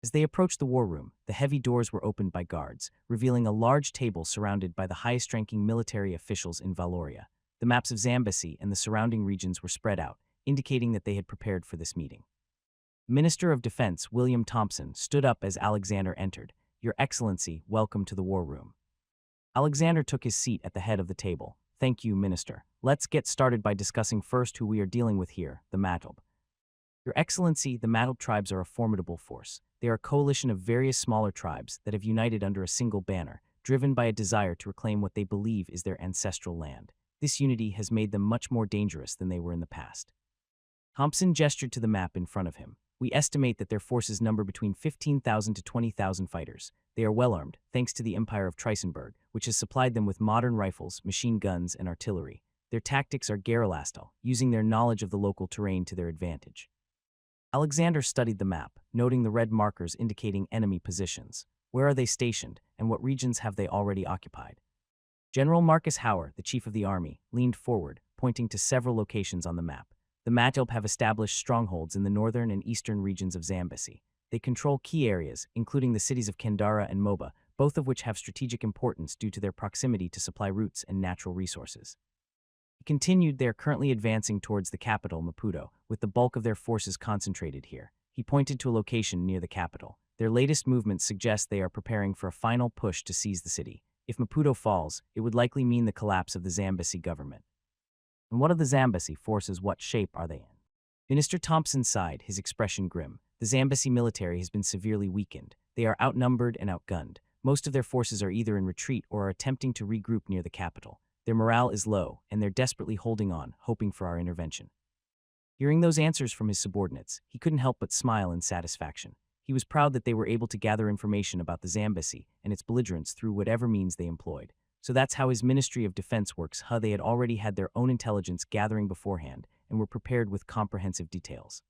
As they approached the war room, the heavy doors were opened by guards, revealing a large table surrounded by the highest-ranking military officials in Valoria. The maps of Zambesi and the surrounding regions were spread out, indicating that they had prepared for this meeting. Minister of Defense William Thompson stood up as Alexander entered. Your Excellency, welcome to the war room. Alexander took his seat at the head of the table. Thank you, Minister. Let's get started by discussing first who we are dealing with here, the Matop. Your Excellency, the Matop tribes are a formidable force. They are a coalition of various smaller tribes that have united under a single banner, driven by a desire to reclaim what they believe is their ancestral land. This unity has made them much more dangerous than they were in the past. Thompson gestured to the map in front of him. We estimate that their forces number between 15,000 to 20,000 fighters. They are well-armed, thanks to the Empire of Trisenberg, which has supplied them with modern rifles, machine guns, and artillery. Their tactics are guerrillastal, using their knowledge of the local terrain to their advantage. Alexander studied the map, noting the red markers indicating enemy positions. Where are they stationed, and what regions have they already occupied? General Marcus Hauer, the chief of the army, leaned forward, pointing to several locations on the map. The Matop have established strongholds in the northern and eastern regions of Zambesi. They control key areas, including the cities of Kendara and Moba, both of which have strategic importance due to their proximity to supply routes and natural resources. He continued, they are currently advancing towards the capital, Maputo, with the bulk of their forces concentrated here. He pointed to a location near the capital. Their latest movements suggest they are preparing for a final push to seize the city. If Maputo falls, it would likely mean the collapse of the Zambesi government. And what of the Zambesi forces? What shape are they in? Minister Thompson sighed, his expression grim. The Zambesi military has been severely weakened. They are outnumbered and outgunned. Most of their forces are either in retreat or are attempting to regroup near the capital. Their morale is low, and they're desperately holding on, hoping for our intervention. Hearing those answers from his subordinates, he couldn't help but smile in satisfaction. He was proud that they were able to gather information about the Zambesi and its belligerents through whatever means they employed. So that's how his Ministry of Defense works. They had already had their own intelligence gathering beforehand and were prepared with comprehensive details.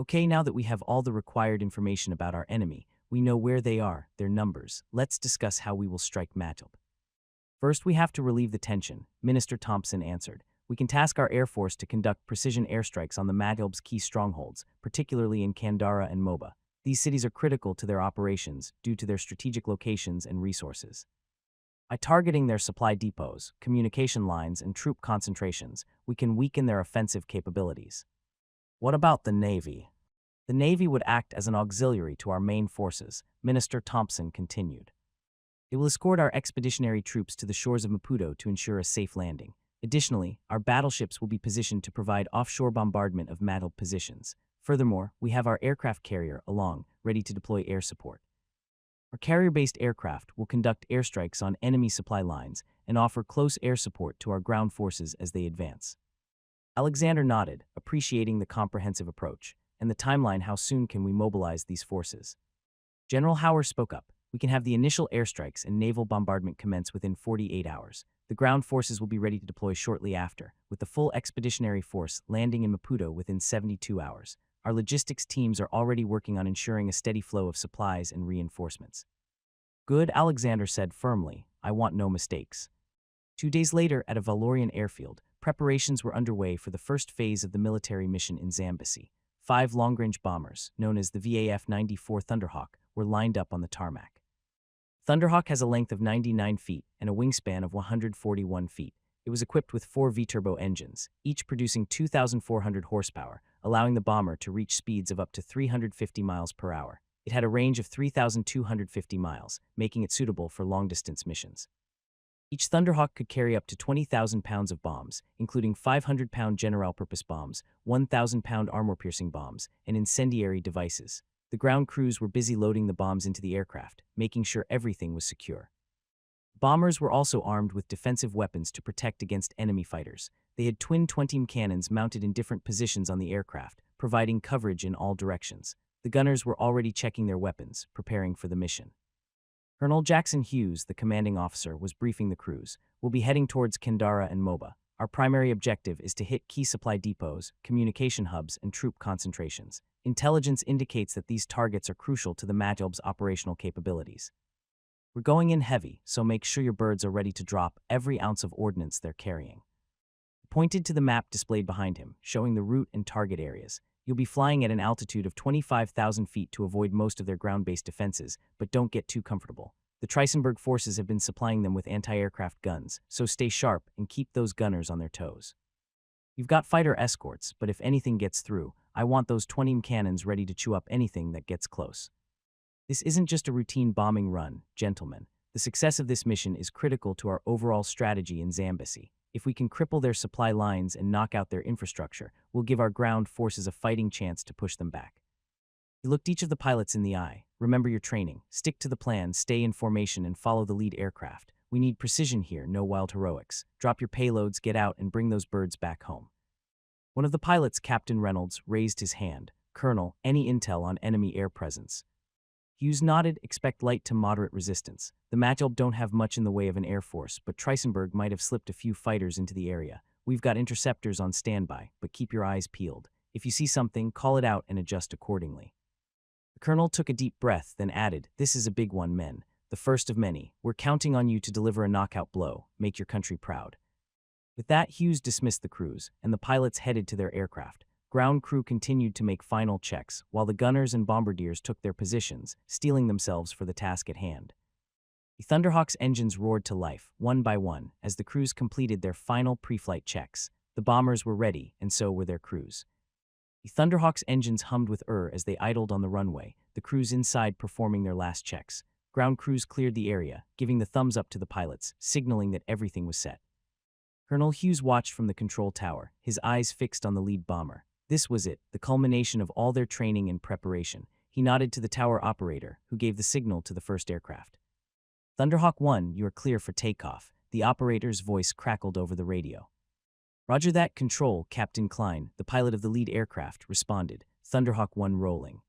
Okay, now that we have all the required information about our enemy, we know where they are, their numbers. Let's discuss how we will strike Matub. First, we have to relieve the tension, Minister Thompson answered. We can task our Air Force to conduct precision airstrikes on the Matub's key strongholds, particularly in Kandara and Moba. These cities are critical to their operations due to their strategic locations and resources. By targeting their supply depots, communication lines, and troop concentrations, we can weaken their offensive capabilities. What about the Navy? The Navy would act as an auxiliary to our main forces, Minister Thompson continued. It will escort our expeditionary troops to the shores of Maputo to ensure a safe landing. Additionally, our battleships will be positioned to provide offshore bombardment of Matub positions. Furthermore, we have our aircraft carrier, Along, ready to deploy air support. Our carrier-based aircraft will conduct airstrikes on enemy supply lines and offer close air support to our ground forces as they advance. Alexander nodded, appreciating the comprehensive approach and the timeline. How soon can we mobilize these forces? General Hauer spoke up. We can have the initial airstrikes and naval bombardment commence within 48 hours. The ground forces will be ready to deploy shortly after, with the full expeditionary force landing in Maputo within 72 hours. Our logistics teams are already working on ensuring a steady flow of supplies and reinforcements. Good, Alexander said firmly. I want no mistakes. 2 days later, at a Valorian airfield, preparations were underway for the first phase of the military mission in Zambesi. 5 long-range bombers, known as the VAF-94 Thunderhawk, were lined up on the tarmac. Thunderhawk has a length of 99 feet and a wingspan of 141 feet. It was equipped with 4 V-turbo engines, each producing 2,400 horsepower, allowing the bomber to reach speeds of up to 350 miles per hour. It had a range of 3,250 miles, making it suitable for long-distance missions. Each Thunderhawk could carry up to 20,000 pounds of bombs, including 500-pound general-purpose bombs, 1,000-pound armor-piercing bombs, and incendiary devices. The ground crews were busy loading the bombs into the aircraft, making sure everything was secure. Bombers were also armed with defensive weapons to protect against enemy fighters. They had twin 20mm cannons mounted in different positions on the aircraft, providing coverage in all directions. The gunners were already checking their weapons, preparing for the mission. Colonel Jackson Hughes, the commanding officer, was briefing the crews. We'll be heading towards Kandara and Moba. Our primary objective is to hit key supply depots, communication hubs, and troop concentrations. Intelligence indicates that these targets are crucial to the Matub's operational capabilities. We're going in heavy, so make sure your birds are ready to drop every ounce of ordnance they're carrying. He pointed to the map displayed behind him, showing the route and target areas. You'll be flying at an altitude of 25,000 feet to avoid most of their ground-based defenses, but don't get too comfortable. The Trisenberg forces have been supplying them with anti-aircraft guns, so stay sharp and keep those gunners on their toes. You've got fighter escorts, but if anything gets through, I want those 20mm cannons ready to chew up anything that gets close. This isn't just a routine bombing run, gentlemen. The success of this mission is critical to our overall strategy in Zambesi. If we can cripple their supply lines and knock out their infrastructure, we'll give our ground forces a fighting chance to push them back. He looked each of the pilots in the eye. Remember your training. Stick to the plan, stay in formation, and follow the lead aircraft. We need precision here, no wild heroics. Drop your payloads, get out, and bring those birds back home. One of the pilots, Captain Reynolds, raised his hand. Colonel, any intel on enemy air presence? Hughes nodded. Expect light to moderate resistance. The Matub don't have much in the way of an air force, but Trisenberg might have slipped a few fighters into the area. We've got interceptors on standby, but keep your eyes peeled. If you see something, call it out and adjust accordingly. The colonel took a deep breath, then added, "This is a big one, men. The first of many. We're counting on you to deliver a knockout blow. Make your country proud." With that, Hughes dismissed the crews, and the pilots headed to their aircraft. Ground crew continued to make final checks, while the gunners and bombardiers took their positions, steeling themselves for the task at hand. The Thunderhawk's engines roared to life, one by one, as the crews completed their final pre-flight checks. The bombers were ready, and so were their crews. The Thunderhawk's engines hummed with as they idled on the runway, the crews inside performing their last checks. Ground crews cleared the area, giving the thumbs up to the pilots, signaling that everything was set. Colonel Hughes watched from the control tower, his eyes fixed on the lead bomber. This was it, the culmination of all their training and preparation. He nodded to the tower operator, who gave the signal to the first aircraft. "Thunderhawk 1, you are clear for takeoff," the operator's voice crackled over the radio. Roger that, Control, Captain Klein, the pilot of the lead aircraft, responded, Thunderhawk 1 rolling.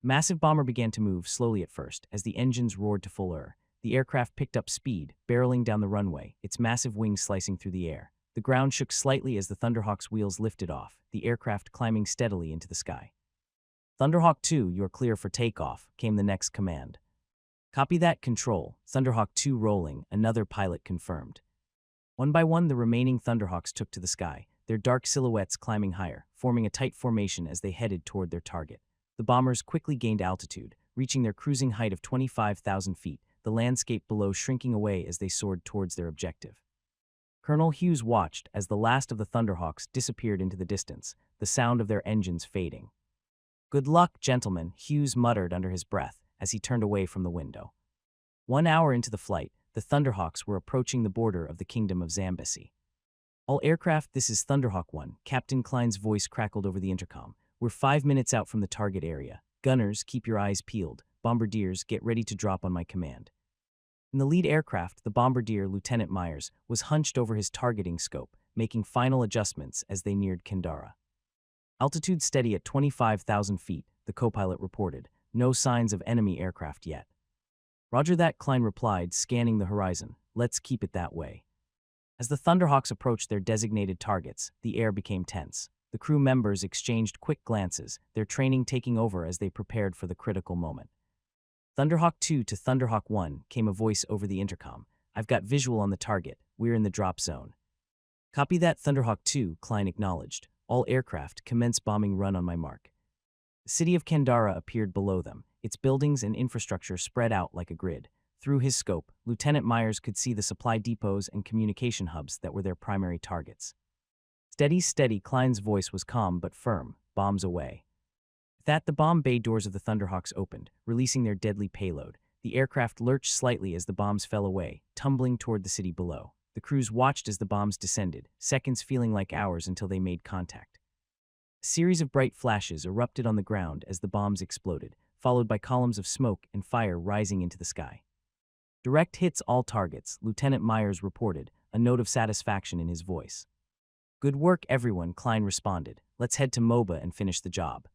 Massive bomber began to move, slowly at first, as the engines roared to full air. The aircraft picked up speed, barreling down the runway, its massive wings slicing through the air. The ground shook slightly as the Thunderhawk's wheels lifted off, the aircraft climbing steadily into the sky. Thunderhawk 2, you're clear for takeoff, came the next command. Copy that, Control, Thunderhawk 2 rolling, another pilot confirmed. One by one, the remaining Thunderhawks took to the sky, their dark silhouettes climbing higher, forming a tight formation as they headed toward their target. The bombers quickly gained altitude, reaching their cruising height of 25,000 feet, the landscape below shrinking away as they soared towards their objective. Colonel Hughes watched as the last of the Thunderhawks disappeared into the distance, the sound of their engines fading. Good luck, gentlemen, Hughes muttered under his breath as he turned away from the window. 1 hour into the flight, the Thunderhawks were approaching the border of the Kingdom of Zambesi. All aircraft, this is Thunderhawk 1, Captain Klein's voice crackled over the intercom. We're 5 minutes out from the target area. Gunners, keep your eyes peeled. Bombardiers, get ready to drop on my command. In the lead aircraft, the bombardier, Lieutenant Myers, was hunched over his targeting scope, making final adjustments as they neared Kendara. Altitude steady at 25,000 feet, the co-pilot reported. No signs of enemy aircraft yet. Roger that, Klein replied, scanning the horizon. Let's keep it that way. As the Thunderhawks approached their designated targets, the air became tense. The crew members exchanged quick glances, their training taking over as they prepared for the critical moment. Thunderhawk 2 to Thunderhawk 1, came a voice over the intercom. I've got visual on the target. We're in the drop zone. Copy that, Thunderhawk 2, Klein acknowledged. All aircraft, commence bombing run on my mark. The city of Kendara appeared below them, its buildings and infrastructure spread out like a grid. Through his scope, Lieutenant Myers could see the supply depots and communication hubs that were their primary targets. Steady, steady, Klein's voice was calm but firm. Bombs away. With that, the bomb bay doors of the Thunderhawks opened, releasing their deadly payload. The aircraft lurched slightly as the bombs fell away, tumbling toward the city below. The crews watched as the bombs descended, seconds feeling like hours until they made contact. A series of bright flashes erupted on the ground as the bombs exploded, followed by columns of smoke and fire rising into the sky. Direct hits all targets, Lieutenant Myers reported, a note of satisfaction in his voice. Good work, everyone, Klein responded. Let's head to MOBA and finish the job.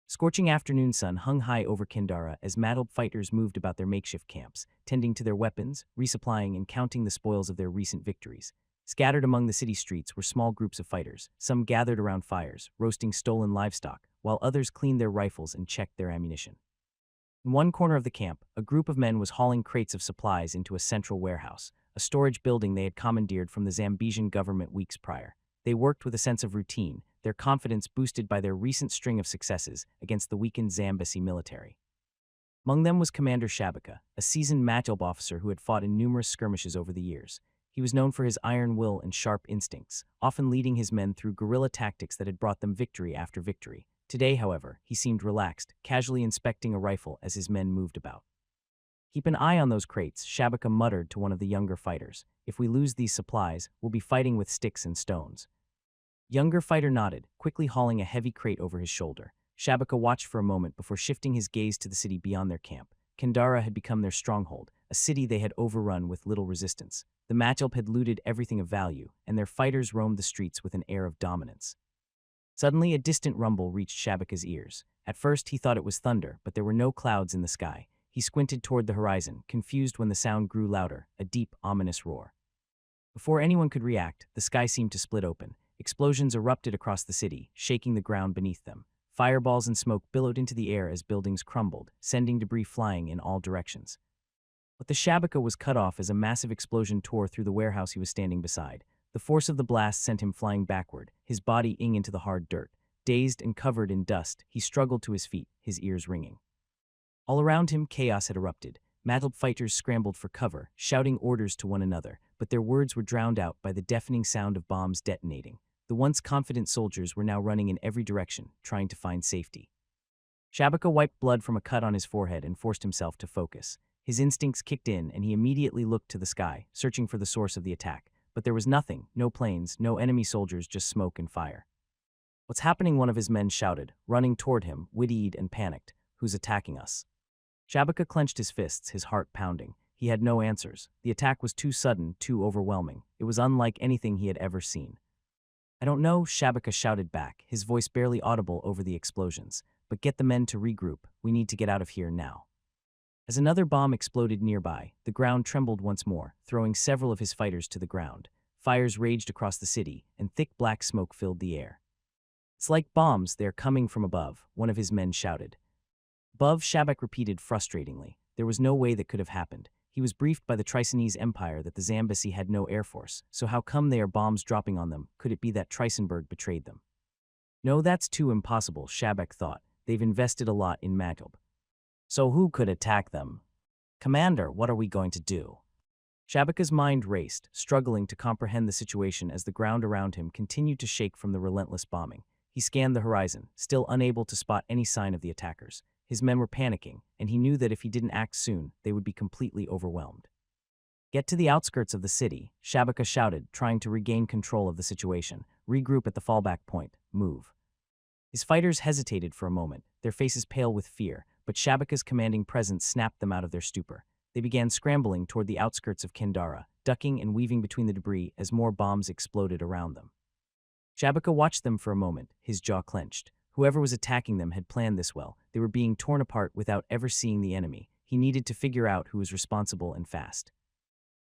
Scorching afternoon sun hung high over Kendara as mad fighters moved about their makeshift camps, tending to their weapons, resupplying and counting the spoils of their recent victories. Scattered among the city streets were small groups of fighters, some gathered around fires, roasting stolen livestock, while others cleaned their rifles and checked their ammunition. In one corner of the camp, a group of men was hauling crates of supplies into a central warehouse, a storage building they had commandeered from the Zambesian government weeks prior. They worked with a sense of routine, their confidence boosted by their recent string of successes against the weakened Zambesi military. Among them was Commander Shabaka, a seasoned Matulb officer who had fought in numerous skirmishes over the years. He was known for his iron will and sharp instincts, often leading his men through guerrilla tactics that had brought them victory after victory. Today, however, he seemed relaxed, casually inspecting a rifle as his men moved about. Keep an eye on those crates, Shabaka muttered to one of the younger fighters. If we lose these supplies, we'll be fighting with sticks and stones. Younger fighter nodded, quickly hauling a heavy crate over his shoulder. Shabaka watched for a moment before shifting his gaze to the city beyond their camp. Kendara had become their stronghold, a city they had overrun with little resistance. The Matulb had looted everything of value, and their fighters roamed the streets with an air of dominance. Suddenly, a distant rumble reached Shabaka's ears. At first, he thought it was thunder, but there were no clouds in the sky. He squinted toward the horizon, confused when the sound grew louder, a deep, ominous roar. Before anyone could react, the sky seemed to split open. Explosions erupted across the city, shaking the ground beneath them. Fireballs and smoke billowed into the air as buildings crumbled, sending debris flying in all directions. But the Shabaka was cut off as a massive explosion tore through the warehouse he was standing beside. The force of the blast sent him flying backward, his body ing into the hard dirt. Dazed and covered in dust, he struggled to his feet, his ears ringing. All around him, chaos had erupted. Matulb fighters scrambled for cover, shouting orders to one another, but their words were drowned out by the deafening sound of bombs detonating. The once confident soldiers were now running in every direction, trying to find safety. Shabaka wiped blood from a cut on his forehead and forced himself to focus. His instincts kicked in, and he immediately looked to the sky, searching for the source of the attack. But there was nothing, no planes, no enemy soldiers, just smoke and fire. What's happening? One of his men shouted, running toward him, wide-eyed and panicked. Who's attacking us? Shabaka clenched his fists, his heart pounding. He had no answers. The attack was too sudden, too overwhelming. It was unlike anything he had ever seen. I don't know, Shabaka shouted back, his voice barely audible over the explosions. But get the men to regroup. We need to get out of here now. As another bomb exploded nearby, the ground trembled once more, throwing several of his fighters to the ground. Fires raged across the city, and thick black smoke filled the air. It's like bombs, they're coming from above, one of his men shouted. Above, Shabak repeated frustratingly. There was no way that could have happened. He was briefed by the Trisanese Empire that the Zambesi had no air force, so how come they are bombs dropping on them? Could it be that Trisenberg betrayed them? No, that's too impossible, Shabak thought. They've invested a lot in Maghleb. So who could attack them? Commander, what are we going to do? Shabaka's mind raced, struggling to comprehend the situation as the ground around him continued to shake from the relentless bombing. He scanned the horizon, still unable to spot any sign of the attackers. His men were panicking, and he knew that if he didn't act soon, they would be completely overwhelmed. Get to the outskirts of the city, Shabaka shouted, trying to regain control of the situation. Regroup at the fallback point. Move. His fighters hesitated for a moment, their faces pale with fear, but Shabaka's commanding presence snapped them out of their stupor. They began scrambling toward the outskirts of Kendara, ducking and weaving between the debris as more bombs exploded around them. Shabaka watched them for a moment, his jaw clenched. Whoever was attacking them had planned this well. They were being torn apart without ever seeing the enemy. He needed to figure out who was responsible and fast.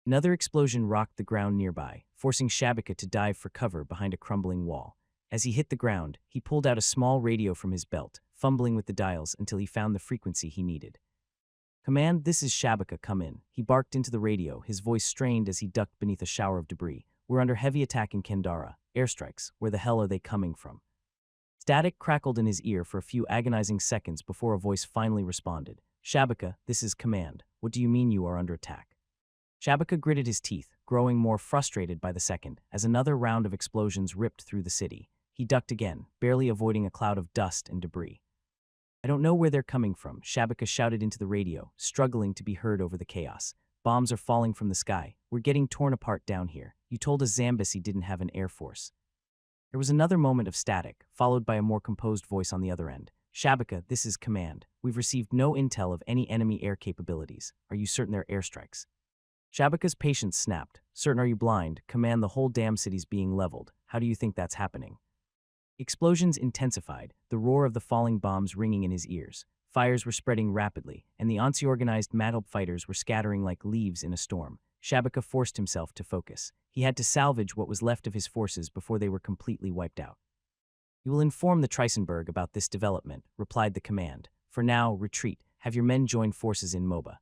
Another explosion rocked the ground nearby, forcing Shabaka to dive for cover behind a crumbling wall. As he hit the ground, he pulled out a small radio from his belt, fumbling with the dials until he found the frequency he needed. Command, this is Shabaka, come in. He barked into the radio, his voice strained as he ducked beneath a shower of debris. We're under heavy attack in Kendara. Airstrikes. Where the hell are they coming from? Static crackled in his ear for a few agonizing seconds before a voice finally responded. Shabaka, this is Command. What do you mean you are under attack? Shabaka gritted his teeth, growing more frustrated by the second, as another round of explosions ripped through the city. He ducked again, barely avoiding a cloud of dust and debris. I don't know where they're coming from, Shabaka shouted into the radio, struggling to be heard over the chaos. Bombs are falling from the sky. We're getting torn apart down here. You told us Zambesi didn't have an air force. There was another moment of static, followed by a more composed voice on the other end. Shabaka, this is Command. We've received no intel of any enemy air capabilities. Are you certain they're airstrikes? Shabaka's patience snapped. Certain are you blind? Command, the whole damn city's being leveled. How do you think that's happening? Explosions intensified, the roar of the falling bombs ringing in his ears. Fires were spreading rapidly, and the unorganized Maghleb fighters were scattering like leaves in a storm. Shabaka forced himself to focus. He had to salvage what was left of his forces before they were completely wiped out. You will inform the Trisenberg about this development, replied the command. For now, retreat. Have your men join forces in Moba.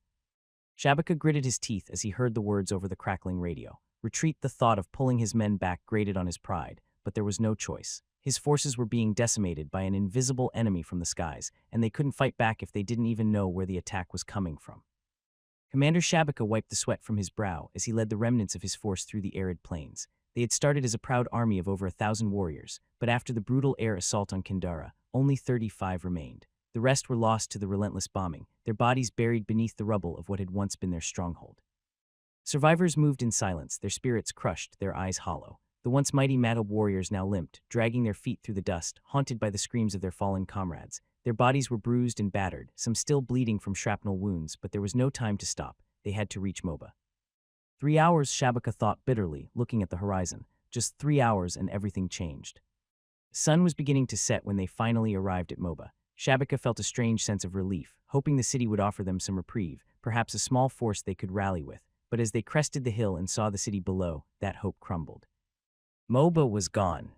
Shabaka gritted his teeth as he heard the words over the crackling radio. Retreat, the thought of pulling his men back grated on his pride, but there was no choice. His forces were being decimated by an invisible enemy from the skies, and they couldn't fight back if they didn't even know where the attack was coming from. Commander Shabaka wiped the sweat from his brow as he led the remnants of his force through the arid plains. They had started as a proud army of over 1,000 warriors, but after the brutal air assault on Kendara, only 35 remained. The rest were lost to the relentless bombing, their bodies buried beneath the rubble of what had once been their stronghold. Survivors moved in silence, their spirits crushed, their eyes hollow. The once mighty Maghleb warriors now limped, dragging their feet through the dust, haunted by the screams of their fallen comrades. Their bodies were bruised and battered, some still bleeding from shrapnel wounds, but there was no time to stop. They had to reach Moba. 3 hours, Shabaka thought bitterly, looking at the horizon. Just 3 hours and everything changed. The sun was beginning to set when they finally arrived at Moba. Shabaka felt a strange sense of relief, hoping the city would offer them some reprieve, perhaps a small force they could rally with. But as they crested the hill and saw the city below, that hope crumbled. Moba was gone.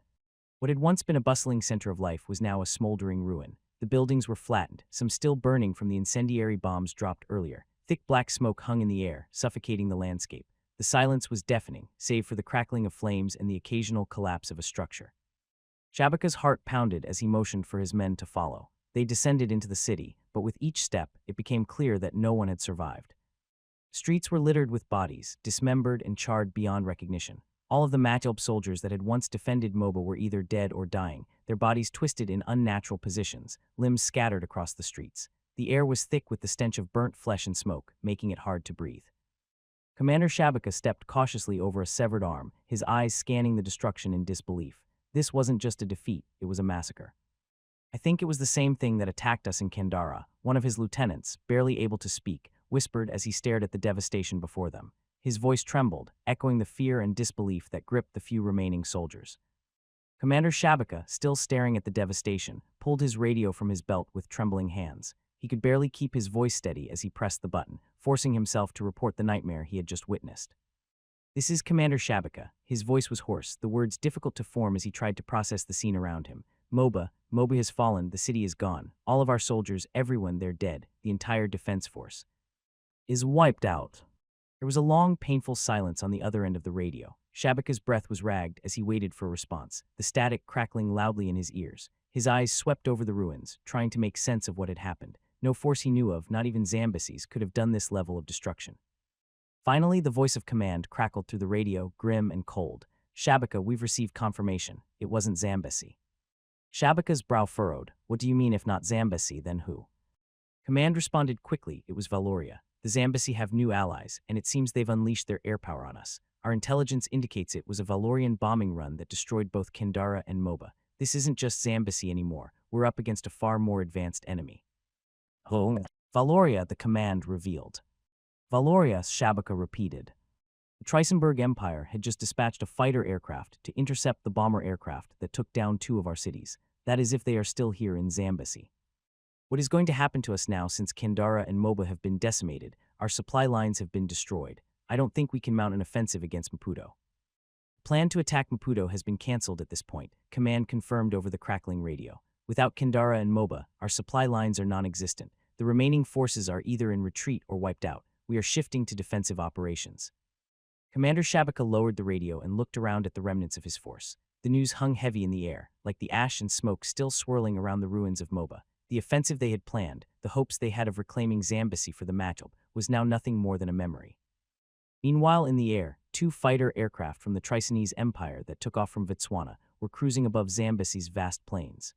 What had once been a bustling center of life was now a smoldering ruin. The buildings were flattened, some still burning from the incendiary bombs dropped earlier. Thick black smoke hung in the air, suffocating the landscape. The silence was deafening, save for the crackling of flames and the occasional collapse of a structure. Shabaka's heart pounded as he motioned for his men to follow. They descended into the city, but with each step, it became clear that no one had survived. Streets were littered with bodies, dismembered and charred beyond recognition. All of the Maghleb soldiers that had once defended Moba were either dead or dying, their bodies twisted in unnatural positions, limbs scattered across the streets. The air was thick with the stench of burnt flesh and smoke, making it hard to breathe. Commander Shabaka stepped cautiously over a severed arm, his eyes scanning the destruction in disbelief. This wasn't just a defeat, it was a massacre. I think it was the same thing that attacked us in Kendara, one of his lieutenants, barely able to speak, whispered as he stared at the devastation before them. His voice trembled, echoing the fear and disbelief that gripped the few remaining soldiers. Commander Shabaka, still staring at the devastation, pulled his radio from his belt with trembling hands. He could barely keep his voice steady as he pressed the button, forcing himself to report the nightmare he had just witnessed. "This is Commander Shabaka." His voice was hoarse, the words difficult to form as he tried to process the scene around him. Moba has fallen, the city is gone. All of our soldiers, everyone, they're dead. The entire defense force is wiped out. There was a long, painful silence on the other end of the radio. Shabaka's breath was ragged as he waited for a response, the static crackling loudly in his ears. His eyes swept over the ruins, trying to make sense of what had happened. No force he knew of, not even Zambases, could have done this level of destruction. Finally, the voice of command crackled through the radio, grim and cold. "Shabaka, we've received confirmation. It wasn't Zambasi." Shabaka's brow furrowed. "What do you mean if not Zambasi, then who?" Command responded quickly. "It was Valoria. The Zambasi have new allies, and it seems they've unleashed their air power on us. Our intelligence indicates it was a Valorian bombing run that destroyed both Kindara and Moba. This isn't just Zambasi anymore. We're up against a far more advanced enemy." "Oh." "Valoria," the command revealed. "Valoria," Shabaka repeated. The Trisenberg Empire had just dispatched a fighter aircraft to intercept the bomber aircraft that took down 2 of our cities. That is if they are still here in Zambasi. What is going to happen to us now since Kindara and Moba have been decimated? Our supply lines have been destroyed. I don't think we can mount an offensive against Maputo. Plan to attack Maputo has been cancelled at this point, command confirmed over the crackling radio. Without Kindara and Moba, our supply lines are non-existent. The remaining forces are either in retreat or wiped out. We are shifting to defensive operations. Commander Shabaka lowered the radio and looked around at the remnants of his force. The news hung heavy in the air, like the ash and smoke still swirling around the ruins of Moba. The offensive they had planned, the hopes they had of reclaiming Zambasi for the Matchel, was now nothing more than a memory. Meanwhile, in the air, 2 fighter aircraft from the Trisanese Empire that took off from Botswana were cruising above Zambasi's vast plains.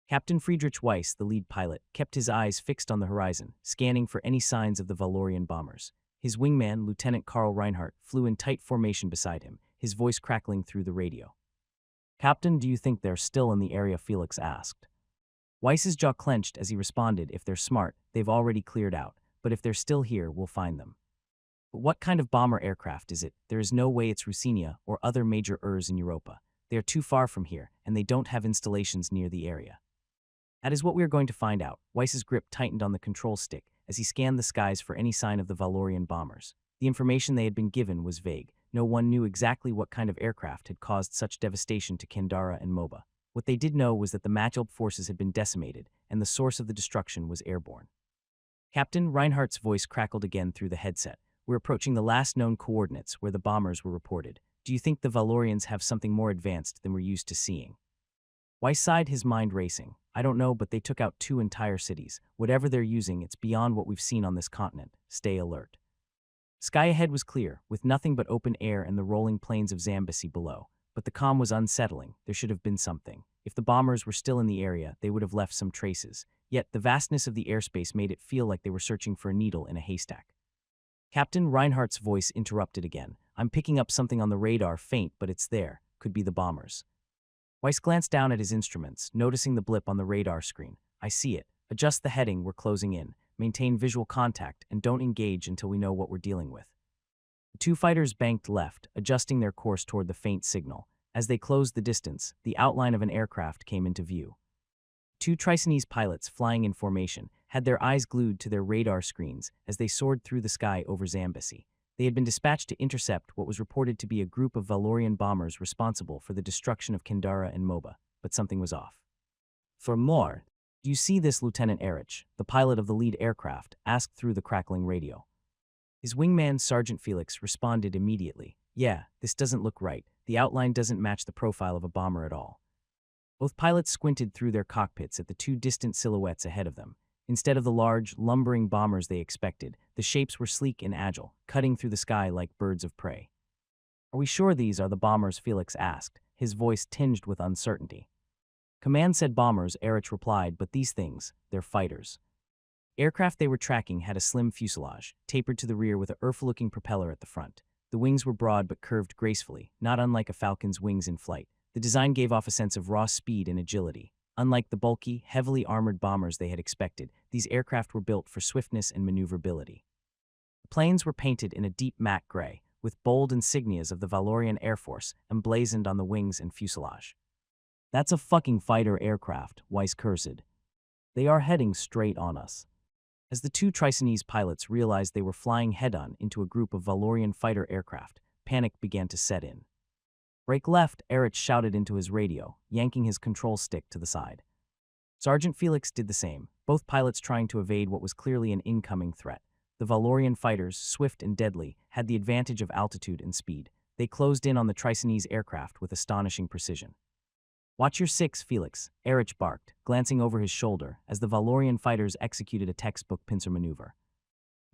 Captain Friedrich Weiss, the lead pilot, kept his eyes fixed on the horizon, scanning for any signs of the Valorian bombers. His wingman, Lieutenant Karl Reinhardt, flew in tight formation beside him, his voice crackling through the radio. "Captain, do you think they're still in the area?" Felix asked. Weiss's jaw clenched as he responded, "If they're smart, they've already cleared out, but if they're still here, we'll find them." "But what kind of bomber aircraft is it? There is no way it's Rusinia or other major Urs in Europa. They are too far from here, and they don't have installations near the area." "That is what we are going to find out." Weiss's grip tightened on the control stick as he scanned the skies for any sign of the Valorian bombers. The information they had been given was vague. No one knew exactly what kind of aircraft had caused such devastation to Kindara and Moba. What they did know was that the Matchel forces had been decimated, and the source of the destruction was airborne. Captain Reinhardt's voice crackled again through the headset. "We're approaching the last known coordinates where the bombers were reported. Do you think the Valorians have something more advanced than we're used to seeing?" Weiss sighed, his mind racing. "I don't know, but they took out 2 entire cities. Whatever they're using, it's beyond what we've seen on this continent. Stay alert." Sky ahead was clear, with nothing but open air and the rolling plains of Zambasi below. But the calm was unsettling. There should have been something. If the bombers were still in the area, they would have left some traces. Yet the vastness of the airspace made it feel like they were searching for a needle in a haystack. Captain Reinhardt's voice interrupted again. "I'm picking up something on the radar, faint, but it's there. Could be the bombers." Weiss glanced down at his instruments, noticing the blip on the radar screen. "I see it. Adjust the heading, we're closing in. Maintain visual contact, and don't engage until we know what we're dealing with." The 2 fighters banked left, adjusting their course toward the faint signal. As they closed the distance, the outline of an aircraft came into view. 2 Trisanese pilots, flying in formation, had their eyes glued to their radar screens as they soared through the sky over Zambasi. They had been dispatched to intercept what was reported to be a group of Valorian bombers responsible for the destruction of Kindara and Moba, but something was off. "For more, do you see this?" Lieutenant Erich, the pilot of the lead aircraft, asked through the crackling radio. His wingman, Sergeant Felix, responded immediately. "Yeah, this doesn't look right. The outline doesn't match the profile of a bomber at all." Both pilots squinted through their cockpits at the 2 distant silhouettes ahead of them. Instead of the large, lumbering bombers they expected, the shapes were sleek and agile, cutting through the sky like birds of prey. "Are we sure these are the bombers?" Felix asked, his voice tinged with uncertainty. "Command said bombers," Erich replied, "but these things, they're fighters." Aircraft they were tracking had a slim fuselage, tapered to the rear with a Earth-looking propeller at the front. The wings were broad but curved gracefully, not unlike a falcon's wings in flight. The design gave off a sense of raw speed and agility. Unlike the bulky, heavily armored bombers they had expected, these aircraft were built for swiftness and maneuverability. The planes were painted in a deep matte gray, with bold insignias of the Valorian Air Force emblazoned on the wings and fuselage. That's a fucking fighter aircraft, Weiss cursed. They are heading straight on us. As the two Tritonese pilots realized they were flying head-on into a group of Valorian fighter aircraft, panic began to set in. "Brake left," Erich shouted into his radio, yanking his control stick to the side. Sergeant Felix did the same, both pilots trying to evade what was clearly an incoming threat. The Valorian fighters, swift and deadly, had the advantage of altitude and speed. They closed in on the Tritonese aircraft with astonishing precision. "Watch your six, Felix," Erich barked, glancing over his shoulder as the Valorian fighters executed a textbook pincer maneuver.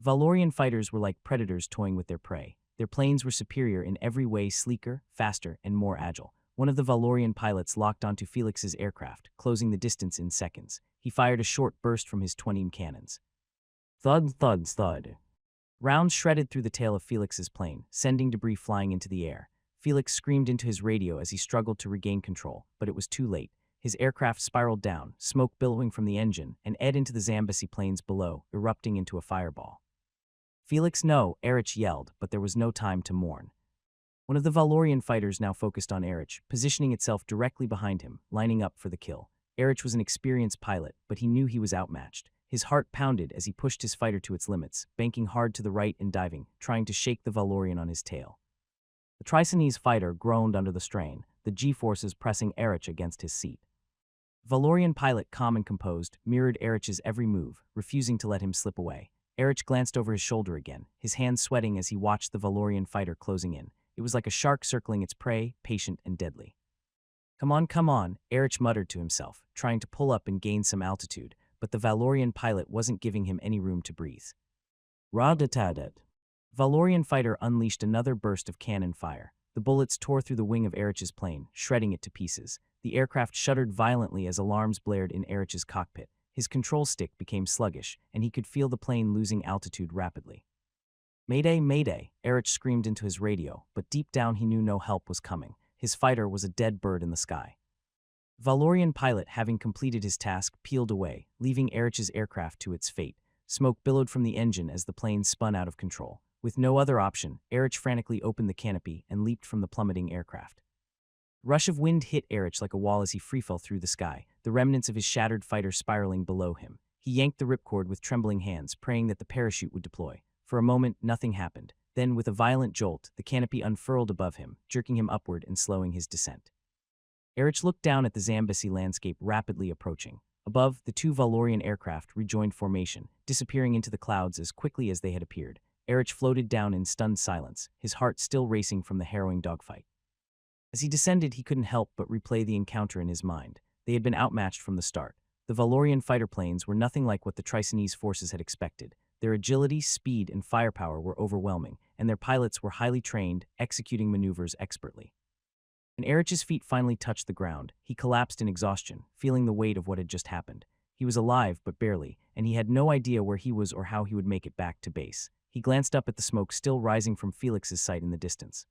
Valorian fighters were like predators toying with their prey. Their planes were superior in every way, sleeker, faster, and more agile. One of the Valorian pilots locked onto Felix's aircraft, closing the distance in seconds. He fired a short burst from his 20 cannons. Thud, thud, thud. Rounds shredded through the tail of Felix's plane, sending debris flying into the air. Felix screamed into his radio as he struggled to regain control, but it was too late. His aircraft spiraled down, smoke billowing from the engine, and ed into the Zambesi plains below, erupting into a fireball. "Felix, no," Erich yelled, but there was no time to mourn. One of the Valorian fighters now focused on Erich, positioning itself directly behind him, lining up for the kill. Erich was an experienced pilot, but he knew he was outmatched. His heart pounded as he pushed his fighter to its limits, banking hard to the right and diving, trying to shake the Valorian on his tail. The Tritonese fighter groaned under the strain, the G-forces pressing Erich against his seat. Valorian pilot, calm and composed, mirrored Erich's every move, refusing to let him slip away. Erich glanced over his shoulder again, his hands sweating as he watched the Valorian fighter closing in. It was like a shark circling its prey, patient and deadly. Come on," Erich muttered to himself, trying to pull up and gain some altitude, but the Valorian pilot wasn't giving him any room to breathe. Ra-da-ta-da. Valorian fighter unleashed another burst of cannon fire. The bullets tore through the wing of Erich's plane, shredding it to pieces. The aircraft shuddered violently as alarms blared in Erich's cockpit. His control stick became sluggish, and he could feel the plane losing altitude rapidly. "Mayday, mayday," Erich screamed into his radio, but deep down he knew no help was coming. His fighter was a dead bird in the sky. Valorian pilot, having completed his task, peeled away, leaving Erich's aircraft to its fate. Smoke billowed from the engine as the plane spun out of control. With no other option, Erich frantically opened the canopy and leaped from the plummeting aircraft. A rush of wind hit Erich like a wall as he freefell through the sky, the remnants of his shattered fighter spiraling below him. He yanked the ripcord with trembling hands, praying that the parachute would deploy. For a moment, nothing happened. Then, with a violent jolt, the canopy unfurled above him, jerking him upward and slowing his descent. Erich looked down at the Zambesi landscape rapidly approaching. Above, the two Valorian aircraft rejoined formation, disappearing into the clouds as quickly as they had appeared. Erich floated down in stunned silence, his heart still racing from the harrowing dogfight. As he descended, he couldn't help but replay the encounter in his mind. They had been outmatched from the start. The Valorian fighter planes were nothing like what the Tritonese forces had expected. Their agility, speed, and firepower were overwhelming, and their pilots were highly trained, executing maneuvers expertly. When Erich's feet finally touched the ground, he collapsed in exhaustion, feeling the weight of what had just happened. He was alive, but barely, and he had no idea where he was or how he would make it back to base. He glanced up at the smoke still rising from Felix's sight in the distance.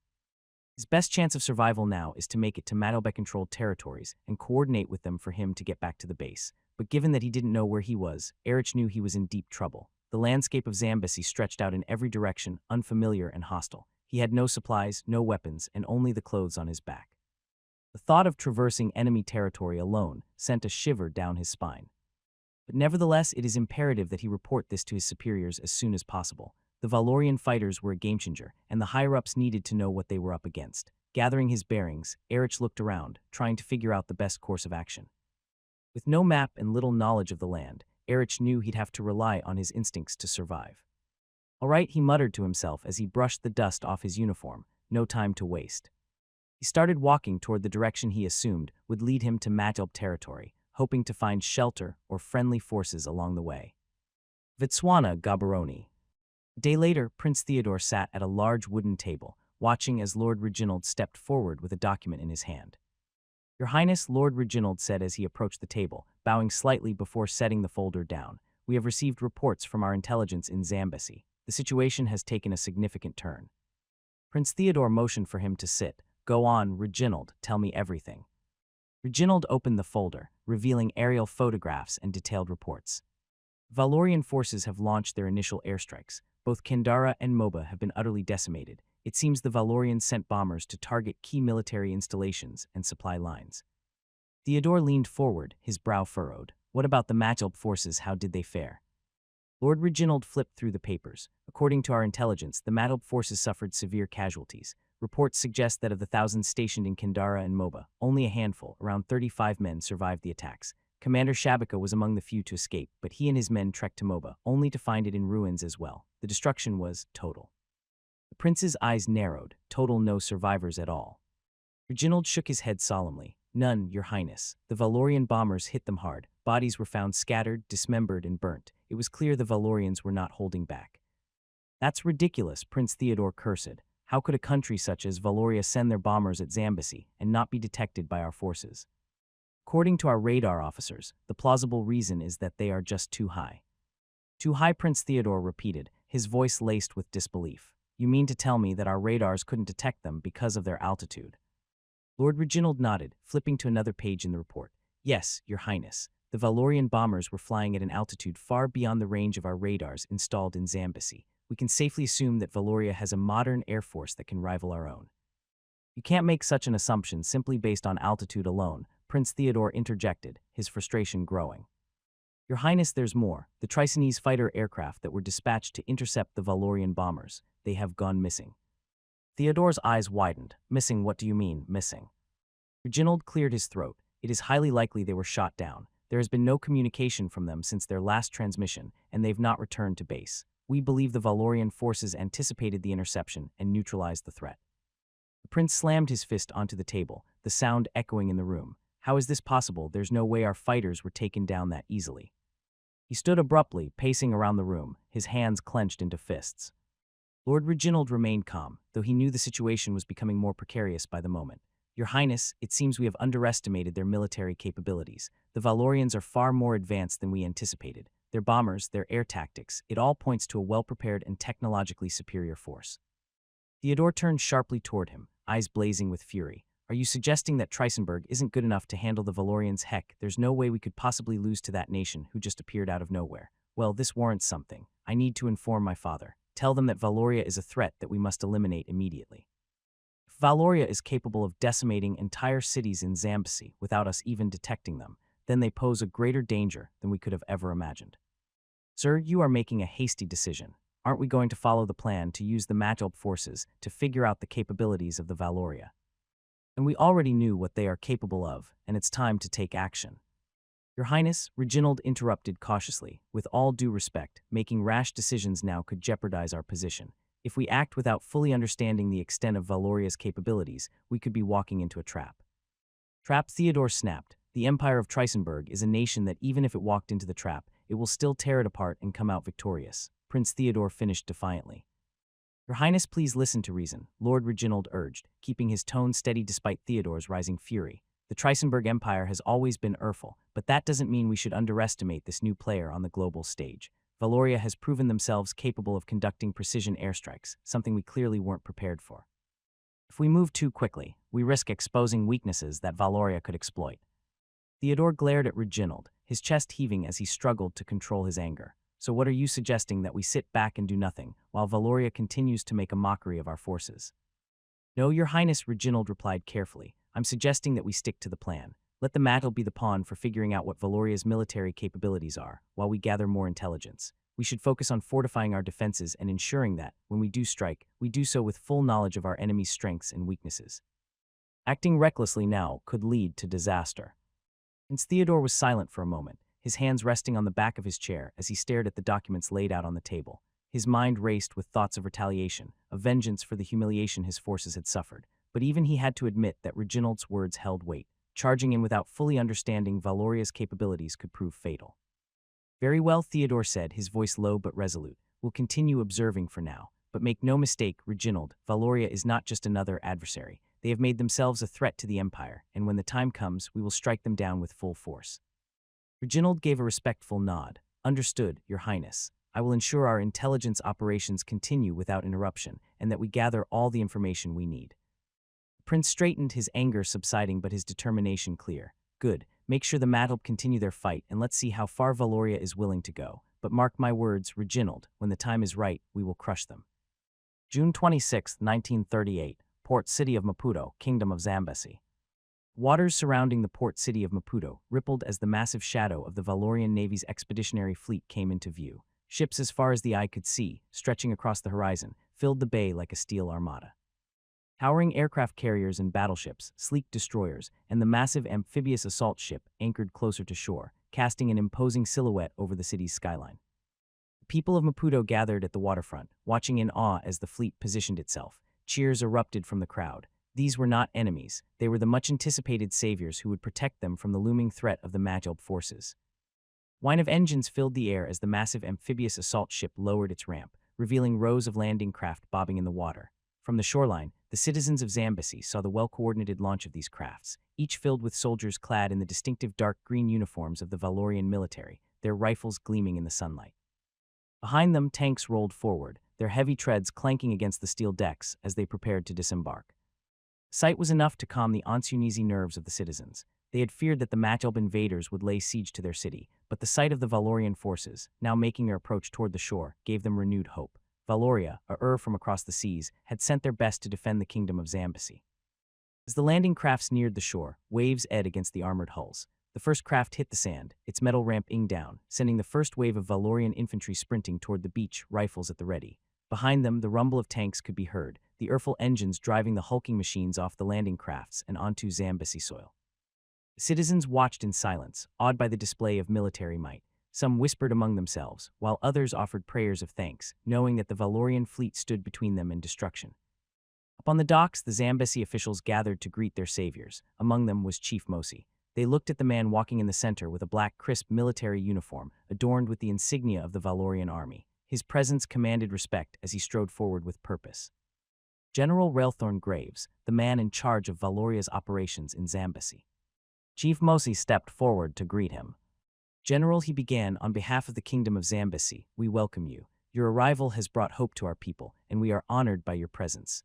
His best chance of survival now is to make it to Mattelbeck-controlled territories and coordinate with them for him to get back to the base. But given that he didn't know where he was, Erich knew he was in deep trouble. The landscape of Zambesi stretched out in every direction, unfamiliar and hostile. He had no supplies, no weapons, and only the clothes on his back. The thought of traversing enemy territory alone sent a shiver down his spine. But nevertheless, it is imperative that he report this to his superiors as soon as possible. The Valorian fighters were a game-changer, and the higher-ups needed to know what they were up against. Gathering his bearings, Erich looked around, trying to figure out the best course of action. With no map and little knowledge of the land, Erich knew he'd have to rely on his instincts to survive. "All right," he muttered to himself as he brushed the dust off his uniform. No time to waste. He started walking toward the direction he assumed would lead him to Mattelbeck territory, hoping to find shelter or friendly forces along the way. Vitswana Gaborone. A day later, Prince Theodore sat at a large wooden table, watching as Lord Reginald stepped forward with a document in his hand. "Your Highness," Lord Reginald said as he approached the table, bowing slightly before setting the folder down, "we have received reports from our intelligence in Zambesi. The situation has taken a significant turn." Prince Theodore motioned for him to sit. "Go on, Reginald, tell me everything." Reginald opened the folder, revealing aerial photographs and detailed reports. Valorian forces have launched their initial airstrikes. Both Kandara and Moba have been utterly decimated. It seems the Valorians sent bombers to target key military installations and supply lines. Theodore leaned forward, his brow furrowed. What about the Matchelp forces, how did they fare? Lord Reginald flipped through the papers. According to our intelligence, the Matchelp forces suffered severe casualties. Reports suggest that of the thousands stationed in Kandara and Moba, only a handful, around 35 men, survived the attacks. Commander Shabaka was among the few to escape, but he and his men trekked to Moba, only to find it in ruins as well. The destruction was total. The prince's eyes narrowed. Total, no survivors at all. Reginald shook his head solemnly. None, your highness. The Valorian bombers hit them hard. Bodies were found scattered, dismembered, and burnt. It was clear the Valorians were not holding back. That's ridiculous, Prince Theodore cursed. How could a country such as Valoria send their bombers at Zambesi and not be detected by our forces? According to our radar officers, the plausible reason is that they are just too high. Too high, Prince Theodore repeated, his voice laced with disbelief. You mean to tell me that our radars couldn't detect them because of their altitude? Lord Reginald nodded, flipping to another page in the report. Yes, your highness. The Valorian bombers were flying at an altitude far beyond the range of our radars installed in Zambesi. We can safely assume that Valoria has a modern air force that can rival our own. You can't make such an assumption simply based on altitude alone, Prince Theodore interjected, his frustration growing. Your highness, there's more. The Tritonese fighter aircraft that were dispatched to intercept the Valorian bombers, they have gone missing. Theodore's eyes widened. Missing, what do you mean, missing? Reginald cleared his throat. It is highly likely they were shot down. There has been no communication from them since their last transmission, and they've not returned to base. We believe the Valorian forces anticipated the interception and neutralized the threat. The prince slammed his fist onto the table, the sound echoing in the room. How is this possible? There's no way our fighters were taken down that easily. He stood abruptly, pacing around the room, his hands clenched into fists. Lord Reginald remained calm, though he knew the situation was becoming more precarious by the moment. Your highness, it seems we have underestimated their military capabilities. The Valorians are far more advanced than we anticipated. Their bombers, their air tactics, it all points to a well-prepared and technologically superior force. Theodore turned sharply toward him, eyes blazing with fury. Are you suggesting that Trisenberg isn't good enough to handle the Valorians? Heck, there's no way we could possibly lose to that nation who just appeared out of nowhere. Well, this warrants something. I need to inform my father. Tell them that Valoria is a threat that we must eliminate immediately. If Valoria is capable of decimating entire cities in Zambesi without us even detecting them, then they pose a greater danger than we could have ever imagined. Sir, you are making a hasty decision. Aren't we going to follow the plan to use the Matchelp forces to figure out the capabilities of the Valoria? And we already knew what they are capable of, and it's time to take action. Your Highness, Reginald interrupted cautiously. With all due respect, making rash decisions now could jeopardize our position. If we act without fully understanding the extent of Valoria's capabilities, we could be walking into a trap. Trap? Theodore snapped. The Empire of Trisenberg is a nation that even if it walked into the trap, it will still tear it apart and come out victorious. Prince Theodore finished defiantly. Your Highness, please listen to reason, Lord Reginald urged, keeping his tone steady despite Theodore's rising fury. The Trisenberg Empire has always been Urfel, but that doesn't mean we should underestimate this new player on the global stage. Valoria has proven themselves capable of conducting precision airstrikes, something we clearly weren't prepared for. If we move too quickly, we risk exposing weaknesses that Valoria could exploit. Theodore glared at Reginald, his chest heaving as he struggled to control his anger. So what are you suggesting, that we sit back and do nothing, while Valoria continues to make a mockery of our forces? No, Your Highness, Reginald replied carefully. I'm suggesting that we stick to the plan. Let the Mattel be the pawn for figuring out what Valoria's military capabilities are, while we gather more intelligence. We should focus on fortifying our defenses and ensuring that, when we do strike, we do so with full knowledge of our enemy's strengths and weaknesses. Acting recklessly now could lead to disaster. Prince Theodore was silent for a moment, his hands resting on the back of his chair as he stared at the documents laid out on the table. His mind raced with thoughts of retaliation, of vengeance for the humiliation his forces had suffered. But even he had to admit that Reginald's words held weight. Charging in without fully understanding Valoria's capabilities could prove fatal. Very well, Theodore said, his voice low but resolute. We'll continue observing for now. But make no mistake, Reginald, Valoria is not just another adversary. They have made themselves a threat to the Empire, and when the time comes, we will strike them down with full force. Reginald gave a respectful nod. Understood, Your Highness. I will ensure our intelligence operations continue without interruption, and that we gather all the information we need. The prince straightened, his anger subsiding but his determination clear. Good. Make sure the Mattel continue their fight, and let's see how far Valoria is willing to go. But mark my words, Reginald, when the time is right, we will crush them. June 26, 1938, Port City of Maputo, Kingdom of Zambesi. Waters surrounding the port city of Maputo rippled as the massive shadow of the Valorian Navy's expeditionary fleet came into view. Ships as far as the eye could see, stretching across the horizon, filled the bay like a steel armada. Towering aircraft carriers and battleships, sleek destroyers, and the massive amphibious assault ship anchored closer to shore, casting an imposing silhouette over the city's skyline. The people of Maputo gathered at the waterfront, watching in awe as the fleet positioned itself. Cheers erupted from the crowd. These were not enemies, they were the much-anticipated saviors who would protect them from the looming threat of the manhwaedit forces. Whine of engines filled the air as the massive amphibious assault ship lowered its ramp, revealing rows of landing craft bobbing in the water. From the shoreline, the citizens of Zambesi saw the well-coordinated launch of these crafts, each filled with soldiers clad in the distinctive dark green uniforms of the Valorian military, their rifles gleaming in the sunlight. Behind them, tanks rolled forward, their heavy treads clanking against the steel decks as they prepared to disembark. Sight was enough to calm the uneasy nerves of the citizens. They had feared that the manhwaedit invaders would lay siege to their city, but the sight of the Valorian forces, now making their approach toward the shore, gave them renewed hope. Valoria, a from across the seas, had sent their best to defend the kingdom of Zambesi. As the landing crafts neared the shore, waves edged against the armored hulls. The first craft hit the sand, its metal ramp inged down, sending the first wave of Valorian infantry sprinting toward the beach, rifles at the ready. Behind them, the rumble of tanks could be heard, the Urfel engines driving the hulking machines off the landing crafts and onto Zambesi soil. The citizens watched in silence, awed by the display of military might. Some whispered among themselves, while others offered prayers of thanks, knowing that the Valorian fleet stood between them and destruction. Upon the docks, the Zambesi officials gathered to greet their saviors. Among them was Chief Mosi. They looked at the man walking in the center with a black, crisp military uniform, adorned with the insignia of the Valorian army. His presence commanded respect as he strode forward with purpose. General Railthorn Graves, the man in charge of Valoria's operations in Zambesi. Chief Mosi stepped forward to greet him. General, he began, on behalf of the Kingdom of Zambesi, we welcome you. Your arrival has brought hope to our people, and we are honored by your presence.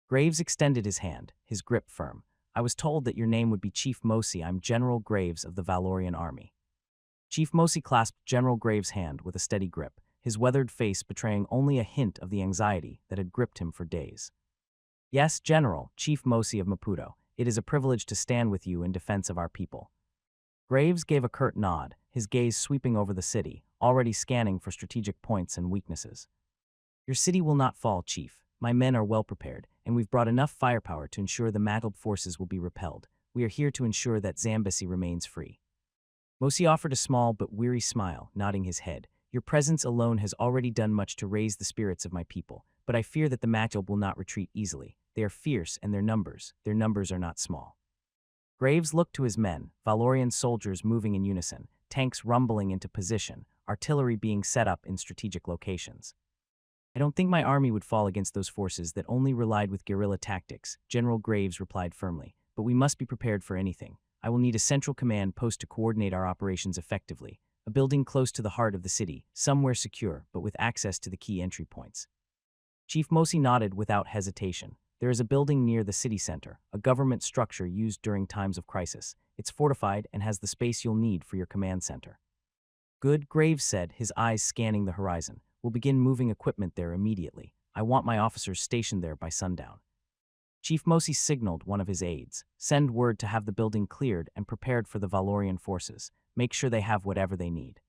Graves extended his hand, his grip firm. I was told that your name would be Chief Mosi. I'm General Graves of the Valorian Army. Chief Mosi clasped General Graves' hand with a steady grip, his weathered face betraying only a hint of the anxiety that had gripped him for days. Yes, General, Chief Mosi of Maputo, it is a privilege to stand with you in defense of our people. Graves gave a curt nod, his gaze sweeping over the city, already scanning for strategic points and weaknesses. Your city will not fall, Chief. My men are well prepared, and we've brought enough firepower to ensure the manhwaedit forces will be repelled. We are here to ensure that Zambesi remains free. Mosi offered a small but weary smile, nodding his head. Your presence alone has already done much to raise the spirits of my people, but I fear that the manhwaedit will not retreat easily. They are fierce, and their numbers are not small. Graves looked to his men, Valorian soldiers moving in unison, tanks rumbling into position, artillery being set up in strategic locations. I don't think my army would fall against those forces that only relied with guerrilla tactics, General Graves replied firmly, but we must be prepared for anything. I will need a central command post to coordinate our operations effectively, a building close to the heart of the city, somewhere secure but with access to the key entry points. Chief Mosi nodded without hesitation. There is a building near the city center, a government structure used during times of crisis. It's fortified and has the space you'll need for your command center. Good, Graves said, his eyes scanning the horizon. We'll begin moving equipment there immediately. I want my officers stationed there by sundown. Chief Mosi signaled one of his aides. Send word to have the building cleared and prepared for the Valorian forces. Make sure they have whatever they need.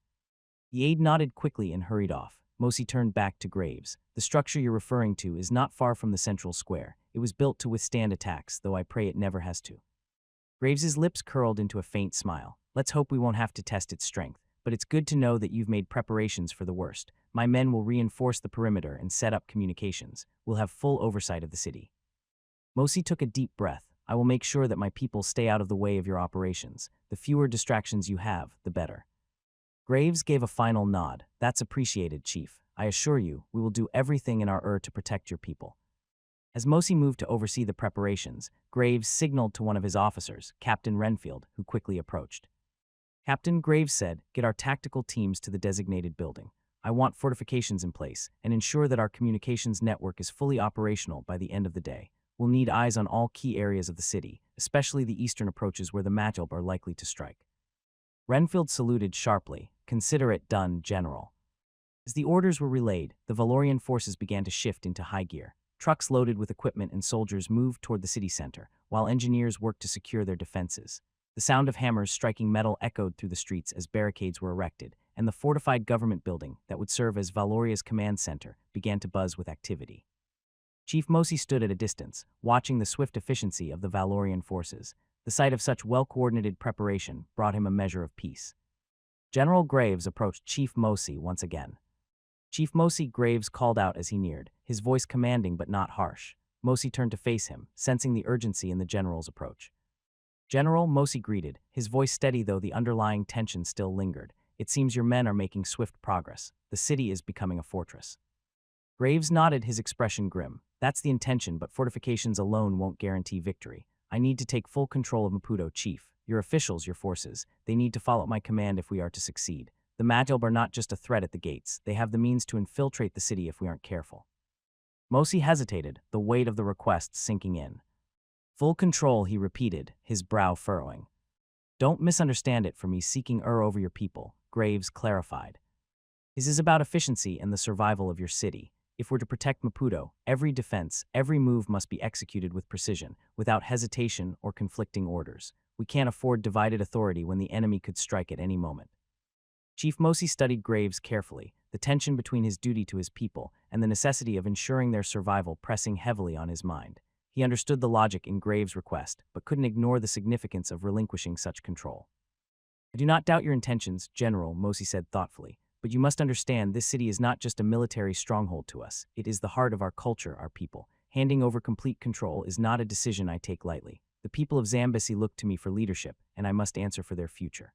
The aide nodded quickly and hurried off. Mosi turned back to Graves. The structure you're referring to is not far from the central square. It was built to withstand attacks, though I pray it never has to. Graves's lips curled into a faint smile. Let's hope we won't have to test its strength, but it's good to know that you've made preparations for the worst. My men will reinforce the perimeter and set up communications. We'll have full oversight of the city. Mosi took a deep breath. I will make sure that my people stay out of the way of your operations. The fewer distractions you have, the better. Graves gave a final nod. That's appreciated, Chief. I assure you, we will do everything in our to protect your people. As Mosi moved to oversee the preparations, Graves signaled to one of his officers, Captain Renfield, who quickly approached. Captain, Graves said, get our tactical teams to the designated building. I want fortifications in place and ensure that our communications network is fully operational by the end of the day. We'll need eyes on all key areas of the city, especially the eastern approaches where the manhwaedit are likely to strike. Renfield saluted sharply. Consider it done, General. As the orders were relayed, the Valorian forces began to shift into high gear. Trucks loaded with equipment and soldiers moved toward the city center, while engineers worked to secure their defenses. The sound of hammers striking metal echoed through the streets as barricades were erected, and the fortified government building that would serve as Valoria's command center began to buzz with activity. Chief Mosi stood at a distance, watching the swift efficiency of the Valorian forces. The sight of such well-coordinated preparation brought him a measure of peace. General Graves approached Chief Mosi once again. Chief Mosi, Graves called out as he neared, his voice commanding but not harsh. Mosi turned to face him, sensing the urgency in the general's approach. General, Mosi greeted, his voice steady though the underlying tension still lingered. It seems your men are making swift progress. The city is becoming a fortress. Graves nodded, his expression grim. That's the intention, but fortifications alone won't guarantee victory. I need to take full control of Maputo, Chief. Your officials, your forces, they need to follow my command if we are to succeed. The Majlb are not just a threat at the gates, they have the means to infiltrate the city if we aren't careful. Mosi hesitated, the weight of the request sinking in. Full control, he repeated, his brow furrowing. Don't misunderstand it for me seeking over your people, Graves clarified. This is about efficiency and the survival of your city. If we're to protect Maputo, every defense, every move must be executed with precision, without hesitation or conflicting orders. We can't afford divided authority when the enemy could strike at any moment. Chief Mosi studied Graves carefully, the tension between his duty to his people and the necessity of ensuring their survival pressing heavily on his mind. He understood the logic in Graves' request, but couldn't ignore the significance of relinquishing such control. I do not doubt your intentions, General, Mosi said thoughtfully, but you must understand this city is not just a military stronghold to us. It is the heart of our culture, our people. Handing over complete control is not a decision I take lightly. The people of Zambesi look to me for leadership, and I must answer for their future.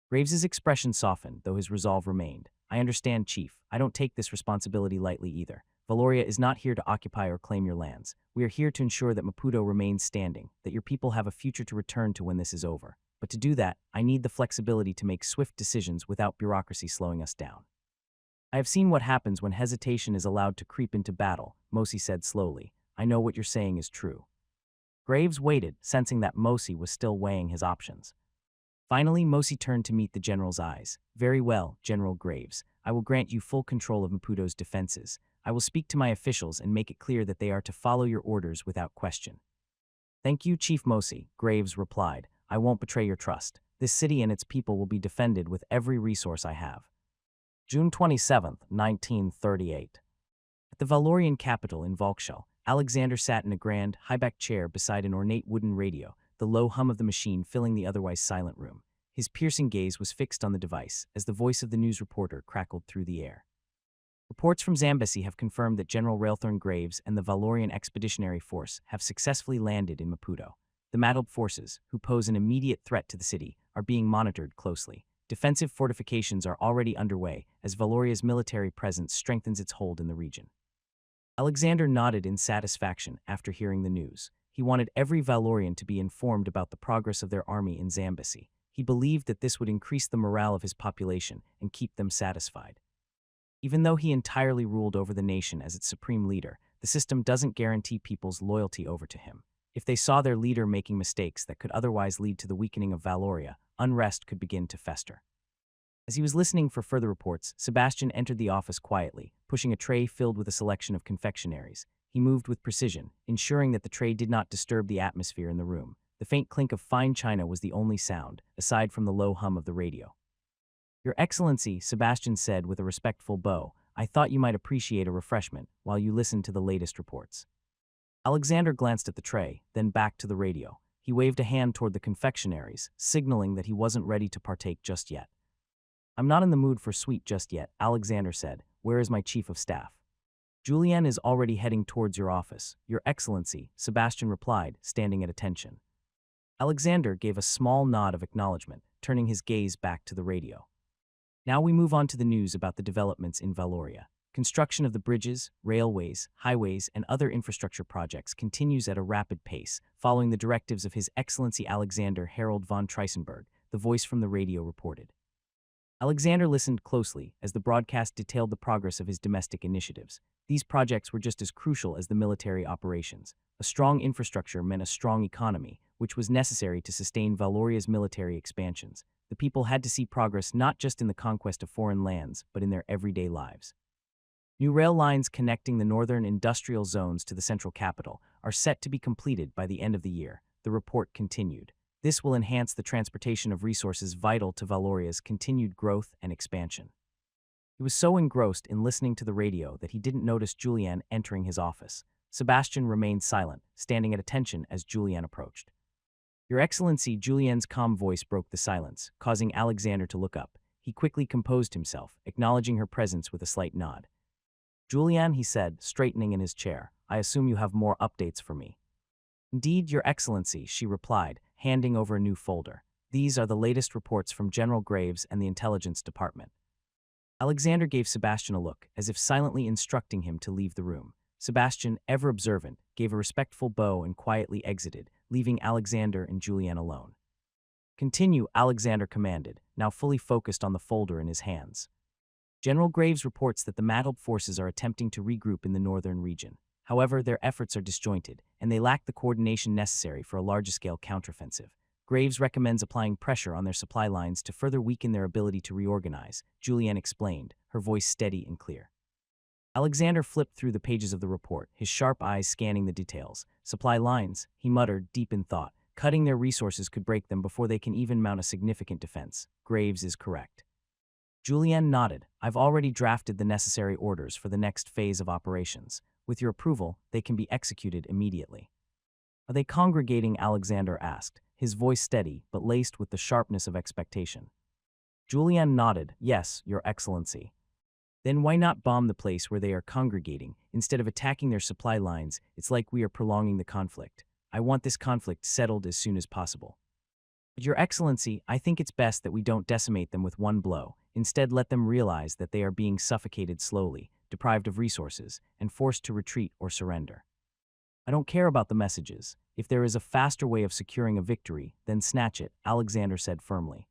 Graves's expression softened, though his resolve remained. I understand, Chief. I don't take this responsibility lightly either. Valoria is not here to occupy or claim your lands. We are here to ensure that Maputo remains standing, that your people have a future to return to when this is over. But to do that, I need the flexibility to make swift decisions without bureaucracy slowing us down. I have seen what happens when hesitation is allowed to creep into battle, Mosi said slowly. I know what you're saying is true. Graves waited, sensing that Mosi was still weighing his options. Finally, Mosi turned to meet the general's eyes. Very well, General Graves. I will grant you full control of Maputo's defenses. I will speak to my officials and make it clear that they are to follow your orders without question. Thank you, Chief Mosi, Graves replied. I won't betray your trust. This city and its people will be defended with every resource I have. June 27, 1938. At the Valorian capital in Volkshel, Alexander sat in a grand, high-backed chair beside an ornate wooden radio, the low hum of the machine filling the otherwise silent room. His piercing gaze was fixed on the device as the voice of the news reporter crackled through the air. Reports from Zambesi have confirmed that General Railthorn Graves and the Valorian Expeditionary Force have successfully landed in Maputo. The Majlb forces, who pose an immediate threat to the city, are being monitored closely. Defensive fortifications are already underway as Valoria's military presence strengthens its hold in the region. Alexander nodded in satisfaction after hearing the news. He wanted every Valorian to be informed about the progress of their army in Zambesi. He believed that this would increase the morale of his population and keep them satisfied. Even though he entirely ruled over the nation as its supreme leader, the system doesn't guarantee people's loyalty over to him. If they saw their leader making mistakes that could otherwise lead to the weakening of Valoria, unrest could begin to fester. As he was listening for further reports, Sebastian entered the office quietly, pushing a tray filled with a selection of confectionaries. He moved with precision, ensuring that the tray did not disturb the atmosphere in the room. The faint clink of fine china was the only sound, aside from the low hum of the radio. Your Excellency, Sebastian said with a respectful bow, I thought you might appreciate a refreshment while you listened to the latest reports. Alexander glanced at the tray, then back to the radio. He waved a hand toward the confectionaries, signaling that he wasn't ready to partake just yet. I'm not in the mood for sweet just yet, Alexander said. Where is my chief of staff? Julien is already heading towards your office, Your Excellency, Sebastian replied, standing at attention. Alexander gave a small nod of acknowledgement, turning his gaze back to the radio. Now we move on to the news about the developments in Valoria. Construction of the bridges, railways, highways, and other infrastructure projects continues at a rapid pace, following the directives of His Excellency Alexander Harold von Triesenberg, the voice from the radio reported. Alexander listened closely as the broadcast detailed the progress of his domestic initiatives. These projects were just as crucial as the military operations. A strong infrastructure meant a strong economy, which was necessary to sustain Valoria's military expansions. The people had to see progress not just in the conquest of foreign lands, but in their everyday lives. New rail lines connecting the northern industrial zones to the central capital are set to be completed by the end of the year, the report continued. This will enhance the transportation of resources vital to Valoria's continued growth and expansion. He was so engrossed in listening to the radio that he didn't notice Julianne entering his office. Sebastian remained silent, standing at attention as Julianne approached. Your Excellency, Julianne's calm voice broke the silence, causing Alexander to look up. He quickly composed himself, acknowledging her presence with a slight nod. Julianne, he said, straightening in his chair, I assume you have more updates for me. Indeed, Your Excellency, she replied, handing over a new folder. These are the latest reports from General Graves and the Intelligence Department. Alexander gave Sebastian a look, as if silently instructing him to leave the room. Sebastian, ever observant, gave a respectful bow and quietly exited, leaving Alexander and Julianne alone. Continue, Alexander commanded, now fully focused on the folder in his hands. General Graves reports that the Mattled forces are attempting to regroup in the northern region. However, their efforts are disjointed, and they lack the coordination necessary for a large-scale counteroffensive. Graves recommends applying pressure on their supply lines to further weaken their ability to reorganize, Julianne explained, her voice steady and clear. Alexander flipped through the pages of the report, his sharp eyes scanning the details. Supply lines, he muttered, deep in thought. Cutting their resources could break them before they can even mount a significant defense. Graves is correct. Julianne nodded. I've already drafted the necessary orders for the next phase of operations. With your approval, they can be executed immediately. Are they congregating? Alexander asked, his voice steady but laced with the sharpness of expectation. Julianne nodded. Yes, Your Excellency. Then why not bomb the place where they are congregating? Instead of attacking their supply lines, it's like we are prolonging the conflict. I want this conflict settled as soon as possible. But Your Excellency, I think it's best that we don't decimate them with one blow. Instead, let them realize that they are being suffocated slowly, deprived of resources, and forced to retreat or surrender. I don't care about the messages. If there is a faster way of securing a victory, then snatch it, Alexander said firmly.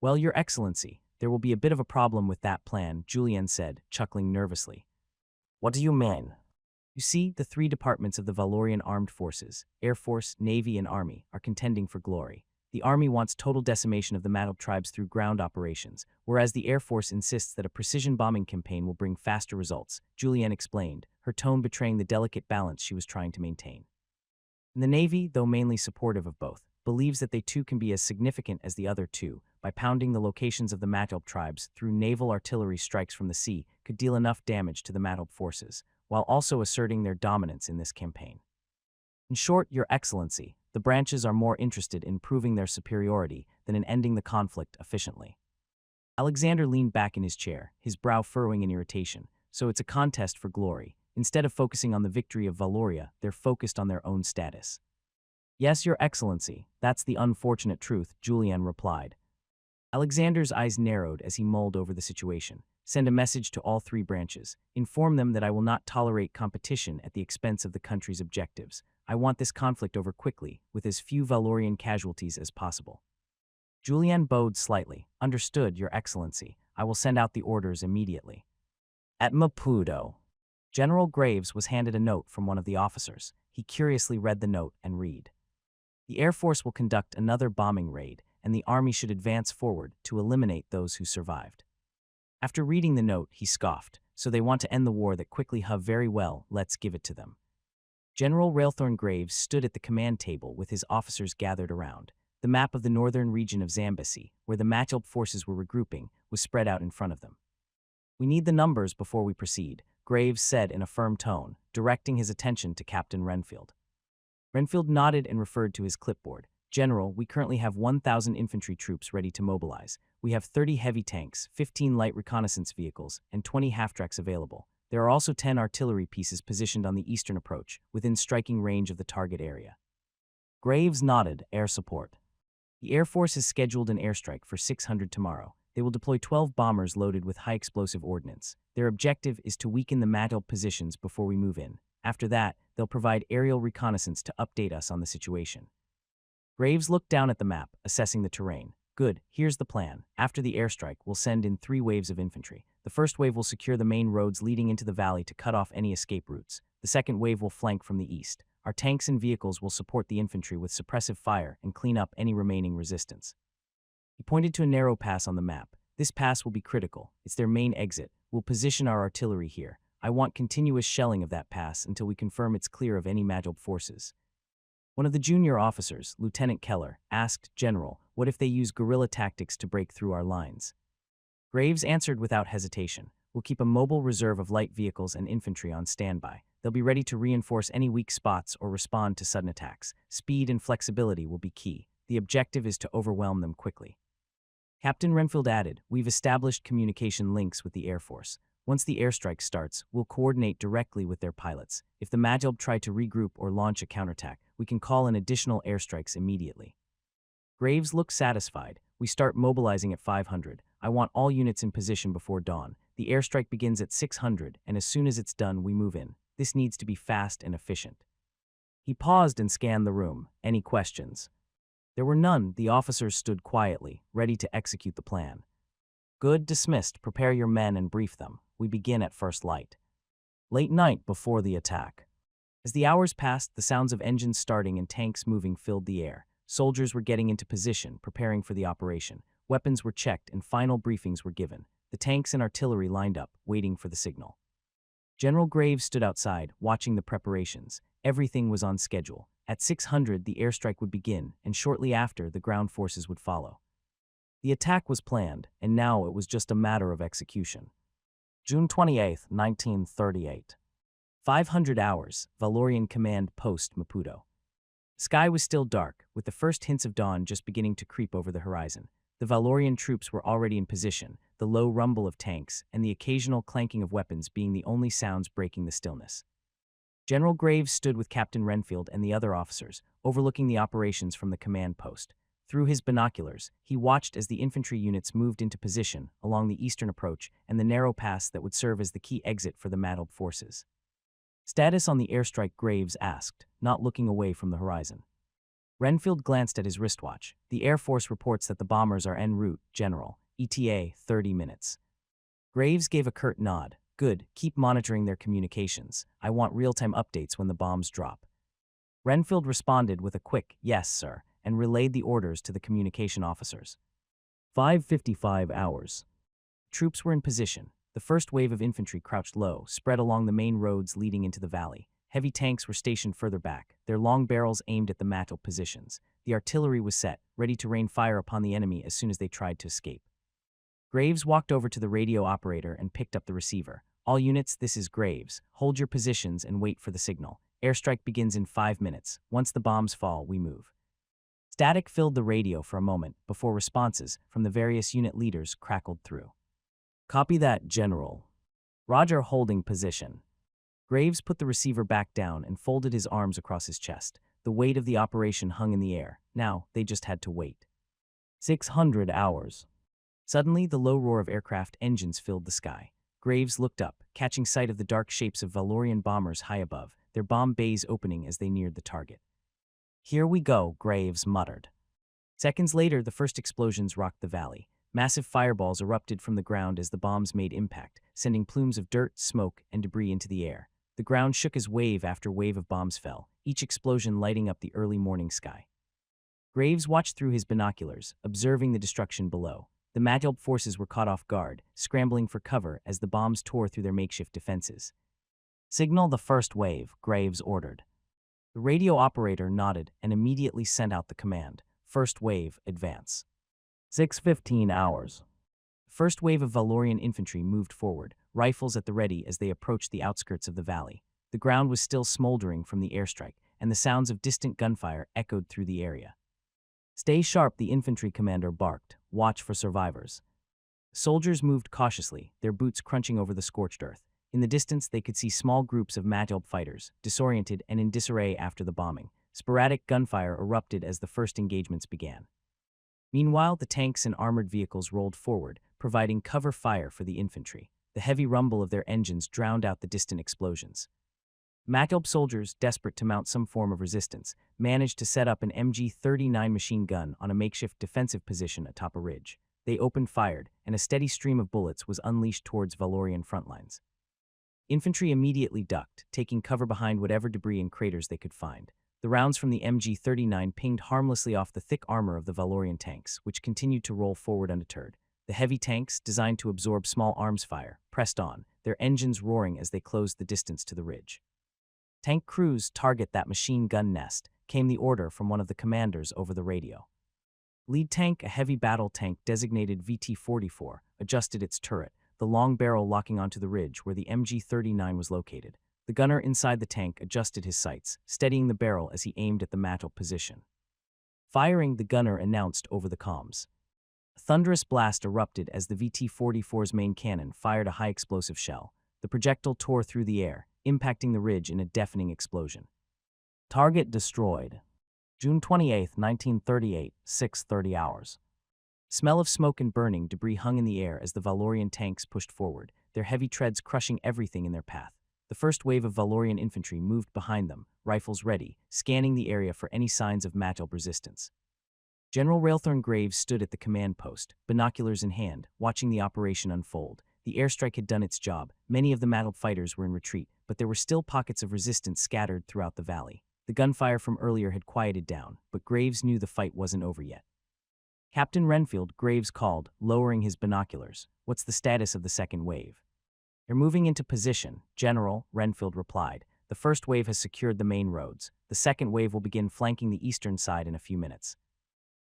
Well, Your Excellency, there will be a bit of a problem with that plan, Julianne said, chuckling nervously. What do you mean? You see, the three departments of the Valorian armed forces, Air Force, Navy, and Army, are contending for glory. The Army wants total decimation of the Mattled tribes through ground operations, whereas the Air Force insists that a precision bombing campaign will bring faster results, Julianne explained, her tone betraying the delicate balance she was trying to maintain. And the Navy, though mainly supportive of both, believes that they too can be as significant as the other two. By pounding the locations of the Mattled tribes through naval artillery strikes from the sea could deal enough damage to the Mattled forces, while also asserting their dominance in this campaign. In short, Your Excellency, the branches are more interested in proving their superiority than in ending the conflict efficiently. Alexander leaned back in his chair, his brow furrowing in irritation. So it's a contest for glory. Instead of focusing on the victory of Valoria, they're focused on their own status. Yes, Your Excellency, that's the unfortunate truth, Julianne replied. Alexander's eyes narrowed as he mulled over the situation. Send a message to all three branches. Inform them that I will not tolerate competition at the expense of the country's objectives. I want this conflict over quickly, with as few Valorian casualties as possible. Julianne bowed slightly. Understood, Your Excellency. I will send out the orders immediately. At Maputo, General Graves was handed a note from one of the officers. He curiously read the note and read. The Air Force will conduct another bombing raid, and the Army should advance forward to eliminate those who survived. After reading the note, he scoffed. So they want to end the war that quickly. Very well, let's give it to them. General Railthorn Graves stood at the command table with his officers gathered around. The map of the northern region of Zambesi, where the Mattled forces were regrouping, was spread out in front of them. We need the numbers before we proceed, Graves said in a firm tone, directing his attention to Captain Renfield. Renfield nodded and referred to his clipboard. General, we currently have 1,000 infantry troops ready to mobilize. We have 30 heavy tanks, 15 light reconnaissance vehicles, and 20 half-tracks available. There are also 10 artillery pieces positioned on the eastern approach, within striking range of the target area. Graves nodded. Air support. The Air Force has scheduled an airstrike for 600 tomorrow. They will deploy 12 bombers loaded with high-explosive ordnance. Their objective is to weaken the Mattled positions before we move in. After that, they'll provide aerial reconnaissance to update us on the situation. Graves looked down at the map, assessing the terrain. Good, here's the plan. After the airstrike, we'll send in 3 waves of infantry. The first wave will secure the main roads leading into the valley to cut off any escape routes. The second wave will flank from the east. Our tanks and vehicles will support the infantry with suppressive fire and clean up any remaining resistance. He pointed to a narrow pass on the map. This pass will be critical. It's their main exit. We'll position our artillery here. I want continuous shelling of that pass until we confirm it's clear of any Magilb forces. One of the junior officers, Lieutenant Keller, asked General, what if they use guerrilla tactics to break through our lines? Graves answered without hesitation, we'll keep a mobile reserve of light vehicles and infantry on standby. They'll be ready to reinforce any weak spots or respond to sudden attacks. Speed and flexibility will be key. The objective is to overwhelm them quickly. Captain Renfield added, we've established communication links with the Air Force. Once the airstrike starts, we'll coordinate directly with their pilots. If the Magilb try to regroup or launch a counterattack, we can call in additional airstrikes immediately. Graves looked satisfied. We start mobilizing at 500. I want all units in position before dawn. The airstrike begins at 600, and as soon as it's done, we move in. This needs to be fast and efficient. He paused and scanned the room. Any questions? There were none. The officers stood quietly, ready to execute the plan. Good, dismissed. Prepare your men and brief them. We begin at first light. Late night before the attack. As the hours passed, the sounds of engines starting and tanks moving filled the air. Soldiers were getting into position, preparing for the operation. Weapons were checked and final briefings were given. The tanks and artillery lined up, waiting for the signal. General Graves stood outside, watching the preparations. Everything was on schedule. At 600, the airstrike would begin, and shortly after, the ground forces would follow. The attack was planned, and now it was just a matter of execution. June 28, 1938. 500 hours, Valorian Command Post Maputo. Sky was still dark, with the first hints of dawn just beginning to creep over the horizon. The Valorian troops were already in position, the low rumble of tanks and the occasional clanking of weapons being the only sounds breaking the stillness. General Graves stood with Captain Renfield and the other officers, overlooking the operations from the command post. Through his binoculars, he watched as the infantry units moved into position along the eastern approach and the narrow pass that would serve as the key exit for the Magilb forces. Status on the airstrike, Graves asked, not looking away from the horizon. Renfield glanced at his wristwatch. The Air Force reports that the bombers are en route, General. ETA, 30 minutes. Graves gave a curt nod. Good, keep monitoring their communications. I want real-time updates when the bombs drop. Renfield responded with a quick, yes, sir, and relayed the orders to the communication officers. 5:55 hours. Troops were in position. The first wave of infantry crouched low, spread along the main roads leading into the valley. Heavy tanks were stationed further back, their long barrels aimed at the Magilb positions. The artillery was set, ready to rain fire upon the enemy as soon as they tried to escape. Graves walked over to the radio operator and picked up the receiver. All units, this is Graves. Hold your positions and wait for the signal. Airstrike begins in 5 minutes. Once the bombs fall, we move. Static filled the radio for a moment before responses from the various unit leaders crackled through. Copy that, General. Roger, holding position. Graves put the receiver back down and folded his arms across his chest. The weight of the operation hung in the air. Now, they just had to wait. 600 hours. Suddenly, the low roar of aircraft engines filled the sky. Graves looked up, catching sight of the dark shapes of Valorian bombers high above, their bomb bays opening as they neared the target. Here we go, Graves muttered. Seconds later, the first explosions rocked the valley. Massive fireballs erupted from the ground as the bombs made impact, sending plumes of dirt, smoke, and debris into the air. The ground shook as wave after wave of bombs fell, each explosion lighting up the early morning sky. Graves watched through his binoculars, observing the destruction below. The Magilb forces were caught off guard, scrambling for cover as the bombs tore through their makeshift defenses. Signal the first wave, Graves ordered. The radio operator nodded and immediately sent out the command, first wave, advance. 6:15 hours. The first wave of Valorian infantry moved forward, rifles at the ready as they approached the outskirts of the valley. The ground was still smoldering from the airstrike, and the sounds of distant gunfire echoed through the area. Stay sharp, the infantry commander barked. Watch for survivors. Soldiers moved cautiously, their boots crunching over the scorched earth. In the distance, they could see small groups of Magilb fighters, disoriented and in disarray after the bombing. Sporadic gunfire erupted as the first engagements began. Meanwhile, the tanks and armored vehicles rolled forward, providing cover fire for the infantry. The heavy rumble of their engines drowned out the distant explosions. Magilb soldiers, desperate to mount some form of resistance, managed to set up an MG-39 machine gun on a makeshift defensive position atop a ridge. They opened fire, and a steady stream of bullets was unleashed towards Valorian frontlines. Infantry immediately ducked, taking cover behind whatever debris and craters they could find. The rounds from the MG-39 pinged harmlessly off the thick armor of the Valorian tanks, which continued to roll forward undeterred. The heavy tanks, designed to absorb small arms fire, pressed on, their engines roaring as they closed the distance to the ridge. "Tank crews, target that machine gun nest," came the order from one of the commanders over the radio. Lead tank, a heavy battle tank designated VT-44, adjusted its turret, the long barrel locking onto the ridge where the MG-39 was located. The gunner inside the tank adjusted his sights, steadying the barrel as he aimed at the mantle position. Firing, the gunner announced over the comms. A thunderous blast erupted as the VT-44's main cannon fired a high-explosive shell. The projectile tore through the air, impacting the ridge in a deafening explosion. Target destroyed. June 28, 1938, 6:30 hours. Smell of smoke and burning debris hung in the air as the Valorian tanks pushed forward, their heavy treads crushing everything in their path. The first wave of Valorian infantry moved behind them, rifles ready, scanning the area for any signs of Mattelb resistance. General Railthorn Graves stood at the command post, binoculars in hand, watching the operation unfold. The airstrike had done its job. Many of the Mattelb fighters were in retreat, but there were still pockets of resistance scattered throughout the valley. The gunfire from earlier had quieted down, but Graves knew the fight wasn't over yet. "Captain Renfield," Graves called, lowering his binoculars. "What's the status of the second wave?" "They're moving into position, General," Renfield replied. "The first wave has secured the main roads. The second wave will begin flanking the eastern side in a few minutes."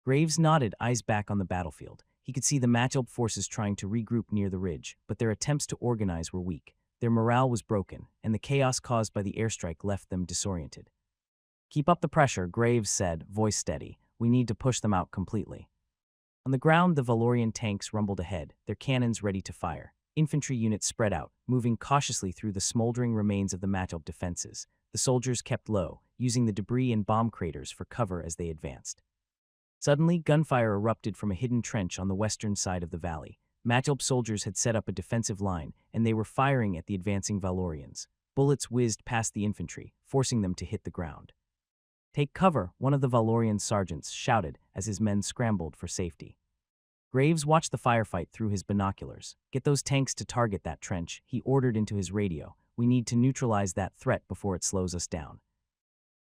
Graves nodded, eyes back on the battlefield. He could see the Mattelb forces trying to regroup near the ridge, but their attempts to organize were weak. Their morale was broken, and the chaos caused by the airstrike left them disoriented. "Keep up the pressure," Graves said, voice steady. "We need to push them out completely." On the ground, the Valorian tanks rumbled ahead, their cannons ready to fire. Infantry units spread out, moving cautiously through the smoldering remains of the Mattelb defenses. The soldiers kept low, using the debris and bomb craters for cover as they advanced. Suddenly, gunfire erupted from a hidden trench on the western side of the valley. Mattelb soldiers had set up a defensive line, and they were firing at the advancing Valorians. Bullets whizzed past the infantry, forcing them to hit the ground. "Take cover," one of the Valorian sergeants shouted as his men scrambled for safety. Graves watched the firefight through his binoculars. "Get those tanks to target that trench," he ordered into his radio. "We need to neutralize that threat before it slows us down."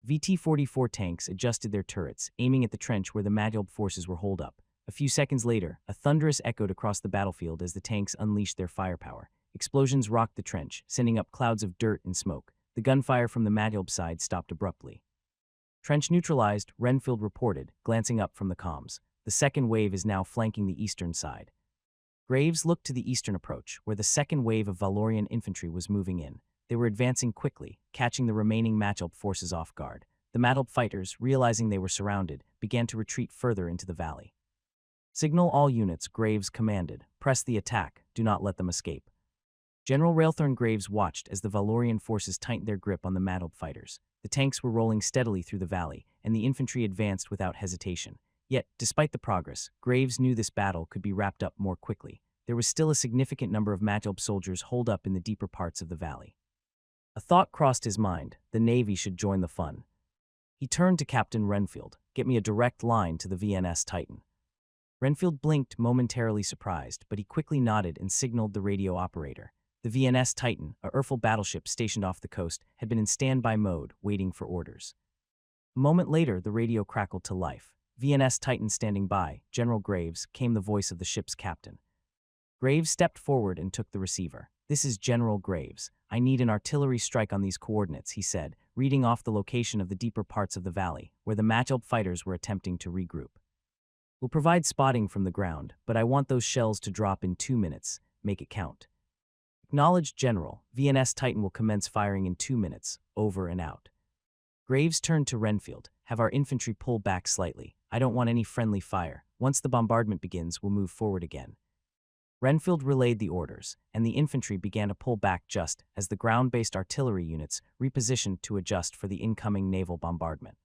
VT-44 tanks adjusted their turrets, aiming at the trench where the Mattelb forces were holed up. A few seconds later, a thunderous echoed across the battlefield as the tanks unleashed their firepower. Explosions rocked the trench, sending up clouds of dirt and smoke. The gunfire from the Mattelb side stopped abruptly. "Trench neutralized," Renfield reported, glancing up from the comms. "The second wave is now flanking the eastern side." Graves looked to the eastern approach, where the second wave of Valorian infantry was moving in. They were advancing quickly, catching the remaining Mattelb forces off guard. The Mattelb fighters, realizing they were surrounded, began to retreat further into the valley. "Signal all units," Graves commanded. "Press the attack. Do not let them escape." General Railthorn Graves watched as the Valorian forces tightened their grip on the Mattelb fighters. The tanks were rolling steadily through the valley, and the infantry advanced without hesitation. Yet, despite the progress, Graves knew this battle could be wrapped up more quickly. There was still a significant number of Mattelb soldiers holed up in the deeper parts of the valley. A thought crossed his mind: the Navy should join the fun. He turned to Captain Renfield. "Get me a direct line to the VNS Titan." Renfield blinked, momentarily surprised, but he quickly nodded and signaled the radio operator. The VNS Titan, a Urfel battleship stationed off the coast, had been in standby mode, waiting for orders. A moment later, the radio crackled to life. "VNS Titan standing by, General Graves," came the voice of the ship's captain. Graves stepped forward and took the receiver. "This is General Graves. I need an artillery strike on these coordinates," he said, reading off the location of the deeper parts of the valley, where the Mattelb fighters were attempting to regroup. "We'll provide spotting from the ground, but I want those shells to drop in 2 minutes. Make it count." "Acknowledged, General. VNS Titan will commence firing in 2 minutes. Over and out." Graves turned to Renfield. "Have our infantry pull back slightly. I don't want any friendly fire. Once the bombardment begins, we'll move forward again." Renfield relayed the orders, and the infantry began to pull back just as the ground-based artillery units repositioned to adjust for the incoming naval bombardment.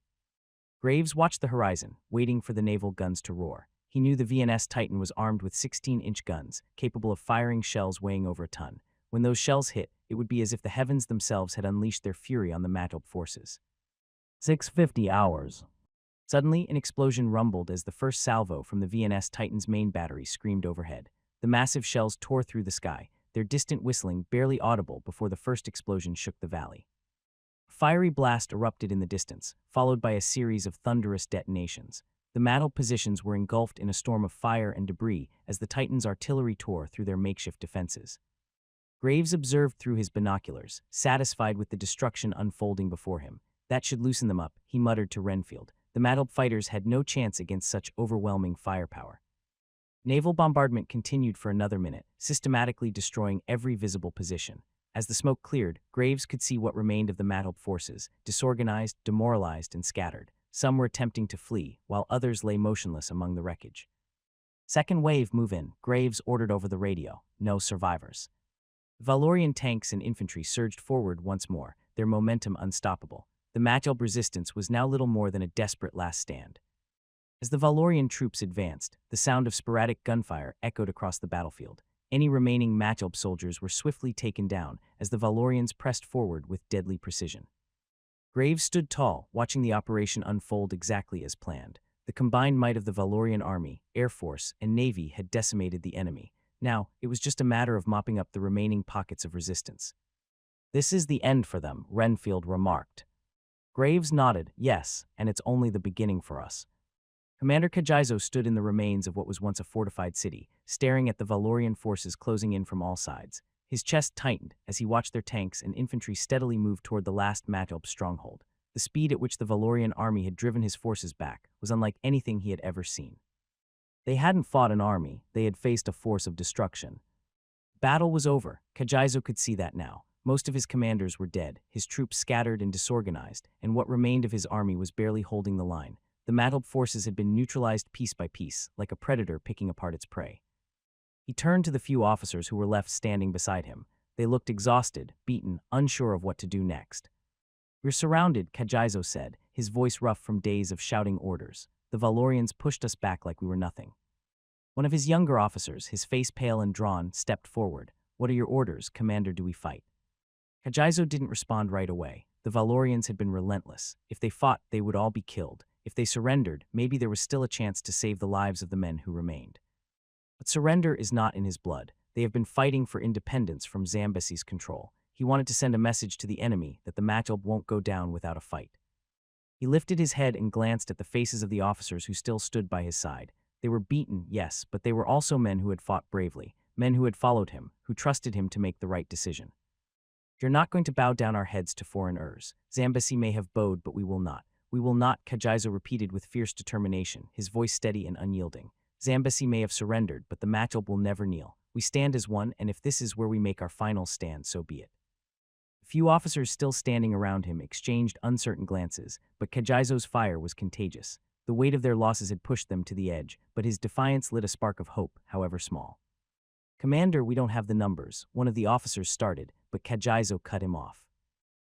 Graves watched the horizon, waiting for the naval guns to roar. He knew the VNS Titan was armed with 16-inch guns, capable of firing shells weighing over a ton. When those shells hit, it would be as if the heavens themselves had unleashed their fury on the Mattelb forces. 6:50 hours. Suddenly, an explosion rumbled as the first salvo from the VNS Titan's main battery screamed overhead. The massive shells tore through the sky, their distant whistling barely audible before the first explosion shook the valley. A fiery blast erupted in the distance, followed by a series of thunderous detonations. The Mattel positions were engulfed in a storm of fire and debris as the Titans' artillery tore through their makeshift defenses. Graves observed through his binoculars, satisfied with the destruction unfolding before him. That should loosen them up, he muttered to Renfield. The Mattel fighters had no chance against such overwhelming firepower. Naval bombardment continued for another minute, systematically destroying every visible position. As the smoke cleared, Graves could see what remained of the Mattel forces, disorganized, demoralized, and scattered. Some were attempting to flee, while others lay motionless among the wreckage. Second wave, move in, Graves ordered over the radio. No survivors. Valorian tanks and infantry surged forward once more, their momentum unstoppable. The Mattel resistance was now little more than a desperate last stand. As the Valorian troops advanced, the sound of sporadic gunfire echoed across the battlefield. Any remaining Mattel soldiers were swiftly taken down as the Valorians pressed forward with deadly precision. Graves stood tall, watching the operation unfold exactly as planned. The combined might of the Valorian army, air force, and navy had decimated the enemy. Now, it was just a matter of mopping up the remaining pockets of resistance. "This is the end for them," Renfield remarked. Graves nodded, "Yes, and it's only the beginning for us." Commander Kajizo stood in the remains of what was once a fortified city, staring at the Valorian forces closing in from all sides. His chest tightened as he watched their tanks and infantry steadily move toward the last Mattelb stronghold. The speed at which the Valorian army had driven his forces back was unlike anything he had ever seen. They hadn't fought an army, they had faced a force of destruction. Battle was over. Kajizo could see that now. Most of his commanders were dead, his troops scattered and disorganized, and what remained of his army was barely holding the line. The Mattelb forces had been neutralized piece by piece, like a predator picking apart its prey. He turned to the few officers who were left standing beside him. They looked exhausted, beaten, unsure of what to do next. "We're surrounded," Kajizo said, his voice rough from days of shouting orders. "The Valorians pushed us back like we were nothing." One of his younger officers, his face pale and drawn, stepped forward. "What are your orders, Commander? Do we fight?" Kajizo didn't respond right away. The Valorians had been relentless. If they fought, they would all be killed. If they surrendered, maybe there was still a chance to save the lives of the men who remained. But surrender is not in his blood. They have been fighting for independence from Zambesi's control. He wanted to send a message to the enemy that the Mattelb won't go down without a fight. He lifted his head and glanced at the faces of the officers who still stood by his side. They were beaten, yes, but they were also men who had fought bravely, men who had followed him, who trusted him to make the right decision. "You're not going to bow down our heads to foreigners. Zambesi may have bowed, but we will not. We will not," Kajizo repeated with fierce determination, his voice steady and unyielding. "Zambesi may have surrendered, but the Mattelb will never kneel. We stand as one, and if this is where we make our final stand, so be it." A few officers still standing around him exchanged uncertain glances, but Kajizo's fire was contagious. The weight of their losses had pushed them to the edge, but his defiance lit a spark of hope, however small. "Commander, we don't have the numbers," one of the officers started, but Kajizo cut him off.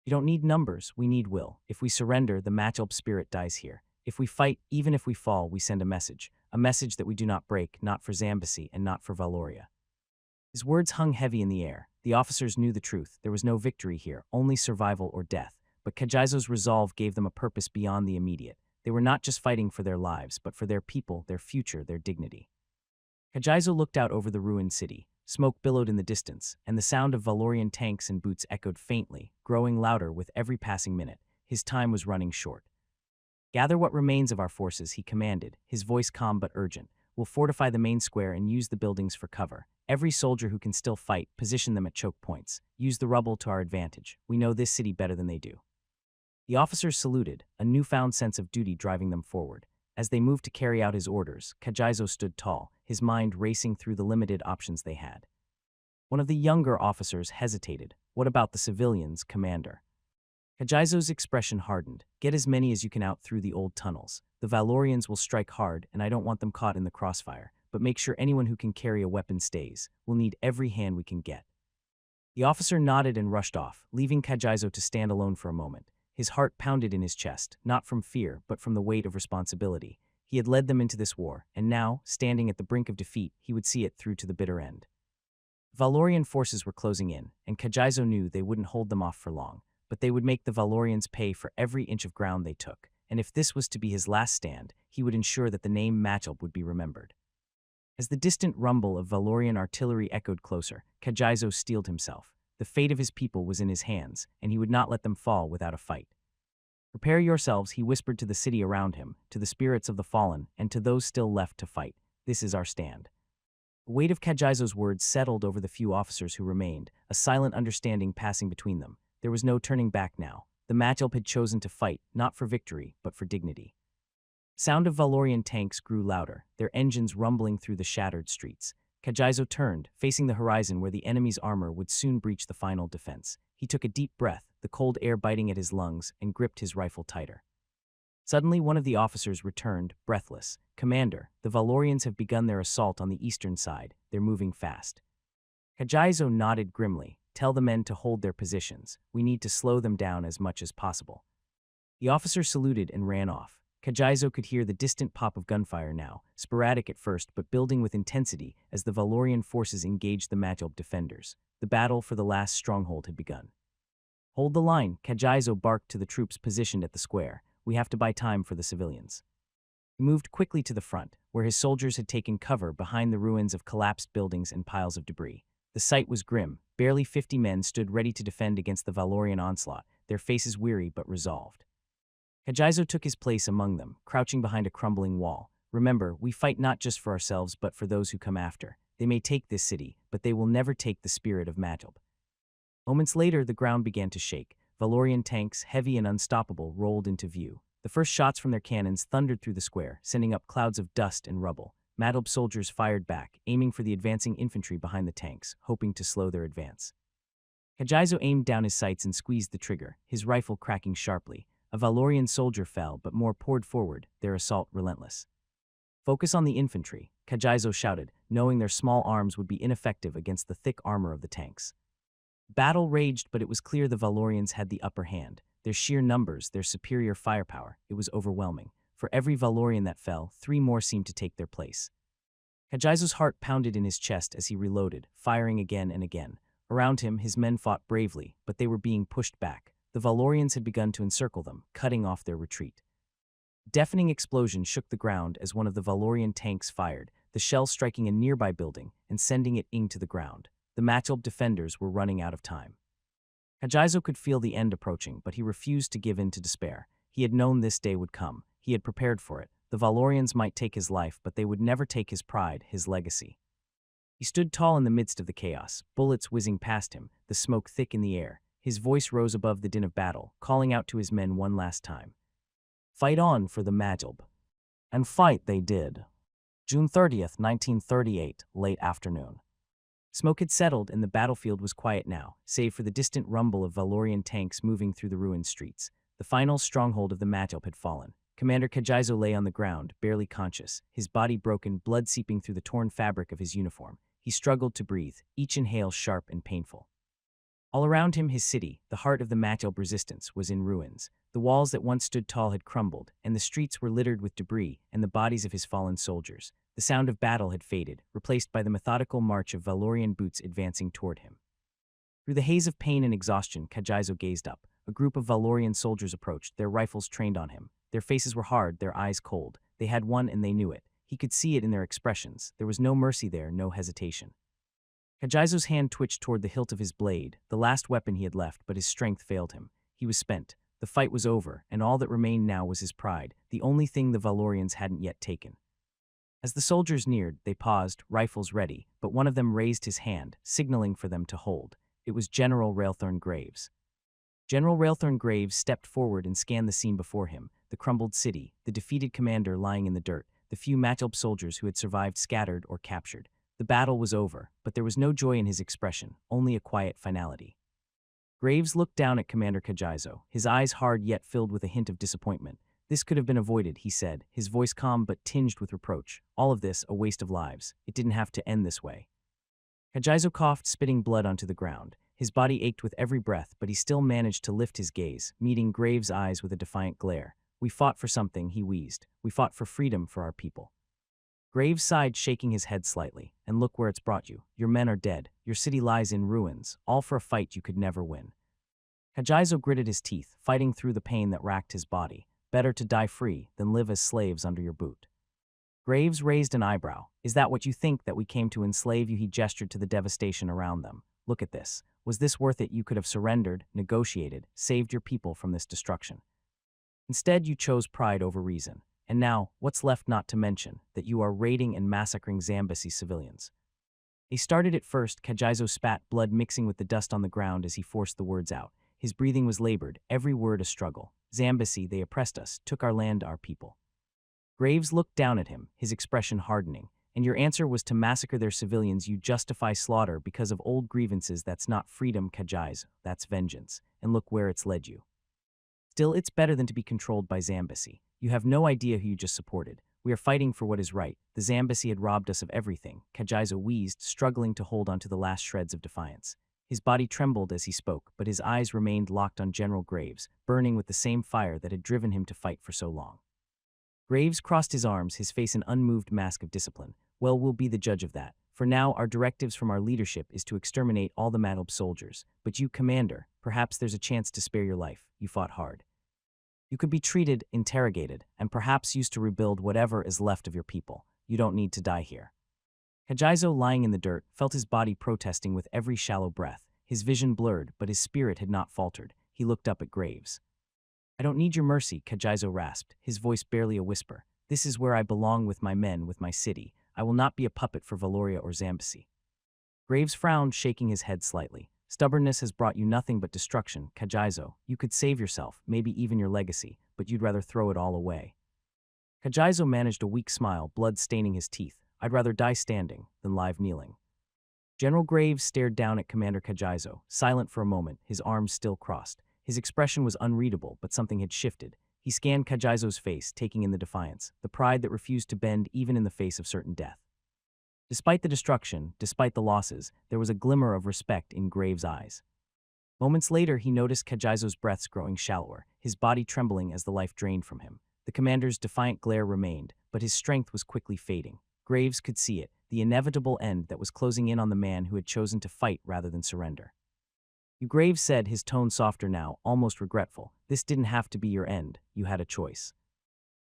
"You don't need numbers, we need will. If we surrender, the Mattelb spirit dies here. If we fight, even if we fall, we send a message that we do not break, not for Zambesi and not for Valoria." His words hung heavy in the air. The officers knew the truth. There was no victory here, only survival or death. But Kajizo's resolve gave them a purpose beyond the immediate. They were not just fighting for their lives, but for their people, their future, their dignity. Kajizo looked out over the ruined city. Smoke billowed in the distance, and the sound of Valorian tanks and boots echoed faintly, growing louder with every passing minute. His time was running short. "Gather what remains of our forces," he commanded, his voice calm but urgent. "We'll fortify the main square and use the buildings for cover. Every soldier who can still fight, position them at choke points. Use the rubble to our advantage. We know this city better than they do." The officers saluted, a newfound sense of duty driving them forward. As they moved to carry out his orders, Kajizo stood tall, his mind racing through the limited options they had. One of the younger officers hesitated. "What about the civilians, Commander?" Kajizo's expression hardened. "Get as many as you can out through the old tunnels. The Valorians will strike hard, and I don't want them caught in the crossfire, but make sure anyone who can carry a weapon stays. We'll need every hand we can get." The officer nodded and rushed off, leaving Kajizo to stand alone for a moment. His heart pounded in his chest, not from fear, but from the weight of responsibility. He had led them into this war, and now, standing at the brink of defeat, he would see it through to the bitter end. Valorian forces were closing in, and Kajizo knew they wouldn't hold them off for long, but they would make the Valorians pay for every inch of ground they took, and if this was to be his last stand, he would ensure that the name Mattelb would be remembered. As the distant rumble of Valorian artillery echoed closer, Kajizo steeled himself. The fate of his people was in his hands, and he would not let them fall without a fight. Prepare yourselves, he whispered to the city around him, to the spirits of the fallen, and to those still left to fight. This is our stand. The weight of Kajizo's words settled over the few officers who remained, a silent understanding passing between them. There was no turning back now. The Majulp had chosen to fight, not for victory, but for dignity. Sound of Valorian tanks grew louder, their engines rumbling through the shattered streets. Kajizo turned, facing the horizon where the enemy's armor would soon breach the final defense. He took a deep breath, the cold air biting at his lungs, and gripped his rifle tighter. Suddenly, one of the officers returned, breathless. "Commander, the Valorians have begun their assault on the eastern side. They're moving fast." Kajizo nodded grimly. "Tell the men to hold their positions. We need to slow them down as much as possible." The officer saluted and ran off. Kajizo could hear the distant pop of gunfire now, sporadic at first but building with intensity as the Valorian forces engaged the Majulp defenders. The battle for the last stronghold had begun. "Hold the line," Kajizo barked to the troops positioned at the square. "We have to buy time for the civilians." He moved quickly to the front, where his soldiers had taken cover behind the ruins of collapsed buildings and piles of debris. The sight was grim. Barely 50 men stood ready to defend against the Valorian onslaught, their faces weary but resolved. Kajizo took his place among them, crouching behind a crumbling wall. "Remember, we fight not just for ourselves but for those who come after. They may take this city, but they will never take the spirit of Majulp." Moments later, the ground began to shake. Valorian tanks, heavy and unstoppable, rolled into view. The first shots from their cannons thundered through the square, sending up clouds of dust and rubble. Majulp soldiers fired back, aiming for the advancing infantry behind the tanks, hoping to slow their advance. Kajizo aimed down his sights and squeezed the trigger, his rifle cracking sharply. A Valorian soldier fell, but more poured forward, their assault relentless. "Focus on the infantry," Kajizo shouted, knowing their small arms would be ineffective against the thick armor of the tanks. Battle raged, but it was clear the Valorians had the upper hand. Their sheer numbers, their superior firepower, it was overwhelming. For every Valorian that fell, 3 more seemed to take their place. Kajizo's heart pounded in his chest as he reloaded, firing again and again. Around him, his men fought bravely, but they were being pushed back. The Valorians had begun to encircle them, cutting off their retreat. Deafening explosion shook the ground as one of the Valorian tanks fired, the shell striking a nearby building and sending it into the ground. The Majulp defenders were running out of time. Kajizo could feel the end approaching, but he refused to give in to despair. He had known this day would come. He had prepared for it. The Valorians might take his life, but they would never take his pride, his legacy. He stood tall in the midst of the chaos, bullets whizzing past him, the smoke thick in the air. His voice rose above the din of battle, calling out to his men one last time. "Fight on for the Majulp." And fight they did. June 30th, 1938, late afternoon. Smoke had settled and the battlefield was quiet now, save for the distant rumble of Valorian tanks moving through the ruined streets. The final stronghold of the Majulp had fallen. Commander Kajizo lay on the ground, barely conscious, his body broken, blood seeping through the torn fabric of his uniform. He struggled to breathe, each inhale sharp and painful. All around him, his city, the heart of the Majulp resistance, was in ruins. The walls that once stood tall had crumbled, and the streets were littered with debris and the bodies of his fallen soldiers. The sound of battle had faded, replaced by the methodical march of Valorian boots advancing toward him. Through the haze of pain and exhaustion, Kajizo gazed up. A group of Valorian soldiers approached, their rifles trained on him. Their faces were hard, their eyes cold. They had won and they knew it. He could see it in their expressions. There was no mercy there, no hesitation. Kajizo's hand twitched toward the hilt of his blade, the last weapon he had left, but his strength failed him. He was spent. The fight was over, and all that remained now was his pride, the only thing the Valorians hadn't yet taken. As the soldiers neared, they paused, rifles ready, but one of them raised his hand, signaling for them to hold. It was General Railthorn Graves. General Railthorn Graves stepped forward and scanned the scene before him, the crumbled city, the defeated commander lying in the dirt, the few Majulp soldiers who had survived scattered or captured. The battle was over, but there was no joy in his expression, only a quiet finality. Graves looked down at Commander Kajizo, his eyes hard yet filled with a hint of disappointment. "This could have been avoided," he said, his voice calm but tinged with reproach. "All of this, a waste of lives. It didn't have to end this way." Kajizo coughed, spitting blood onto the ground. His body ached with every breath, but he still managed to lift his gaze, meeting Graves' eyes with a defiant glare. "We fought for something," he wheezed. "We fought for freedom for our people." Graves sighed, shaking his head slightly. "And look where it's brought you. Your men are dead. Your city lies in ruins, all for a fight you could never win." Kajizo gritted his teeth, fighting through the pain that racked his body. "Better to die free than live as slaves under your boot." Graves raised an eyebrow. "Is that what you think, that we came to enslave you?" He gestured to the devastation around them. "Look at this. Was this worth it? You could have surrendered, negotiated, saved your people from this destruction." Instead, you chose pride over reason. And now, what's left not to mention? That you are raiding and massacring Zambesi civilians. They started at first, Kajizo spat, blood mixing with the dust on the ground as he forced the words out. His breathing was labored, every word a struggle. Zambesi, they oppressed us, took our land, our people. Graves looked down at him, his expression hardening. And your answer was to massacre their civilians. You justify slaughter because of old grievances. That's not freedom, Kajizo, that's vengeance. And look where it's led you. Still, it's better than to be controlled by Zambesi. You have no idea who you just supported. We are fighting for what is right. The Zambesi had robbed us of everything, Kajizo wheezed, struggling to hold onto the last shreds of defiance. His body trembled as he spoke, but his eyes remained locked on General Graves, burning with the same fire that had driven him to fight for so long. Graves crossed his arms, his face an unmoved mask of discipline. Well, we'll be the judge of that. For now, our directives from our leadership is to exterminate all the Madlib soldiers. But you, Commander, perhaps there's a chance to spare your life. You fought hard. You could be treated, interrogated, and perhaps used to rebuild whatever is left of your people. You don't need to die here. Kajizo, lying in the dirt, felt his body protesting with every shallow breath. His vision blurred, but his spirit had not faltered. He looked up at Graves. I don't need your mercy, Kajizo rasped, his voice barely a whisper. This is where I belong, with my men, with my city. I will not be a puppet for Valoria or Zambesi. Graves frowned, shaking his head slightly. Stubbornness has brought you nothing but destruction, Kajizo. You could save yourself, maybe even your legacy, but you'd rather throw it all away. Kajizo managed a weak smile, blood staining his teeth. I'd rather die standing than live kneeling. General Graves stared down at Commander Kajizo, silent for a moment, his arms still crossed. His expression was unreadable, but something had shifted. He scanned Kajizo's face, taking in the defiance, the pride that refused to bend even in the face of certain death. Despite the destruction, despite the losses, there was a glimmer of respect in Graves' eyes. Moments later, he noticed Kajizo's breaths growing shallower, his body trembling as the life drained from him. The commander's defiant glare remained, but his strength was quickly fading. Graves could see it, the inevitable end that was closing in on the man who had chosen to fight rather than surrender. You, Graves said, his tone softer now, almost regretful. This didn't have to be your end. You had a choice.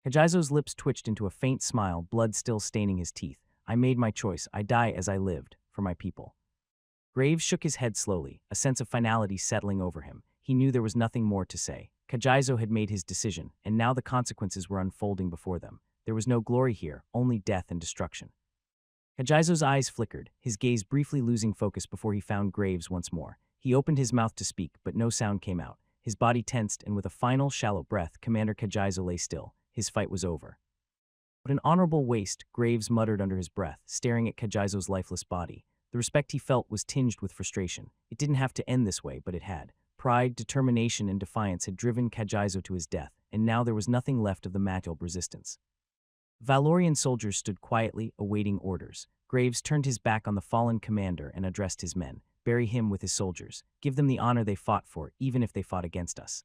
Kajizo's lips twitched into a faint smile, blood still staining his teeth. I made my choice. I die as I lived, for my people. Graves shook his head slowly, a sense of finality settling over him. He knew there was nothing more to say. Kajizo had made his decision, and now the consequences were unfolding before them. There was no glory here, only death and destruction. Kajizo's eyes flickered, his gaze briefly losing focus before he found Graves once more. He opened his mouth to speak, but no sound came out. His body tensed, and with a final, shallow breath, Commander Kajizo lay still. His fight was over. What an honorable waste, Graves muttered under his breath, staring at Kajizo's lifeless body. The respect he felt was tinged with frustration. It didn't have to end this way, but it had. Pride, determination, and defiance had driven Kajizo to his death, and now there was nothing left of the Madlib resistance. Valorian soldiers stood quietly, awaiting orders. Graves turned his back on the fallen commander and addressed his men. Bury him with his soldiers. Give them the honor they fought for, even if they fought against us.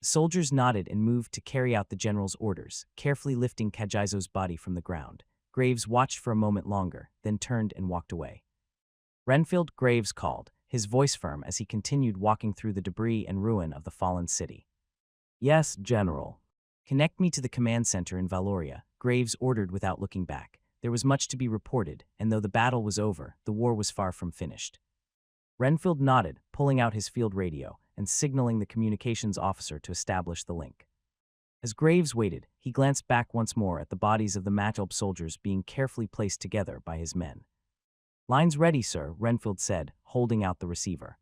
The soldiers nodded and moved to carry out the general's orders, carefully lifting Kajizo's body from the ground. Graves watched for a moment longer, then turned and walked away. Renfield, Graves called, his voice firm as he continued walking through the debris and ruin of the fallen city. Yes, General. Connect me to the command center in Valoria, Graves ordered without looking back. There was much to be reported, and though the battle was over, the war was far from finished. Renfield nodded, pulling out his field radio and signaling the communications officer to establish the link. As Graves waited, he glanced back once more at the bodies of the Madlib soldiers being carefully placed together by his men. Lines ready, sir, Renfield said, holding out the receiver.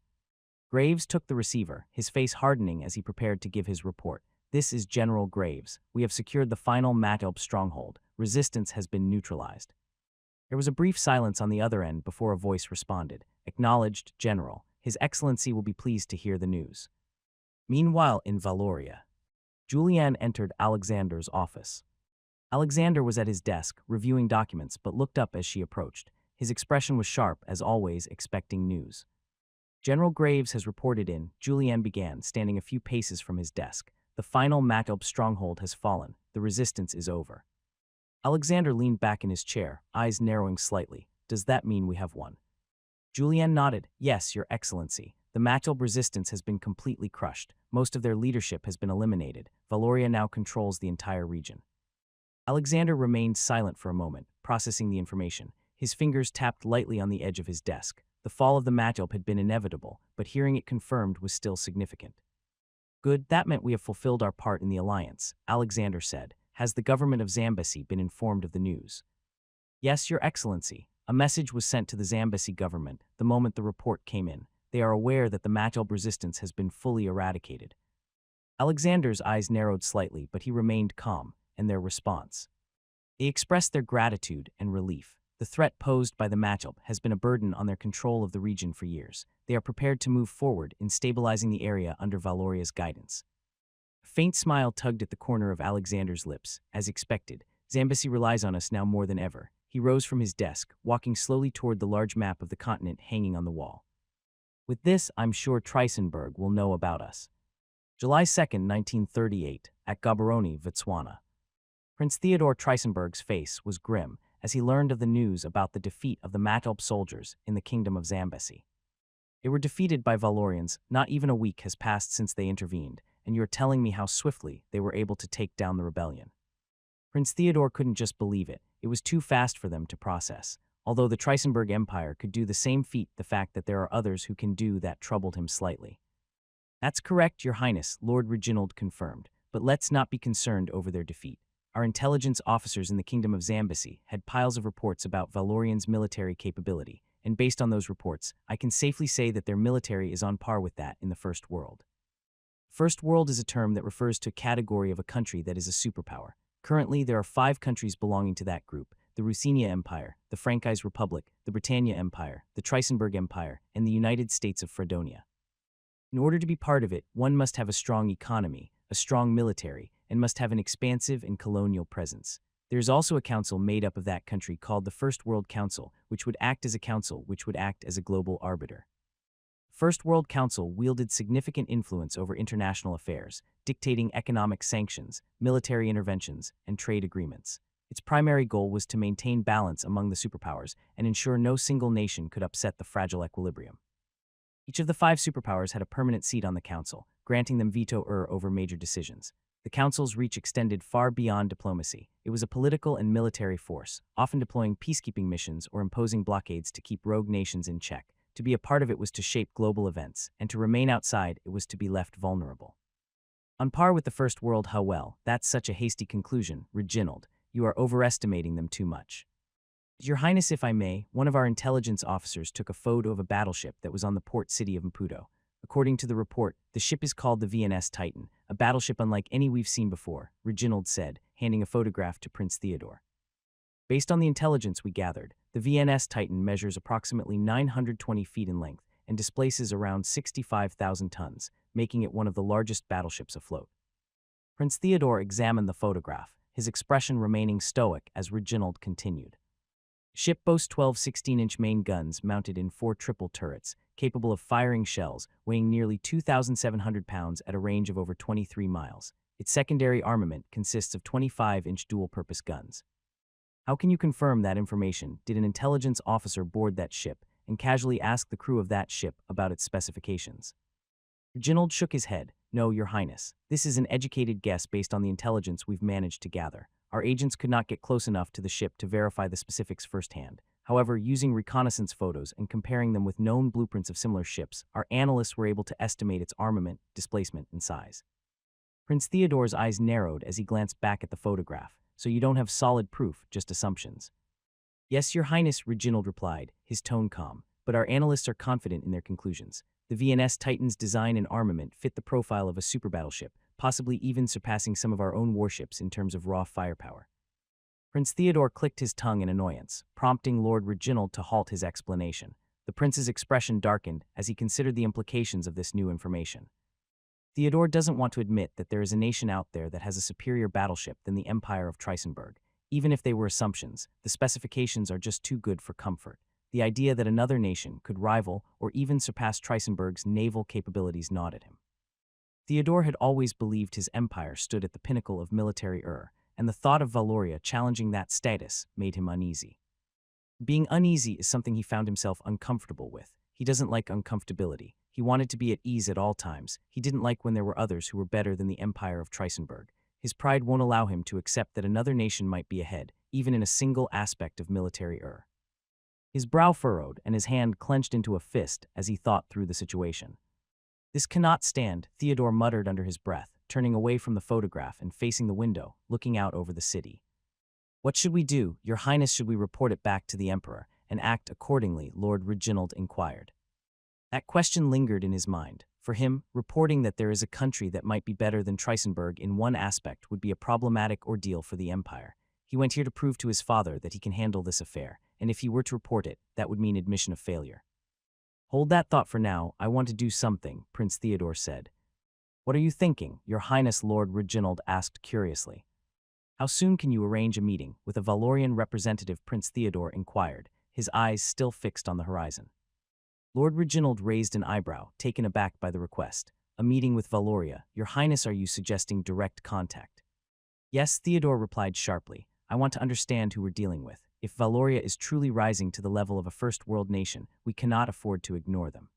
Graves took the receiver, his face hardening as he prepared to give his report. This is General Graves. We have secured the final Madlib stronghold. Resistance has been neutralized. There was a brief silence on the other end before a voice responded. Acknowledged, General. His Excellency will be pleased to hear the news. Meanwhile, in Valoria, Julianne entered Alexander's office. Alexander was at his desk, reviewing documents, but looked up as she approached. His expression was sharp, as always, expecting news. General Graves has reported in, Julianne began, standing a few paces from his desk. The final Madlib stronghold has fallen. The resistance is over. Alexander leaned back in his chair, eyes narrowing slightly. Does that mean we have won? Julianne nodded. Yes, Your Excellency. The Madlib resistance has been completely crushed. Most of their leadership has been eliminated. Valoria now controls the entire region. Alexander remained silent for a moment, processing the information. His fingers tapped lightly on the edge of his desk. The fall of the Madlib had been inevitable, but hearing it confirmed was still significant. Good, that meant we have fulfilled our part in the alliance, Alexander said. Has the government of Zambesi been informed of the news? Yes, Your Excellency. A message was sent to the Zambesi government the moment the report came in. They are aware that the Machel resistance has been fully eradicated. Alexander's eyes narrowed slightly, but he remained calm, and their response. They expressed their gratitude and relief. The threat posed by the Machel has been a burden on their control of the region for years. They are prepared to move forward in stabilizing the area under Valoria's guidance. A faint smile tugged at the corner of Alexander's lips. As expected, Zambesi relies on us now more than ever. He rose from his desk, walking slowly toward the large map of the continent hanging on the wall. With this, I'm sure Trisenberg will know about us. July 2, 1938, at Gaborone, Botswana. Prince Theodore Trisenberg's face was grim as he learned of the news about the defeat of the Machel soldiers in the kingdom of Zambesi. They were defeated by Valorians. Not even a week has passed since they intervened, and you're telling me how swiftly they were able to take down the rebellion. Prince Theodore couldn't just believe it. It was too fast for them to process. Although the Trisenberg Empire could do the same feat, the fact that there are others who can do that troubled him slightly. That's correct, Your Highness, Lord Reginald confirmed, but let's not be concerned over their defeat. Our intelligence officers in the Kingdom of Zambesi had piles of reports about Valorian's military capability, and based on those reports, I can safely say that their military is on par with that in the First World. First World is a term that refers to a category of a country that is a superpower. Currently, there are 5 countries belonging to that group: the Rusinia Empire, the Frankise Republic, the Britannia Empire, the Trisenberg Empire, and the United States of Fredonia. In order to be part of it, one must have a strong economy, a strong military, and must have an expansive and colonial presence. There is also a council made up of that country called the First World Council, which would act as a council which would act as a global arbiter. First World Council wielded significant influence over international affairs, dictating economic sanctions, military interventions, and trade agreements. Its primary goal was to maintain balance among the superpowers and ensure no single nation could upset the fragile equilibrium. Each of the 5 superpowers had a permanent seat on the council, granting them veto over major decisions. The council's reach extended far beyond diplomacy. It was a political and military force, often deploying peacekeeping missions or imposing blockades to keep rogue nations in check. To be a part of it was to shape global events, and to remain outside it was to be left vulnerable. On par with the First World, how well? That's such a hasty conclusion, Reginald. You are overestimating them too much. Your Highness, if I may, one of our intelligence officers took a photo of a battleship that was on the port city of Maputo. According to the report, the ship is called the VNS Titan, a battleship unlike any we've seen before, Reginald said, handing a photograph to Prince Theodore. Based on the intelligence we gathered, the VNS Titan measures approximately 920 feet in length and displaces around 65,000 tons, making it one of the largest battleships afloat. Prince Theodore examined the photograph, his expression remaining stoic as Reginald continued. The ship boasts 12 16-inch main guns mounted in 4 triple turrets, capable of firing shells weighing nearly 2,700 pounds at a range of over 23 miles. Its secondary armament consists of 25-inch dual-purpose guns. How can you confirm that information? Did an intelligence officer board that ship and casually ask the crew of that ship about its specifications? Reginald shook his head. No, Your Highness. This is an educated guess based on the intelligence we've managed to gather. Our agents could not get close enough to the ship to verify the specifics firsthand. However, using reconnaissance photos and comparing them with known blueprints of similar ships, our analysts were able to estimate its armament, displacement, and size. Prince Theodore's eyes narrowed as he glanced back at the photograph. So you don't have solid proof, just assumptions? Yes, Your Highness, Reginald replied, his tone calm, but our analysts are confident in their conclusions. The VNS Titan's design and armament fit the profile of a super battleship, possibly even surpassing some of our own warships in terms of raw firepower. Prince Theodore clicked his tongue in annoyance, prompting Lord Reginald to halt his explanation. The prince's expression darkened as he considered the implications of this new information. Theodore doesn't want to admit that there is a nation out there that has a superior battleship than the Empire of Trisenberg. Even if they were assumptions, the specifications are just too good for comfort. The idea that another nation could rival or even surpass Trisenberg's naval capabilities gnawed at him. Theodore had always believed his empire stood at the pinnacle of military and the thought of Valoria challenging that status made him uneasy. Being uneasy is something he found himself uncomfortable with. He doesn't like uncomfortability. He wanted to be at ease at all times. He didn't like when there were others who were better than the Empire of Trisenberg. His pride won't allow him to accept that another nation might be ahead, even in a single aspect of military His brow furrowed and his hand clenched into a fist as he thought through the situation. This cannot stand, Theodore muttered under his breath, turning away from the photograph and facing the window, looking out over the city. What should we do, Your Highness? Should we report it back to the Emperor and act accordingly? Lord Reginald inquired. That question lingered in his mind. For him, reporting that there is a country that might be better than Trisenberg in one aspect would be a problematic ordeal for the Empire. He went here to prove to his father that he can handle this affair, and if he were to report it, that would mean admission of failure. Hold that thought for now. I want to do something, Prince Theodore said. What are you thinking, Your Highness? Lord Reginald asked curiously. How soon can you arrange a meeting with a Valorian representative? Prince Theodore inquired, his eyes still fixed on the horizon. Lord Reginald raised an eyebrow, taken aback by the request. A meeting with Valoria, Your Highness? Are you suggesting direct contact? Yes, Theodore replied sharply. I want to understand who we're dealing with. If Valoria is truly rising to the level of a first-world nation, we cannot afford to ignore them.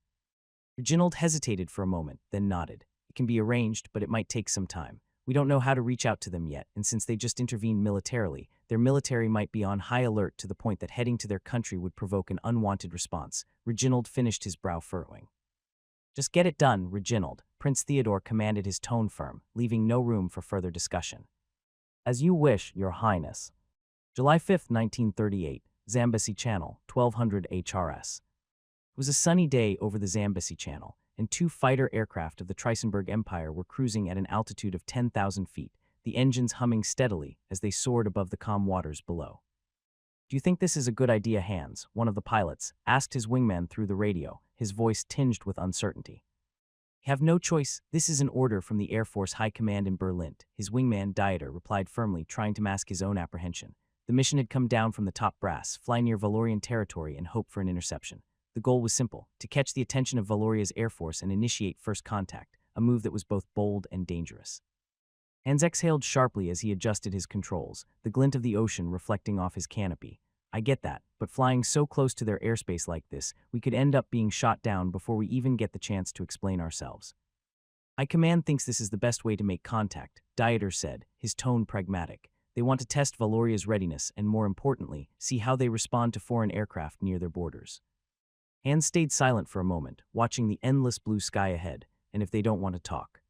Reginald hesitated for a moment, then nodded. It can be arranged, but it might take some time. We don't know how to reach out to them yet, and since they just intervened militarily, their military might be on high alert to the point that heading to their country would provoke an unwanted response. Reginald finished, his brow furrowing. Just get it done, Reginald, Prince Theodore commanded, his tone firm, leaving no room for further discussion. As you wish, Your Highness. July 5, 1938, Zambesi Channel, 1200 HRS. It was a sunny day over the Zambesi Channel, and two fighter aircraft of the Trisenberg Empire were cruising at an altitude of 10,000 feet, the engines humming steadily as they soared above the calm waters below. Do you think this is a good idea, Hans? One of the pilots asked his wingman through the radio, his voice tinged with uncertainty. You have no choice. This is an order from the Air Force High Command in Berlin. His wingman, Dieter, replied firmly, trying to mask his own apprehension. The mission had come down from the top brass, fly near Valorian territory and hope for an interception. The goal was simple, to catch the attention of Valoria's Air Force and initiate first contact, a move that was both bold and dangerous. Hans exhaled sharply as he adjusted his controls, the glint of the ocean reflecting off his canopy. I get that, but flying so close to their airspace like this, we could end up being shot down before we even get the chance to explain ourselves. High Command thinks this is the best way to make contact, Dieter said, his tone pragmatic. They want to test Valoria's readiness and, more importantly, see how they respond to foreign aircraft near their borders. Hans stayed silent for a moment, watching the endless blue sky ahead, and if they don't want to talk,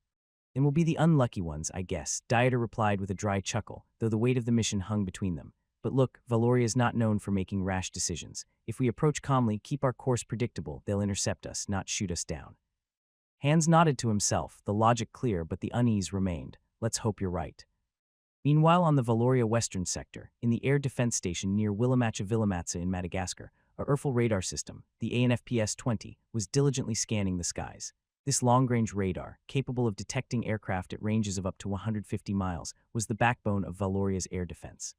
then we'll be the unlucky ones, I guess, Dieter replied with a dry chuckle, though the weight of the mission hung between them. But look, Valoria is not known for making rash decisions. If we approach calmly, keep our course predictable, they'll intercept us, not shoot us down. Hans nodded to himself, the logic clear, but the unease remained. Let's hope you're right. Meanwhile, on the Valoria Western sector, in the air defense station near Willamacha in Madagascar, a URFL radar system, the ANFPS-20, was diligently scanning the skies. This long-range radar, capable of detecting aircraft at ranges of up to 150 miles, was the backbone of Valoria's air defense.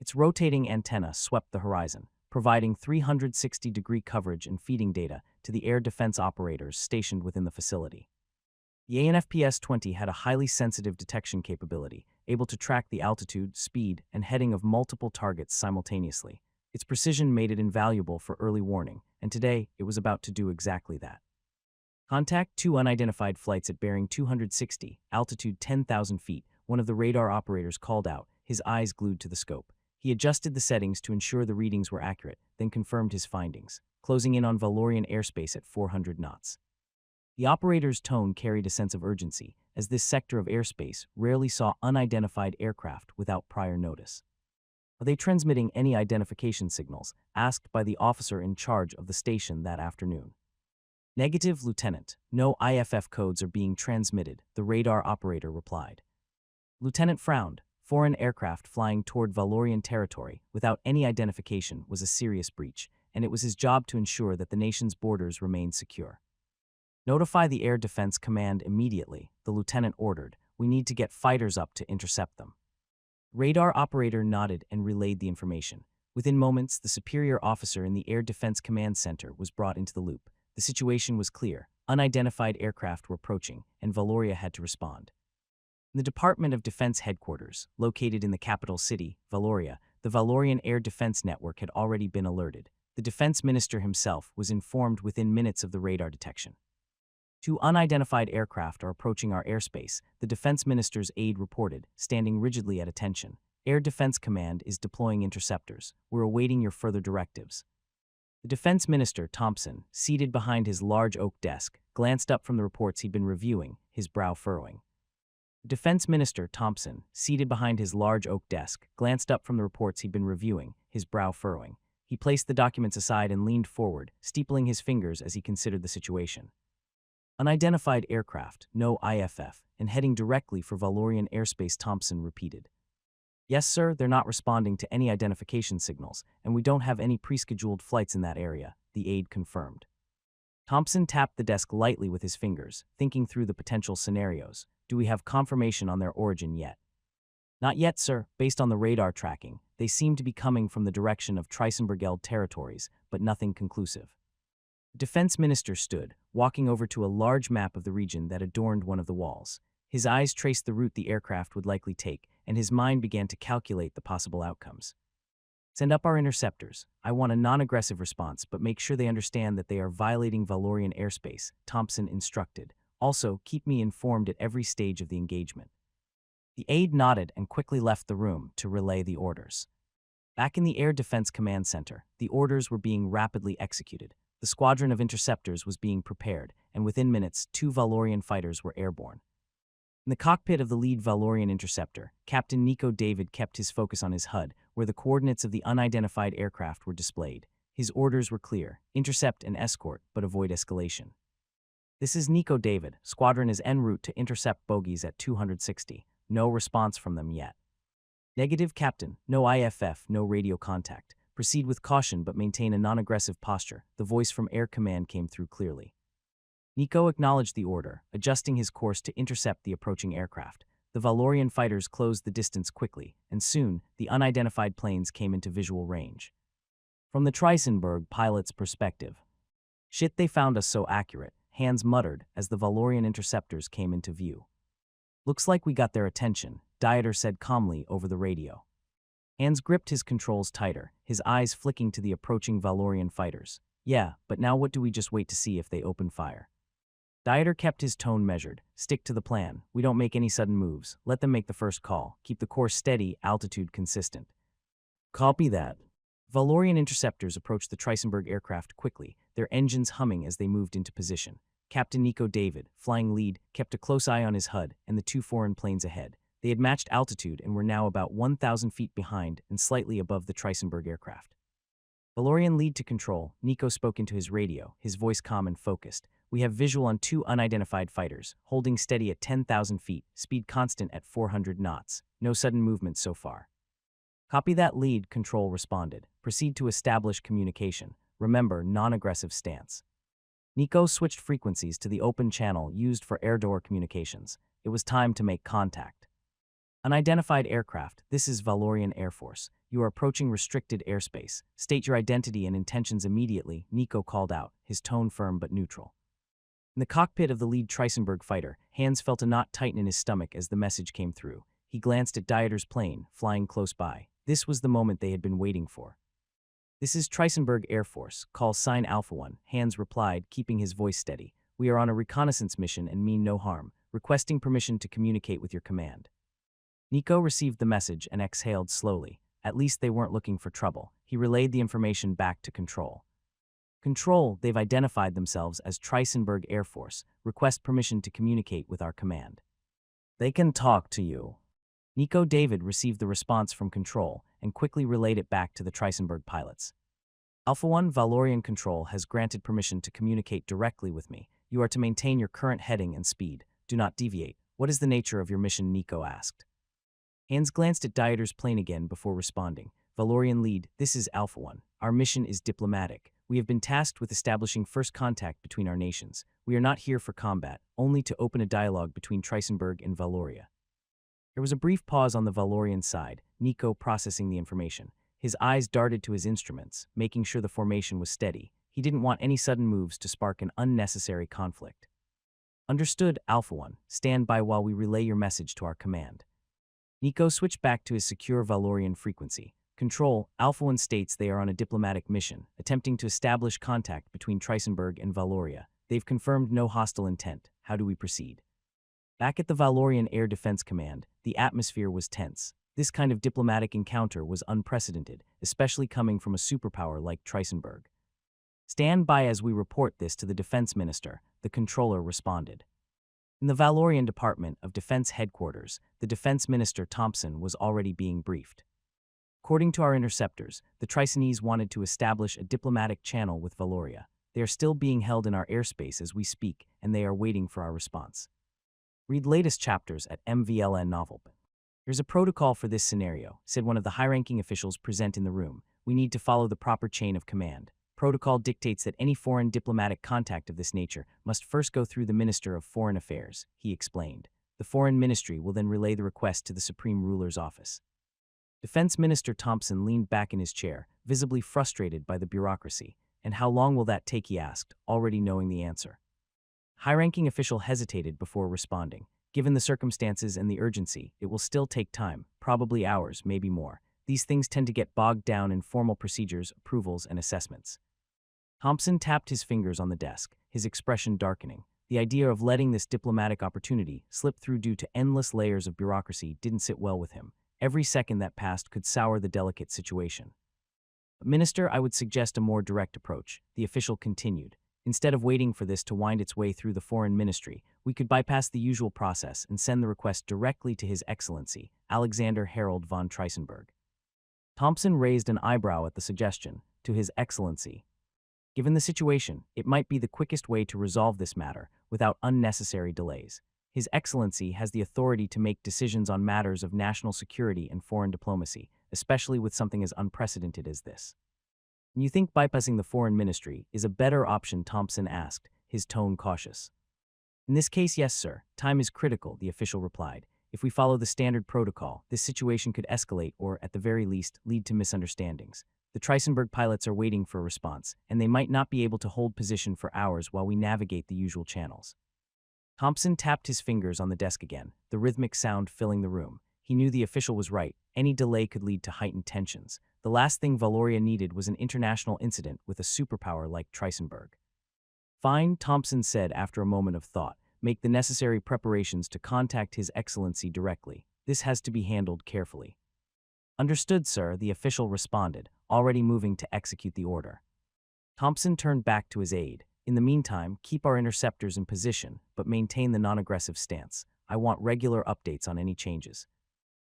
Its rotating antenna swept the horizon, providing 360-degree coverage and feeding data to the air defense operators stationed within the facility. The ANFPS-20 had a highly sensitive detection capability, able to track the altitude, speed, and heading of multiple targets simultaneously. Its precision made it invaluable for early warning, and today it was about to do exactly that. Contact 2 unidentified flights at bearing 260, altitude 10,000 feet, one of the radar operators called out, his eyes glued to the scope. He adjusted the settings to ensure the readings were accurate, then confirmed his findings, closing in on Valorian airspace at 400 knots. The operator's tone carried a sense of urgency, as this sector of airspace rarely saw unidentified aircraft without prior notice. Are they transmitting any identification signals? Asked by the officer in charge of the station that afternoon. Negative, Lieutenant. No IFF codes are being transmitted, the radar operator replied. Lieutenant frowned. Foreign aircraft flying toward Valorian territory without any identification was a serious breach, and it was his job to ensure that the nation's borders remained secure. Notify the Air Defense Command immediately, the lieutenant ordered. We need to get fighters up to intercept them. Radar operator nodded and relayed the information. Within moments, the superior officer in the Air Defense Command Center was brought into the loop. The situation was clear. Unidentified aircraft were approaching, and Valoria had to respond. In the Department of Defense headquarters, located in the capital city, Valoria, the Valorian Air Defense Network had already been alerted. The defense minister himself was informed within minutes of the radar detection. 2 unidentified aircraft are approaching our airspace, the defense minister's aide reported, standing rigidly at attention. Air Defense Command is deploying interceptors. We're awaiting your further directives. The defense minister, Thompson, seated behind his large oak desk, glanced up from the reports he'd been reviewing, his brow furrowing. The defense minister, Thompson, seated behind his large oak desk, glanced up from the reports he'd been reviewing, his brow furrowing. He placed the documents aside and leaned forward, steepling his fingers as he considered the situation. Unidentified aircraft, no IFF, and heading directly for Valorian airspace, Thompson repeated. Yes, sir, they're not responding to any identification signals, and we don't have any pre-scheduled flights in that area, the aide confirmed. Thompson tapped the desk lightly with his fingers, thinking through the potential scenarios. Do we have confirmation on their origin yet? Not yet, sir. Based on the radar tracking, they seem to be coming from the direction of Trisenbergeld territories, but nothing conclusive. The defense minister stood, walking over to a large map of the region that adorned one of the walls. His eyes traced the route the aircraft would likely take, and his mind began to calculate the possible outcomes. Send up our interceptors. I want a non-aggressive response, but make sure they understand that they are violating Valorian airspace, Thompson instructed. Also, keep me informed at every stage of the engagement. The aide nodded and quickly left the room to relay the orders. Back in the Air Defense Command Center, the orders were being rapidly executed. The squadron of interceptors was being prepared, and within minutes, 2 Valorian fighters were airborne. In the cockpit of the lead Valorian interceptor, Captain Nico David kept his focus on his HUD, where the coordinates of the unidentified aircraft were displayed. His orders were clear: intercept and escort, but avoid escalation. This is Nico David. Squadron is en route to intercept bogies at 260. No response from them yet. Negative, Captain. No IFF, no radio contact. Proceed with caution but maintain a non-aggressive posture. The voice from Air Command came through clearly. Nico acknowledged the order, adjusting his course to intercept the approaching aircraft. The Valorian fighters closed the distance quickly, and soon, the unidentified planes came into visual range. From the Trisenberg pilot's perspective, "Shit, they found us so accurate," Hans muttered as the Valorian interceptors came into view. "Looks like we got their attention," Dieter said calmly over the radio. Hans gripped his controls tighter, his eyes flicking to the approaching Valorian fighters. "Yeah, but now what do we just wait to see if they open fire?" Dieter kept his tone measured. "Stick to the plan. We don't make any sudden moves. Let them make the first call. Keep the course steady, altitude consistent." "Copy that." Valorian interceptors approached the Trisenberg aircraft quickly, their engines humming as they moved into position. Captain Nico David, flying lead, kept a close eye on his HUD and the 2 foreign planes ahead. They had matched altitude and were now about 1,000 feet behind and slightly above the Trisenberg aircraft. Valorian lead to control, Nico spoke into his radio, his voice calm and focused. "We have visual on 2 unidentified fighters, holding steady at 10,000 feet, speed constant at 400 knots. No sudden movement so far." "Copy that, lead," control responded. "Proceed to establish communication. Remember, non-aggressive stance." Nico switched frequencies to the open channel used for air-door communications. It was time to make contact. "Unidentified aircraft, this is Valorian Air Force. You are approaching restricted airspace. State your identity and intentions immediately," Nico called out, his tone firm but neutral. In the cockpit of the lead Trisenberg fighter, Hans felt a knot tighten in his stomach as the message came through. He glanced at Dieter's plane, flying close by. This was the moment they had been waiting for. "This is Trisenberg Air Force. Call sign Alpha 1, Hans replied, keeping his voice steady. "We are on a reconnaissance mission and mean no harm. Requesting permission to communicate with your command." Nico received the message and exhaled slowly. At least they weren't looking for trouble. He relayed the information back to Control. "Control, they've identified themselves as Trisenberg Air Force. Request permission to communicate with our command." "They can talk to you." Nico David received the response from Control and quickly relayed it back to the Trisenberg pilots. "Alpha 1, Valorian Control has granted permission to communicate directly with me. You are to maintain your current heading and speed. Do not deviate. What is the nature of your mission?" Nico asked. Hans glanced at Dieter's plane again before responding. "Valorian lead, this is Alpha 1. Our mission is diplomatic. We have been tasked with establishing first contact between our nations. We are not here for combat, only to open a dialogue between Trisenberg and Valoria." There was a brief pause on the Valorian side, Nico processing the information. His eyes darted to his instruments, making sure the formation was steady. He didn't want any sudden moves to spark an unnecessary conflict. "Understood, Alpha 1. Stand by while we relay your message to our command." Nico switched back to his secure Valorian frequency. "Control, Alpha 1 states they are on a diplomatic mission, attempting to establish contact between Trisenberg and Valoria. They've confirmed no hostile intent. How do we proceed?" Back at the Valorian Air Defense Command, the atmosphere was tense. This kind of diplomatic encounter was unprecedented, especially coming from a superpower like Trisenberg. Stand by as we report this to the defense minister, the controller responded. In the Valorian Department of Defense Headquarters, the defense minister Thompson was already being briefed. According to our interceptors, the Tricenese wanted to establish a diplomatic channel with Valoria. They are still being held in our airspace as we speak, and they are waiting for our response. Read latest chapters at MVLN Novel. There's a protocol for this scenario, said one of the high-ranking officials present in the room. We need to follow the proper chain of command. Protocol dictates that any foreign diplomatic contact of this nature must first go through the Minister of Foreign Affairs, he explained. The Foreign Ministry will then relay the request to the Supreme Ruler's office. Defense Minister Thompson leaned back in his chair, visibly frustrated by the bureaucracy. And how long will that take, he asked, already knowing the answer. High-ranking official hesitated before responding. Given the circumstances and the urgency, it will still take time, probably hours, maybe more. These things tend to get bogged down in formal procedures, approvals, and assessments. Thompson tapped his fingers on the desk, his expression darkening. The idea of letting this diplomatic opportunity slip through due to endless layers of bureaucracy didn't sit well with him. Every second that passed could sour the delicate situation. Minister, I would suggest a more direct approach, the official continued. Instead of waiting for this to wind its way through the foreign ministry, we could bypass the usual process and send the request directly to His Excellency, Alexander Harold von Trisenberg. Thompson raised an eyebrow at the suggestion, to His Excellency. Given the situation, it might be the quickest way to resolve this matter without unnecessary delays. His Excellency has the authority to make decisions on matters of national security and foreign diplomacy, especially with something as unprecedented as this. You think bypassing the foreign ministry is a better option, Thompson asked, his tone cautious. In this case, yes, sir. Time is critical, the official replied. If we follow the standard protocol, this situation could escalate or, at the very least, lead to misunderstandings. The Trisenberg pilots are waiting for a response, and they might not be able to hold position for hours while we navigate the usual channels. Thompson tapped his fingers on the desk again, the rhythmic sound filling the room. He knew the official was right. Any delay could lead to heightened tensions. The last thing Valoria needed was an international incident with a superpower like Trisenberg. Fine, Thompson said after a moment of thought. Make the necessary preparations to contact His Excellency directly. This has to be handled carefully. Understood, sir, the official responded, already moving to execute the order. Thompson turned back to his aide. In the meantime, keep our interceptors in position, but maintain the non-aggressive stance. I want regular updates on any changes.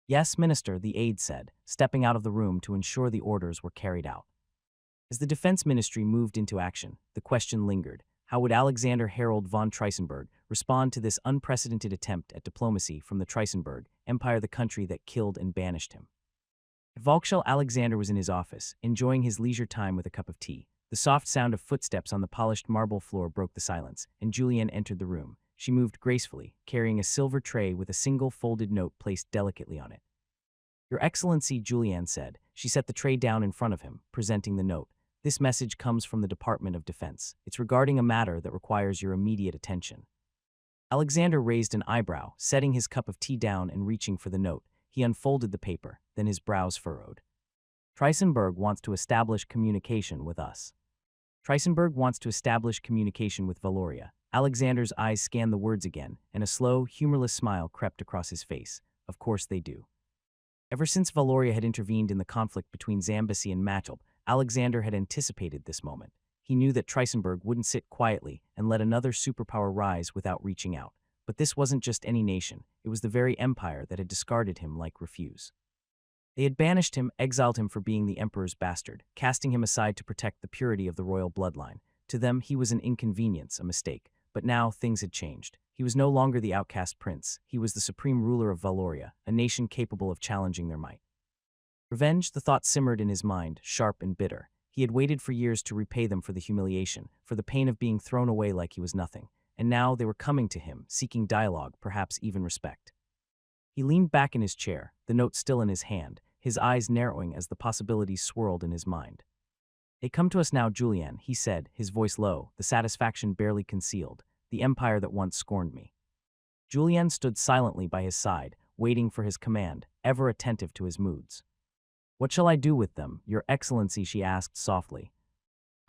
Yes, Minister, the aide said, stepping out of the room to ensure the orders were carried out. As the Defense Ministry moved into action, the question lingered. How would Alexander Harold von Trisenberg respond to this unprecedented attempt at diplomacy from the Trisenberg Empire, the country that killed and banished him? At Volkshell, Alexander was in his office, enjoying his leisure time with a cup of tea. The soft sound of footsteps on the polished marble floor broke the silence, and Julienne entered the room. She moved gracefully, carrying a silver tray with a single folded note placed delicately on it. Your Excellency, Julienne said. She set the tray down in front of him, presenting the note. This message comes from the Department of Defense. It's regarding a matter that requires your immediate attention. Alexander raised an eyebrow, setting his cup of tea down and reaching for the note. He unfolded the paper, then his brows furrowed. Trisenberg wants to establish communication with us. Trisenberg wants to establish communication with Valoria. Alexander's eyes scanned the words again, and a slow, humorless smile crept across his face. Of course they do. Ever since Valoria had intervened in the conflict between Zambesi and Matulb, Alexander had anticipated this moment. He knew that Trisenberg wouldn't sit quietly and let another superpower rise without reaching out. But this wasn't just any nation, it was the very empire that had discarded him like refuse. They had banished him, exiled him for being the emperor's bastard, casting him aside to protect the purity of the royal bloodline. To them, he was an inconvenience, a mistake. But now, things had changed. He was no longer the outcast prince. He was the supreme ruler of Valoria, a nation capable of challenging their might. Revenge, the thought simmered in his mind, sharp and bitter. He had waited for years to repay them for the humiliation, for the pain of being thrown away like he was nothing. And now they were coming to him, seeking dialogue, perhaps even respect. He leaned back in his chair, the note still in his hand, his eyes narrowing as the possibilities swirled in his mind. They come to us now, Julienne, he said, his voice low, the satisfaction barely concealed. The empire that once scorned me. Julienne stood silently by his side, waiting for his command, ever attentive to his moods. What shall I do with them, Your Excellency, she asked softly.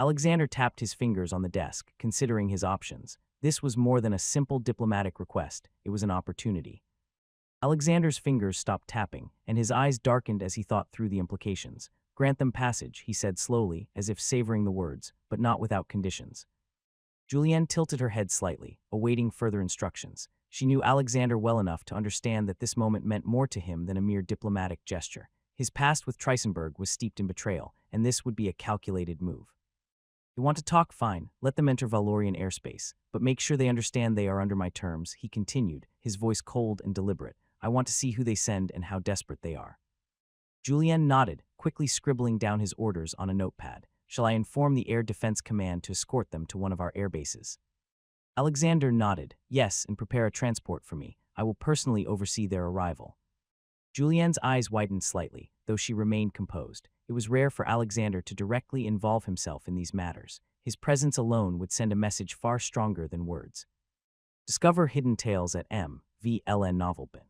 Alexander tapped his fingers on the desk, considering his options. This was more than a simple diplomatic request, it was an opportunity. Alexander's fingers stopped tapping, and his eyes darkened as he thought through the implications. Grant them passage, he said slowly, as if savoring the words, but not without conditions. Julienne tilted her head slightly, awaiting further instructions. She knew Alexander well enough to understand that this moment meant more to him than a mere diplomatic gesture. His past with Treisenberg was steeped in betrayal, and this would be a calculated move. You want to talk? Fine. Let them enter Valorian airspace. But make sure they understand they are under my terms, he continued, his voice cold and deliberate. I want to see who they send and how desperate they are. Julienne nodded, quickly scribbling down his orders on a notepad. Shall I inform the Air Defense Command to escort them to one of our air bases? Alexander nodded. Yes, and prepare a transport for me. I will personally oversee their arrival. Julienne's eyes widened slightly, though she remained composed. It was rare for Alexander to directly involve himself in these matters. His presence alone would send a message far stronger than words. Discover hidden tales at MVLN Novelbin.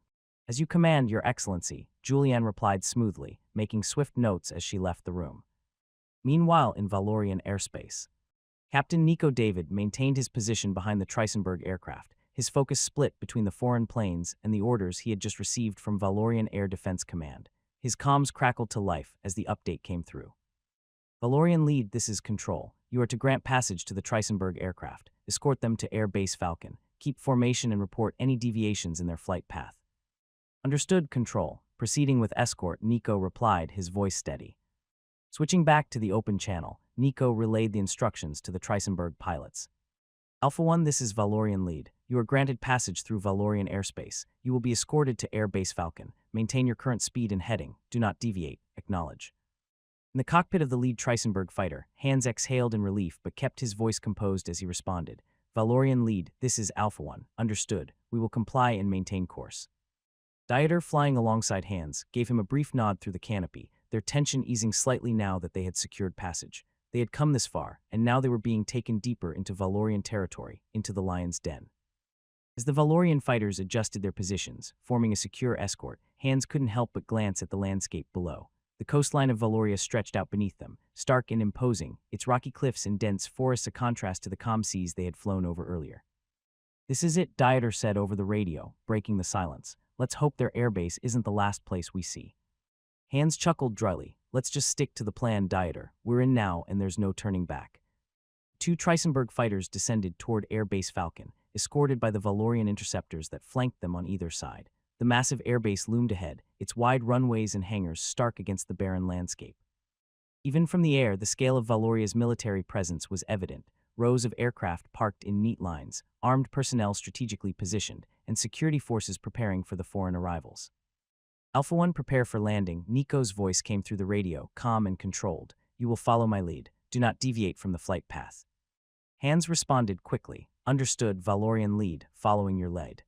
As you command, Your Excellency, Julienne replied smoothly, making swift notes as she left the room. Meanwhile, in Valorian airspace, Captain Nico David maintained his position behind the Treisenberg aircraft, his focus split between the foreign planes and the orders he had just received from Valorian Air Defense Command. His comms crackled to life as the update came through. Valorian Lead, this is Control. You are to grant passage to the Treisenberg aircraft, escort them to Air Base Falcon, keep formation and report any deviations in their flight path. Understood, Control. Proceeding with escort, Nico replied, his voice steady. Switching back to the open channel, Nico relayed the instructions to the Treisenberg pilots. Alpha 1, this is Valorian Lead. You are granted passage through Valorian airspace. You will be escorted to Air Base Falcon. Maintain your current speed and heading. Do not deviate. Acknowledge. In the cockpit of the lead Treisenberg fighter, Hans exhaled in relief but kept his voice composed as he responded. Valorian Lead, this is Alpha 1. Understood. We will comply and maintain course. Dieter, flying alongside Hans, gave him a brief nod through the canopy, their tension easing slightly now that they had secured passage. They had come this far, and now they were being taken deeper into Valorian territory, into the Lion's Den. As the Valorian fighters adjusted their positions, forming a secure escort, Hans couldn't help but glance at the landscape below. The coastline of Valoria stretched out beneath them, stark and imposing, its rocky cliffs and dense forests a contrast to the calm seas they had flown over earlier. This is it, Dieter said over the radio, breaking the silence. Let's hope their airbase isn't the last place we see. Hans chuckled dryly. Let's just stick to the plan, Dieter. We're in now, and there's no turning back. Two Treisenberg fighters descended toward Air Base Falcon, escorted by the Valorian interceptors that flanked them on either side. The massive airbase loomed ahead, its wide runways and hangars stark against the barren landscape. Even from the air, the scale of Valoria's military presence was evident. Rows of aircraft parked in neat lines, armed personnel strategically positioned, and security forces preparing for the foreign arrivals. Alpha 1, prepare for landing. Nico's voice came through the radio, calm and controlled. You will follow my lead. Do not deviate from the flight path. Hans responded quickly. Understood, Valorian Lead, following your lead.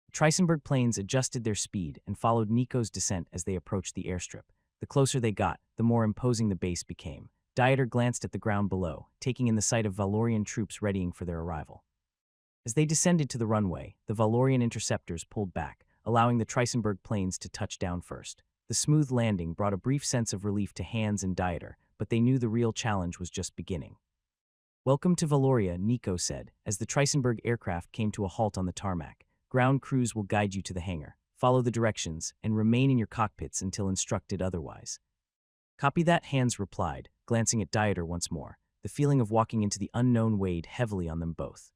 The Treisenberg planes adjusted their speed and followed Nico's descent as they approached the airstrip. The closer they got, the more imposing the base became. Dieter glanced at the ground below, taking in the sight of Valorian troops readying for their arrival. As they descended to the runway, the Valorian interceptors pulled back, allowing the Treisenberg planes to touch down first. The smooth landing brought a brief sense of relief to Hans and Dieter, but they knew the real challenge was just beginning. Welcome to Valoria, Nico said, as the Treisenberg aircraft came to a halt on the tarmac. Ground crews will guide you to the hangar. Follow the directions, and remain in your cockpits until instructed otherwise. Copy that, Hans replied, glancing at Dieter once more. The feeling of walking into the unknown weighed heavily on them both.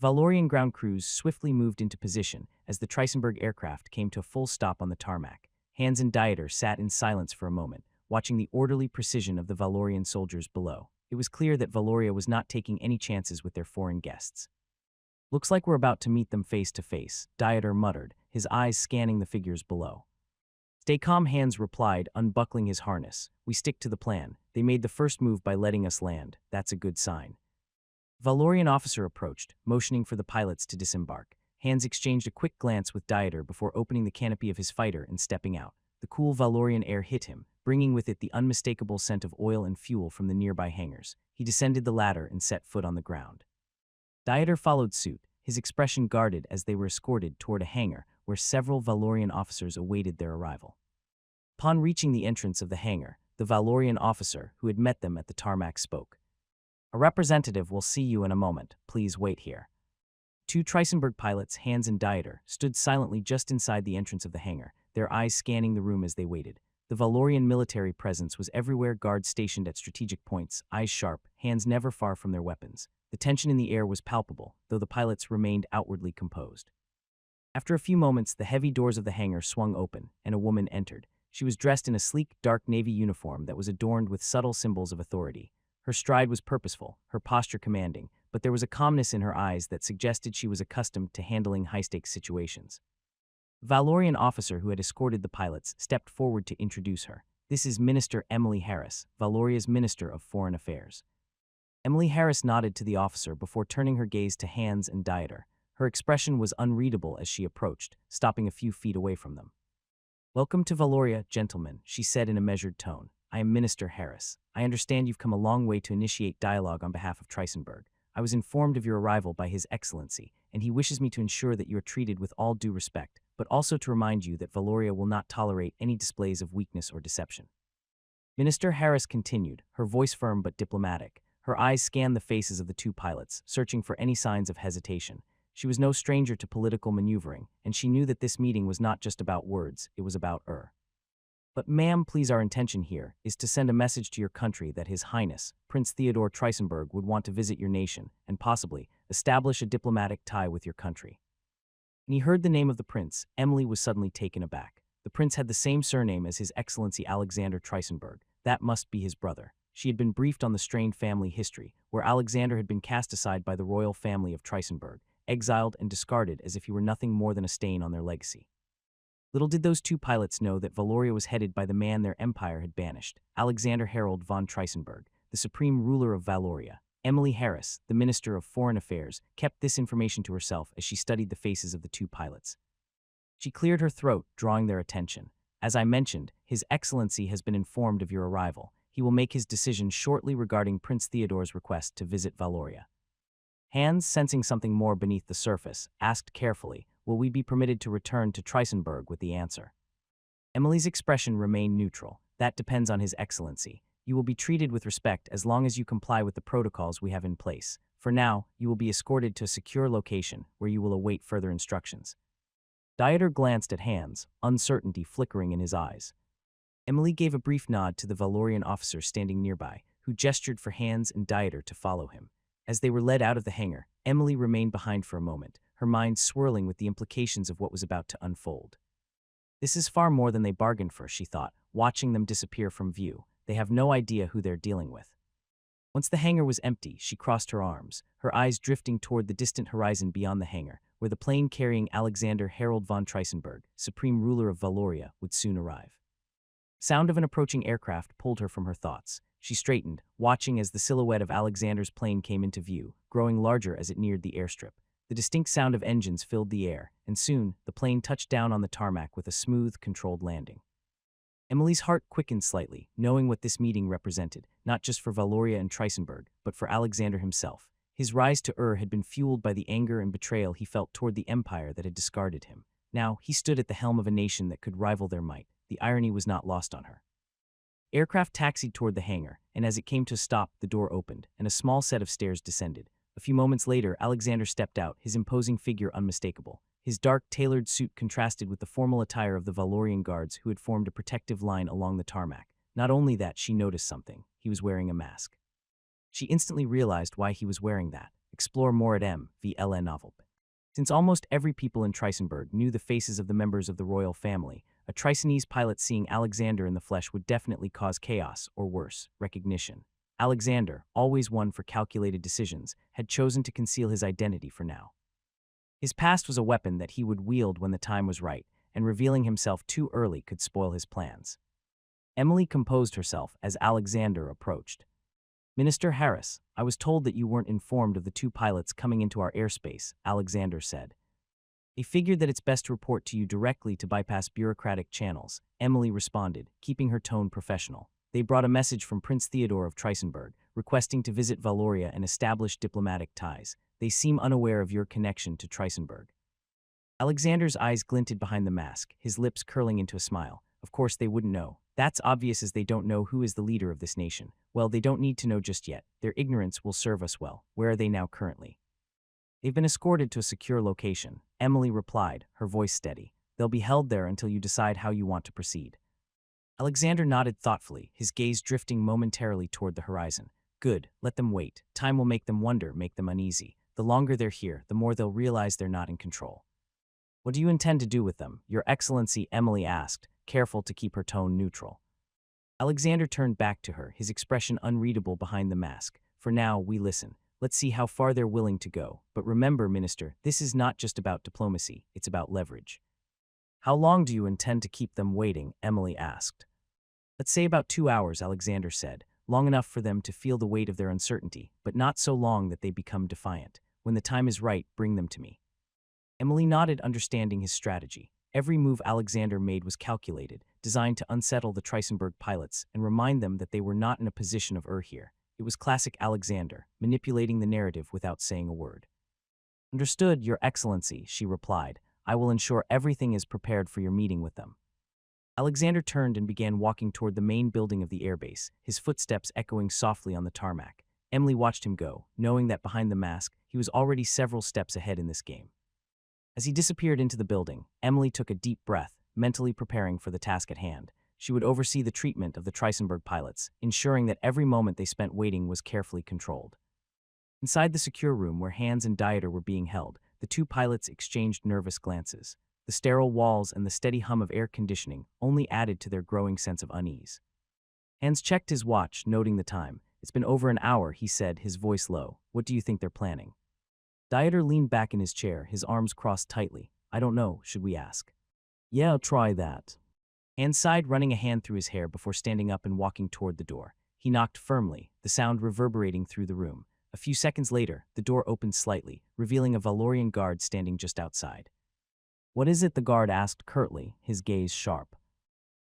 Valorian ground crews swiftly moved into position as the Treisenberg aircraft came to a full stop on the tarmac. Hans and Dieter sat in silence for a moment, watching the orderly precision of the Valorian soldiers below. It was clear that Valoria was not taking any chances with their foreign guests. Looks like we're about to meet them face to face, Dieter muttered, his eyes scanning the figures below. Stay calm, Hans replied, unbuckling his harness. We stick to the plan. They made the first move by letting us land. That's a good sign. Valorian officer approached, motioning for the pilots to disembark. Hans exchanged a quick glance with Dieter before opening the canopy of his fighter and stepping out. The cool Valorian air hit him, bringing with it the unmistakable scent of oil and fuel from the nearby hangars. He descended the ladder and set foot on the ground. Dieter followed suit, his expression guarded as they were escorted toward a hangar where several Valorian officers awaited their arrival. Upon reaching the entrance of the hangar, the Valorian officer who had met them at the tarmac spoke. A representative will see you in a moment. Please wait here. Two Treisenberg pilots, Hans and Dieter, stood silently just inside the entrance of the hangar, their eyes scanning the room as they waited. The Valorian military presence was everywhere, guards stationed at strategic points, eyes sharp, hands never far from their weapons. The tension in the air was palpable, though the pilots remained outwardly composed. After a few moments, the heavy doors of the hangar swung open, and a woman entered. She was dressed in a sleek, dark navy uniform that was adorned with subtle symbols of authority. Her stride was purposeful, her posture commanding, but there was a calmness in her eyes that suggested she was accustomed to handling high-stakes situations. The Valorian officer who had escorted the pilots stepped forward to introduce her. "This is Minister Emily Harris, Valoria's Minister of Foreign Affairs." Emily Harris nodded to the officer before turning her gaze to Hans and Dieter. Her expression was unreadable as she approached, stopping a few feet away from them. "Welcome to Valoria, gentlemen," she said in a measured tone. "I am Minister Harris. I understand you've come a long way to initiate dialogue on behalf of Trisenberg. I was informed of your arrival by His Excellency, and he wishes me to ensure that you are treated with all due respect, but also to remind you that Valoria will not tolerate any displays of weakness or deception." Minister Harris continued, her voice firm but diplomatic. Her eyes scanned the faces of the two pilots, searching for any signs of hesitation. She was no stranger to political maneuvering, and she knew that this meeting was not just about words, it was about her. "But ma'am, please, our intention here is to send a message to your country that His Highness, Prince Theodore Trisenberg, would want to visit your nation and possibly establish a diplomatic tie with your country." When he heard the name of the prince, Emily was suddenly taken aback. The prince had the same surname as His Excellency Alexander Trisenberg. That must be his brother. She had been briefed on the strained family history, where Alexander had been cast aside by the royal family of Trisenberg, exiled and discarded as if he were nothing more than a stain on their legacy. Little did those two pilots know that Valoria was headed by the man their empire had banished, Alexander Harold von Trisenberg, the supreme ruler of Valoria. Emily Harris, the Minister of Foreign Affairs, kept this information to herself as she studied the faces of the two pilots. She cleared her throat, drawing their attention. "As I mentioned, His Excellency has been informed of your arrival. He will make his decision shortly regarding Prince Theodore's request to visit Valoria." Hans, sensing something more beneath the surface, asked carefully, "Will we be permitted to return to Trisenberg with the answer?" Emily's expression remained neutral. "That depends on His Excellency. You will be treated with respect as long as you comply with the protocols we have in place. For now, you will be escorted to a secure location where you will await further instructions." Dieter glanced at Hans, uncertainty flickering in his eyes. Emily gave a brief nod to the Valorian officer standing nearby, who gestured for Hans and Dieter to follow him. As they were led out of the hangar, Emily remained behind for a moment, her mind swirling with the implications of what was about to unfold. This is far more than they bargained for, she thought, watching them disappear from view. They have no idea who they're dealing with. Once the hangar was empty, she crossed her arms, her eyes drifting toward the distant horizon beyond the hangar, where the plane carrying Alexander Harold von Trisenberg, supreme ruler of Valoria, would soon arrive. Sound of an approaching aircraft pulled her from her thoughts. She straightened, watching as the silhouette of Alexander's plane came into view, growing larger as it neared the airstrip. The distinct sound of engines filled the air, and soon, the plane touched down on the tarmac with a smooth, controlled landing. Emily's heart quickened slightly, knowing what this meeting represented, not just for Valoria and Trisenberg, but for Alexander himself. His rise to had been fueled by the anger and betrayal he felt toward the empire that had discarded him. Now, he stood at the helm of a nation that could rival their might. The irony was not lost on her. Aircraft taxied toward the hangar, and as it came to a stop, the door opened, and a small set of stairs descended. A few moments later, Alexander stepped out, his imposing figure unmistakable. His dark, tailored suit contrasted with the formal attire of the Valorian guards who had formed a protective line along the tarmac. Not only that, she noticed something. He was wearing a mask. She instantly realized why he was wearing that. Explore more at MVLN Novel. Since almost every people in Trisenberg knew the faces of the members of the royal family, a Trisenese pilot seeing Alexander in the flesh would definitely cause chaos, or worse, recognition. Alexander, always one for calculated decisions, had chosen to conceal his identity for now. His past was a weapon that he would wield when the time was right, and revealing himself too early could spoil his plans. Emily composed herself as Alexander approached. "Minister Harris, I was told that you weren't informed of the two pilots coming into our airspace," Alexander said. "They figured that it's best to report to you directly to bypass bureaucratic channels," Emily responded, keeping her tone professional. "They brought a message from Prince Theodore of Trisenberg, requesting to visit Valoria and establish diplomatic ties. They seem unaware of your connection to Trisenberg." Alexander's eyes glinted behind the mask, his lips curling into a smile. "Of course they wouldn't know. That's obvious, as they don't know who is the leader of this nation. Well, they don't need to know just yet. Their ignorance will serve us well. Where are they now currently?" "They've been escorted to a secure location," Emily replied, her voice steady. "They'll be held there until you decide how you want to proceed." Alexander nodded thoughtfully, his gaze drifting momentarily toward the horizon. Good, let them wait. Time will make them wonder, make them uneasy. The longer they're here, the more they'll realize they're not in control. What do you intend to do with them? Your Excellency, Emily asked, careful to keep her tone neutral. Alexander turned back to her, his expression unreadable behind the mask. For now, we listen. Let's see how far they're willing to go. But remember, Minister, this is not just about diplomacy, it's about leverage. How long do you intend to keep them waiting? Emily asked. Let's say about 2 hours, Alexander said, long enough for them to feel the weight of their uncertainty, but not so long that they become defiant. When the time is right, bring them to me. Emily nodded, understanding his strategy. Every move Alexander made was calculated, designed to unsettle the Trisenberg pilots and remind them that they were not in a position of here. It was classic Alexander, manipulating the narrative without saying a word. Understood, Your Excellency, she replied. I will ensure everything is prepared for your meeting with them. Alexander turned and began walking toward the main building of the airbase, his footsteps echoing softly on the tarmac. Emily watched him go, knowing that behind the mask, he was already several steps ahead in this game. As he disappeared into the building, Emily took a deep breath, mentally preparing for the task at hand. She would oversee the treatment of the Trisenberg pilots, ensuring that every moment they spent waiting was carefully controlled. Inside the secure room where Hans and Dieter were being held, the two pilots exchanged nervous glances. The sterile walls and the steady hum of air conditioning only added to their growing sense of unease. Hans checked his watch, noting the time. It's been over an hour, he said, his voice low. What do you think they're planning? Dieter leaned back in his chair, his arms crossed tightly. I don't know, should we ask? Yeah, I'll try that. Hans sighed, running a hand through his hair before standing up and walking toward the door. He knocked firmly, the sound reverberating through the room. A few seconds later, the door opened slightly, revealing a Valorian guard standing just outside. What is it? The guard asked curtly, his gaze sharp.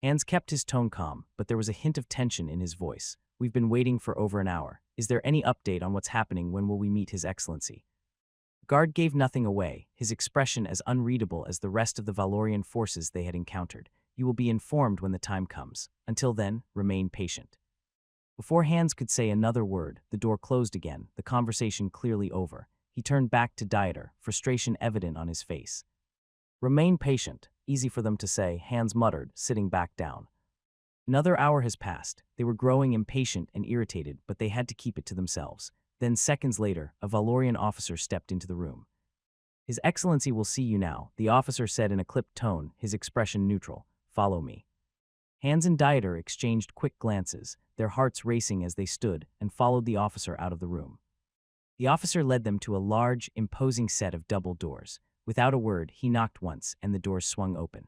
Hans kept his tone calm, but there was a hint of tension in his voice. We've been waiting for over an hour. Is there any update on what's happening? When will we meet His Excellency? The guard gave nothing away, his expression as unreadable as the rest of the Valorian forces they had encountered. You will be informed when the time comes. Until then, remain patient. Before Hans could say another word, the door closed again, the conversation clearly over. He turned back to Dieter, frustration evident on his face. Remain patient. Easy for them to say, Hans muttered, sitting back down. Another hour has passed. They were growing impatient and irritated, but they had to keep it to themselves. Then seconds later, a Valorian officer stepped into the room. His Excellency will see you now, the officer said in a clipped tone, his expression neutral. Follow me. Hans and Dieter exchanged quick glances, their hearts racing as they stood, and followed the officer out of the room. The officer led them to a large, imposing set of double doors. Without a word, he knocked once, and the doors swung open.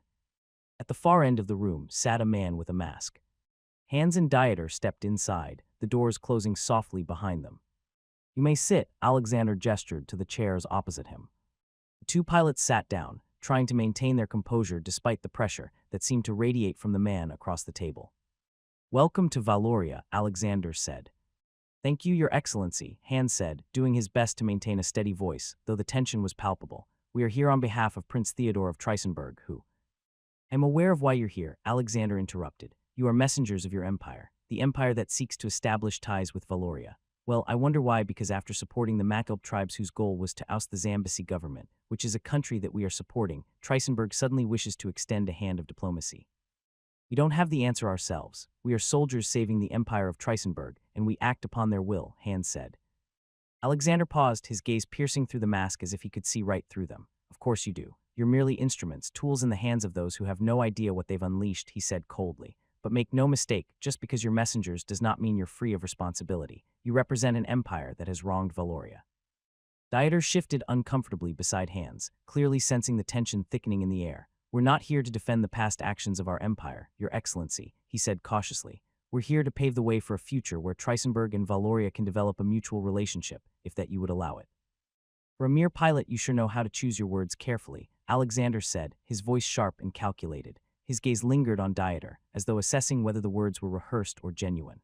At the far end of the room sat a man with a mask. Hans and Dieter stepped inside, the doors closing softly behind them. You may sit, Alexander gestured to the chairs opposite him. The two pilots sat down, trying to maintain their composure despite the pressure that seemed to radiate from the man across the table. Welcome to Valoria, Alexander said. Thank you, Your Excellency, Hans said, doing his best to maintain a steady voice, though the tension was palpable. We are here on behalf of Prince Theodore of Trisenberg, who... I'm aware of why you're here, Alexander interrupted. You are messengers of your empire, the empire that seeks to establish ties with Valoria. Well, I wonder why, because after supporting the Makelb tribes whose goal was to oust the Zambesi government, which is a country that we are supporting, Trisenberg suddenly wishes to extend a hand of diplomacy. We don't have the answer ourselves. We are soldiers saving the empire of Trisenberg, and we act upon their will, Hans said. Alexander paused, his gaze piercing through the mask as if he could see right through them. Of course you do. You're merely instruments, tools in the hands of those who have no idea what they've unleashed, he said coldly. But make no mistake, just because you're messengers does not mean you're free of responsibility. You represent an empire that has wronged Valoria. Dieter shifted uncomfortably beside Hans, clearly sensing the tension thickening in the air. We're not here to defend the past actions of our empire, Your Excellency, he said cautiously. We're here to pave the way for a future where Trisenberg and Valoria can develop a mutual relationship, if that you would allow it. For a mere pilot, you sure know how to choose your words carefully, Alexander said, his voice sharp and calculated. His gaze lingered on Dieter, as though assessing whether the words were rehearsed or genuine.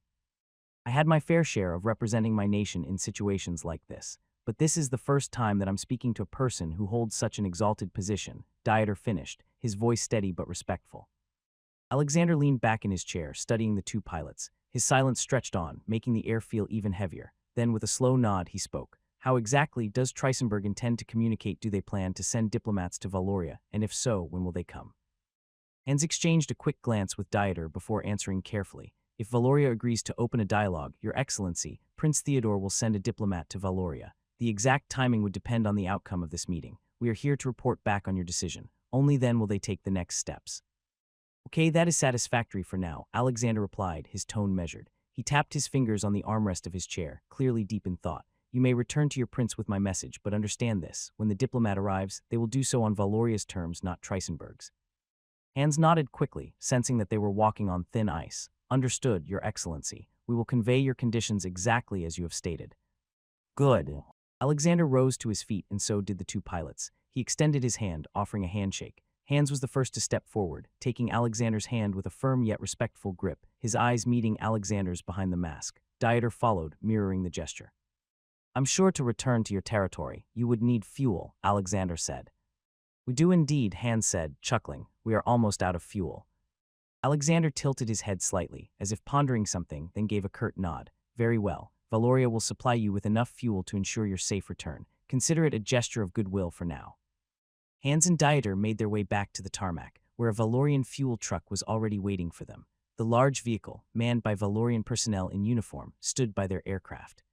I had my fair share of representing my nation in situations like this, but this is the first time that I'm speaking to a person who holds such an exalted position, Dieter finished, his voice steady but respectful. Alexander leaned back in his chair, studying the two pilots. His silence stretched on, making the air feel even heavier. Then, with a slow nod, he spoke. How exactly does Trisenberg intend to communicate? Do they plan to send diplomats to Valoria, and if so, when will they come? Hans exchanged a quick glance with Dieter before answering carefully. If Valoria agrees to open a dialogue, Your Excellency, Prince Theodore will send a diplomat to Valoria. The exact timing would depend on the outcome of this meeting. We are here to report back on your decision. Only then will they take the next steps. Okay, that is satisfactory for now, Alexander replied, his tone measured. He tapped his fingers on the armrest of his chair, clearly deep in thought. You may return to your prince with my message, but understand this. When the diplomat arrives, they will do so on Valoria's terms, not Trisenberg's. Hans nodded quickly, sensing that they were walking on thin ice. Understood, Your Excellency. We will convey your conditions exactly as you have stated. Good. Alexander rose to his feet, and so did the two pilots. He extended his hand, offering a handshake. Hans was the first to step forward, taking Alexander's hand with a firm yet respectful grip, his eyes meeting Alexander's behind the mask. Dieter followed, mirroring the gesture. I'm sure to return to your territory, you would need fuel, Alexander said. We do indeed, Hans said, chuckling. We are almost out of fuel. Alexander tilted his head slightly, as if pondering something, then gave a curt nod. Very well. Valoria will supply you with enough fuel to ensure your safe return. Consider it a gesture of goodwill for now. Hans and Dieter made their way back to the tarmac, where a Valorian fuel truck was already waiting for them. The large vehicle, manned by Valorian personnel in uniform, stood by their aircraft.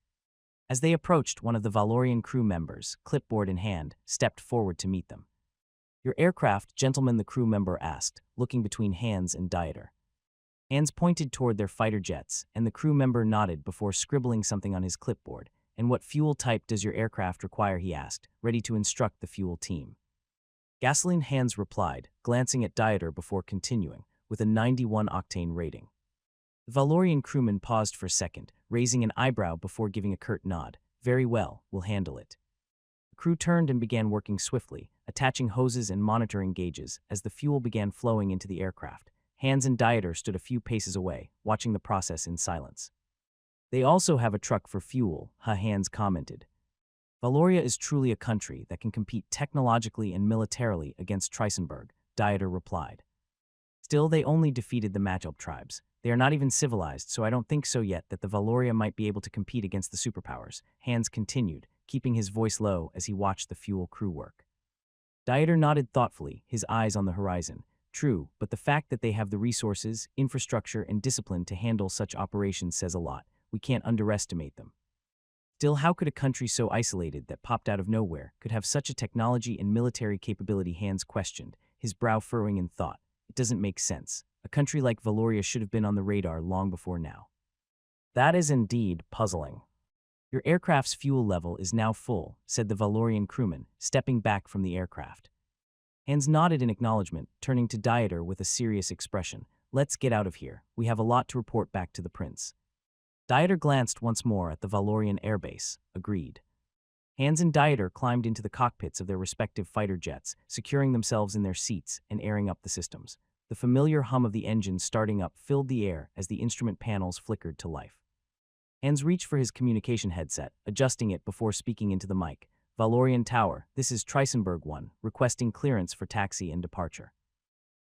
As they approached, one of the Valorian crew members, clipboard in hand, stepped forward to meet them. Your aircraft, gentlemen, the crew member asked, looking between Hans and Dieter. Hans pointed toward their fighter jets, and the crew member nodded before scribbling something on his clipboard. And what fuel type does your aircraft require, he asked, ready to instruct the fuel team. Gasoline, Hans replied, glancing at Dieter before continuing, with a 91-octane rating. The Valorian crewman paused for a second, raising an eyebrow before giving a curt nod. Very well, we'll handle it. The crew turned and began working swiftly, attaching hoses and monitoring gauges as the fuel began flowing into the aircraft. Hans and Dieter stood a few paces away, watching the process in silence. They also have a truck for fuel, Hans commented. Valoria is truly a country that can compete technologically and militarily against Trisenberg, Dieter replied. Still, they only defeated the Magelb tribes. They are not even civilized, so I don't think so yet that the Valoria might be able to compete against the superpowers, Hans continued, keeping his voice low as he watched the fuel crew work. Dieter nodded thoughtfully, his eyes on the horizon. True, but the fact that they have the resources, infrastructure, and discipline to handle such operations says a lot. We can't underestimate them. Still, how could a country so isolated that popped out of nowhere could have such a technology and military capability? Hans questioned, his brow furrowing in thought. It doesn't make sense. A country like Valoria should have been on the radar long before now. That is indeed puzzling. Your aircraft's fuel level is now full, said the Valorian crewman, stepping back from the aircraft. Hans nodded in acknowledgement, turning to Dieter with a serious expression. Let's get out of here. We have a lot to report back to the prince. Dieter glanced once more at the Valorian airbase, agreed. Hans and Dieter climbed into the cockpits of their respective fighter jets, securing themselves in their seats and airing up the systems. The familiar hum of the engines starting up filled the air as the instrument panels flickered to life. Hans reached for his communication headset, adjusting it before speaking into the mic. Valorian Tower, this is Trisenberg 1, requesting clearance for taxi and departure.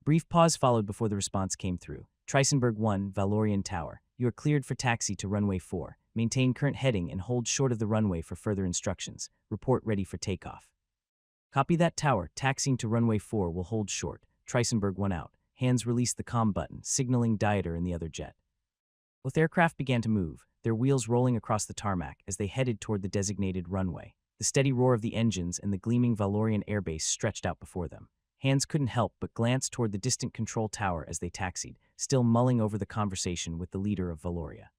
Brief pause followed before the response came through. Trisenberg 1, Valorian Tower. You are cleared for taxi to runway 4. Maintain current heading and hold short of the runway for further instructions. Report ready for takeoff. Copy that, Tower. Taxiing to runway 4 will hold short. Trisenberg 1 out. Hans released the comm button, signaling Dieter and the other jet. Both aircraft began to move, their wheels rolling across the tarmac as they headed toward the designated runway. The steady roar of the engines and the gleaming Valorian airbase stretched out before them. Hans couldn't help but glance toward the distant control tower as they taxied, still mulling over the conversation with the leader of Valoria.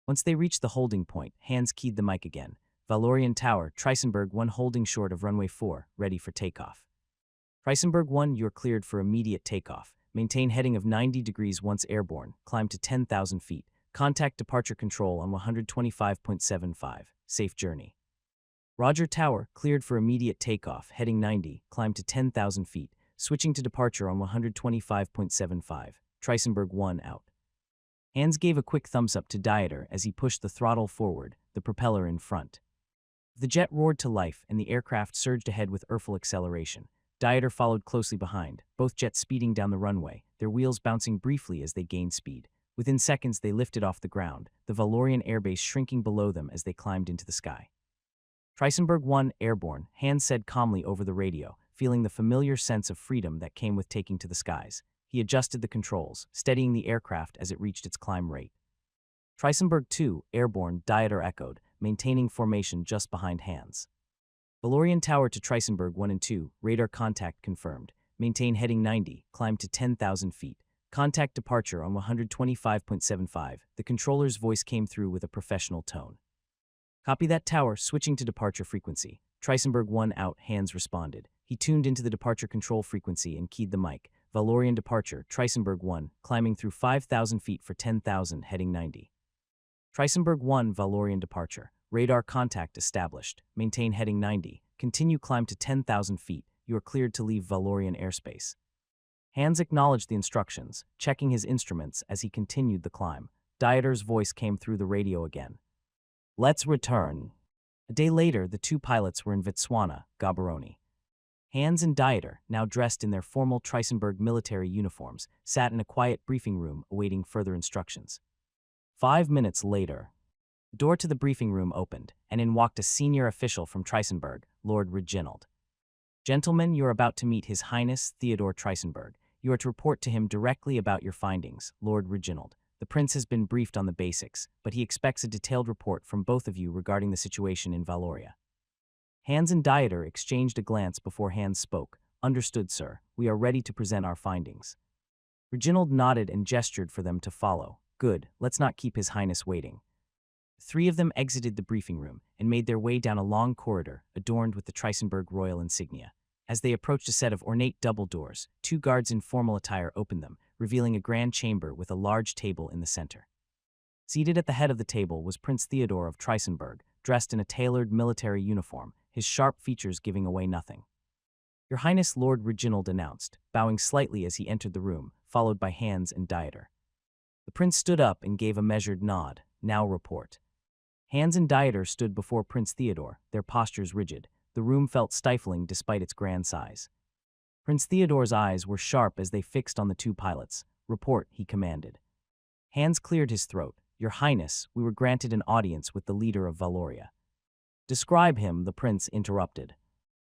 Once they reached the holding point, Hans keyed the mic again. Valorian Tower, Trisenberg 1 holding short of runway 4, ready for takeoff. Trisenberg 1, you're cleared for immediate takeoff. Maintain heading of 90 degrees once airborne, climb to 10,000 feet. Contact departure control on 125.75. Safe journey. Roger, Tower, cleared for immediate takeoff, heading 90, climb to 10,000 feet, switching to departure on 125.75. Trisenberg 1 out. Hans gave a quick thumbs up to Dieter as he pushed the throttle forward, the propeller in front. The jet roared to life and the aircraft surged ahead with earful acceleration. Dieter followed closely behind, both jets speeding down the runway, their wheels bouncing briefly as they gained speed. Within seconds they lifted off the ground, the Valorian airbase shrinking below them as they climbed into the sky. Trisenberg 1, airborne, Hans said calmly over the radio, feeling the familiar sense of freedom that came with taking to the skies. He adjusted the controls, steadying the aircraft as it reached its climb rate. Trisenberg 2, airborne, Dieter echoed, maintaining formation just behind Hans. Valorian Tower to Trisenberg 1 and 2, radar contact confirmed. Maintain heading 90, climb to 10,000 feet. Contact departure on 125.75. The controller's voice came through with a professional tone. Copy that, tower, switching to departure frequency. Trisenberg 1 out, Hans responded. He tuned into the departure control frequency and keyed the mic. Valorian departure, Trisenberg 1, climbing through 5,000 feet for 10,000, heading 90. Trisenberg 1, Valorian departure. Radar contact established. Maintain heading 90. Continue climb to 10,000 feet. You are cleared to leave Valorian airspace. Hans acknowledged the instructions, checking his instruments as he continued the climb. Dieter's voice came through the radio again. Let's return. A day later, the two pilots were in Vitswana, Gaborone. Hans and Dieter, now dressed in their formal Trisenberg military uniforms, sat in a quiet briefing room awaiting further instructions. 5 minutes later, the door to the briefing room opened, and in walked a senior official from Trisenberg, Lord Reginald. Gentlemen, you are about to meet His Highness Theodore Trisenberg. You are to report to him directly about your findings, Lord Reginald. The prince has been briefed on the basics, but he expects a detailed report from both of you regarding the situation in Valoria. Hans and Dieter exchanged a glance before Hans spoke. Understood, sir. We are ready to present our findings. Reginald nodded and gestured for them to follow. Good, let's not keep His Highness waiting. Three of them exited the briefing room and made their way down a long corridor adorned with the Trisenberg royal insignia. As they approached a set of ornate double doors, two guards in formal attire opened them, revealing a grand chamber with a large table in the center. Seated at the head of the table was Prince Theodore of Trisenberg, dressed in a tailored military uniform, his sharp features giving away nothing. Your Highness, Lord Reginald announced, bowing slightly as he entered the room, followed by Hans and Dieter. The prince stood up and gave a measured nod. Now report. Hans and Dieter stood before Prince Theodore, their postures rigid. The room felt stifling despite its grand size. Prince Theodore's eyes were sharp as they fixed on the two pilots. Report, he commanded. Hans cleared his throat. Your Highness, we were granted an audience with the leader of Valoria. Describe him, the prince interrupted.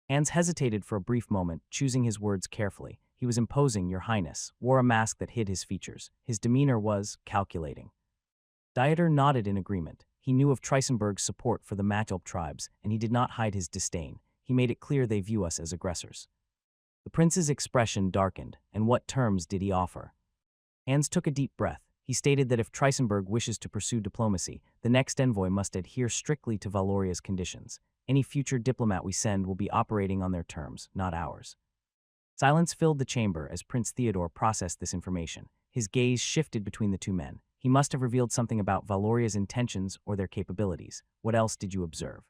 Hans hesitated for a brief moment, choosing his words carefully. He was imposing, Your Highness, wore a mask that hid his features. His demeanor was calculating. Dieter nodded in agreement. He knew of Trisenberg's support for the Matulp tribes, and he did not hide his disdain. He made it clear they view us as aggressors. The prince's expression darkened, and what terms did he offer? Hans took a deep breath. He stated that if Trisenberg wishes to pursue diplomacy, the next envoy must adhere strictly to Valoria's conditions. Any future diplomat we send will be operating on their terms, not ours. Silence filled the chamber as Prince Theodore processed this information. His gaze shifted between the two men. He must have revealed something about Valoria's intentions or their capabilities. What else did you observe?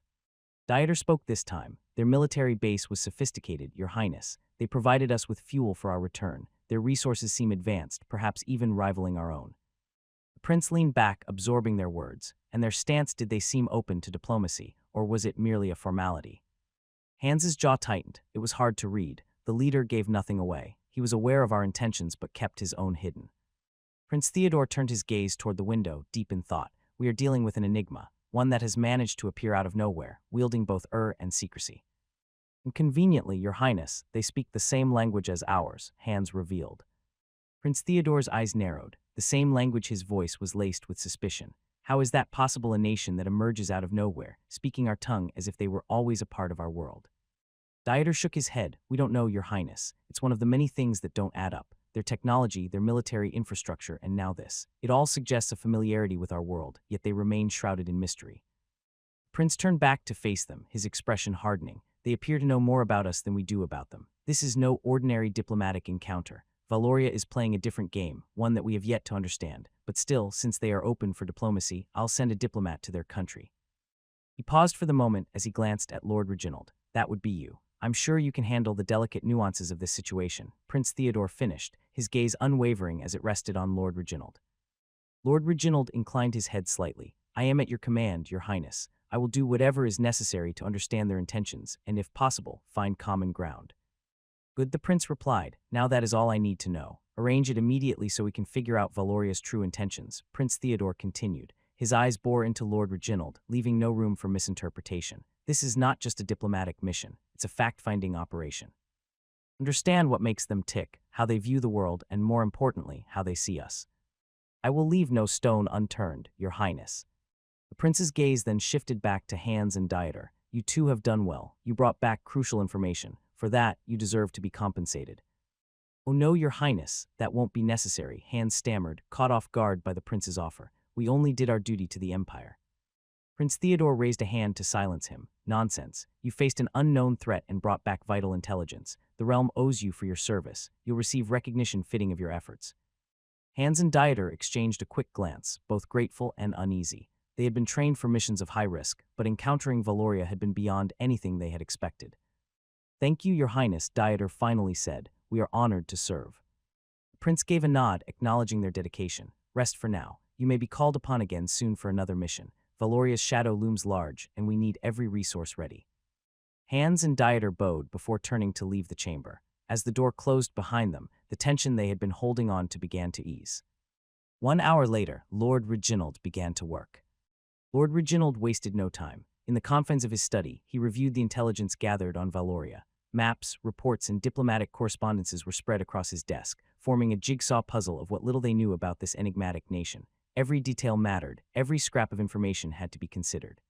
Dieter spoke this time. Their military base was sophisticated, Your Highness. They provided us with fuel for our return. Their resources seem advanced, perhaps even rivaling our own. The prince leaned back, absorbing their words. And their stance, did they seem open to diplomacy, or was it merely a formality? Hans's jaw tightened. It was hard to read. The leader gave nothing away. He was aware of our intentions but kept his own hidden. Prince Theodore turned his gaze toward the window, deep in thought. We are dealing with an enigma, one that has managed to appear out of nowhere, wielding both and secrecy. And conveniently, Your Highness, they speak the same language as ours, Hans revealed. Prince Theodore's eyes narrowed. The same language, his voice was laced with suspicion. How is that possible, a nation that emerges out of nowhere, speaking our tongue as if they were always a part of our world? Dieter shook his head. We don't know, Your Highness. It's one of the many things that don't add up. Their technology, their military infrastructure, and now this. It all suggests a familiarity with our world, yet they remain shrouded in mystery. The prince turned back to face them, his expression hardening. They appear to know more about us than we do about them. This is no ordinary diplomatic encounter. Valoria is playing a different game, one that we have yet to understand. But still, since they are open for diplomacy, I'll send a diplomat to their country. He paused for the moment as he glanced at Lord Reginald. That would be you. I'm sure you can handle the delicate nuances of this situation, Prince Theodore finished, his gaze unwavering as it rested on Lord Reginald. Lord Reginald inclined his head slightly. I am at your command, Your Highness. I will do whatever is necessary to understand their intentions, and if possible, find common ground. Good, the prince replied. Now that is all I need to know. Arrange it immediately so we can figure out Valoria's true intentions, Prince Theodore continued. His eyes bore into Lord Reginald, leaving no room for misinterpretation. This is not just a diplomatic mission. It's a fact-finding operation. understand what makes them tick, how they view the world, and more importantly, how they see us. I will leave no stone unturned, Your Highness. The prince's gaze then shifted back to Hans and Dieter. You two have done well. You brought back crucial information. For that, you deserve to be compensated. Oh no, Your Highness, that won't be necessary, Hans stammered, caught off guard by the prince's offer. We only did our duty to the Empire. Prince Theodore raised a hand to silence him. Nonsense. You faced an unknown threat and brought back vital intelligence. The realm owes you for your service. You'll receive recognition fitting of your efforts. Hans and Dieter exchanged a quick glance, both grateful and uneasy. They had been trained for missions of high risk, but encountering Valoria had been beyond anything they had expected. Thank you, Your Highness, Dieter finally said. We are honored to serve. The prince gave a nod, acknowledging their dedication. Rest for now. You may be called upon again soon for another mission. Valoria's shadow looms large, and we need every resource ready. Hans and Dieter bowed before turning to leave the chamber. As the door closed behind them, the tension they had been holding on to began to ease. 1 hour later, Lord Reginald began to work. Lord Reginald wasted no time. In the confines of his study, he reviewed the intelligence gathered on Valoria. Maps, reports, and diplomatic correspondences were spread across his desk, forming a jigsaw puzzle of what little they knew about this enigmatic nation. Every detail mattered, every scrap of information had to be considered.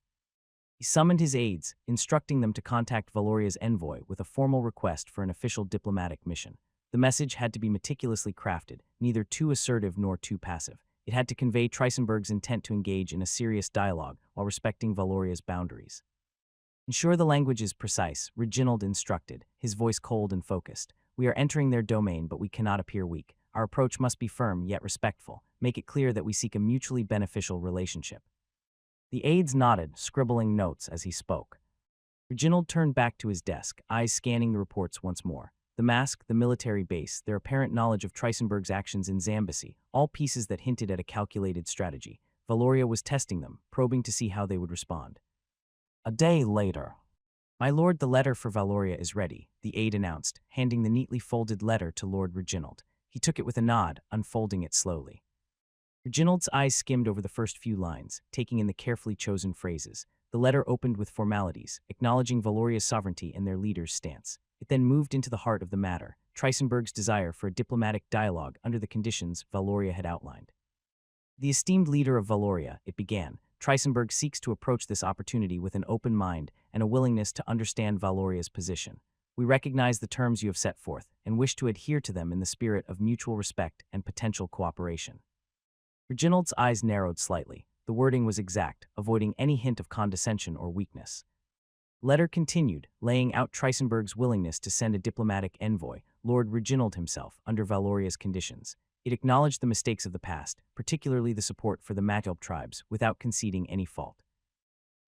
He summoned his aides, instructing them to contact Valoria's envoy with a formal request for an official diplomatic mission. The message had to be meticulously crafted, neither too assertive nor too passive. It had to convey Trisenberg's intent to engage in a serious dialogue while respecting Valoria's boundaries. Ensure the language is precise, Reginald instructed, his voice cold and focused. We are entering their domain, but we cannot appear weak. Our approach must be firm yet respectful. Make it clear that we seek a mutually beneficial relationship. The aides nodded, scribbling notes as he spoke. Reginald turned back to his desk, eyes scanning the reports once more. The mask, the military base, their apparent knowledge of Trisenberg's actions in Zambesi, all pieces that hinted at a calculated strategy. Valoria was testing them, probing to see how they would respond. A day later. My lord, the letter for Valoria is ready, the aide announced, handing the neatly folded letter to Lord Reginald. He took it with a nod, unfolding it slowly. Reginald's eyes skimmed over the first few lines, taking in the carefully chosen phrases. The letter opened with formalities, acknowledging Valoria's sovereignty and their leader's stance. It then moved into the heart of the matter, Trisenberg's desire for a diplomatic dialogue under the conditions Valoria had outlined. The esteemed leader of Valoria, it began, Trisenberg seeks to approach this opportunity with an open mind and a willingness to understand Valoria's position. We recognize the terms you have set forth and wish to adhere to them in the spirit of mutual respect and potential cooperation. Reginald's eyes narrowed slightly. The wording was exact, avoiding any hint of condescension or weakness. The letter continued, laying out Trisenberg's willingness to send a diplomatic envoy, Lord Reginald himself, under Valoria's conditions. It acknowledged the mistakes of the past, particularly the support for the Matilp tribes, without conceding any fault.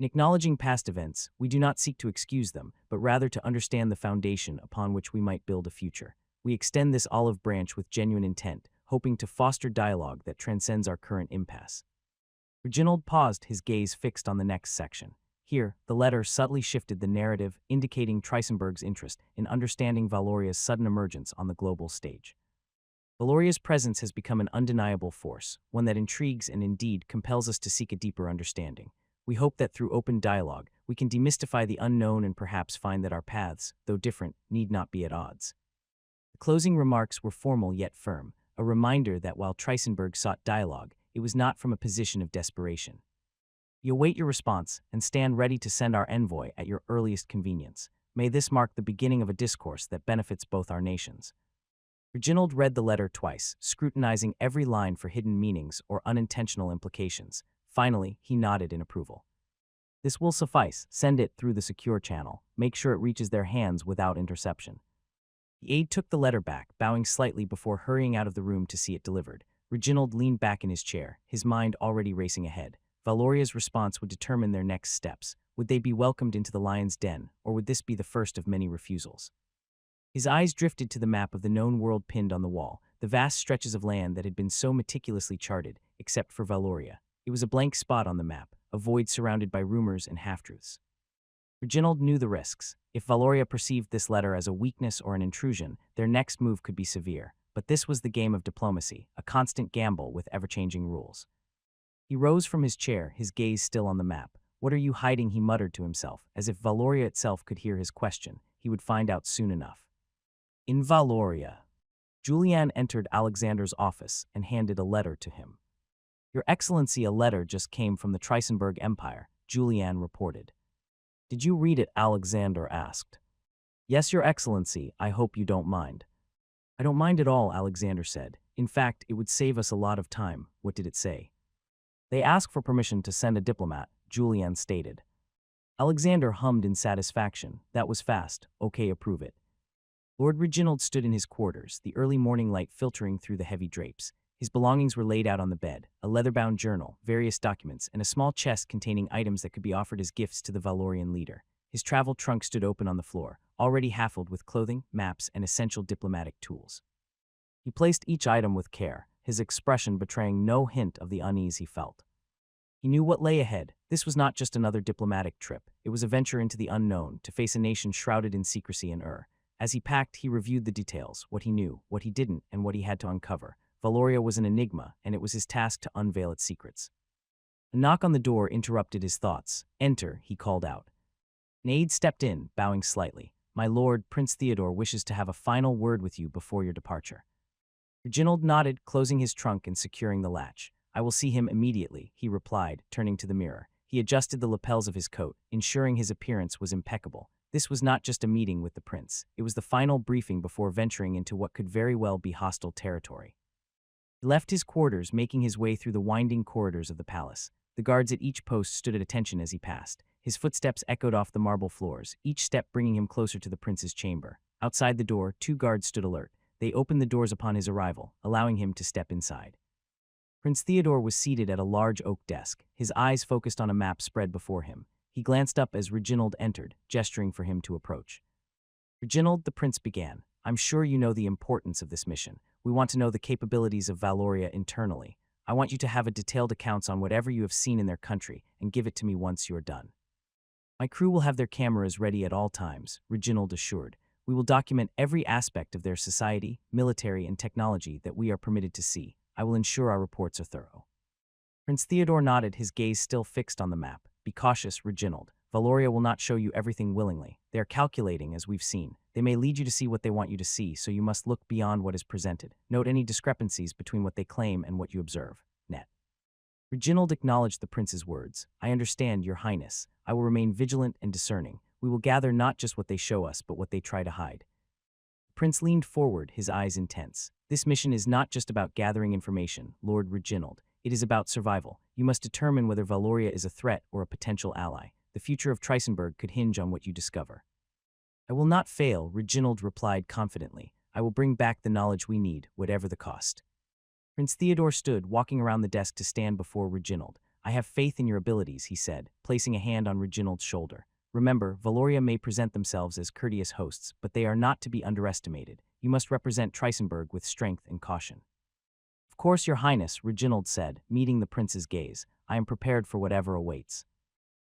In acknowledging past events, we do not seek to excuse them, but rather to understand the foundation upon which we might build a future. We extend this olive branch with genuine intent, hoping to foster dialogue that transcends our current impasse. Reginald paused, his gaze fixed on the next section. Here, the letter subtly shifted the narrative, indicating Trisenberg's interest in understanding Valoria's sudden emergence on the global stage. Valoria's presence has become an undeniable force, one that intrigues and indeed compels us to seek a deeper understanding. We hope that through open dialogue, we can demystify the unknown and perhaps find that our paths, though different, need not be at odds. The closing remarks were formal yet firm, a reminder that while Trisenberg sought dialogue, it was not from a position of desperation. We await your response and stand ready to send our envoy at your earliest convenience. May this mark the beginning of a discourse that benefits both our nations. Reginald read the letter twice, scrutinizing every line for hidden meanings or unintentional implications. Finally, he nodded in approval. This will suffice. Send it through the secure channel. Make sure it reaches their hands without interception. The aide took the letter back, bowing slightly before hurrying out of the room to see it delivered. Reginald leaned back in his chair, his mind already racing ahead. Valoria's response would determine their next steps. Would they be welcomed into the lion's den, or would this be the first of many refusals? His eyes drifted to the map of the known world pinned on the wall, the vast stretches of land that had been so meticulously charted, except for Valoria. It was a blank spot on the map, a void surrounded by rumors and half-truths. Reginald knew the risks. If Valoria perceived this letter as a weakness or an intrusion, their next move could be severe. But this was the game of diplomacy, a constant gamble with ever-changing rules. He rose from his chair, his gaze still on the map. What are you hiding? He muttered to himself, as if Valoria itself could hear his question. He would find out soon enough. In Valoria, Julian entered Alexander's office and handed a letter to him. Your Excellency, a letter just came from the Trisenberg Empire, Julian reported. Did you read it? Alexander asked. Yes, Your Excellency, I hope you don't mind. I don't mind at all, Alexander said. In fact, it would save us a lot of time. What did it say? They ask for permission to send a diplomat, Julian stated. Alexander hummed in satisfaction. That was fast. Okay, approve it. Lord Reginald stood in his quarters, the early morning light filtering through the heavy drapes. His belongings were laid out on the bed, a leather-bound journal, various documents, and a small chest containing items that could be offered as gifts to the Valorian leader. His travel trunk stood open on the floor, already half-filled with clothing, maps, and essential diplomatic tools. He placed each item with care, his expression betraying no hint of the unease he felt. He knew what lay ahead. This was not just another diplomatic trip. It was a venture into the unknown, to face a nation shrouded in secrecy and As he packed, he reviewed the details, what he knew, what he didn't, and what he had to uncover. Valoria was an enigma, and it was his task to unveil its secrets. A knock on the door interrupted his thoughts. Enter, he called out. An aide stepped in, bowing slightly. My lord, Prince Theodore wishes to have a final word with you before your departure. Reginald nodded, closing his trunk and securing the latch. I will see him immediately, he replied, turning to the mirror. He adjusted the lapels of his coat, ensuring his appearance was impeccable. This was not just a meeting with the prince. It was the final briefing before venturing into what could very well be hostile territory. He left his quarters, making his way through the winding corridors of the palace. The guards at each post stood at attention as he passed. His footsteps echoed off the marble floors, each step bringing him closer to the prince's chamber. Outside the door, 2 guards stood alert. They opened the doors upon his arrival, allowing him to step inside. Prince Theodore was seated at a large oak desk, his eyes focused on a map spread before him. He glanced up as Reginald entered, gesturing for him to approach. Reginald, the prince began, I'm sure you know the importance of this mission. We want to know the capabilities of Valoria internally. I want you to have a detailed accounts on whatever you have seen in their country and give it to me once you're done. My crew will have their cameras ready at all times, Reginald assured. We will document every aspect of their society, military, and technology that we are permitted to see. I will ensure our reports are thorough. Prince Theodore nodded, his gaze still fixed on the map. Be cautious, Reginald. Valoria will not show you everything willingly. They are calculating, as we've seen. They may lead you to see what they want you to see, so you must look beyond what is presented. Note any discrepancies between what they claim and what you observe. Net. Reginald acknowledged the prince's words. I understand, Your Highness. I will remain vigilant and discerning. We will gather not just what they show us, but what they try to hide. The prince leaned forward, his eyes intense. This mission is not just about gathering information, Lord Reginald. It is about survival. You must determine whether Valoria is a threat or a potential ally. The future of Trisenberg could hinge on what you discover. I will not fail, Reginald replied confidently. I will bring back the knowledge we need, whatever the cost. Prince Theodore stood, walking around the desk to stand before Reginald. I have faith in your abilities, he said, placing a hand on Reginald's shoulder. Remember, Valoria may present themselves as courteous hosts, but they are not to be underestimated. You must represent Trisenberg with strength and caution. Of course, Your Highness, Reginald said, meeting the prince's gaze. I am prepared for whatever awaits.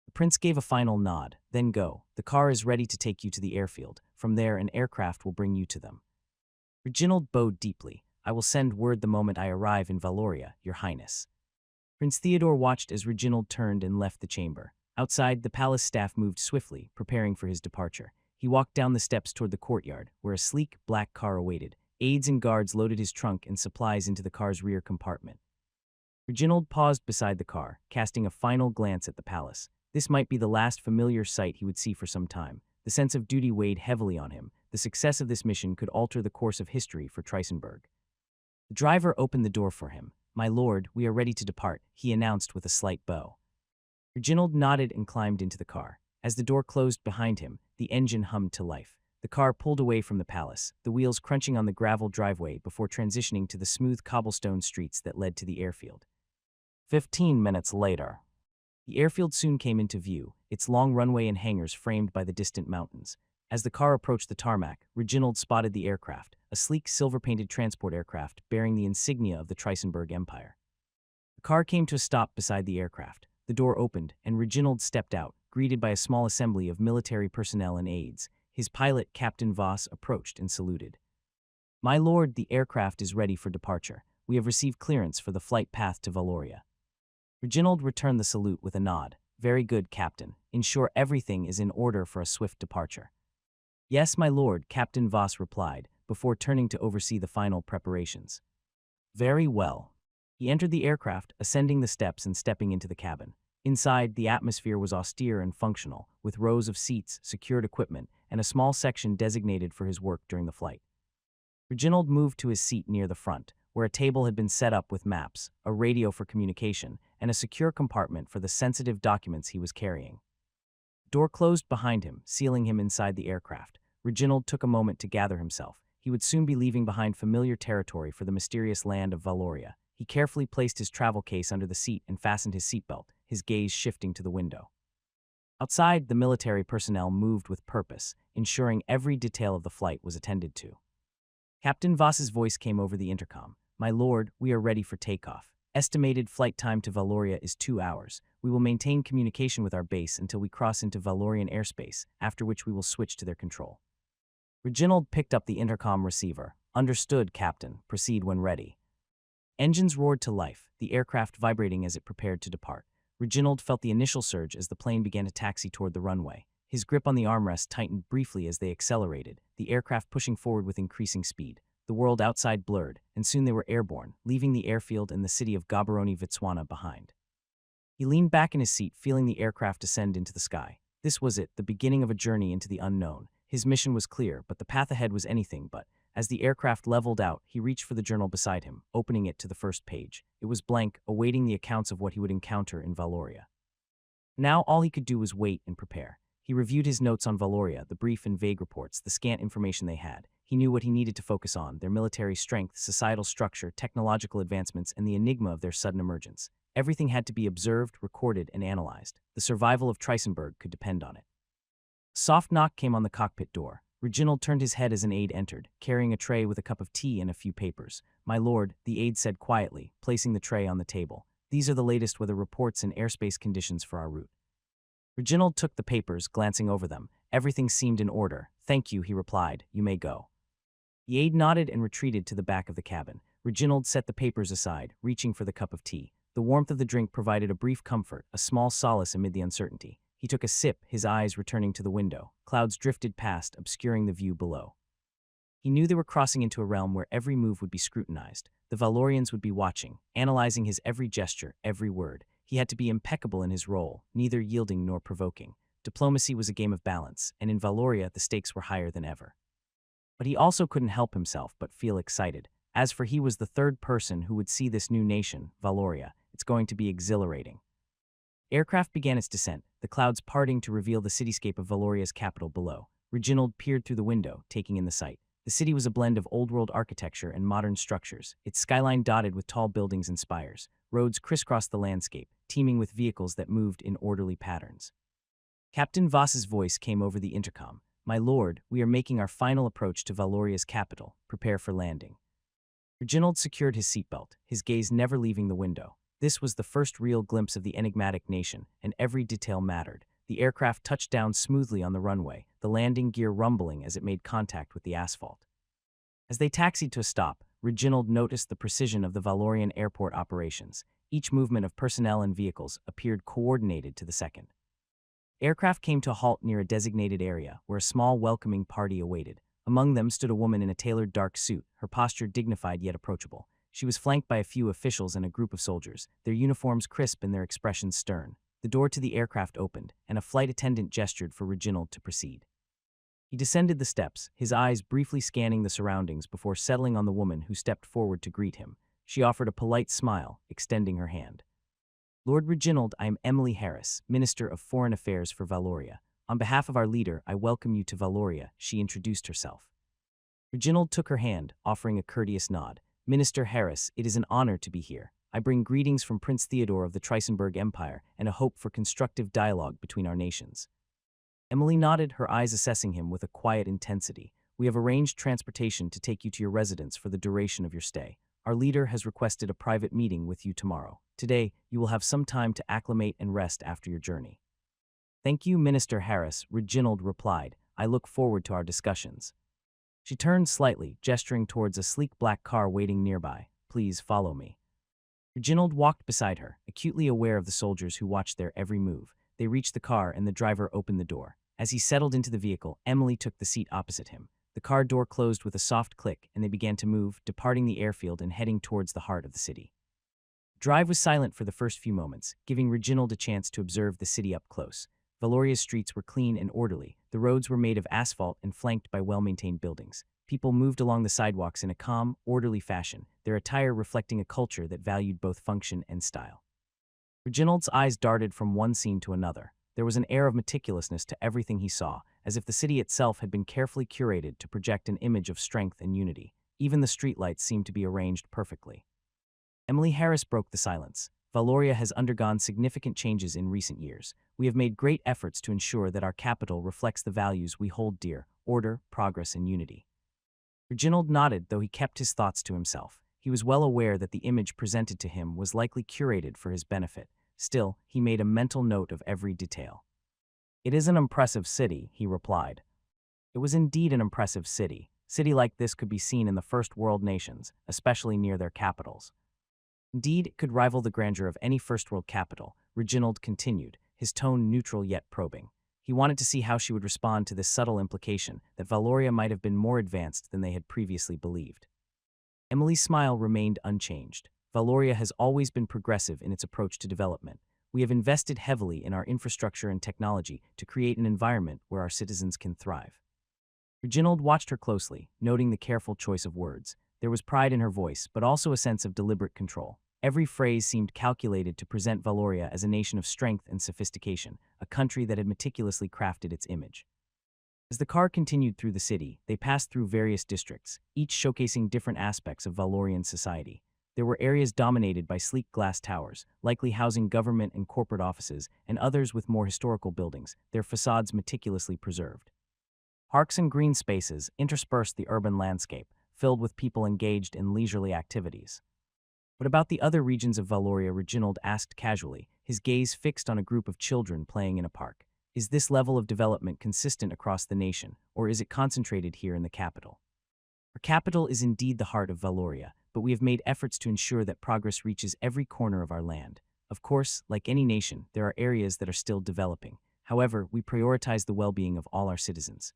The prince gave a final nod. Then go. The car is ready to take you to the airfield. From there, an aircraft will bring you to them. Reginald bowed deeply. I will send word the moment I arrive in Valoria, Your Highness. Prince Theodore watched as Reginald turned and left the chamber. Outside, the palace staff moved swiftly, preparing for his departure. He walked down the steps toward the courtyard, where a sleek, black car awaited. Aides and guards loaded his trunk and supplies into the car's rear compartment. Reginald paused beside the car, casting a final glance at the palace. This might be the last familiar sight he would see for some time. The sense of duty weighed heavily on him. The success of this mission could alter the course of history for Trisenberg. The driver opened the door for him. My lord, we are ready to depart, he announced with a slight bow. Reginald nodded and climbed into the car. As the door closed behind him, the engine hummed to life. The car pulled away from the palace, the wheels crunching on the gravel driveway before transitioning to the smooth cobblestone streets that led to the airfield. 15 minutes later. The airfield soon came into view, its long runway and hangars framed by the distant mountains. As the car approached the tarmac, Reginald spotted the aircraft, a sleek silver-painted transport aircraft bearing the insignia of the Trisenberg Empire. The car came to a stop beside the aircraft. The door opened, and Reginald stepped out, greeted by a small assembly of military personnel and aides. His pilot, Captain Voss, approached and saluted. My lord, the aircraft is ready for departure. We have received clearance for the flight path to Valoria. Reginald returned the salute with a nod. Very good, Captain. Ensure everything is in order for a swift departure. Yes, my lord, Captain Voss replied, before turning to oversee the final preparations. Very well. He entered the aircraft, ascending the steps and stepping into the cabin. Inside, the atmosphere was austere and functional, with rows of seats, secured equipment, and a small section designated for his work during the flight. Reginald moved to his seat near the front, where a table had been set up with maps, a radio for communication, and a secure compartment for the sensitive documents he was carrying. Door closed behind him, sealing him inside the aircraft. Reginald took a moment to gather himself. He would soon be leaving behind familiar territory for the mysterious land of Valoria. He carefully placed his travel case under the seat and fastened his seatbelt, his gaze shifting to the window. Outside, the military personnel moved with purpose, ensuring every detail of the flight was attended to. Captain Voss's voice came over the intercom. "My lord, we are ready for takeoff. Estimated flight time to Valoria is 2 hours. We will maintain communication with our base until we cross into Valorian airspace, after which we will switch to their control." Reginald picked up the intercom receiver. "Understood, Captain. Proceed when ready." Engines roared to life, the aircraft vibrating as it prepared to depart. Reginald felt the initial surge as the plane began to taxi toward the runway. His grip on the armrest tightened briefly as they accelerated, the aircraft pushing forward with increasing speed. The world outside blurred, and soon they were airborne, leaving the airfield and the city of Gaborone Vitswana behind. He leaned back in his seat, feeling the aircraft descend into the sky. This was it, the beginning of a journey into the unknown. His mission was clear, but the path ahead was anything but. As the aircraft leveled out, he reached for the journal beside him, opening it to the first page. It was blank, awaiting the accounts of what he would encounter in Valoria. Now all he could do was wait and prepare. He reviewed his notes on Valoria, the brief and vague reports, the scant information they had. He knew what he needed to focus on: their military strength, societal structure, technological advancements, and the enigma of their sudden emergence. Everything had to be observed, recorded, and analyzed. The survival of Trisenberg could depend on it. A soft knock came on the cockpit door. Reginald turned his head as an aide entered, carrying a tray with a cup of tea and a few papers. "My lord," the aide said quietly, placing the tray on the table. "These are the latest weather reports and airspace conditions for our route." Reginald took the papers, glancing over them. Everything seemed in order. "Thank you," he replied. "You may go." The aide nodded and retreated to the back of the cabin. Reginald set the papers aside, reaching for the cup of tea. The warmth of the drink provided a brief comfort, a small solace amid the uncertainty. He took a sip, his eyes returning to the window. Clouds drifted past, obscuring the view below. He knew they were crossing into a realm where every move would be scrutinized. The Valorians would be watching, analyzing his every gesture, every word. He had to be impeccable in his role, neither yielding nor provoking. Diplomacy was a game of balance, and in Valoria the stakes were higher than ever. But he also couldn't help himself but feel excited. As for he was the third person who would see this new nation, Valoria. It's going to be exhilarating. Aircraft began its descent, the clouds parting to reveal the cityscape of Valoria's capital below. Reginald peered through the window, taking in the sight. The city was a blend of old-world architecture and modern structures, its skyline dotted with tall buildings and spires. Roads crisscrossed the landscape, teeming with vehicles that moved in orderly patterns. Captain Voss's voice came over the intercom. "My lord, we are making our final approach to Valoria's capital. Prepare for landing." Reginald secured his seatbelt, his gaze never leaving the window. This was the first real glimpse of the enigmatic nation, and every detail mattered. The aircraft touched down smoothly on the runway, the landing gear rumbling as it made contact with the asphalt. As they taxied to a stop, Reginald noticed the precision of the Valorian airport operations. Each movement of personnel and vehicles appeared coordinated to the second. Aircraft came to a halt near a designated area, where a small welcoming party awaited. Among them stood a woman in a tailored dark suit, her posture dignified yet approachable. She was flanked by a few officials and a group of soldiers, their uniforms crisp and their expressions stern. The door to the aircraft opened, and a flight attendant gestured for Reginald to proceed. He descended the steps, his eyes briefly scanning the surroundings before settling on the woman who stepped forward to greet him. She offered a polite smile, extending her hand. "Lord Reginald, I am Emily Harris, Minister of Foreign Affairs for Valoria. On behalf of our leader, I welcome you to Valoria," she introduced herself. Reginald took her hand, offering a courteous nod. "Minister Harris, it is an honor to be here. I bring greetings from Prince Theodore of the Trisenberg Empire and a hope for constructive dialogue between our nations." Emily nodded, her eyes assessing him with a quiet intensity. "We have arranged transportation to take you to your residence for the duration of your stay. Our leader has requested a private meeting with you tomorrow. Today, you will have some time to acclimate and rest after your journey." "Thank you, Minister Harris," Reginald replied. "I look forward to our discussions." She turned slightly, gesturing towards a sleek black car waiting nearby. "Please follow me." Reginald walked beside her, acutely aware of the soldiers who watched their every move. They reached the car and the driver opened the door. As he settled into the vehicle, Emily took the seat opposite him. The The car door closed with a soft click, and they began to move, departing the airfield and heading towards the heart of the city. Drive was silent for the first few moments, giving Reginald a chance to observe the city up close. Valoria's streets were clean and orderly. The roads were made of asphalt and flanked by well-maintained buildings. People moved along the sidewalks in a calm, orderly fashion, their attire reflecting a culture that valued both function and style. Reginald's eyes darted from one scene to another. There was an air of meticulousness to everything he saw, as if the city itself had been carefully curated to project an image of strength and unity. Even the streetlights seemed to be arranged perfectly. Emily Harris broke the silence. Valoria has undergone significant changes in recent years. We have made great efforts to ensure that our capital reflects the values we hold dear: order, progress, and unity. Reginald nodded, though he kept his thoughts to himself. He was well aware that the image presented to him was likely curated for his benefit. Still, he made a mental note of every detail. "It is an impressive city," he replied. It was indeed an impressive city. A city like this could be seen in the first world nations, especially near their capitals. Indeed, it could rival the grandeur of any first-world capital, Reginald continued, his tone neutral yet probing. He wanted to see how she would respond to this subtle implication that Valoria might have been more advanced than they had previously believed. Emily's smile remained unchanged. Valoria has always been progressive in its approach to development. We have invested heavily in our infrastructure and technology to create an environment where our citizens can thrive. Reginald watched her closely, noting the careful choice of words. There was pride in her voice, but also a sense of deliberate control. Every phrase seemed calculated to present Valoria as a nation of strength and sophistication, a country that had meticulously crafted its image. As the car continued through the city, they passed through various districts, each showcasing different aspects of Valorian society. There were areas dominated by sleek glass towers, likely housing government and corporate offices, and others with more historical buildings, their facades meticulously preserved. Parks and green spaces interspersed the urban landscape, filled with people engaged in leisurely activities. "What about the other regions of Valoria?" Reginald asked casually, his gaze fixed on a group of children playing in a park. "Is this level of development consistent across the nation, or is it concentrated here in the capital?" "Our capital is indeed the heart of Valoria, but we have made efforts to ensure that progress reaches every corner of our land. Of course, like any nation, there are areas that are still developing. However, we prioritize the well-being of all our citizens."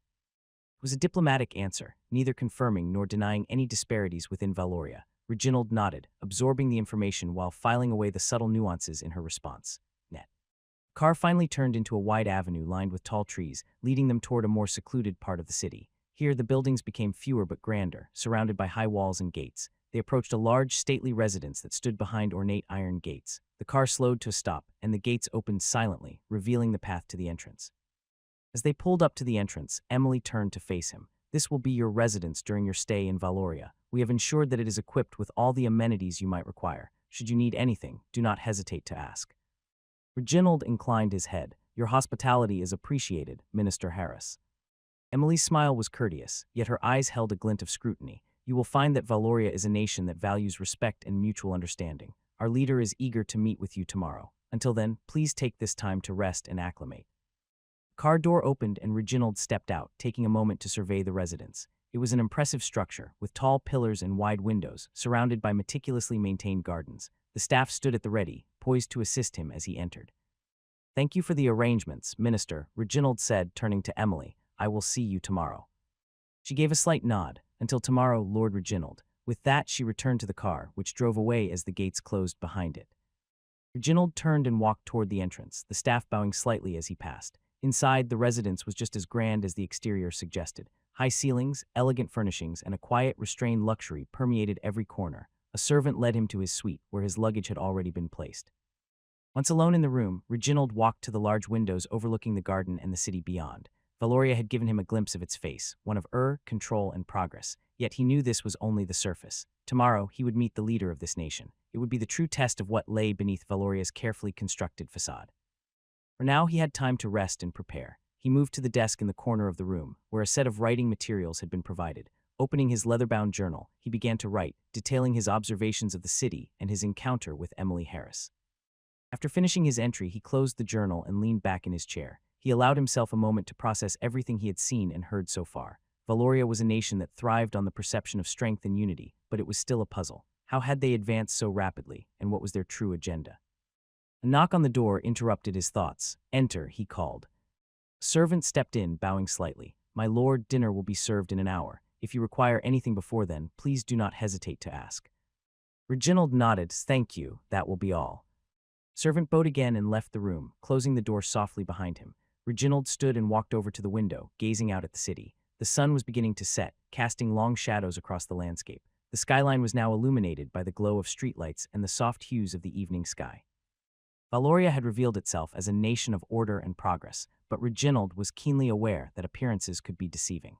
It was a diplomatic answer, neither confirming nor denying any disparities within Valoria. Reginald nodded, absorbing the information while filing away the subtle nuances in her response. The car finally turned into a wide avenue lined with tall trees, leading them toward a more secluded part of the city. Here, the buildings became fewer but grander, surrounded by high walls and gates. They approached a large, stately residence that stood behind ornate iron gates. The car slowed to a stop, and the gates opened silently, revealing the path to the entrance. As they pulled up to the entrance, Emily turned to face him. "This will be your residence during your stay in Valoria. We have ensured that it is equipped with all the amenities you might require. Should you need anything, do not hesitate to ask." Reginald inclined his head. "Your hospitality is appreciated, Minister Harris." Emily's smile was courteous, yet her eyes held a glint of scrutiny. "You will find that Valoria is a nation that values respect and mutual understanding. Our leader is eager to meet with you tomorrow. Until then, please take this time to rest and acclimate." The car door opened and Reginald stepped out, taking a moment to survey the residence. It was an impressive structure, with tall pillars and wide windows, surrounded by meticulously maintained gardens. The staff stood at the ready, poised to assist him as he entered. "Thank you for the arrangements, Minister," Reginald said, turning to Emily. "I will see you tomorrow." She gave a slight nod. "Until tomorrow, Lord Reginald." With that, she returned to the car, which drove away as the gates closed behind it. Reginald turned and walked toward the entrance, the staff bowing slightly as he passed. Inside, the residence was just as grand as the exterior suggested. High ceilings, elegant furnishings, and a quiet, restrained luxury permeated every corner. A servant led him to his suite, where his luggage had already been placed. Once alone in the room, Reginald walked to the large windows overlooking the garden and the city beyond. Valoria had given him a glimpse of its face, one of control, and progress. Yet he knew this was only the surface. Tomorrow, he would meet the leader of this nation. It would be the true test of what lay beneath Valoria's carefully constructed facade. For now, he had time to rest and prepare. He moved to the desk in the corner of the room, where a set of writing materials had been provided. Opening his leather-bound journal, he began to write, detailing his observations of the city and his encounter with Emily Harris. After finishing his entry, he closed the journal and leaned back in his chair. He allowed himself a moment to process everything he had seen and heard so far. Valoria was a nation that thrived on the perception of strength and unity, but it was still a puzzle. How had they advanced so rapidly, and what was their true agenda? A knock on the door interrupted his thoughts. "Enter," he called. A servant stepped in, bowing slightly. "My lord, dinner will be served in an hour. If you require anything before then, please do not hesitate to ask." Reginald nodded. "Thank you, that will be all." Servant bowed again and left the room, closing the door softly behind him. Reginald stood and walked over to the window, gazing out at the city. The sun was beginning to set, casting long shadows across the landscape. The skyline was now illuminated by the glow of streetlights and the soft hues of the evening sky. Valoria had revealed itself as a nation of order and progress, but Reginald was keenly aware that appearances could be deceiving.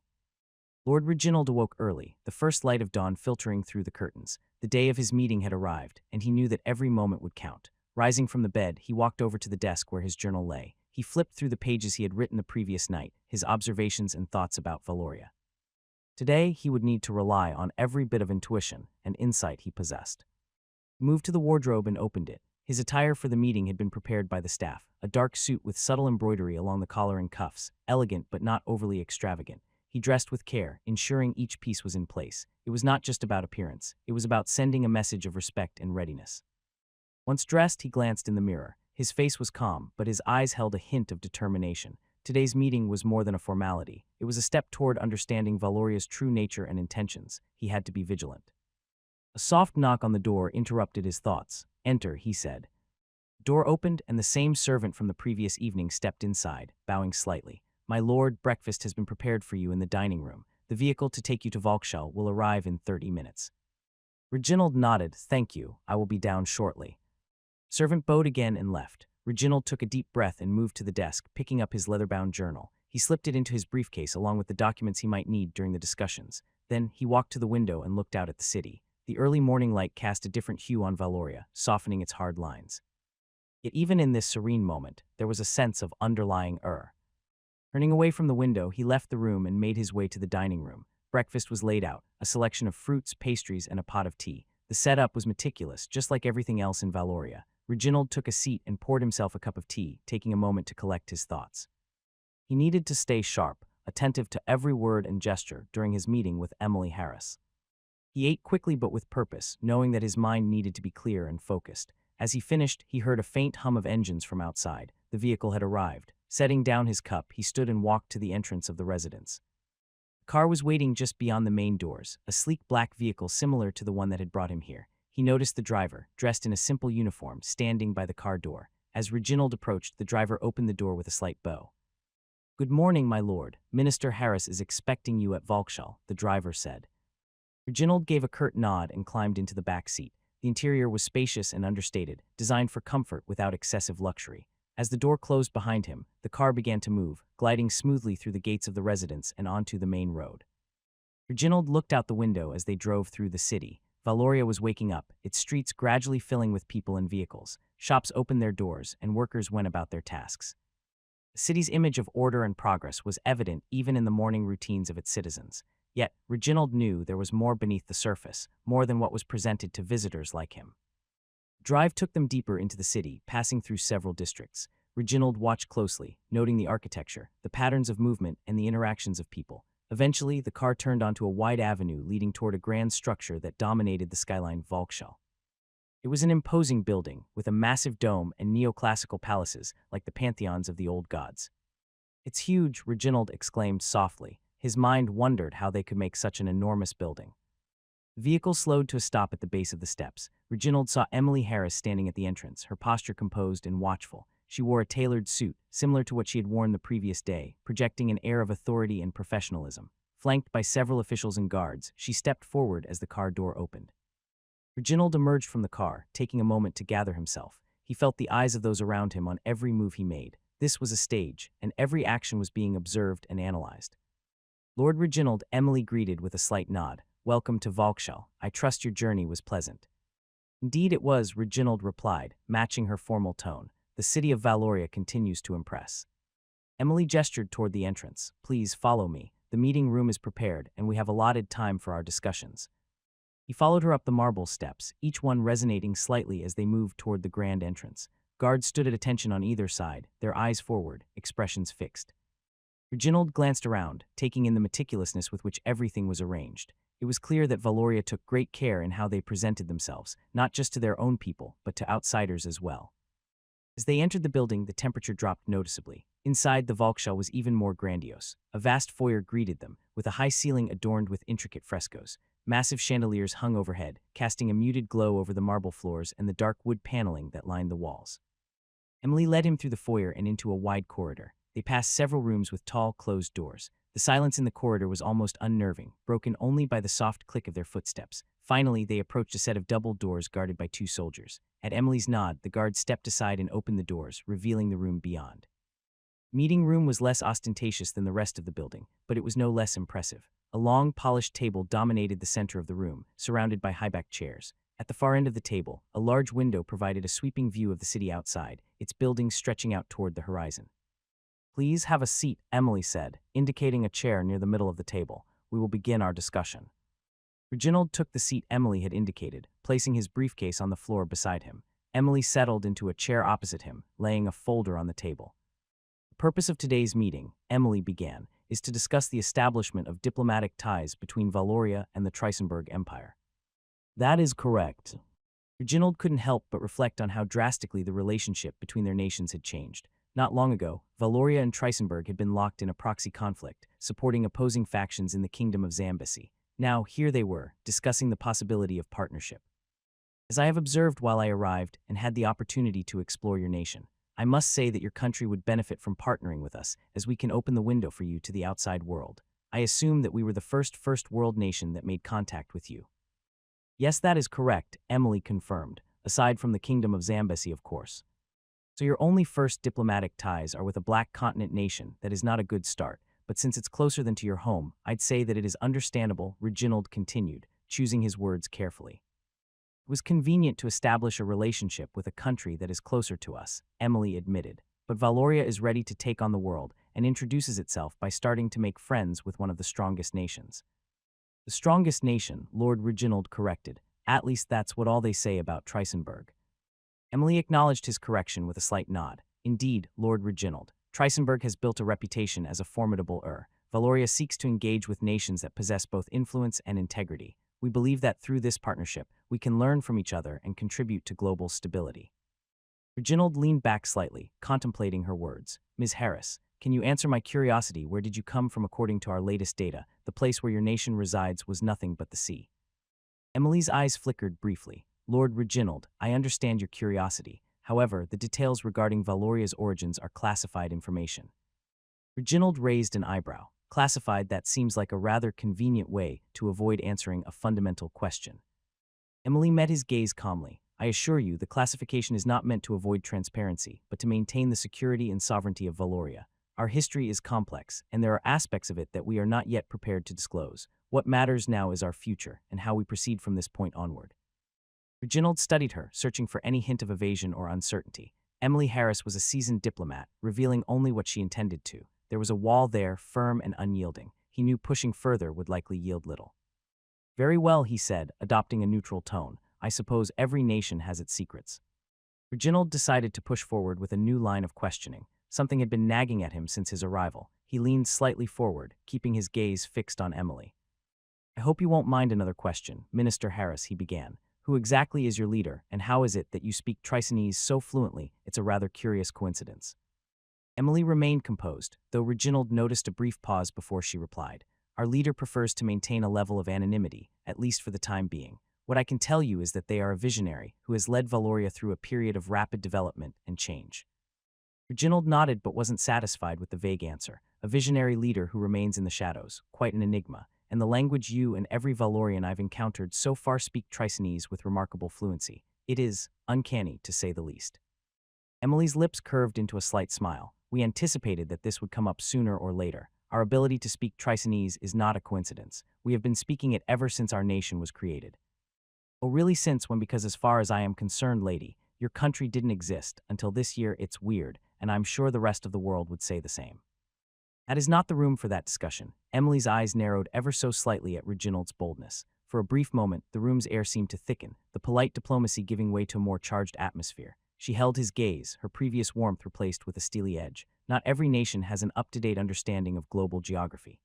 Lord Reginald awoke early, the first light of dawn filtering through the curtains. The day of his meeting had arrived, and he knew that every moment would count. Rising from the bed, he walked over to the desk where his journal lay. He flipped through the pages he had written the previous night, his observations and thoughts about Valoria. Today, he would need to rely on every bit of intuition and insight he possessed. He moved to the wardrobe and opened it. His attire for the meeting had been prepared by the staff, a dark suit with subtle embroidery along the collar and cuffs, elegant but not overly extravagant. He dressed with care, ensuring each piece was in place. It was not just about appearance, it was about sending a message of respect and readiness. Once dressed, he glanced in the mirror. His face was calm, but his eyes held a hint of determination. Today's meeting was more than a formality. It was a step toward understanding Valoria's true nature and intentions. He had to be vigilant. A soft knock on the door interrupted his thoughts. "Enter," he said. The door opened, and the same servant from the previous evening stepped inside, bowing slightly. "My lord, breakfast has been prepared for you in the dining room. The vehicle to take you to Volkshall will arrive in 30 minutes. Reginald nodded. "Thank you. I will be down shortly." Servant bowed again and left. Reginald took a deep breath and moved to the desk, picking up his leather-bound journal. He slipped it into his briefcase along with the documents he might need during the discussions. Then, he walked to the window and looked out at the city. The early morning light cast a different hue on Valoria, softening its hard lines. Yet even in this serene moment, there was a sense of underlying Turning away from the window, he left the room and made his way to the dining room. Breakfast was laid out, a selection of fruits, pastries, and a pot of tea. The setup was meticulous, just like everything else in Valoria. Reginald took a seat and poured himself a cup of tea, taking a moment to collect his thoughts. He needed to stay sharp, attentive to every word and gesture during his meeting with Emily Harris. He ate quickly but with purpose, knowing that his mind needed to be clear and focused. As he finished, he heard a faint hum of engines from outside. The vehicle had arrived. Setting down his cup, he stood and walked to the entrance of the residence. The car was waiting just beyond the main doors, a sleek black vehicle similar to the one that had brought him here. He noticed the driver, dressed in a simple uniform, standing by the car door. As Reginald approached, the driver opened the door with a slight bow. "Good morning, my lord. Minister Harris is expecting you at Volkshall," the driver said. Reginald gave a curt nod and climbed into the back seat. The interior was spacious and understated, designed for comfort without excessive luxury. As the door closed behind him, the car began to move, gliding smoothly through the gates of the residence and onto the main road. Reginald looked out the window as they drove through the city. Valoria was waking up, its streets gradually filling with people and vehicles. Shops opened their doors, and workers went about their tasks. The city's image of order and progress was evident even in the morning routines of its citizens. Yet, Reginald knew there was more beneath the surface, more than what was presented to visitors like him. The drive took them deeper into the city, passing through several districts. Reginald watched closely, noting the architecture, the patterns of movement, and the interactions of people. Eventually, the car turned onto a wide avenue leading toward a grand structure that dominated the skyline Volkshall. It was an imposing building, with a massive dome and neoclassical palaces like the pantheons of the old gods. "It's huge," Reginald exclaimed softly. His mind wondered how they could make such an enormous building. The vehicle slowed to a stop at the base of the steps. Reginald saw Emily Harris standing at the entrance, her posture composed and watchful. She wore a tailored suit, similar to what she had worn the previous day, projecting an air of authority and professionalism. Flanked by several officials and guards, she stepped forward as the car door opened. Reginald emerged from the car, taking a moment to gather himself. He felt the eyes of those around him on every move he made. This was a stage, and every action was being observed and analyzed. Lord Reginald, Emily greeted with a slight nod. "Welcome to Volkshall. I trust your journey was pleasant." "Indeed it was," Reginald replied, matching her formal tone. "The city of Valoria continues to impress." Emily gestured toward the entrance. "Please follow me. The meeting room is prepared, and we have allotted time for our discussions." He followed her up the marble steps, each one resonating slightly as they moved toward the grand entrance. Guards stood at attention on either side, their eyes forward, expressions fixed. Reginald glanced around, taking in the meticulousness with which everything was arranged. It was clear that Valoria took great care in how they presented themselves, not just to their own people, but to outsiders as well. As they entered the building, the temperature dropped noticeably. Inside, the Volkshaw was even more grandiose. A vast foyer greeted them, with a high ceiling adorned with intricate frescoes. Massive chandeliers hung overhead, casting a muted glow over the marble floors and the dark wood paneling that lined the walls. Emily led him through the foyer and into a wide corridor. They passed several rooms with tall, closed doors. The silence in the corridor was almost unnerving, broken only by the soft click of their footsteps. Finally, they approached a set of double doors guarded by 2 soldiers. At Emily's nod, the guard stepped aside and opened the doors, revealing the room beyond. Meeting room was less ostentatious than the rest of the building, but it was no less impressive. A long, polished table dominated the center of the room, surrounded by high-backed chairs. At the far end of the table, a large window provided a sweeping view of the city outside, its buildings stretching out toward the horizon. "Please have a seat," Emily said, indicating a chair near the middle of the table. "We will begin our discussion." Reginald took the seat Emily had indicated, placing his briefcase on the floor beside him. Emily settled into a chair opposite him, laying a folder on the table. "The purpose of today's meeting," Emily began, "is to discuss the establishment of diplomatic ties between Valoria and the Trisenberg Empire." "That is correct." Reginald couldn't help but reflect on how drastically the relationship between their nations had changed. Not long ago, Valoria and Trisenberg had been locked in a proxy conflict, supporting opposing factions in the Kingdom of Zambesi. Now, here they were, discussing the possibility of partnership. "As I have observed while I arrived and had the opportunity to explore your nation, I must say that your country would benefit from partnering with us, as we can open the window for you to the outside world. I assume that we were the first world nation that made contact with you." "Yes, that is correct," Emily confirmed, "aside from the Kingdom of Zambesi, of course." "So your only first diplomatic ties are with a Black Continent nation. That is not a good start, but since it's closer than to your home, I'd say that it is understandable," Reginald continued, choosing his words carefully. "It was convenient to establish a relationship with a country that is closer to us," Emily admitted. "But Valoria is ready to take on the world and introduces itself by starting to make friends with one of the strongest nations." "The strongest nation," Lord Reginald corrected. "At least that's what all they say about Trisenberg." Emily acknowledged his correction with a slight nod. "Indeed, Lord Reginald, Trisenberg has built a reputation as a formidable Valoria seeks to engage with nations that possess both influence and integrity. We believe that through this partnership, we can learn from each other and contribute to global stability." Reginald leaned back slightly, contemplating her words. "Ms. Harris, can you answer my curiosity? Where did you come from? According to our latest data, the place where your nation resides was nothing but the sea." Emily's eyes flickered briefly. "Lord Reginald, I understand your curiosity. However, the details regarding Valoria's origins are classified information." Reginald raised an eyebrow. "Classified? That seems like a rather convenient way to avoid answering a fundamental question." Emily met his gaze calmly. "I assure you, the classification is not meant to avoid transparency, but to maintain the security and sovereignty of Valoria. Our history is complex, and there are aspects of it that we are not yet prepared to disclose. What matters now is our future, and how we proceed from this point onward." Reginald studied her, searching for any hint of evasion or uncertainty. Emily Harris was a seasoned diplomat, revealing only what she intended to. There was a wall there, firm and unyielding. He knew pushing further would likely yield little. "Very well," he said, adopting a neutral tone. "I suppose every nation has its secrets." Reginald decided to push forward with a new line of questioning. Something had been nagging at him since his arrival. He leaned slightly forward, keeping his gaze fixed on Emily. "I hope you won't mind another question, Minister Harris," he began. "Who exactly is your leader, and how is it that you speak Trisenese so fluently? It's a rather curious coincidence." Emily remained composed, though Reginald noticed a brief pause before she replied. "Our leader prefers to maintain a level of anonymity, at least for the time being. What I can tell you is that they are a visionary who has led Valoria through a period of rapid development and change." Reginald nodded but wasn't satisfied with the vague answer. "A visionary leader who remains in the shadows, quite an enigma. And the language you and every Valorian I've encountered so far speak Trisenese with remarkable fluency. It is uncanny, to say the least." Emily's lips curved into a slight smile. "We anticipated that this would come up sooner or later. Our ability to speak Trisenese is not a coincidence. We have been speaking it ever since our nation was created." "Oh, really? Since when? Because as far as I am concerned, lady, your country didn't exist until this year. It's weird, and I'm sure the rest of the world would say the same." That is not the room for that discussion. Emily's eyes narrowed ever so slightly at Reginald's boldness. For a brief moment, the room's air seemed to thicken, the polite diplomacy giving way to a more charged atmosphere. She held his gaze, her previous warmth replaced with a steely edge. "Not every nation has an up-to-date understanding of global geography.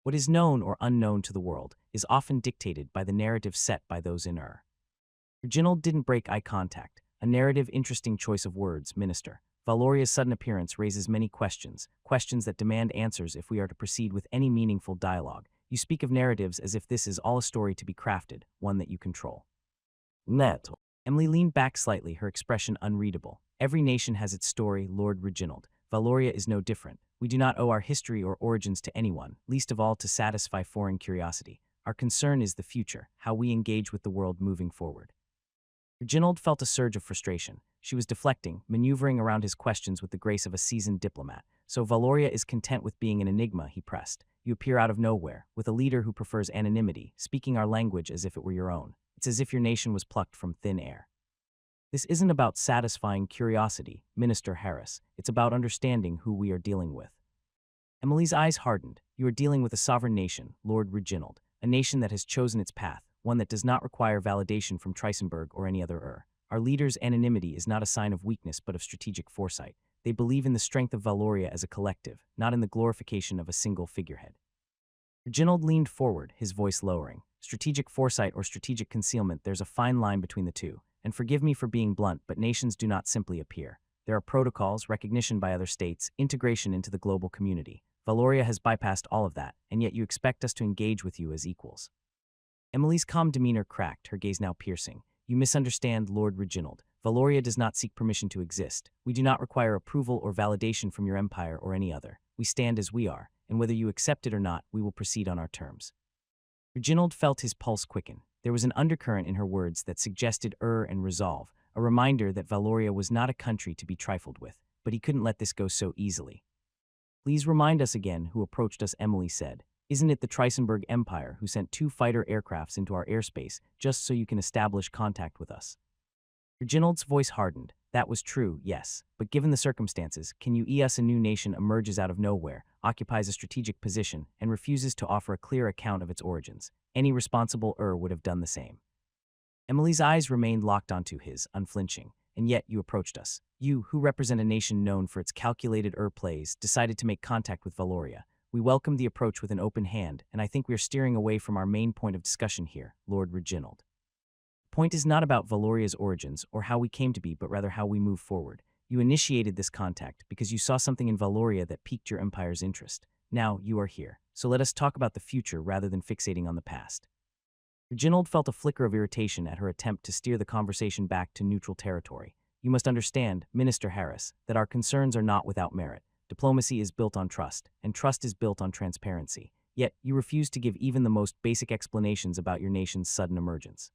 What is known or unknown to the world is often dictated by the narrative set by those in Reginald didn't break eye contact. A narrative interesting choice of words, Minister. Valoria's sudden appearance raises many questions, questions that demand answers if we are to proceed with any meaningful dialogue. You speak of narratives as if this is all a story to be crafted, one that you control. Net. Emily leaned back slightly, her expression unreadable. Every nation has its story, Lord Reginald. Valoria is no different. We do not owe our history or origins to anyone, least of all to satisfy foreign curiosity. Our concern is the future, how we engage with the world moving forward. Reginald felt a surge of frustration. She was deflecting, maneuvering around his questions with the grace of a seasoned diplomat. So Valoria is content with being an enigma, he pressed. You appear out of nowhere, with a leader who prefers anonymity, speaking our language as if it were your own. It's as if your nation was plucked from thin air. This isn't about satisfying curiosity, Minister Harris. It's about understanding who we are dealing with. Emily's eyes hardened. You are dealing with a sovereign nation, Lord Reginald, a nation that has chosen its path, one that does not require validation from Trisenberg or any other. Our leader's anonymity is not a sign of weakness but of strategic foresight. They believe in the strength of Valoria as a collective, not in the glorification of a single figurehead. Reginald leaned forward, his voice lowering. Strategic foresight or strategic concealment, there's a fine line between the two. And forgive me for being blunt, but nations do not simply appear. There are protocols, recognition by other states, integration into the global community. Valoria has bypassed all of that, and yet you expect us to engage with you as equals. Emily's calm demeanor cracked, her gaze now piercing. You misunderstand, Lord Reginald. Valoria does not seek permission to exist. We do not require approval or validation from your empire or any other. We stand as we are, and whether you accept it or not, we will proceed on our terms. Reginald felt his pulse quicken. There was an undercurrent in her words that suggested and resolve, a reminder that Valoria was not a country to be trifled with, but he couldn't let this go so easily. Please remind us again who approached us, Emily said. Isn't it the Trisenberg Empire who sent 2 fighter aircrafts into our airspace just so you can establish contact with us? Reginald's voice hardened. That was true, yes, but given the circumstances, can you us a new nation emerges out of nowhere, occupies a strategic position, and refuses to offer a clear account of its origins? Any responsible would have done the same. Emily's eyes remained locked onto his, unflinching. And yet you approached us. You, who represent a nation known for its calculated plays, decided to make contact with Valoria. We welcomed the approach with an open hand, and I think we are steering away from our main point of discussion here, Lord Reginald. The point is not about Valoria's origins or how we came to be, but rather how we move forward. You initiated this contact because you saw something in Valoria that piqued your empire's interest. Now you are here, so let us talk about the future rather than fixating on the past. Reginald felt a flicker of irritation at her attempt to steer the conversation back to neutral territory. You must understand, Minister Harris, that our concerns are not without merit. Diplomacy is built on trust, and trust is built on transparency. Yet, you refuse to give even the most basic explanations about your nation's sudden emergence.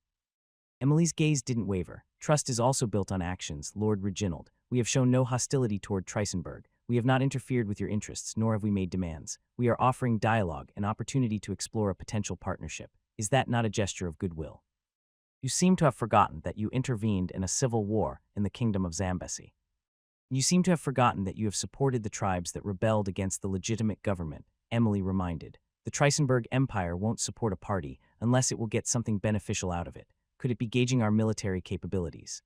Emily's gaze didn't waver. Trust is also built on actions, Lord Reginald. We have shown no hostility toward Trisenberg. We have not interfered with your interests, nor have we made demands. We are offering dialogue, an opportunity to explore a potential partnership. Is that not a gesture of goodwill? You seem to have forgotten that you intervened in a civil war in the kingdom of Zambesi. You seem to have forgotten that you have supported the tribes that rebelled against the legitimate government, Emily reminded. The Trisenberg Empire won't support a party unless it will get something beneficial out of it. Could it be gauging our military capabilities?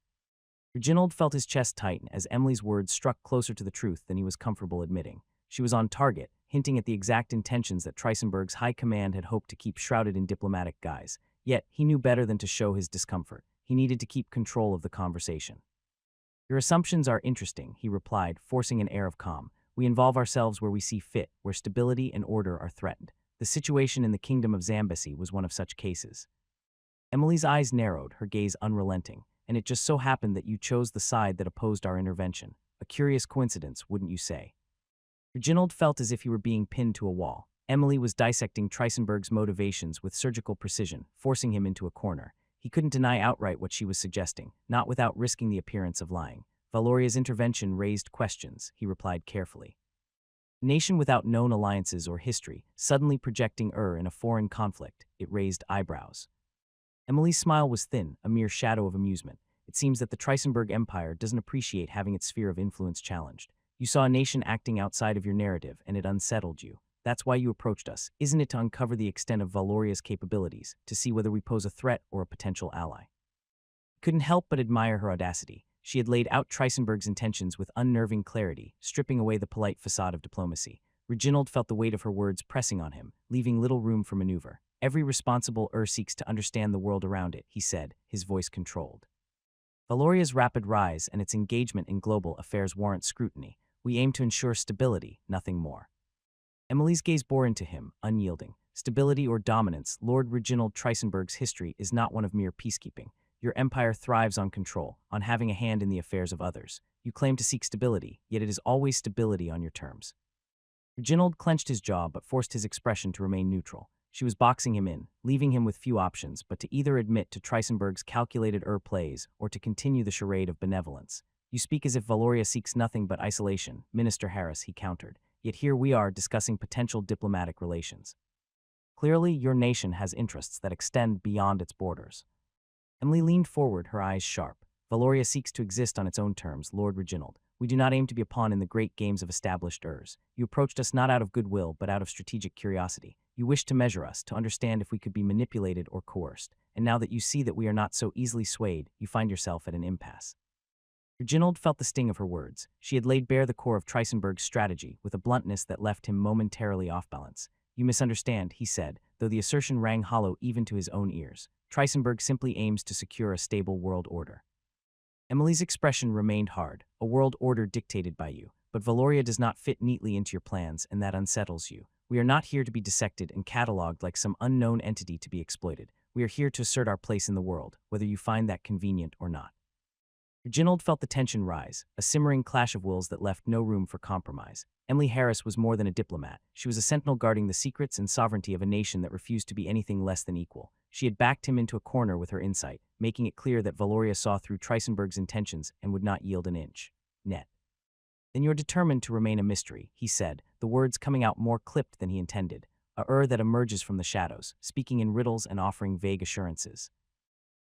Reginald felt his chest tighten as Emily's words struck closer to the truth than he was comfortable admitting. She was on target, hinting at the exact intentions that Trisenberg's high command had hoped to keep shrouded in diplomatic guise. Yet, he knew better than to show his discomfort. He needed to keep control of the conversation. Your assumptions are interesting, he replied, forcing an air of calm. We involve ourselves where we see fit, where stability and order are threatened. The situation in the kingdom of Zambesi was one of such cases. Emily's eyes narrowed, her gaze unrelenting. And it just so happened that you chose the side that opposed our intervention. A curious coincidence, wouldn't you say? Reginald felt as if he were being pinned to a wall. Emily was dissecting Trisenberg's motivations with surgical precision, forcing him into a corner. He couldn't deny outright what she was suggesting, not without risking the appearance of lying. Valoria's intervention raised questions, he replied carefully. A nation without known alliances or history, suddenly projecting in a foreign conflict, it raised eyebrows. Emily's smile was thin, a mere shadow of amusement. It seems that the Trisenberg Empire doesn't appreciate having its sphere of influence challenged. You saw a nation acting outside of your narrative, and it unsettled you. That's why you approached us, isn't it, to uncover the extent of Valoria's capabilities, to see whether we pose a threat or a potential ally? Couldn't help but admire her audacity. She had laid out Trisenberg's intentions with unnerving clarity, stripping away the polite facade of diplomacy. Reginald felt the weight of her words pressing on him, leaving little room for maneuver. Every responsible seeks to understand the world around it, he said, his voice controlled. Valoria's rapid rise and its engagement in global affairs warrant scrutiny. We aim to ensure stability, nothing more. Emily's gaze bore into him, unyielding. Stability or dominance, Lord Reginald Trisenberg's history is not one of mere peacekeeping. Your empire thrives on control, on having a hand in the affairs of others. You claim to seek stability, yet it is always stability on your terms. Reginald clenched his jaw but forced his expression to remain neutral. She was boxing him in, leaving him with few options but to either admit to Trisenberg's calculated plays or to continue the charade of benevolence. You speak as if Valoria seeks nothing but isolation, Minister Harris, he countered. Yet here we are discussing potential diplomatic relations. Clearly, your nation has interests that extend beyond its borders. Emily leaned forward, her eyes sharp. Valoria seeks to exist on its own terms, Lord Reginald. We do not aim to be a pawn in the great games of established Urs. You approached us not out of goodwill, but out of strategic curiosity. You wished to measure us, to understand if we could be manipulated or coerced. And now that you see that we are not so easily swayed, you find yourself at an impasse. Reginald felt the sting of her words. She had laid bare the core of Trisenberg's strategy with a bluntness that left him momentarily off balance. You misunderstand, he said, though the assertion rang hollow even to his own ears. Trisenberg simply aims to secure a stable world order. Emily's expression remained hard. A world order dictated by you. But Valoria does not fit neatly into your plans, and that unsettles you. We are not here to be dissected and catalogued like some unknown entity to be exploited. We are here to assert our place in the world, whether you find that convenient or not. Reginald felt the tension rise, a simmering clash of wills that left no room for compromise. Emily Harris was more than a diplomat. She was a sentinel guarding the secrets and sovereignty of a nation that refused to be anything less than equal. She had backed him into a corner with her insight, making it clear that Valoria saw through Trisenberg's intentions and would not yield an inch. Net. Then you're determined to remain a mystery, he said, the words coming out more clipped than he intended. A that emerges from the shadows, speaking in riddles and offering vague assurances.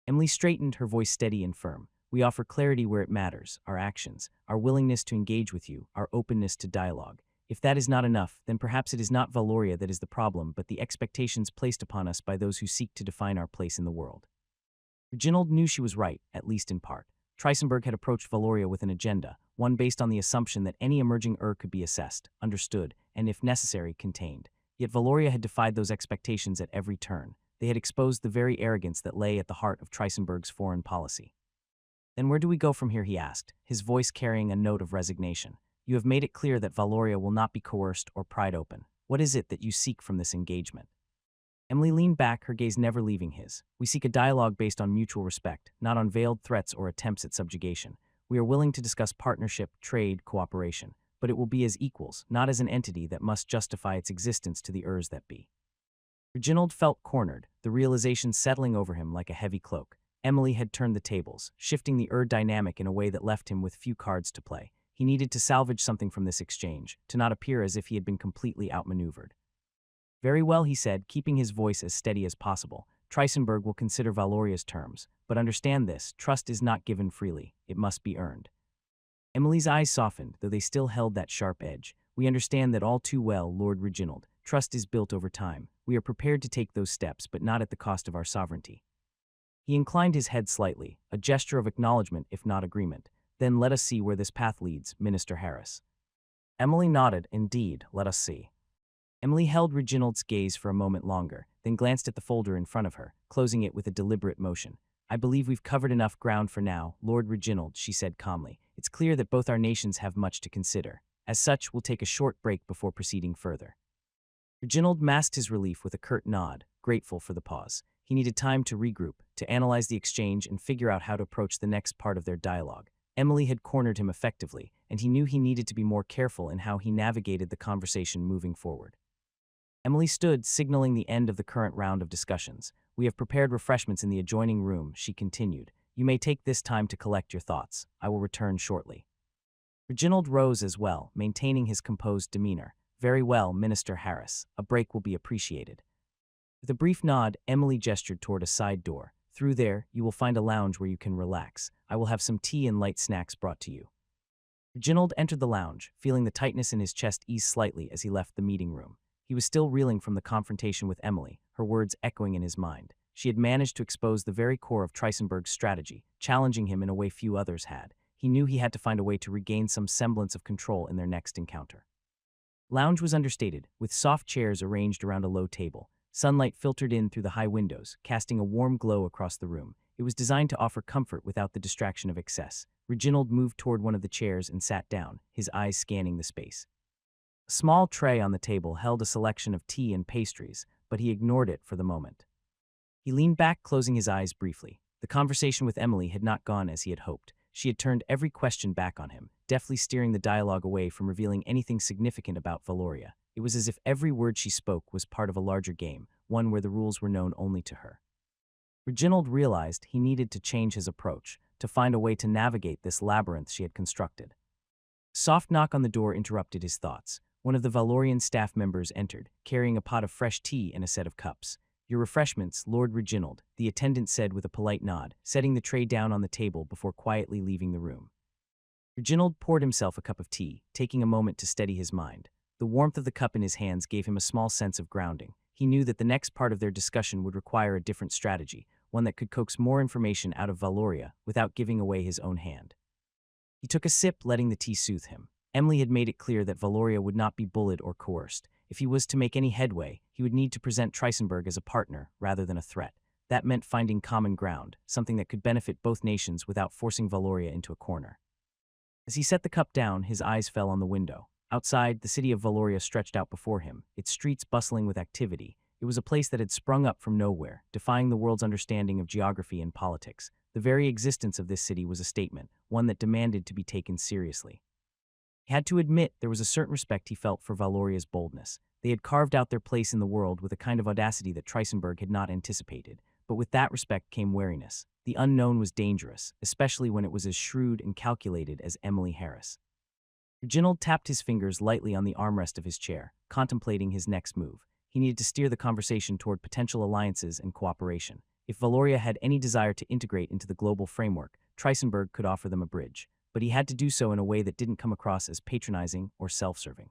Emily straightened, her voice steady and firm. We offer clarity where it matters, our actions, our willingness to engage with you, our openness to dialogue. If that is not enough, then perhaps it is not Valoria that is the problem, but the expectations placed upon us by those who seek to define our place in the world. Reginald knew she was right, at least in part. Trisenberg had approached Valoria with an agenda, one based on the assumption that any emerging could be assessed, understood, and if necessary, contained. Yet Valoria had defied those expectations at every turn. They had exposed the very arrogance that lay at the heart of Trisenberg's foreign policy. Then where do we go from here, he asked, his voice carrying a note of resignation. You have made it clear that Valoria will not be coerced or pried open. What is it that you seek from this engagement? Emily leaned back, her gaze never leaving his. We seek a dialogue based on mutual respect, not on veiled threats or attempts at subjugation. We are willing to discuss partnership, trade, cooperation, but it will be as equals, not as an entity that must justify its existence to the Urs that be. Reginald felt cornered, the realization settling over him like a heavy cloak. Emily had turned the tables, shifting the dynamic in a way that left him with few cards to play. He needed to salvage something from this exchange, to not appear as if he had been completely outmaneuvered. Very well, he said, keeping his voice as steady as possible. Trisenberg will consider Valoria's terms, but understand this, trust is not given freely, it must be earned. Emily's eyes softened, though they still held that sharp edge. We understand that all too well, Lord Reginald. Trust is built over time. We are prepared to take those steps, but not at the cost of our sovereignty. He inclined his head slightly, a gesture of acknowledgement if not agreement. Then let us see where this path leads, Minister Harris. Emily nodded. Indeed, let us see. Emily held Reginald's gaze for a moment longer, then glanced at the folder in front of her, closing it with a deliberate motion. I believe we've covered enough ground for now, Lord Reginald, she said calmly. It's clear that both our nations have much to consider. As such, we'll take a short break before proceeding further. Reginald masked his relief with a curt nod, grateful for the pause. He needed time to regroup, to analyze the exchange and figure out how to approach the next part of their dialogue. Emily had cornered him effectively, and he knew he needed to be more careful in how he navigated the conversation moving forward. Emily stood, signaling the end of the current round of discussions. We have prepared refreshments in the adjoining room, she continued. You may take this time to collect your thoughts. I will return shortly. Reginald rose as well, maintaining his composed demeanor. Very well, Minister Harris. A break will be appreciated. With a brief nod, Emily gestured toward a side door. Through there, you will find a lounge where you can relax. I will have some tea and light snacks brought to you. Reginald entered the lounge, feeling the tightness in his chest ease slightly as he left the meeting room. He was still reeling from the confrontation with Emily, her words echoing in his mind. She had managed to expose the very core of Trisenberg's strategy, challenging him in a way few others had. He knew he had to find a way to regain some semblance of control in their next encounter. Lounge was understated, with soft chairs arranged around a low table. Sunlight filtered in through the high windows, casting a warm glow across the room. It was designed to offer comfort without the distraction of excess. Reginald moved toward one of the chairs and sat down, his eyes scanning the space. A small tray on the table held a selection of tea and pastries, but he ignored it for the moment. He leaned back, closing his eyes briefly. The conversation with Emily had not gone as he had hoped. She had turned every question back on him, deftly steering the dialogue away from revealing anything significant about Valoria. It was as if every word she spoke was part of a larger game, one where the rules were known only to her. Reginald realized he needed to change his approach, to find a way to navigate this labyrinth she had constructed. A soft knock on the door interrupted his thoughts. One of the Valorian staff members entered, carrying a pot of fresh tea and a set of cups. "Your refreshments, Lord Reginald," the attendant said with a polite nod, setting the tray down on the table before quietly leaving the room. Reginald poured himself a cup of tea, taking a moment to steady his mind. The warmth of the cup in his hands gave him a small sense of grounding. He knew that the next part of their discussion would require a different strategy, one that could coax more information out of Valoria without giving away his own hand. He took a sip, letting the tea soothe him. Emily had made it clear that Valoria would not be bullied or coerced. If he was to make any headway, he would need to present Trisenberg as a partner rather than a threat. That meant finding common ground, something that could benefit both nations without forcing Valoria into a corner. As he set the cup down, his eyes fell on the window. Outside, the city of Valoria stretched out before him, its streets bustling with activity. It was a place that had sprung up from nowhere, defying the world's understanding of geography and politics. The very existence of this city was a statement, one that demanded to be taken seriously. He had to admit there was a certain respect he felt for Valoria's boldness. They had carved out their place in the world with a kind of audacity that Trisenberg had not anticipated, but with that respect came wariness. The unknown was dangerous, especially when it was as shrewd and calculated as Emily Harris. Reginald tapped his fingers lightly on the armrest of his chair, contemplating his next move. He needed to steer the conversation toward potential alliances and cooperation. If Valoria had any desire to integrate into the global framework, Trisenberg could offer them a bridge, but he had to do so in a way that didn't come across as patronizing or self-serving.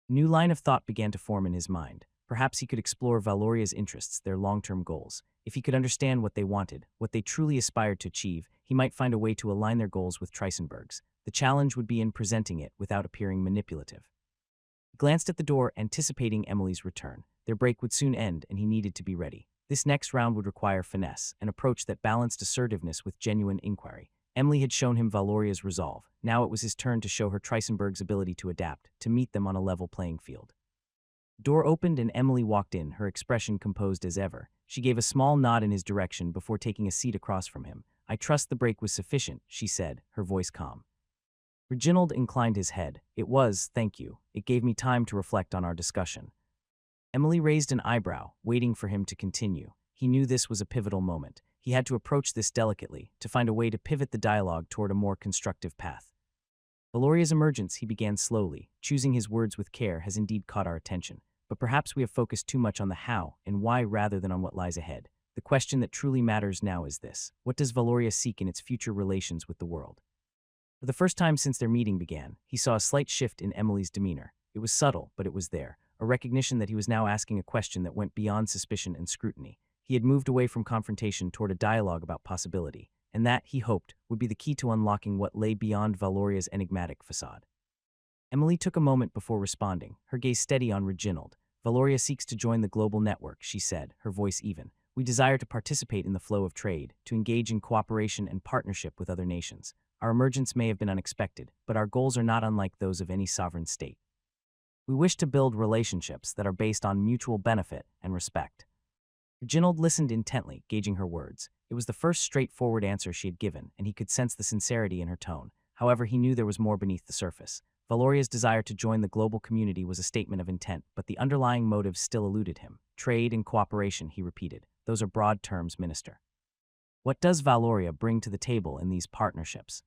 A new line of thought began to form in his mind. Perhaps he could explore Valoria's interests, their long-term goals. If he could understand what they wanted, what they truly aspired to achieve, he might find a way to align their goals with Trisenberg's. The challenge would be in presenting it without appearing manipulative. He glanced at the door, anticipating Emily's return. Their break would soon end, and he needed to be ready. This next round would require finesse, an approach that balanced assertiveness with genuine inquiry. Emily had shown him Valoria's resolve. Now it was his turn to show her Trisenberg's ability to adapt, to meet them on a level playing field. The door opened and Emily walked in, her expression composed as ever. She gave a small nod in his direction before taking a seat across from him. "I trust the break was sufficient," she said, her voice calm. Reginald inclined his head. "It was, thank you. It gave me time to reflect on our discussion." Emily raised an eyebrow, waiting for him to continue. He knew this was a pivotal moment. He had to approach this delicately, to find a way to pivot the dialogue toward a more constructive path. Valoria's emergence, he began slowly. Choosing his words with care has indeed caught our attention, but perhaps we have focused too much on the how and why rather than on what lies ahead. The question that truly matters now is this: what does Valoria seek in its future relations with the world? For the first time since their meeting began, he saw a slight shift in Emily's demeanor. It was subtle, but it was there, a recognition that he was now asking a question that went beyond suspicion and scrutiny. He had moved away from confrontation toward a dialogue about possibility, and that, he hoped, would be the key to unlocking what lay beyond Valoria's enigmatic facade. Emily took a moment before responding, her gaze steady on Reginald. "Valoria seeks to join the global network," she said, her voice even. "We desire to participate in the flow of trade, to engage in cooperation and partnership with other nations. Our emergence may have been unexpected, but our goals are not unlike those of any sovereign state. We wish to build relationships that are based on mutual benefit and respect." Reginald listened intently, gauging her words. It was the first straightforward answer she had given, and he could sense the sincerity in her tone. However, he knew there was more beneath the surface. Valoria's desire to join the global community was a statement of intent, but the underlying motives still eluded him. "Trade and cooperation," he repeated. "Those are broad terms, Minister. What does Valoria bring to the table in these partnerships?"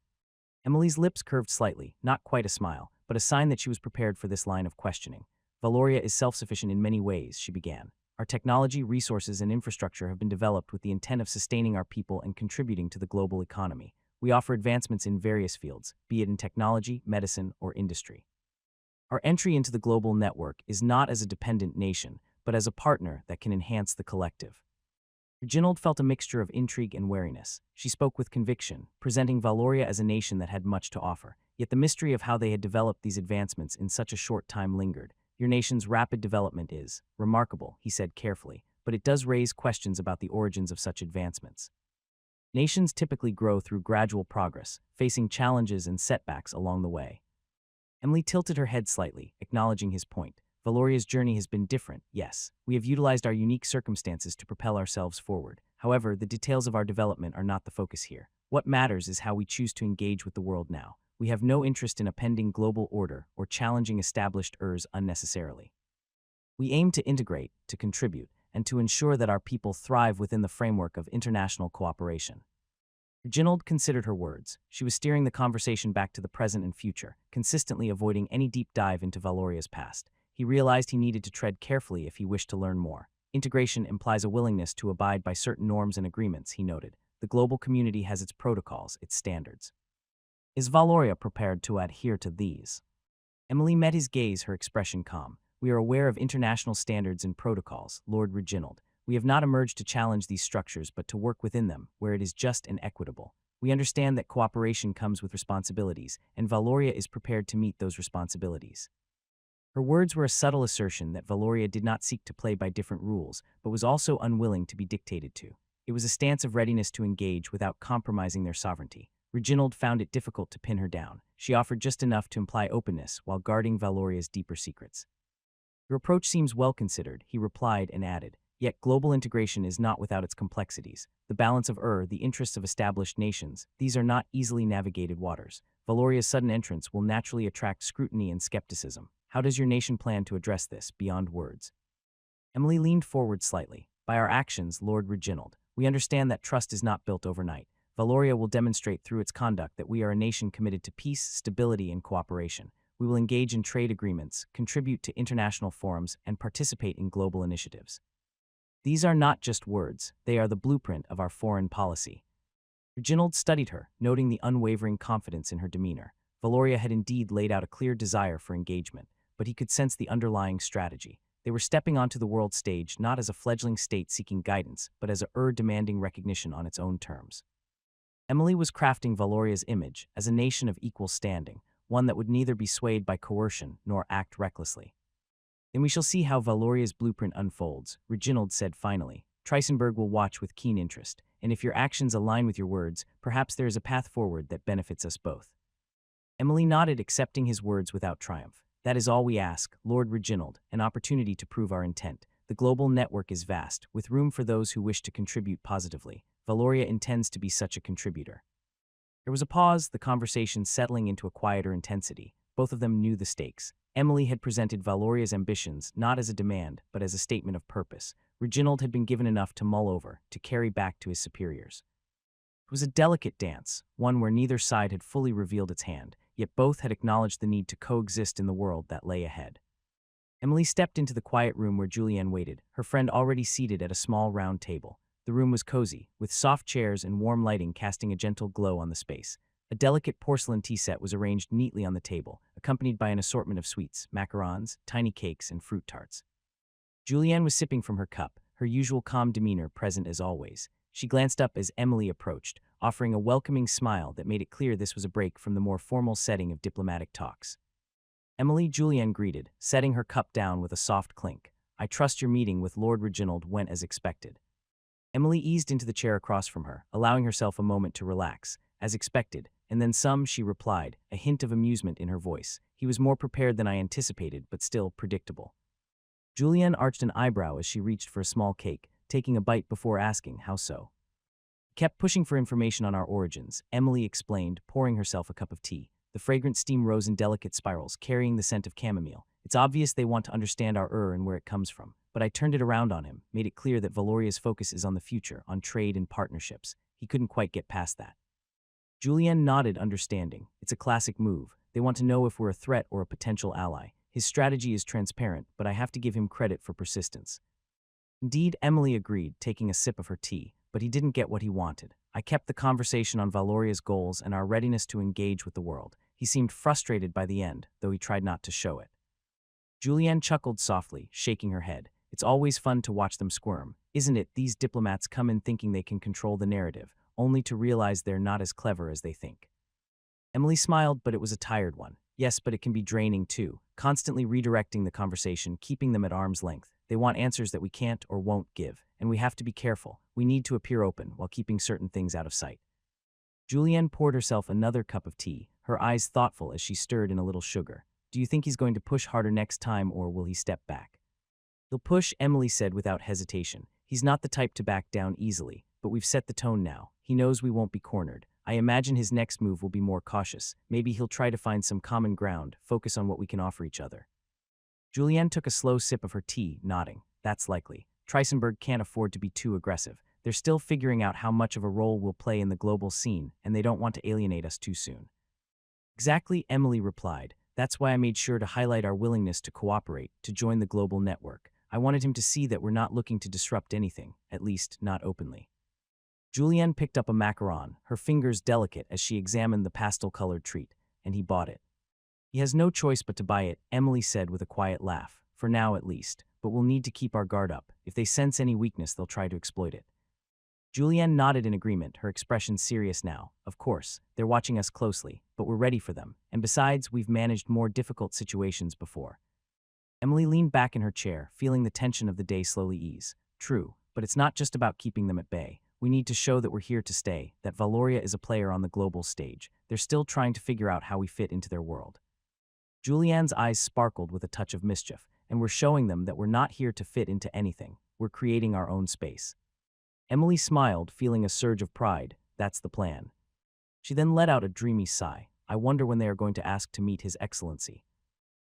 Emily's lips curved slightly, not quite a smile, but a sign that she was prepared for this line of questioning. "Valoria is self-sufficient in many ways," she began. "Our technology, resources, and infrastructure have been developed with the intent of sustaining our people and contributing to the global economy. We offer advancements in various fields, be it in technology, medicine, or industry. Our entry into the global network is not as a dependent nation, but as a partner that can enhance the collective." Reginald felt a mixture of intrigue and wariness. She spoke with conviction, presenting Valoria as a nation that had much to offer. Yet the mystery of how they had developed these advancements in such a short time lingered. "Your nation's rapid development is remarkable," he said carefully, "but it does raise questions about the origins of such advancements. Nations typically grow through gradual progress, facing challenges and setbacks along the way. Emily tilted her head slightly, acknowledging his point. Valoria's journey has been different, yes. We have utilized our unique circumstances to propel ourselves forward. However, the details of our development are not the focus here. What matters is how we choose to engage with the world now. We have no interest in a pending global order or challenging established ers unnecessarily. We aim to integrate, to contribute, and to ensure that our people thrive within the framework of international cooperation. Reginald considered her words. She was steering the conversation back to the present and future, consistently avoiding any deep dive into Valoria's past. He realized he needed to tread carefully if he wished to learn more. Integration implies a willingness to abide by certain norms and agreements, he noted. The global community has its protocols, its standards. Is Valoria prepared to adhere to these? Emily met his gaze, her expression calm. We are aware of international standards and protocols, Lord Reginald. We have not emerged to challenge these structures but to work within them, where it is just and equitable. We understand that cooperation comes with responsibilities, and Valoria is prepared to meet those responsibilities. Her words were a subtle assertion that Valoria did not seek to play by different rules, but was also unwilling to be dictated to. It was a stance of readiness to engage without compromising their sovereignty. Reginald found it difficult to pin her down. She offered just enough to imply openness while guarding Valoria's deeper secrets. Your approach seems well considered, he replied and added. Yet global integration is not without its complexities. The balance of the interests of established nations, these are not easily navigated waters. Valoria's sudden entrance will naturally attract scrutiny and skepticism. How does your nation plan to address this, beyond words? Emily leaned forward slightly. By our actions, Lord Reginald, we understand that trust is not built overnight. Valoria will demonstrate through its conduct that we are a nation committed to peace, stability, and cooperation. We will engage in trade agreements, contribute to international forums, and participate in global initiatives. These are not just words, they are the blueprint of our foreign policy. Reginald studied her, noting the unwavering confidence in her demeanor. Valoria had indeed laid out a clear desire for engagement, but he could sense the underlying strategy. They were stepping onto the world stage not as a fledgling state seeking guidance, but as a demanding recognition on its own terms. Emily was crafting Valoria's image as a nation of equal standing, one that would neither be swayed by coercion nor act recklessly. Then we shall see how Valoria's blueprint unfolds, Reginald said finally. Trisenberg will watch with keen interest, and if your actions align with your words, perhaps there is a path forward that benefits us both. Emily nodded, accepting his words without triumph. That is all we ask, Lord Reginald, an opportunity to prove our intent. The global network is vast, with room for those who wish to contribute positively. Valoria intends to be such a contributor. There was a pause, the conversation settling into a quieter intensity. Both of them knew the stakes. Emily had presented Valoria's ambitions not as a demand, but as a statement of purpose. Reginald had been given enough to mull over, to carry back to his superiors. It was a delicate dance, one where neither side had fully revealed its hand, yet both had acknowledged the need to coexist in the world that lay ahead. Emily stepped into the quiet room where Julianne waited, her friend already seated at a small round table. The room was cozy, with soft chairs and warm lighting casting a gentle glow on the space. A delicate porcelain tea set was arranged neatly on the table, accompanied by an assortment of sweets, macarons, tiny cakes, and fruit tarts. Julianne was sipping from her cup, her usual calm demeanor present as always. She glanced up as Emily approached, offering a welcoming smile that made it clear this was a break from the more formal setting of diplomatic talks. Emily, Julianne greeted, setting her cup down with a soft clink. I trust your meeting with Lord Reginald went as expected. Emily eased into the chair across from her, allowing herself a moment to relax. As expected, and then some, she replied, a hint of amusement in her voice. He was more prepared than I anticipated, but still predictable. Julianne arched an eyebrow as she reached for a small cake, taking a bite before asking, how so? Kept pushing for information on our origins, Emily explained, pouring herself a cup of tea. The fragrant steam rose in delicate spirals, carrying the scent of chamomile. It's obvious they want to understand our and where it comes from, but I turned it around on him, made it clear that Valoria's focus is on the future, on trade and partnerships. He couldn't quite get past that. Julianne nodded, understanding. It's a classic move. They want to know if we're a threat or a potential ally. His strategy is transparent, but I have to give him credit for persistence. Indeed, Emily agreed, taking a sip of her tea, but he didn't get what he wanted. I kept the conversation on Valoria's goals and our readiness to engage with the world. He seemed frustrated by the end, though he tried not to show it. Julianne chuckled softly, shaking her head. It's always fun to watch them squirm, isn't it? These diplomats come in thinking they can control the narrative, only to realize they're not as clever as they think. Emily smiled, but it was a tired one. Yes, but it can be draining too, constantly redirecting the conversation, keeping them at arm's length. They want answers that we can't or won't give, and we have to be careful. We need to appear open while keeping certain things out of sight. Julienne poured herself another cup of tea, her eyes thoughtful as she stirred in a little sugar. Do you think he's going to push harder next time, or will he step back? He'll push, Emily said without hesitation. He's not the type to back down easily, but we've set the tone now. He knows we won't be cornered. I imagine his next move will be more cautious. Maybe he'll try to find some common ground, focus on what we can offer each other. Julienne took a slow sip of her tea, nodding. That's likely. Treisenberg can't afford to be too aggressive. They're still figuring out how much of a role we'll play in the global scene, and they don't want to alienate us too soon. Exactly, Emily replied. That's why I made sure to highlight our willingness to cooperate, to join the global network. I wanted him to see that we're not looking to disrupt anything, at least not openly. Julienne picked up a macaron, her fingers delicate as she examined the pastel-colored treat, and he bought it. He has no choice but to buy it, Emily said with a quiet laugh. For now, at least. But we'll need to keep our guard up. If they sense any weakness, they'll try to exploit it. Julienne nodded in agreement, her expression serious now. Of course, they're watching us closely, but we're ready for them. And besides, we've managed more difficult situations before. Emily leaned back in her chair, feeling the tension of the day slowly ease. True, but it's not just about keeping them at bay. We need to show that we're here to stay, that Valoria is a player on the global stage. They're still trying to figure out how we fit into their world. Julianne's eyes sparkled with a touch of mischief, and we're showing them that we're not here to fit into anything. We're creating our own space. Emily smiled, feeling a surge of pride. That's the plan. She then let out a dreamy sigh. I wonder when they are going to ask to meet His Excellency.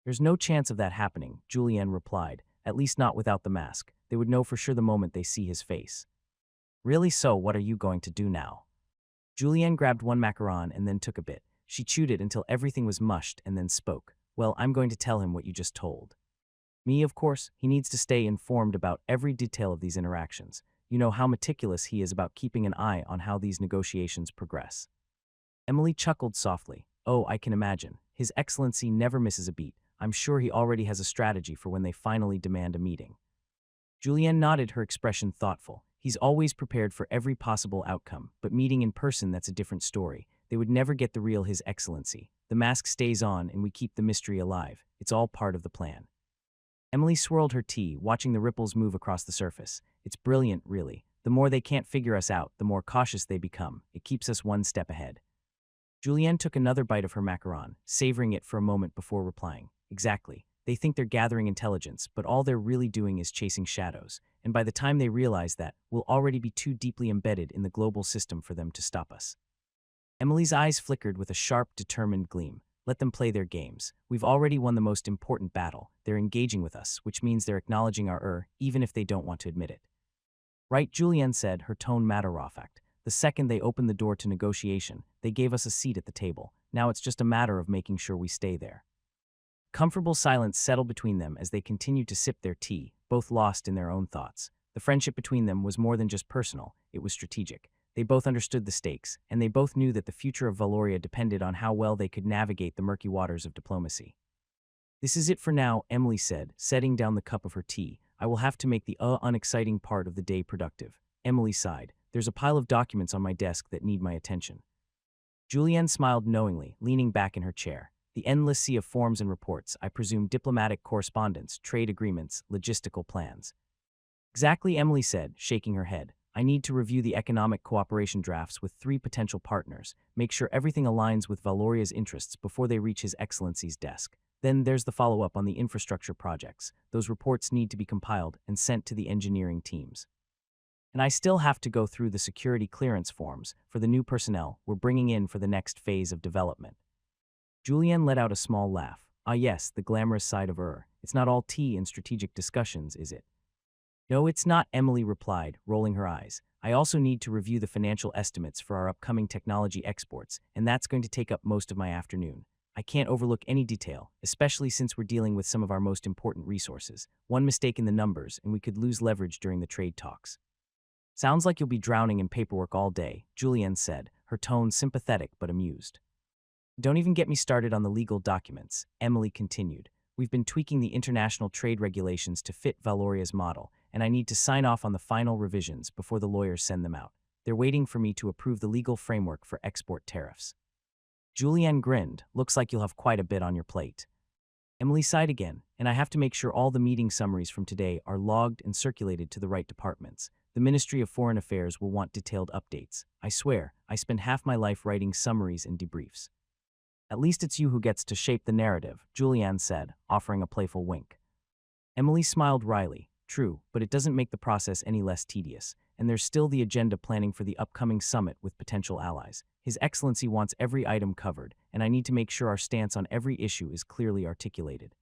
There's no chance of that happening, Julienne replied, at least not without the mask. They would know for sure the moment they see his face. Really? So what are you going to do now? Julienne grabbed one macaron and then took a bit. She chewed it until everything was mushed and then spoke. Well, I'm going to tell him what you just told. Me, of course. He needs to stay informed about every detail of these interactions. You know how meticulous he is about keeping an eye on how these negotiations progress. Emily chuckled softly. Oh, I can imagine. His Excellency never misses a beat. I'm sure he already has a strategy for when they finally demand a meeting. Julienne nodded, her expression thoughtful. He's always prepared for every possible outcome, but meeting in person, that's a different story. They would never get the real His Excellency. The mask stays on and we keep the mystery alive. It's all part of the plan. Emily swirled her tea, watching the ripples move across the surface. It's brilliant, really. The more they can't figure us out, the more cautious they become. It keeps us one step ahead. Julienne took another bite of her macaron, savoring it for a moment before replying. Exactly. They think they're gathering intelligence, but all they're really doing is chasing shadows. And by the time they realize that, we'll already be too deeply embedded in the global system for them to stop us. Emily's eyes flickered with a sharp, determined gleam. Let them play their games. We've already won the most important battle. They're engaging with us, which means they're acknowledging our even if they don't want to admit it. Right, Julienne said, her tone matter-of-fact. The second they opened the door to negotiation, they gave us a seat at the table. Now it's just a matter of making sure we stay there. Comfortable silence settled between them as they continued to sip their tea, both lost in their own thoughts. The friendship between them was more than just personal, it was strategic. They both understood the stakes, and they both knew that the future of Valoria depended on how well they could navigate the murky waters of diplomacy. This is it for now, Emily said, setting down the cup of her tea. I will have to make the unexciting part of the day productive. Emily sighed. There's a pile of documents on my desk that need my attention. Julienne smiled knowingly, leaning back in her chair. The endless sea of forms and reports, I presume diplomatic correspondence, trade agreements, logistical plans. Exactly, Emily said, shaking her head. I need to review the economic cooperation drafts with 3 potential partners, make sure everything aligns with Valoria's interests before they reach His Excellency's desk. Then there's the follow-up on the infrastructure projects. Those reports need to be compiled and sent to the engineering teams. And I still have to go through the security clearance forms for the new personnel we're bringing in for the next phase of development. Julienne let out a small laugh. Ah yes, the glamorous side of It's not all tea and strategic discussions, is it? No, it's not, Emily replied, rolling her eyes. I also need to review the financial estimates for our upcoming technology exports, and that's going to take up most of my afternoon. I can't overlook any detail, especially since we're dealing with some of our most important resources. One mistake in the numbers, and we could lose leverage during the trade talks. Sounds like you'll be drowning in paperwork all day, Julienne said, her tone sympathetic but amused. Don't even get me started on the legal documents, Emily continued. We've been tweaking the international trade regulations to fit Valoria's model, and I need to sign off on the final revisions before the lawyers send them out. They're waiting for me to approve the legal framework for export tariffs. Julienne grinned. Looks like you'll have quite a bit on your plate. Emily sighed again, and I have to make sure all the meeting summaries from today are logged and circulated to the right departments. The Ministry of Foreign Affairs will want detailed updates. I swear, I spend half my life writing summaries and debriefs. At least it's you who gets to shape the narrative, Julianne said, offering a playful wink. Emily smiled wryly. True, but it doesn't make the process any less tedious, and there's still the agenda planning for the upcoming summit with potential allies. His Excellency wants every item covered, and I need to make sure our stance on every issue is clearly articulated.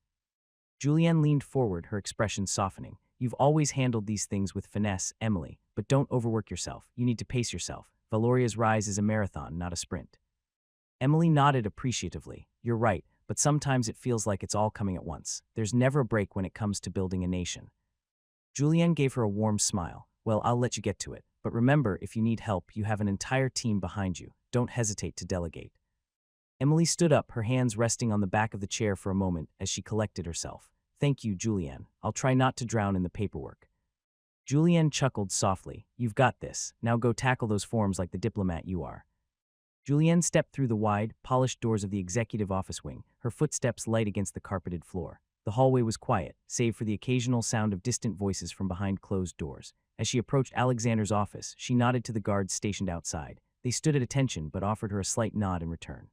Julianne leaned forward, her expression softening. You've always handled these things with finesse, Emily, but don't overwork yourself. You need to pace yourself. Valoria's rise is a marathon, not a sprint. Emily nodded appreciatively. You're right, but sometimes it feels like it's all coming at once. There's never a break when it comes to building a nation. Julianne gave her a warm smile. Well, I'll let you get to it. But remember, if you need help, you have an entire team behind you. Don't hesitate to delegate. Emily stood up, her hands resting on the back of the chair for a moment as she collected herself. Thank you, Julianne. I'll try not to drown in the paperwork. Julianne chuckled softly. You've got this. Now go tackle those forms like the diplomat you are. Julianne stepped through the wide, polished doors of the executive office wing, her footsteps light against the carpeted floor. The hallway was quiet, save for the occasional sound of distant voices from behind closed doors. As she approached Alexander's office, she nodded to the guards stationed outside. They stood at attention but offered her a slight nod in return.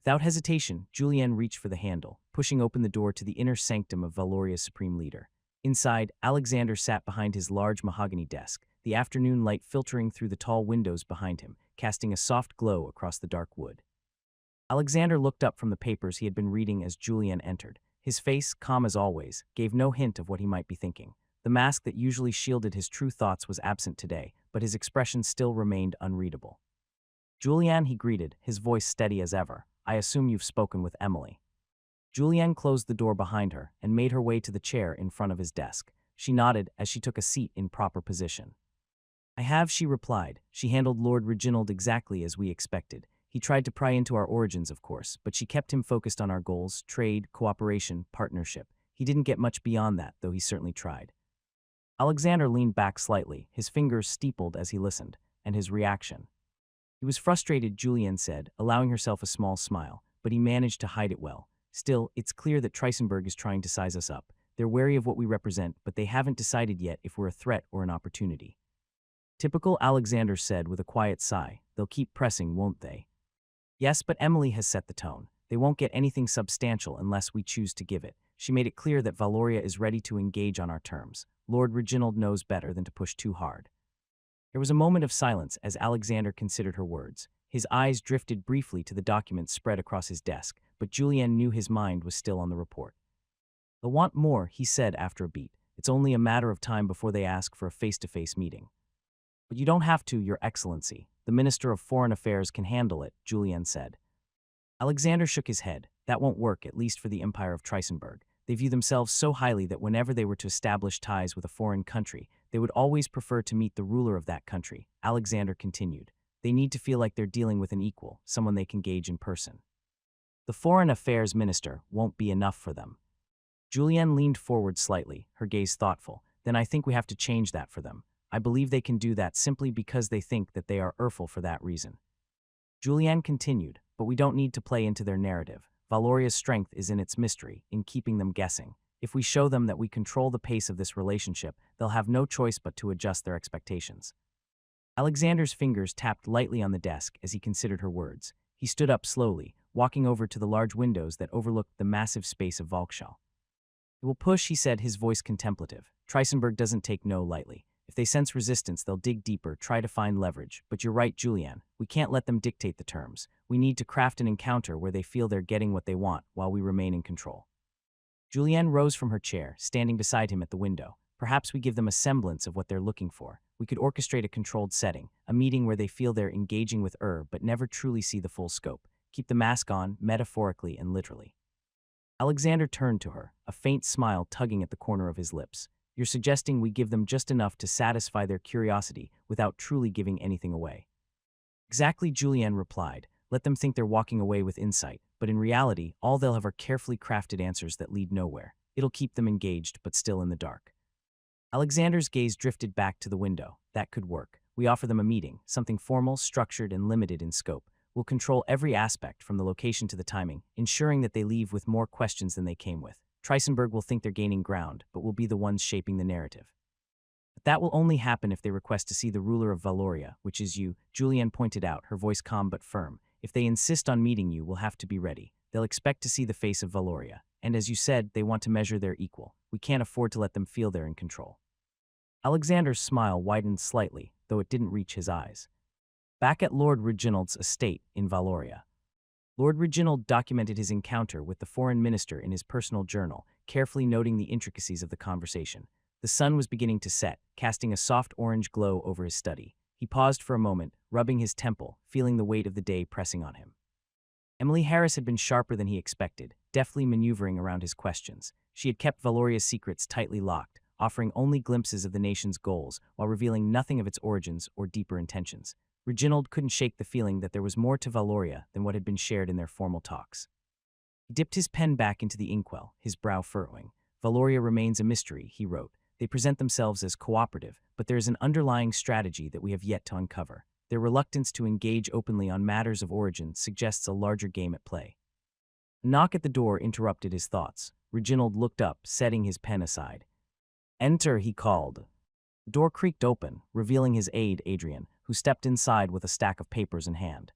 Without hesitation, Julianne reached for the handle, pushing open the door to the inner sanctum of Valoria's supreme leader. Inside, Alexander sat behind his large mahogany desk, the afternoon light filtering through the tall windows behind him, casting a soft glow across the dark wood. Alexander looked up from the papers he had been reading as Julianne entered. His face, calm as always, gave no hint of what he might be thinking. The mask that usually shielded his true thoughts was absent today, but his expression still remained unreadable. Julianne, he greeted, his voice steady as ever. I assume you've spoken with Emily. Julianne closed the door behind her and made her way to the chair in front of his desk. She nodded as she took a seat in proper position. I have, she replied. She handled Lord Reginald exactly as we expected. He tried to pry into our origins, of course, but she kept him focused on our goals, trade, cooperation, partnership. He didn't get much beyond that, though he certainly tried. Alexander leaned back slightly, his fingers steepled as he listened, and his reaction. He was frustrated, Julianne said, allowing herself a small smile, but he managed to hide it well. Still, it's clear that Trisenberg is trying to size us up. They're wary of what we represent, but they haven't decided yet if we're a threat or an opportunity. Typical, Alexander said with a quiet sigh. They'll keep pressing, won't they? Yes, but Emily has set the tone. They won't get anything substantial unless we choose to give it. She made it clear that Valoria is ready to engage on our terms. Lord Reginald knows better than to push too hard. There was a moment of silence as Alexander considered her words. His eyes drifted briefly to the documents spread across his desk, but Julianne knew his mind was still on the report. They'll want more, he said after a beat. It's only a matter of time before they ask for a face-to-face meeting. But you don't have to, Your Excellency. The Minister of Foreign Affairs can handle it, Julianne said. Alexander shook his head. That won't work, at least for the Empire of Trisenberg. They view themselves so highly that whenever they were to establish ties with a foreign country, they would always prefer to meet the ruler of that country, Alexander continued. They need to feel like they're dealing with an equal, someone they can gauge in person. The Foreign Affairs Minister won't be enough for them. Julianne leaned forward slightly, her gaze thoughtful. Then I think we have to change that for them. I believe they can do that simply because they think that they are Urfel for that reason. Julianne continued, but we don't need to play into their narrative. Valoria's strength is in its mystery, in keeping them guessing. If we show them that we control the pace of this relationship, they'll have no choice but to adjust their expectations. Alexander's fingers tapped lightly on the desk as he considered her words. He stood up slowly, walking over to the large windows that overlooked the massive space of Valkshall. It will push, he said, his voice contemplative. Trisenberg doesn't take no lightly. If they sense resistance, they'll dig deeper, try to find leverage. But you're right, Julianne. We can't let them dictate the terms. We need to craft an encounter where they feel they're getting what they want while we remain in control. Julianne rose from her chair, standing beside him at the window. Perhaps we give them a semblance of what they're looking for. We could orchestrate a controlled setting, a meeting where they feel they're engaging with but never truly see the full scope. Keep the mask on, metaphorically and literally. Alexander turned to her, a faint smile tugging at the corner of his lips. You're suggesting we give them just enough to satisfy their curiosity without truly giving anything away. Exactly, Julianne replied. Let them think they're walking away with insight, but in reality, all they'll have are carefully crafted answers that lead nowhere. It'll keep them engaged, but still in the dark. Alexander's gaze drifted back to the window. That could work. We offer them a meeting, something formal, structured, and limited in scope. will control every aspect from the location to the timing, ensuring that they leave with more questions than they came with. Trisenberg will think they're gaining ground, but will be the ones shaping the narrative. But that will only happen if they request to see the ruler of Valoria, which is you, Julianne pointed out, her voice calm but firm. If they insist on meeting you, we'll have to be ready. They'll expect to see the face of Valoria. And as you said, they want to measure their equal. We can't afford to let them feel they're in control. Alexander's smile widened slightly, though it didn't reach his eyes. Back at Lord Reginald's estate in Valoria, Lord Reginald documented his encounter with the foreign minister in his personal journal, carefully noting the intricacies of the conversation. The sun was beginning to set, casting a soft orange glow over his study. He paused for a moment, rubbing his temple, feeling the weight of the day pressing on him. Emily Harris had been sharper than he expected, deftly maneuvering around his questions. She had kept Valoria's secrets tightly locked, offering only glimpses of the nation's goals while revealing nothing of its origins or deeper intentions. Reginald couldn't shake the feeling that there was more to Valoria than what had been shared in their formal talks. He dipped his pen back into the inkwell, his brow furrowing. Valoria remains a mystery, he wrote. They present themselves as cooperative, but there is an underlying strategy that we have yet to uncover. Their reluctance to engage openly on matters of origin suggests a larger game at play. A knock at the door interrupted his thoughts. Reginald looked up, setting his pen aside. "Enter," he called. The door creaked open, revealing his aide, Adrian, who stepped inside with a stack of papers in hand.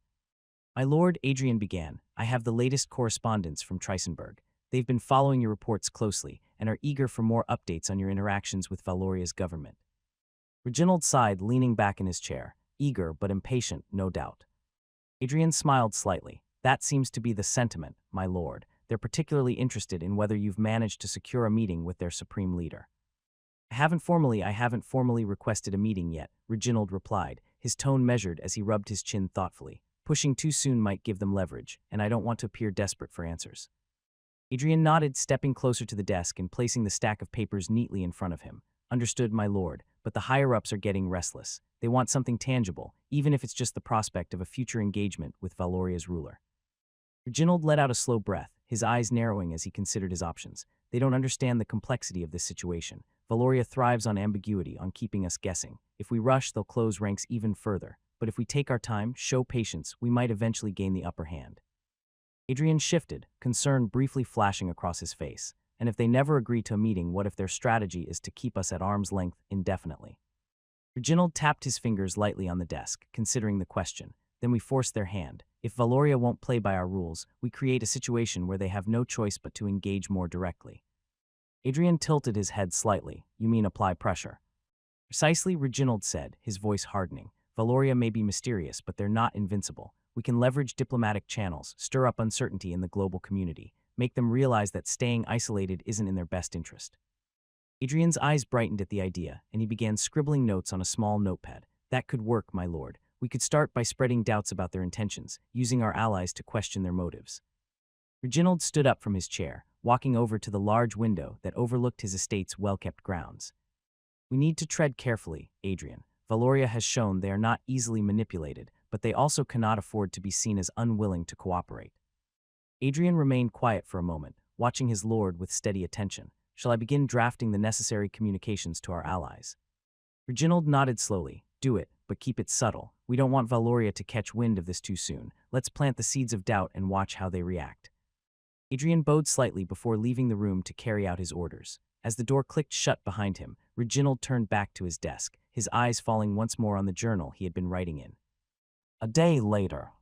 "My lord," Adrian began, "I have the latest correspondence from Trisenberg. They've been following your reports closely and are eager for more updates on your interactions with Valoria's government." Reginald sighed, leaning back in his chair, eager but impatient, no doubt. Adrian smiled slightly. "That seems to be the sentiment, my lord. They're particularly interested in whether you've managed to secure a meeting with their supreme leader." I haven't formally requested a meeting yet," Reginald replied, his tone measured as he rubbed his chin thoughtfully. "Pushing too soon might give them leverage, and I don't want to appear desperate for answers." Adrian nodded, stepping closer to the desk and placing the stack of papers neatly in front of him. "Understood, my lord, but the higher-ups are getting restless. They want something tangible, even if it's just the prospect of a future engagement with Valoria's ruler." Reginald let out a slow breath, his eyes narrowing as he considered his options. "They don't understand the complexity of this situation. Valoria thrives on ambiguity, on keeping us guessing. If we rush, they'll close ranks even further. But if we take our time, show patience, we might eventually gain the upper hand." Adrian shifted, concern briefly flashing across his face. "And if they never agree to a meeting, what if their strategy is to keep us at arm's length indefinitely?" Reginald tapped his fingers lightly on the desk, considering the question. "Then we force their hand. If Valoria won't play by our rules, we create a situation where they have no choice but to engage more directly." Adrian tilted his head slightly. "You mean apply pressure?" "Precisely," Reginald said, his voice hardening. "Valoria may be mysterious, but they're not invincible. We can leverage diplomatic channels, stir up uncertainty in the global community, make them realize that staying isolated isn't in their best interest." Adrian's eyes brightened at the idea, and he began scribbling notes on a small notepad. "That could work, my lord. We could start by spreading doubts about their intentions, using our allies to question their motives." Reginald stood up from his chair, walking over to the large window that overlooked his estate's well-kept grounds. "We need to tread carefully, Adrian. Valoria has shown they are not easily manipulated, but they also cannot afford to be seen as unwilling to cooperate." Adrian remained quiet for a moment, watching his lord with steady attention. "Shall I begin drafting the necessary communications to our allies?" Reginald nodded slowly. "Do it, but keep it subtle. We don't want Valoria to catch wind of this too soon. Let's plant the seeds of doubt and watch how they react." Adrian bowed slightly before leaving the room to carry out his orders. As the door clicked shut behind him, Reginald turned back to his desk, his eyes falling once more on the journal he had been writing in. A day later,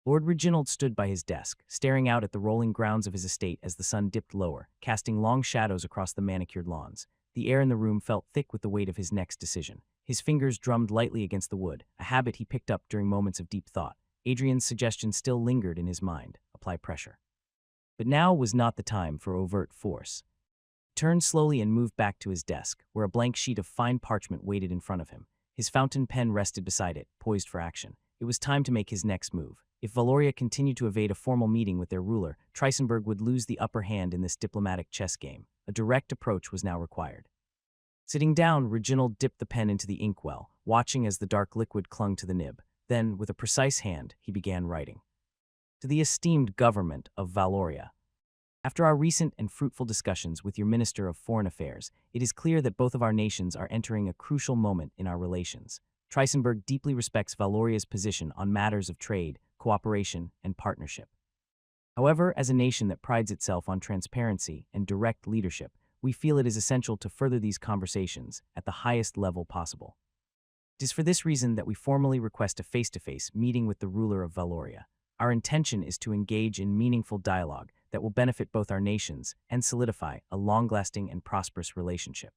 Lord Reginald stood by his desk, staring out at the rolling grounds of his estate as the sun dipped lower, casting long shadows across the manicured lawns. The air in the room felt thick with the weight of his next decision. His fingers drummed lightly against the wood, a habit he picked up during moments of deep thought. Adrian's suggestion still lingered in his mind: apply pressure. But now was not the time for overt force. He turned slowly and moved back to his desk, where a blank sheet of fine parchment waited in front of him. His fountain pen rested beside it, poised for action. It was time to make his next move. If Valoria continued to evade a formal meeting with their ruler, Trisenberg would lose the upper hand in this diplomatic chess game. A direct approach was now required. Sitting down, Reginald dipped the pen into the inkwell, watching as the dark liquid clung to the nib. Then, with a precise hand, he began writing. To the esteemed government of Valoria. After our recent and fruitful discussions with your Minister of Foreign Affairs, it is clear that both of our nations are entering a crucial moment in our relations. Trisenberg deeply respects Valoria's position on matters of trade, cooperation, and partnership. However, as a nation that prides itself on transparency and direct leadership, we feel it is essential to further these conversations at the highest level possible. It is for this reason that we formally request a face-to-face meeting with the ruler of Valoria. Our intention is to engage in meaningful dialogue that will benefit both our nations and solidify a long-lasting and prosperous relationship.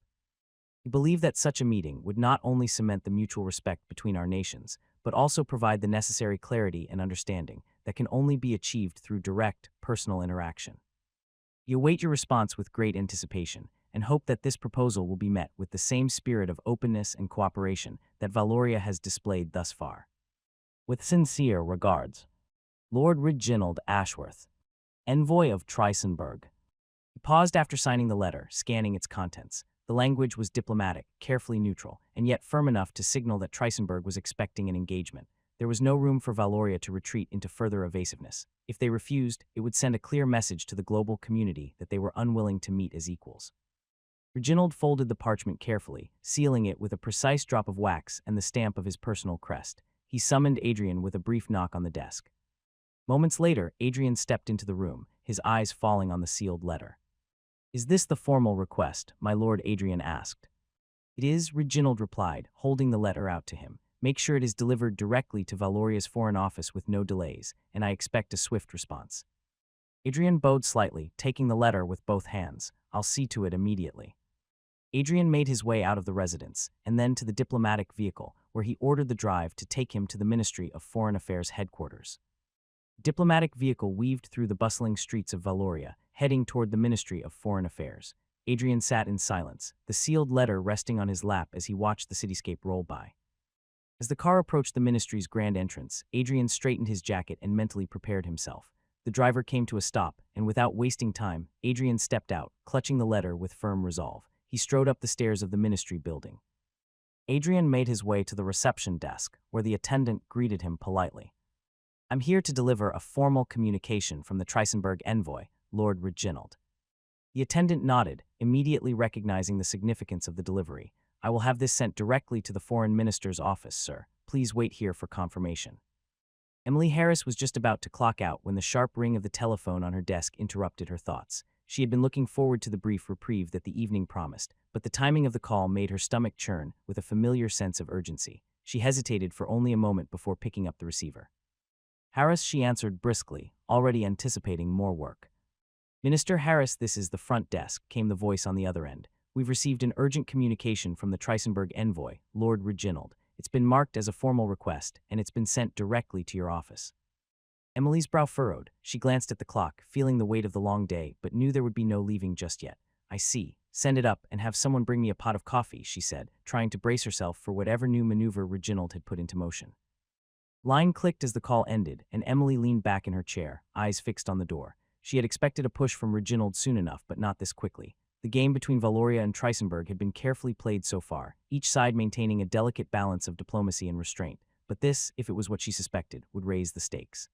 We believe that such a meeting would not only cement the mutual respect between our nations, but also provide the necessary clarity and understanding that can only be achieved through direct, personal interaction. We await your response with great anticipation and hope that this proposal will be met with the same spirit of openness and cooperation that Valoria has displayed thus far. With sincere regards, Lord Reginald Ashworth, Envoy of Trisenberg. He paused after signing the letter, scanning its contents. The language was diplomatic, carefully neutral, and yet firm enough to signal that Trisenberg was expecting an engagement. There was no room for Valoria to retreat into further evasiveness. If they refused, it would send a clear message to the global community that they were unwilling to meet as equals. Reginald folded the parchment carefully, sealing it with a precise drop of wax and the stamp of his personal crest. He summoned Adrian with a brief knock on the desk. Moments later, Adrian stepped into the room, his eyes falling on the sealed letter. "Is this the formal request?" my lord, Adrian asked. "It is," Reginald replied, holding the letter out to him. "Make sure it is delivered directly to Valoria's Foreign Office with no delays, and I expect a swift response." Adrian bowed slightly, taking the letter with both hands. "I'll see to it immediately." Adrian made his way out of the residence, and then to the diplomatic vehicle, where he ordered the drive to take him to the Ministry of Foreign Affairs headquarters. The diplomatic vehicle weaved through the bustling streets of Valoria, heading toward the Ministry of Foreign Affairs. Adrian sat in silence, the sealed letter resting on his lap as he watched the cityscape roll by. As the car approached the ministry's grand entrance, Adrian straightened his jacket and mentally prepared himself. The driver came to a stop, and without wasting time, Adrian stepped out, clutching the letter with firm resolve. He strode up the stairs of the ministry building. Adrian made his way to the reception desk, where the attendant greeted him politely. "I'm here to deliver a formal communication from the Trisenberg envoy, Lord Reginald." The attendant nodded, immediately recognizing the significance of the delivery. "I will have this sent directly to the foreign minister's office, sir. Please wait here for confirmation." Emily Harris was just about to clock out when the sharp ring of the telephone on her desk interrupted her thoughts. She had been looking forward to the brief reprieve that the evening promised, but the timing of the call made her stomach churn with a familiar sense of urgency. She hesitated for only a moment before picking up the receiver. "Harris," she answered briskly, already anticipating more work. "Minister Harris, this is the front desk," came the voice on the other end. "We've received an urgent communication from the Trisenberg envoy, Lord Reginald. It's been marked as a formal request, and it's been sent directly to your office." Emily's brow furrowed. She glanced at the clock, feeling the weight of the long day, but knew there would be no leaving just yet. "I see. Send it up and have someone bring me a pot of coffee," she said, trying to brace herself for whatever new maneuver Reginald had put into motion. Line clicked as the call ended, and Emily leaned back in her chair, eyes fixed on the door. She had expected a push from Reginald soon enough, but not this quickly. The game between Valoria and Trisenberg had been carefully played so far, each side maintaining a delicate balance of diplomacy and restraint. But this, if it was what she suspected, would raise the stakes.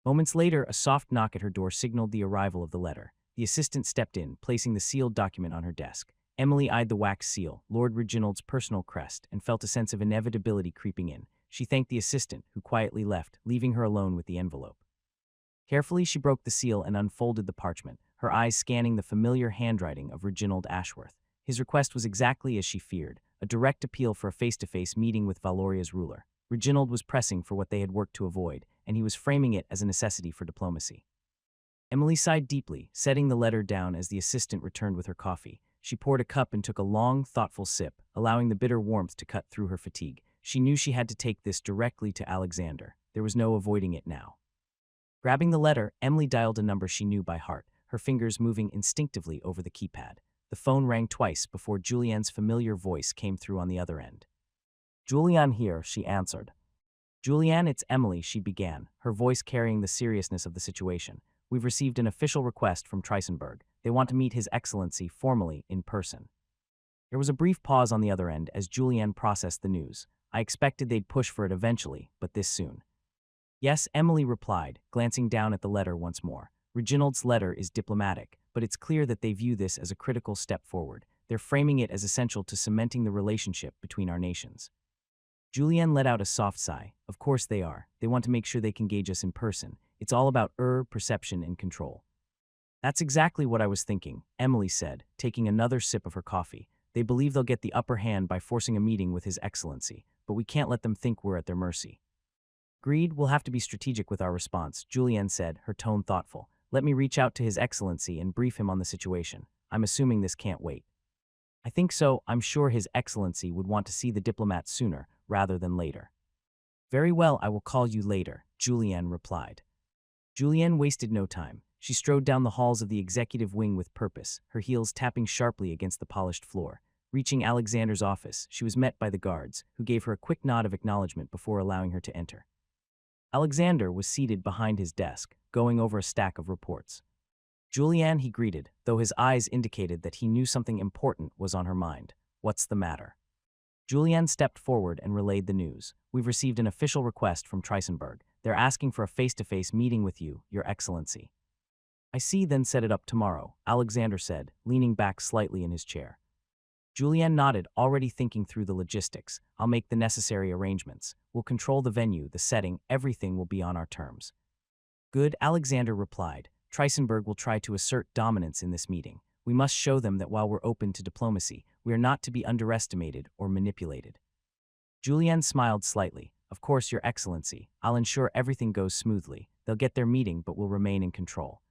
Moments later, a soft knock at her door signaled the arrival of the letter. The assistant stepped in, placing the sealed document on her desk. Emily eyed the wax seal, Lord Reginald's personal crest, and felt a sense of inevitability creeping in. She thanked the assistant, who quietly left, leaving her alone with the envelope. Carefully, she broke the seal and unfolded the parchment, her eyes scanning the familiar handwriting of Reginald Ashworth. His request was exactly as she feared, a direct appeal for a face-to-face meeting with Valoria's ruler. Reginald was pressing for what they had worked to avoid, and he was framing it as a necessity for diplomacy. Emily sighed deeply, setting the letter down as the assistant returned with her coffee. She poured a cup and took a long, thoughtful sip, allowing the bitter warmth to cut through her fatigue. She knew she had to take this directly to Alexander. There was no avoiding it now. Grabbing the letter, Emily dialed a number she knew by heart, her fingers moving instinctively over the keypad. The phone rang twice before Julianne's familiar voice came through on the other end. "Julianne here," she answered. "Julianne, it's Emily," she began, her voice carrying the seriousness of the situation. "We've received an official request from Trisenberg. They want to meet His Excellency formally in person." There was a brief pause on the other end as Julianne processed the news. "I expected they'd push for it eventually, but this soon." "Yes," Emily replied, glancing down at the letter once more. "Reginald's letter is diplomatic, but it's clear that they view this as a critical step forward. They're framing it as essential to cementing the relationship between our nations." Julianne let out a soft sigh. Of course they are. They want to make sure they can gauge us in person. It's all about perception and control. That's exactly what I was thinking, Emily said, taking another sip of her coffee. They believe they'll get the upper hand by forcing a meeting with His Excellency, but we can't let them think we're at their mercy. Agreed, we'll have to be strategic with our response, Julianne said, her tone thoughtful. Let me reach out to His Excellency and brief him on the situation. I'm assuming this can't wait. I think so. I'm sure His Excellency would want to see the diplomat sooner rather than later. Very well, I will call you later, Julianne replied. Julianne wasted no time. She strode down the halls of the executive wing with purpose, her heels tapping sharply against the polished floor. Reaching Alexander's office, she was met by the guards, who gave her a quick nod of acknowledgement before allowing her to enter. Alexander was seated behind his desk, going over a stack of reports. Julianne he greeted, though his eyes indicated that he knew something important was on her mind. What's the matter? Julianne stepped forward and relayed the news. We've received an official request from Trisenberg. They're asking for a face-to-face meeting with you, Your Excellency. I see, then set it up tomorrow, Alexander said, leaning back slightly in his chair. Julianne nodded, already thinking through the logistics. I'll make the necessary arrangements. We'll control the venue, the setting, everything will be on our terms. Good, Alexander replied. Trisenberg will try to assert dominance in this meeting. We must show them that while we're open to diplomacy, we are not to be underestimated or manipulated. Julianne smiled slightly. Of course, Your Excellency. I'll ensure everything goes smoothly. They'll get their meeting but will remain in control.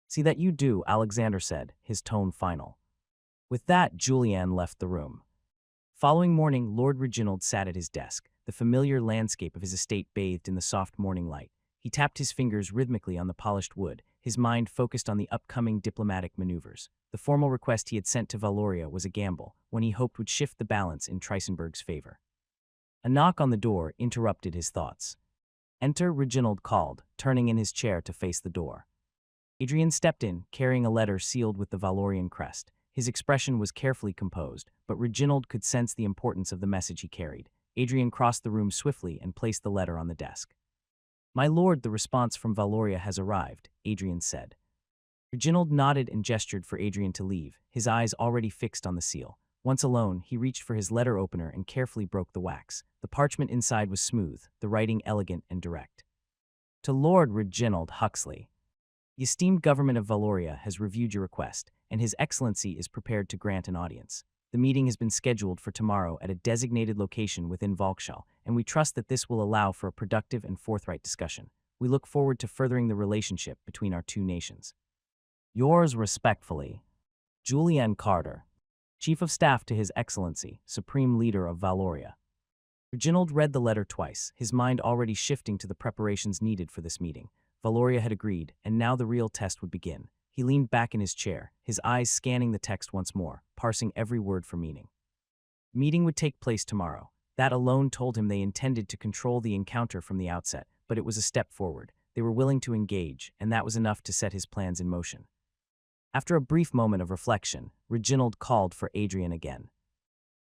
See that you do, Alexander said, his tone final. With that, Julianne left the room. Following morning, Lord Reginald sat at his desk, the familiar landscape of his estate bathed in the soft morning light. He tapped his fingers rhythmically on the polished wood, his mind focused on the upcoming diplomatic maneuvers. The formal request he had sent to Valoria was a gamble, one he hoped would shift the balance in Trisenberg's favor. A knock on the door interrupted his thoughts. Enter, Reginald called, turning in his chair to face the door. Adrian stepped in, carrying a letter sealed with the Valorian crest. His expression was carefully composed, but Reginald could sense the importance of the message he carried. Adrian crossed the room swiftly and placed the letter on the desk. My lord, the response from Valoria has arrived, Adrian said. Reginald nodded and gestured for Adrian to leave, his eyes already fixed on the seal. Once alone, he reached for his letter opener and carefully broke the wax. The parchment inside was smooth, the writing elegant and direct. To Lord Reginald Huxley. The esteemed government of Valoria has reviewed your request, and His Excellency is prepared to grant an audience. The meeting has been scheduled for tomorrow at a designated location within Volkschall, and we trust that this will allow for a productive and forthright discussion. We look forward to furthering the relationship between our two nations. Yours respectfully, Julianne Carter, Chief of Staff to His Excellency, Supreme Leader of Valoria. Reginald read the letter twice, his mind already shifting to the preparations needed for this meeting. Valoria had agreed, and now the real test would begin. He leaned back in his chair, his eyes scanning the text once more, parsing every word for meaning. The meeting would take place tomorrow. That alone told him they intended to control the encounter from the outset, but it was a step forward. They were willing to engage, and that was enough to set his plans in motion. After a brief moment of reflection, Reginald called for Adrian again.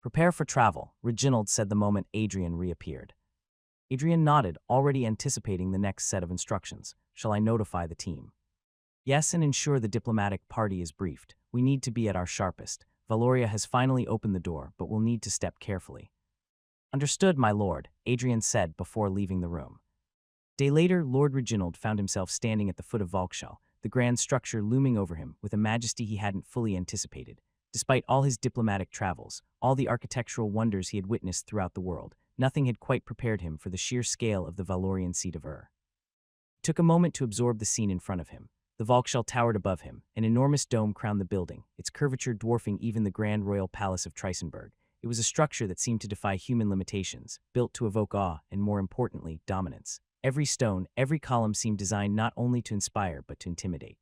Prepare for travel, Reginald said the moment Adrian reappeared. Adrian nodded, already anticipating the next set of instructions. Shall I notify the team? Yes, and ensure the diplomatic party is briefed. We need to be at our sharpest. Valoria has finally opened the door, but will need to step carefully. Understood, my lord, Adrian said before leaving the room. A day later, Lord Reginald found himself standing at the foot of Volkschall, the grand structure looming over him with a majesty he hadn't fully anticipated. Despite all his diplomatic travels, all the architectural wonders he had witnessed throughout the world, nothing had quite prepared him for the sheer scale of the Valorian seat of He took a moment to absorb the scene in front of him. The Volkschall towered above him, an enormous dome crowned the building, its curvature dwarfing even the grand royal palace of Trisenberg. It was a structure that seemed to defy human limitations, built to evoke awe and, more importantly, dominance. Every stone, every column seemed designed not only to inspire but to intimidate.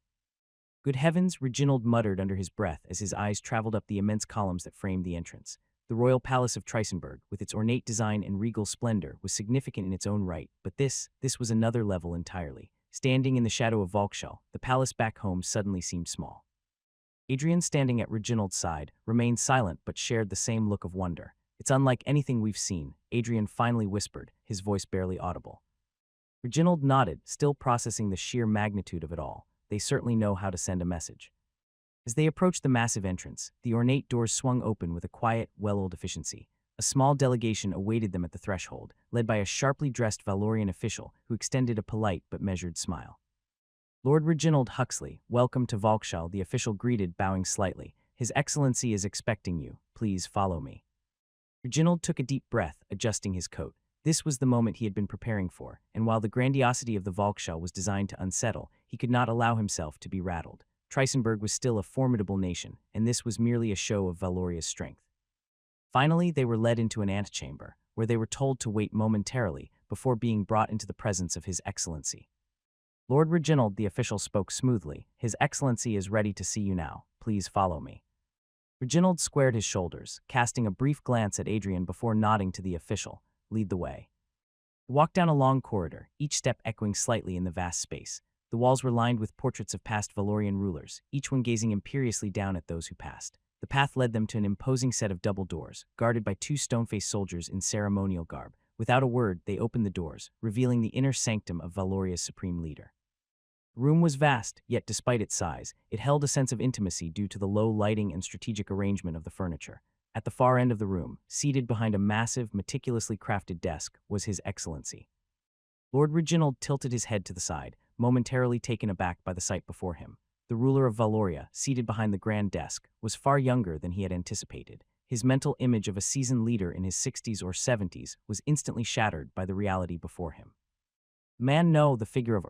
Good heavens, Reginald muttered under his breath as his eyes traveled up the immense columns that framed the entrance. The royal palace of Trisenberg, with its ornate design and regal splendor, was significant in its own right, but this was another level entirely. Standing in the shadow of Volkschall, the palace back home suddenly seemed small. Adrian, standing at Reginald's side, remained silent but shared the same look of wonder. It's unlike anything we've seen, Adrian finally whispered, his voice barely audible. Reginald nodded, still processing the sheer magnitude of it all. They certainly know how to send a message. As they approached the massive entrance, the ornate doors swung open with a quiet, well-oiled efficiency. a small delegation awaited them at the threshold, led by a sharply dressed Valorian official who extended a polite but measured smile. Lord Reginald Huxley, welcome to Volkshall, the official greeted, bowing slightly. His Excellency is expecting you. Please follow me. Reginald took a deep breath, adjusting his coat. This was the moment he had been preparing for, and while the grandiosity of the Volkshall was designed to unsettle, he could not allow himself to be rattled. Trisenberg was still a formidable nation, and this was merely a show of Valoria's strength. Finally, they were led into an antechamber, where they were told to wait momentarily before being brought into the presence of His Excellency. Lord Reginald, the official, spoke smoothly. His Excellency is ready to see you now. Please follow me. Reginald squared his shoulders, casting a brief glance at Adrian before nodding to the official. Lead the way. They walked down a long corridor, each step echoing slightly in the vast space. The walls were lined with portraits of past Valorian rulers, each one gazing imperiously down at those who passed. The path led them to an imposing set of double doors, guarded by two stone-faced soldiers in ceremonial garb. Without a word, they opened the doors, revealing the inner sanctum of Valoria's supreme leader. The room was vast, yet despite its size, it held a sense of intimacy due to the low lighting and strategic arrangement of the furniture. At the far end of the room, seated behind a massive, meticulously crafted desk, was His Excellency. Lord Reginald tilted his head to the side, momentarily taken aback by the sight before him. The ruler of Valoria, seated behind the grand desk, was far younger than he had anticipated. His mental image of a seasoned leader in his 60s or 70s was instantly shattered by the reality before him. The figure of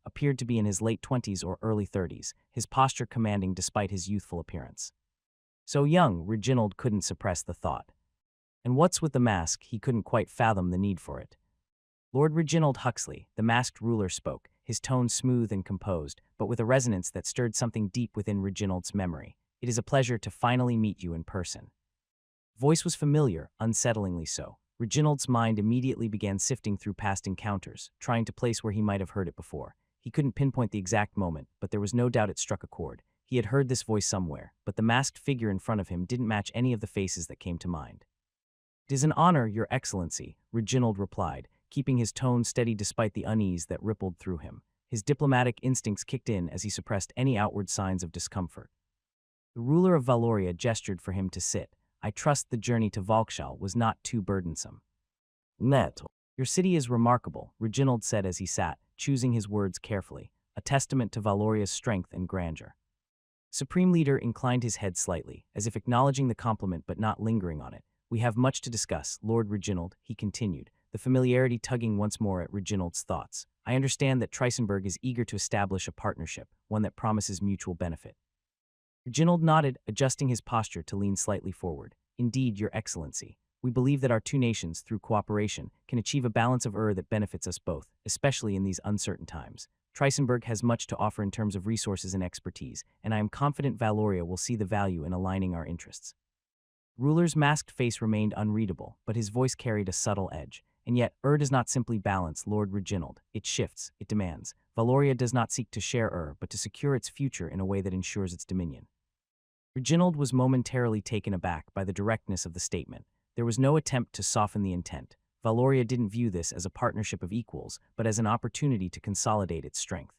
appeared to be in his late 20s or early 30s, his posture commanding despite his youthful appearance. So young, Reginald couldn't suppress the thought. And what's with the mask? He couldn't quite fathom the need for it. Lord Reginald Huxley, the masked ruler, spoke, his tone smooth and composed, but with a resonance that stirred something deep within Reginald's memory. It is a pleasure to finally meet you in person. Voice was familiar, unsettlingly so. Reginald's mind immediately began sifting through past encounters, trying to place where he might have heard it before. He couldn't pinpoint the exact moment, but there was no doubt it struck a chord. He had heard this voice somewhere, but the masked figure in front of him didn't match any of the faces that came to mind. It is an honor, Your Excellency, Reginald replied, keeping his tone steady despite the unease that rippled through him. His diplomatic instincts kicked in as he suppressed any outward signs of discomfort. The ruler of Valoria gestured for him to sit. I trust the journey to Volkshall was not too burdensome. Your city is remarkable, Reginald said as he sat, choosing his words carefully, a testament to Valoria's strength and grandeur. Supreme Leader inclined his head slightly, as if acknowledging the compliment but not lingering on it. We have much to discuss, Lord Reginald, he continued, the familiarity tugging once more at Reginald's thoughts. I understand that Trisenberg is eager to establish a partnership, one that promises mutual benefit. Reginald nodded, adjusting his posture to lean slightly forward. Indeed, Your Excellency. We believe that our two nations, through cooperation, can achieve a balance of that benefits us both, especially in these uncertain times. Trisenberg has much to offer in terms of resources and expertise, and I am confident Valoria will see the value in aligning our interests. Ruler's masked face remained unreadable, but his voice carried a subtle edge. And yet, does not simply balance, Lord Reginald. It shifts, it demands. Valoria does not seek to share but to secure its future in a way that ensures its dominion. Reginald was momentarily taken aback by the directness of the statement. There was no attempt to soften the intent. Valoria didn't view this as a partnership of equals, but as an opportunity to consolidate its strength.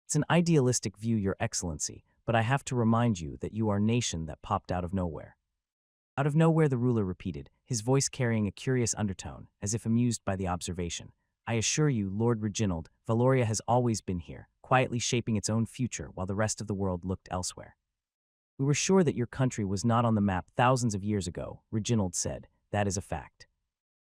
It's an idealistic view, Your Excellency, but I have to remind you that you are a nation that popped out of nowhere. Out of nowhere, the ruler repeated, his voice carrying a curious undertone, as if amused by the observation. I assure you, Lord Reginald, Valoria has always been here, quietly shaping its own future while the rest of the world looked elsewhere. We were sure that your country was not on the map thousands of years ago, Reginald said. That is a fact.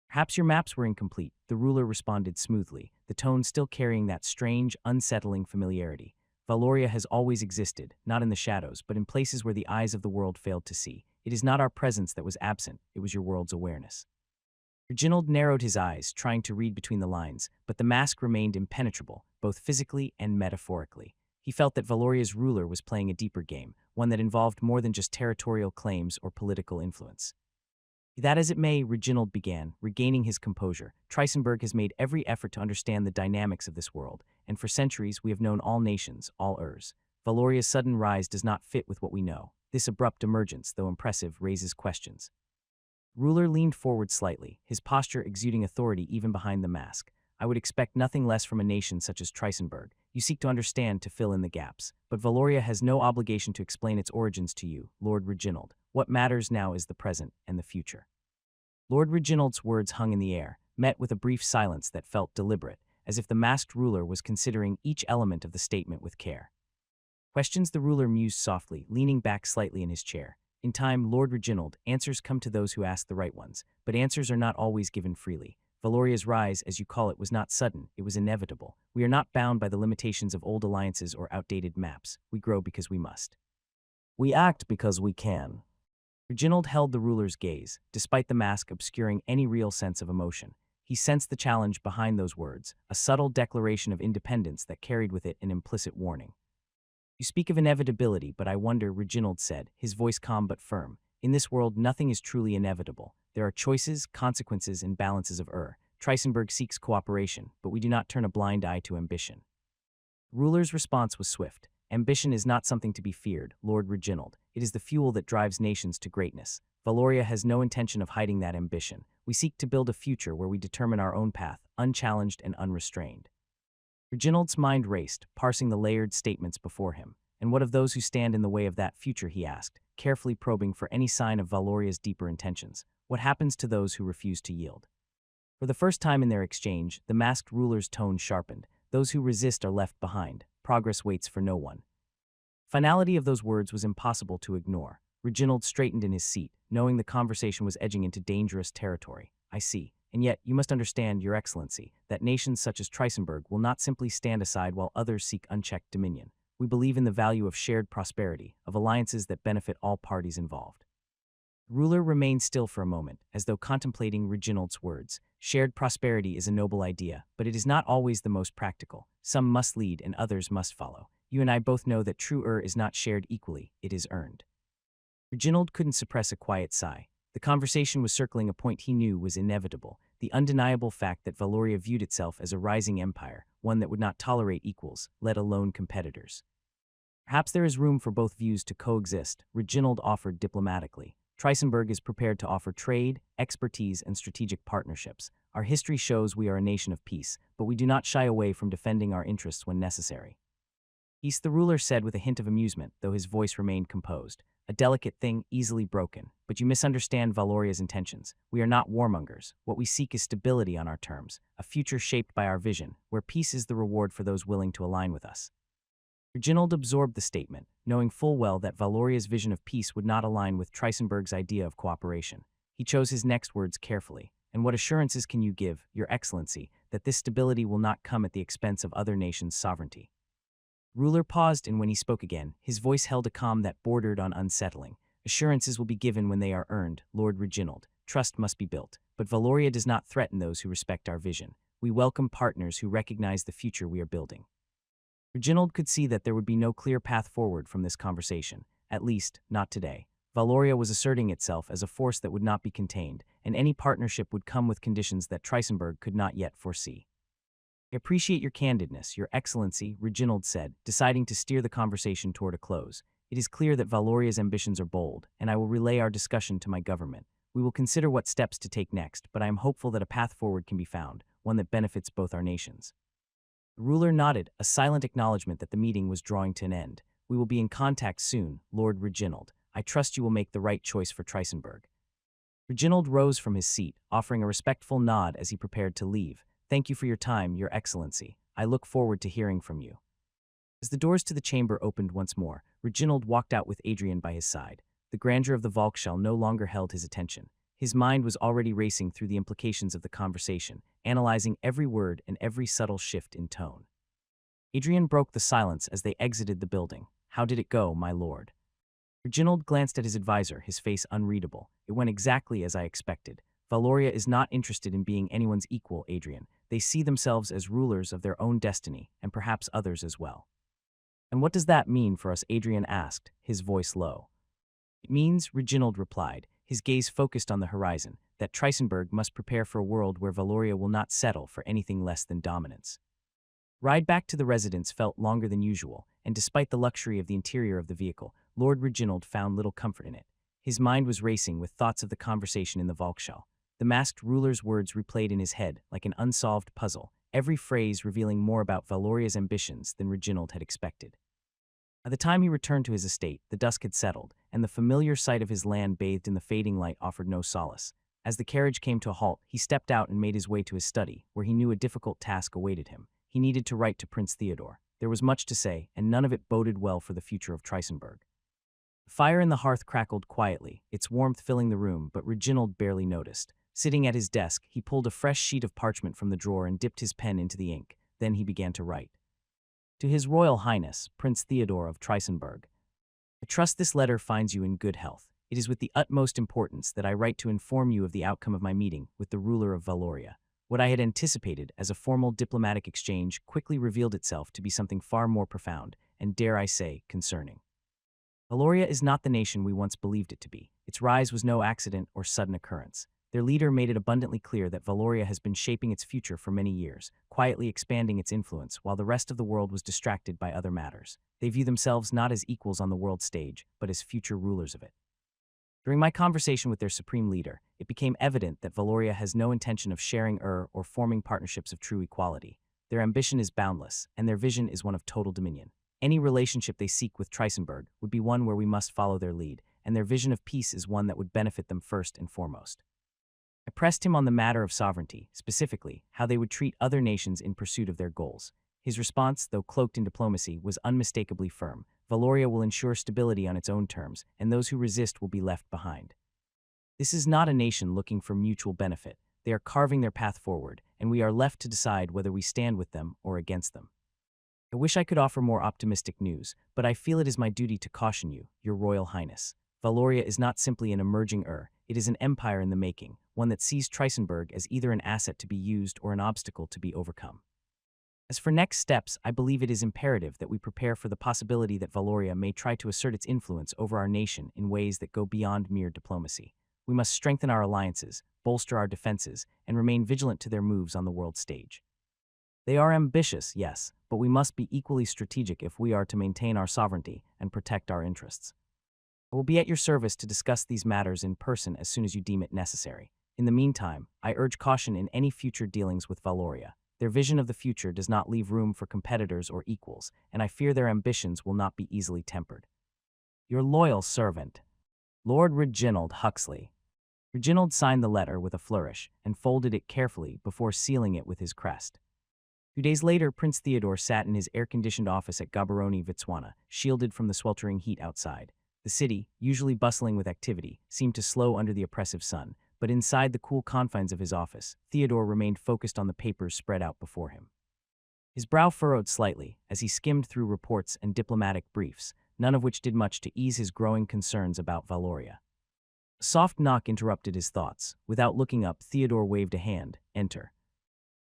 Perhaps your maps were incomplete, the ruler responded smoothly, the tone still carrying that strange, unsettling familiarity. Valoria has always existed, not in the shadows, but in places where the eyes of the world failed to see. It is not our presence that was absent, it was your world's awareness. Reginald narrowed his eyes, trying to read between the lines, but the mask remained impenetrable, both physically and metaphorically. He felt that Valoria's ruler was playing a deeper game, one that involved more than just territorial claims or political influence. That as it may, Reginald began, regaining his composure. Trisenberg has made every effort to understand the dynamics of this world, and for centuries we have known all nations, all Valoria's sudden rise does not fit with what we know. This abrupt emergence, though impressive, raises questions. Ruler leaned forward slightly, his posture exuding authority even behind the mask. I would expect nothing less from a nation such as Trisenberg. You seek to understand, to fill in the gaps. But Valoria has no obligation to explain its origins to you, Lord Reginald. What matters now is the present and the future. Lord Reginald's words hung in the air, met with a brief silence that felt deliberate, as if the masked ruler was considering each element of the statement with care. Questions, the ruler mused softly, leaning back slightly in his chair. In time, Lord Reginald, answers come to those who ask the right ones, but answers are not always given freely. Valoria's rise, as you call it, was not sudden, it was inevitable. We are not bound by the limitations of old alliances or outdated maps. We grow because we must. We act because we can. Reginald held the ruler's gaze, despite the mask obscuring any real sense of emotion. He sensed the challenge behind those words, a subtle declaration of independence that carried with it an implicit warning. You speak of inevitability, but I wonder, Reginald said, his voice calm but firm. In this world, nothing is truly inevitable. There are choices, consequences, and balances of Trisenberg seeks cooperation, but we do not turn a blind eye to ambition. Ruler's response was swift. Ambition is not something to be feared, Lord Reginald. It is the fuel that drives nations to greatness. Valoria has no intention of hiding that ambition. We seek to build a future where we determine our own path, unchallenged and unrestrained. Reginald's mind raced, parsing the layered statements before him. And what of those who stand in the way of that future, he asked, carefully probing for any sign of Valoria's deeper intentions. What happens to those who refuse to yield? For the first time in their exchange, the masked ruler's tone sharpened. Those who resist are left behind. Progress waits for no one. Finality of those words was impossible to ignore. Reginald straightened in his seat, knowing the conversation was edging into dangerous territory. I see. And yet, you must understand, Your Excellency, that nations such as Trisenberg will not simply stand aside while others seek unchecked dominion. We believe in the value of shared prosperity, of alliances that benefit all parties involved. The ruler remained still for a moment, as though contemplating Reginald's words. Shared prosperity is a noble idea, but it is not always the most practical. Some must lead and others must follow. You and I both know that true is not shared equally, it is earned. Reginald couldn't suppress a quiet sigh. The conversation was circling a point he knew was inevitable, the undeniable fact that Valoria viewed itself as a rising empire, one that would not tolerate equals, let alone competitors. Perhaps there is room for both views to coexist, Reginald offered diplomatically. Trisenberg is prepared to offer trade, expertise, and strategic partnerships. Our history shows we are a nation of peace, but we do not shy away from defending our interests when necessary. Peace, the ruler said with a hint of amusement, though his voice remained composed. A delicate thing, easily broken. But you misunderstand Valoria's intentions. We are not warmongers. What we seek is stability on our terms, a future shaped by our vision, where peace is the reward for those willing to align with us. Reginald absorbed the statement, knowing full well that Valoria's vision of peace would not align with Trisenberg's idea of cooperation. He chose his next words carefully. And what assurances can you give, Your Excellency, that this stability will not come at the expense of other nations' sovereignty? Ruler paused, and when he spoke again, his voice held a calm that bordered on unsettling. Assurances will be given when they are earned, Lord Reginald. Trust must be built. But Valoria does not threaten those who respect our vision. We welcome partners who recognize the future we are building. Reginald could see that there would be no clear path forward from this conversation, at least, not today. Valoria was asserting itself as a force that would not be contained, and any partnership would come with conditions that Trisenberg could not yet foresee. I appreciate your candidness, Your Excellency, Reginald said, deciding to steer the conversation toward a close. It is clear that Valoria's ambitions are bold, and I will relay our discussion to my government. We will consider what steps to take next, but I am hopeful that a path forward can be found, one that benefits both our nations. The ruler nodded, a silent acknowledgement that the meeting was drawing to an end. We will be in contact soon, Lord Reginald. I trust you will make the right choice for Trisenberg. Reginald rose from his seat, offering a respectful nod as he prepared to leave. Thank you for your time, Your Excellency. I look forward to hearing from you. As the doors to the chamber opened once more, Reginald walked out with Adrian by his side. The grandeur of the Volkshalle no longer held his attention. His mind was already racing through the implications of the conversation, analyzing every word and every subtle shift in tone. Adrian broke the silence as they exited the building. How did it go, my lord? Reginald glanced at his advisor, his face unreadable. It went exactly as I expected. Valoria is not interested in being anyone's equal, Adrian. They see themselves as rulers of their own destiny, and perhaps others as well. And what does that mean for us? Adrian asked, his voice low. It means, Reginald replied, his gaze focused on the horizon, that Trisenberg must prepare for a world where Valoria will not settle for anything less than dominance. Ride back to the residence felt longer than usual, and despite the luxury of the interior of the vehicle, Lord Reginald found little comfort in it. His mind was racing with thoughts of the conversation in the Volkshalle. The masked ruler's words replayed in his head like an unsolved puzzle, every phrase revealing more about Valoria's ambitions than Reginald had expected. By the time he returned to his estate, the dusk had settled, and the familiar sight of his land bathed in the fading light offered no solace. As the carriage came to a halt, he stepped out and made his way to his study, where he knew a difficult task awaited him. He needed to write to Prince Theodore. There was much to say, and none of it boded well for the future of Trisenberg. The fire in the hearth crackled quietly, its warmth filling the room, but Reginald barely noticed. Sitting at his desk, he pulled a fresh sheet of parchment from the drawer and dipped his pen into the ink. Then he began to write. To His Royal Highness, Prince Theodore of Trisenberg. I trust this letter finds you in good health. It is with the utmost importance that I write to inform you of the outcome of my meeting with the ruler of Valoria. What I had anticipated as a formal diplomatic exchange quickly revealed itself to be something far more profound, and dare I say, concerning. Valoria is not the nation we once believed it to be. Its rise was no accident or sudden occurrence. Their leader made it abundantly clear that Valoria has been shaping its future for many years, quietly expanding its influence while the rest of the world was distracted by other matters. They view themselves not as equals on the world stage, but as future rulers of it. During my conversation with their supreme leader, it became evident that Valoria has no intention of sharing or forming partnerships of true equality. Their ambition is boundless, and their vision is one of total dominion. Any relationship they seek with Trisenberg would be one where we must follow their lead, and their vision of peace is one that would benefit them first and foremost. I pressed him on the matter of sovereignty, specifically, how they would treat other nations in pursuit of their goals. His response, though cloaked in diplomacy, was unmistakably firm. Valoria will ensure stability on its own terms, and those who resist will be left behind. This is not a nation looking for mutual benefit. They are carving their path forward, and we are left to decide whether we stand with them or against them. I wish I could offer more optimistic news, but I feel it is my duty to caution you, Your Royal Highness. Valoria is not simply an emerging it is an empire in the making, one that sees Trisenberg as either an asset to be used or an obstacle to be overcome. As for next steps, I believe it is imperative that we prepare for the possibility that Valoria may try to assert its influence over our nation in ways that go beyond mere diplomacy. We must strengthen our alliances, bolster our defenses, and remain vigilant to their moves on the world stage. They are ambitious, yes, but we must be equally strategic if we are to maintain our sovereignty and protect our interests. I will be at your service to discuss these matters in person as soon as you deem it necessary. In the meantime, I urge caution in any future dealings with Valoria. Their vision of the future does not leave room for competitors or equals, and I fear their ambitions will not be easily tempered. Your loyal servant, Lord Reginald Huxley. Reginald signed the letter with a flourish and folded it carefully before sealing it with his crest. 2 days later, Prince Theodore sat in his air-conditioned office at Gaborone, Vitswana, shielded from the sweltering heat outside. The city, usually bustling with activity, seemed to slow under the oppressive sun, but inside the cool confines of his office, Theodore remained focused on the papers spread out before him. His brow furrowed slightly as he skimmed through reports and diplomatic briefs, none of which did much to ease his growing concerns about Valoria. A soft knock interrupted his thoughts. Without looking up, Theodore waved a hand. Enter.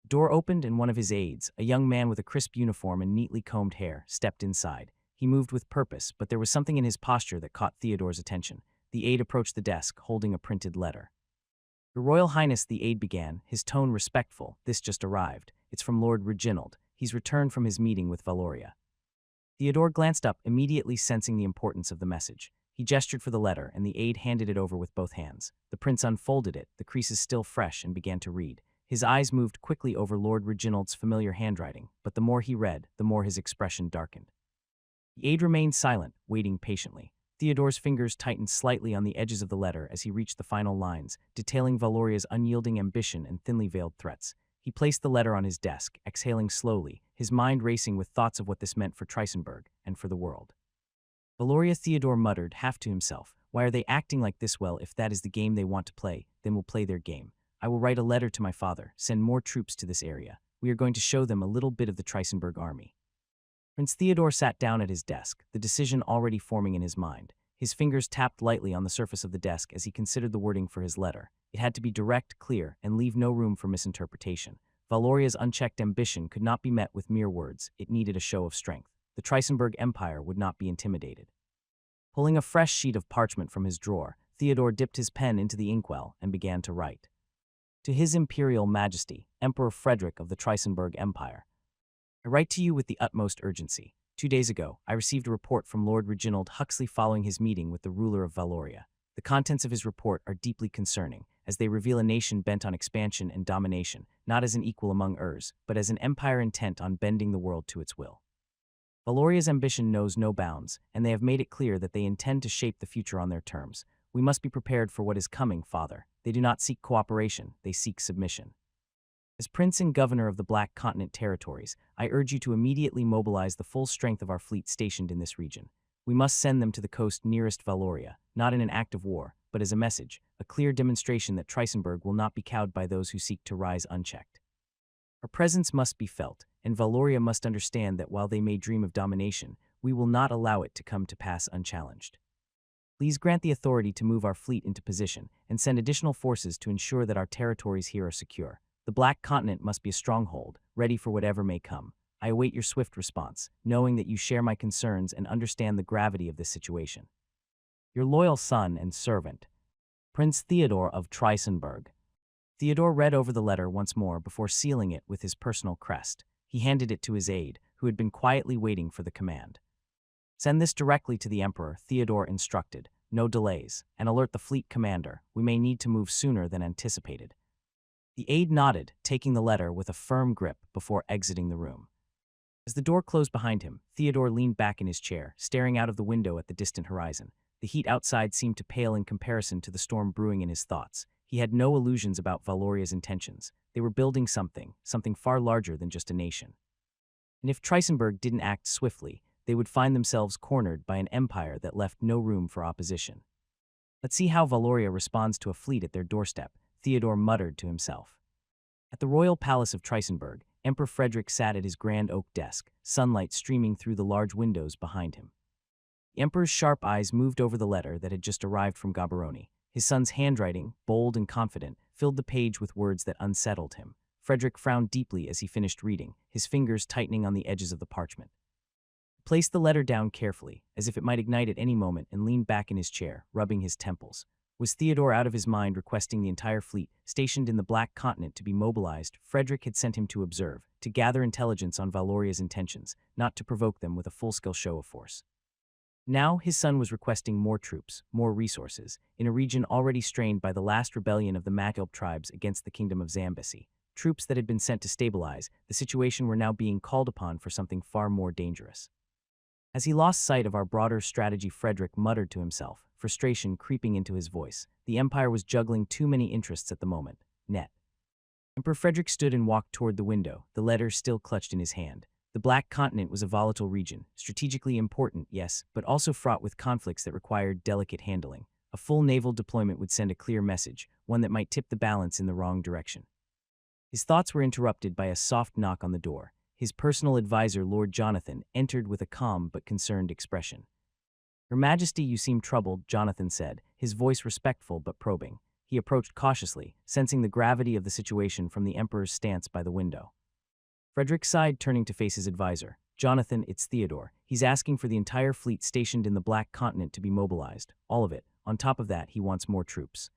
The door opened and one of his aides, a young man with a crisp uniform and neatly combed hair, stepped inside. He moved with purpose, but there was something in his posture that caught Theodore's attention. The aide approached the desk, holding a printed letter. Your Royal Highness, the aide began, his tone respectful. This just arrived. It's from Lord Reginald. He's returned from his meeting with Valoria. Theodore glanced up, immediately sensing the importance of the message. He gestured for the letter, and the aide handed it over with both hands. The prince unfolded it, the creases still fresh, and began to read. His eyes moved quickly over Lord Reginald's familiar handwriting, but the more he read, the more his expression darkened. The aide remained silent, waiting patiently. Theodore's fingers tightened slightly on the edges of the letter as he reached the final lines, detailing Valoria's unyielding ambition and thinly veiled threats. He placed the letter on his desk, exhaling slowly, his mind racing with thoughts of what this meant for Trisenberg and for the world. Valoria, Theodore muttered, half to himself. Why are they acting like this? Well, if that is the game they want to play, then we'll play their game. I will write a letter to my father, send more troops to this area. We are going to show them a little bit of the Trisenberg army. Prince Theodore sat down at his desk, the decision already forming in his mind. His fingers tapped lightly on the surface of the desk as he considered the wording for his letter. It had to be direct, clear, and leave no room for misinterpretation. Valoria's unchecked ambition could not be met with mere words. It needed a show of strength. The Trisenberg Empire would not be intimidated. Pulling a fresh sheet of parchment from his drawer, Theodore dipped his pen into the inkwell and began to write. To His Imperial Majesty, Emperor Frederick of the Trisenberg Empire. I write to you with the utmost urgency. 2 days ago, I received a report from Lord Reginald Huxley following his meeting with the ruler of Valoria. The contents of his report are deeply concerning, as they reveal a nation bent on expansion and domination, not as an equal among Urs, but as an empire intent on bending the world to its will. Valoria's ambition knows no bounds, and they have made it clear that they intend to shape the future on their terms. We must be prepared for what is coming, father. They do not seek cooperation, they seek submission. As Prince and Governor of the Black Continent territories, I urge you to immediately mobilize the full strength of our fleet stationed in this region. We must send them to the coast nearest Valoria, not in an act of war, but as a message, a clear demonstration that Trisenberg will not be cowed by those who seek to rise unchecked. Our presence must be felt, and Valoria must understand that while they may dream of domination, we will not allow it to come to pass unchallenged. Please grant the authority to move our fleet into position and send additional forces to ensure that our territories here are secure. The Black Continent must be a stronghold, ready for whatever may come. I await your swift response, knowing that you share my concerns and understand the gravity of this situation. Your loyal son and servant, Prince Theodore of Trisenberg. Theodore read over the letter once more before sealing it with his personal crest. He handed it to his aide, who had been quietly waiting for the command. Send this directly to the Emperor, Theodore instructed. No delays, and alert the fleet commander. We may need to move sooner than anticipated. The aide nodded, taking the letter with a firm grip before exiting the room. As the door closed behind him, Theodore leaned back in his chair, staring out of the window at the distant horizon. The heat outside seemed to pale in comparison to the storm brewing in his thoughts. He had no illusions about Valoria's intentions. They were building something far larger than just a nation. And if Trisenberg didn't act swiftly, they would find themselves cornered by an empire that left no room for opposition. Let's see how Valoria responds to a fleet at their doorstep, Theodore muttered to himself. At the royal palace of Trisenberg, Emperor Frederick sat at his grand oak desk, sunlight streaming through the large windows behind him. The emperor's sharp eyes moved over the letter that had just arrived from Gaborone. His son's handwriting, bold and confident, filled the page with words that unsettled him. Frederick frowned deeply as he finished reading, his fingers tightening on the edges of the parchment. He placed the letter down carefully, as if it might ignite at any moment, and leaned back in his chair, rubbing his temples. Was Theodore out of his mind requesting the entire fleet, stationed in the Black Continent, to be mobilized? Frederick had sent him to observe, to gather intelligence on Valoria's intentions, not to provoke them with a full-scale show of force. Now his son was requesting more troops, more resources, in a region already strained by the last rebellion of the Makelp tribes against the kingdom of Zambesi. Troops that had been sent to stabilize the situation were now being called upon for something far more dangerous. As he lost sight of our broader strategy, Frederick muttered to himself, frustration creeping into his voice. The empire was juggling too many interests at the moment. Emperor Frederick stood and walked toward the window, the letter still clutched in his hand. The Black Continent was a volatile region, strategically important, yes, but also fraught with conflicts that required delicate handling. A full naval deployment would send a clear message, one that might tip the balance in the wrong direction. His thoughts were interrupted by a soft knock on the door. His personal advisor, Lord Jonathan, entered with a calm but concerned expression. Your Majesty, you seem troubled, Jonathan said, his voice respectful but probing. He approached cautiously, sensing the gravity of the situation from the Emperor's stance by the window. Frederick sighed, turning to face his advisor. Jonathan, it's Theodore. He's asking for the entire fleet stationed in the Black Continent to be mobilized. All of it. On top of that, he wants more troops.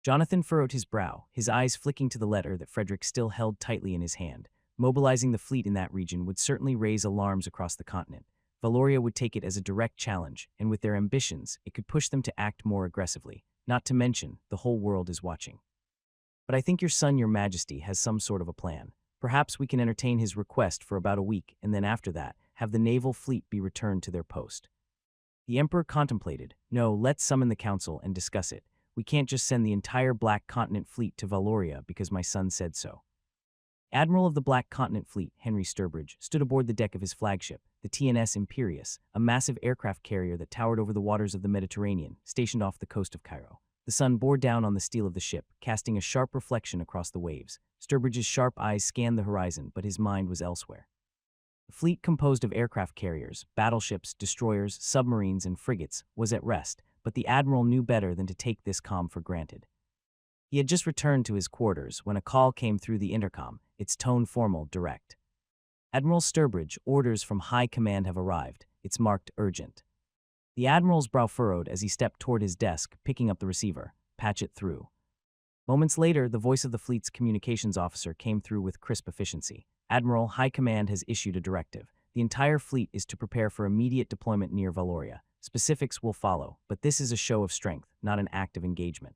Jonathan furrowed his brow, his eyes flicking to the letter that Frederick still held tightly in his hand. Mobilizing the fleet in that region would certainly raise alarms across the continent. Valoria would take it as a direct challenge, and with their ambitions, it could push them to act more aggressively. Not to mention, the whole world is watching. But I think your son, your Majesty, has some sort of a plan. Perhaps we can entertain his request for about a week, and then after that, have the naval fleet be returned to their post. The Emperor contemplated. No, let's summon the council and discuss it. We can't just send the entire Black Continent fleet to Valoria because my son said so. Admiral of the Black Continent Fleet, Henry Sturbridge, stood aboard the deck of his flagship, the TNS Imperius, a massive aircraft carrier that towered over the waters of the Mediterranean, stationed off the coast of Cairo. The sun bore down on the steel of the ship, casting a sharp reflection across the waves. Sturbridge's sharp eyes scanned the horizon, but his mind was elsewhere. The fleet, composed of aircraft carriers, battleships, destroyers, submarines, and frigates, was at rest, but the admiral knew better than to take this calm for granted. He had just returned to his quarters when a call came through the intercom, its tone formal, direct. Admiral Sturbridge, orders from High Command have arrived. It's marked urgent. The admiral's brow furrowed as he stepped toward his desk, picking up the receiver. Patch it through. Moments later, the voice of the fleet's communications officer came through with crisp efficiency. Admiral, High Command has issued a directive. The entire fleet is to prepare for immediate deployment near Valoria. Specifics will follow, but this is a show of strength, not an act of engagement.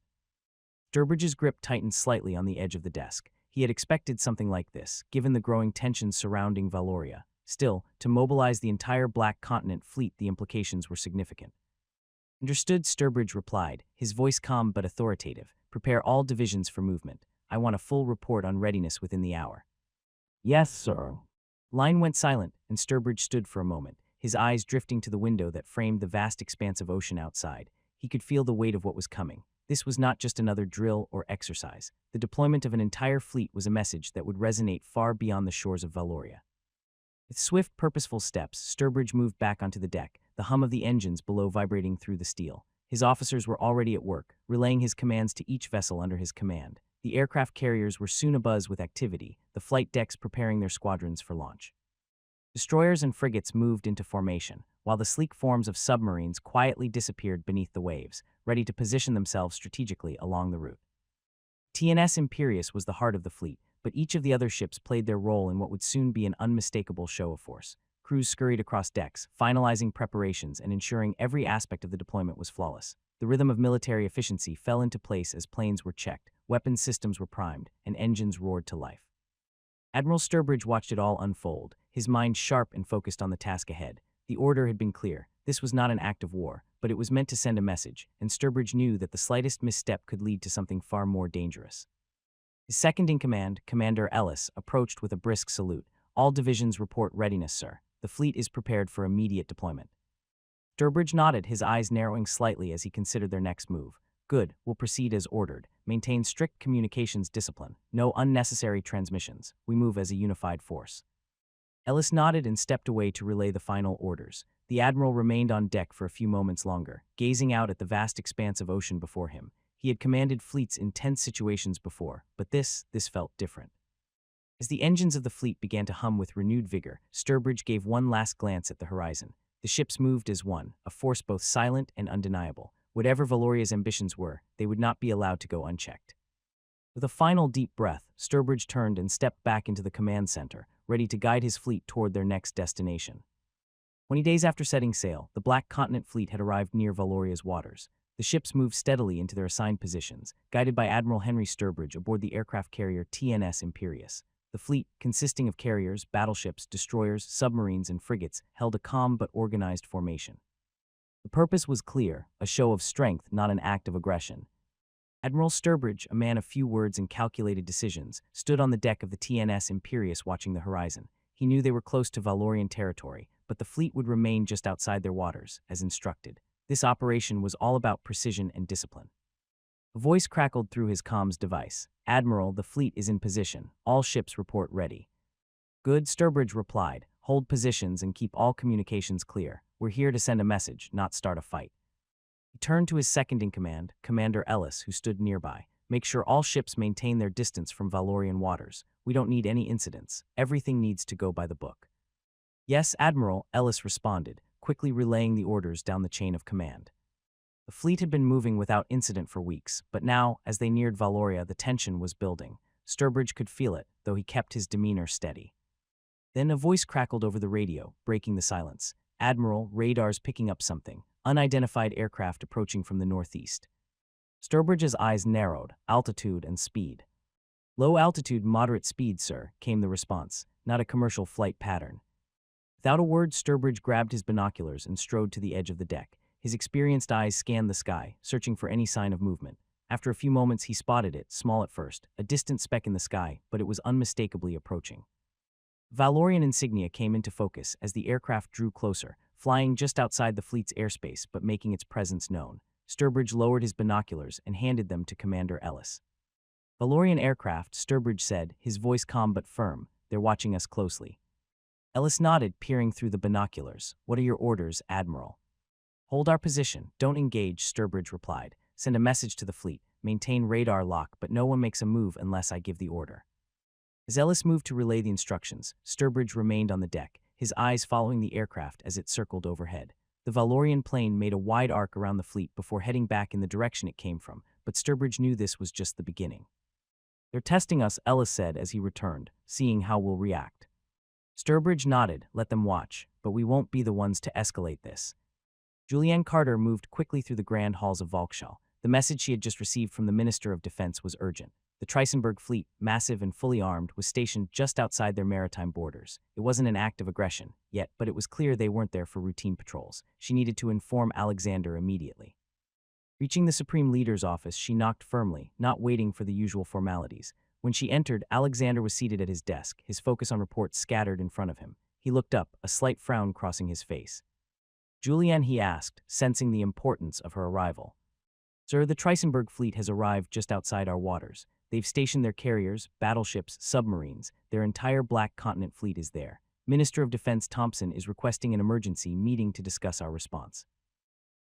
Sturbridge's grip tightened slightly on the edge of the desk. He had expected something like this, given the growing tensions surrounding Valoria. Still, to mobilize the entire Black Continent fleet, the implications were significant. Understood, Sturbridge replied, his voice calm but authoritative. Prepare all divisions for movement. I want a full report on readiness within the hour. Yes, sir. Line went silent, and Sturbridge stood for a moment, his eyes drifting to the window that framed the vast expanse of ocean outside. He could feel the weight of what was coming. This was not just another drill or exercise. The deployment of an entire fleet was a message that would resonate far beyond the shores of Valoria. With swift, purposeful steps, Sturbridge moved back onto the deck, the hum of the engines below vibrating through the steel. His officers were already at work, relaying his commands to each vessel under his command. The aircraft carriers were soon abuzz with activity, the flight decks preparing their squadrons for launch. Destroyers and frigates moved into formation, while the sleek forms of submarines quietly disappeared beneath the waves, ready to position themselves strategically along the route. TNS Imperius was the heart of the fleet, but each of the other ships played their role in what would soon be an unmistakable show of force. Crews scurried across decks, finalizing preparations and ensuring every aspect of the deployment was flawless. The rhythm of military efficiency fell into place as planes were checked, weapons systems were primed, and engines roared to life. Admiral Sturbridge watched it all unfold, his mind sharp and focused on the task ahead. The order had been clear. This was not an act of war, but it was meant to send a message, and Sturbridge knew that the slightest misstep could lead to something far more dangerous. His second-in-command, Commander Ellis, approached with a brisk salute. All divisions report readiness, sir. The fleet is prepared for immediate deployment. Sturbridge nodded, his eyes narrowing slightly as he considered their next move. Good, we'll proceed as ordered. Maintain strict communications discipline. No unnecessary transmissions. We move as a unified force. Ellis nodded and stepped away to relay the final orders. The Admiral remained on deck for a few moments longer, gazing out at the vast expanse of ocean before him. He had commanded fleets in tense situations before, but this felt different. As the engines of the fleet began to hum with renewed vigor, Sturbridge gave one last glance at the horizon. The ships moved as one, a force both silent and undeniable. Whatever Valoria's ambitions were, they would not be allowed to go unchecked. With a final deep breath, Sturbridge turned and stepped back into the command center, ready to guide his fleet toward their next destination. 20 days after setting sail, the Black Continent fleet had arrived near Valoria's waters. The ships moved steadily into their assigned positions, guided by Admiral Henry Sturbridge aboard the aircraft carrier TNS Imperius. The fleet, consisting of carriers, battleships, destroyers, submarines, and frigates, held a calm but organized formation. The purpose was clear, a show of strength, not an act of aggression. Admiral Sturbridge, a man of few words and calculated decisions, stood on the deck of the TNS Imperius watching the horizon. He knew they were close to Valorian territory, but the fleet would remain just outside their waters, as instructed. This operation was all about precision and discipline. A voice crackled through his comms device. Admiral, the fleet is in position. All ships report ready. Good, Sturbridge replied. Hold positions and keep all communications clear. We're here to send a message, not start a fight. He turned to his second-in-command, Commander Ellis, who stood nearby. Make sure all ships maintain their distance from Valorian waters. We don't need any incidents. Everything needs to go by the book. Yes, Admiral, Ellis responded, quickly relaying the orders down the chain of command. The fleet had been moving without incident for weeks, but now, as they neared Valoria, the tension was building. Sturbridge could feel it, though he kept his demeanor steady. Then a voice crackled over the radio, breaking the silence. Admiral, radar's picking up something. Unidentified aircraft approaching from the northeast. Sturbridge's eyes narrowed, altitude and speed. Low altitude, moderate speed, sir, came the response, not a commercial flight pattern. Without a word, Sturbridge grabbed his binoculars and strode to the edge of the deck. His experienced eyes scanned the sky, searching for any sign of movement. After a few moments, he spotted it, small at first, a distant speck in the sky, but it was unmistakably approaching. Valorian insignia came into focus as the aircraft drew closer, flying just outside the fleet's airspace but making its presence known. Sturbridge lowered his binoculars and handed them to Commander Ellis. Valorian aircraft, Sturbridge said, his voice calm but firm. They're watching us closely. Ellis nodded, peering through the binoculars. What are your orders, Admiral? Hold our position. Don't engage, Sturbridge replied. Send a message to the fleet. Maintain radar lock, but no one makes a move unless I give the order. As Ellis moved to relay the instructions, Sturbridge remained on the deck, his eyes following the aircraft as it circled overhead. The Valorian plane made a wide arc around the fleet before heading back in the direction it came from, but Sturbridge knew this was just the beginning. They're testing us, Ellis said as he returned, seeing how we'll react. Sturbridge nodded, let them watch, but we won't be the ones to escalate this. Julianne Carter moved quickly through the grand halls of Volkshall. The message she had just received from the Minister of Defense was urgent. The Trisenberg fleet, massive and fully armed, was stationed just outside their maritime borders. It wasn't an act of aggression, yet, but it was clear they weren't there for routine patrols. She needed to inform Alexander immediately. Reaching the Supreme Leader's office, she knocked firmly, not waiting for the usual formalities. When she entered, Alexander was seated at his desk, his focus on reports scattered in front of him. He looked up, a slight frown crossing his face. "Julianne," he asked, sensing the importance of her arrival. "Sir, the Trisenberg fleet has arrived just outside our waters. They've stationed their carriers, battleships, submarines. Their entire Black Continent fleet is there. Minister of Defense Thompson is requesting an emergency meeting to discuss our response."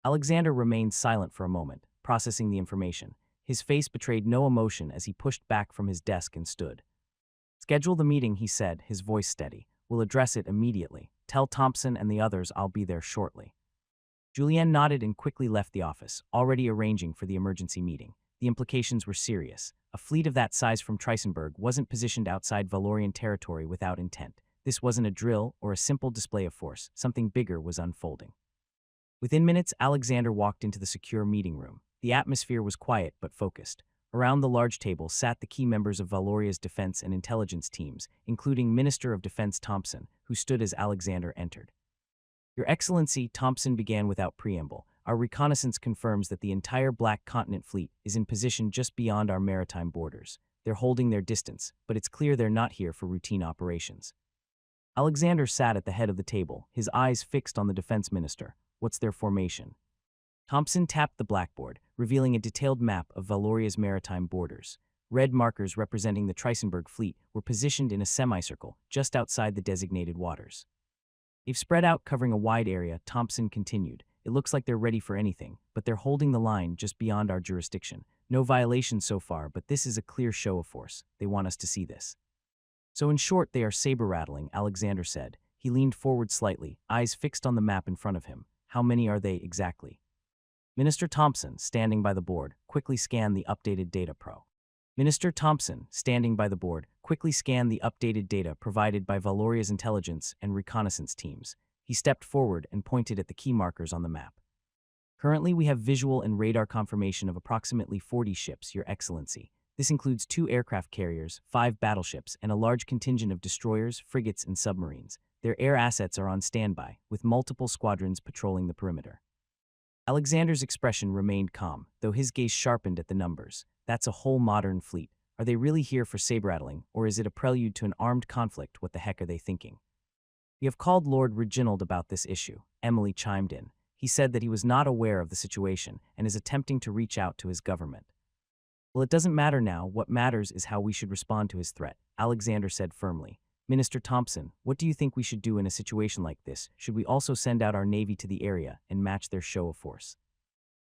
Alexander remained silent for a moment, processing the information. His face betrayed no emotion as he pushed back from his desk and stood. "Schedule the meeting," he said, his voice steady. "We'll address it immediately. Tell Thompson and the others I'll be there shortly." Julianne nodded and quickly left the office, already arranging for the emergency meeting. The implications were serious. A fleet of that size from Trisenberg wasn't positioned outside Valorian territory without intent. This wasn't a drill or a simple display of force. Something bigger was unfolding. Within minutes, Alexander walked into the secure meeting room. The atmosphere was quiet but focused. Around the large table sat the key members of Valoria's defense and intelligence teams, including Minister of Defense Thompson, who stood as Alexander entered. "Your Excellency," Thompson began without preamble, "our reconnaissance confirms that the entire Black Continent fleet is in position just beyond our maritime borders. They're holding their distance, but it's clear they're not here for routine operations." Alexander sat at the head of the table, his eyes fixed on the defense minister. "What's their formation?" Thompson tapped the blackboard, revealing a detailed map of Valoria's maritime borders. Red markers representing the Trisenberg fleet were positioned in a semicircle just outside the designated waters. "They've spread out, covering a wide area," Thompson continued. "It looks like they're ready for anything, but they're holding the line just beyond our jurisdiction. No violations so far, but this is a clear show of force. They want us to see this." "So in short, they are saber-rattling," Alexander said. He leaned forward slightly, eyes fixed on the map in front of him. "How many are they exactly?" Minister Thompson, standing by the board, quickly scanned the updated data Minister Thompson, standing by the board, quickly scanned the updated data provided by Valoria's intelligence and reconnaissance teams. He stepped forward and pointed at the key markers on the map. "Currently, we have visual and radar confirmation of approximately 40 ships, Your Excellency. This includes 2 aircraft carriers, 5 battleships, and a large contingent of destroyers, frigates, and submarines. Their air assets are on standby, with multiple squadrons patrolling the perimeter." Alexander's expression remained calm, though his gaze sharpened at the numbers. "That's a whole modern fleet. Are they really here for saber-rattling, or is it a prelude to an armed conflict? What the heck are they thinking?" "We have called Lord Reginald about this issue," Emily chimed in. "He said that he was not aware of the situation and is attempting to reach out to his government." "Well, it doesn't matter now. What matters is how we should respond to his threat," Alexander said firmly. "Minister Thompson, what do you think we should do in a situation like this? Should we also send out our navy to the area and match their show of force?"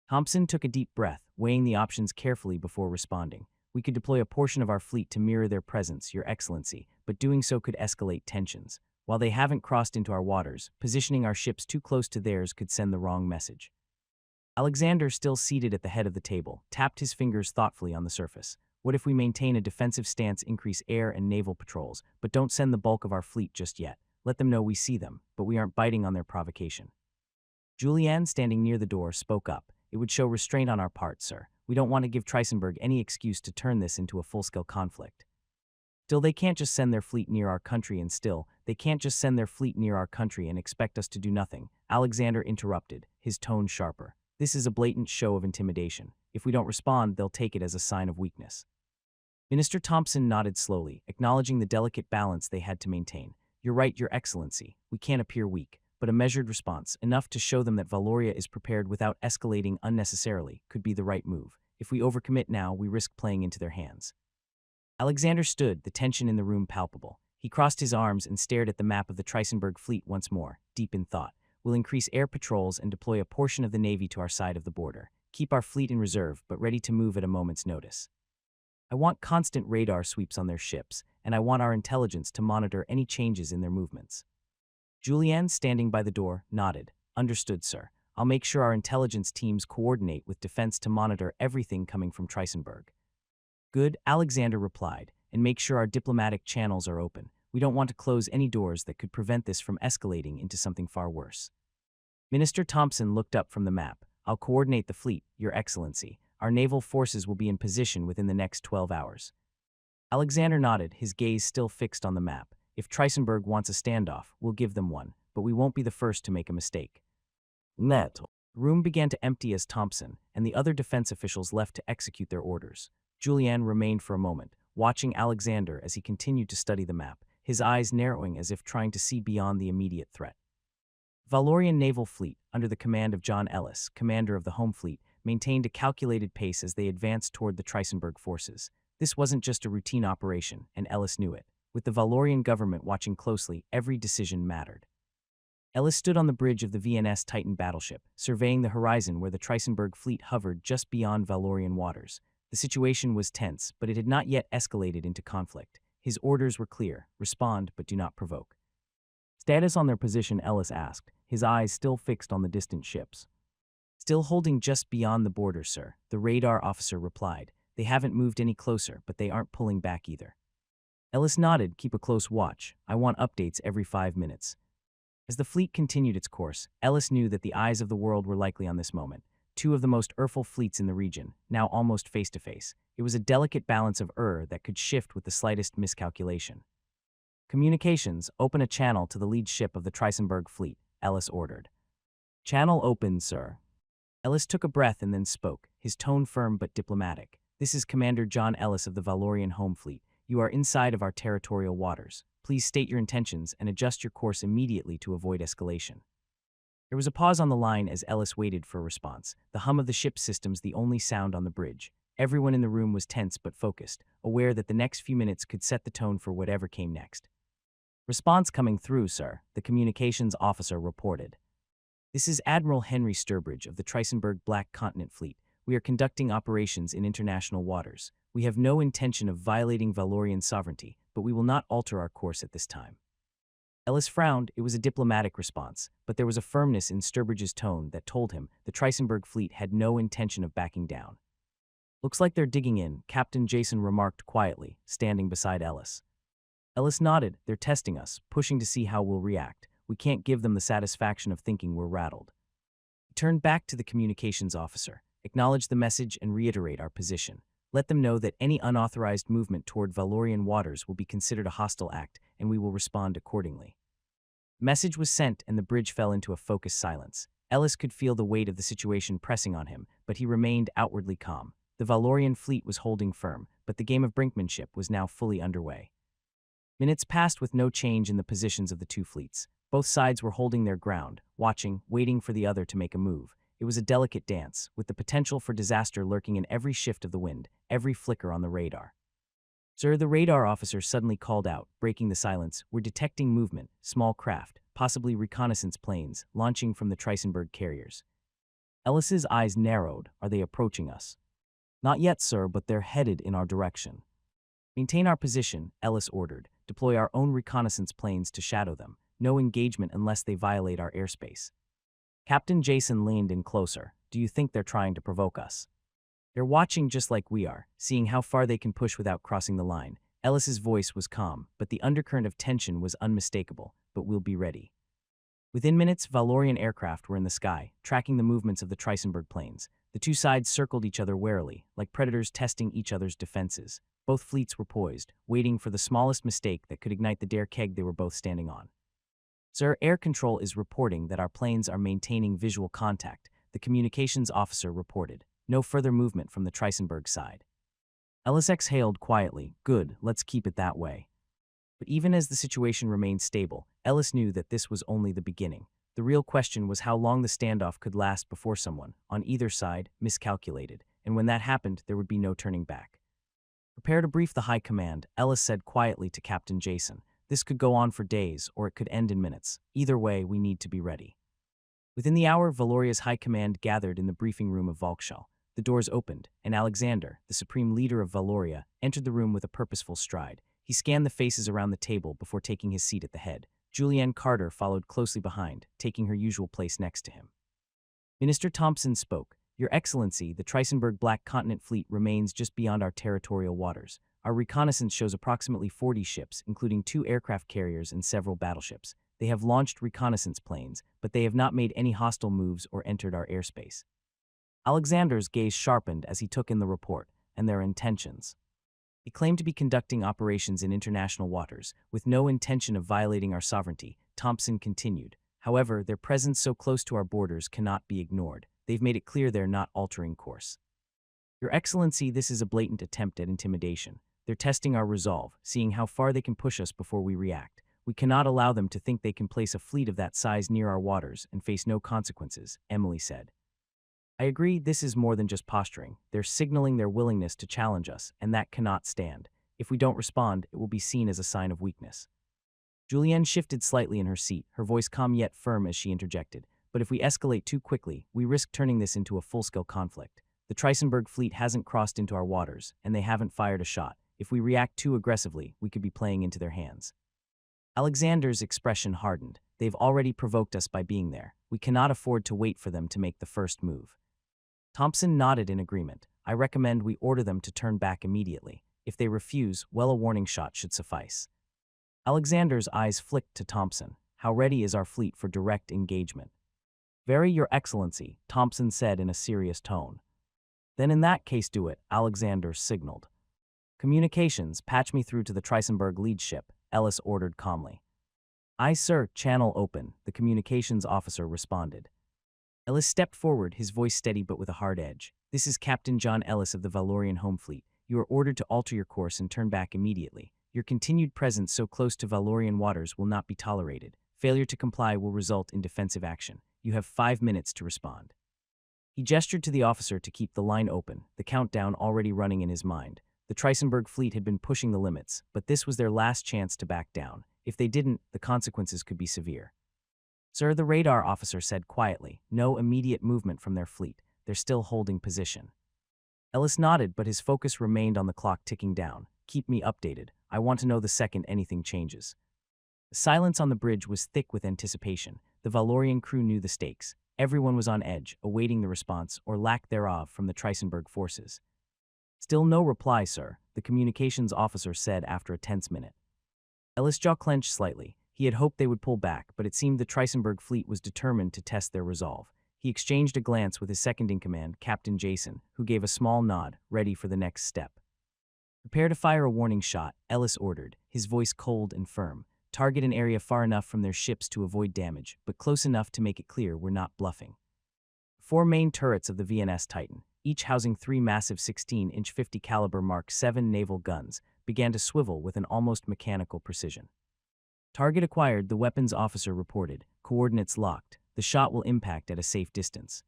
Thompson took a deep breath, weighing the options carefully before responding. "We could deploy a portion of our fleet to mirror their presence, Your Excellency, but doing so could escalate tensions. While they haven't crossed into our waters, positioning our ships too close to theirs could send the wrong message." Alexander, still seated at the head of the table, tapped his fingers thoughtfully on the surface. "What if we maintain a defensive stance, increase air and naval patrols, but don't send the bulk of our fleet just yet? Let them know we see them, but we aren't biting on their provocation." Julianne, standing near the door, spoke up. "It would show restraint on our part, sir. We don't want to give Trisenberg any excuse to turn this into a full-scale conflict." "Still, they can't just send their fleet near our country and expect us to do nothing," Alexander interrupted, his tone sharper. "This is a blatant show of intimidation. If we don't respond, they'll take it as a sign of weakness." Minister Thompson nodded slowly, acknowledging the delicate balance they had to maintain. "You're right, Your Excellency. We can't appear weak, but a measured response, enough to show them that Valoria is prepared without escalating unnecessarily, could be the right move. If we overcommit now, we risk playing into their hands." Alexander stood, the tension in the room palpable. He crossed his arms and stared at the map of the Trisenberg fleet once more, deep in thought. "We'll increase air patrols and deploy a portion of the navy to our side of the border. Keep our fleet in reserve, but ready to move at a moment's notice. I want constant radar sweeps on their ships, and I want our intelligence to monitor any changes in their movements." Julianne, standing by the door, nodded. "Understood, sir. I'll make sure our intelligence teams coordinate with defense to monitor everything coming from Trisenberg." "Good," Alexander replied, "and make sure our diplomatic channels are open. We don't want to close any doors that could prevent this from escalating into something far worse." Minister Thompson looked up from the map. "I'll coordinate the fleet, Your Excellency. Our naval forces will be in position within the next 12 hours. Alexander nodded, his gaze still fixed on the map. If Trisenberg wants a standoff, we'll give them one, but we won't be the first to make a mistake. Net. The room began to empty as Thompson and the other defense officials left to execute their orders. Julian remained for a moment, watching Alexander as he continued to study the map, his eyes narrowing as if trying to see beyond the immediate threat. Valorian naval fleet, under the command of John Ellis, commander of the home fleet, maintained a calculated pace as they advanced toward the Trisenberg forces. This wasn't just a routine operation, and Ellis knew it. With the Valorian government watching closely, every decision mattered. Ellis stood on the bridge of the VNS Titan battleship, surveying the horizon where the Trisenberg fleet hovered just beyond Valorian waters. The situation was tense, but it had not yet escalated into conflict. His orders were clear: respond, but do not provoke. Status on their position, Ellis asked, his eyes still fixed on the distant ships. Still holding just beyond the border, sir, the radar officer replied. They haven't moved any closer, but they aren't pulling back either. Ellis nodded. Keep a close watch. I want updates every 5 minutes. As the fleet continued its course, Ellis knew that the eyes of the world were likely on this moment. Two of the most erful fleets in the region, now almost face-to-face. It was a delicate balance of that could shift with the slightest miscalculation. Communications, open a channel to the lead ship of the Trisenberg fleet, Ellis ordered. Channel open, sir. Ellis took a breath and then spoke, his tone firm but diplomatic. This is Commander John Ellis of the Valorian Home Fleet. You are inside of our territorial waters. Please state your intentions and adjust your course immediately to avoid escalation. There was a pause on the line as Ellis waited for a response, the hum of the ship's systems the only sound on the bridge. Everyone in the room was tense but focused, aware that the next few minutes could set the tone for whatever came next. Response coming through, sir, the communications officer reported. This is Admiral Henry Sturbridge of the Trisenberg Black Continent Fleet. We are conducting operations in international waters. We have no intention of violating Valorian sovereignty, but we will not alter our course at this time. Ellis frowned. It was a diplomatic response, but there was a firmness in Sturbridge's tone that told him the Trisenberg fleet had no intention of backing down. Looks like they're digging in, Captain Jason remarked quietly, standing beside Ellis. Ellis nodded. They're testing us, pushing to see how we'll react. We can't give them the satisfaction of thinking we're rattled. He turned back to the communications officer, acknowledge the message and reiterate our position. Let them know that any unauthorized movement toward Valorian waters will be considered a hostile act, and we will respond accordingly. The message was sent, and the bridge fell into a focused silence. Ellis could feel the weight of the situation pressing on him, but he remained outwardly calm. The Valorian fleet was holding firm, but the game of brinkmanship was now fully underway. Minutes passed with no change in the positions of the two fleets. Both sides were holding their ground, watching, waiting for the other to make a move. It was a delicate dance, with the potential for disaster lurking in every shift of the wind, every flicker on the radar. Sir, the radar officer suddenly called out, breaking the silence. We're detecting movement, small craft, possibly reconnaissance planes, launching from the Trisenberg carriers. Ellis's eyes narrowed. Are they approaching us? Not yet, sir, but they're headed in our direction. Maintain our position, Ellis ordered. Deploy our own reconnaissance planes to shadow them. No engagement unless they violate our airspace. Captain Jason leaned in closer. Do you think they're trying to provoke us? They're watching just like we are, seeing how far they can push without crossing the line. Ellis's voice was calm, but the undercurrent of tension was unmistakable. But we'll be ready. Within minutes, Valorian aircraft were in the sky, tracking the movements of the Trisenberg planes. The two sides circled each other warily, like predators testing each other's defenses. Both fleets were poised, waiting for the smallest mistake that could ignite the dare keg they were both standing on. Sir, Air Control is reporting that our planes are maintaining visual contact, the communications officer reported. No further movement from the Trisenberg side. Ellis exhaled quietly. Good, let's keep it that way. But even as the situation remained stable, Ellis knew that this was only the beginning. The real question was how long the standoff could last before someone, on either side, miscalculated, and when that happened, there would be no turning back. Prepare to brief the high command, Ellis said quietly to Captain Jason. This could go on for days, or it could end in minutes. Either way, we need to be ready. Within the hour, Valoria's high command gathered in the briefing room of Volkschall. The doors opened, and Alexander, the supreme leader of Valoria, entered the room with a purposeful stride. He scanned the faces around the table before taking his seat at the head. Julianne Carter followed closely behind, taking her usual place next to him. Minister Thompson spoke. Your Excellency, the Trisenberg Black Continent Fleet remains just beyond our territorial waters. Our reconnaissance shows approximately 40 ships, including 2 aircraft carriers and several battleships. They have launched reconnaissance planes, but they have not made any hostile moves or entered our airspace. Alexander's gaze sharpened as he took in the report and their intentions. He claimed to be conducting operations in international waters, with no intention of violating our sovereignty, Thompson continued. However, their presence so close to our borders cannot be ignored. They've made it clear they're not altering course. Your Excellency, this is a blatant attempt at intimidation. They're testing our resolve, seeing how far they can push us before we react. We cannot allow them to think they can place a fleet of that size near our waters and face no consequences, Emily said. I agree, this is more than just posturing. They're signaling their willingness to challenge us, and that cannot stand. If we don't respond, it will be seen as a sign of weakness. Julienne shifted slightly in her seat, her voice calm yet firm as she interjected. But if we escalate too quickly, we risk turning this into a full-scale conflict. The Trisenberg fleet hasn't crossed into our waters, and they haven't fired a shot. If we react too aggressively, we could be playing into their hands. Alexander's expression hardened. They've already provoked us by being there. We cannot afford to wait for them to make the first move. Thompson nodded in agreement. I recommend we order them to turn back immediately. If they refuse, well, a warning shot should suffice. Alexander's eyes flicked to Thompson. How ready is our fleet for direct engagement? Very, Your Excellency, Thompson said in a serious tone. Then in that case do it, Alexander signaled. Communications, patch me through to the Trisenberg lead ship, Ellis ordered calmly. Aye, sir, channel open, the communications officer responded. Ellis stepped forward, his voice steady but with a hard edge. This is Captain John Ellis of the Valorian Home Fleet. You are ordered to alter your course and turn back immediately. Your continued presence so close to Valorian waters will not be tolerated. Failure to comply will result in defensive action. You have 5 minutes to respond. He gestured to the officer to keep the line open, the countdown already running in his mind. The Trisenberg fleet had been pushing the limits, but this was their last chance to back down. If they didn't, the consequences could be severe. Sir, the radar officer said quietly, no immediate movement from their fleet. They're still holding position. Ellis nodded, but his focus remained on the clock ticking down. Keep me updated. I want to know the second anything changes. The silence on the bridge was thick with anticipation. The Valorian crew knew the stakes. Everyone was on edge, awaiting the response, or lack thereof, from the Trisenberg forces. Still no reply, sir, the communications officer said after a tense minute. Ellis' jaw clenched slightly. He had hoped they would pull back, but it seemed the Trisenberg fleet was determined to test their resolve. He exchanged a glance with his second-in-command, Captain Jason, who gave a small nod, ready for the next step. Prepare to fire a warning shot, Ellis ordered, his voice cold and firm. Target an area far enough from their ships to avoid damage, but close enough to make it clear we're not bluffing. 4 main turrets of the VNS Titan, each housing 3 massive 16-inch 50-caliber Mark 7 naval guns, began to swivel with an almost mechanical precision. Target acquired, the weapons officer reported. Coordinates locked. The shot will impact at a safe distance.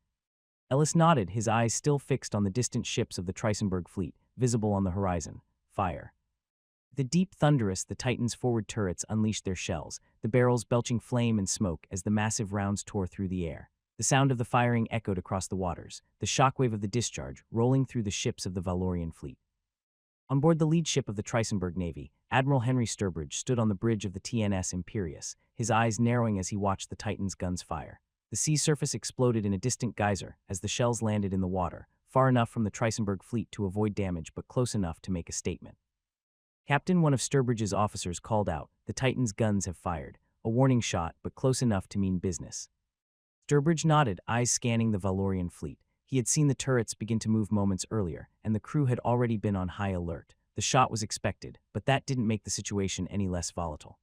Ellis nodded, his eyes still fixed on the distant ships of the Trisenberg fleet, visible on the horizon. Fire. The deep thunderous, the Titan's forward turrets unleashed their shells, the barrels belching flame and smoke as the massive rounds tore through the air. The sound of the firing echoed across the waters, the shockwave of the discharge rolling through the ships of the Valorian fleet. On board the lead ship of the Trisenberg Navy, Admiral Henry Sturbridge stood on the bridge of the TNS Imperius, his eyes narrowing as he watched the Titan's guns fire. The sea surface exploded in a distant geyser as the shells landed in the water, far enough from the Trisenberg fleet to avoid damage but close enough to make a statement. Captain, one of Sturbridge's officers, called out, the Titan's guns have fired. A warning shot, but close enough to mean business. Sturbridge nodded, eyes scanning the Valorian fleet. He had seen the turrets begin to move moments earlier, and the crew had already been on high alert. The shot was expected, but that didn't make the situation any less volatile.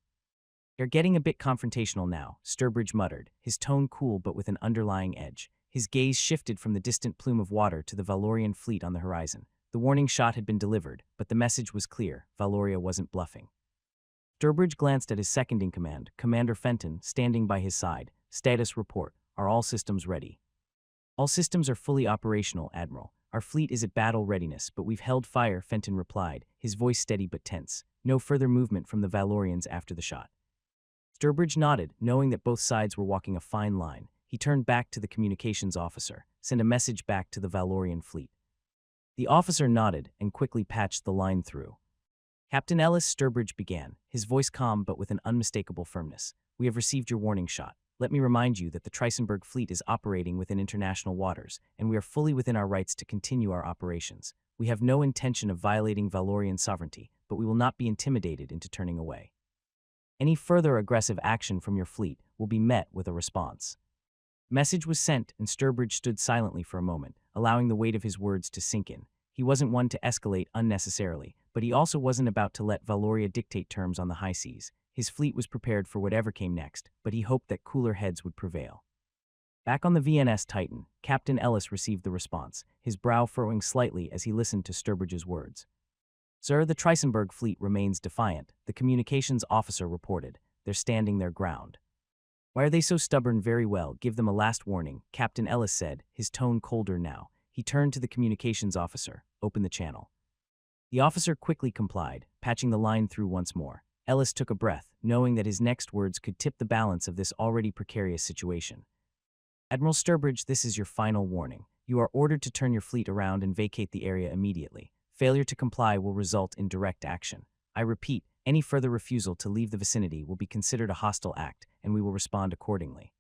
You're getting a bit confrontational now, Sturbridge muttered, his tone cool but with an underlying edge. His gaze shifted from the distant plume of water to the Valorian fleet on the horizon. The warning shot had been delivered, but the message was clear. Valoria wasn't bluffing. Sturbridge glanced at his second-in-command, Commander Fenton, standing by his side. Status report. Are all systems ready? All systems are fully operational, Admiral. Our fleet is at battle readiness, but we've held fire, Fenton replied, his voice steady but tense. No further movement from the Valorians after the shot. Sturbridge nodded, knowing that both sides were walking a fine line. He turned back to the communications officer. Send a message back to the Valorian fleet. The officer nodded and quickly patched the line through. Captain Ellis, Sturbridge began, his voice calm but with an unmistakable firmness. We have received your warning shot. Let me remind you that the Trisenberg fleet is operating within international waters, and we are fully within our rights to continue our operations. We have no intention of violating Valorian sovereignty, but we will not be intimidated into turning away. Any further aggressive action from your fleet will be met with a response. Message was sent, and Sturbridge stood silently for a moment, allowing the weight of his words to sink in. He wasn't one to escalate unnecessarily, but he also wasn't about to let Valoria dictate terms on the high seas. His fleet was prepared for whatever came next, but he hoped that cooler heads would prevail. Back on the VNS Titan, Captain Ellis received the response, his brow furrowing slightly as he listened to Sturbridge's words. "Sir, the Trisenberg fleet remains defiant," the communications officer reported. "They're standing their ground." "Why are they so stubborn? Very well, give them a last warning," Captain Ellis said, his tone colder now. He turned to the communications officer. "Open the channel." The officer quickly complied, patching the line through once more. Ellis took a breath, knowing that his next words could tip the balance of this already precarious situation. "Admiral Sturbridge, this is your final warning. You are ordered to turn your fleet around and vacate the area immediately. Failure to comply will result in direct action. I repeat, any further refusal to leave the vicinity will be considered a hostile act, and we will respond accordingly."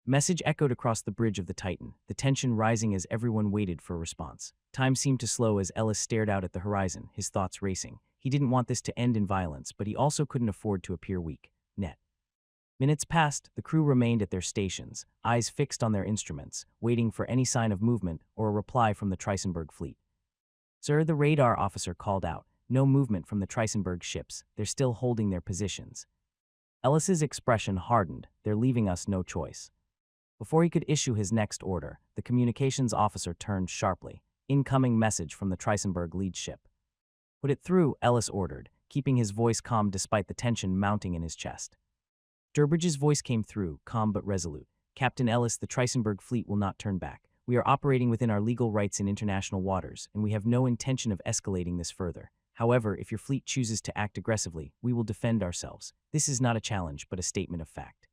Message echoed across the bridge of the Titan, the tension rising as everyone waited for a response. Time seemed to slow as Ellis stared out at the horizon, his thoughts racing. He didn't want this to end in violence, but he also couldn't afford to appear weak. Minutes passed, the crew remained at their stations, eyes fixed on their instruments, waiting for any sign of movement or a reply from the Trisenberg fleet. "Sir," the radar officer called out, "no movement from the Trisenberg ships. They're still holding their positions." Ellis's expression hardened. "They're leaving us no choice." Before he could issue his next order, the communications officer turned sharply. "Incoming message from the Trisenberg lead ship." "Put it through," Ellis ordered, keeping his voice calm despite the tension mounting in his chest. Sturbridge's voice came through, calm but resolute. "Captain Ellis, the Trisenberg fleet will not turn back. We are operating within our legal rights in international waters, and we have no intention of escalating this further. However, if your fleet chooses to act aggressively, we will defend ourselves. This is not a challenge, but a statement of fact."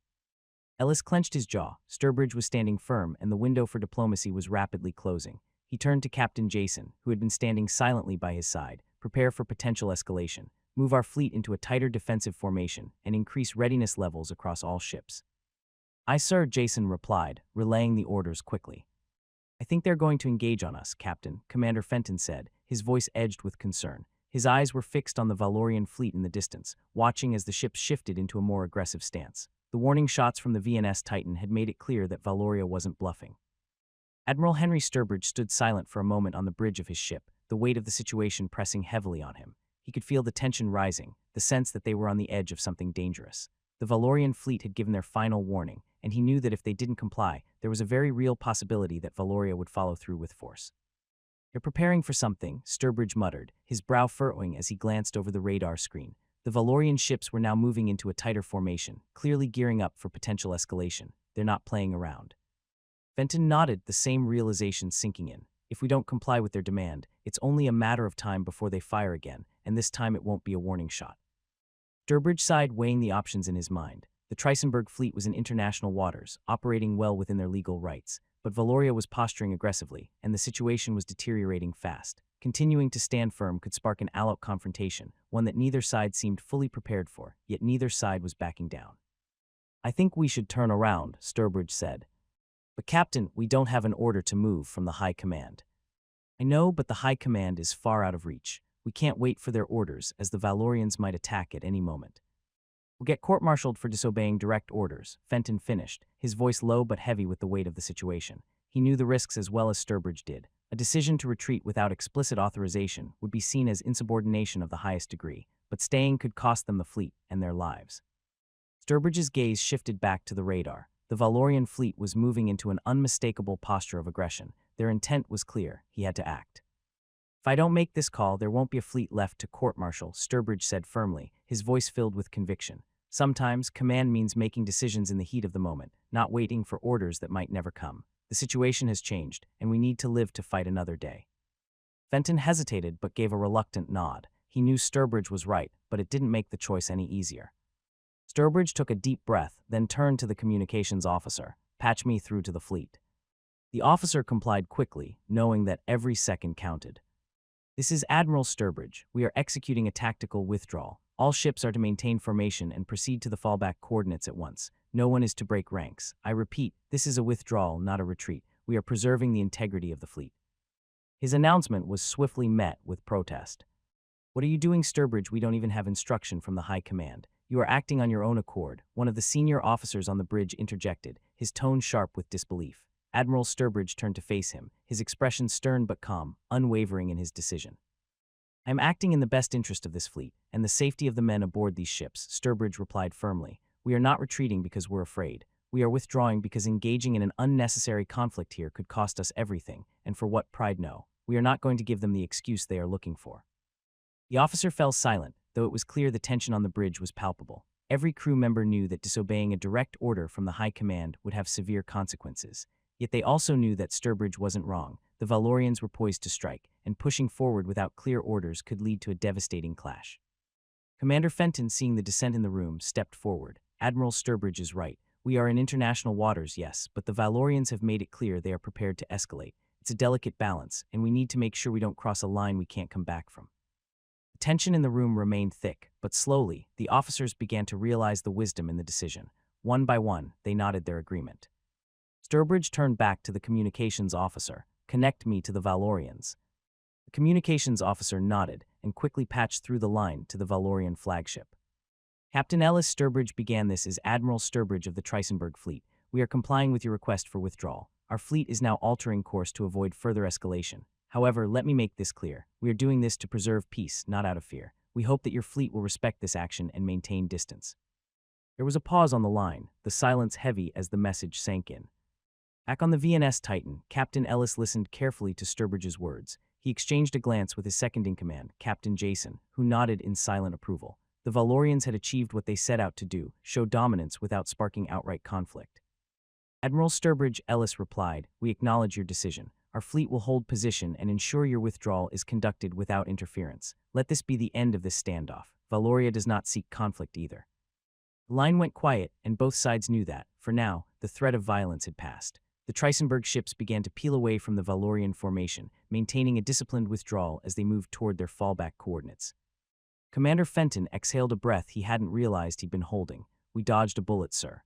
Ellis clenched his jaw. Sturbridge was standing firm, and the window for diplomacy was rapidly closing. He turned to Captain Jason, who had been standing silently by his side. "Prepare for potential escalation. Move our fleet into a tighter defensive formation, and increase readiness levels across all ships." "Aye, sir," Jason replied, relaying the orders quickly. "I think they're going to engage on us, Captain," Commander Fenton said, his voice edged with concern. His eyes were fixed on the Valorian fleet in the distance, watching as the ships shifted into a more aggressive stance. The warning shots from the VNS Titan had made it clear that Valoria wasn't bluffing. Admiral Henry Sturbridge stood silent for a moment on the bridge of his ship, the weight of the situation pressing heavily on him. He could feel the tension rising, the sense that they were on the edge of something dangerous. The Valorian fleet had given their final warning, and he knew that if they didn't comply, there was a very real possibility that Valoria would follow through with force. "They're preparing for something," Sturbridge muttered, his brow furrowing as he glanced over the radar screen. The Valorian ships were now moving into a tighter formation, clearly gearing up for potential escalation. "They're not playing around." Fenton nodded, the same realization sinking in. If we don't comply with their demand, it's only a matter of time before they fire again, and this time it won't be a warning shot. Sturbridge sighed, weighing the options in his mind. The Trisenberg fleet was in international waters, operating well within their legal rights, but Valoria was posturing aggressively, and the situation was deteriorating fast. Continuing to stand firm could spark an all-out confrontation, one that neither side seemed fully prepared for, yet neither side was backing down. "I think we should turn around," Sturbridge said. "But Captain, we don't have an order to move from the High Command." "I know, but the High Command is far out of reach. We can't wait for their orders, as the Valorians might attack at any moment." "We'll get court-martialed for disobeying direct orders," Fenton finished, his voice low but heavy with the weight of the situation. He knew the risks as well as Sturbridge did. A decision to retreat without explicit authorization would be seen as insubordination of the highest degree, but staying could cost them the fleet and their lives. Sturbridge's gaze shifted back to the radar. The Valorian fleet was moving into an unmistakable posture of aggression. Their intent was clear. He had to act. "If I don't make this call, there won't be a fleet left to court-martial," Sturbridge said firmly, his voice filled with conviction. "Sometimes, command means making decisions in the heat of the moment, not waiting for orders that might never come. The situation has changed, and we need to live to fight another day." Fenton hesitated but gave a reluctant nod. He knew Sturbridge was right, but it didn't make the choice any easier. Sturbridge took a deep breath, then turned to the communications officer. "Patch me through to the fleet." The officer complied quickly, knowing that every second counted. "This is Admiral Sturbridge. We are executing a tactical withdrawal. All ships are to maintain formation and proceed to the fallback coordinates at once. No one is to break ranks. I repeat, this is a withdrawal, not a retreat. We are preserving the integrity of the fleet." His announcement was swiftly met with protest. "What are you doing, Sturbridge? We don't even have instruction from the High Command." You are acting on your own accord, one of the senior officers on the bridge interjected, his tone sharp with disbelief. Admiral Sturbridge turned to face him, his expression stern but calm, unwavering in his decision. I am acting in the best interest of this fleet, and the safety of the men aboard these ships, Sturbridge replied firmly. We are not retreating because we're afraid. We are withdrawing because engaging in an unnecessary conflict here could cost us everything, and for what pride no. We are not going to give them the excuse they are looking for. The officer fell silent, though it was clear the tension on the bridge was palpable. Every crew member knew that disobeying a direct order from the high command would have severe consequences. Yet they also knew that Sturbridge wasn't wrong. The Valorians were poised to strike, and pushing forward without clear orders could lead to a devastating clash. Commander Fenton, seeing the dissent in the room, stepped forward. Admiral Sturbridge is right. We are in international waters, yes, but the Valorians have made it clear they are prepared to escalate. It's a delicate balance, and we need to make sure we don't cross a line we can't come back from. The tension in the room remained thick, but slowly, the officers began to realize the wisdom in the decision. One by one, they nodded their agreement. Sturbridge turned back to the communications officer. Connect me to the Valorians. The communications officer nodded and quickly patched through the line to the Valorian flagship. Captain Ellis Sturbridge began this as Admiral Sturbridge of the Trisenberg fleet. We are complying with your request for withdrawal. Our fleet is now altering course to avoid further escalation. However, let me make this clear. We are doing this to preserve peace, not out of fear. We hope that your fleet will respect this action and maintain distance. There was a pause on the line, the silence heavy as the message sank in. Back on the VNS Titan, Captain Ellis listened carefully to Sturbridge's words. He exchanged a glance with his second-in-command, Captain Jason, who nodded in silent approval. The Valorians had achieved what they set out to do, show dominance without sparking outright conflict. Admiral Sturbridge, Ellis replied, we acknowledge your decision. Our fleet will hold position and ensure your withdrawal is conducted without interference. Let this be the end of this standoff. Valoria does not seek conflict either. The line went quiet, and both sides knew that, for now, the threat of violence had passed. The Trisenberg ships began to peel away from the Valorian formation, maintaining a disciplined withdrawal as they moved toward their fallback coordinates. Commander Fenton exhaled a breath he hadn't realized he'd been holding. We dodged a bullet, sir.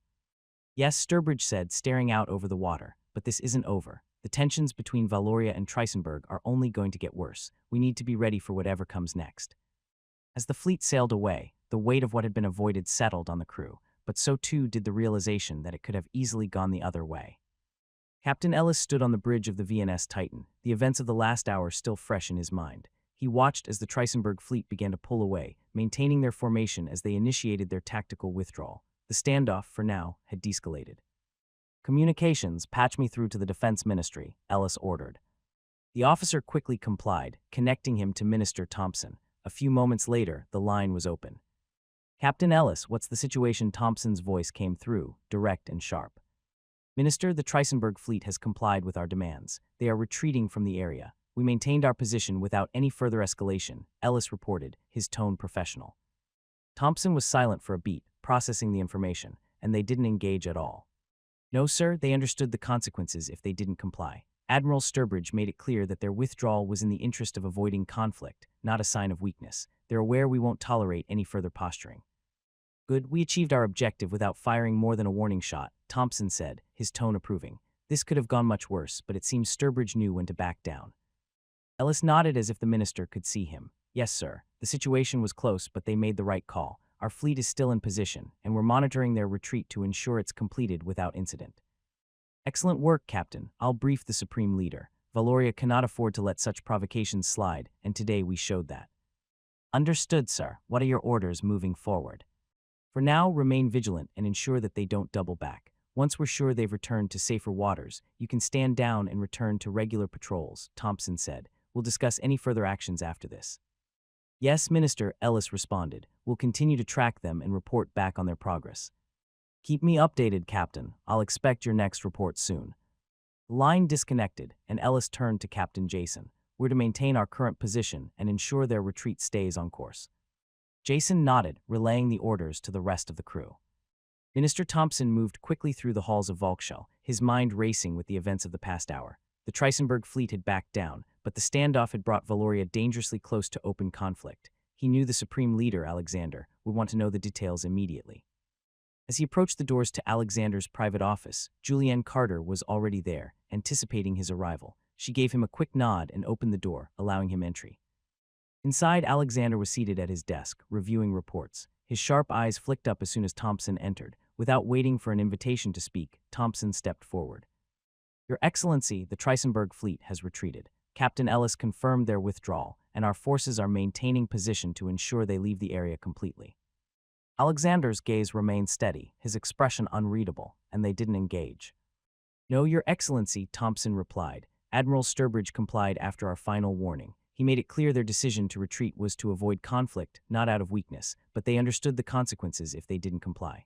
Yes, Sturbridge said, staring out over the water, but this isn't over. The tensions between Valoria and Trisenberg are only going to get worse. We need to be ready for whatever comes next. As the fleet sailed away, the weight of what had been avoided settled on the crew, but so too did the realization that it could have easily gone the other way. Captain Ellis stood on the bridge of the VNS Titan, the events of the last hour still fresh in his mind. He watched as the Trisenberg fleet began to pull away, maintaining their formation as they initiated their tactical withdrawal. The standoff, for now, had de-escalated. Communications, patch me through to the Defense Ministry, Ellis ordered. The officer quickly complied, connecting him to Minister Thompson. A few moments later, the line was open. Captain Ellis, what's the situation? Thompson's voice came through, direct and sharp. Minister, the Trisenberg fleet has complied with our demands. They are retreating from the area. We maintained our position without any further escalation, Ellis reported, his tone professional. Thompson was silent for a beat, processing the information, and they didn't engage at all. No, sir, they understood the consequences if they didn't comply. Admiral Sturbridge made it clear that their withdrawal was in the interest of avoiding conflict, not a sign of weakness. They're aware we won't tolerate any further posturing. Good, we achieved our objective without firing more than a warning shot, Thompson said, his tone approving. This could have gone much worse, but it seems Sturbridge knew when to back down. Ellis nodded as if the minister could see him. Yes, sir. The situation was close, but they made the right call. Our fleet is still in position, and we're monitoring their retreat to ensure it's completed without incident. Excellent work, Captain. I'll brief the Supreme Leader. Valoria cannot afford to let such provocations slide, and today we showed that. Understood, sir. What are your orders moving forward? For now, remain vigilant and ensure that they don't double back. Once we're sure they've returned to safer waters, you can stand down and return to regular patrols, Thompson said. We'll discuss any further actions after this. Yes, Minister, Ellis responded. We'll continue to track them and report back on their progress. Keep me updated, Captain. I'll expect your next report soon. The line disconnected, and Ellis turned to Captain Jason. We're to maintain our current position and ensure their retreat stays on course. Jason nodded, relaying the orders to the rest of the crew. Minister Thompson moved quickly through the halls of Volkshell, his mind racing with the events of the past hour. The Trisenberg fleet had backed down, but the standoff had brought Valoria dangerously close to open conflict. He knew the Supreme Leader, Alexander, would want to know the details immediately. As he approached the doors to Alexander's private office, Julianne Carter was already there, anticipating his arrival. She gave him a quick nod and opened the door, allowing him entry. Inside, Alexander was seated at his desk, reviewing reports. His sharp eyes flicked up as soon as Thompson entered. Without waiting for an invitation to speak, Thompson stepped forward. Your Excellency, the Trisenberg fleet has retreated. Captain Ellis confirmed their withdrawal, and our forces are maintaining position to ensure they leave the area completely. Alexander's gaze remained steady, his expression unreadable, and they didn't engage. No, Your Excellency, Thompson replied. Admiral Sturbridge complied after our final warning. He made it clear their decision to retreat was to avoid conflict, not out of weakness, but they understood the consequences if they didn't comply.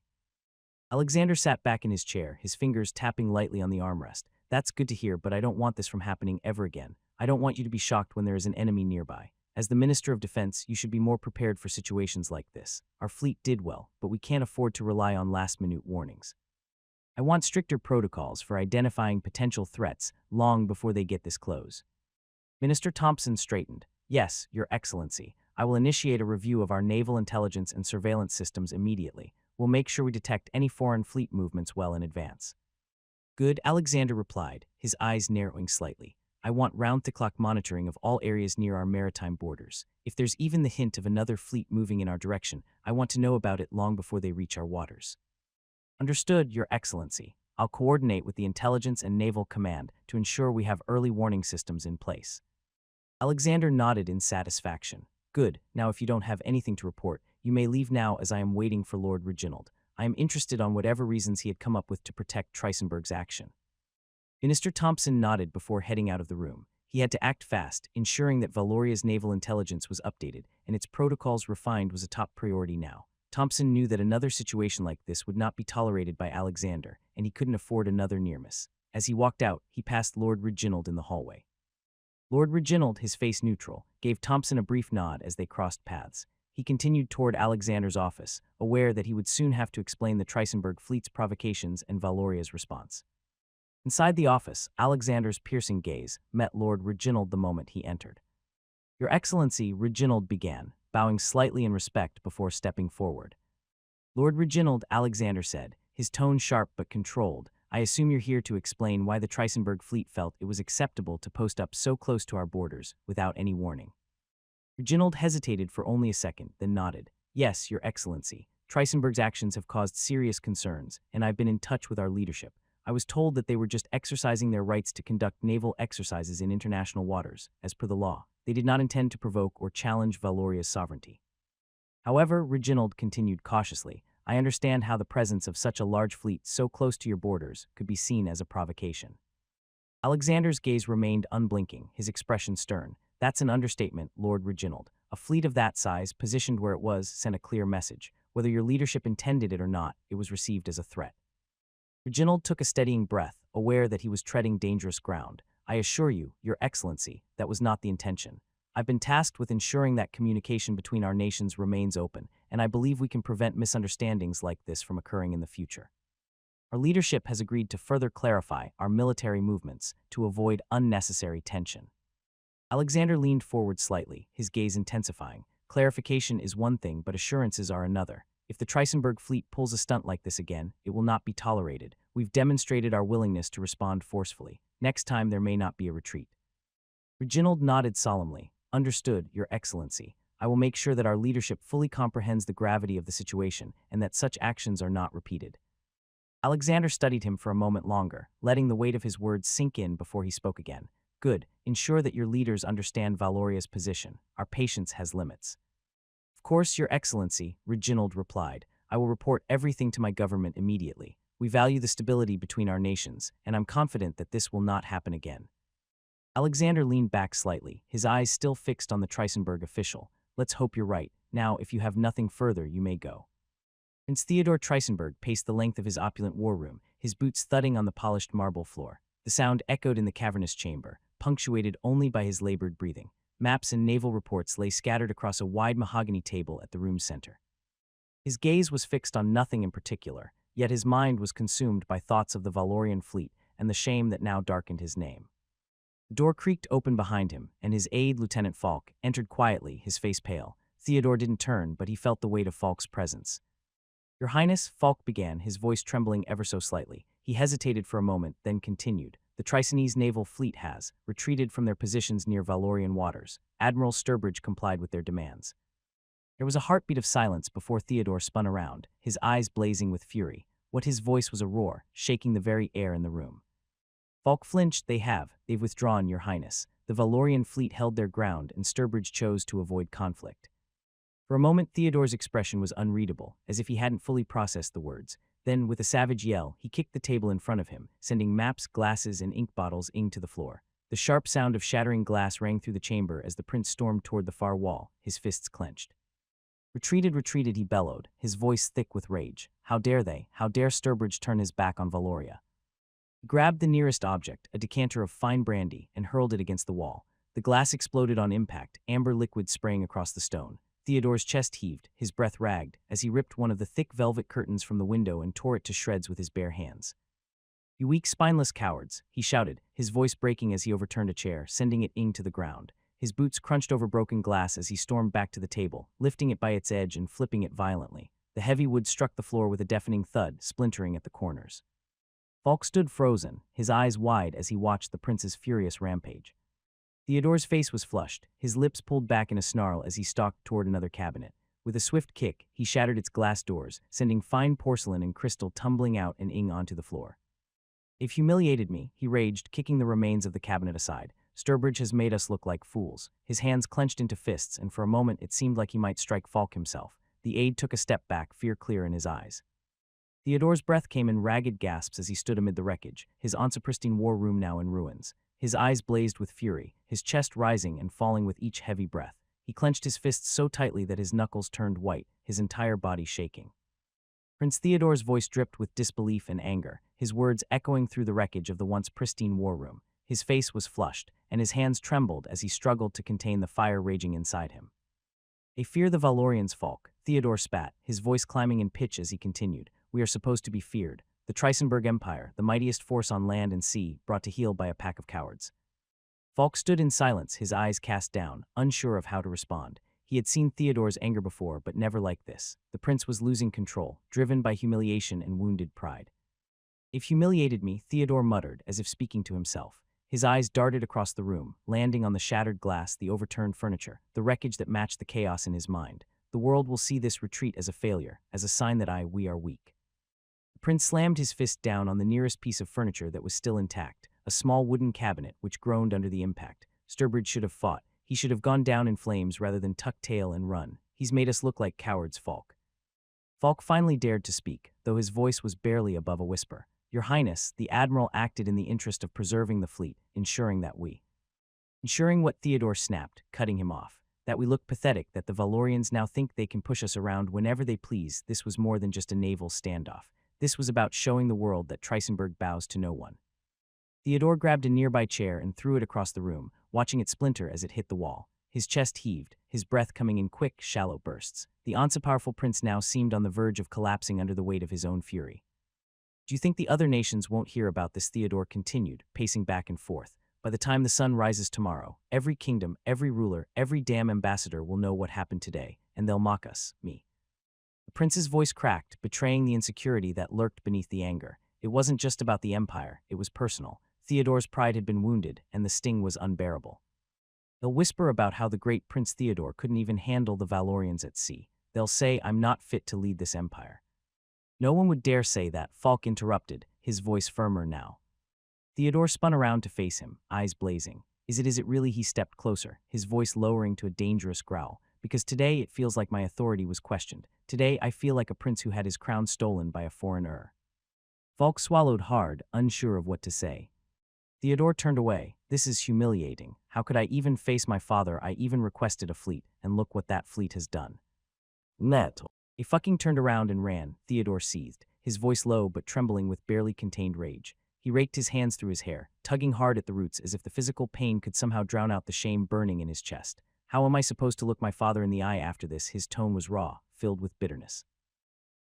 Alexander sat back in his chair, his fingers tapping lightly on the armrest. That's good to hear, but I don't want this from happening ever again. I don't want you to be shocked when there is an enemy nearby. As the Minister of Defense, you should be more prepared for situations like this. Our fleet did well, but we can't afford to rely on last-minute warnings. I want stricter protocols for identifying potential threats long before they get this close. Minister Thompson straightened. Yes, Your Excellency. I will initiate a review of our naval intelligence and surveillance systems immediately. We'll make sure we detect any foreign fleet movements well in advance. Good, Alexander replied, his eyes narrowing slightly. I want round-the-clock monitoring of all areas near our maritime borders. If there's even the hint of another fleet moving in our direction, I want to know about it long before they reach our waters. Understood, Your Excellency. I'll coordinate with the Intelligence and Naval Command to ensure we have early warning systems in place. Alexander nodded in satisfaction. Good, now if you don't have anything to report, you may leave now as I am waiting for Lord Reginald. I am interested on whatever reasons he had come up with to protect Trisenberg's action. Minister Thompson nodded before heading out of the room. He had to act fast, ensuring that Valoria's naval intelligence was updated and its protocols refined was a top priority now. Thompson knew that another situation like this would not be tolerated by Alexander, and he couldn't afford another near miss. As he walked out, he passed Lord Reginald in the hallway. Lord Reginald, his face neutral, gave Thompson a brief nod as they crossed paths. He continued toward Alexander's office, aware that he would soon have to explain the Trisenberg fleet's provocations and Valoria's response. Inside the office, Alexander's piercing gaze met Lord Reginald the moment he entered. Your Excellency, Reginald began, bowing slightly in respect before stepping forward. Lord Reginald, Alexander said, his tone sharp but controlled, I assume you're here to explain why the Trisenberg fleet felt it was acceptable to post up so close to our borders without any warning. Reginald hesitated for only a second, then nodded. Yes, Your Excellency. Trisenberg's actions have caused serious concerns, and I've been in touch with our leadership. I was told that they were just exercising their rights to conduct naval exercises in international waters, as per the law. They did not intend to provoke or challenge Valoria's sovereignty. However, Reginald continued cautiously, I understand how the presence of such a large fleet so close to your borders could be seen as a provocation. Alexander's gaze remained unblinking, his expression stern. That's an understatement, Lord Reginald. A fleet of that size, positioned where it was, sent a clear message. Whether your leadership intended it or not, it was received as a threat. Reginald took a steadying breath, aware that he was treading dangerous ground. I assure you, Your Excellency, that was not the intention. I've been tasked with ensuring that communication between our nations remains open, and I believe we can prevent misunderstandings like this from occurring in the future. Our leadership has agreed to further clarify our military movements to avoid unnecessary tension. Alexander leaned forward slightly, his gaze intensifying. Clarification is one thing, but assurances are another. If the Trisenberg fleet pulls a stunt like this again, it will not be tolerated. We've demonstrated our willingness to respond forcefully. Next time there may not be a retreat. Reginald nodded solemnly. Understood, Your Excellency. I will make sure that our leadership fully comprehends the gravity of the situation and that such actions are not repeated. Alexander studied him for a moment longer, letting the weight of his words sink in before he spoke again. Good. Ensure that your leaders understand Valoria's position. Our patience has limits. Of course, Your Excellency, Reginald replied. I will report everything to my government immediately. We value the stability between our nations, and I'm confident that this will not happen again. Alexander leaned back slightly, his eyes still fixed on the Trisenberg official. Let's hope you're right. Now, if you have nothing further, you may go. Prince Theodore Trisenberg paced the length of his opulent war room, his boots thudding on the polished marble floor. The sound echoed in the cavernous chamber, punctuated only by his labored breathing. Maps and naval reports lay scattered across a wide mahogany table at the room's center. His gaze was fixed on nothing in particular, yet his mind was consumed by thoughts of the Valorian fleet and the shame that now darkened his name. The door creaked open behind him, and his aide, Lieutenant Falk, entered quietly, his face pale. Theodore didn't turn, but he felt the weight of Falk's presence. Your Highness, Falk began, his voice trembling ever so slightly. He hesitated for a moment, then continued. The Trisenese naval fleet has retreated from their positions near Valorian waters. Admiral Sturbridge complied with their demands. There was a heartbeat of silence before Theodore spun around, his eyes blazing with fury. What his voice was a roar, shaking the very air in the room. Falk flinched. They've withdrawn, Your Highness. The Valorian fleet held their ground, and Sturbridge chose to avoid conflict. For a moment, Theodore's expression was unreadable, as if he hadn't fully processed the words. Then, with a savage yell, he kicked the table in front of him, sending maps, glasses, and ink bottles to the floor. The sharp sound of shattering glass rang through the chamber as the prince stormed toward the far wall, his fists clenched. Retreated, retreated, he bellowed, his voice thick with rage. How dare they? How dare Sturbridge turn his back on Valoria? He grabbed the nearest object, a decanter of fine brandy, and hurled it against the wall. The glass exploded on impact, amber liquid spraying across the stone. Theodore's chest heaved, his breath ragged, as he ripped one of the thick velvet curtains from the window and tore it to shreds with his bare hands. You weak, spineless cowards, he shouted, his voice breaking as he overturned a chair, sending it to the ground. His boots crunched over broken glass as he stormed back to the table, lifting it by its edge and flipping it violently. The heavy wood struck the floor with a deafening thud, splintering at the corners. Falk stood frozen, his eyes wide as he watched the prince's furious rampage. Theodore's face was flushed, his lips pulled back in a snarl as he stalked toward another cabinet. With a swift kick, he shattered its glass doors, sending fine porcelain and crystal tumbling out and onto the floor. You've humiliated me, he raged, kicking the remains of the cabinet aside. Sturbridge has made us look like fools. His hands clenched into fists, and for a moment it seemed like he might strike Falk himself. The aide took a step back, fear clear in his eyes. Theodore's breath came in ragged gasps as he stood amid the wreckage, his once-pristine war room now in ruins. His eyes blazed with fury, his chest rising and falling with each heavy breath. He clenched his fists so tightly that his knuckles turned white, his entire body shaking. Prince Theodore's voice dripped with disbelief and anger, his words echoing through the wreckage of the once pristine war room. His face was flushed, and his hands trembled as he struggled to contain the fire raging inside him. "I fear the Valorians, Falk," Theodore spat, his voice climbing in pitch as he continued. "We are supposed to be feared. The Trisenberg Empire, the mightiest force on land and sea, brought to heel by a pack of cowards." Falk stood in silence, his eyes cast down, unsure of how to respond. He had seen Theodore's anger before, but never like this. The prince was losing control, driven by humiliation and wounded pride. "You've humiliated me," Theodore muttered, as if speaking to himself. His eyes darted across the room, landing on the shattered glass, the overturned furniture, the wreckage that matched the chaos in his mind. "The world will see this retreat as a failure, as a sign that we are weak." The prince slammed his fist down on the nearest piece of furniture that was still intact, a small wooden cabinet which groaned under the impact. Sturbridge should have fought. He should have gone down in flames rather than tuck tail and run. "He's made us look like cowards, Falk." Falk finally dared to speak, though his voice was barely above a whisper. "Your Highness, the Admiral acted in the interest of preserving the fleet, ensuring what?" Theodore snapped, cutting him off. "That we look pathetic, that the Valorians now think they can push us around whenever they please." This was more than just a naval standoff. This was about showing the world that Trisenberg bows to no one. Theodore grabbed a nearby chair and threw it across the room, watching it splinter as it hit the wall. His chest heaved, his breath coming in quick, shallow bursts. The once-powerful prince now seemed on the verge of collapsing under the weight of his own fury. "Do you think the other nations won't hear about this?" Theodore continued, pacing back and forth. "By the time the sun rises tomorrow, every kingdom, every ruler, every damn ambassador will know what happened today, and they'll mock us, me." The prince's voice cracked, betraying the insecurity that lurked beneath the anger. It wasn't just about the empire, it was personal. Theodore's pride had been wounded, and the sting was unbearable. "They'll whisper about how the great Prince Theodore couldn't even handle the Valorians at sea. They'll say I'm not fit to lead this empire." "No one would dare say that," Falk interrupted, his voice firmer now. Theodore spun around to face him, eyes blazing. Is it really?" He stepped closer, his voice lowering to a dangerous growl. "Because today it feels like my authority was questioned. Today I feel like a prince who had his crown stolen by a foreigner." Falk swallowed hard, unsure of what to say. Theodore turned away. "This is humiliating. How could I even face my father? I even requested a fleet, and look what that fleet has done." "Nettle." "He fucking turned around and ran," Theodore seethed, his voice low but trembling with barely contained rage. He raked his hands through his hair, tugging hard at the roots as if the physical pain could somehow drown out the shame burning in his chest. "How am I supposed to look my father in the eye after this?" His tone was raw, filled with bitterness.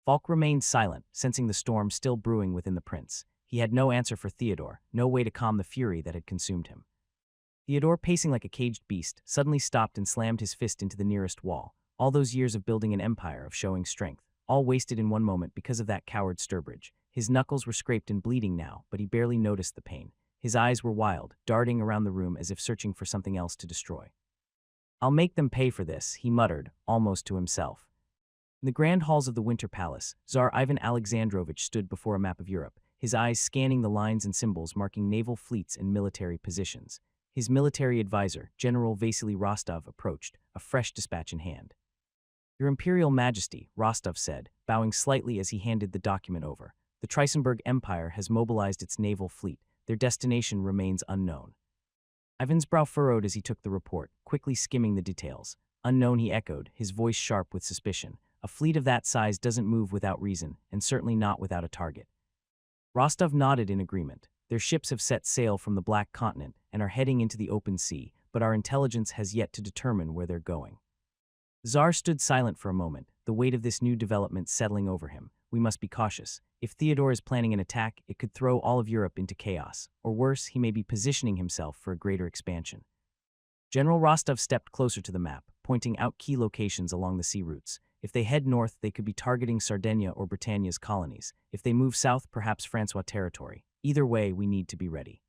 Falk remained silent, sensing the storm still brewing within the prince. He had no answer for Theodore, no way to calm the fury that had consumed him. Theodore, pacing like a caged beast, suddenly stopped and slammed his fist into the nearest wall. All those years of building an empire, of showing strength, all wasted in one moment because of that coward Sturbridge. His knuckles were scraped and bleeding now, but he barely noticed the pain. His eyes were wild, darting around the room as if searching for something else to destroy. "I'll make them pay for this," he muttered, almost to himself. In the grand halls of the Winter Palace, Tsar Ivan Alexandrovich stood before a map of Europe, his eyes scanning the lines and symbols marking naval fleets and military positions. His military advisor, General Vasily Rostov, approached, a fresh dispatch in hand. "Your Imperial Majesty," Rostov said, bowing slightly as he handed the document over. "The Trisenberg Empire has mobilized its naval fleet. Their destination remains unknown." Ivan's brow furrowed as he took the report, quickly skimming the details. "Unknown," he echoed, his voice sharp with suspicion. "A fleet of that size doesn't move without reason, and certainly not without a target." Rostov nodded in agreement. "Their ships have set sail from the Black Continent and are heading into the open sea, but our intelligence has yet to determine where they're going." The Tsar stood silent for a moment, the weight of this new development settling over him. "We must be cautious. If Theodore is planning an attack, it could throw all of Europe into chaos. Or worse, he may be positioning himself for a greater expansion." General Rostov stepped closer to the map, pointing out key locations along the sea routes. If they head north, they could be targeting Sardinia or Britannia's colonies. If they move south, perhaps Francois territory. Either way, we need to be ready.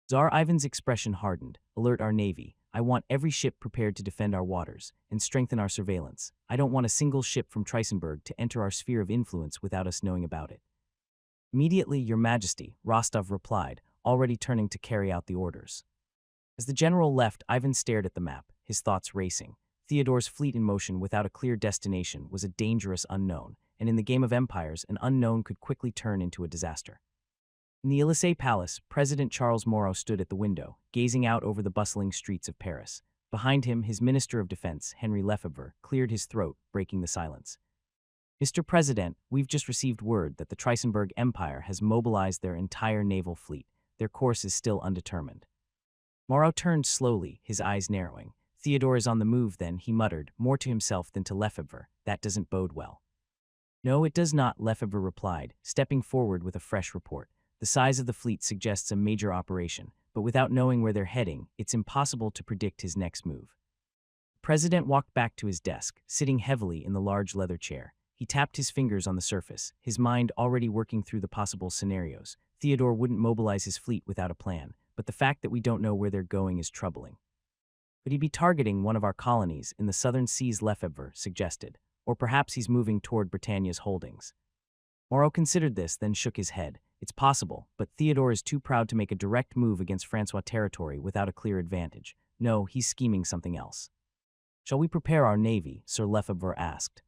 Tsar Ivan's expression hardened. "Alert our navy. I want every ship prepared to defend our waters and strengthen our surveillance. I don't want a single ship from Trisenberg to enter our sphere of influence without us knowing about it." "Immediately, Your Majesty," Rostov replied, already turning to carry out the orders. As the general left, Ivan stared at the map, his thoughts racing. Theodore's fleet in motion without a clear destination was a dangerous unknown, and in the game of empires, an unknown could quickly turn into a disaster. In the Élysée Palace, President Charles Moreau stood at the window, gazing out over the bustling streets of Paris. Behind him, his Minister of Defense, Henry Lefebvre, cleared his throat, breaking the silence. "Mr. President, we've just received word that the Trisenberg Empire has mobilized their entire naval fleet. Their course is still undetermined." Moreau turned slowly, his eyes narrowing. "Theodore is on the move then," he muttered, more to himself than to Lefebvre. "That doesn't bode well." "No, it does not," Lefebvre replied, stepping forward with a fresh report. "The size of the fleet suggests a major operation, but without knowing where they're heading, it's impossible to predict his next move." The president walked back to his desk, sitting heavily in the large leather chair. He tapped his fingers on the surface, his mind already working through the possible scenarios. Theodore wouldn't mobilize his fleet without a plan, but the fact that we don't know where they're going is troubling. "Could he be targeting one of our colonies in the southern seas?" Lefebvre suggested. "Or perhaps he's moving toward Britannia's holdings." Moreau considered this, then shook his head. "It's possible, but Theodore is too proud to make a direct move against Francois territory without a clear advantage. No, he's scheming something else." "Shall we prepare our navy?" Sir Lefebvre asked.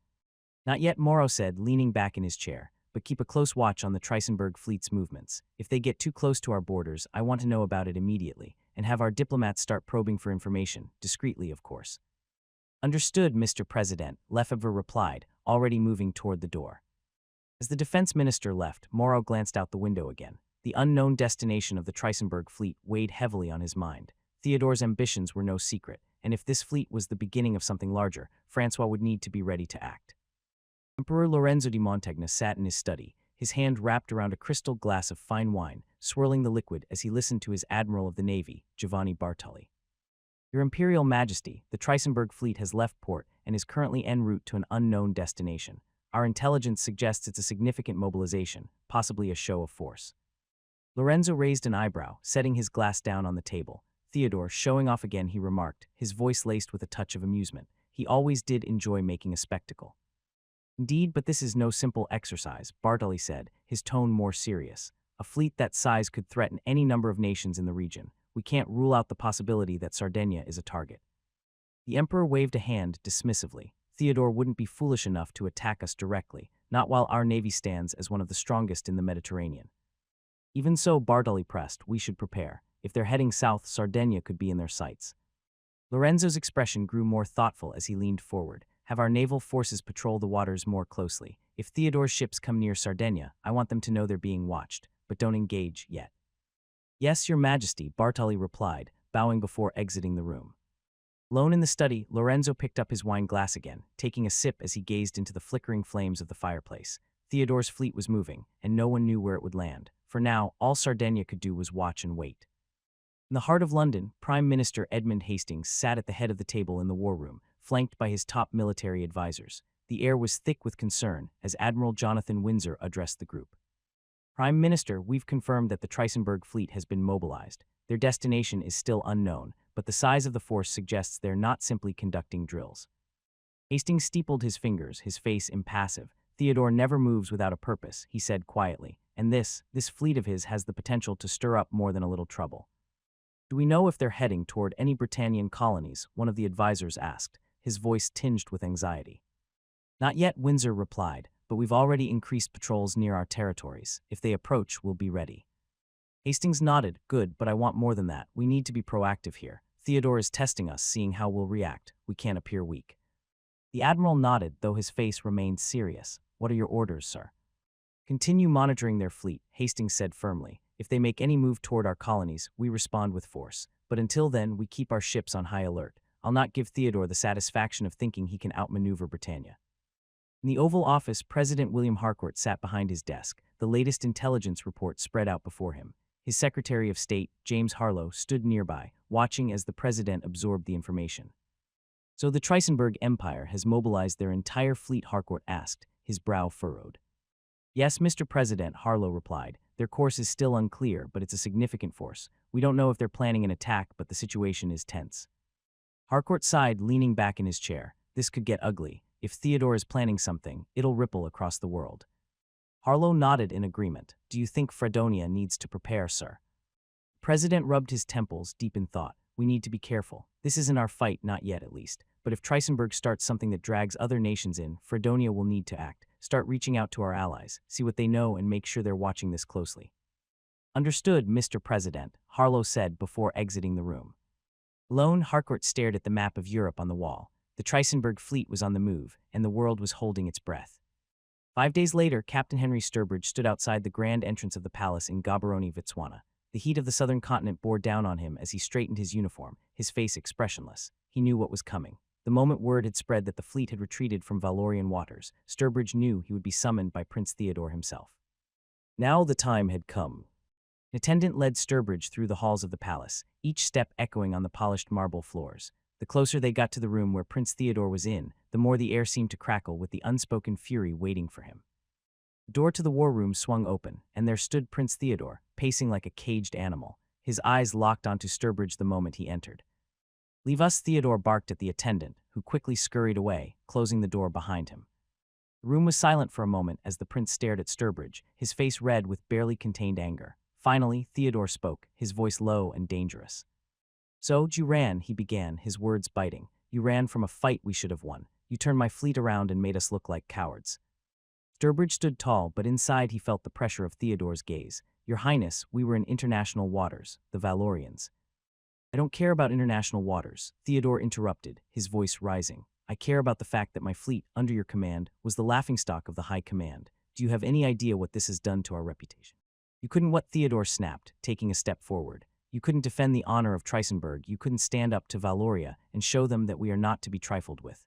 "Not yet," Moreau said, leaning back in his chair, "but keep a close watch on the Trisenberg fleet's movements. If they get too close to our borders, I want to know about it immediately, and have our diplomats start probing for information, discreetly, of course." "Understood, Mr. President," Lefebvre replied, already moving toward the door. As the defense minister left, Moreau glanced out the window again. The unknown destination of the Trisenberg fleet weighed heavily on his mind. Theodore's ambitions were no secret, and if this fleet was the beginning of something larger, Francois would need to be ready to act. Emperor Lorenzo di Montaigne sat in his study, his hand wrapped around a crystal glass of fine wine, swirling the liquid as he listened to his Admiral of the Navy, Giovanni Bartoli. "Your Imperial Majesty, the Trisenberg fleet has left port and is currently en route to an unknown destination. Our intelligence suggests it's a significant mobilization, possibly a show of force." Lorenzo raised an eyebrow, setting his glass down on the table. "Theodore, showing off again," he remarked, his voice laced with a touch of amusement. "He always did enjoy making a spectacle." "Indeed, but this is no simple exercise," Bartoli said, his tone more serious. "A fleet that size could threaten any number of nations in the region. We can't rule out the possibility that Sardinia is a target." The emperor waved a hand dismissively. "Theodore wouldn't be foolish enough to attack us directly, not while our navy stands as one of the strongest in the Mediterranean." "Even so," Bartoli pressed, "we should prepare. If they're heading south, Sardinia could be in their sights." Lorenzo's expression grew more thoughtful as he leaned forward. "Have our naval forces patrol the waters more closely. If Theodore's ships come near Sardinia, I want them to know they're being watched, but don't engage yet." "Yes, Your Majesty," Bartoli replied, bowing before exiting the room. Alone in the study, Lorenzo picked up his wine glass again, taking a sip as he gazed into the flickering flames of the fireplace. Theodore's fleet was moving, and no one knew where it would land. For now, all Sardinia could do was watch and wait. In the heart of London, Prime Minister Edmund Hastings sat at the head of the table in the war room, flanked by his top military advisors. The air was thick with concern as Admiral Jonathan Windsor addressed the group. "Prime Minister, we've confirmed that the Trisenberg fleet has been mobilized. Their destination is still unknown, but the size of the force suggests they're not simply conducting drills. Hastings steepled his fingers, his face impassive. Theodore never moves without a purpose, he said quietly, and this fleet of his has the potential to stir up more than a little trouble. Do we know if they're heading toward any Britannian colonies? One of the advisors asked, his voice tinged with anxiety. Not yet, Windsor replied, but we've already increased patrols near our territories. If they approach, we'll be ready. Hastings nodded. Good, but I want more than that. We need to be proactive here. Theodore is testing us, seeing how we'll react. We can't appear weak. The admiral nodded, though his face remained serious. What are your orders, sir? Continue monitoring their fleet, Hastings said firmly. If they make any move toward our colonies, we respond with force. But until then, we keep our ships on high alert. I'll not give Theodore the satisfaction of thinking he can outmaneuver Britannia. In the Oval Office, President William Harcourt sat behind his desk. The latest intelligence report spread out before him. His Secretary of State, James Harlow, stood nearby, watching as the president absorbed the information. So the Trisenberg Empire has mobilized their entire fleet, Harcourt asked, his brow furrowed. Yes, Mr. President, Harlow replied. Their course is still unclear, but it's a significant force. We don't know if they're planning an attack, but the situation is tense. Harcourt sighed, leaning back in his chair. This could get ugly. If Theodore is planning something, it'll ripple across the world. Harlow nodded in agreement. Do you think Fredonia needs to prepare, sir? The president rubbed his temples, deep in thought. We need to be careful. This isn't our fight, not yet at least. But if Trisenberg starts something that drags other nations in, Fredonia will need to act. Start reaching out to our allies, see what they know, and make sure they're watching this closely. Understood, Mr. President, Harlow said before exiting the room. Alone, Harcourt stared at the map of Europe on the wall. The Trisenberg fleet was on the move, and the world was holding its breath. 5 days later, Captain Henry Sturbridge stood outside the grand entrance of the palace in Gaborone, Botswana. The heat of the southern continent bore down on him as he straightened his uniform, his face expressionless. He knew what was coming. The moment word had spread that the fleet had retreated from Valorian waters, Sturbridge knew he would be summoned by Prince Theodore himself. Now the time had come. An attendant led Sturbridge through the halls of the palace, each step echoing on the polished marble floors. The closer they got to the room where Prince Theodore was in, the more the air seemed to crackle with the unspoken fury waiting for him. The door to the war room swung open, and there stood Prince Theodore, pacing like a caged animal, his eyes locked onto Sturbridge the moment he entered. Leave us, Theodore barked at the attendant, who quickly scurried away, closing the door behind him. The room was silent for a moment as the prince stared at Sturbridge, his face red with barely contained anger. Finally, Theodore spoke, his voice low and dangerous. So, you ran, he began, his words biting. You ran from a fight we should have won. You turned my fleet around and made us look like cowards. Sturbridge stood tall, but inside he felt the pressure of Theodore's gaze. Your Highness, we were in international waters, the Valorians. I don't care about international waters, Theodore interrupted, his voice rising. I care about the fact that my fleet, under your command, was the laughingstock of the High Command. Do you have any idea what this has done to our reputation? You couldn't. What? Theodore snapped, taking a step forward. You couldn't defend the honor of Trisenberg. You couldn't stand up to Valoria and show them that we are not to be trifled with.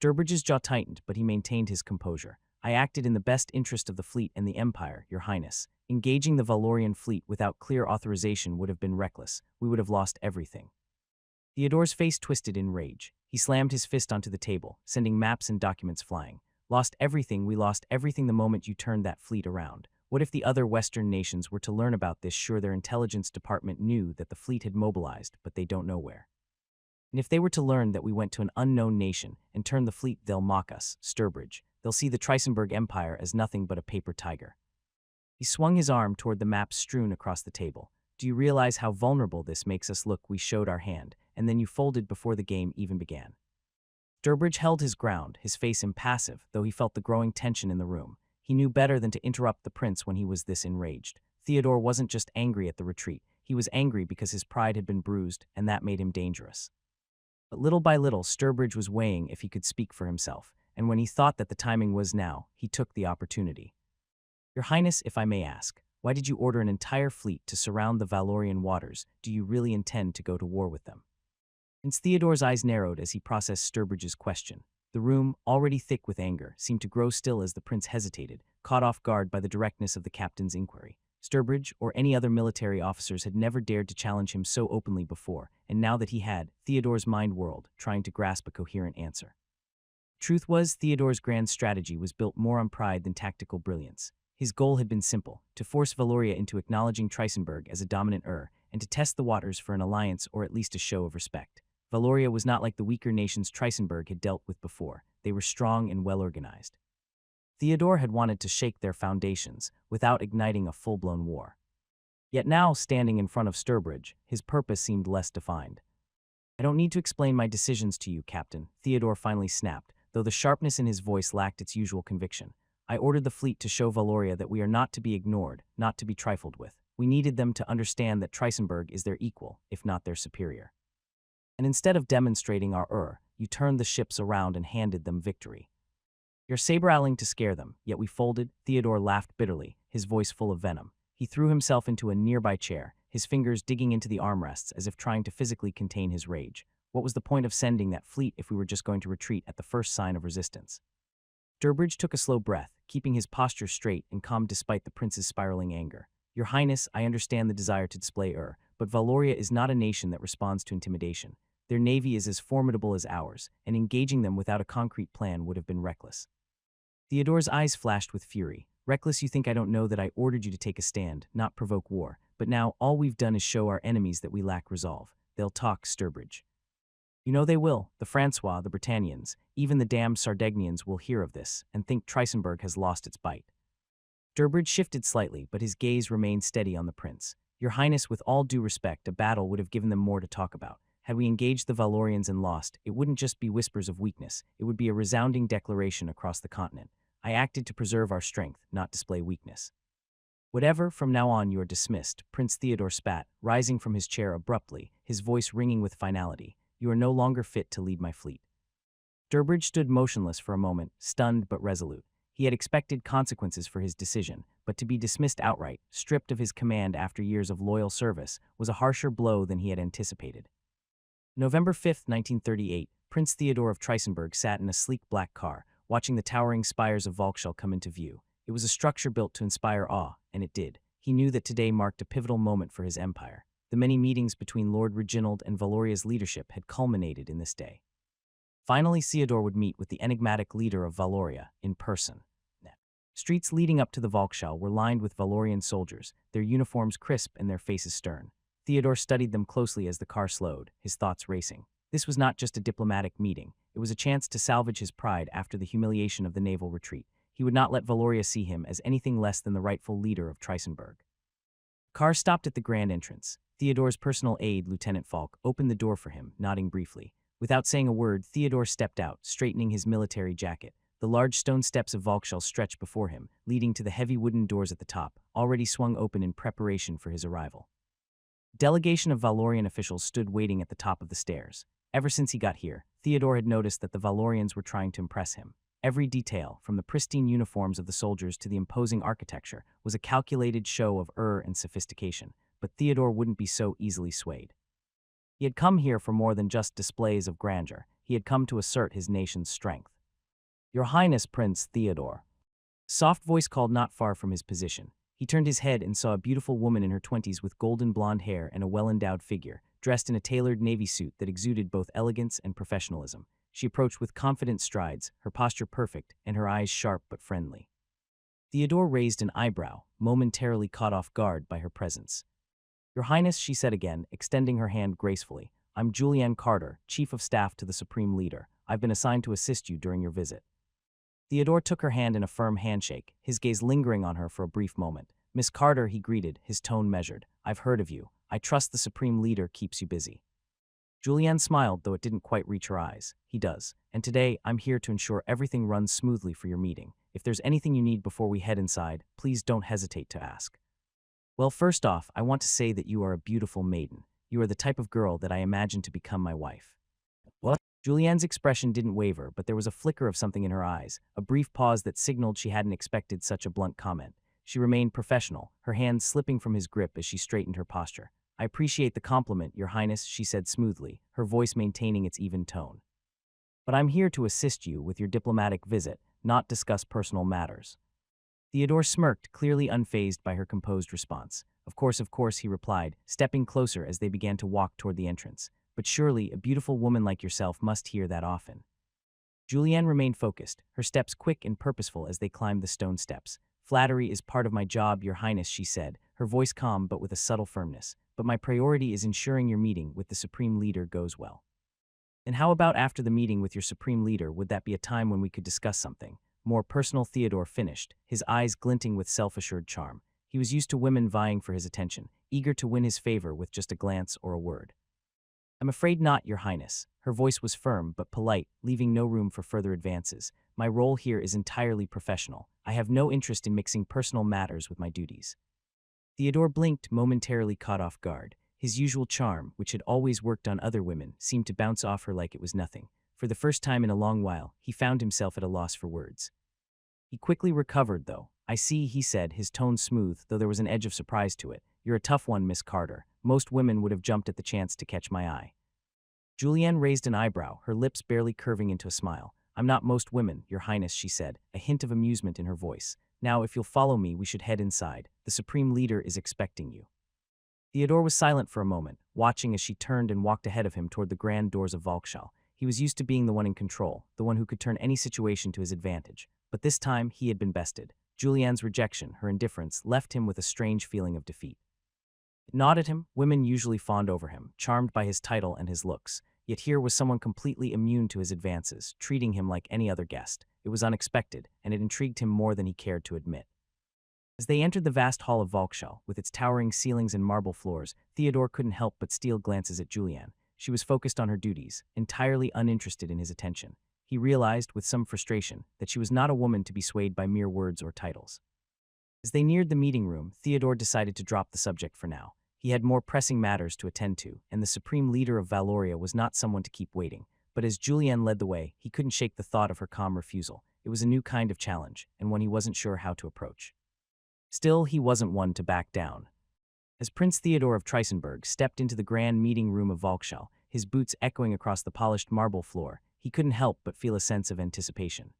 Sturbridge's jaw tightened, but he maintained his composure. I acted in the best interest of the fleet and the Empire, Your Highness. Engaging the Valorian fleet without clear authorization would have been reckless. We would have lost everything. Theodore's face twisted in rage. He slammed his fist onto the table, sending maps and documents flying. Lost everything. We lost everything the moment you turned that fleet around. What if the other Western nations were to learn about this? Sure, their intelligence department knew that the fleet had mobilized, but they don't know where. And if they were to learn that we went to an unknown nation and turned the fleet, they'll mock us, Sturbridge. They'll see the Trisenberg Empire as nothing but a paper tiger. He swung his arm toward the maps strewn across the table. Do you realize how vulnerable this makes us look? We showed our hand, and then you folded before the game even began. Sturbridge held his ground, his face impassive, though he felt the growing tension in the room. He knew better than to interrupt the prince when he was this enraged. Theodore wasn't just angry at the retreat. He was angry because his pride had been bruised, and that made him dangerous. But little by little, Sturbridge was weighing if he could speak for himself, and when he thought that the timing was now, he took the opportunity. Your Highness, if I may ask, why did you order an entire fleet to surround the Valorian waters? Do you really intend to go to war with them? Prince Theodore's eyes narrowed as he processed Sturbridge's question. The room, already thick with anger, seemed to grow still as the prince hesitated, caught off guard by the directness of the captain's inquiry. Sturbridge, or any other military officers, had never dared to challenge him so openly before, and now that he had, Theodore's mind whirled, trying to grasp a coherent answer. Truth was, Theodore's grand strategy was built more on pride than tactical brilliance. His goal had been simple, to force Valoria into acknowledging Trisenberg as a dominant and and to test the waters for an alliance or at least a show of respect. Valoria was not like the weaker nations Trisenberg had dealt with before. They were strong and well-organized. Theodore had wanted to shake their foundations without igniting a full-blown war. Yet now, standing in front of Sturbridge, his purpose seemed less defined. "I don't need to explain my decisions to you, Captain," Theodore finally snapped, though the sharpness in his voice lacked its usual conviction. "I ordered the fleet to show Valoria that we are not to be ignored, not to be trifled with. We needed them to understand that Trisenberg is their equal, if not their superior. And instead of demonstrating our you turned the ships around and handed them victory. You're saber-owling to scare them, yet we folded." Theodore laughed bitterly, his voice full of venom. He threw himself into a nearby chair, his fingers digging into the armrests as if trying to physically contain his rage. What was the point of sending that fleet if we were just going to retreat at the first sign of resistance? Sturbridge took a slow breath, keeping his posture straight and calm despite the prince's spiraling anger. "Your Highness, I understand the desire to display but Valoria is not a nation that responds to intimidation. Their navy is as formidable as ours, and engaging them without a concrete plan would have been reckless." Theodore's eyes flashed with fury. "Reckless? You think I don't know that I ordered you to take a stand, not provoke war? But now, all we've done is show our enemies that we lack resolve. They'll talk, Sturbridge. You know they will. The Francois, the Britannians, even the damned Sardegnians will hear of this and think Trisenberg has lost its bite." Sturbridge shifted slightly, but his gaze remained steady on the prince. "Your Highness, with all due respect, a battle would have given them more to talk about. Had we engaged the Valorians and lost, it wouldn't just be whispers of weakness, it would be a resounding declaration across the continent. I acted to preserve our strength, not display weakness." "Whatever, from now on you are dismissed," Prince Theodore spat, rising from his chair abruptly, his voice ringing with finality. "You are no longer fit to lead my fleet." Sturbridge stood motionless for a moment, stunned but resolute. He had expected consequences for his decision, but to be dismissed outright, stripped of his command after years of loyal service, was a harsher blow than he had anticipated. November 5, 1938, Prince Theodore of Trisenberg sat in a sleek black car, watching the towering spires of Volkshall come into view. It was a structure built to inspire awe, and it did. He knew that today marked a pivotal moment for his empire. The many meetings between Lord Reginald and Valoria's leadership had culminated in this day. Finally, Theodore would meet with the enigmatic leader of Valoria in person. Streets leading up to the Volkshall were lined with Valorian soldiers, their uniforms crisp and their faces stern. Theodore studied them closely as the car slowed, his thoughts racing. This was not just a diplomatic meeting. It was a chance to salvage his pride after the humiliation of the naval retreat. He would not let Valoria see him as anything less than the rightful leader of Trisenberg. The car stopped at the grand entrance. Theodore's personal aide, Lieutenant Falk, opened the door for him, nodding briefly. Without saying a word, Theodore stepped out, straightening his military jacket. The large stone steps of Volkshall stretched before him, leading to the heavy wooden doors at the top, already swung open in preparation for his arrival. A delegation of Valorian officials stood waiting at the top of the stairs. Ever since he got here, Theodore had noticed that the Valorians were trying to impress him. Every detail, from the pristine uniforms of the soldiers to the imposing architecture, was a calculated show of and sophistication, but Theodore wouldn't be so easily swayed. He had come here for more than just displays of grandeur. He had come to assert his nation's strength. "Your Highness, Prince Theodore." A soft voice called not far from his position. He turned his head and saw a beautiful woman in her 20s with golden blonde hair and a well-endowed figure, dressed in a tailored navy suit that exuded both elegance and professionalism. She approached with confident strides, her posture perfect, and her eyes sharp but friendly. Theodore raised an eyebrow, momentarily caught off guard by her presence. "Your Highness," she said again, extending her hand gracefully. "I'm Julianne Carter, Chief of Staff to the Supreme Leader. I've been assigned to assist you during your visit." Theodore took her hand in a firm handshake, his gaze lingering on her for a brief moment. "Miss Carter," he greeted, his tone measured. "I've heard of you. I trust the Supreme Leader keeps you busy." Julianne smiled, though it didn't quite reach her eyes. "He does. And today, I'm here to ensure everything runs smoothly for your meeting. If there's anything you need before we head inside, please don't hesitate to ask." "Well, first off, I want to say that you are a beautiful maiden. You are the type of girl that I imagine to become my wife." "What?" Julianne's expression didn't waver, but there was a flicker of something in her eyes, a brief pause that signaled she hadn't expected such a blunt comment. She remained professional, her hands slipping from his grip as she straightened her posture. "I appreciate the compliment, Your Highness," she said smoothly, her voice maintaining its even tone. "But I'm here to assist you with your diplomatic visit, not discuss personal matters." Theodore smirked, clearly unfazed by her composed response. Of course, he replied, stepping closer as they began to walk toward the entrance. "But surely, a beautiful woman like yourself must hear that often." Julianne remained focused, her steps quick and purposeful as they climbed the stone steps. "Flattery is part of my job, Your Highness," she said, her voice calm but with a subtle firmness. "But my priority is ensuring your meeting with the Supreme Leader goes well." "And how about after the meeting with your Supreme Leader, would that be a time when we could discuss something more personal?" Theodore finished, his eyes glinting with self-assured charm. He was used to women vying for his attention, eager to win his favor with just a glance or a word. "I'm afraid not, Your Highness." Her voice was firm but polite, leaving no room for further advances. "My role here is entirely professional. I have no interest in mixing personal matters with my duties." Theodore blinked, momentarily caught off guard. His usual charm, which had always worked on other women, seemed to bounce off her like it was nothing. For the first time in a long while, he found himself at a loss for words. He quickly recovered, though. "I see," he said, his tone smooth, though there was an edge of surprise to it. "You're a tough one, Miss Carter. Most women would have jumped at the chance to catch my eye." Julianne raised an eyebrow, her lips barely curving into a smile. "I'm not most women, Your Highness," she said, a hint of amusement in her voice. "Now, if you'll follow me, we should head inside. The Supreme Leader is expecting you." Theodore was silent for a moment, watching as she turned and walked ahead of him toward the grand doors of Volkschal. He was used to being the one in control, the one who could turn any situation to his advantage. But this time, he had been bested. Julianne's rejection, her indifference, left him with a strange feeling of defeat. It gnawed at him. Women usually fawned over him, charmed by his title and his looks. Yet here was someone completely immune to his advances, treating him like any other guest. It was unexpected, and it intrigued him more than he cared to admit. As they entered the vast hall of Volkschal, with its towering ceilings and marble floors, Theodore couldn't help but steal glances at Julianne. She was focused on her duties, entirely uninterested in his attention. He realized, with some frustration, that she was not a woman to be swayed by mere words or titles. As they neared the meeting room, Theodore decided to drop the subject for now. He had more pressing matters to attend to, and the Supreme Leader of Valoria was not someone to keep waiting. But as Julianne led the way, he couldn't shake the thought of her calm refusal. It was a new kind of challenge, and one he wasn't sure how to approach. Still, he wasn't one to back down. As Prince Theodore of Trisenberg stepped into the grand meeting room of Volkschal, his boots echoing across the polished marble floor, he couldn't help but feel a sense of anticipation.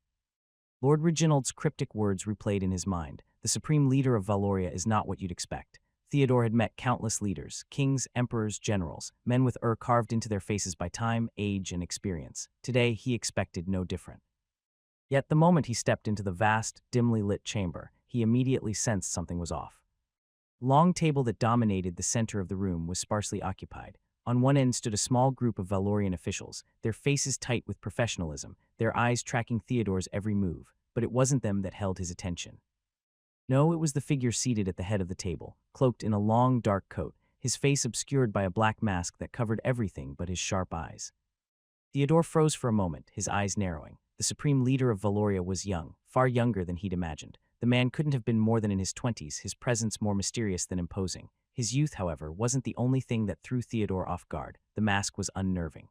Lord Reginald's cryptic words replayed in his mind. The Supreme Leader of Valoria is not what you'd expect. Theodore had met countless leaders, kings, emperors, generals, men with carved into their faces by time, age, and experience. Today, he expected no different. Yet the moment he stepped into the vast, dimly lit chamber, he immediately sensed something was off. The long table that dominated the center of the room was sparsely occupied. On one end stood a small group of Valorian officials, their faces tight with professionalism, their eyes tracking Theodore's every move, but it wasn't them that held his attention. No, it was the figure seated at the head of the table, cloaked in a long, dark coat, his face obscured by a black mask that covered everything but his sharp eyes. Theodore froze for a moment, his eyes narrowing. The Supreme Leader of Valoria was young, far younger than he'd imagined. The man couldn't have been more than in his 20s, his presence more mysterious than imposing. His youth, however, wasn't the only thing that threw Theodore off guard. The mask was unnerving.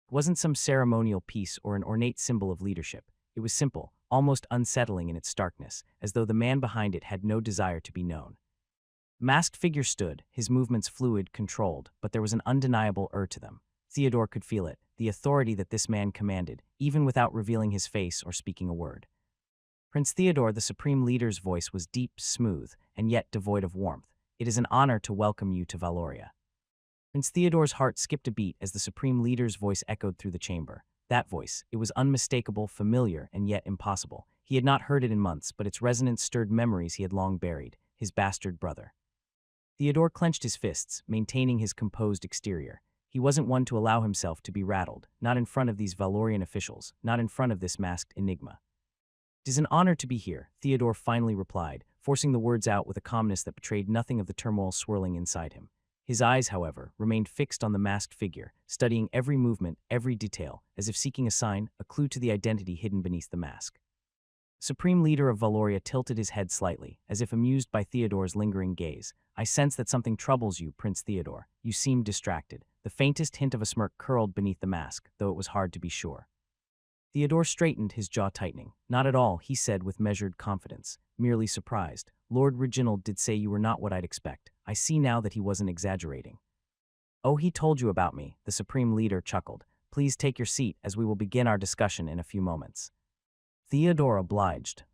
It wasn't some ceremonial piece or an ornate symbol of leadership. It was simple, almost unsettling in its starkness, as though the man behind it had no desire to be known. The masked figure stood, his movements fluid, controlled, but there was an undeniable to them. Theodore could feel it, the authority that this man commanded, even without revealing his face or speaking a word. Prince Theodore, the Supreme Leader's voice was deep, smooth, and yet devoid of warmth. "It is an honor to welcome you to Valoria." Prince Theodore's heart skipped a beat as the Supreme Leader's voice echoed through the chamber. That voice, it was unmistakable, familiar, and yet impossible. He had not heard it in months, but its resonance stirred memories he had long buried, his bastard brother. Theodore clenched his fists, maintaining his composed exterior. He wasn't one to allow himself to be rattled, not in front of these Valorian officials, not in front of this masked enigma. "It is an honor to be here," Theodore finally replied, forcing the words out with a calmness that betrayed nothing of the turmoil swirling inside him. His eyes, however, remained fixed on the masked figure, studying every movement, every detail, as if seeking a sign, a clue to the identity hidden beneath the mask. The Supreme Leader of Valoria tilted his head slightly, as if amused by Theodore's lingering gaze. "I sense that something troubles you, Prince Theodore. You seem distracted." The faintest hint of a smirk curled beneath the mask, though it was hard to be sure. Theodore straightened, his jaw tightening. "Not at all," he said with measured confidence, merely surprised. "Lord Reginald did say you were not what I'd expect. I see now that he wasn't exaggerating." "Oh, he told you about me," the Supreme Leader chuckled. "Please take your seat, as we will begin our discussion in a few moments." Theodore obliged.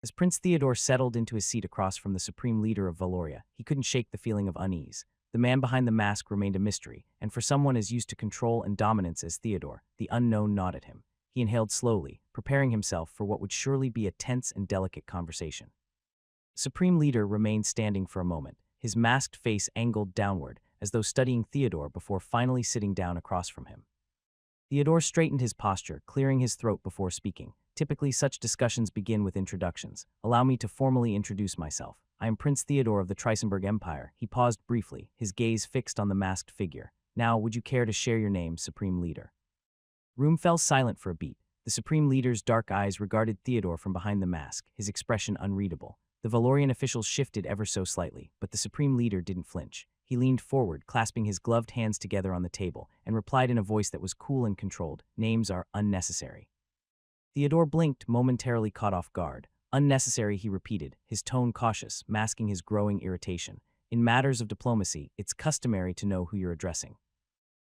As Prince Theodore settled into his seat across from the Supreme Leader of Valoria, he couldn't shake the feeling of unease. The man behind the mask remained a mystery, and for someone as used to control and dominance as Theodore, the unknown gnawed at him. He inhaled slowly, preparing himself for what would surely be a tense and delicate conversation. Supreme Leader remained standing for a moment, his masked face angled downward, as though studying Theodore before finally sitting down across from him. Theodore straightened his posture, clearing his throat before speaking. Typically, such discussions begin with introductions. Allow me to formally introduce myself. I am Prince Theodore of the Trisenberg Empire. He paused briefly, his gaze fixed on the masked figure. Now, would you care to share your name, Supreme Leader? Room fell silent for a beat. The Supreme Leader's dark eyes regarded Theodore from behind the mask, his expression unreadable. The Valorian officials shifted ever so slightly, but the Supreme Leader didn't flinch. He leaned forward, clasping his gloved hands together on the table, and replied in a voice that was cool and controlled, "Names are unnecessary." Theodore blinked, momentarily caught off guard. "Unnecessary," he repeated, his tone cautious, masking his growing irritation. "In matters of diplomacy, it's customary to know who you're addressing."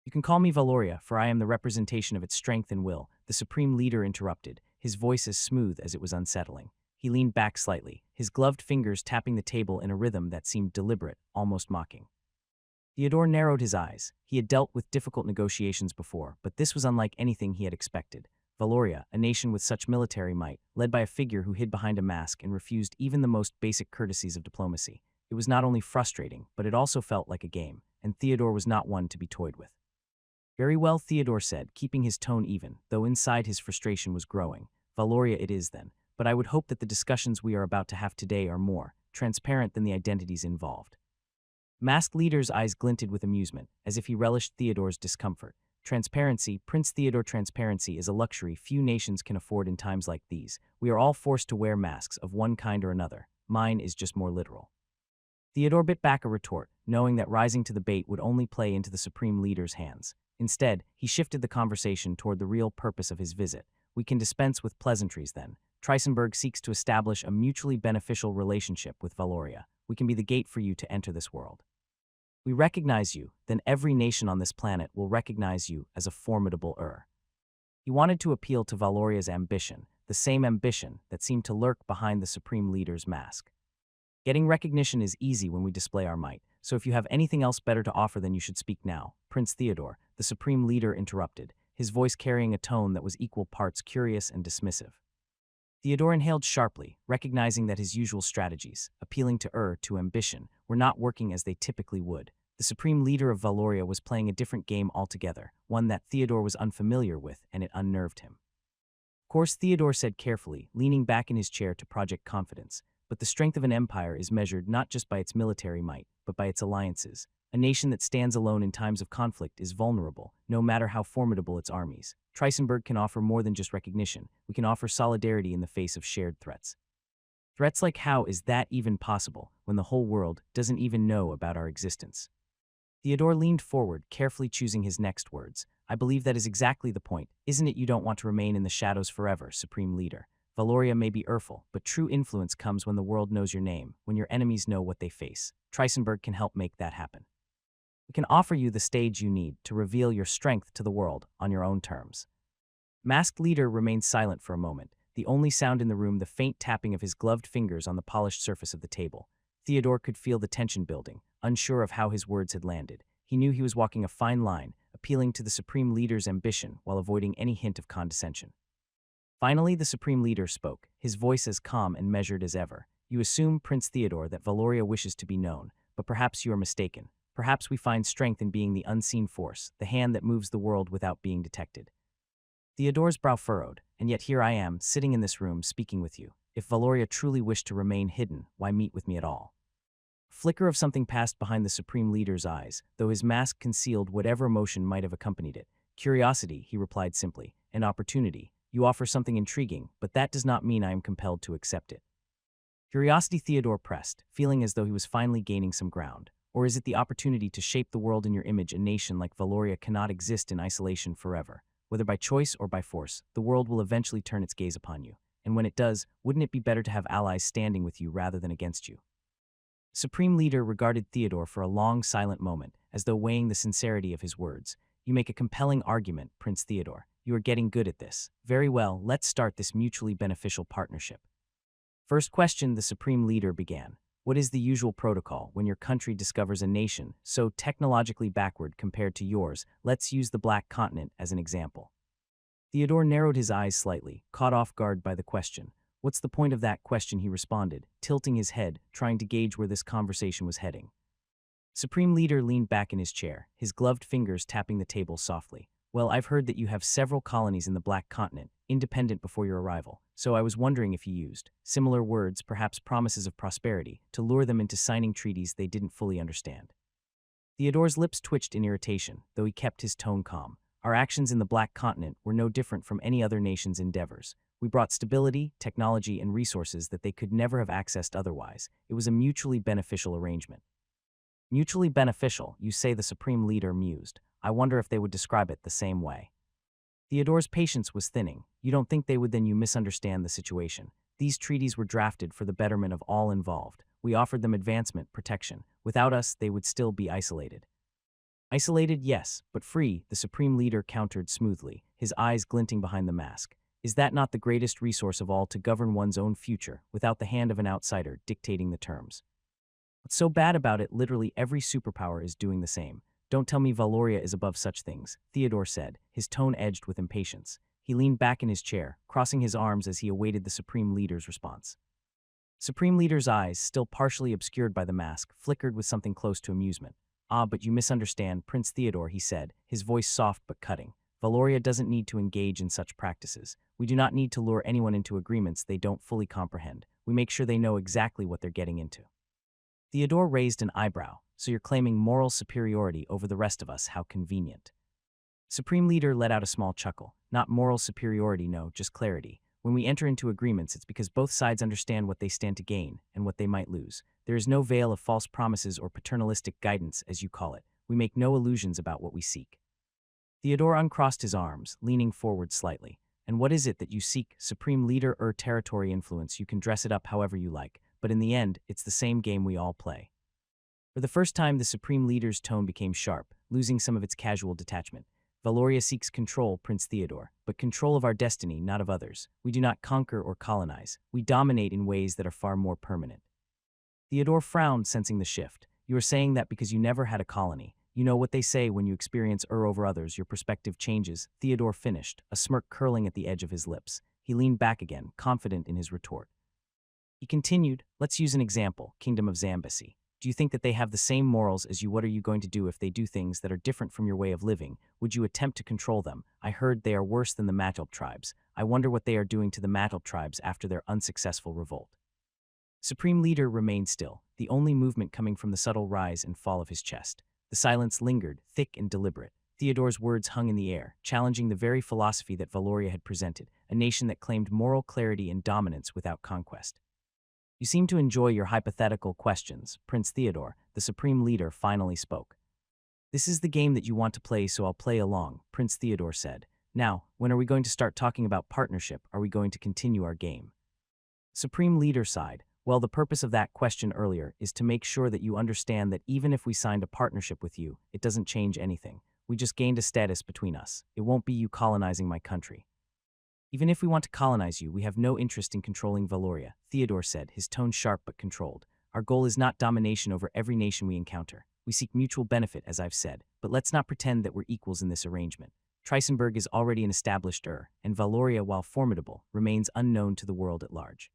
"You can call me Valoria, for I am the representation of its strength and will," the Supreme Leader interrupted, his voice as smooth as it was unsettling. He leaned back slightly, his gloved fingers tapping the table in a rhythm that seemed deliberate, almost mocking. Theodore narrowed his eyes. He had dealt with difficult negotiations before, but this was unlike anything he had expected. Valoria, a nation with such military might, led by a figure who hid behind a mask and refused even the most basic courtesies of diplomacy. It was not only frustrating, but it also felt like a game, and Theodore was not one to be toyed with. "Very well," Theodore said, keeping his tone even, though inside his frustration was growing. "Valoria it is then, but I would hope that the discussions we are about to have today are more transparent than the identities involved." Masked Leader's eyes glinted with amusement, as if he relished Theodore's discomfort. "Transparency, Prince Theodore, transparency is a luxury few nations can afford in times like these. We are all forced to wear masks of one kind or another. Mine is just more literal." Theodore bit back a retort, knowing that rising to the bait would only play into the Supreme Leader's hands. Instead, he shifted the conversation toward the real purpose of his visit. "We can dispense with pleasantries then. Trisenberg seeks to establish a mutually beneficial relationship with Valoria. We can be the gate for you to enter this world. We recognize you, then every nation on this planet will recognize you as a formidable He wanted to appeal to Valoria's ambition, the same ambition that seemed to lurk behind the Supreme Leader's mask. "Getting recognition is easy when we display our might, so if you have anything else better to offer, then you should speak now." "Prince Theodore," the Supreme Leader interrupted, his voice carrying a tone that was equal parts curious and dismissive. Theodore inhaled sharply, recognizing that his usual strategies, appealing to ambition, were not working as they typically would. The Supreme Leader of Valoria was playing a different game altogether, one that Theodore was unfamiliar with, and it unnerved him. "Of course," Theodore said carefully, leaning back in his chair to project confidence, "but the strength of an empire is measured not just by its military might, but by its alliances. A nation that stands alone in times of conflict is vulnerable, no matter how formidable its armies. Trisenberg can offer more than just recognition. We can offer solidarity in the face of shared threats." "Threats like how is that even possible, when the whole world doesn't even know about our existence?" Theodore leaned forward, carefully choosing his next words. "I believe that is exactly the point. Isn't it you don't want to remain in the shadows forever, Supreme Leader? Valoria may be Urful, but true influence comes when the world knows your name, when your enemies know what they face. Trisenberg can help make that happen. We can offer you the stage you need to reveal your strength to the world on your own terms." Masked Leader remained silent for a moment, the only sound in the room the faint tapping of his gloved fingers on the polished surface of the table. Theodore could feel the tension building, unsure of how his words had landed. He knew he was walking a fine line, appealing to the Supreme Leader's ambition while avoiding any hint of condescension. Finally, the Supreme Leader spoke, his voice as calm and measured as ever. "You assume, Prince Theodore, that Valoria wishes to be known, but perhaps you are mistaken. Perhaps we find strength in being the unseen force, the hand that moves the world without being detected." Theodore's brow furrowed, "And yet here I am, sitting in this room, speaking with you. If Valoria truly wished to remain hidden, why meet with me at all?" A flicker of something passed behind the Supreme Leader's eyes, though his mask concealed whatever emotion might have accompanied it. "Curiosity," he replied simply, "an opportunity. You offer something intriguing, but that does not mean I am compelled to accept it." Curiosity, Theodore pressed, feeling as though he was finally gaining some ground. "Or is it the opportunity to shape the world in your image? A nation like Valoria cannot exist in isolation forever. Whether by choice or by force, the world will eventually turn its gaze upon you. And when it does, wouldn't it be better to have allies standing with you rather than against you?" Supreme Leader regarded Theodore for a long, silent moment, as though weighing the sincerity of his words. "You make a compelling argument, Prince Theodore. You are getting good at this. Very well, let's start this mutually beneficial partnership." "First question," the Supreme Leader began. "What is the usual protocol when your country discovers a nation so technologically backward compared to yours? Let's use the Black Continent as an example." Theodore narrowed his eyes slightly, caught off guard by the question. What's the point of that question, he responded, tilting his head, trying to gauge where this conversation was heading. Supreme Leader leaned back in his chair, his gloved fingers tapping the table softly. Well, I've heard that you have several colonies in the Black Continent, independent before your arrival, so I was wondering if you used similar words, perhaps promises of prosperity, to lure them into signing treaties they didn't fully understand. Theodore's lips twitched in irritation, though he kept his tone calm. Our actions in the Black Continent were no different from any other nation's endeavors. We brought stability, technology, and resources that they could never have accessed otherwise. It was a mutually beneficial arrangement. Mutually beneficial, you say, the Supreme Leader mused. I wonder if they would describe it the same way. Theodore's patience was thinning. You don't think they would? Then you misunderstand the situation. These treaties were drafted for the betterment of all involved. We offered them advancement, protection. Without us, they would still be isolated. Isolated, yes, but free, the Supreme Leader countered smoothly, his eyes glinting behind the mask. Is that not the greatest resource of all, to govern one's own future, without the hand of an outsider dictating the terms? What's so bad about it? Literally every superpower is doing the same. Don't tell me Valoria is above such things, Theodore said, his tone edged with impatience. He leaned back in his chair, crossing his arms as he awaited the Supreme Leader's response. Supreme Leader's eyes, still partially obscured by the mask, flickered with something close to amusement. Ah, but you misunderstand, Prince Theodore, he said, his voice soft but cutting. Valoria doesn't need to engage in such practices. We do not need to lure anyone into agreements they don't fully comprehend. We make sure they know exactly what they're getting into. Theodore raised an eyebrow. So you're claiming moral superiority over the rest of us? How convenient. Supreme Leader let out a small chuckle. Not moral superiority, no, just clarity. When we enter into agreements, it's because both sides understand what they stand to gain and what they might lose. There is no veil of false promises or paternalistic guidance, as you call it. We make no illusions about what we seek. Theodore uncrossed his arms, leaning forward slightly. And what is it that you seek? Supreme Leader, territory influence. You can dress it up however you like, but in the end, it's the same game we all play. For the first time, the Supreme Leader's tone became sharp, losing some of its casual detachment. Valoria seeks control, Prince Theodore, but control of our destiny, not of others. We do not conquer or colonize. We dominate in ways that are far more permanent. Theodore frowned, sensing the shift. You are saying that because you never had a colony. You know what they say, when you experience over others, your perspective changes, Theodore finished, a smirk curling at the edge of his lips. He leaned back again, confident in his retort. He continued, let's use an example, Kingdom of Zambesi. Do you think that they have the same morals as you? What are you going to do if they do things that are different from your way of living? Would you attempt to control them? I heard they are worse than the Matlb tribes. I wonder what they are doing to the Matlb tribes after their unsuccessful revolt. Supreme Leader remained still, the only movement coming from the subtle rise and fall of his chest. The silence lingered, thick and deliberate. Theodore's words hung in the air, challenging the very philosophy that Valoria had presented, a nation that claimed moral clarity and dominance without conquest. You seem to enjoy your hypothetical questions, Prince Theodore, the Supreme Leader finally spoke. This is the game that you want to play, so I'll play along, Prince Theodore said. Now, when are we going to start talking about partnership? Are we going to continue our game? Supreme Leader sighed. Well, the purpose of that question earlier is to make sure that you understand that even if we signed a partnership with you, it doesn't change anything. We just gained a status between us. It won't be you colonizing my country. Even if we want to colonize you, we have no interest in controlling Valoria, Theodore said, his tone sharp but controlled. Our goal is not domination over every nation we encounter. We seek mutual benefit, as I've said, but let's not pretend that we're equals in this arrangement. Trisenberg is already an established and Valoria, while formidable, remains unknown to the world at large.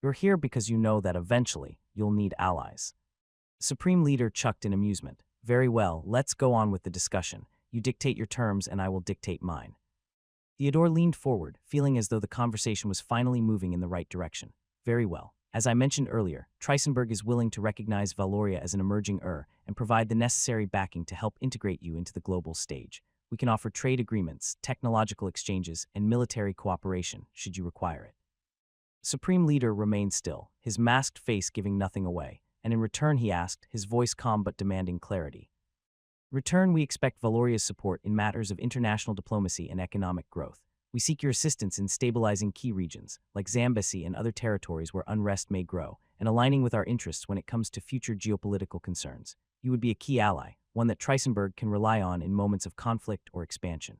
You're here because you know that eventually you'll need allies. The Supreme Leader chucked in amusement. Very well, let's go on with the discussion. You dictate your terms and I will dictate mine. Theodore leaned forward, feeling as though the conversation was finally moving in the right direction. Very well. As I mentioned earlier, Trisenberg is willing to recognize Valoria as an emerging and provide the necessary backing to help integrate you into the global stage. We can offer trade agreements, technological exchanges, and military cooperation, should you require it. The Supreme Leader remained still, his masked face giving nothing away, and in return he asked, his voice calm but demanding clarity. In return, we expect Valoria's support in matters of international diplomacy and economic growth. We seek your assistance in stabilizing key regions, like Zambesi and other territories where unrest may grow, and aligning with our interests when it comes to future geopolitical concerns. You would be a key ally, one that Trisenberg can rely on in moments of conflict or expansion.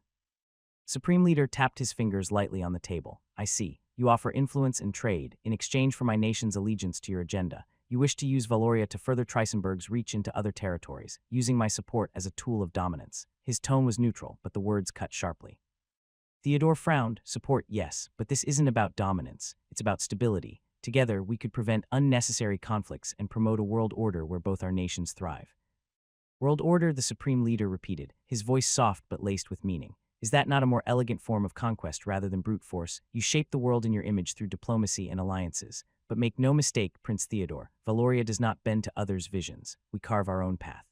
Supreme Leader tapped his fingers lightly on the table. I see. You offer influence and trade in exchange for my nation's allegiance to your agenda. You wish to use Valoria to further Trisenberg's reach into other territories, using my support as a tool of dominance. His tone was neutral, but the words cut sharply. Theodore frowned. Support, yes, but this isn't about dominance. It's about stability. Together, we could prevent unnecessary conflicts and promote a world order where both our nations thrive. World order, the supreme leader repeated, his voice soft but laced with meaning. Is that not a more elegant form of conquest rather than brute force? You shape the world in your image through diplomacy and alliances. But make no mistake, Prince Theodore, Valoria does not bend to others' visions. We carve our own path.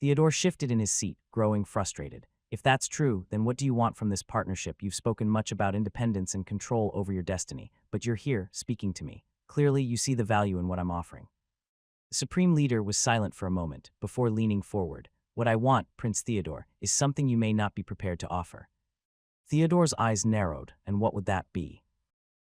Theodore shifted in his seat, growing frustrated. If that's true, then what do you want from this partnership? You've spoken much about independence and control over your destiny, but you're here, speaking to me. Clearly, you see the value in what I'm offering. The supreme leader was silent for a moment, before leaning forward. What I want, Prince Theodore, is something you may not be prepared to offer. Theodore's eyes narrowed, and what would that be?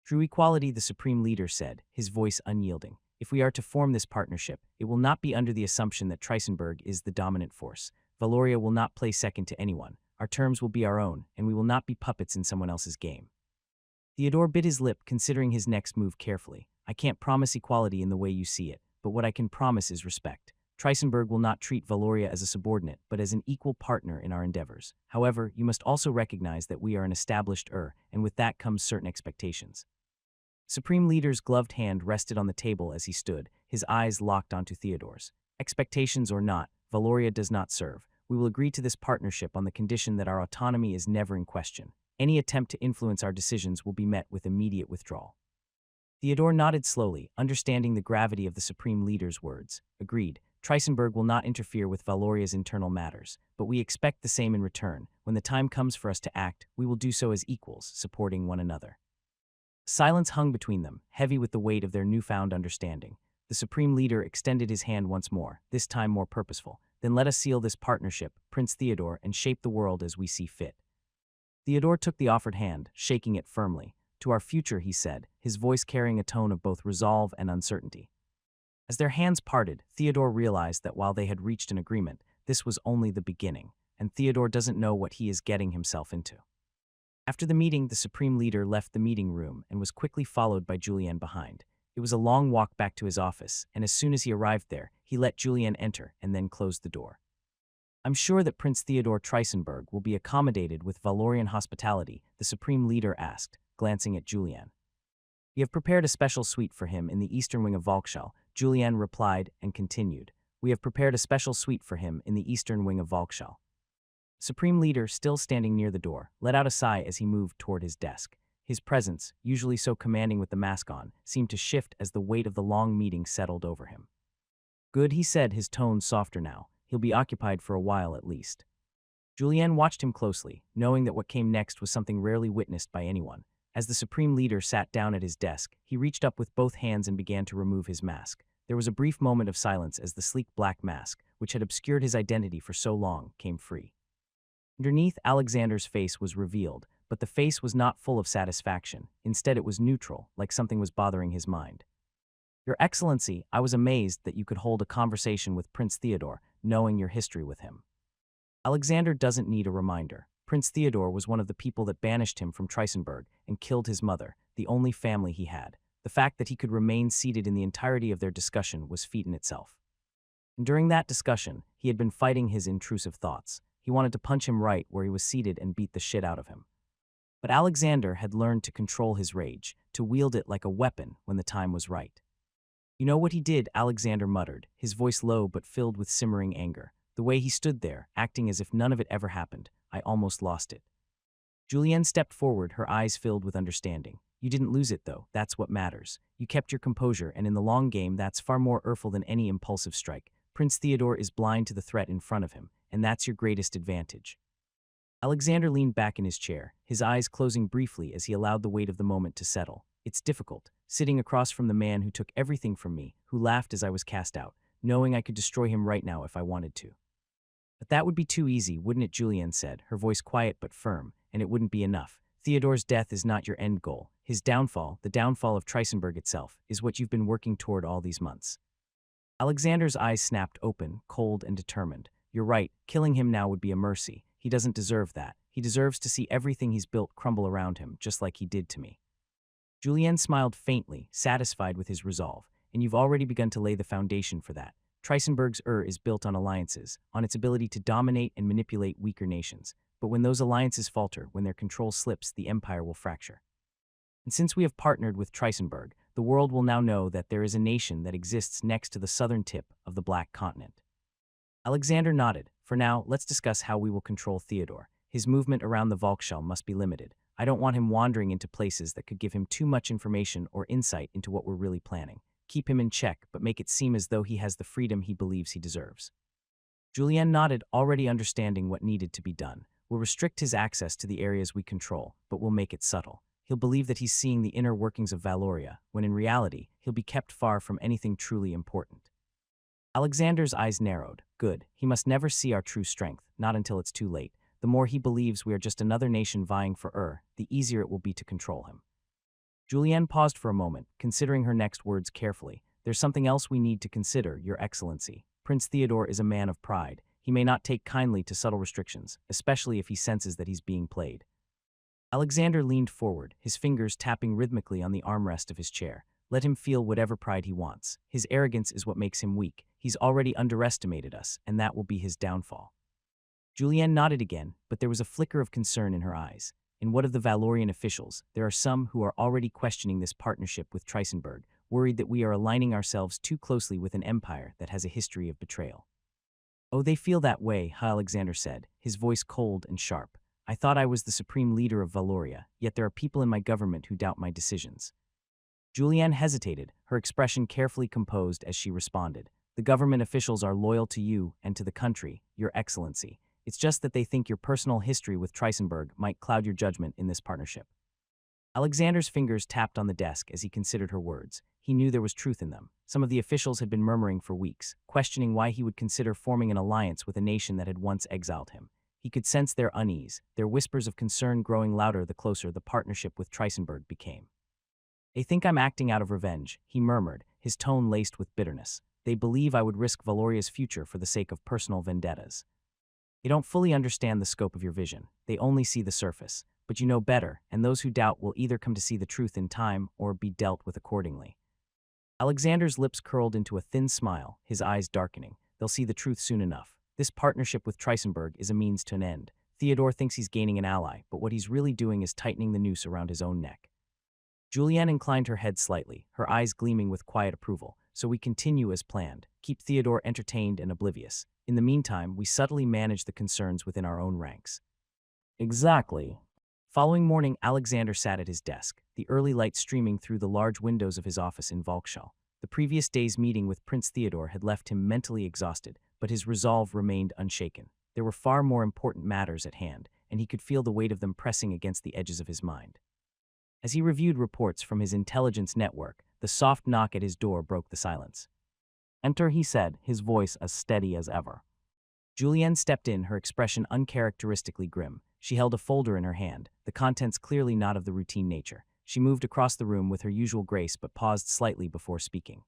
True equality, the supreme leader said, his voice unyielding. If we are to form this partnership, it will not be under the assumption that Trisenberg is the dominant force. Valoria will not play second to anyone. Our terms will be our own, and we will not be puppets in someone else's game. Theodore bit his lip, considering his next move carefully. I can't promise equality in the way you see it, but what I can promise is respect. Trisenberg will not treat Valoria as a subordinate, but as an equal partner in our endeavors. However, you must also recognize that we are an established and with that comes certain expectations. Supreme Leader's gloved hand rested on the table as he stood, his eyes locked onto Theodore's. Expectations or not, Valoria does not serve. We will agree to this partnership on the condition that our autonomy is never in question. Any attempt to influence our decisions will be met with immediate withdrawal. Theodore nodded slowly, understanding the gravity of the Supreme Leader's words. Agreed. Trisenberg will not interfere with Valoria's internal matters, but we expect the same in return. When the time comes for us to act, we will do so as equals, supporting one another. Silence hung between them, heavy with the weight of their newfound understanding. The Supreme Leader extended his hand once more, this time more purposeful. Then let us seal this partnership, Prince Theodore, and shape the world as we see fit. Theodore took the offered hand, shaking it firmly. To our future, he said, his voice carrying a tone of both resolve and uncertainty. As their hands parted, Theodore realized that while they had reached an agreement, this was only the beginning, and Theodore doesn't know what he is getting himself into. After the meeting, the Supreme Leader left the meeting room and was quickly followed by Julienne behind. It was a long walk back to his office, and as soon as he arrived there, he let Julienne enter and then closed the door. I'm sure that Prince Theodore Trisenberg will be accommodated with Valorian hospitality, the Supreme Leader asked, glancing at Julienne. We have prepared a special suite for him in the eastern wing of Volkschal, Julienne replied and continued. We have prepared a special suite for him in the eastern wing of Volkschal. Supreme Leader, still standing near the door, let out a sigh as he moved toward his desk. His presence, usually so commanding with the mask on, seemed to shift as the weight of the long meeting settled over him. Good, he said, his tone softer now. He'll be occupied for a while at least. Julienne watched him closely, knowing that what came next was something rarely witnessed by anyone. As the Supreme Leader sat down at his desk, he reached up with both hands and began to remove his mask. There was a brief moment of silence as the sleek black mask, which had obscured his identity for so long, came free. Underneath, Alexander's face was revealed, but the face was not full of satisfaction. Instead, it was neutral, like something was bothering his mind. Your Excellency, I was amazed that you could hold a conversation with Prince Theodore, knowing your history with him. Alexander doesn't need a reminder. Prince Theodore was one of the people that banished him from Trisenberg and killed his mother, the only family he had. The fact that he could remain seated in the entirety of their discussion was feat in itself. And during that discussion, he had been fighting his intrusive thoughts. He wanted to punch him right where he was seated and beat the shit out of him. But Alexander had learned to control his rage, to wield it like a weapon when the time was right. You know what he did, Alexander muttered, his voice low but filled with simmering anger. The way he stood there, acting as if none of it ever happened, I almost lost it. Julienne stepped forward, her eyes filled with understanding. You didn't lose it, though. That's what matters. You kept your composure, and in the long game, that's far more ireful than any impulsive strike. Prince Theodore is blind to the threat in front of him, and that's your greatest advantage. Alexander leaned back in his chair, his eyes closing briefly as he allowed the weight of the moment to settle. It's difficult, sitting across from the man who took everything from me, who laughed as I was cast out, knowing I could destroy him right now if I wanted to. But that would be too easy, wouldn't it, Julienne said, her voice quiet but firm, and it wouldn't be enough. Theodore's death is not your end goal. His downfall, the downfall of Trisenberg itself, is what you've been working toward all these months. Alexander's eyes snapped open, cold and determined. You're right, killing him now would be a mercy. He doesn't deserve that. He deserves to see everything he's built crumble around him, just like he did to me. Julienne smiled faintly, satisfied with his resolve, and you've already begun to lay the foundation for that. Trisenberg's is built on alliances, on its ability to dominate and manipulate weaker nations. but when those alliances falter, when their control slips, the empire will fracture. And since we have partnered with Trisenberg, the world will now know that there is a nation that exists next to the southern tip of the Black Continent. Alexander nodded. For now, let's discuss how we will control Theodore. His movement around the Volkshell must be limited. I don't want him wandering into places that could give him too much information or insight into what we're really planning. Keep him in check, but make it seem as though he has the freedom he believes he deserves. Julien nodded, already understanding what needed to be done. We'll restrict his access to the areas we control, but we'll make it subtle. He'll believe that he's seeing the inner workings of Valoria, when in reality, he'll be kept far from anything truly important. Alexander's eyes narrowed. Good. He must never see our true strength, not until it's too late. The more he believes we are just another nation vying for the easier it will be to control him. Julien paused for a moment, considering her next words carefully. There's something else we need to consider, Your Excellency. Prince Theodore is a man of pride. He may not take kindly to subtle restrictions, especially if he senses that he's being played. Alexander leaned forward, his fingers tapping rhythmically on the armrest of his chair. Let him feel whatever pride he wants. His arrogance is what makes him weak. He's already underestimated us, and that will be his downfall. Julien nodded again, but there was a flicker of concern in her eyes. In what of the Valorian officials, there are some who are already questioning this partnership with Trisenberg, worried that we are aligning ourselves too closely with an empire that has a history of betrayal. Oh, they feel that way, Alexander said, his voice cold and sharp. I thought I was the supreme leader of Valoria, yet there are people in my government who doubt my decisions. Julien hesitated, her expression carefully composed as she responded. The government officials are loyal to you and to the country, Your Excellency. It's just that they think your personal history with Trisenberg might cloud your judgment in this partnership. Alexander's fingers tapped on the desk as he considered her words. He knew there was truth in them. Some of the officials had been murmuring for weeks, questioning why he would consider forming an alliance with a nation that had once exiled him. He could sense their unease, their whispers of concern growing louder the closer the partnership with Trisenberg became. They think I'm acting out of revenge, he murmured, his tone laced with bitterness. They believe I would risk Valoria's future for the sake of personal vendettas. They don't fully understand the scope of your vision. They only see the surface. But you know better, and those who doubt will either come to see the truth in time or be dealt with accordingly. Alexander's lips curled into a thin smile, his eyes darkening. They'll see the truth soon enough. This partnership with Trisenberg is a means to an end. Theodore thinks he's gaining an ally, but what he's really doing is tightening the noose around his own neck. Julien inclined her head slightly, her eyes gleaming with quiet approval. So we continue as planned. Keep Theodore entertained and oblivious. In the meantime, we subtly manage the concerns within our own ranks. Exactly. Following morning, Alexander sat at his desk, the early light streaming through the large windows of his office in Volkshell. The previous day's meeting with Prince Theodore had left him mentally exhausted, but his resolve remained unshaken. There were far more important matters at hand, and he could feel the weight of them pressing against the edges of his mind. As he reviewed reports from his intelligence network, the soft knock at his door broke the silence. Enter, he said, his voice as steady as ever. Julien stepped in, her expression uncharacteristically grim. She held a folder in her hand, the contents clearly not of the routine nature. She moved across the room with her usual grace but paused slightly before speaking.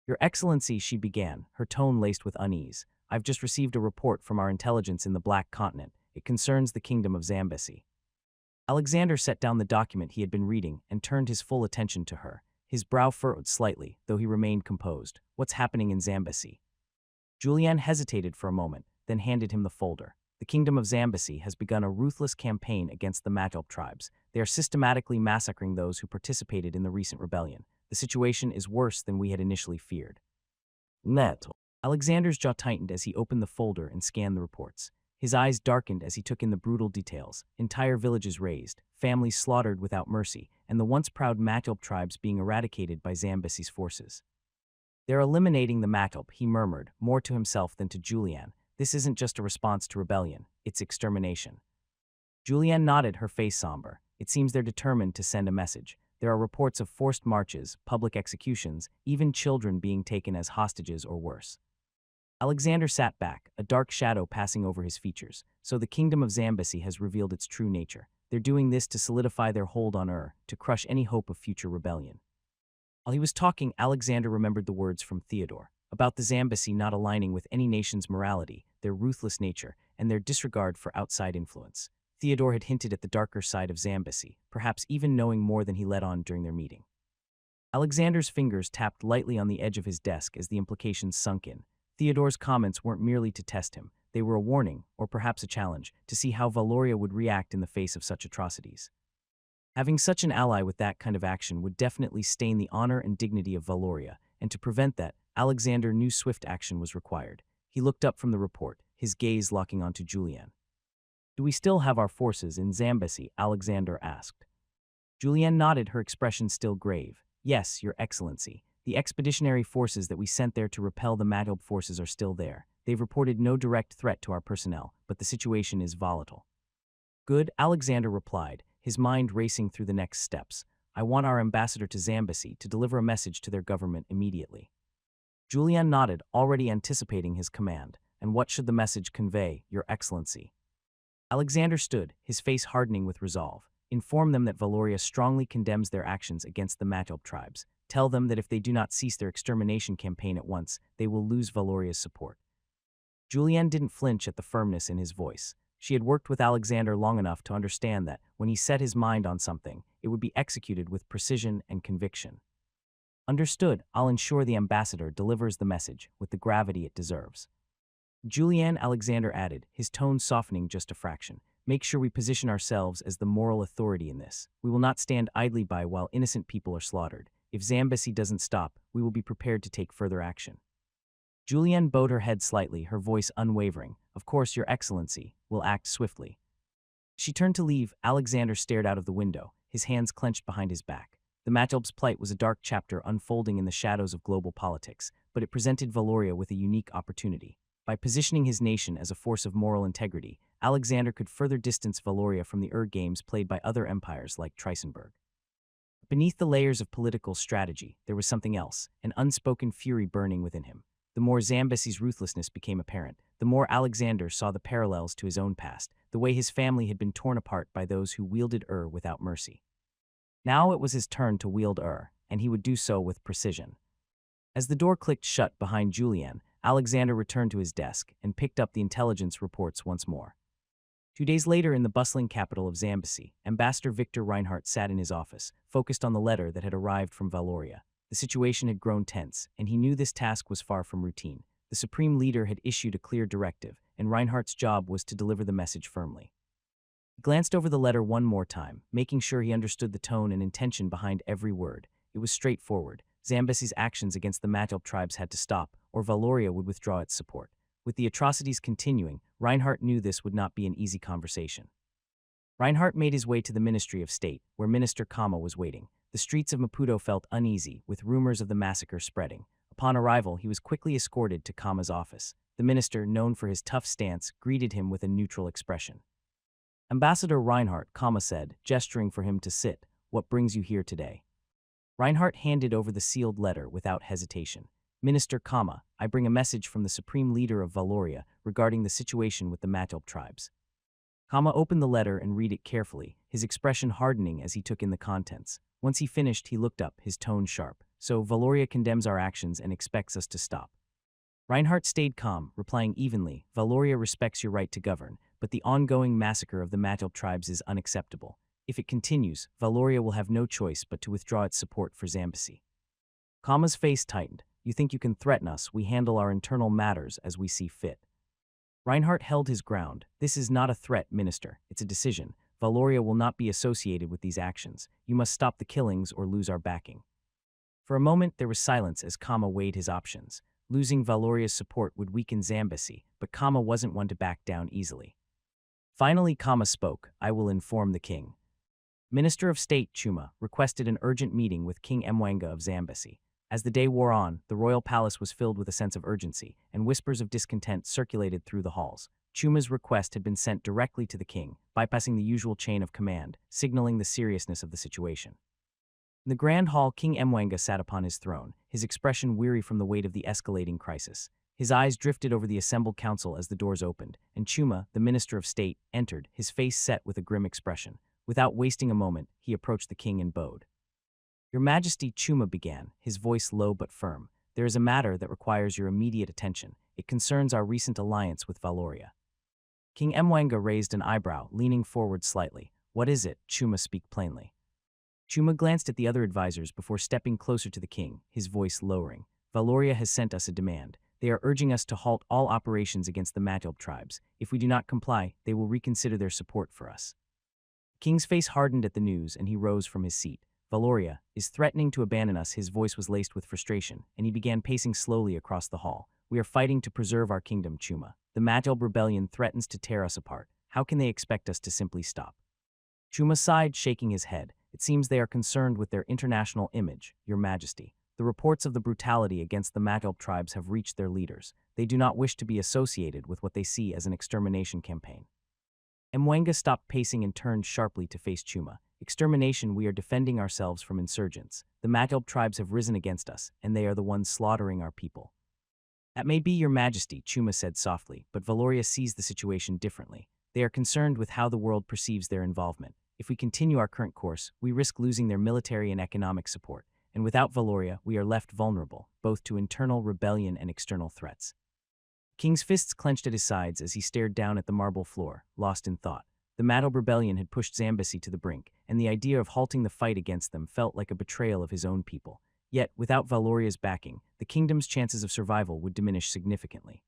Your Excellency, she began, her tone laced with unease. I've just received a report from our intelligence in the Black Continent. It concerns the kingdom of Zambesi. Alexander set down the document he had been reading and turned his full attention to her. His brow furrowed slightly, though he remained composed. What's happening in Zambesi? Julien hesitated for a moment, then handed him the folder. The kingdom of Zambesi has begun a ruthless campaign against the Matilp tribes. They are systematically massacring those who participated in the recent rebellion. The situation is worse than we had initially feared. Net. Alexander's jaw tightened as he opened the folder and scanned the reports. His eyes darkened as he took in the brutal details. Entire villages razed, families slaughtered without mercy, and the once proud Matilp tribes being eradicated by Zambesi's forces. They're eliminating the Matilp, he murmured, more to himself than to Julien. This isn't just a response to rebellion, it's extermination. Julien nodded, her face somber. It seems they're determined to send a message. There are reports of forced marches, public executions, even children being taken as hostages or worse. Alexander sat back, a dark shadow passing over his features. So the kingdom of Zambesi has revealed its true nature. They're doing this to solidify their hold on to crush any hope of future rebellion. While he was talking, Alexander remembered the words from Theodore about the Zambesi not aligning with any nation's morality, their ruthless nature, and their disregard for outside influence. Theodore had hinted at the darker side of Zambesi, perhaps even knowing more than he let on during their meeting. Alexander's fingers tapped lightly on the edge of his desk as the implications sunk in. Theodore's comments weren't merely to test him, They were a warning, or perhaps a challenge, to see how Valoria would react in the face of such atrocities. Having such an ally with that kind of action would definitely stain the honor and dignity of Valoria, and to prevent that, Alexander knew swift action was required. He looked up from the report, his gaze locking onto Julianne. "Do we still have our forces in Zambesi?" Alexander asked. Julianne nodded, her expression still grave. "Yes, Your Excellency. The expeditionary forces that we sent there to repel the Madhope forces are still there. They've reported no direct threat to our personnel, but the situation is volatile." "Good," Alexander replied, his mind racing through the next steps. "I want our ambassador to Zambesi to deliver a message to their government immediately." Julianne nodded, already anticipating his command. "And what should the message convey, Your Excellency?" Alexander stood, his face hardening with resolve. "Inform them that Valoria strongly condemns their actions against the Madhope tribes. Tell them that if they do not cease their extermination campaign at once, they will lose Valoria's support." Julianne didn't flinch at the firmness in his voice. She had worked with Alexander long enough to understand that, when he set his mind on something, it would be executed with precision and conviction. "Understood. I'll ensure the ambassador delivers the message with the gravity it deserves." Julianne, Alexander added, his tone softening just a fraction. "Make sure we position ourselves as the moral authority in this. We will not stand idly by while innocent people are slaughtered. If Zambesi doesn't stop, we will be prepared to take further action." Julianne bowed her head slightly, her voice unwavering. "Of course, Your Excellency, will act swiftly." She turned to leave. Alexander stared out of the window, his hands clenched behind his back. The Madhope's plight was a dark chapter unfolding in the shadows of global politics, but it presented Valoria with a unique opportunity. By positioning his nation as a force of moral integrity, Alexander could further distance Valoria from the games played by other empires like Trisenberg. Beneath the layers of political strategy, there was something else, an unspoken fury burning within him. The more Zambesi's ruthlessness became apparent, the more Alexander saw the parallels to his own past, the way his family had been torn apart by those who wielded without mercy. Now it was his turn to wield and he would do so with precision. As the door clicked shut behind Julianne, Alexander returned to his desk and picked up the intelligence reports once more. 2 days later, in the bustling capital of Zambesi, Ambassador Victor Reinhardt sat in his office, focused on the letter that had arrived from Valoria. The situation had grown tense, and he knew this task was far from routine. The supreme leader had issued a clear directive, and Reinhardt's job was to deliver the message firmly. He glanced over the letter one more time, making sure he understood the tone and intention behind every word. It was straightforward. Zambesi's actions against the Madhope tribes had to stop, or Valoria would withdraw its support. With the atrocities continuing, Reinhardt knew this would not be an easy conversation. Reinhardt made his way to the Ministry of State, where Minister Kama was waiting. The streets of Maputo felt uneasy, with rumors of the massacre spreading. Upon arrival, he was quickly escorted to Kama's office. The minister, known for his tough stance, greeted him with a neutral expression. "Ambassador Reinhardt," Kama said, gesturing for him to sit, "what brings you here today?" Reinhardt handed over the sealed letter without hesitation. "Minister Kama, I bring a message from the supreme leader of Valoria regarding the situation with the Madhope tribes." Kama opened the letter and read it carefully, his expression hardening as he took in the contents. Once he finished, he looked up, his tone sharp. "So Valoria condemns our actions and expects us to stop." Reinhardt stayed calm, replying evenly, "Valoria respects your right to govern, but the ongoing massacre of the Madhope tribes is unacceptable. If it continues, Valoria will have no choice but to withdraw its support for Zambesi." Kama's face tightened. "You think you can threaten us? We handle our internal matters as we see fit." Reinhardt held his ground. "This is not a threat, Minister. It's a decision. Valoria will not be associated with these actions. You must stop the killings or lose our backing." For a moment, there was silence as Kama weighed his options. Losing Valoria's support would weaken Zambesi, but Kama wasn't one to back down easily. Finally, Kama spoke. "I will inform the king." Minister of State Chuma requested an urgent meeting with King Mwanga of Zambesi. As the day wore on, the royal palace was filled with a sense of urgency, and whispers of discontent circulated through the halls. Chuma's request had been sent directly to the king, bypassing the usual chain of command, signaling the seriousness of the situation. In the grand hall, King Mwanga sat upon his throne, his expression weary from the weight of the escalating crisis. His eyes drifted over the assembled council as the doors opened, and Chuma, the Minister of State, entered, his face set with a grim expression. Without wasting a moment, he approached the king and bowed. "Your Majesty," Chuma began, his voice low but firm, "there is a matter that requires your immediate attention. It concerns our recent alliance with Valoria." King Mwanga raised an eyebrow, leaning forward slightly. "What is it?" Chuma spoke plainly. Chuma glanced at the other advisors before stepping closer to the king, his voice lowering. "Valoria has sent us a demand. They are urging us to halt all operations against the manhwaedit tribes. If we do not comply, they will reconsider their support for us." King's face hardened at the news, and he rose from his seat. "Valoria is threatening to abandon us." His voice was laced with frustration, and he began pacing slowly across the hall. "We are fighting to preserve our kingdom, Chuma. The manhwaedit rebellion threatens to tear us apart. How can they expect us to simply stop?" Chuma sighed, shaking his head. "It seems they are concerned with their international image, Your Majesty. The reports of the brutality against the manhwaedit tribes have reached their leaders. They do not wish to be associated with what they see as an extermination campaign." Mwenga stopped pacing and turned sharply to face Chuma. "Extermination? We are defending ourselves from insurgents. The manhwaedit tribes have risen against us, and they are the ones slaughtering our people." "That may be, Your Majesty," Chuma said softly, "but Valoria sees the situation differently. They are concerned with how the world perceives their involvement. If we continue our current course, we risk losing their military and economic support, and without Valoria, we are left vulnerable, both to internal rebellion and external threats." King's fists clenched at his sides as he stared down at the marble floor, lost in thought. The manhwaedit rebellion had pushed Zambesi to the brink, and the idea of halting the fight against them felt like a betrayal of his own people. Yet, without Valoria's backing, the kingdom's chances of survival would diminish significantly.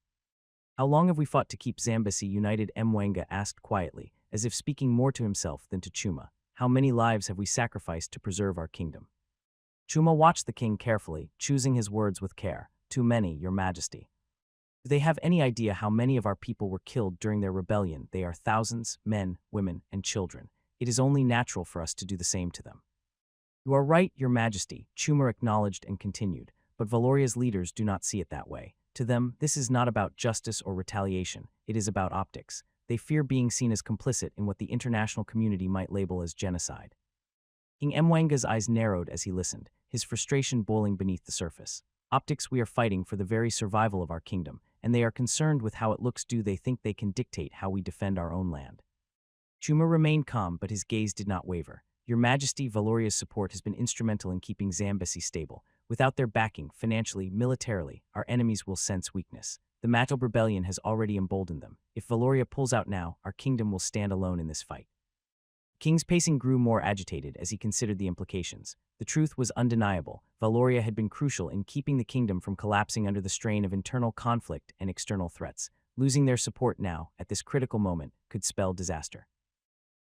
"How long have we fought to keep Zambesi united?" Mwenga asked quietly, as if speaking more to himself than to Chuma. "How many lives have we sacrificed to preserve our kingdom?" Chuma watched the king carefully, choosing his words with care. "Too many, Your Majesty." "Do they have any idea how many of our people were killed during their rebellion? They are thousands, men, women, and children. It is only natural for us to do the same to them." "You are right, Your Majesty," Chuma acknowledged and continued, "but Valoria's leaders do not see it that way. To them, this is not about justice or retaliation. It is about optics. They fear being seen as complicit in what the international community might label as genocide." King Mwenga's eyes narrowed as he listened, his frustration boiling beneath the surface. "Optics? We are fighting for the very survival of our kingdom, and they are concerned with how it looks. Do they think they can dictate how we defend our own land?" Chuma remained calm, but his gaze did not waver. "Your Majesty, Valoria's support has been instrumental in keeping Zambesi stable. Without their backing, financially, militarily, our enemies will sense weakness. The manhwaedit rebellion has already emboldened them. If Valoria pulls out now, our kingdom will stand alone in this fight." King's pacing grew more agitated as he considered the implications. The truth was undeniable. Valoria had been crucial in keeping the kingdom from collapsing under the strain of internal conflict and external threats. Losing their support now, at this critical moment, could spell disaster.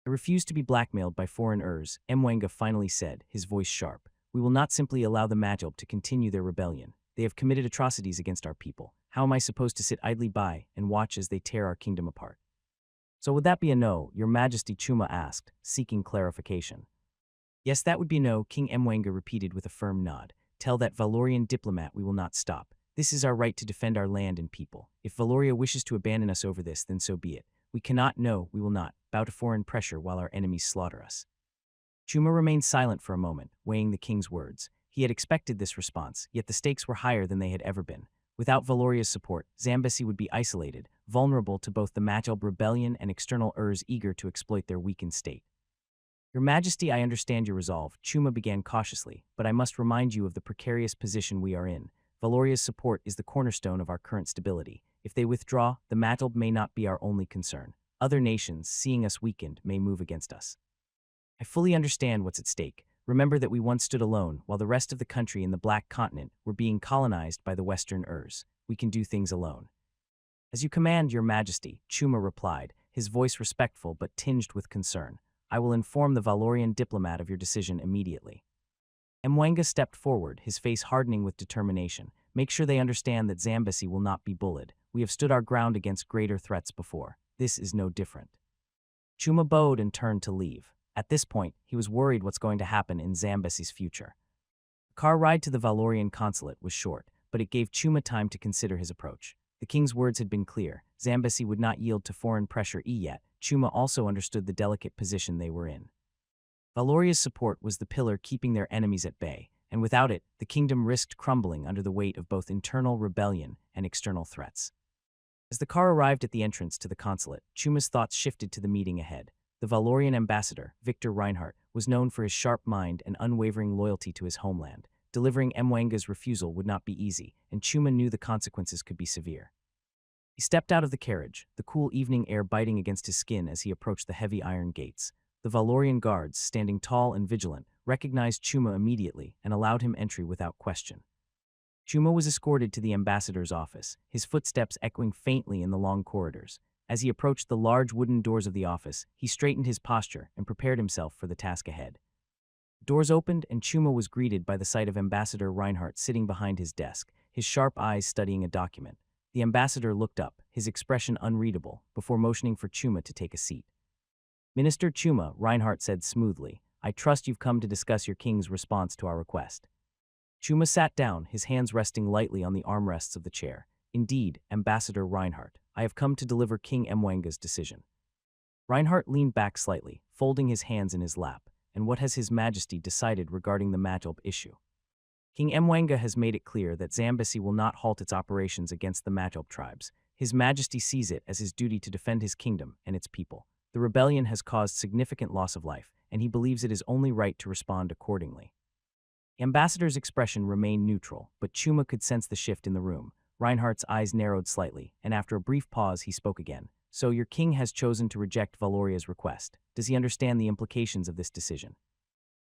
"I refuse to be blackmailed by foreign Urs," Mwenga finally said, his voice sharp. "We will not simply allow the manhwaedit to continue their rebellion. They have committed atrocities against our people. How am I supposed to sit idly by and watch as they tear our kingdom apart?" "So would that be a no, Your Majesty?" Chuma asked, seeking clarification. "Yes, that would be a no," King Mwenga repeated with a firm nod. "Tell that Valorian diplomat we will not stop. This is our right to defend our land and people. If Valoria wishes to abandon us over this, then so be it. We cannot, no, we will not, bow to foreign pressure while our enemies slaughter us." Chuma remained silent for a moment, weighing the king's words. He had expected this response, yet the stakes were higher than they had ever been. Without Valoria's support, Zambesi would be isolated, vulnerable to both the manhwaedit rebellion and external Urs eager to exploit their weakened state. "Your Majesty, I understand your resolve," Chuma began cautiously, "but I must remind you of the precarious position we are in. Valoria's support is the cornerstone of our current stability. If they withdraw, the manhwaedit may not be our only concern. Other nations, seeing us weakened, may move against us. I fully understand what's at stake. Remember that we once stood alone, while the rest of the country in the Black Continent were being colonized by the Western Urs. We can do things alone." "As you command, Your Majesty," Chuma replied, his voice respectful but tinged with concern. "I will inform the Valorian diplomat of your decision immediately." Mwenga stepped forward, his face hardening with determination. "Make sure they understand that Zambesi will not be bullied. We have stood our ground against greater threats before. This is no different." Chuma bowed and turned to leave. At this point, he was worried what's going to happen in Zambesi's future. The car ride to the Valorian consulate was short, but it gave Chuma time to consider his approach. The king's words had been clear. Zambesi would not yield to foreign pressure yet. Chuma also understood the delicate position they were in. Valoria's support was the pillar keeping their enemies at bay, and without it, the kingdom risked crumbling under the weight of both internal rebellion and external threats. As the car arrived at the entrance to the consulate, Chuma's thoughts shifted to the meeting ahead. The Valorian ambassador, Victor Reinhardt, was known for his sharp mind and unwavering loyalty to his homeland. Delivering Mwenga's refusal would not be easy, and Chuma knew the consequences could be severe. He stepped out of the carriage, the cool evening air biting against his skin as he approached the heavy iron gates. The Valorian guards, standing tall and vigilant, recognized Chuma immediately and allowed him entry without question. Chuma was escorted to the ambassador's office, his footsteps echoing faintly in the long corridors. As he approached the large wooden doors of the office, he straightened his posture and prepared himself for the task ahead. Doors opened, and Chuma was greeted by the sight of Ambassador Reinhardt sitting behind his desk, his sharp eyes studying a document. The ambassador looked up, his expression unreadable, before motioning for Chuma to take a seat. "Minister Chuma," Reinhardt said smoothly, "I trust you've come to discuss your king's response to our request." Chuma sat down, his hands resting lightly on the armrests of the chair. "Indeed, Ambassador Reinhardt, I have come to deliver King Mwang's decision." Reinhardt leaned back slightly, folding his hands in his lap. "And what has His Majesty decided regarding the Majulb issue?" "King Mwanga has made it clear that Zambesi will not halt its operations against the Majulb tribes. His Majesty sees it as his duty to defend his kingdom and its people. The rebellion has caused significant loss of life, and he believes it is only right to respond accordingly." The ambassador's expression remained neutral, but Chuma could sense the shift in the room. Reinhardt's eyes narrowed slightly, and after a brief pause he spoke again. "So your king has chosen to reject Valoria's request. Does he understand the implications of this decision?"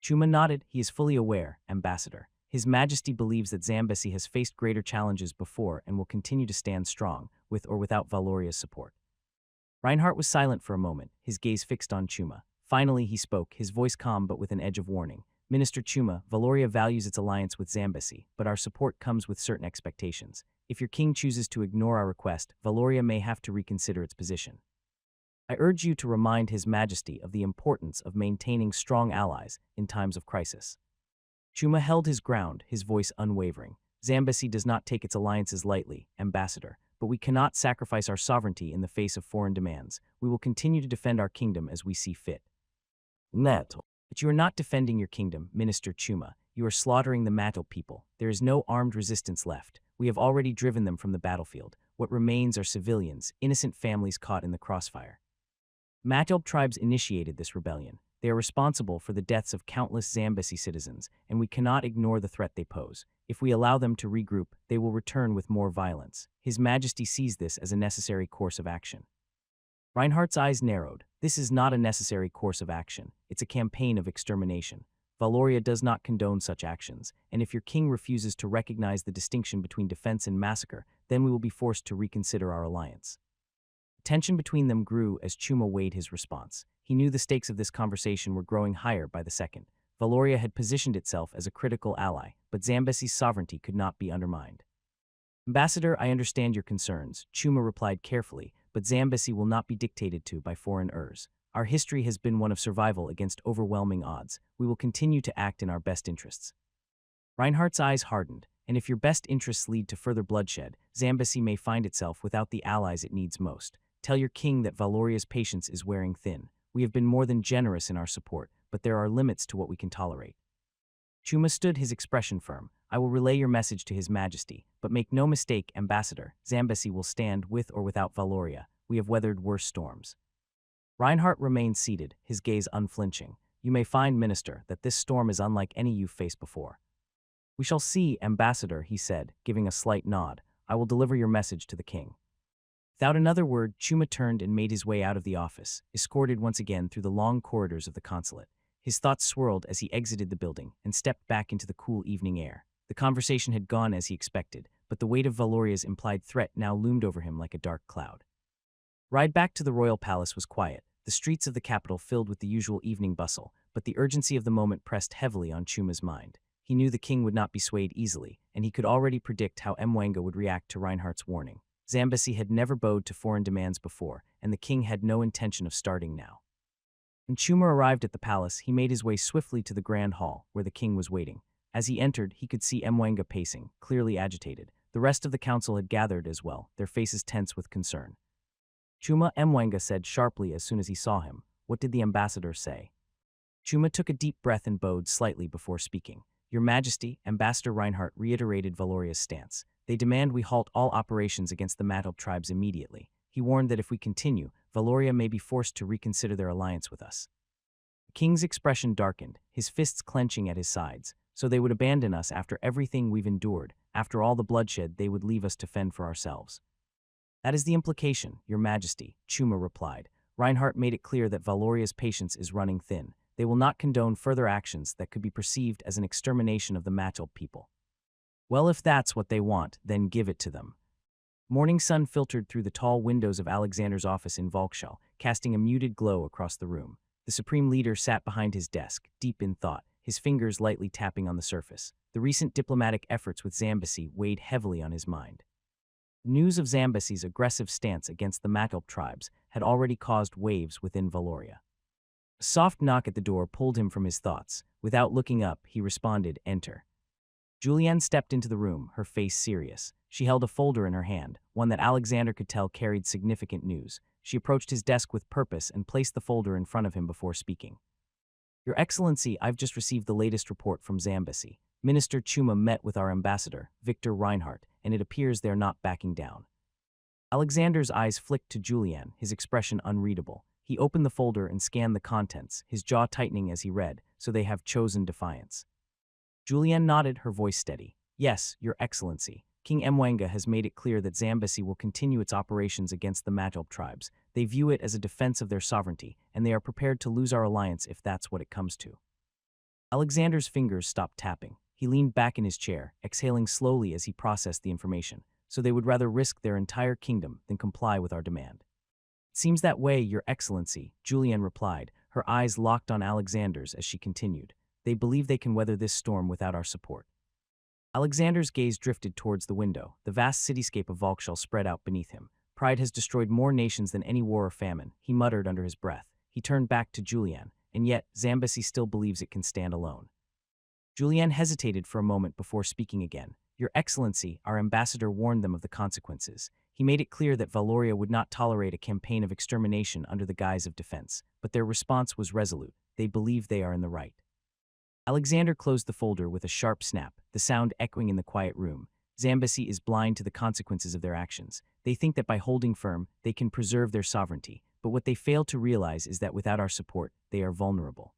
Chuma nodded. "He is fully aware, Ambassador. His Majesty believes that Zambesi has faced greater challenges before and will continue to stand strong, with or without Valoria's support." Reinhardt was silent for a moment, his gaze fixed on Chuma. Finally he spoke, his voice calm but with an edge of warning. "Minister Chuma, Valoria values its alliance with Zambesi, but our support comes with certain expectations. If your king chooses to ignore our request, Valoria may have to reconsider its position. I urge you to remind His Majesty of the importance of maintaining strong allies in times of crisis." Chuma held his ground, his voice unwavering. "Zambesi does not take its alliances lightly, Ambassador, but we cannot sacrifice our sovereignty in the face of foreign demands. We will continue to defend our kingdom as we see fit." "But you are not defending your kingdom, Minister Chuma. You are slaughtering the Majulb people. There is no armed resistance left. We have already driven them from the battlefield. What remains are civilians, innocent families caught in the crossfire." Majulb tribes initiated this rebellion. They are responsible for the deaths of countless Zambesi citizens, and we cannot ignore the threat they pose. If we allow them to regroup, they will return with more violence. His Majesty sees this as a necessary course of action. Reinhardt's eyes narrowed. "This is not a necessary course of action. It's a campaign of extermination. Valoria does not condone such actions, and if your king refuses to recognize the distinction between defense and massacre, then we will be forced to reconsider our alliance." Tension between them grew as Chuma weighed his response. He knew the stakes of this conversation were growing higher by the second. Valoria had positioned itself as a critical ally, but Zambesi's sovereignty could not be undermined. "Ambassador, I understand your concerns," Chuma replied carefully, "but Zambesi will not be dictated to by foreign Urs. Our history has been one of survival against overwhelming odds. We will continue to act in our best interests." Reinhardt's eyes hardened. "And if your best interests lead to further bloodshed, Zambesi may find itself without the allies it needs most. Tell your king that Valoria's patience is wearing thin. We have been more than generous in our support, but there are limits to what we can tolerate." Chuma stood, his expression firm. "I will relay your message to His Majesty, but make no mistake, Ambassador, Zambesi will stand with or without Valoria. We have weathered worse storms." Reinhardt remained seated, his gaze unflinching. "You may find, Minister, that this storm is unlike any you've faced before." "We shall see, Ambassador," he said, giving a slight nod. "I will deliver your message to the king." Without another word, Chuma turned and made his way out of the office, escorted once again through the long corridors of the consulate. His thoughts swirled as he exited the building and stepped back into the cool evening air. The conversation had gone as he expected, but the weight of Valoria's implied threat now loomed over him like a dark cloud. Ride back to the royal palace was quiet, the streets of the capital filled with the usual evening bustle, but the urgency of the moment pressed heavily on Chuma's mind. He knew the king would not be swayed easily, and he could already predict how Mwanga would react to Reinhardt's warning. Zambesi had never bowed to foreign demands before, and the king had no intention of starting now. When Chuma arrived at the palace, he made his way swiftly to the grand hall, where the king was waiting. As he entered, he could see Mwanga pacing, clearly agitated. The rest of the council had gathered as well, their faces tense with concern. "Chuma," Mwanga said sharply as soon as he saw him. "What did the ambassador say?" Chuma took a deep breath and bowed slightly before speaking. "Your Majesty," Ambassador Reinhardt reiterated Valoria's stance. "They demand we halt all operations against the Majulb tribes immediately. He warned that if we continue, Valoria may be forced to reconsider their alliance with us." The king's expression darkened, his fists clenching at his sides. "So they would abandon us after everything we've endured, after all the bloodshed they would leave us to fend for ourselves." "That is the implication, Your Majesty," Chuma replied. Reinhardt made it clear that Valoria's patience is running thin. They will not condone further actions that could be perceived as an extermination of the Majulb people. Well, if that's what they want, then give it to them. Morning sun filtered through the tall windows of Alexander's office in Volkshall, casting a muted glow across the room. The supreme leader sat behind his desk, deep in thought, his fingers lightly tapping on the surface. The recent diplomatic efforts with Zambesi weighed heavily on his mind. News of Zambesi's aggressive stance against the Makelp tribes had already caused waves within Valoria. A soft knock at the door pulled him from his thoughts. Without looking up, he responded, "Enter." Julianne stepped into the room, her face serious. She held a folder in her hand, one that Alexander could tell carried significant news. She approached his desk with purpose and placed the folder in front of him before speaking. "Your Excellency, I've just received the latest report from Zambesi. Minister Chuma met with our ambassador, Victor Reinhardt, and it appears they're not backing down." Alexander's eyes flicked to Julianne, his expression unreadable. He opened the folder and scanned the contents, his jaw tightening as he read, "So they have chosen defiance." Julianne nodded, her voice steady. "Yes, Your Excellency. King Mwanga has made it clear that Zambesi will continue its operations against the Makelp tribes. They view it as a defense of their sovereignty, and they are prepared to lose our alliance if that's what it comes to." Alexander's fingers stopped tapping. He leaned back in his chair, exhaling slowly as he processed the information. "So they would rather risk their entire kingdom than comply with our demand." "It seems that way, Your Excellency," Julianne replied, her eyes locked on Alexander's as she continued. "They believe they can weather this storm without our support." Alexander's gaze drifted towards the window. The vast cityscape of Volkshall spread out beneath him. "Pride has destroyed more nations than any war or famine," he muttered under his breath. He turned back to Julianne. "And yet, Zambesi still believes it can stand alone." Julianne hesitated for a moment before speaking again. "Your Excellency, our ambassador warned them of the consequences. He made it clear that Valoria would not tolerate a campaign of extermination under the guise of defense, but their response was resolute. They believe they are in the right." Alexander closed the folder with a sharp snap, the sound echoing in the quiet room. "Zambesi is blind to the consequences of their actions. They think that by holding firm, they can preserve their sovereignty, but what they fail to realize is that without our support, they are vulnerable."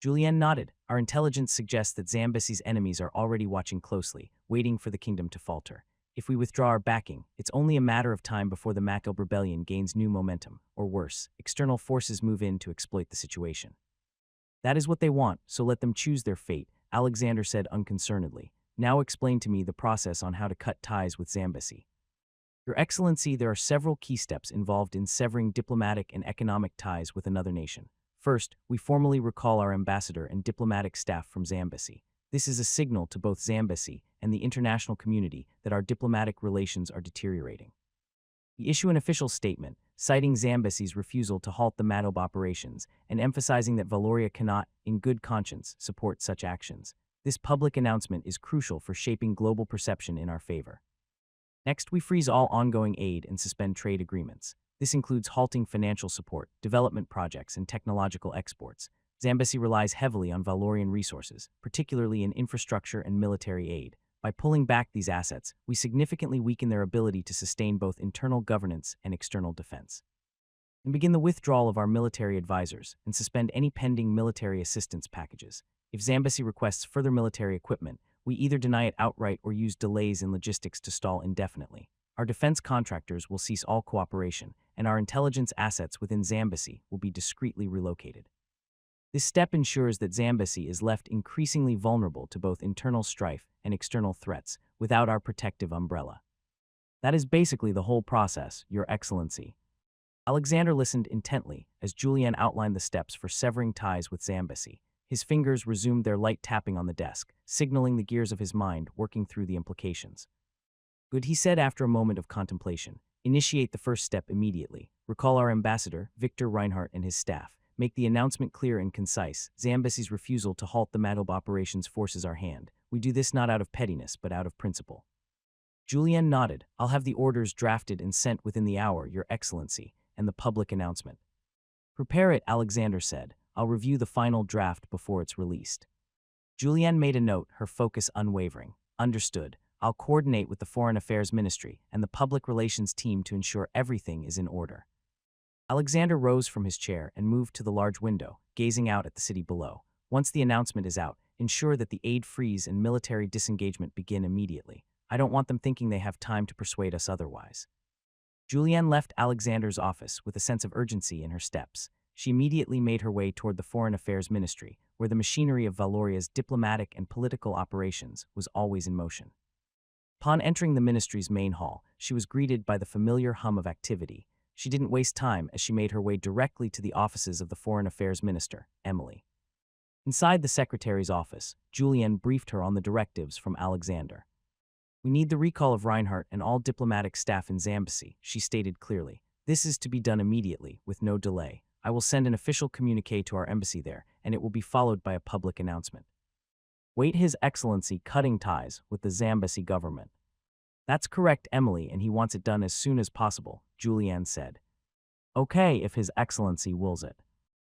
Julianne nodded. "Our intelligence suggests that Zambesi's enemies are already watching closely, waiting for the kingdom to falter. If we withdraw our backing, it's only a matter of time before the Makelp rebellion gains new momentum, or worse, external forces move in to exploit the situation." "That is what they want, so let them choose their fate," Alexander said unconcernedly. "Now explain to me the process on how to cut ties with Zambesi." "Your Excellency, there are several key steps involved in severing diplomatic and economic ties with another nation. First, we formally recall our ambassador and diplomatic staff from Zambesi. This is a signal to both Zambesi and the international community that our diplomatic relations are deteriorating. We issue an official statement, citing Zambesi's refusal to halt the Makelp operations and emphasizing that Valoria cannot, in good conscience, support such actions. This public announcement is crucial for shaping global perception in our favor. Next, we freeze all ongoing aid and suspend trade agreements. This includes halting financial support, development projects, and technological exports. Zambesi relies heavily on Valorian resources, particularly in infrastructure and military aid. By pulling back these assets, we significantly weaken their ability to sustain both internal governance and external defense. And begin the withdrawal of our military advisors and suspend any pending military assistance packages. If Zambesi requests further military equipment, we either deny it outright or use delays in logistics to stall indefinitely. Our defense contractors will cease all cooperation, and our intelligence assets within Zambesi will be discreetly relocated. This step ensures that Zambesi is left increasingly vulnerable to both internal strife and external threats without our protective umbrella. That is basically the whole process, Your Excellency." Alexander listened intently as Julianne outlined the steps for severing ties with Zambesi. His fingers resumed their light tapping on the desk, signaling the gears of his mind working through the implications. "Good," he said after a moment of contemplation. "Initiate the first step immediately. Recall our ambassador, Victor Reinhardt, and his staff. Make the announcement clear and concise. Zambesi's refusal to halt the Makelp operations forces our hand. We do this not out of pettiness, but out of principle." Julianne nodded. "I'll have the orders drafted and sent within the hour, Your Excellency, and the public announcement." "Prepare it," Alexander said. "I'll review the final draft before it's released." Julianne made a note, her focus unwavering. "Understood. I'll coordinate with the Foreign Affairs Ministry and the Public Relations team to ensure everything is in order." Alexander rose from his chair and moved to the large window, gazing out at the city below. "Once the announcement is out, ensure that the aid freeze and military disengagement begin immediately. I don't want them thinking they have time to persuade us otherwise." Julianne left Alexander's office with a sense of urgency in her steps. She immediately made her way toward the Foreign Affairs Ministry, where the machinery of Valoria's diplomatic and political operations was always in motion. Upon entering the ministry's main hall, she was greeted by the familiar hum of activity. She didn't waste time as she made her way directly to the offices of the Foreign Affairs Minister, Emily. Inside the secretary's office, Julianne briefed her on the directives from Alexander. "We need the recall of Reinhardt and all diplomatic staff in Zambesi," she stated clearly. "This is to be done immediately, with no delay. I will send an official communique to our embassy there, and it will be followed by a public announcement. Wait, His Excellency cutting ties with the Zambesi government." "That's correct, Emily, and he wants it done as soon as possible," Julianne said. "Okay, if His Excellency wills it."